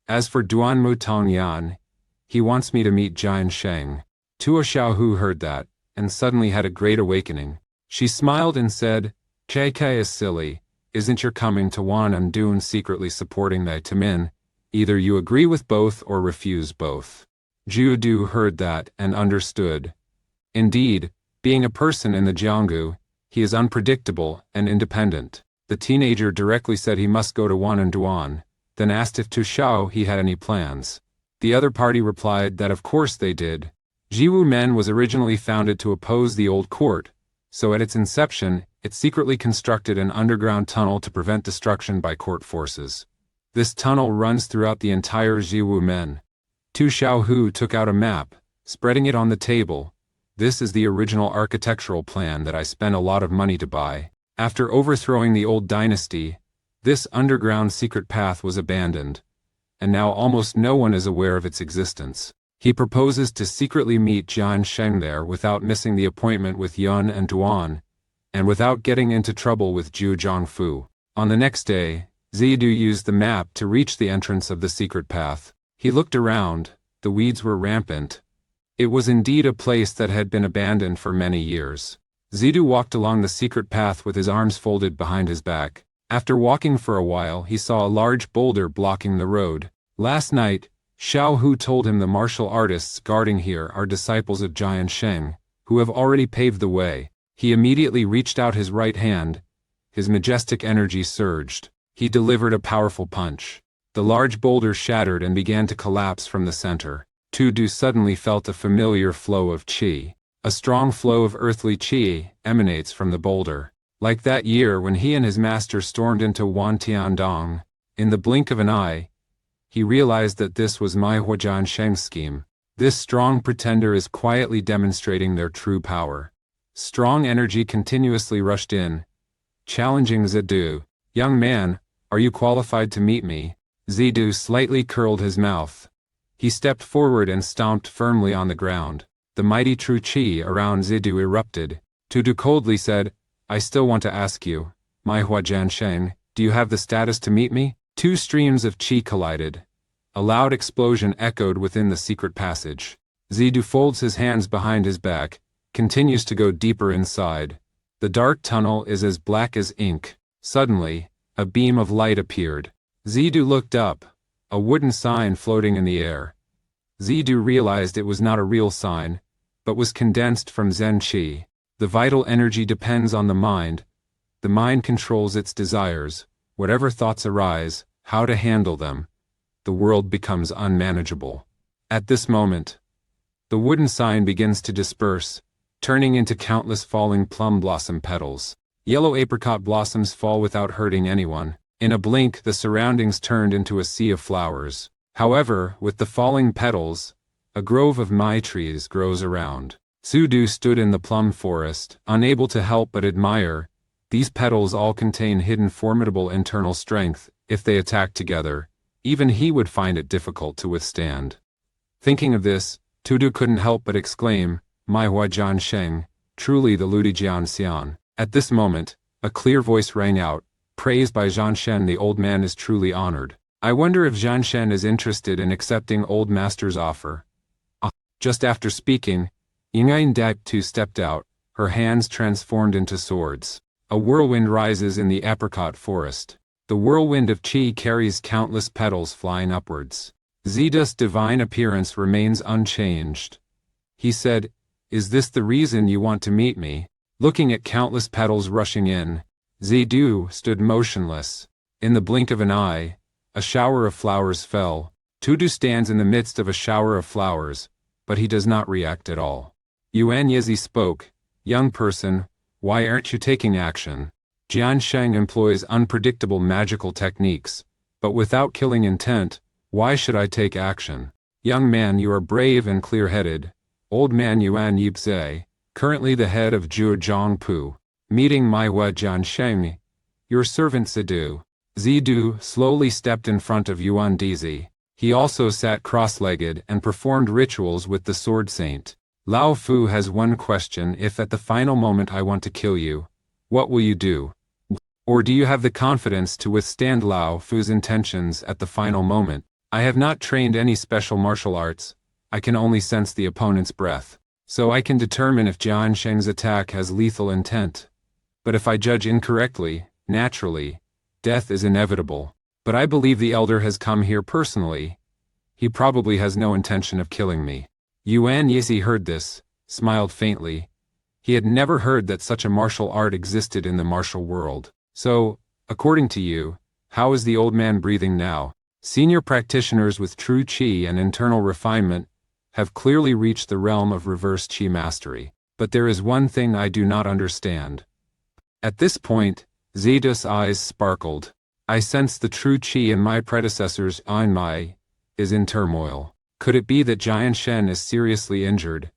As for Duan Mu Tongyan, he wants me to meet Jian Sheng. Tuo Xiaohu heard that, and suddenly had a great awakening. She smiled and said, KK is silly, isn't your coming to Wan and Dun secretly supporting the Tamin? Either you agree with both or refuse both. Zhu Du heard that and understood. Indeed, being a person in the Jianggu, he is unpredictable and independent. The teenager directly said he must go to Wan and Duan, then asked if Tu Xiao he had any plans. The other party replied that of course they did. Jiwu Men was originally founded to oppose the old court, so at its inception, it secretly constructed an underground tunnel to prevent destruction by court forces. This tunnel runs throughout the entire Jiwu Men. Tu Xiaohu took out a map, spreading it on the table. This is the original architectural plan that I spent a lot of money to buy. After overthrowing the old dynasty, this underground secret path was abandoned, and now almost no one is aware of its existence. He proposes to secretly meet Jian Sheng there without missing the appointment with Yun and Duan, and without getting into trouble with Zhu Zhongfu. On the next day, Zidu used the map to reach the entrance of the secret path. He looked around, the weeds were rampant. It was indeed a place that had been abandoned for many years. Zidu walked along the secret path with his arms folded behind his back. After walking for a while, he saw a large boulder blocking the road. Last night, Xiao Hu told him the martial artists guarding here are disciples of Jian Sheng, who have already paved the way. He immediately reached out his right hand. His majestic energy surged. He delivered a powerful punch. The large boulder shattered and began to collapse from the center. Tu Du suddenly felt a familiar flow of qi. A strong flow of earthly qi emanates from the boulder. Like that year when he and his master stormed into Wantiandong, in the blink of an eye, he realized that this was Manhwa Jian Sheng's scheme. This strong pretender is quietly demonstrating their true power. Strong energy continuously rushed in, challenging Zidu. Young man, are you qualified to meet me? Zidu slightly curled his mouth. He stepped forward and stomped firmly on the ground. The mighty true qi around Zidu erupted. Tudu coldly said, I still want to ask you, Manhwa Jian Sheng, do you have the status to meet me? Two streams of qi collided. A loud explosion echoed within the secret passage. Zidu folds his hands behind his back, continues to go deeper inside. The dark tunnel is as black as ink. Suddenly, a beam of light appeared. Zidu looked up, a wooden sign floating in the air. Zidu realized it was not a real sign, but was condensed from Zen Qi. The vital energy depends on the mind. The mind controls its desires. Whatever thoughts arise, how to handle them, the world becomes unmanageable. At this moment, the wooden sign begins to disperse, turning into countless falling plum blossom petals. Yellow apricot blossoms fall without hurting anyone. In a blink, the surroundings turned into a sea of flowers. However, with the falling petals, a grove of mai trees grows around. Zidu stood in the plum forest, unable to help but admire. These petals all contain hidden formidable internal strength. If they attack together, even he would find it difficult to withstand. Thinking of this, Tudu couldn't help but exclaim, Manhwa Jian Sheng, truly the Ludi Jian Xian. At this moment, a clear voice rang out, praised by Jian Shen. The old man is truly honored. I wonder if Jian Shen is interested in accepting old master's offer. Just after speaking, Yingain Daipu stepped out, her hands transformed into swords. A whirlwind rises in the apricot forest. The whirlwind of qi carries countless petals flying upwards. Zidu's divine appearance remains unchanged. He said, Is this the reason you want to meet me? Looking at countless petals rushing in, Zidu stood motionless. In the blink of an eye, a shower of flowers fell. Tudu stands in the midst of a shower of flowers, but he does not react at all. Yuan Yezi spoke, Young person, why aren't you taking action? Jian Sheng employs unpredictable magical techniques, but without killing intent, why should I take action? Young man, you are brave and clear-headed. Old man Yuan Yibze, currently the head of Zhu Zhongpu, meeting Manhwa Jian Sheng, your servant Zidu. Zidu slowly stepped in front of Yuan Dizi. He also sat cross-legged and performed rituals with the sword saint. Lao Fu has one question: if at the final moment I want to kill you, what will you do? Or do you have the confidence to withstand Lao Fu's intentions at the final moment? I have not trained any special martial arts, I can only sense the opponent's breath. So I can determine if Jian Sheng's attack has lethal intent. But if I judge incorrectly, naturally, death is inevitable. But I believe the elder has come here personally. He probably has no intention of killing me. Yuan Yizi heard this, smiled faintly. He had never heard that such a martial art existed in the martial world. So, according to you, how is the old man breathing now? Senior practitioners with true qi and internal refinement have clearly reached the realm of reverse qi mastery. But there is one thing I do not understand. At this point, Zidu's eyes sparkled. I sense the true qi in my predecessor's Einmai is in turmoil. Could it be that Jian Shen is seriously injured?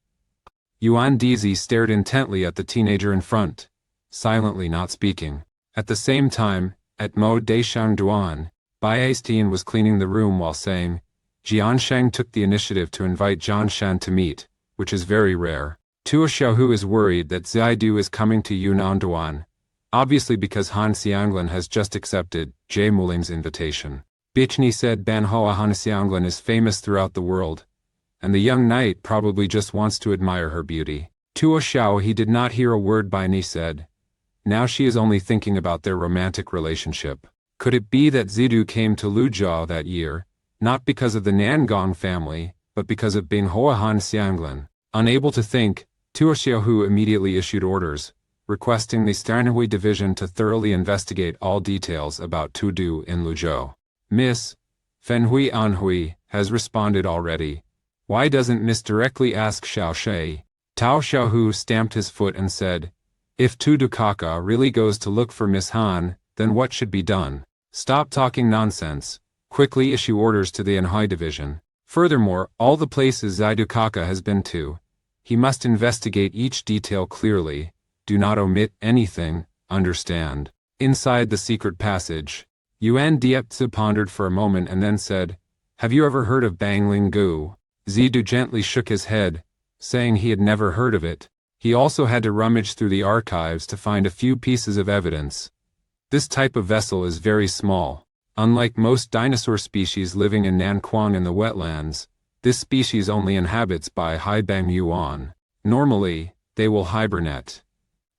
Yuan Dizi stared intently at the teenager in front, silently not speaking. At the same time, at Mo Deishangduan, Bai Tian was cleaning the room while saying, Jian Sheng took the initiative to invite Jian Shan to meet, which is very rare. Tuo Xiaohu is worried that Zidu is coming to Yunnan, obviously because Han Xianglan has just accepted Jie Muling's invitation. Bichni said Banhoa Han Xianglan is famous throughout the world, and the young knight probably just wants to admire her beauty. Tuo Xiao he did not hear a word Bai Ni said. Now she is only thinking about their romantic relationship. Could it be that Zidu came to Luzhou that year, not because of the Nangong family, but because of Binghua Han Xianglan? Unable to think, Tuo Xiaohu immediately issued orders, requesting the Sternhui division to thoroughly investigate all details about Tudu in Luzhou. Miss Fenhui Anhui has responded already. Why doesn't Miss directly ask Xiao Shui? Tao Xiaohu stamped his foot and said, if Tudu Kaka really goes to look for Miss Han, then what should be done? Stop talking nonsense. Quickly issue orders to the Anhui division. Furthermore, all the places Zidu Kaka has been to, he must investigate each detail clearly. Do not omit anything, understand? Inside the secret passage, Yuan Diepzi pondered for a moment and then said, have you ever heard of Bangling Gu? Zidu gently shook his head, saying he had never heard of it. He also had to rummage through the archives to find a few pieces of evidence. This type of vessel is very small. Unlike most dinosaur species living in Nanquang in the wetlands, this species only inhabits by Haibang Yuan. Normally, they will hibernate.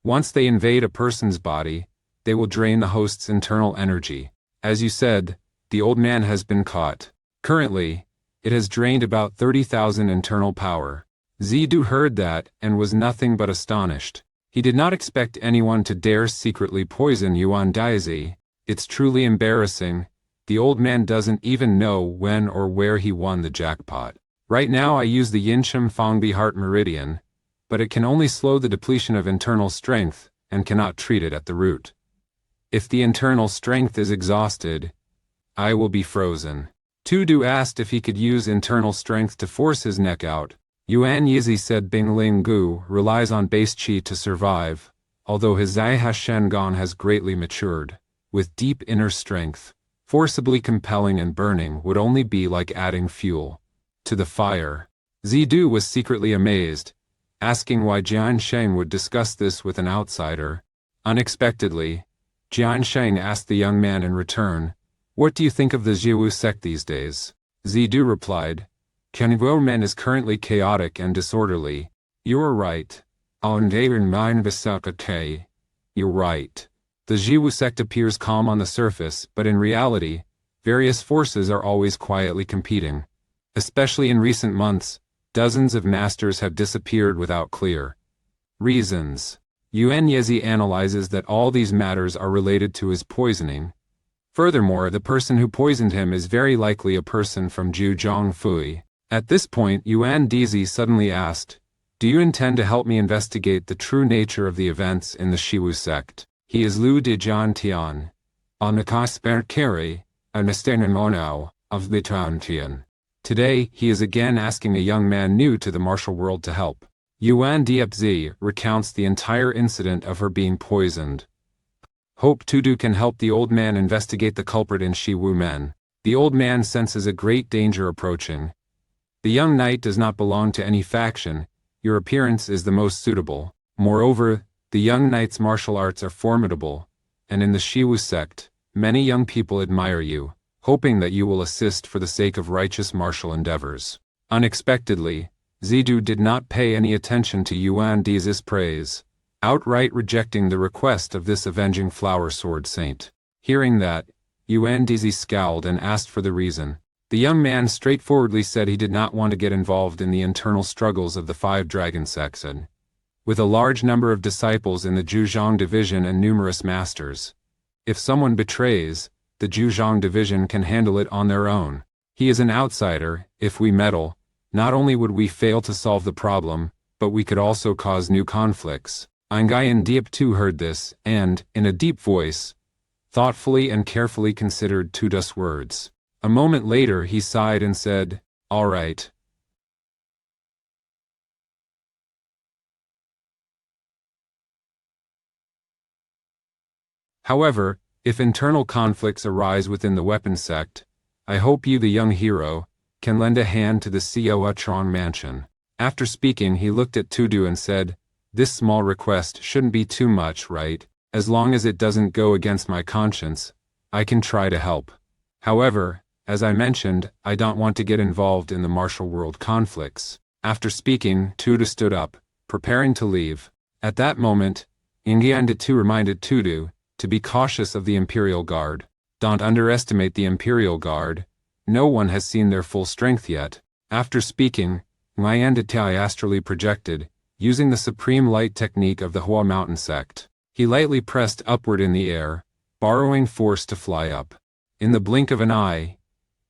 Once they invade a person's body, they will drain the host's internal energy. As you said, the old man has been caught. Currently, it has drained about 30,000 internal power. Zidu heard that and was nothing but astonished. He did not expect anyone to dare secretly poison Yuan Daizi. It's truly embarrassing. The old man doesn't even know when or where he won the jackpot. Right now I use the Yinshim Fangbi Heart Meridian, but it can only slow the depletion of internal strength and cannot treat it at the root. If the internal strength is exhausted, I will be frozen. Tudu asked if he could use internal strength to force his neck out. Yuan Yizi said Bingling Gu relies on base qi to survive, although his Zaiha Shengon has greatly matured. With deep inner strength, forcibly compelling and burning would only be like adding fuel to the fire. Zidu was secretly amazed, asking why Jian Sheng would discuss this with an outsider. Unexpectedly, Jian Sheng asked the young man in return, what do you think of the Jiwu sect these days? Zidu replied, Kenwomen is currently chaotic and disorderly. You're right. You're right. The Jiwu sect appears calm on the surface, but in reality, various forces are always quietly competing. Especially in recent months, dozens of masters have disappeared without clear reasons. Yuan Yezi analyzes that all these matters are related to his poisoning. Furthermore, the person who poisoned him is very likely a person from Zhujiang Fui. At this point, Yuan Dizi suddenly asked, do you intend to help me investigate the true nature of the events in the Shiwu sect? He is Lu de Jian Tian, Anakasper Keri, Anastanemonao, of Litantian. Today, he is again asking a young man new to the martial world to help. Yuan Diepzi recounts the entire incident of her being poisoned. Hope Tudu can help the old man investigate the culprit in Shiwu Men. The old man senses a great danger approaching. The young knight does not belong to any faction. Your appearance is the most suitable. Moreover, the young knight's martial arts are formidable, and in the Shiwu sect, many young people admire you. hoping that you will assist for the sake of righteous martial endeavors. Unexpectedly, Zidu did not pay any attention to Yuan Di's praise, outright rejecting the request of this avenging flower sword saint. Hearing that, Yuan Di scowled and asked for the reason. The young man straightforwardly said he did not want to get involved in the internal struggles of the 5 dragon sects, and, with a large number of disciples in the Zhujiang division and numerous masters, if someone betrays, the Zhujiang division can handle it on their own. He is an outsider. If we meddle, not only would we fail to solve the problem, but we could also cause new conflicts. Nguyen Diep too heard this, and, in a deep voice, thoughtfully and carefully considered Tuda's words. A moment later he sighed and said, "All right." However, if internal conflicts arise within the weapon sect, I hope you, the young hero, can lend a hand to the Coa Trong mansion. After speaking, he looked at Tudu and said, "This small request shouldn't be too much, right? As long as it doesn't go against my conscience, I can try to help. However, as I mentioned, I don't want to get involved in the martial world conflicts." After speaking, Tudu stood up, preparing to leave. At that moment, Nguyen reminded Tudu to be cautious of the Imperial Guard. Don't underestimate the Imperial Guard. No one has seen their full strength yet. After speaking, Nguyen astrally projected, using the supreme light technique of the Hua Mountain sect. He lightly pressed upward in the air, borrowing force to fly up. In the blink of an eye,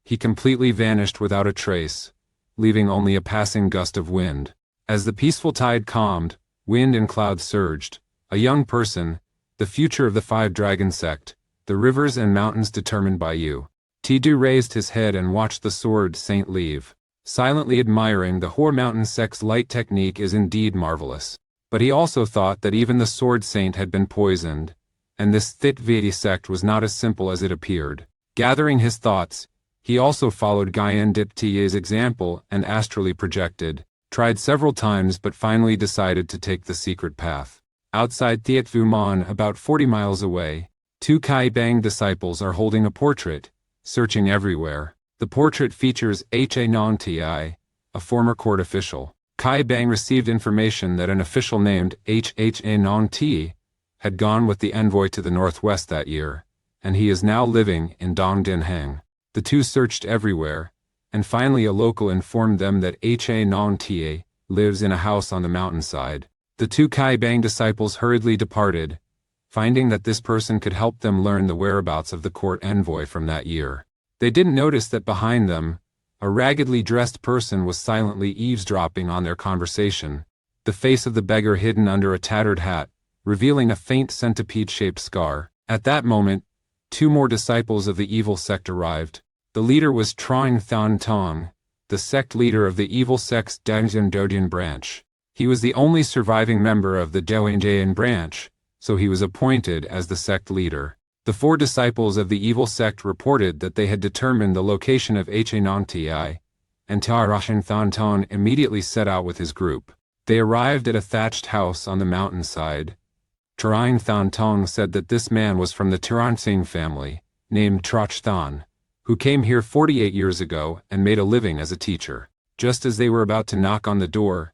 he completely vanished without a trace, leaving only a passing gust of wind. As the peaceful tide calmed, wind and clouds surged. A young person, the future of the 5 dragon sect, the rivers and mountains determined by you. Tidu raised his head and watched the sword saint leave, silently admiring the Hua Mountain sect's light technique is indeed marvelous. But he also thought that even the sword saint had been poisoned, and this Thit sect was not as simple as it appeared. Gathering his thoughts, he also followed Nguyen Diptie's example and astrally projected, tried several times but finally decided to take the secret path. Outside Thiet Vu Mon, about 40 miles away, 2 Kai Bang disciples are holding a portrait, searching everywhere. The portrait features Ha Non Ti, a former court official. Kai Bang received information that an official named Ha Non Ti had gone with the envoy to the northwest that year, and he is now living in Dongdin Heng. The two searched everywhere, and finally a local informed them that Ha Non Ti lives in a house on the mountainside. The 2 Kai Bang disciples hurriedly departed, finding that this person could help them learn the whereabouts of the court envoy from that year. They didn't notice that behind them, a raggedly dressed person was silently eavesdropping on their conversation, the face of the beggar hidden under a tattered hat, revealing a faint centipede-shaped scar. At that moment, 2 more disciples of the evil sect arrived. The leader was Trong Than Tong, the sect leader of the evil sect's Dangzhen Dodian branch. He was the only surviving member of the Doanjayan branch, so he was appointed as the sect leader. The 4 disciples of the evil sect reported that they had determined the location of Ha Ti, and Tarashan Thanton immediately set out with his group. They arrived at a thatched house on the mountainside. Tarain Thantong said that this man was from the Tiransing family, named Troch Than, who came here 48 years ago and made a living as a teacher. Just as they were about to knock on the door,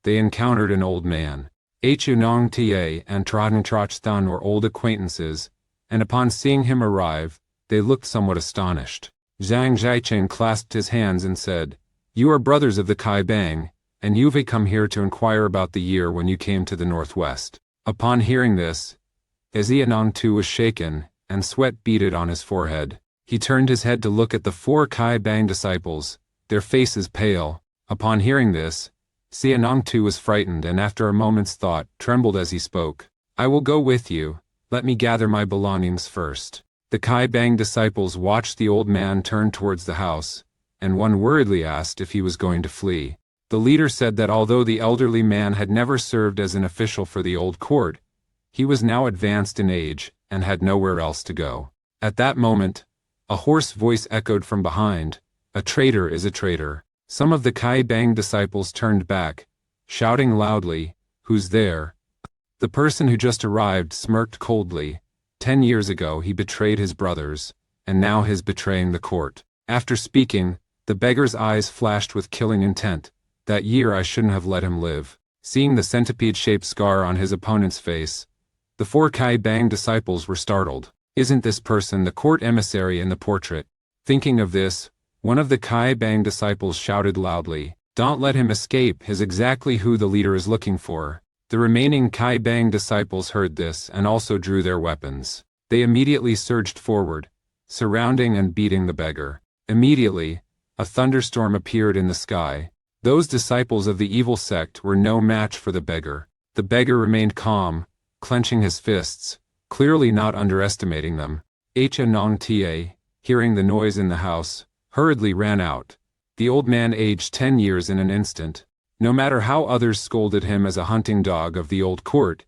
they encountered an old man. Nong Ta and Traden Troch Than were old acquaintances, and upon seeing him arrive, they looked somewhat astonished. Zhang Zhaichen clasped his hands and said, "You are brothers of the Kai Bang, and you've come here to inquire about the year when you came to the northwest." Upon hearing this, Ezianong too was shaken, and sweat beaded on his forehead. He turned his head to look at the 4 Kai Bang disciples, their faces pale. Upon hearing this, Xianong too was frightened and after a moment's thought, trembled as he spoke. "I will go with you. Let me gather my belongings first." The Kai Bang disciples watched the old man turn towards the house, and one worriedly asked if he was going to flee. The leader said that although the elderly man had never served as an official for the old court, he was now advanced in age and had nowhere else to go. At that moment, a hoarse voice echoed from behind, "A traitor is a traitor." Some of the Kai Bang disciples turned back, shouting loudly, "Who's there?" The person who just arrived smirked coldly. 10 years ago he betrayed his brothers, and now his betraying the court. After speaking, the beggar's eyes flashed with killing intent. That year I shouldn't have let him live. Seeing the centipede-shaped scar on his opponent's face, the 4 Kai Bang disciples were startled. Isn't this person the court emissary in the portrait? Thinking of this, one of the Kai Bang disciples shouted loudly, "Don't let him escape, he's exactly who the leader is looking for." The remaining Kai Bang disciples heard this and also drew their weapons. They immediately surged forward, surrounding and beating the beggar. Immediately, a thunderstorm appeared in the sky. Those disciples of the evil sect were no match for the beggar. The beggar remained calm, clenching his fists, clearly not underestimating them. Nong Ta, hearing the noise in the house, hurriedly ran out. The old man aged 10 years in an instant. No matter how others scolded him as a hunting dog of the old court,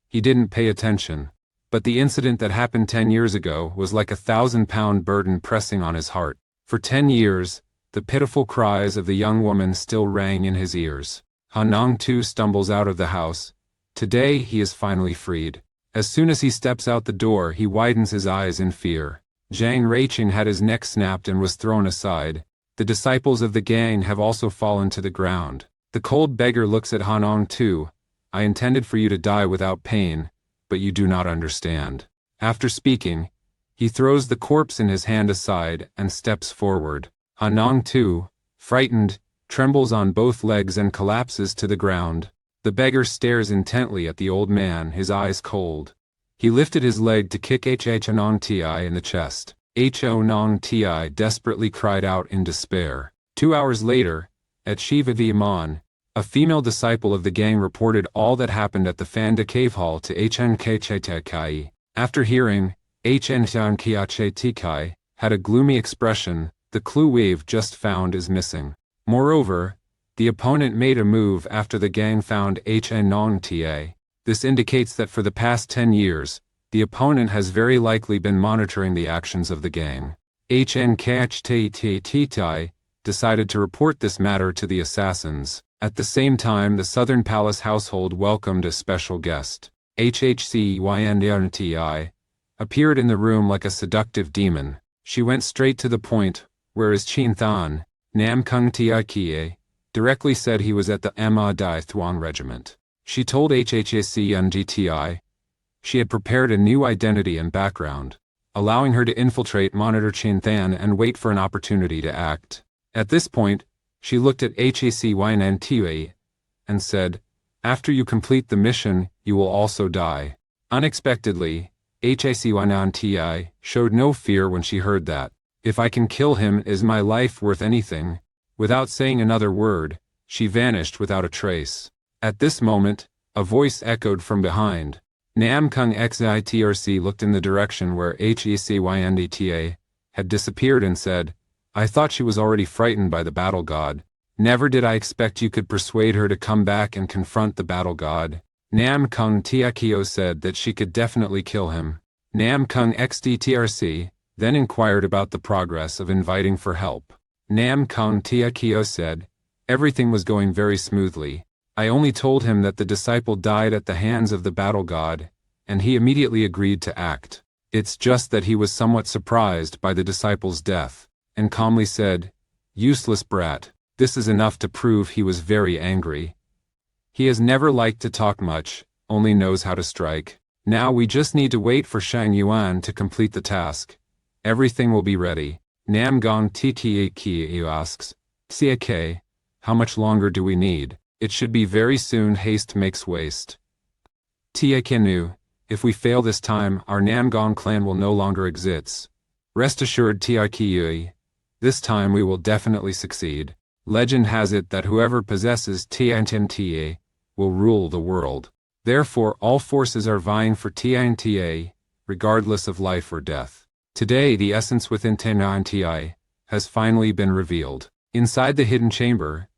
he didn't pay attention. But the incident that happened 10 years ago was like a 1,000-pound burden pressing on his heart. For 10 years, the pitiful cries of the young woman still rang in his ears. Hanong too stumbles out of the house. Today he is finally freed. As soon as he steps out the door, he widens his eyes in fear. Zhang Reiching had his neck snapped and was thrown aside. The disciples of the gang have also fallen to the ground. The cold beggar looks at Hanong too. "I intended for you to die without pain, but you do not understand." After speaking, he throws the corpse in his hand aside and steps forward. Hanong too, frightened, trembles on both legs and collapses to the ground. The beggar stares intently at the old man, his eyes cold. He lifted his leg to kick Nong Ti in the chest. Nong Ti desperately cried out in despair. 2 hours later, at Shiva Viman, a female disciple of the gang reported all that happened at the Fanda Cave Hall to Hnkchetekai. After hearing, Hnkchetekai had a gloomy expression. The clue we've just found is missing. Moreover, the opponent made a move after the gang found Nong Ta. This indicates that for the past 10 years, the opponent has very likely been monitoring the actions of the gang. Hnkchetekai decided to report this matter to the assassins. At the same time, the Southern Palace household welcomed a special guest. Hcynti appeared in the room like a seductive demon. She went straight to the point. "Where is Chin Than?" Nam Kung Tiakie directly said he was at the Ma Dai Thuong regiment. She told Hhacngti she had prepared a new identity and background, allowing her to infiltrate, monitor Chin Than and wait for an opportunity to act. At this point, she looked at Hcynti and said, "After you complete the mission, you will also die." Unexpectedly, Hcynti showed no fear when she heard that. "If I can kill him, is my life worth anything?" Without saying another word, she vanished without a trace. At this moment, a voice echoed from behind. Nam Kung Xitrc looked in the direction where Hcynta had disappeared and said, "I thought she was already frightened by the battle god. Never did I expect you could persuade her to come back and confront the battle god." Nam Kung Tiakio said that she could definitely kill him. Nam Kung XDTRC then inquired about the progress of inviting for help. Nam Kung Tiakio said, "Everything was going very smoothly. I only told him that the disciple died at the hands of the battle god, and he immediately agreed to act. It's just that he was somewhat surprised by the disciple's death, and calmly said, 'Useless brat.' This is enough to prove he was very angry. He has never liked to talk much, only knows how to strike. Now we just need to wait for Shang Yuan to complete the task. Everything will be ready." Nam Gong Tti asks, "Ck, how much longer do we need? It should be very soon. Haste makes waste." Tiekenu, if we fail this time, our Namgong clan will no longer exist. Rest assured, Tiekui, this time we will definitely succeed. Legend has it that whoever possesses Tiantia will rule the world. Therefore, all forces are vying for Tiantia, regardless of life or death. Today, the essence within Tiantia has finally been revealed. Inside the hidden chamber,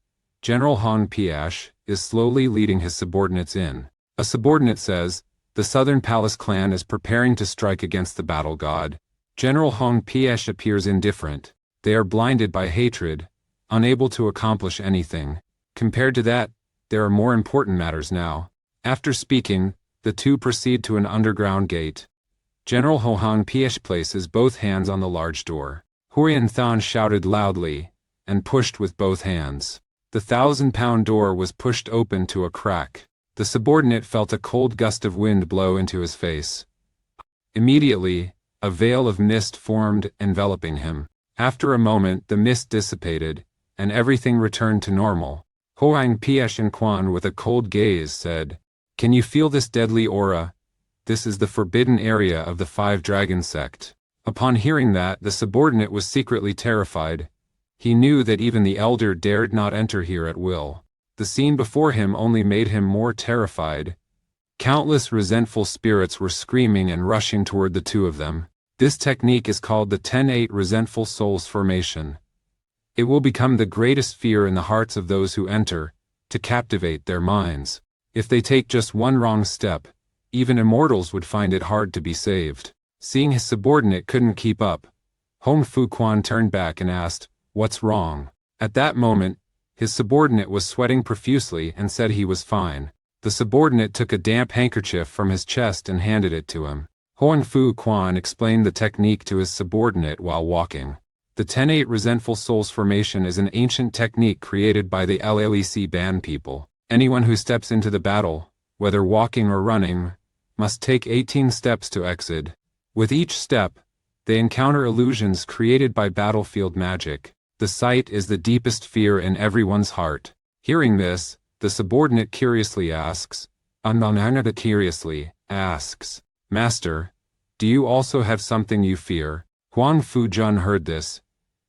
General Hong Piash is slowly leading his subordinates in. A subordinate says, "The Southern Palace clan is preparing to strike against the battle god." General Hong Piash appears indifferent. They are blinded by hatred, unable to accomplish anything. Compared to that, there are more important matters now. After speaking, the two proceed to an underground gate. General Hohang Piesh places both hands on the large door. Huiyan Than shouted loudly, and pushed with both hands. The 1,000-pound door was pushed open to a crack. The subordinate felt a cold gust of wind blow into his face. Immediately, a veil of mist formed, enveloping him. After a moment the mist dissipated, and everything returned to normal. Hoang Piesh and Quan with a cold gaze said, "Can you feel this deadly aura? This is the forbidden area of the 5 Dragon sect." Upon hearing that, the subordinate was secretly terrified. He knew that even the elder dared not enter here at will. The scene before him only made him more terrified. Countless resentful spirits were screaming and rushing toward the two of them. This technique is called the 10-8 Resentful Souls Formation. It will become the greatest fear in the hearts of those who enter, to captivate their minds. If they take just one wrong step, even immortals would find it hard to be saved. Seeing his subordinate couldn't keep up, Hong Fu Quan turned back and asked, "What's wrong?" At that moment, his subordinate was sweating profusely and said he was fine. The subordinate took a damp handkerchief from his chest and handed it to him. Hong Fu Quan explained the technique to his subordinate while walking. The 10-8 Resentful Souls Formation is an ancient technique created by the LLEC Ban people. Anyone who steps into the battle, whether walking or running, must take 18 steps to exit. With each step, they encounter illusions created by battlefield magic. The sight is the deepest fear in everyone's heart. Hearing this, the subordinate curiously asks, "Master, do you also have something you fear?" Huang Fujun heard this.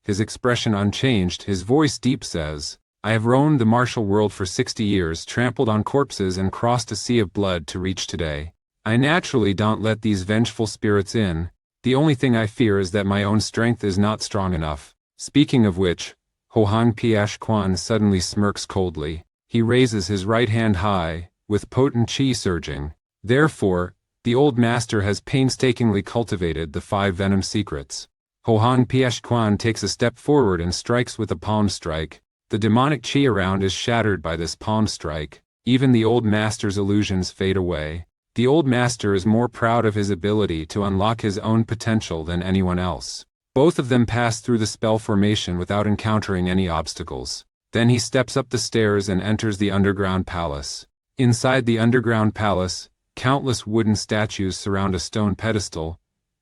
His expression unchanged, his voice deep says, "I have roamed the martial world for 60 years, trampled on corpses and crossed a sea of blood to reach today. I naturally don't let these vengeful spirits in. The only thing I fear is that my own strength is not strong enough." Speaking of which, Hohang Piesh Quan suddenly smirks coldly. He raises his right hand high, with potent qi surging. Therefore, the old master has painstakingly cultivated the 5 venom secrets. Hohang Piesh Quan takes a step forward and strikes with a palm strike. The demonic qi around is shattered by this palm strike. Even the old master's illusions fade away. The old master is more proud of his ability to unlock his own potential than anyone else. Both of them pass through the spell formation without encountering any obstacles. Then he steps up the stairs and enters the underground palace. Inside the underground palace, countless wooden statues surround a stone pedestal,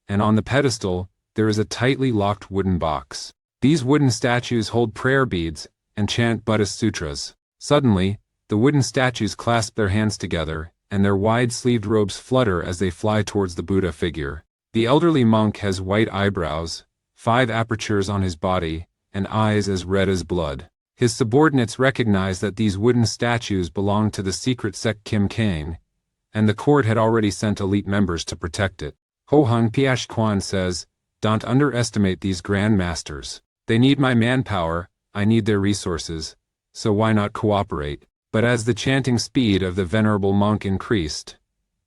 and on the pedestal, there is a tightly locked wooden box. These wooden statues hold prayer beads and chant Buddhist sutras. Suddenly, the wooden statues clasp their hands together, and their wide-sleeved robes flutter as they fly towards the Buddha figure. The elderly monk has white eyebrows, 5 apertures on his body, and eyes as red as blood. His subordinates recognize that these wooden statues belong to the secret sect Kim Kang, and the court had already sent elite members to protect it. Hohang Piesh Quan says, "Don't underestimate these grand masters. They need my manpower, I need their resources, so why not cooperate?" But as the chanting speed of the venerable monk increased,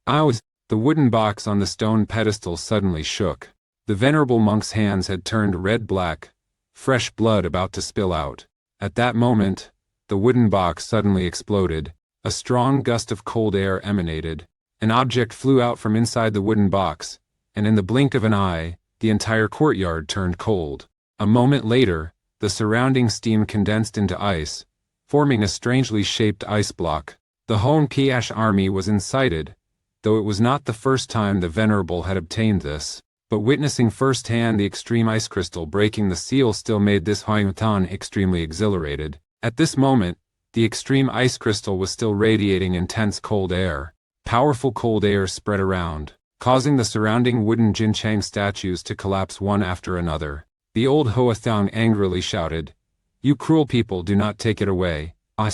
the wooden box on the stone pedestal suddenly shook. The venerable monk's hands had turned red-black, fresh blood about to spill out. At that moment, the wooden box suddenly exploded. A strong gust of cold air emanated. An object flew out from inside the wooden box, and in the blink of an eye, the entire courtyard turned cold. A moment later, the surrounding steam condensed into ice, forming a strangely shaped ice block. The Hong Piesh army was incited, though it was not the first time the Venerable had obtained this. But witnessing firsthand the extreme ice crystal breaking the seal still made this Huayutan extremely exhilarated. At this moment, the extreme ice crystal was still radiating intense cold air. Powerful cold air spread around, causing the surrounding wooden Jinchang statues to collapse one after another. The old Hoathang angrily shouted, "You cruel people, do not take it away. But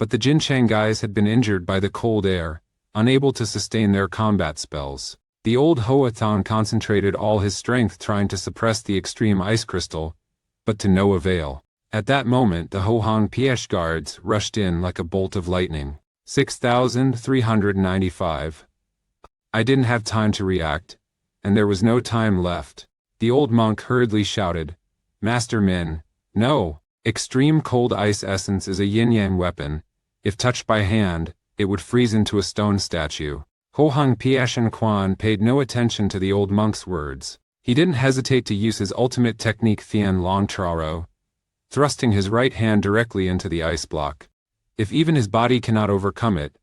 the Jinchang guys had been injured by the cold air, unable to sustain their combat spells. The old Hoathang concentrated all his strength trying to suppress the extreme ice crystal, but to no avail. At that moment the Hohang Piesh guards rushed in like a bolt of lightning. 6,395. I didn't have time to react, and there was no time left. The old monk hurriedly shouted, "Master Min, no! Extreme cold ice essence is a yin-yang weapon. If touched by hand, it would freeze into a stone statue. Ho Hung Piashan Quan paid no attention to the old monk's words. He didn't hesitate to use his ultimate technique Thian Long Traro, thrusting his right hand directly into the ice block. If even his body cannot overcome it,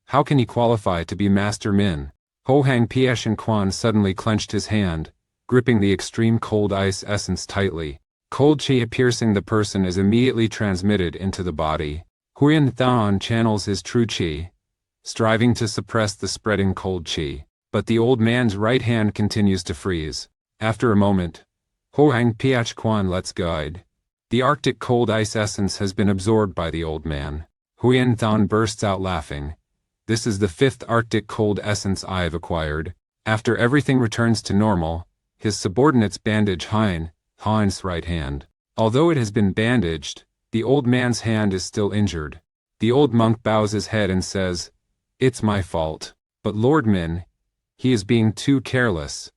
how can he qualify to be Master Min? Ho Hang Piashan Quan suddenly clenched his hand, gripping the extreme cold ice essence tightly. Cold chi piercing the person is immediately transmitted into the body. Huyan Than channels his true chi, striving to suppress the spreading cold chi, but the old man's right hand continues to freeze. After a moment, Ho Hang Piach Quan lets guide. The Arctic cold ice essence has been absorbed by the old man. Huyan Than bursts out laughing. This is the 5th Arctic cold essence I've acquired. After everything returns to normal, his subordinates bandage Han's right hand. Although it has been bandaged, the old man's hand is still injured. The old monk bows his head and says, "It's my fault. But Lord Min, he is being too careless.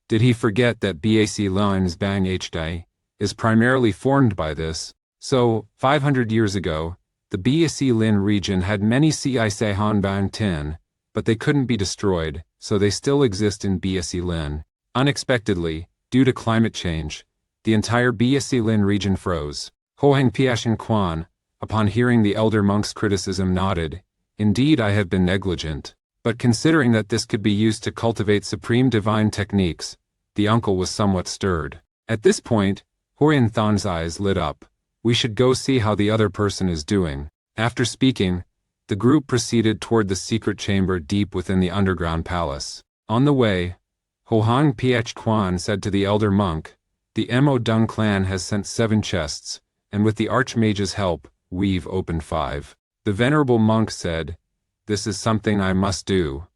Did he forget that Bac Line's Bang Hday is primarily formed by this? So, 500 years ago, the Bac Lin region had many Cic Han Bang Tin, but they couldn't be destroyed, so they still exist in Bac Lin. Unexpectedly, due to climate change, the entire Bac Lin region froze." Ho Hang Piashan Quan, upon hearing the elder monk's criticism, nodded. "Indeed, I have been negligent. But considering that this could be used to cultivate supreme divine techniques, the uncle was somewhat stirred." At this point, Huyan Than's eyes lit up. "We should go see how the other person is doing." After speaking, the group proceeded toward the secret chamber deep within the underground palace. On the way, Ho Hang Piach Quan said to the elder monk, "The Mo Dung clan has sent 7 chests, and with the Archmage's help, we've opened 5. The venerable monk said, "This is something I must do.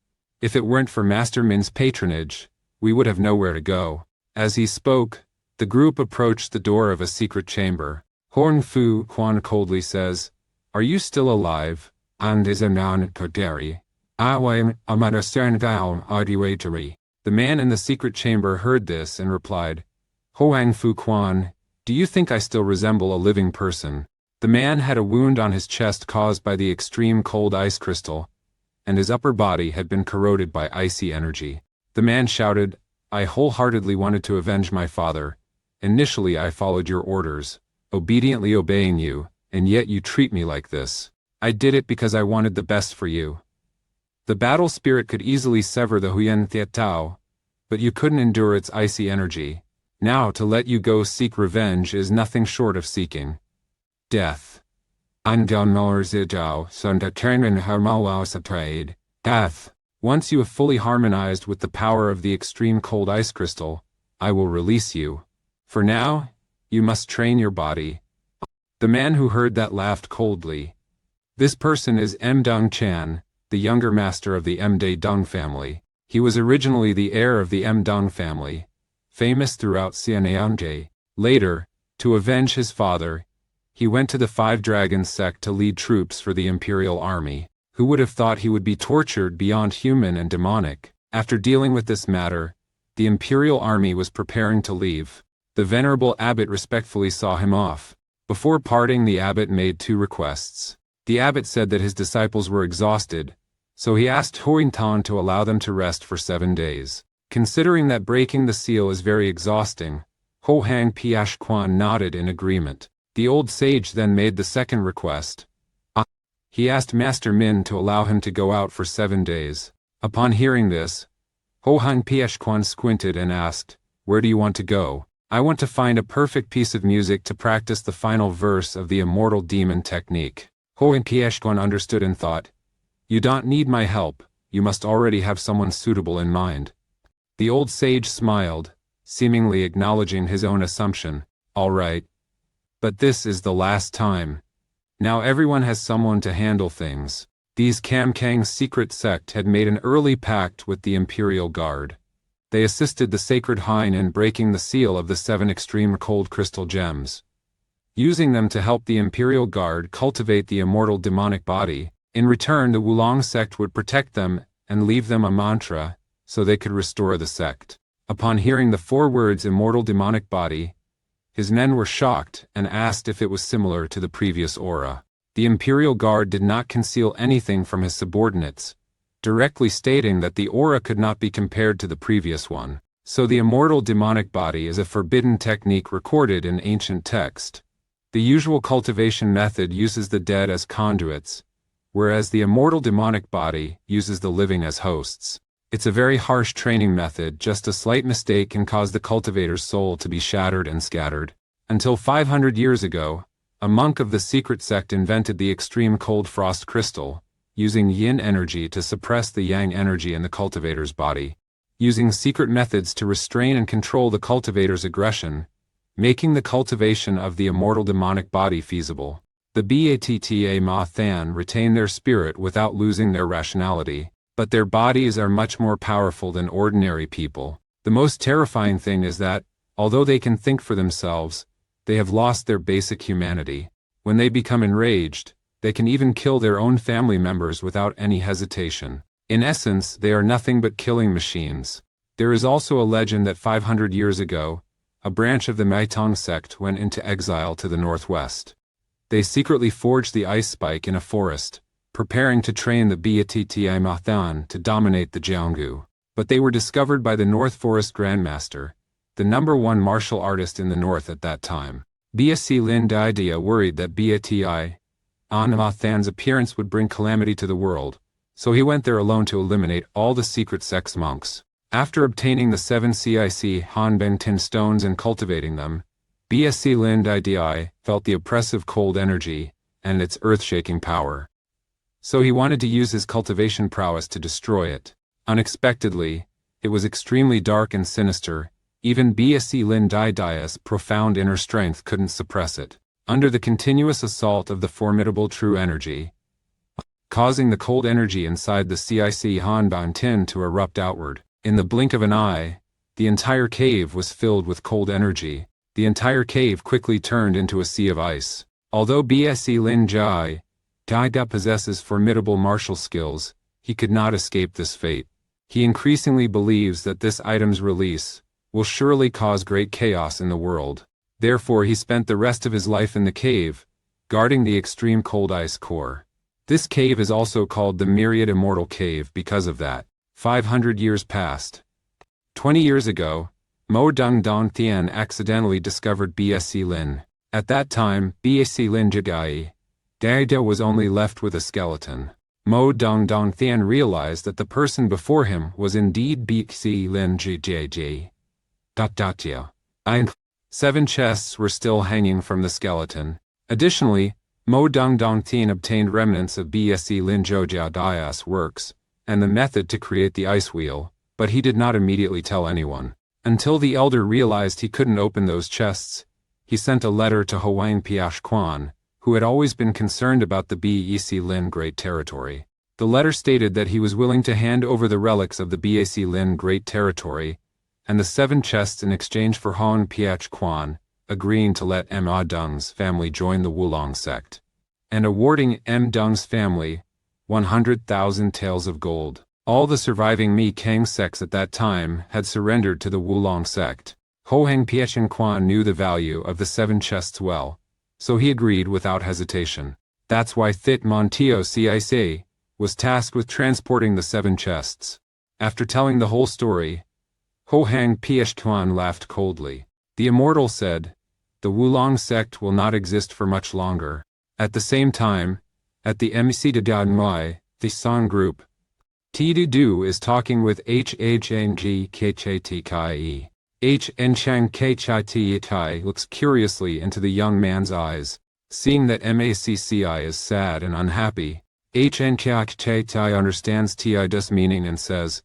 If it weren't for Master Min's patronage, we would have nowhere to go." As he spoke, the group approached the door of a secret chamber. Horn Fu Quan coldly says, "Are you still alive?" "And is a non koderi. Awam amadasan thou adiwateri." The man in the secret chamber heard this and replied, "Hoang Fu Quan, do you think I still resemble a living person?" The man had a wound on his chest caused by the extreme cold ice crystal, and his upper body had been corroded by icy energy. The man shouted, "I wholeheartedly wanted to avenge my father. Initially I followed your orders, obediently obeying you, and yet you treat me like this. I did it because I wanted the best for you. The battle spirit could easily sever the Huyen Thietao, but you couldn't endure its icy energy. Now to let you go seek revenge is nothing short of seeking death." Death. Once you have fully harmonized with the power of the extreme cold ice crystal, I will release you. For now, you must train your body. The man who heard that laughed coldly. This person is M. Dung Chan, the younger master of the M. Dae Dung family. He was originally the heir of the M. Dung family, famous throughout Xian'an. Later, to avenge his father, he went to the 5 Dragons sect to lead troops for the imperial army. Who would have thought he would be tortured beyond human and demonic? After dealing with this matter, the imperial army was preparing to leave. The venerable abbot respectfully saw him off. Before parting, the abbot made 2 requests. The abbot said that his disciples were exhausted, so he asked Huintan to allow them to rest for 7 days. Considering that breaking the seal is very exhausting, Ho Hang Piash Quan nodded in agreement. The old sage then made the second request. He asked Master Min to allow him to go out for 7 days. Upon hearing this, Ho Hang Piash Quan squinted and asked, "Where do you want to go?" "I want to find a perfect piece of music to practice the final verse of the immortal demon technique." Ho Hang Piash Quan understood and thought, "You don't need my help, you must already have someone suitable in mind." The old sage smiled, seemingly acknowledging his own assumption. "All right. But this is the last time. Now everyone has someone to handle things." These Kam Kang's secret sect had made an early pact with the Imperial Guard. They assisted the Sacred Hein in breaking the seal of the 7 extreme cold crystal gems, using them to help the Imperial Guard cultivate the immortal demonic body. In return, the Wulong sect would protect them and leave them a mantra so they could restore the sect. Upon hearing the 4 words immortal demonic body, his men were shocked and asked if it was similar to the previous aura. The Imperial Guard did not conceal anything from his subordinates, directly stating that the aura could not be compared to the previous one. So the immortal demonic body is a forbidden technique recorded in ancient text. The usual cultivation method uses the dead as conduits, whereas the immortal demonic body uses the living as hosts. It's a very harsh training method. Just a slight mistake can cause the cultivator's soul to be shattered and scattered. Until 500 years ago, a monk of the secret sect invented the extreme cold frost crystal, using yin energy to suppress the yang energy in the cultivator's body, using secret methods to restrain and control the cultivator's aggression, making the cultivation of the immortal demonic body feasible. The Batta Ma Than retain their spirit without losing their rationality, but their bodies are much more powerful than ordinary people. The most terrifying thing is that, although they can think for themselves, they have lost their basic humanity. When they become enraged, they can even kill their own family members without any hesitation. In essence, they are nothing but killing machines. There is also a legend that 500 years ago, a branch of the Maitong sect went into exile to the northwest. They secretly forged the ice spike in a forest, preparing to train the Batta Ma Than to dominate the Jianggu. But they were discovered by the North Forest Grandmaster, the #1 martial artist in the north at that time. Batta Lin Dia worried that Batta Ma Than's appearance would bring calamity to the world, so he went there alone to eliminate all the secret sect's monks. After obtaining the 7 CIC Hanbeng Tin stones and cultivating them, Batta Lin Dia felt the oppressive cold energy and its earth-shaking power. So he wanted to use his cultivation prowess to destroy it. Unexpectedly, it was extremely dark and sinister. Even Batta Lin Dia's profound inner strength couldn't suppress it. Under the continuous assault of the formidable true energy, causing the cold energy inside the CIC Hanbang Tin to erupt outward. In the blink of an eye, the entire cave was filled with cold energy. The entire cave quickly turned into a sea of ice. Although Batta Lin Dia possesses formidable martial skills, he could not escape this fate. He increasingly believes that this item's release will surely cause great chaos in the world. Therefore he spent the rest of his life in the cave, guarding the extreme cold ice core. This cave is also called the Myriad Immortal Cave because of that. 500 years passed. 20 years ago, Mo Dung Dong Thian accidentally discovered Batta Lin. At that time, Batta Lin Dia was only left with a skeleton. Mo Dung Dong Thian realized that the person before him was indeed Batta Lin Dia. 7 chests were still hanging from the skeleton. Additionally, Mo Dung Dong Thian obtained remnants of Batta Lin Dia's works, and the method to create the ice wheel, but he did not immediately tell anyone. Until the elder realized he couldn't open those chests, he sent a letter to Hoang Piash Quan, who had always been concerned about the Batta Lin Great Territory. The letter stated that he was willing to hand over the relics of the Batta Lin Great Territory and the 7 chests in exchange for Hoang Piach Quan agreeing to let M. Ah Dung's family join the Wulong sect, and awarding M. Dung's family 100,000 taels of gold. All the surviving Mi Kang sects at that time had surrendered to the Wulong sect. Hoang Piach Quan knew the value of the 7 chests well, so he agreed without hesitation. That's why Thit Montio Cic was tasked with transporting the 7 chests. After telling the whole story, Hoang Piach Quan laughed coldly. The immortal said, "The Wulong sect will not exist for much longer." At the same time, at the MC de Danmai, the Song group, Tidu is talking with HHNG Kchatki. HN Chang Kchatki looks curiously into the young man's eyes, seeing that Macci is sad and unhappy. HN Kchatki understands Tidu's meaning and says,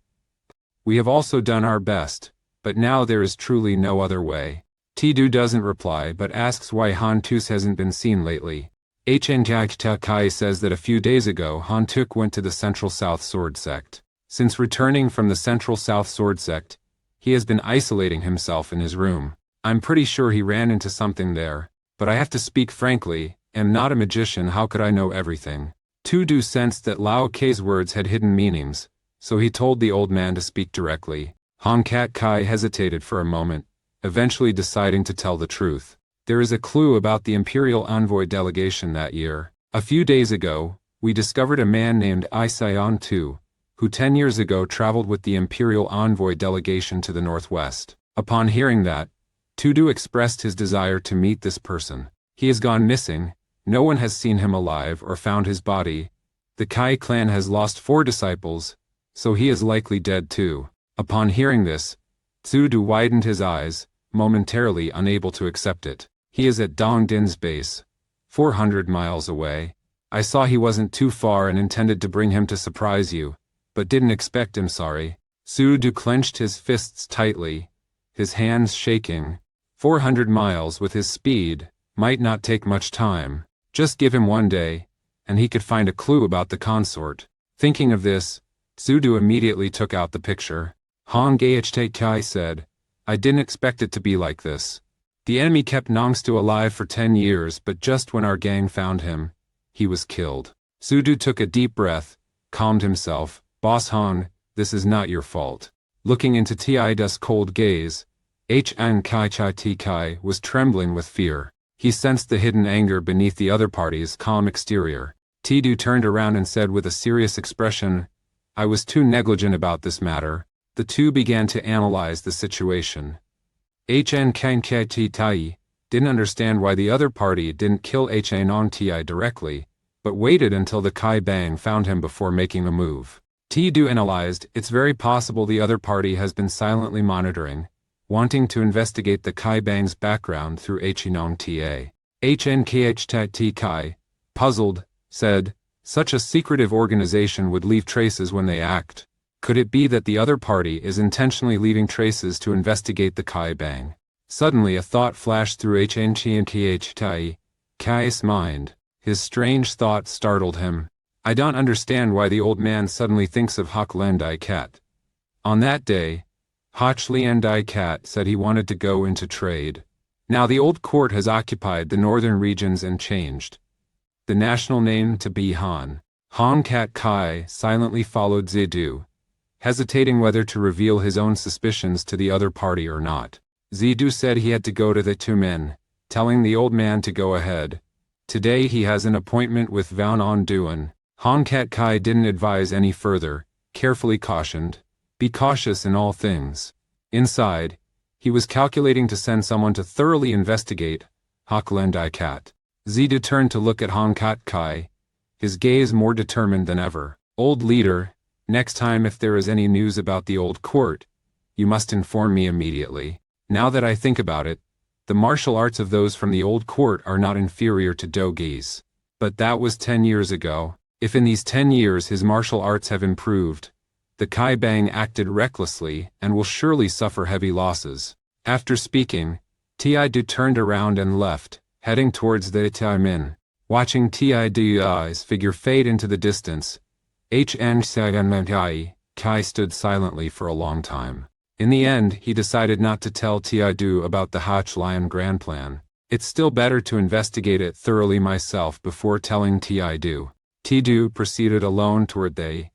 "We have also done our best, but now there is truly no other way." Tidu doesn't reply but asks why Han Tus hasn't been seen lately. HN Kchatki says that a few days ago Han Tuk went to the Central South Sword Sect. Since returning from the Central South Sword Sect, he has been isolating himself in his room. I'm pretty sure he ran into something there, but I have to speak frankly, am not a magician, how could I know everything? Tudu sensed that Lao K's words had hidden meanings, so he told the old man to speak directly. Han Kat Kai hesitated for a moment, eventually deciding to tell the truth. There is a clue about the Imperial Envoy delegation that year. A few days ago, we discovered a man named Ai Sion Tu, who 10 years ago traveled with the imperial envoy delegation to the northwest. Upon hearing that, Zidu expressed his desire to meet this person. He has gone missing, no one has seen him alive or found his body. The Kai clan has lost 4 disciples, so he is likely dead too. Upon hearing this, Zidu widened his eyes, momentarily unable to accept it. He is at Dong Din's base, 400 miles away. I saw he wasn't too far and intended to bring him to surprise you, but didn't expect him, sorry. Zidu clenched his fists tightly, his hands shaking. 400 miles with his speed might not take much time. Just give him 1 day, and he could find a clue about the consort. Thinking of this, Zidu immediately took out the picture. Hong Gahte Kai said, I didn't expect it to be like this. The enemy kept Nongstu alive for 10 years, but just when our gang found him, he was killed. Zidu took a deep breath, calmed himself. Boss Hong, this is not your fault. Looking into Tiida's cold gaze, Hn Kai Chai Ti Kai was trembling with fear. He sensed the hidden anger beneath the other party's calm exterior. Zidu turned around and said with a serious expression, I was too negligent about this matter. The two began to analyze the situation. Hn Kai Chai Ti Tai didn't understand why the other party didn't kill Hn Ong Ti directly, but waited until the Kai Bang found him before making a move. Zidu analyzed, it's very possible the other party has been silently monitoring, wanting to investigate the Kai Bang's background through Hn Ong Ta. Hn Kh Ti Kai, puzzled, said, such a secretive organization would leave traces when they act. Could it be that the other party is intentionally leaving traces to investigate the Kai Bang? Suddenly a thought flashed through Hn Kh Kai's mind. His strange thought startled him. I don't understand why the old man suddenly thinks of Hock Landai Cat. On that day, Hoch Landai Cat said he wanted to go into trade. Now the old court has occupied the northern regions and changed the national name to be Han. Hong Cat Kai silently followed Zidu, hesitating whether to reveal his own suspicions to the other party or not. Zidu said he had to go to the 2 men, telling the old man to go ahead. Today he has an appointment with Van On Duan. Hong Cat Kai didn't advise any further, carefully cautioned, be cautious in all things. Inside, he was calculating to send someone to thoroughly investigate Hock Landai Cat. Zidu turned to look at Hong Cat Kai, his gaze more determined than ever. Old leader, next time if there is any news about the old court, you must inform me immediately. Now that I think about it, the martial arts of those from the old court are not inferior to Dogi's. But that was 10 years ago. If in these 10 years his martial arts have improved, the Kai Bang acted recklessly and will surely suffer heavy losses. After speaking, Tiidu turned around and left, heading towards the Taimin. Watching Tiidu's figure fade into the distance, Hn Kai stood silently for a long time. In the end, he decided not to tell Tiidu about the Hoch Lion grand plan. It's still better to investigate it thoroughly myself before telling Tiidu. Tiidu proceeded alone toward the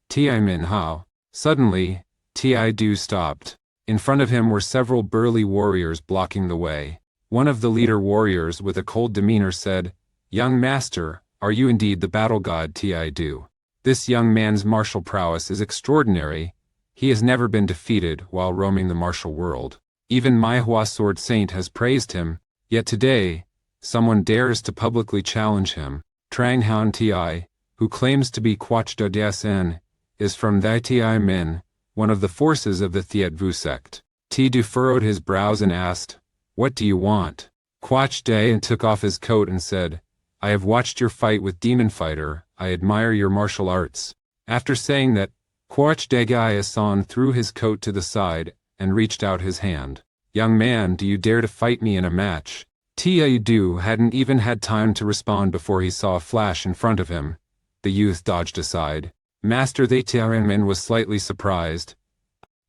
Taimin Hao. Suddenly, Tiidu stopped. In front of him were several burly warriors blocking the way. One of the leader warriors with a cold demeanor said, Young master, are you indeed the battle god Tiidu? This young man's martial prowess is extraordinary. He has never been defeated while roaming the martial world. Even Manhwa Sword Saint has praised him, yet today, someone dares to publicly challenge him. Trang Han Ti, who claims to be Quach Dodsen, is from the Taimin, one of the forces of the Thietvu sect. Tiidu furrowed his brows and asked, What do you want? Quach Dae took off his coat and said, I have watched your fight with Demon Fighter, I admire your martial arts. After saying that, Quach Dae threw his coat to the side and reached out his hand. Young man, do you dare to fight me in a match? Tiidu hadn't even had time to respond before he saw a flash in front of him. The youth dodged aside. Master the Taimin was slightly surprised.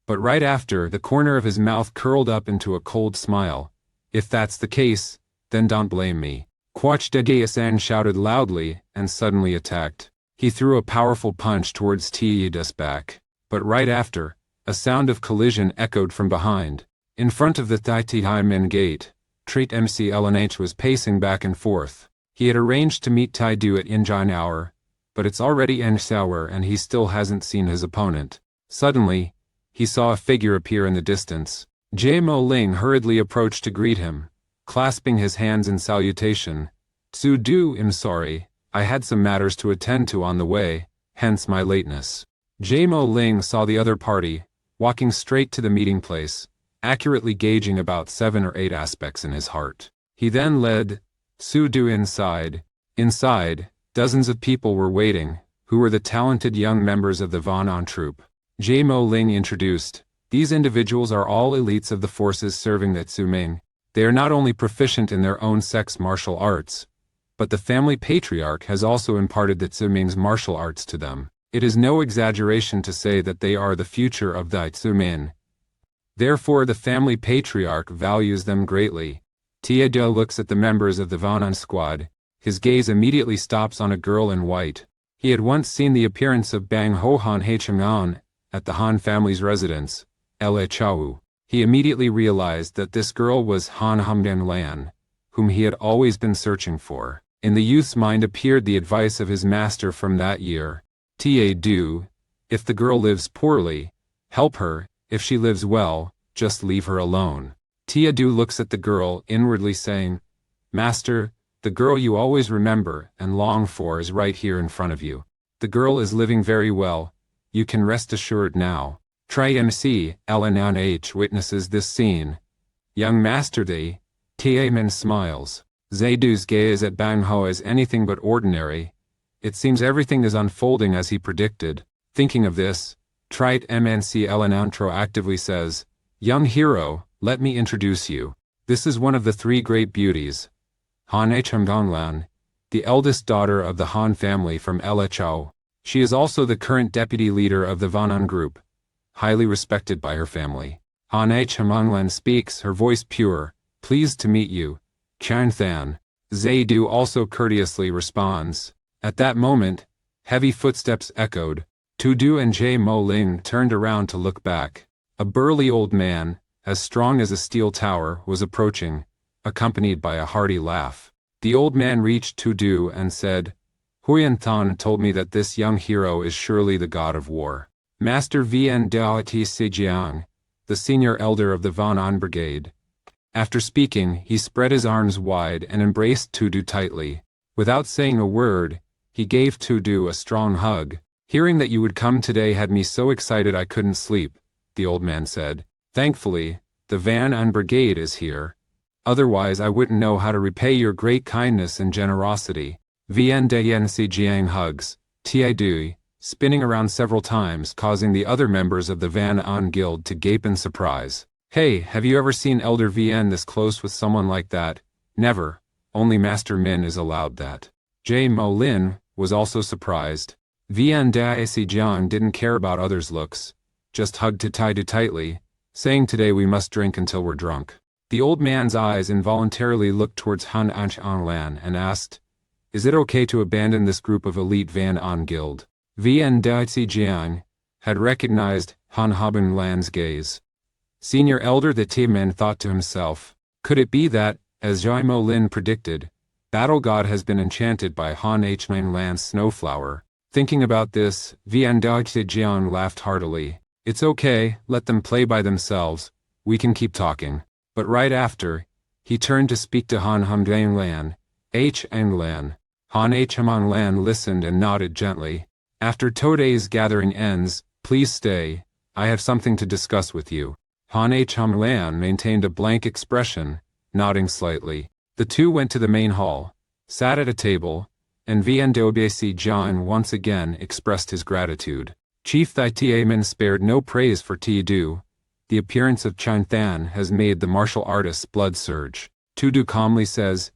But right after, the corner of his mouth curled up into a cold smile. If that's the case, then don't blame me. Quach Dae shouted loudly and suddenly attacked. He threw a powerful punch towards Tiidu's back. But right after, a sound of collision echoed from behind. In front of the Taimin gate, Treat MC LNH was pacing back and forth. He had arranged to meet Tiidu at Injin hour, but it's already end hour and he still hasn't seen his opponent. Suddenly, he saw a figure appear in the distance. Mo Ling hurriedly approached to greet him, clasping his hands in salutation. Zidu, I'm sorry, I had some matters to attend to on the way, hence my lateness. Mo Ling saw the other party, walking straight to the meeting place, accurately gauging about 7 or 8 aspects in his heart. He then led Zidu inside. Inside, dozens of people were waiting, who were the talented young members of the Van On troupe. Mo Ling introduced, these individuals are all elites of the forces serving the Zuming. They are not only proficient in their own sect's martial arts, but the family patriarch has also imparted the Zuming's martial arts to them. It is no exaggeration to say that they are the future of the Zuming. Therefore the family patriarch values them greatly. Zidu looks at the members of the Van On squad. His gaze immediately stops on a girl in white. He had once seen the appearance of Bang Ho Han Hechangan at the Han family's residence, La Chau. He immediately realized that this girl was Han Humdan Lan, whom he had always been searching for. In the youth's mind appeared the advice of his master from that year. Zidu, if the girl lives poorly, help her, if she lives well, just leave her alone. Zidu looks at the girl, inwardly saying, Master, the girl you always remember and long for is right here in front of you. The girl is living very well, you can rest assured now. Tri-MC, LNH witnesses this scene. Young Master Di, Tiamen smiles. Zidu's gaze at Bang Ho is anything but ordinary. It seems everything is unfolding as he predicted. Thinking of this, Trite MNC Elenantro actively says, Young hero, let me introduce you. This is one of the 3 great beauties. Han Hechangan, the eldest daughter of the Han family from La Chau. She is also the current deputy leader of the Van On group, highly respected by her family. Han Hechangan speaks, her voice pure, pleased to meet you, Chan Than. Zidu also courteously responds. At that moment, heavy footsteps echoed. Zidu and Mo Ling turned around to look back. A burly old man, as strong as a steel tower, was approaching, accompanied by a hearty laugh. The old man reached Zidu and said, Huyan Than told me that this young hero is surely the god of war. Master Vien Daoti Sijiang, the senior elder of the Van On brigade. After speaking, he spread his arms wide and embraced Zidu tightly. Without saying a word, he gave Zidu a strong hug. Hearing that you would come today had me so excited I couldn't sleep, the old man said. Thankfully, the Van On brigade is here. Otherwise I wouldn't know how to repay your great kindness and generosity. Vien Dayen Si Jiang hugs, Tiadui, spinning around several times, causing the other members of the Van On guild to gape in surprise. Hey, have you ever seen Elder Vien this close with someone like that? Never. Only Master Min is allowed that. Mo Lin was also surprised. Vien Dai Si Jiang didn't care about others' looks, just hugged Tiadu tightly, saying today we must drink until we're drunk. The old man's eyes involuntarily looked towards Han Anchang Lan and asked, Is it okay to abandon this group of elite Van On guild? Vien Dai Si Jiang had recognized Han Haben Lan's gaze. Senior Elder the Tiamen thought to himself, could it be that, as Mo Lin predicted, Battle God has been enchanted by Han H9 Lan's snowflower? Thinking about this, Vien Dai Si Jiang laughed heartily. It's okay, let them play by themselves, we can keep talking. But right after, he turned to speak to Han Humdang Lan, H. Ang Lan. Han H. Hamang Lan listened and nodded gently. After today's gathering ends, please stay, I have something to discuss with you. Han H. Hamang Lan maintained a blank expression, nodding slightly. The two went to the main hall, sat at a table, and Vien Dobesi Jiang once again expressed his gratitude. Chief Thai Tiamen spared no praise for Tiadu. The appearance of Chan Than has made the martial artist's blood surge. Tiadu calmly says,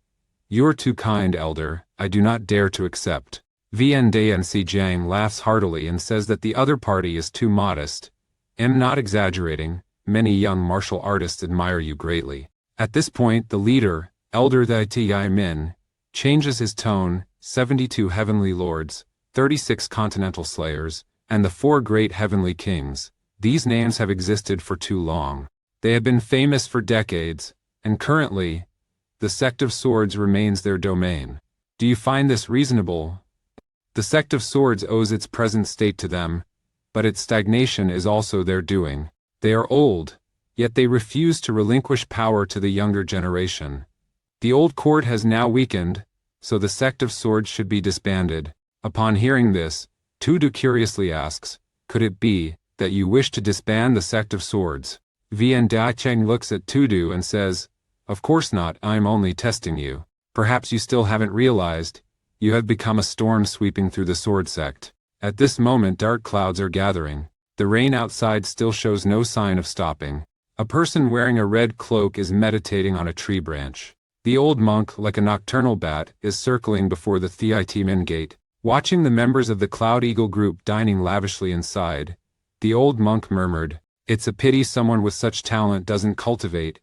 You're too kind, elder, I do not dare to accept. Vien Dayan Si Jiang laughs heartily and says that the other party is too modest. Am not exaggerating, many young martial artists admire you greatly. At this point the leader, Elder Thai Tiamen, changes his tone, 72 heavenly lords, 36 continental slayers, and the 4 great heavenly kings. These names have existed for too long. They have been famous for decades, and currently, the sect of swords remains their domain. Do you find this reasonable? The sect of swords owes its present state to them, but its stagnation is also their doing. They are old, yet they refuse to relinquish power to the younger generation. The old court has now weakened, so the sect of swords should be disbanded. Upon hearing this, Tudu curiously asks, could it be that you wish to disband the sect of swords? Vian Dacheng looks at Tudu and says, of course not, I'm only testing you. Perhaps you still haven't realized, you have become a storm sweeping through the sword sect. At this moment dark clouds are gathering. The rain outside still shows no sign of stopping. A person wearing a red cloak is meditating on a tree branch. The old monk, like a nocturnal bat, is circling before the Theitimin gate, watching the members of the Cloud Eagle group dining lavishly inside. The old monk murmured, it's a pity someone with such talent doesn't cultivate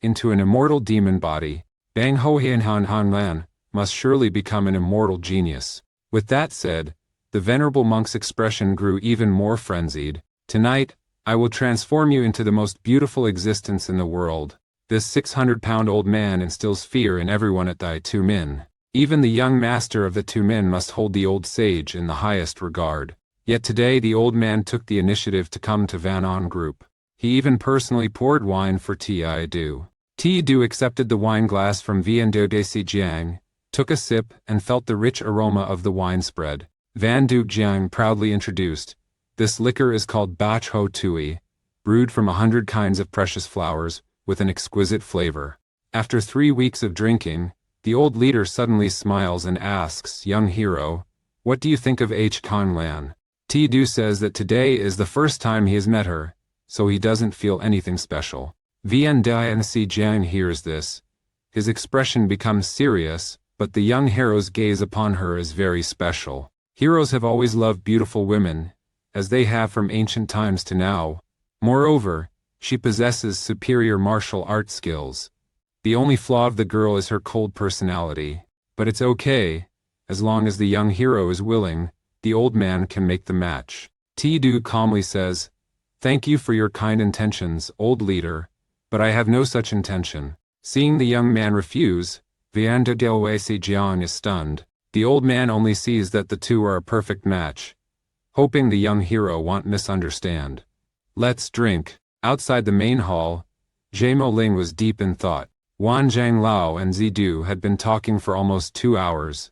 into an immortal demon body. Bang Ho Hian Han Han Lan must surely become an immortal genius. With that said, the venerable monk's expression grew even more frenzied. Tonight, I will transform you into the most beautiful existence in the world. This 600-pound-old man instills fear in everyone at Dai Tu Min. Even the young master of the Tu Min must hold the old sage in the highest regard. Yet today the old man took the initiative to come to Van On group. He even personally poured wine for Ti Du. Ti Du accepted the wine glass from Vian Do De Si Jiang, took a sip, and felt the rich aroma of the wine spread. Van Du Jiang proudly introduced, this liquor is called Bach Ho Tui, brewed from 100 kinds of precious flowers, with an exquisite flavor. After 3 weeks of drinking, the old leader suddenly smiles and asks, young hero, what do you think of H. Kan Lan? Ti Du says that today is the first time he has met her, so he doesn't feel anything special. Vian Dian Si Jiang hears this. His expression becomes serious, but the young hero's gaze upon her is very special. Heroes have always loved beautiful women, as they have from ancient times to now. Moreover, she possesses superior martial art skills. The only flaw of the girl is her cold personality. But it's okay, as long as the young hero is willing, the old man can make the match. Ti Du calmly says, thank you for your kind intentions, old leader, but I have no such intention. Seeing the young man refuse, Vianda Delwei Si Jiang is stunned. The old man only sees that the two are a perfect match, hoping the young hero won't misunderstand. Let's drink. Outside the main hall, Zhamo Ling was deep in thought. Wan Zhang Lao and Zidu had been talking for almost 2 hours.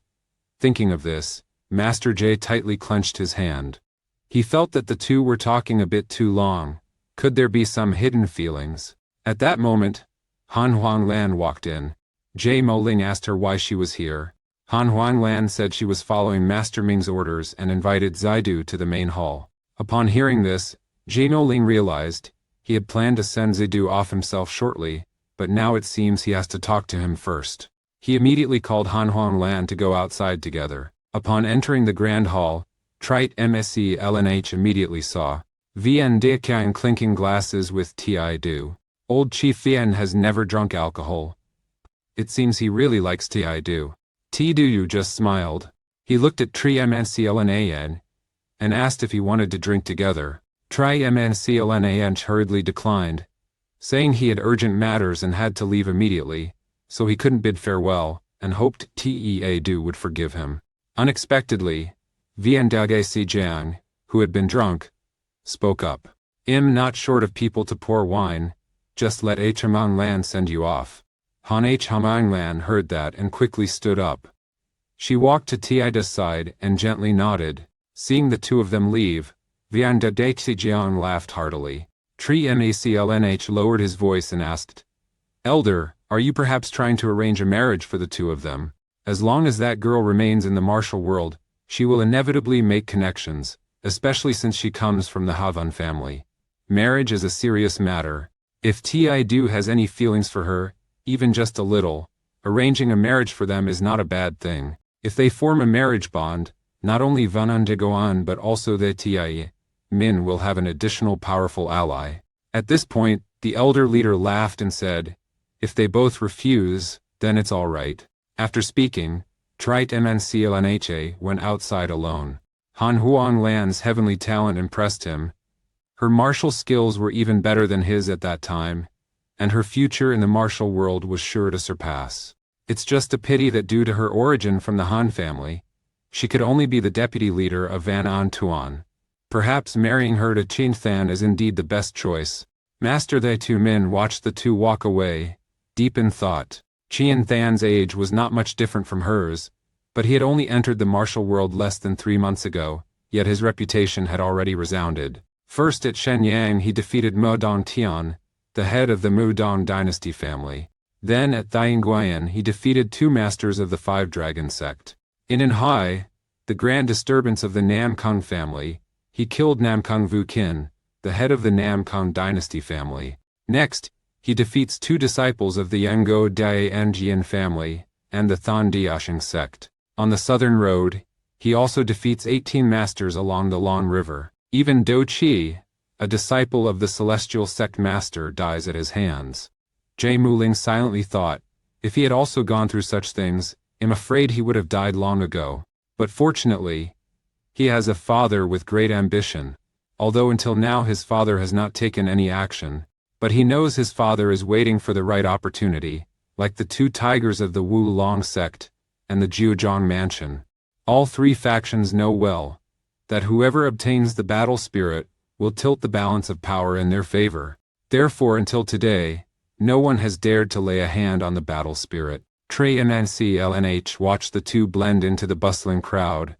Thinking of this, Master Jie tightly clenched his hand. He felt that the two were talking a bit too long. Could there be some hidden feelings? At that moment, Han Huang Lan walked in. Zhamo Ling asked her why she was here. Han Huang Lan said she was following Master Ming's orders and invited Zidu to the main hall. Upon hearing this, Zhamo Ling realized he had planned to send Zidu off himself shortly, but now it seems he has to talk to him first. He immediately called Han Huang Lan to go outside together. Upon entering the grand hall, Trite MSC LNH immediately saw Vian Dekiang clinking glasses with Ti Du. Old Chief Vian has never drunk alcohol. It seems he really likes Ti Du. Ti Du just smiled. He looked at Tri MNCLNAN and asked if he wanted to drink together. Tri MNCLNAN hurriedly declined, saying he had urgent matters and had to leave immediately, so he couldn't bid farewell, and hoped Tea Du would forgive him. Unexpectedly, Vian Dage Si Jiang, who had been drunk, spoke up. Not short of people to pour wine, just let H. Hamang Lan send you off. Han H. Hamang Lan heard that and quickly stood up. She walked to Tiida's side and gently nodded. Seeing the two of them leave, Vian Dage Si Jiang laughed heartily. Tri Maclnh lowered his voice and asked, Elder, are you perhaps trying to arrange a marriage for the two of them? As long as that girl remains in the martial world, she will inevitably make connections, especially since she comes from the Havan family. Marriage is a serious matter. If Ti Du has any feelings for her, even just a little, arranging a marriage for them is not a bad thing. If they form a marriage bond, not only Vanan de Goan but also the Ti Min will have an additional powerful ally. At this point, the elder leader laughed and said, if they both refuse, then it's all right. After speaking, Trite MNCLNHA went outside alone. Han Huang Lan's heavenly talent impressed him. Her martial skills were even better than his at that time, and her future in the martial world was sure to surpass. It's just a pity that due to her origin from the Han family, She could only be the deputy leader of Van An Tuan. Perhaps marrying her to Chin Than is indeed the best choice. Master the two men watched the two walk away, deep in thought. Chin Than's age was not much different from hers, but he had only entered the martial world less than 3 months ago, yet his reputation had already resounded. First at Shenyang he defeated Mo Dong Tian, the head of the Mu Dong dynasty family. Then at Thianguyen he defeated 2 masters of the Five Dragon sect. In Anhai, the grand disturbance of the Nam Kung family, he killed Nam Kung Vu Kin, the head of the Nam Kung dynasty family. Next, he defeats 2 disciples of the Yango Dai Anjian family and the Than Diashing sect. On the southern road, he also defeats 18 masters along the Long River. Even Do Chi, a disciple of the celestial sect master, dies at his hands. Jie Muling silently thought, if he had also gone through such things, I'm afraid he would have died long ago. But fortunately, he has a father with great ambition, although until now his father has not taken any action. But he knows his father is waiting for the right opportunity, like the 2 tigers of the Wu Long sect and the Jiuzhong mansion. All 3 factions know well that whoever obtains the battle spirit will tilt the balance of power in their favor. Therefore, until today, no one has dared to lay a hand on the battle spirit. Trey and NCLNH watched the 2 blend into the bustling crowd.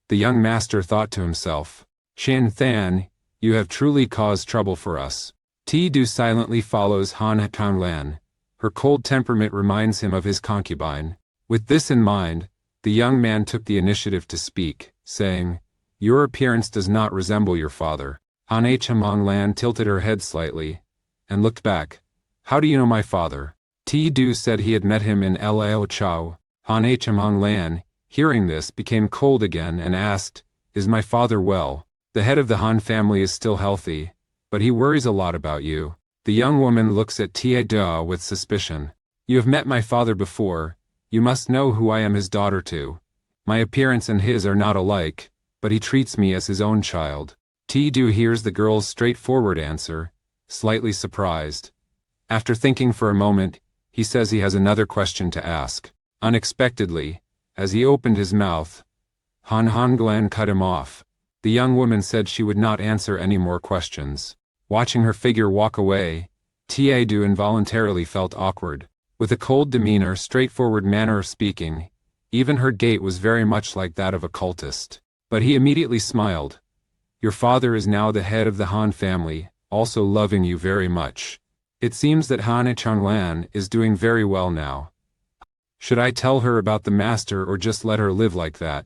The young master thought to himself, Shin Than, you have truly caused trouble for us. Du silently follows Han Kanglan. Her cold temperament reminds him of his concubine. With this in mind, the young man took the initiative to speak, saying, your appearance does not resemble your father. Han Kanglan tilted her head slightly and looked back. How do you know my father? Du said he had met him in Lao Chao. Han Kanglan, hearing this, became cold again and asked, is my father well? The head of the Han family is still healthy, but he worries a lot about you. The young woman looks at Da with suspicion. You have met my father before. You must know who I am, his daughter too. My appearance and his are not alike, but he treats me as his own child. Du hears the girl's straightforward answer, slightly surprised. After thinking for a moment, he says he has another question to ask. Unexpectedly, as he opened his mouth, Han Honglan cut him off. The young woman said she would not answer any more questions. Watching her figure walk away, Du involuntarily felt awkward. With a cold demeanor, straightforward manner of speaking, even her gait was very much like that of a cultist. But he immediately smiled. Your father is now the head of the Han family, also loving you very much. It seems that Han Changlan is doing very well now. Should I tell her about the master or just let her live like that?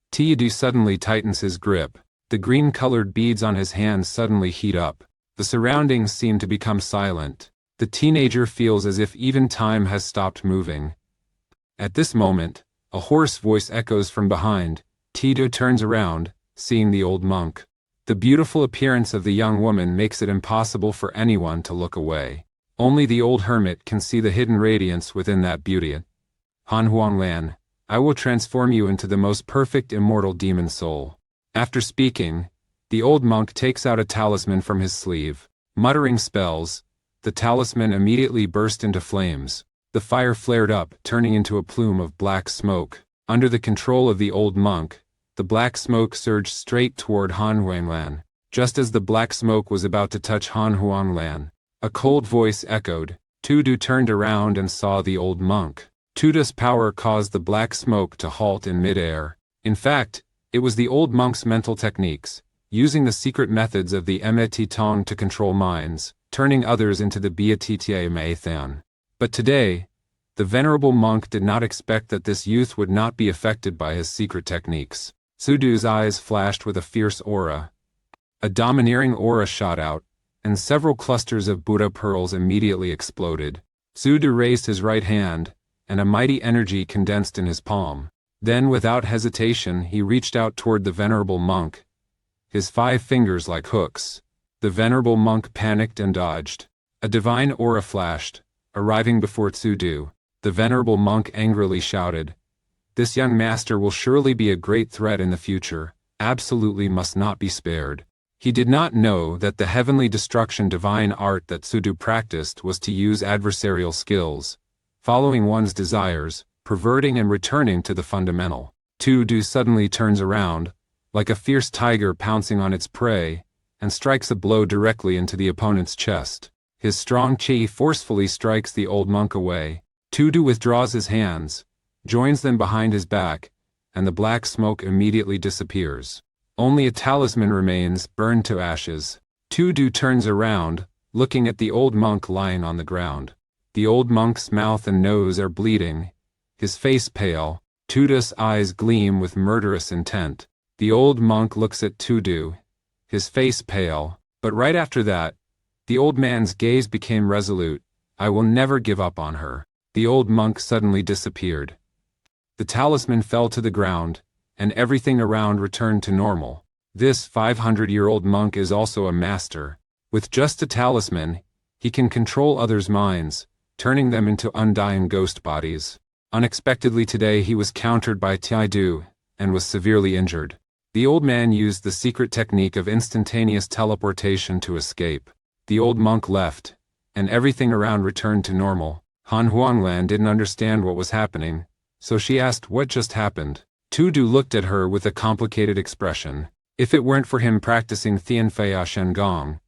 Du suddenly tightens his grip. The green-colored beads on his hands suddenly heat up. The surroundings seem to become silent. The teenager feels as if even time has stopped moving. At this moment, a hoarse voice echoes from behind. Du turns around, seeing the old monk. The beautiful appearance of the young woman makes it impossible for anyone to look away. Only the old hermit can see the hidden radiance within that beauty. Han Huanglan, I will transform you into the most perfect immortal demon soul. After speaking, the old monk takes out a talisman from his sleeve. Muttering spells, the talisman immediately burst into flames. The fire flared up, turning into a plume of black smoke. Under the control of the old monk, the black smoke surged straight toward Han Huanglan. Just as the black smoke was about to touch Han Huanglan, a cold voice echoed. Du turned around and saw the old monk. Tuda's power caused the black smoke to halt in midair. In fact, it was the old monk's mental techniques, using the secret methods of the Emeti Tong to control minds, turning others into the Beatitia Maithan. But today, the venerable monk did not expect that this youth would not be affected by his secret techniques. Zidu's eyes flashed with a fierce aura. A domineering aura shot out, and several clusters of Buddha pearls immediately exploded. Zidu raised his right hand, and a mighty energy condensed in his palm. Then, without hesitation, he reached out toward the venerable monk, his 5 fingers like hooks. The venerable monk panicked and dodged. A divine aura flashed, arriving before Zidu. The venerable monk angrily shouted, "This young master will surely be a great threat in the future, absolutely must not be spared." He did not know that the heavenly destruction divine art that Zidu practiced was to use adversarial skills, following one's desires, perverting and returning to the fundamental. Tu-du suddenly turns around, like a fierce tiger pouncing on its prey, and strikes a blow directly into the opponent's chest. His strong chi forcefully strikes the old monk away. Tu-du withdraws his hands, joins them behind his back, and the black smoke immediately disappears. Only a talisman remains, burned to ashes. Tu-du turns around, looking at the old monk lying on the ground. The old monk's mouth and nose are bleeding, his face pale. Tu-du's eyes gleam with murderous intent. The old monk looks at Tu-du, his face pale, but right after that, the old man's gaze became resolute. I will never give up on her. The old monk suddenly disappeared. The talisman fell to the ground, and everything around returned to normal. This 500-year-old monk is also a master. With just a talisman, he can control others' minds, turning them into undying ghost bodies. Unexpectedly today he was countered by Tu-du, and was severely injured. The old man used the secret technique of instantaneous teleportation to escape. The old monk left, and everything around returned to normal. Han Huanglan didn't understand what was happening, so she asked what just happened. Tu-du looked at her with a complicated expression. If it weren't for him practicing Tianfei Shengong,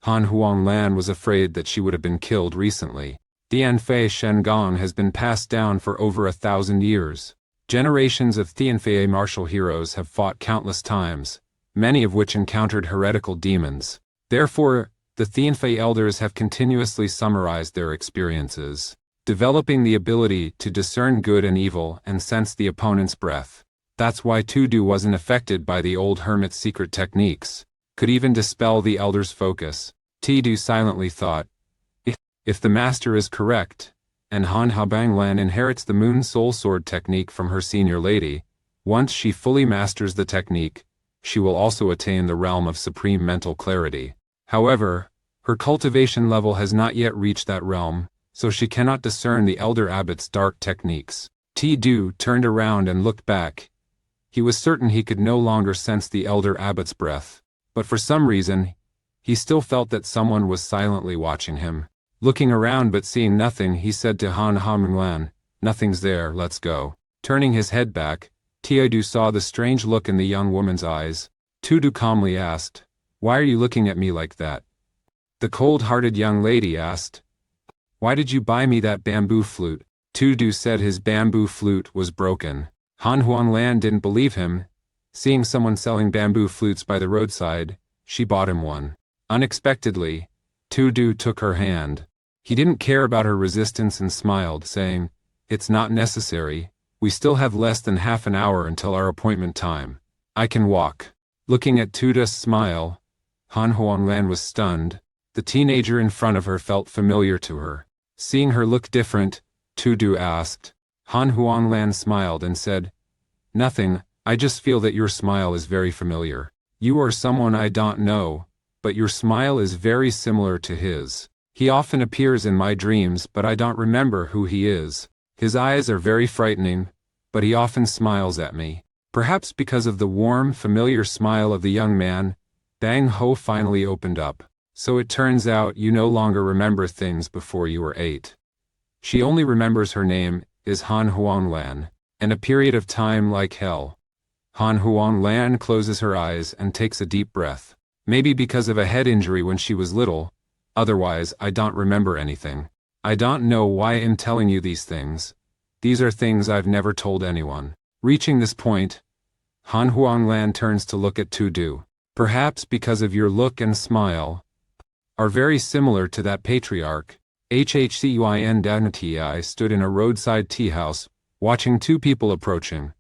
Han Huanglan was afraid that she would have been killed recently. Tianfei Shengong has been passed down for over 1,000 years. Generations of Tianfei martial heroes have fought countless times, many of which encountered heretical demons. Therefore, the Tianfei elders have continuously summarized their experiences, developing the ability to discern good and evil and sense the opponent's breath. That's why Tu-du wasn't affected by the old hermit's secret techniques, could even dispel the elder's focus. Tu-du silently thought, if the master is correct, and Han Huanglan inherits the Moon Soul Sword technique from her senior lady, once she fully masters the technique, she will also attain the realm of supreme mental clarity. However, her cultivation level has not yet reached that realm, so she cannot discern the elder abbot's dark techniques. Tu-du turned around and looked back. He was certain he could no longer sense the elder abbot's breath, but for some reason, he still felt that someone was silently watching him. Looking around but seeing nothing, he said to Han Huanglan, "Nothing's there, let's go." Turning his head back, Tu-du saw the strange look in the young woman's eyes. Tu-du calmly asked, "Why are you looking at me like that?" The cold-hearted young lady asked, "Why did you buy me that bamboo flute?" Tu-du said his bamboo flute was broken. Han Huanglan didn't believe him. Seeing someone selling bamboo flutes by the roadside, she bought him one. Unexpectedly, Tu-du took her hand. He didn't care about her resistance and smiled, saying, "It's not necessary. We still have less than half an hour until our appointment time. I can walk." Looking at Tu-du's smile, Han Huanglan was stunned. The teenager in front of her felt familiar to her. Seeing her look different, Tu-du asked. Han Huanglan smiled and said, "Nothing, I just feel that your smile is very familiar. You are someone I don't know, but your smile is very similar to his. He often appears in my dreams, but I don't remember who he is. His eyes are very frightening, but he often smiles at me." Perhaps because of the warm, familiar smile of the young man, Bang Ho finally opened up. "So it turns out you no longer remember things before you were 8. She only remembers her name is Han Huanglan, and a period of time like hell." Han Huanglan closes her eyes and takes a deep breath. "Maybe because of a head injury when she was little, otherwise I don't remember anything. I don't know why I'm telling you these things. These are things I've never told anyone." Reaching this point, Han Huanglan turns to look at Tu-du. "Perhaps because of your look and smile are very similar to that patriarch." Hcyn Danti stood in a roadside tea house, watching two people approaching.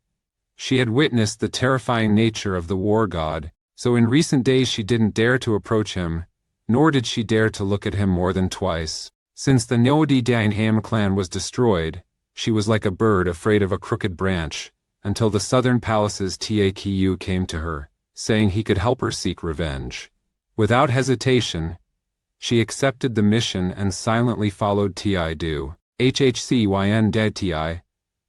She had witnessed the terrifying nature of the war god, so in recent days she didn't dare to approach him, nor did she dare to look at him more than twice. Since the Nodi Danham clan was destroyed, she was like a bird afraid of a crooked branch, until the southern palace's Taku came to her, saying he could help her seek revenge. Without hesitation, she accepted the mission and silently followed Tu-du. Hcyn Danti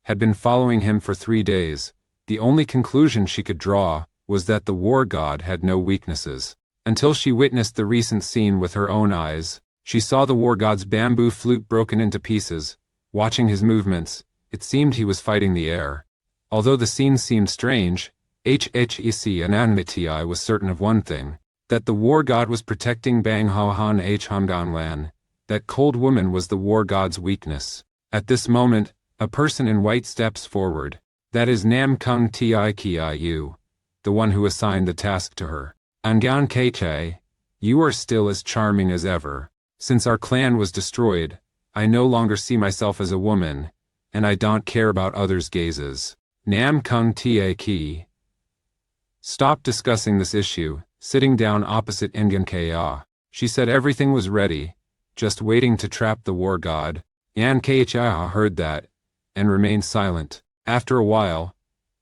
had been following him for 3 days. The only conclusion she could draw was that the war god had no weaknesses. Until she witnessed the recent scene with her own eyes, she saw the war god's bamboo flute broken into pieces. Watching his movements, it seemed he was fighting the air. Although the scene seemed strange, Hhec and Anmiti was certain of one thing, that the war god was protecting Bang Ho Han H Hamdan Lan, that cold woman was the war god's weakness. At this moment, a person in white steps forward. That is Nam Kung Tikiu, the one who assigned the task to her. Angan Keiche, you are still as charming as ever. Since our clan was destroyed, I no longer see myself as a woman, and I don't care about others' gazes. Nam Kung Ki. Stop discussing this issue, sitting down opposite Ngan Ka. She said everything was ready, just waiting to trap the war god. Yan Kha heard that, and remained silent. After a while,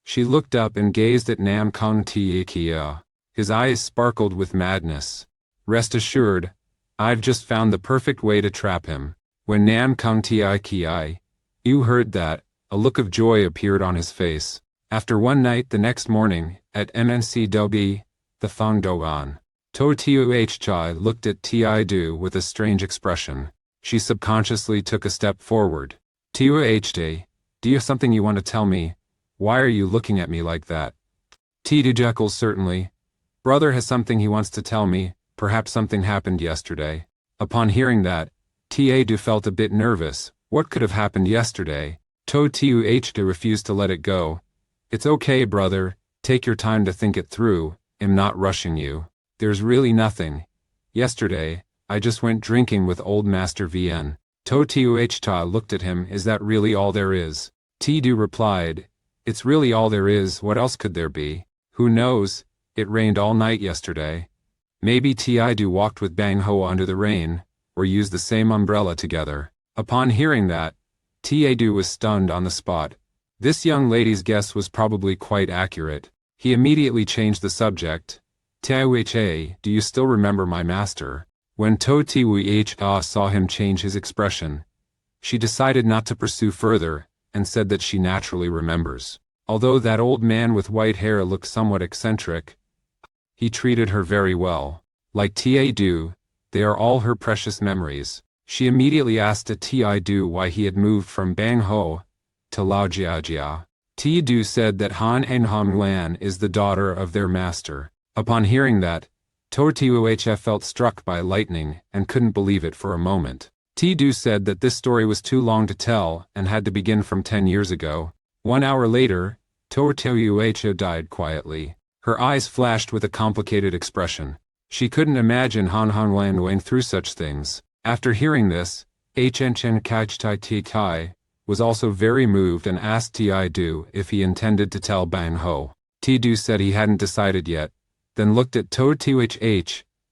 she looked up and gazed at Nam Kung Kia. His eyes sparkled with madness. Rest assured, I've just found the perfect way to trap him. When Nam Kung Kia, you heard that, a look of joy appeared on his face. After one night the next morning, at MNC Dobi, the Fang Doan, To Tuh Chai looked at Ti Du with a strange expression. She subconsciously took a step forward. Tuh Day, do you have something you want to tell me? Why are you looking at me like that? Tidu Jekyll certainly. Brother has something he wants to tell me, perhaps something happened yesterday. Upon hearing that, Ta felt a bit nervous. What could have happened yesterday? To Tuh refused to let it go. It's okay, brother, take your time to think it through, I'm not rushing you. There's really nothing. Yesterday, I just went drinking with old Master Vn. To Tuh looked at him, is that really all there is? Tidu replied, it's really all there is, what else could there be? Who knows, it rained all night yesterday. Maybe Tidu walked with Bang Ho under the rain, or used the same umbrella together. Upon hearing that, Tidu was stunned on the spot. This young lady's guess was probably quite accurate. He immediately changed the subject. Tiwha, do you still remember my master? When To Tiwha saw him change his expression, she decided not to pursue further, and said that she naturally remembers. Although that old man with white hair looked somewhat eccentric, he treated her very well. Like Tidu, they are all her precious memories. She immediately asked Tidu why he had moved from Bang Ho to Lao Jiajia. Tidu said that Han En Hong Lan is the daughter of their master. Upon hearing that, To Tuh felt struck by lightning and couldn't believe it for a moment. Tidu said that this story was too long to tell and had to begin from 10 years ago. 1 hour later, To Tuh died quietly. Her eyes flashed with a complicated expression. She couldn't imagine Han Hong Lan going through such things. After hearing this, Hchen Kachtai Kai was also very moved and asked Tidu if he intended to tell Bang Ho. Tidu said he hadn't decided yet, then looked at To Tuh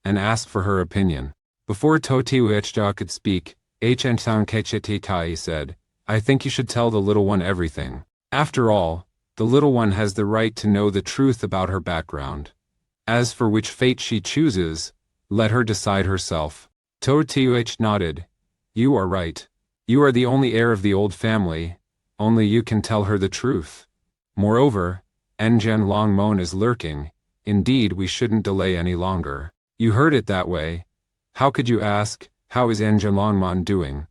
and asked for her opinion. Before To Tuh could speak, Hchen Kachtai Kai said, I think you should tell the little one everything. After all, the little one has the right to know the truth about her background. As for which fate she chooses, let her decide herself. To Tuh nodded. You are right. You are the only heir of the old family. Only you can tell her the truth. Moreover, Ngen Longmon is lurking. Indeed, we shouldn't delay any longer. You heard it that way. How could you ask, how is Ngen Longmon doing?